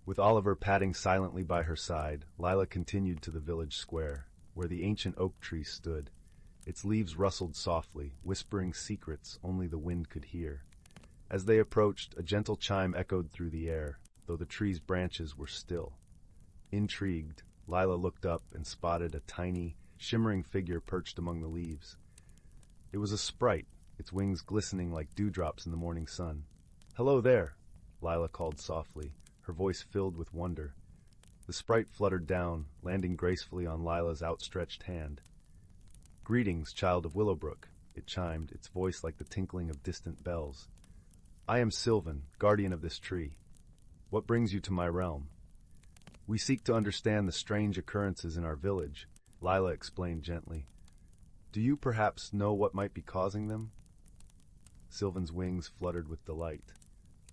With Oliver padding silently by her side, Lila continued to the village square, where the ancient oak tree stood. Its leaves rustled softly, whispering secrets only the wind could hear. As they approached, a gentle chime echoed through the air, though the tree's branches were still. Intrigued, Lila looked up and spotted a tiny, shimmering figure perched among the leaves. It was a sprite, its wings glistening like dewdrops in the morning sun. "Hello there," Lila called softly, her voice filled with wonder. The sprite fluttered down, landing gracefully on Lila's outstretched hand. "Greetings, child of Willowbrook," it chimed, its voice like the tinkling of distant bells. "I am Sylvan, guardian of this tree. What brings you to my realm?" "We seek to understand the strange occurrences in our village," Lila explained gently. "Do you perhaps know what might be causing them?" Sylvan's wings fluttered with delight.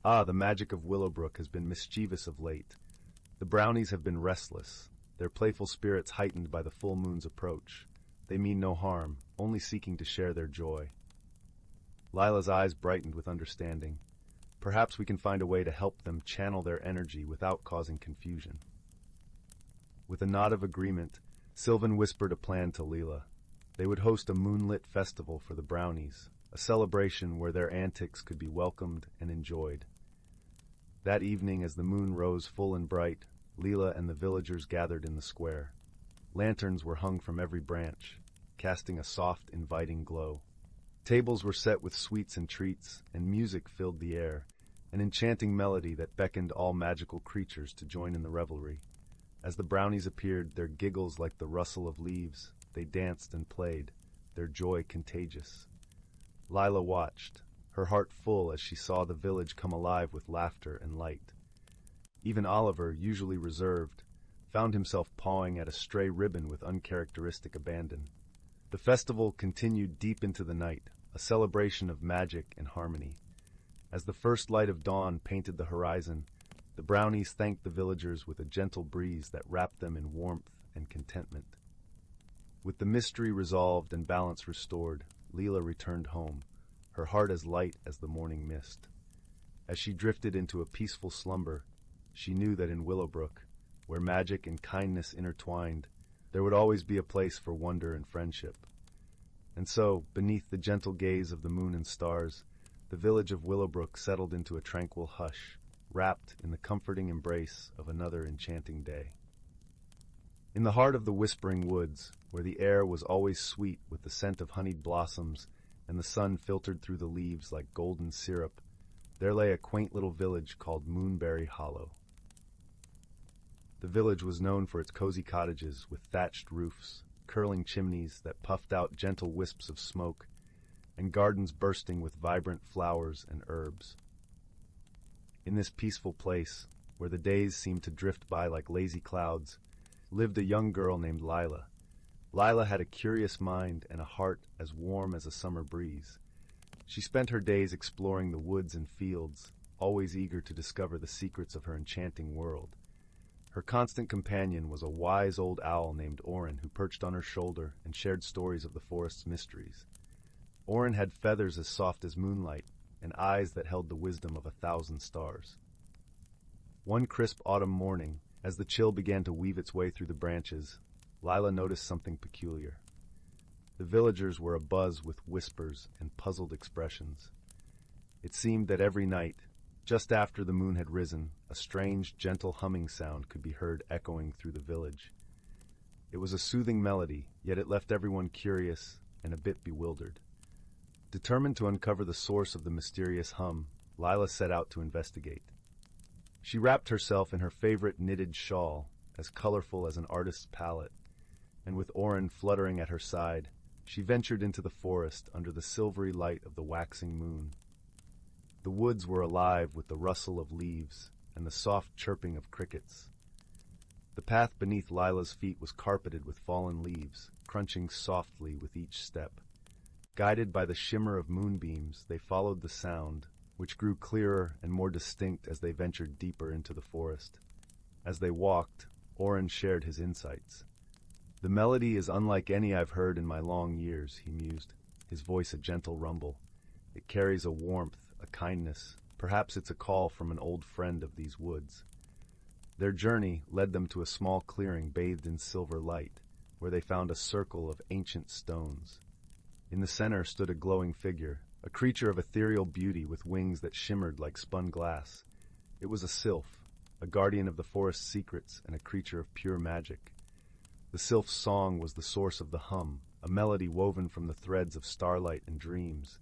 "Ah, the magic of Willowbrook has been mischievous of late. The brownies have been restless, their playful spirits heightened by the full moon's approach. They mean no harm, only seeking to share their joy." Lila's eyes brightened with understanding. "Perhaps we can find a way to help them channel their energy without causing confusion." With a nod of agreement, Sylvan whispered a plan to Lila. They would host a moonlit festival for the brownies, a celebration where their antics could be welcomed and enjoyed. That evening, as the moon rose full and bright, Lila and the villagers gathered in the square. Lanterns were hung from every branch, casting a soft, inviting glow. Tables were set with sweets and treats, and music filled the air, an enchanting melody that beckoned all magical creatures to join in the revelry. As the brownies appeared, their giggles like the rustle of leaves, they danced and played, their joy contagious. Lila watched, her heart full as she saw the village come alive with laughter and light. Even Oliver, usually reserved, found himself pawing at a stray ribbon with uncharacteristic abandon. The festival continued deep into the night, a celebration of magic and harmony. As the first light of dawn painted the horizon, the brownies thanked the villagers with a gentle breeze that wrapped them in warmth and contentment. With the mystery resolved and balance restored, Lila returned home, her heart as light as the morning mist. As she drifted into a peaceful slumber, she knew that in Willowbrook, where magic and kindness intertwined, there would always be a place for wonder and friendship. And so, beneath the gentle gaze of the moon and stars, the village of Willowbrook settled into a tranquil hush, wrapped in the comforting embrace of another enchanting day. In the heart of the whispering woods, where the air was always sweet with the scent of honeyed blossoms and the sun filtered through the leaves like golden syrup, There lay a quaint little village called Moonberry Hollow. The village was known for its cozy cottages with thatched roofs, curling chimneys that puffed out gentle wisps of smoke, and gardens bursting with vibrant flowers and herbs. In this peaceful place, where the days seemed to drift by like lazy clouds, lived a young girl named Lila. Lila had a curious mind and a heart as warm as a summer breeze. She spent her days exploring the woods and fields, always eager to discover the secrets of her enchanting world. Her constant companion was a wise old owl named Orin, who perched on her shoulder and shared stories of the forest's mysteries. Orin had feathers as soft as moonlight and eyes that held the wisdom of 1,000 stars. One crisp autumn morning, as the chill began to weave its way through the branches, Lila noticed something peculiar. The villagers were abuzz with whispers and puzzled expressions. It seemed that every night, just after the moon had risen, a strange, gentle humming sound could be heard echoing through the village. It was a soothing melody, yet it left everyone curious and a bit bewildered. Determined to uncover the source of the mysterious hum, Lila set out to investigate. She wrapped herself in her favorite knitted shawl, as colorful as an artist's palette, and with Orin fluttering at her side, she ventured into the forest under the silvery light of the waxing moon. The woods were alive with the rustle of leaves and the soft chirping of crickets. The path beneath Lila's feet was carpeted with fallen leaves, crunching softly with each step. Guided by the shimmer of moonbeams, they followed the sound, which grew clearer and more distinct as they ventured deeper into the forest. As they walked, Orin shared his insights. "The melody is unlike any I've heard in my long years," he mused, his voice a gentle rumble. "It carries a warmth, a kindness. Perhaps it's a call from an old friend of these woods." Their journey led them to a small clearing bathed in silver light, where they found a circle of ancient stones. In the center stood a glowing figure, a creature of ethereal beauty with wings that shimmered like spun glass. It was a sylph, a guardian of the forest's secrets and a creature of pure magic. The sylph's song was the source of the hum, a melody woven from the threads of starlight and dreams.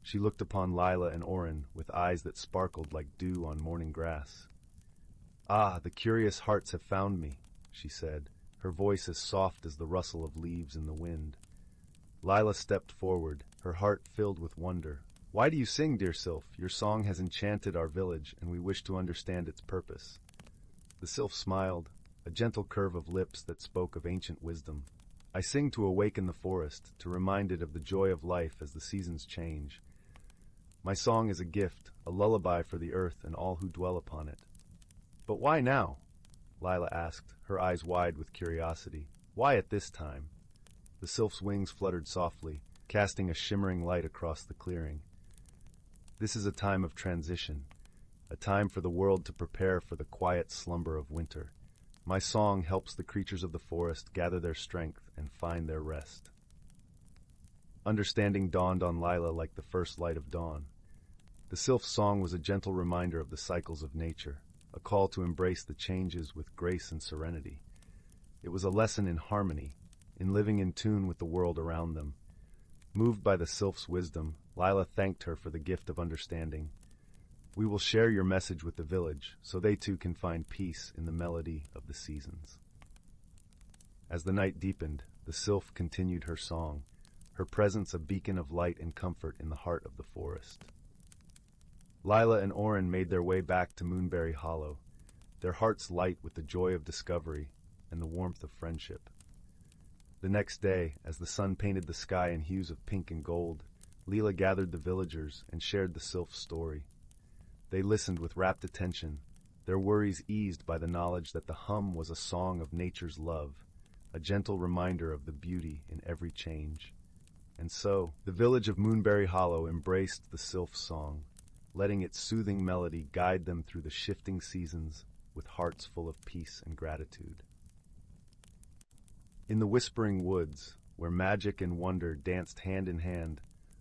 She looked upon Lila and Orin with eyes that sparkled like dew on morning grass. "Ah, the curious hearts have found me," she said, her voice as soft as the rustle of leaves in the wind. Lila stepped forward, her heart filled with wonder. "Why do you sing, dear sylph? Your song has enchanted our village, and we wish to understand its purpose." The sylph smiled, a gentle curve of lips that spoke of ancient wisdom. "I sing to awaken the forest, to remind it of the joy of life as the seasons change. My song is a gift, a lullaby for the earth and all who dwell upon it." "But why now?" Lila asked, her eyes wide with curiosity. "Why at this time?" The sylph's wings fluttered softly, casting a shimmering light across the clearing. "This is a time of transition, a time for the world to prepare for the quiet slumber of winter. My song helps the creatures of the forest gather their strength and find their rest." Understanding dawned on Lila like the first light of dawn. The sylph's song was a gentle reminder of the cycles of nature, a call to embrace the changes with grace and serenity. It was a lesson in harmony, in living in tune with the world around them. Moved by the sylph's wisdom, Lila thanked her for the gift of understanding. "We will share your message with the village, so they too can find peace in the melody of the seasons." As the night deepened, the sylph continued her song, her presence a beacon of light and comfort in the heart of the forest. Lila and Orin made their way back to Moonberry Hollow, their hearts light with the joy of discovery and the warmth of friendship. The next day, as the sun painted the sky in hues of pink and gold, Lila gathered the villagers and shared the sylph's story. They listened with rapt attention, their worries eased by the knowledge that the hum was a song of nature's love, a gentle reminder of the beauty in every change. And so, the village of Moonberry Hollow embraced the sylph's song, letting its soothing melody guide them through the shifting seasons with hearts full of peace and gratitude. In the whispering woods, where magic and wonder danced hand in hand,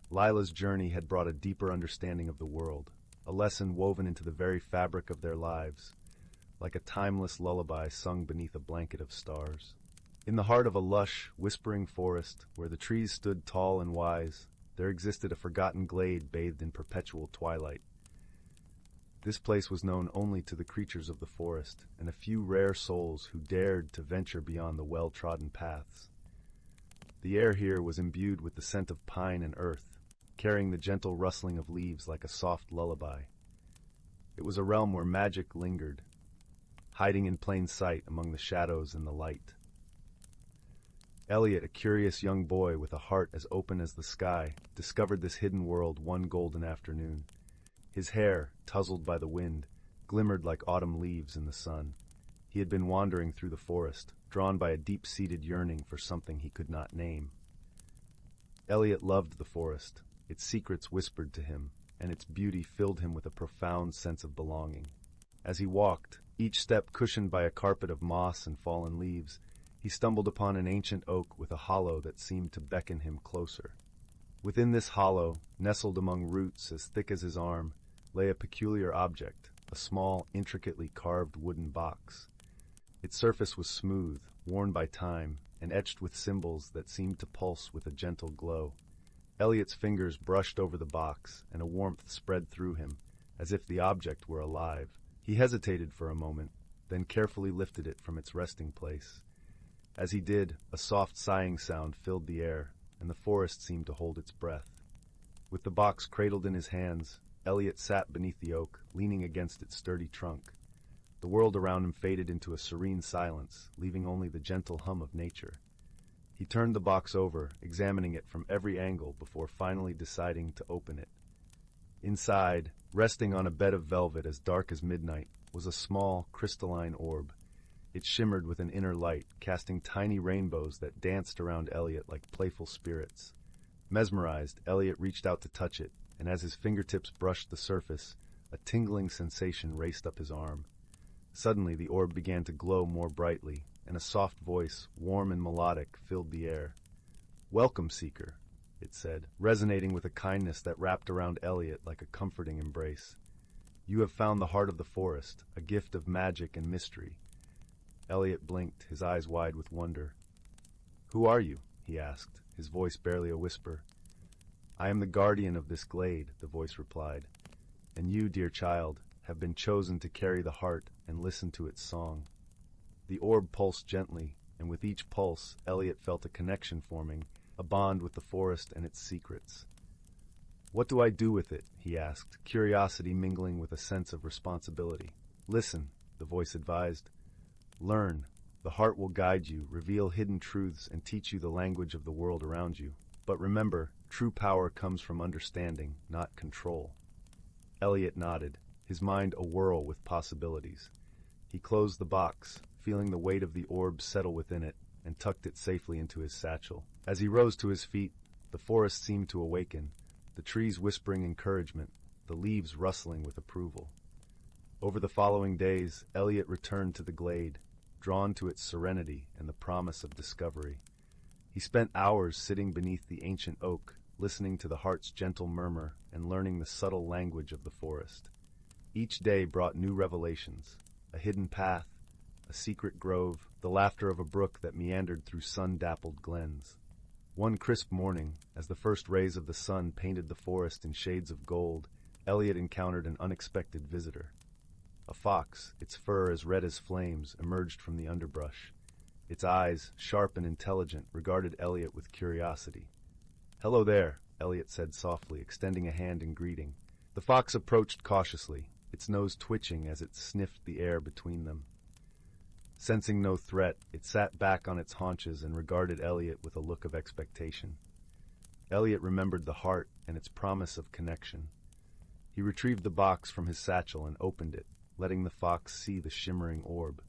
Lila's journey had brought a deeper understanding of the world, a lesson woven into the very fabric of their lives, like a timeless lullaby sung beneath a blanket of stars. In the heart of a lush, whispering forest, where the trees stood tall and wise, there existed a forgotten glade bathed in perpetual twilight. This place was known only to the creatures of the forest, and a few rare souls who dared to venture beyond the well-trodden paths. The air here was imbued with the scent of pine and earth, carrying the gentle rustling of leaves like a soft lullaby. It was a realm where magic lingered, hiding in plain sight among the shadows and the light. Elliot, a curious young boy with a heart as open as the sky, discovered this hidden world one golden afternoon. His hair, tousled by the wind, glimmered like autumn leaves in the sun. He had been wandering through the forest, drawn by a deep-seated yearning for something he could not name. Elliot loved the forest. Its secrets whispered to him, and its beauty filled him with a profound sense of belonging. As he walked, each step cushioned by a carpet of moss and fallen leaves, he stumbled upon an ancient oak with a hollow that seemed to beckon him closer. Within this hollow, nestled among roots as thick as his arm, lay a peculiar object, a small, intricately carved wooden box. Its surface was smooth, worn by time, and etched with symbols that seemed to pulse with a gentle glow. Elliot's fingers brushed over the box, and a warmth spread through him, as if the object were alive. He hesitated for a moment, then carefully lifted it from its resting place. As he did, a soft sighing sound filled the air, and the forest seemed to hold its breath. With the box cradled in his hands, Elliot sat beneath the oak, leaning against its sturdy trunk. The world around him faded into a serene silence, leaving only the gentle hum of nature. He turned the box over, examining it from every angle before finally deciding to open it. Inside, resting on a bed of velvet as dark as midnight, was a small, crystalline orb. It shimmered with an inner light, casting tiny rainbows that danced around Elliot like playful spirits. Mesmerized, Elliot reached out to touch it, and as his fingertips brushed the surface, a tingling sensation raced up his arm. Suddenly, the orb began to glow more brightly, and a soft voice, warm and melodic, filled the air. "Welcome, Seeker," it said, resonating with a kindness that wrapped around Elliot like a comforting embrace. "You have found the heart of the forest, a gift of magic and mystery." Elliot blinked, his eyes wide with wonder. "Who are you?" he asked, his voice barely a whisper. "I am the guardian of this glade," the voice replied. "And you, dear child, have been chosen to carry the heart and listen to its song." The orb pulsed gently, and with each pulse, Elliot felt a connection forming, a bond with the forest and its secrets. "What do I do with it?" he asked, curiosity mingling with a sense of responsibility. "Listen," the voice advised. "Learn. The heart will guide you, reveal hidden truths, and teach you the language of the world around you. But remember, true power comes from understanding, not control." Elliot nodded, his mind awhirl with possibilities. He closed the box, feeling the weight of the orb settle within it, and tucked it safely into his satchel. As he rose to his feet, the forest seemed to awaken, the trees whispering encouragement, the leaves rustling with approval. Over the following days, Elliot returned to the glade, drawn to its serenity and the promise of discovery. He spent hours sitting beneath the ancient oak, listening to the heart's gentle murmur and learning the subtle language of the forest. Each day brought new revelations, a hidden path, a secret grove, the laughter of a brook that meandered through sun-dappled glens. One crisp morning, as the first rays of the sun painted the forest in shades of gold, Elliot encountered an unexpected visitor. A fox, its fur as red as flames, emerged from the underbrush. Its eyes, sharp and intelligent, regarded Elliot with curiosity. "Hello there," Elliot said softly, extending a hand in greeting. The fox approached cautiously, its nose twitching as it sniffed the air between them. Sensing no threat, it sat back on its haunches and regarded Elliot with a look of expectation. Elliot remembered the heart and its promise of connection. He retrieved the box from his satchel and opened it, letting the fox see the shimmering orb.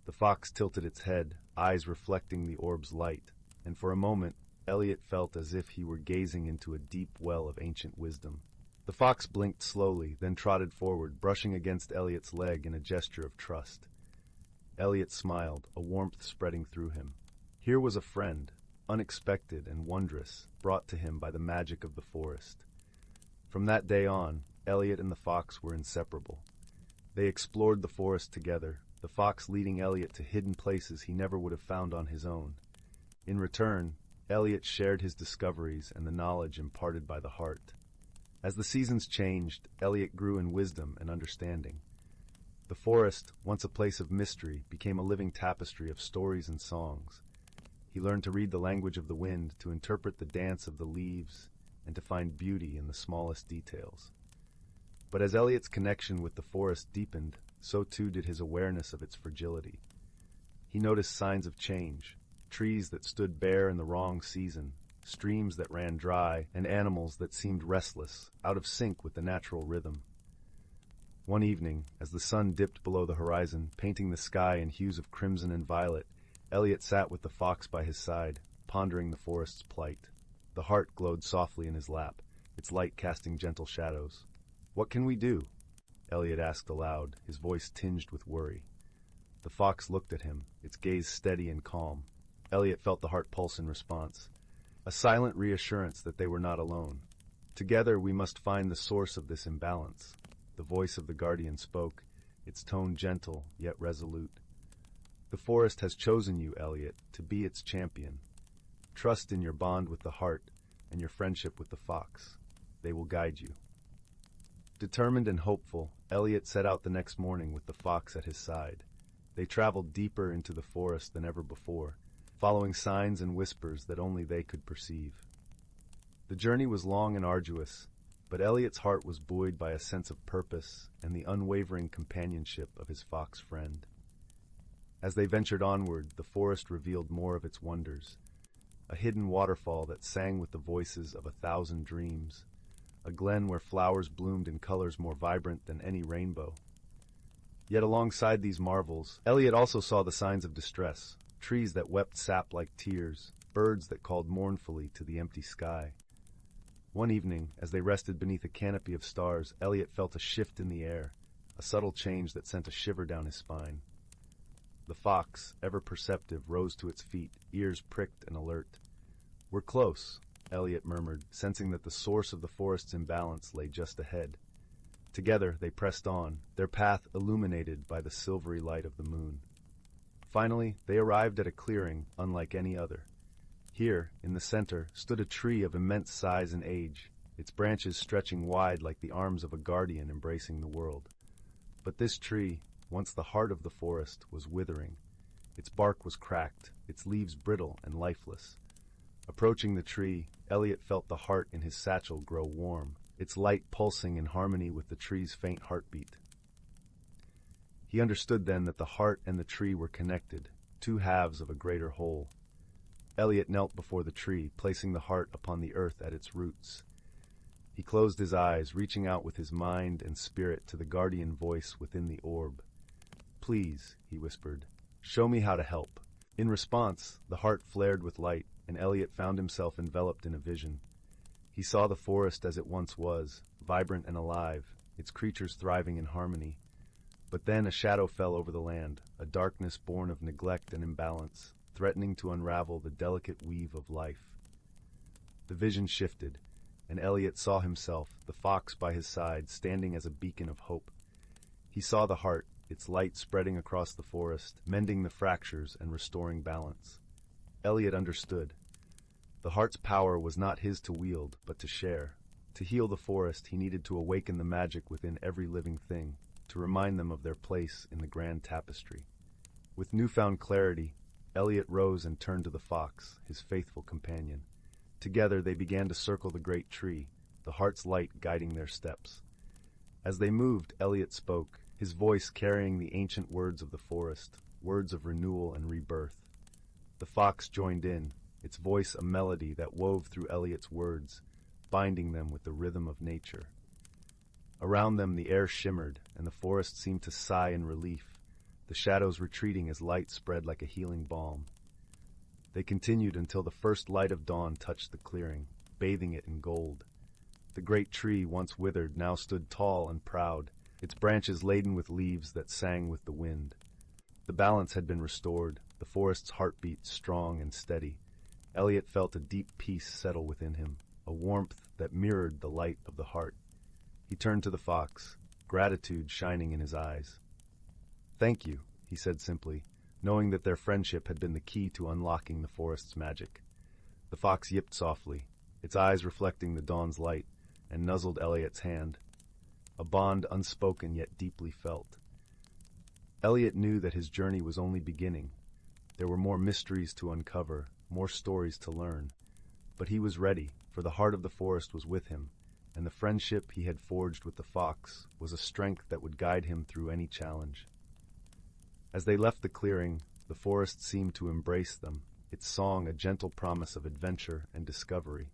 The fox tilted its head, eyes reflecting the orb's light, and for a moment, Elliot felt as if he were gazing into a deep well of ancient wisdom. The fox blinked slowly, then trotted forward, brushing against Elliot's leg in a gesture of trust. Elliot smiled, a warmth spreading through him. Here was a friend, unexpected and wondrous, brought to him by the magic of the forest. From that day on, Elliot and the fox were inseparable. They explored the forest together, the fox leading Elliot to hidden places he never would have found on his own. In return, Elliot shared his discoveries and the knowledge imparted by the heart. As the seasons changed, Elliot grew in wisdom and understanding. The forest, once a place of mystery, became a living tapestry of stories and songs. He learned to read the language of the wind, to interpret the dance of the leaves, and to find beauty in the smallest details. But as Elliot's connection with the forest deepened, so too did his awareness of its fragility. He noticed signs of change, trees that stood bare in the wrong season, streams that ran dry, and animals that seemed restless, out of sync with the natural rhythm. One evening, as the sun dipped below the horizon, painting the sky in hues of crimson and violet, Elliot sat with the fox by his side, pondering the forest's plight. The heart glowed softly in his lap, its light casting gentle shadows. "What can we do?" Elliot asked aloud, his voice tinged with worry. The fox looked at him, its gaze steady and calm. Elliot felt the heart pulse in response, a silent reassurance that they were not alone. "Together we must find the source of this imbalance." The voice of the guardian spoke, its tone gentle yet resolute. "The forest has chosen you, Elliot, to be its champion. Trust in your bond with the heart and your friendship with the fox. They will guide you." Determined and hopeful, Elliot set out the next morning with the fox at his side. They traveled deeper into the forest than ever before, following signs and whispers that only they could perceive. The journey was long and arduous, but Elliot's heart was buoyed by a sense of purpose and the unwavering companionship of his fox friend. As they ventured onward, the forest revealed more of its wonders. A hidden waterfall that sang with the voices of 1,000 dreams, a glen where flowers bloomed in colors more vibrant than any rainbow. Yet alongside these marvels, Elliot also saw the signs of distress, trees that wept sap like tears, birds that called mournfully to the empty sky. One evening, as they rested beneath a canopy of stars, Elliot felt a shift in the air, a subtle change that sent a shiver down his spine. The fox, ever perceptive, rose to its feet, ears pricked and alert. "We're close," Elliot murmured, sensing that the source of the forest's imbalance lay just ahead. Together they pressed on, their path illuminated by the silvery light of the moon. Finally, they arrived at a clearing unlike any other. Here, in the center, stood a tree of immense size and age, its branches stretching wide like the arms of a guardian embracing the world. But this tree, once the heart of the forest, was withering. Its bark was cracked, its leaves brittle and lifeless. Approaching the tree, Elliot felt the heart in his satchel grow warm, its light pulsing in harmony with the tree's faint heartbeat. He understood then that the heart and the tree were connected, two halves of a greater whole. Elliot knelt before the tree, placing the heart upon the earth at its roots. He closed his eyes, reaching out with his mind and spirit to the guardian voice within the orb. "Please," he whispered, "show me how to help." In response, the heart flared with light, and Elliot found himself enveloped in a vision. He saw the forest as it once was, vibrant and alive, its creatures thriving in harmony. But then a shadow fell over the land, a darkness born of neglect and imbalance, threatening to unravel the delicate weave of life. The vision shifted, and Elliot saw himself, the fox by his side, standing as a beacon of hope. He saw the heart, its light spreading across the forest, mending the fractures and restoring balance. Elliot understood. The heart's power was not his to wield, but to share. To heal the forest, he needed to awaken the magic within every living thing, to remind them of their place in the grand tapestry. With newfound clarity, Elliot rose and turned to the fox, his faithful companion. Together they began to circle the great tree, the heart's light guiding their steps. As they moved, Elliot spoke, his voice carrying the ancient words of the forest, words of renewal and rebirth. The fox joined in, its voice a melody that wove through Elliot's words, binding them with the rhythm of nature. Around them the air shimmered, and the forest seemed to sigh in relief, the shadows retreating as light spread like a healing balm. They continued until the first light of dawn touched the clearing, bathing it in gold. The great tree, once withered, now stood tall and proud, its branches laden with leaves that sang with the wind. The balance had been restored, the forest's heartbeat strong and steady. Elliot felt a deep peace settle within him, a warmth that mirrored the light of the heart. He turned to the fox, gratitude shining in his eyes. "Thank you," he said simply, knowing that their friendship had been the key to unlocking the forest's magic. The fox yipped softly, its eyes reflecting the dawn's light, and nuzzled Elliot's hand, a bond unspoken yet deeply felt. Elliot knew that his journey was only beginning. There were more mysteries to uncover, more stories to learn. But he was ready, for the heart of the forest was with him, and the friendship he had forged with the fox was a strength that would guide him through any challenge. As they left the clearing, the forest seemed to embrace them, its song a gentle promise of adventure and discovery.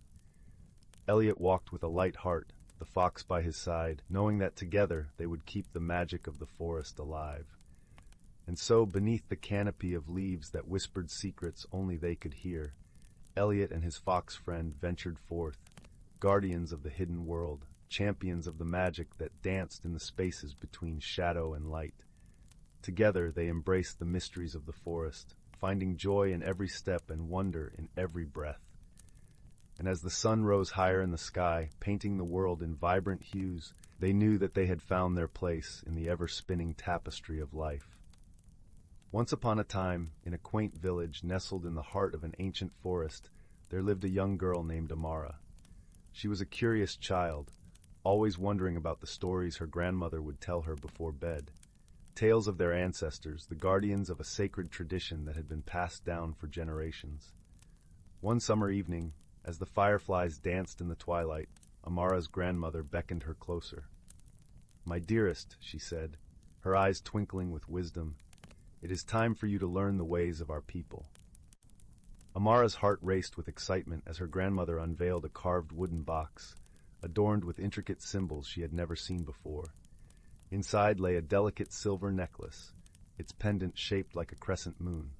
Elliot walked with a light heart, the fox by his side, knowing that together they would keep the magic of the forest alive. And so, beneath the canopy of leaves that whispered secrets only they could hear, Elliot and his fox friend ventured forth, guardians of the hidden world, champions of the magic that danced in the spaces between shadow and light. Together they embraced the mysteries of the forest, finding joy in every step and wonder in every breath. And as the sun rose higher in the sky, painting the world in vibrant hues, they knew that they had found their place in the ever-spinning tapestry of life. Once upon a time, in a quaint village nestled in the heart of an ancient forest, there lived a young girl named Amara. She was a curious child, always wondering about the stories her grandmother would tell her before bed. Tales of their ancestors, the guardians of a sacred tradition that had been passed down for generations. One summer evening, as the fireflies danced in the twilight, Amara's grandmother beckoned her closer. "My dearest," she said, her eyes twinkling with wisdom, "it is time for you to learn the ways of our people." Amara's heart raced with excitement as her grandmother unveiled a carved wooden box, adorned with intricate symbols she had never seen before. Inside lay a delicate silver necklace, its pendant shaped like a crescent moon.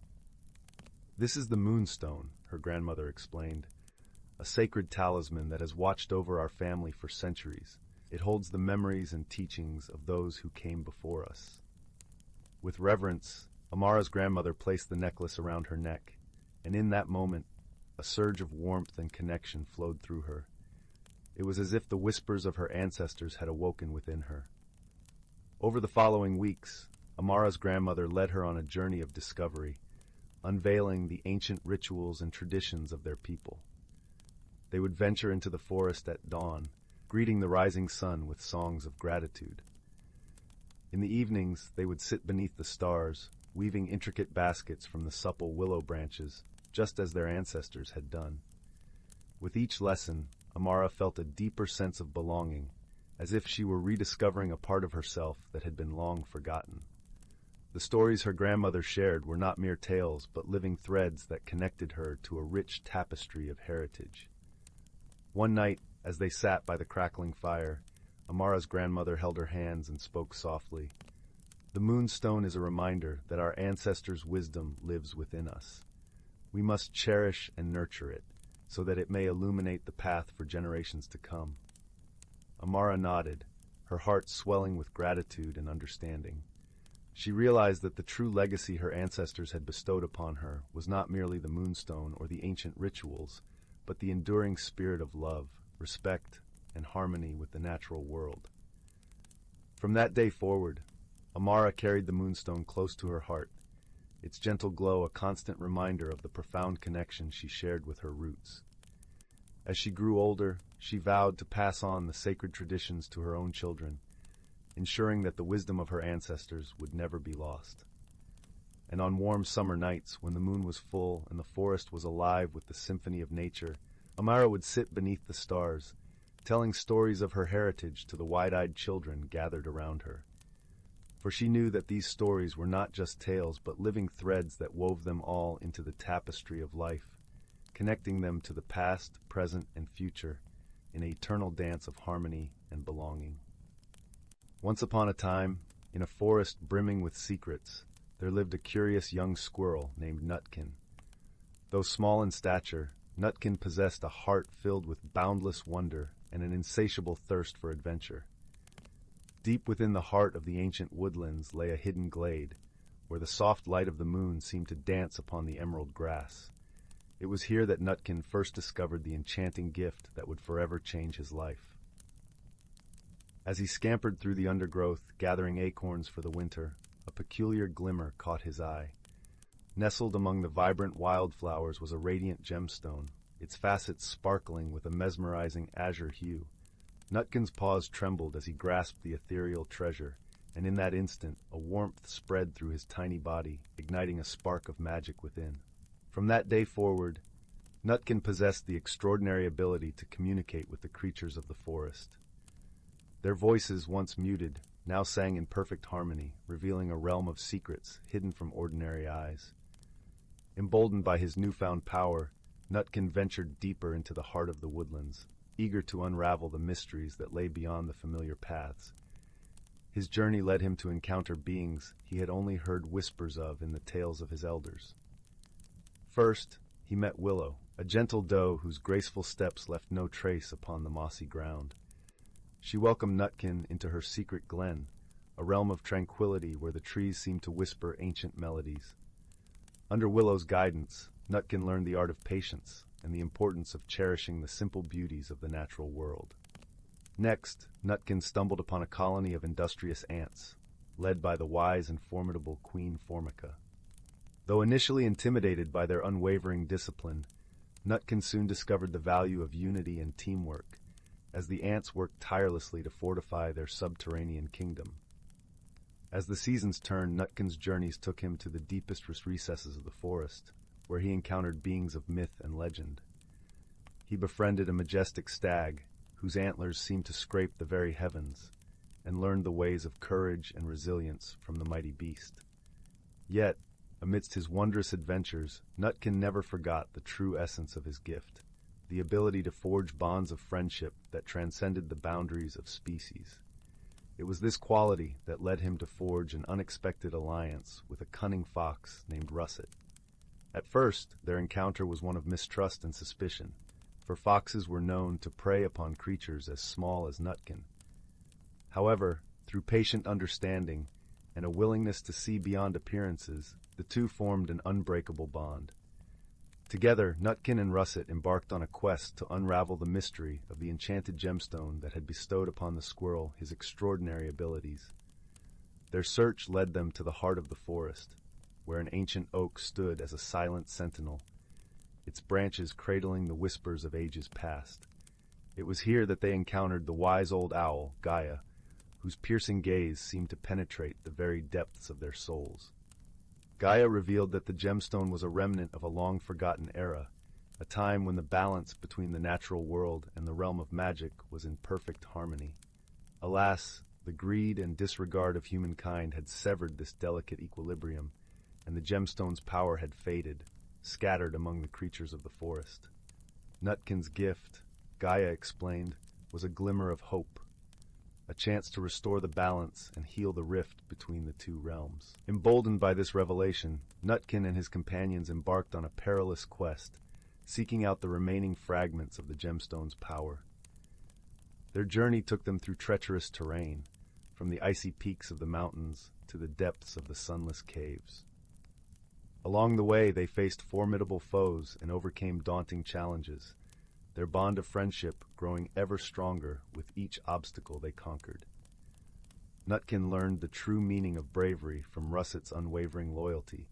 "This is the Moonstone," her grandmother explained, "a sacred talisman that has watched over our family for centuries. It holds the memories and teachings of those who came before us." With reverence, Amara's grandmother placed the necklace around her neck, and in that moment, a surge of warmth and connection flowed through her. It was as if the whispers of her ancestors had awoken within her. Over the following weeks, Amara's grandmother led her on a journey of discovery, unveiling the ancient rituals and traditions of their people. They would venture into the forest at dawn, greeting the rising sun with songs of gratitude. In the evenings, they would sit beneath the stars, weaving intricate baskets from the supple willow branches, just as their ancestors had done. With each lesson, Amara felt a deeper sense of belonging, as if she were rediscovering a part of herself that had been long forgotten. The stories her grandmother shared were not mere tales, but living threads that connected her to a rich tapestry of heritage. One night, as they sat by the crackling fire, Amara's grandmother held her hands and spoke softly. "The Moonstone is a reminder that our ancestors' wisdom lives within us. We must cherish and nurture it, so that it may illuminate the path for generations to come." Amara nodded, her heart swelling with gratitude and understanding. She realized that the true legacy her ancestors had bestowed upon her was not merely the Moonstone or the ancient rituals, but the enduring spirit of love, respect, and harmony with the natural world. From that day forward, Amara carried the Moonstone close to her heart, its gentle glow a constant reminder of the profound connection she shared with her roots. As she grew older, she vowed to pass on the sacred traditions to her own children, ensuring that the wisdom of her ancestors would never be lost. And on warm summer nights, when the moon was full and the forest was alive with the symphony of nature, Amara would sit beneath the stars, telling stories of her heritage to the wide-eyed children gathered around her. For she knew that these stories were not just tales, but living threads that wove them all into the tapestry of life, connecting them to the past, present, and future in an eternal dance of harmony and belonging. Once upon a time, in a forest brimming with secrets, there lived a curious young squirrel named Nutkin. Though small in stature, Nutkin possessed a heart filled with boundless wonder and an insatiable thirst for adventure. Deep within the heart of the ancient woodlands lay a hidden glade, where the soft light of the moon seemed to dance upon the emerald grass. It was here that Nutkin first discovered the enchanting gift that would forever change his life. As he scampered through the undergrowth, gathering acorns for the winter, a peculiar glimmer caught his eye. Nestled among the vibrant wildflowers was a radiant gemstone, its facets sparkling with a mesmerizing azure hue. Nutkin's paws trembled as he grasped the ethereal treasure, and in that instant a warmth spread through his tiny body, igniting a spark of magic within. From that day forward, Nutkin possessed the extraordinary ability to communicate with the creatures of the forest. Their voices, once muted, now sang in perfect harmony, revealing a realm of secrets hidden from ordinary eyes. Emboldened by his newfound power, Nutkin ventured deeper into the heart of the woodlands, eager to unravel the mysteries that lay beyond the familiar paths. His journey led him to encounter beings he had only heard whispers of in the tales of his elders. First, he met Willow, a gentle doe whose graceful steps left no trace upon the mossy ground. She welcomed Nutkin into her secret glen, a realm of tranquility where the trees seemed to whisper ancient melodies. Under Willow's guidance, Nutkin learned the art of patience and the importance of cherishing the simple beauties of the natural world. Next, Nutkin stumbled upon a colony of industrious ants, led by the wise and formidable Queen Formica. Though initially intimidated by their unwavering discipline, Nutkin soon discovered the value of unity and teamwork, as the ants worked tirelessly to fortify their subterranean kingdom. As the seasons turned, Nutkin's journeys took him to the deepest recesses of the forest, where he encountered beings of myth and legend. He befriended a majestic stag, whose antlers seemed to scrape the very heavens, and learned the ways of courage and resilience from the mighty beast. Yet, amidst his wondrous adventures, Nutkin never forgot the true essence of his gift, the ability to forge bonds of friendship that transcended the boundaries of species. It was this quality that led him to forge an unexpected alliance with a cunning fox named Russet. At first, their encounter was one of mistrust and suspicion, for foxes were known to prey upon creatures as small as Nutkin. However, through patient understanding and a willingness to see beyond appearances, the two formed an unbreakable bond. Together, Nutkin and Russet embarked on a quest to unravel the mystery of the enchanted gemstone that had bestowed upon the squirrel his extraordinary abilities. Their search led them to the heart of the forest, where an ancient oak stood as a silent sentinel, its branches cradling the whispers of ages past. It was here that they encountered the wise old owl, Gaia, whose piercing gaze seemed to penetrate the very depths of their souls. Gaia revealed that the gemstone was a remnant of a long-forgotten era, a time when the balance between the natural world and the realm of magic was in perfect harmony. Alas, the greed and disregard of humankind had severed this delicate equilibrium, and the gemstone's power had faded, scattered among the creatures of the forest. Nutkin's gift, Gaia explained, was a glimmer of hope, a chance to restore the balance and heal the rift between the two realms. Emboldened by this revelation, Nutkin and his companions embarked on a perilous quest, seeking out the remaining fragments of the gemstone's power. Their journey took them through treacherous terrain, from the icy peaks of the mountains to the depths of the sunless caves. Along the way, they faced formidable foes and overcame daunting challenges, their bond of friendship growing ever stronger with each obstacle they conquered. Nutkin learned the true meaning of bravery from Russet's unwavering loyalty,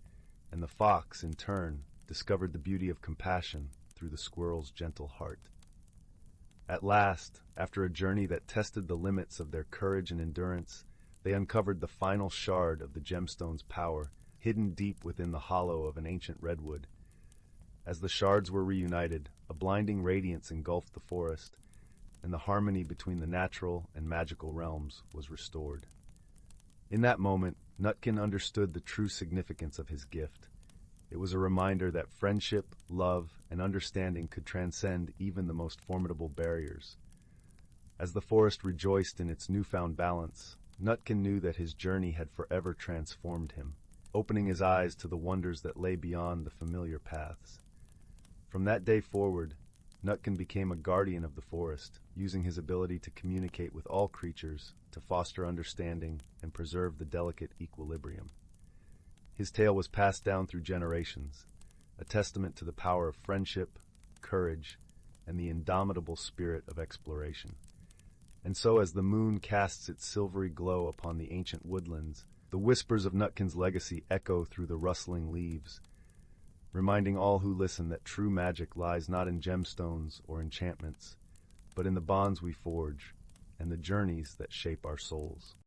and the fox, in turn, discovered the beauty of compassion through the squirrel's gentle heart. At last, after a journey that tested the limits of their courage and endurance, they uncovered the final shard of the gemstone's power, hidden deep within the hollow of an ancient redwood. As the shards were reunited, a blinding radiance engulfed the forest, and the harmony between the natural and magical realms was restored. In that moment, Nutkin understood the true significance of his gift. It was a reminder that friendship, love, and understanding could transcend even the most formidable barriers. As the forest rejoiced in its newfound balance, Nutkin knew that his journey had forever transformed him, opening his eyes to the wonders that lay beyond the familiar paths. From that day forward, Nutkin became a guardian of the forest, using his ability to communicate with all creatures to foster understanding and preserve the delicate equilibrium. His tale was passed down through generations, a testament to the power of friendship, courage, and the indomitable spirit of exploration. And so as the moon casts its silvery glow upon the ancient woodlands, the whispers of Nutkin's legacy echo through the rustling leaves, reminding all who listen that true magic lies not in gemstones or enchantments, but in the bonds we forge, and the journeys that shape our souls.